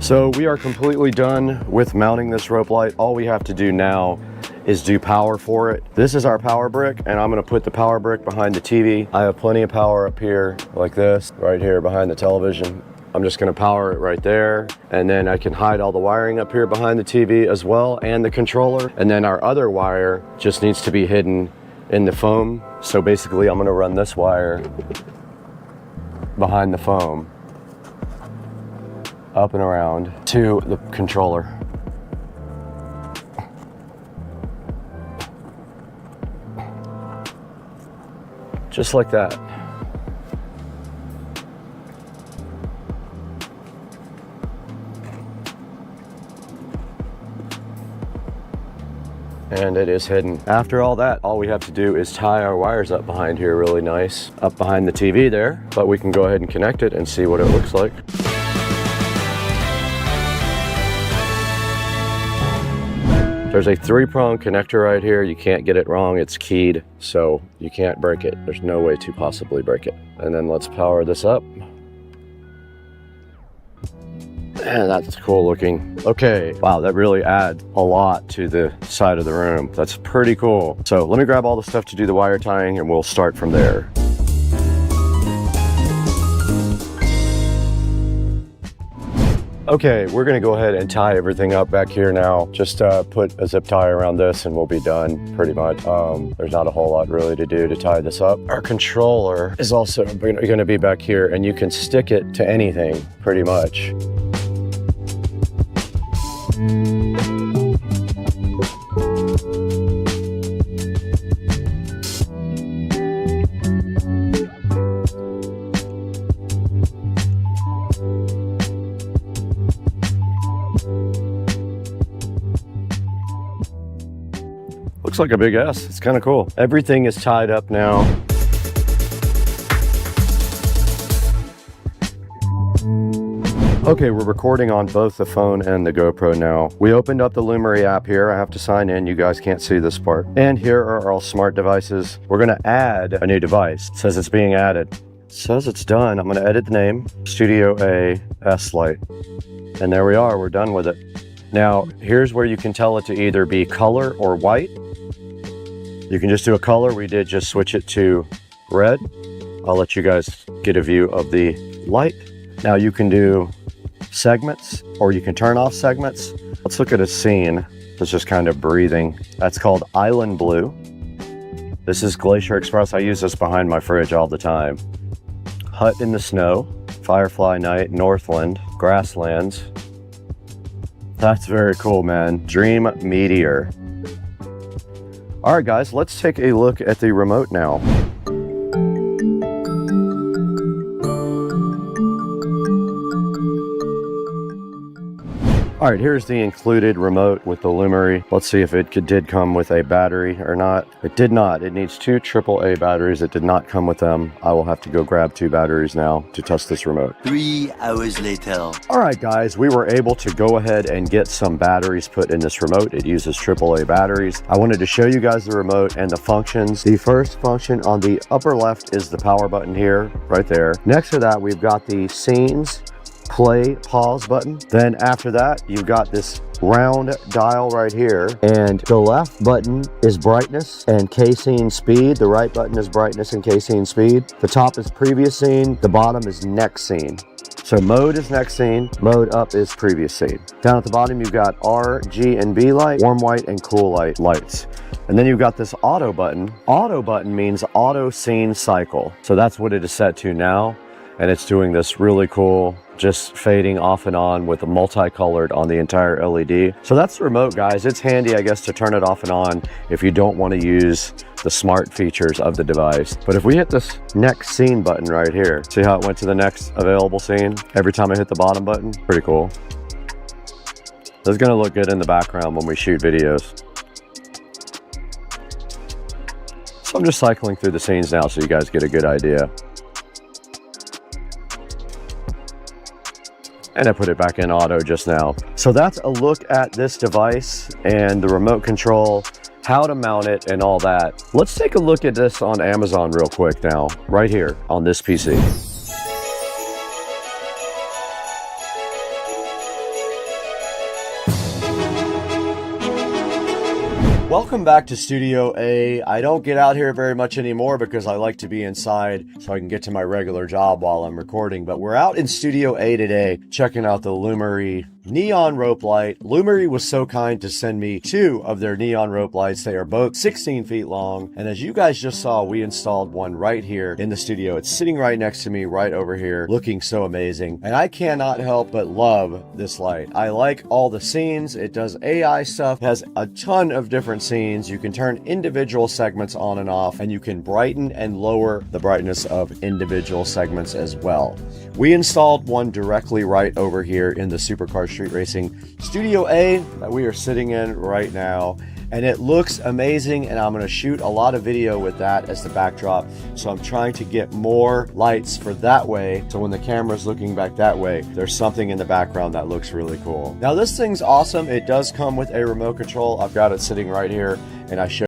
Speaker 1: So we are completely done with mounting this rope light. All we have to do now is do power for it. This is our power brick, and I'm gonna put the power brick behind the TV. I have plenty of power up here like this, right here behind the television. I'm just gonna power it right there, and then I can hide all the wiring up here behind the TV as well, and the controller. And then our other wire just needs to be hidden in the foam. So basically I'm gonna run this wire behind the foam, up and around to the controller. Just like that. And it is hidden. After all that, all we have to do is tie our wires up behind here really nice, up behind the TV there, but we can go ahead and connect it and see what it looks like. There's a 3-prong connector right here. You can't get it wrong. It's keyed, so you can't break it. There's no way to possibly break it. And then let's power this up. Man, that's cool looking. Okay, wow, that really adds a lot to the side of the room. That's pretty cool. So let me grab all the stuff to do the wire tying, and we'll start from there. Okay, we're gonna go ahead and tie everything up back here now. Just put a zip tie around this and we'll be done pretty much. There's not a whole lot really to do to tie this up. Our controller is also gonna be back here and you can stick it to anything pretty much. Looks like a big S. It's kind of cool. Everything is tied up now. Okay, we're recording on both the phone and the GoPro now. We opened up the Lumery app here. I have to sign in. You guys can't see this part. And here are all smart devices. We're gonna add a new device. It says it's being added. It says it's done. I'm gonna edit the name, Studio A S Lite. And there we are, we're done with it. Now, here's where you can tell it to either be color or white. You can just do a color. We did just switch it to red. I'll let you guys get a view of the light. Now you can do segments or you can turn off segments. Let's look at a scene that's just kind of breathing. That's called Island Blue. This is Glacier Express. I use this behind my fridge all the time. Hut in the Snow, Firefly Night, Northland, Grasslands. That's very cool, man. Dream Meteor. All right, guys, let's take a look at the remote now. All right, here's the included remote with the Lumery. Let's see if it did come with a battery or not. It did not. It needs 2 AAA batteries. It did not come with them. I will have to go grab 2 batteries now to test this remote.
Speaker 18: 3 hours later.
Speaker 1: All right, guys, we were able to go ahead and get some batteries put in this remote. It uses AAA batteries. I wanted to show you guys the remote and the functions. The first function on the upper left is the power button here, right there. Next to that, we've got the scenes, play, pause button. Then after that, you've got this round dial right here, and the left button is brightness and K-scene speed. The right button is brightness and K-scene speed. The top is previous scene. The bottom is next scene. So mode is next scene, mode up is previous scene. Down at the bottom, you've got R, G, and B light, warm white, and cool light lights. And then you've got this auto button. Auto button means auto scene cycle. So that's what it is set to now. And it's doing this really cool, just fading off and on with a multicolored on the entire LED. So that's the remote, guys. It's handy, I guess, to turn it off and on if you don't want to use the smart features of the device. But if we hit this next scene button right here, see how it went to the next available scene every time I hit the bottom button? Pretty cool. This is gonna look good in the background when we shoot videos. So I'm just cycling through the scenes now so you guys get a good idea. And I put it back in auto just now. So that's a look at this device and the remote control, how to mount it and all that. Let's take a look at this on Amazon real quick now, right here on this PC. Welcome back to Studio A. I don't get out here very much anymore because I like to be inside so I can get to my regular job while I'm recording. But we're out in Studio A today checking out the Lumery neon rope light. Lumery was so kind to send me 2 of their neon rope lights. They are both 16 feet long. And as you guys just saw, we installed one right here in the studio. It's sitting right next to me, right over here, looking so amazing. And I cannot help but love this light. I like all the scenes. It does AI stuff, it has a ton of different scenes. You can turn individual segments on and off, and you can brighten and lower the brightness of individual segments as well. We installed one directly right over here in the Supercar Street Racing Studio A that we are sitting in right now, and it looks amazing, and I'm going to shoot a lot of video with that as the backdrop. So I'm trying to get more lights for that way, so when the camera's looking back that way, there's something in the background that looks really cool. Now this thing's awesome. It does come with a remote control. I've got it sitting right here, and I show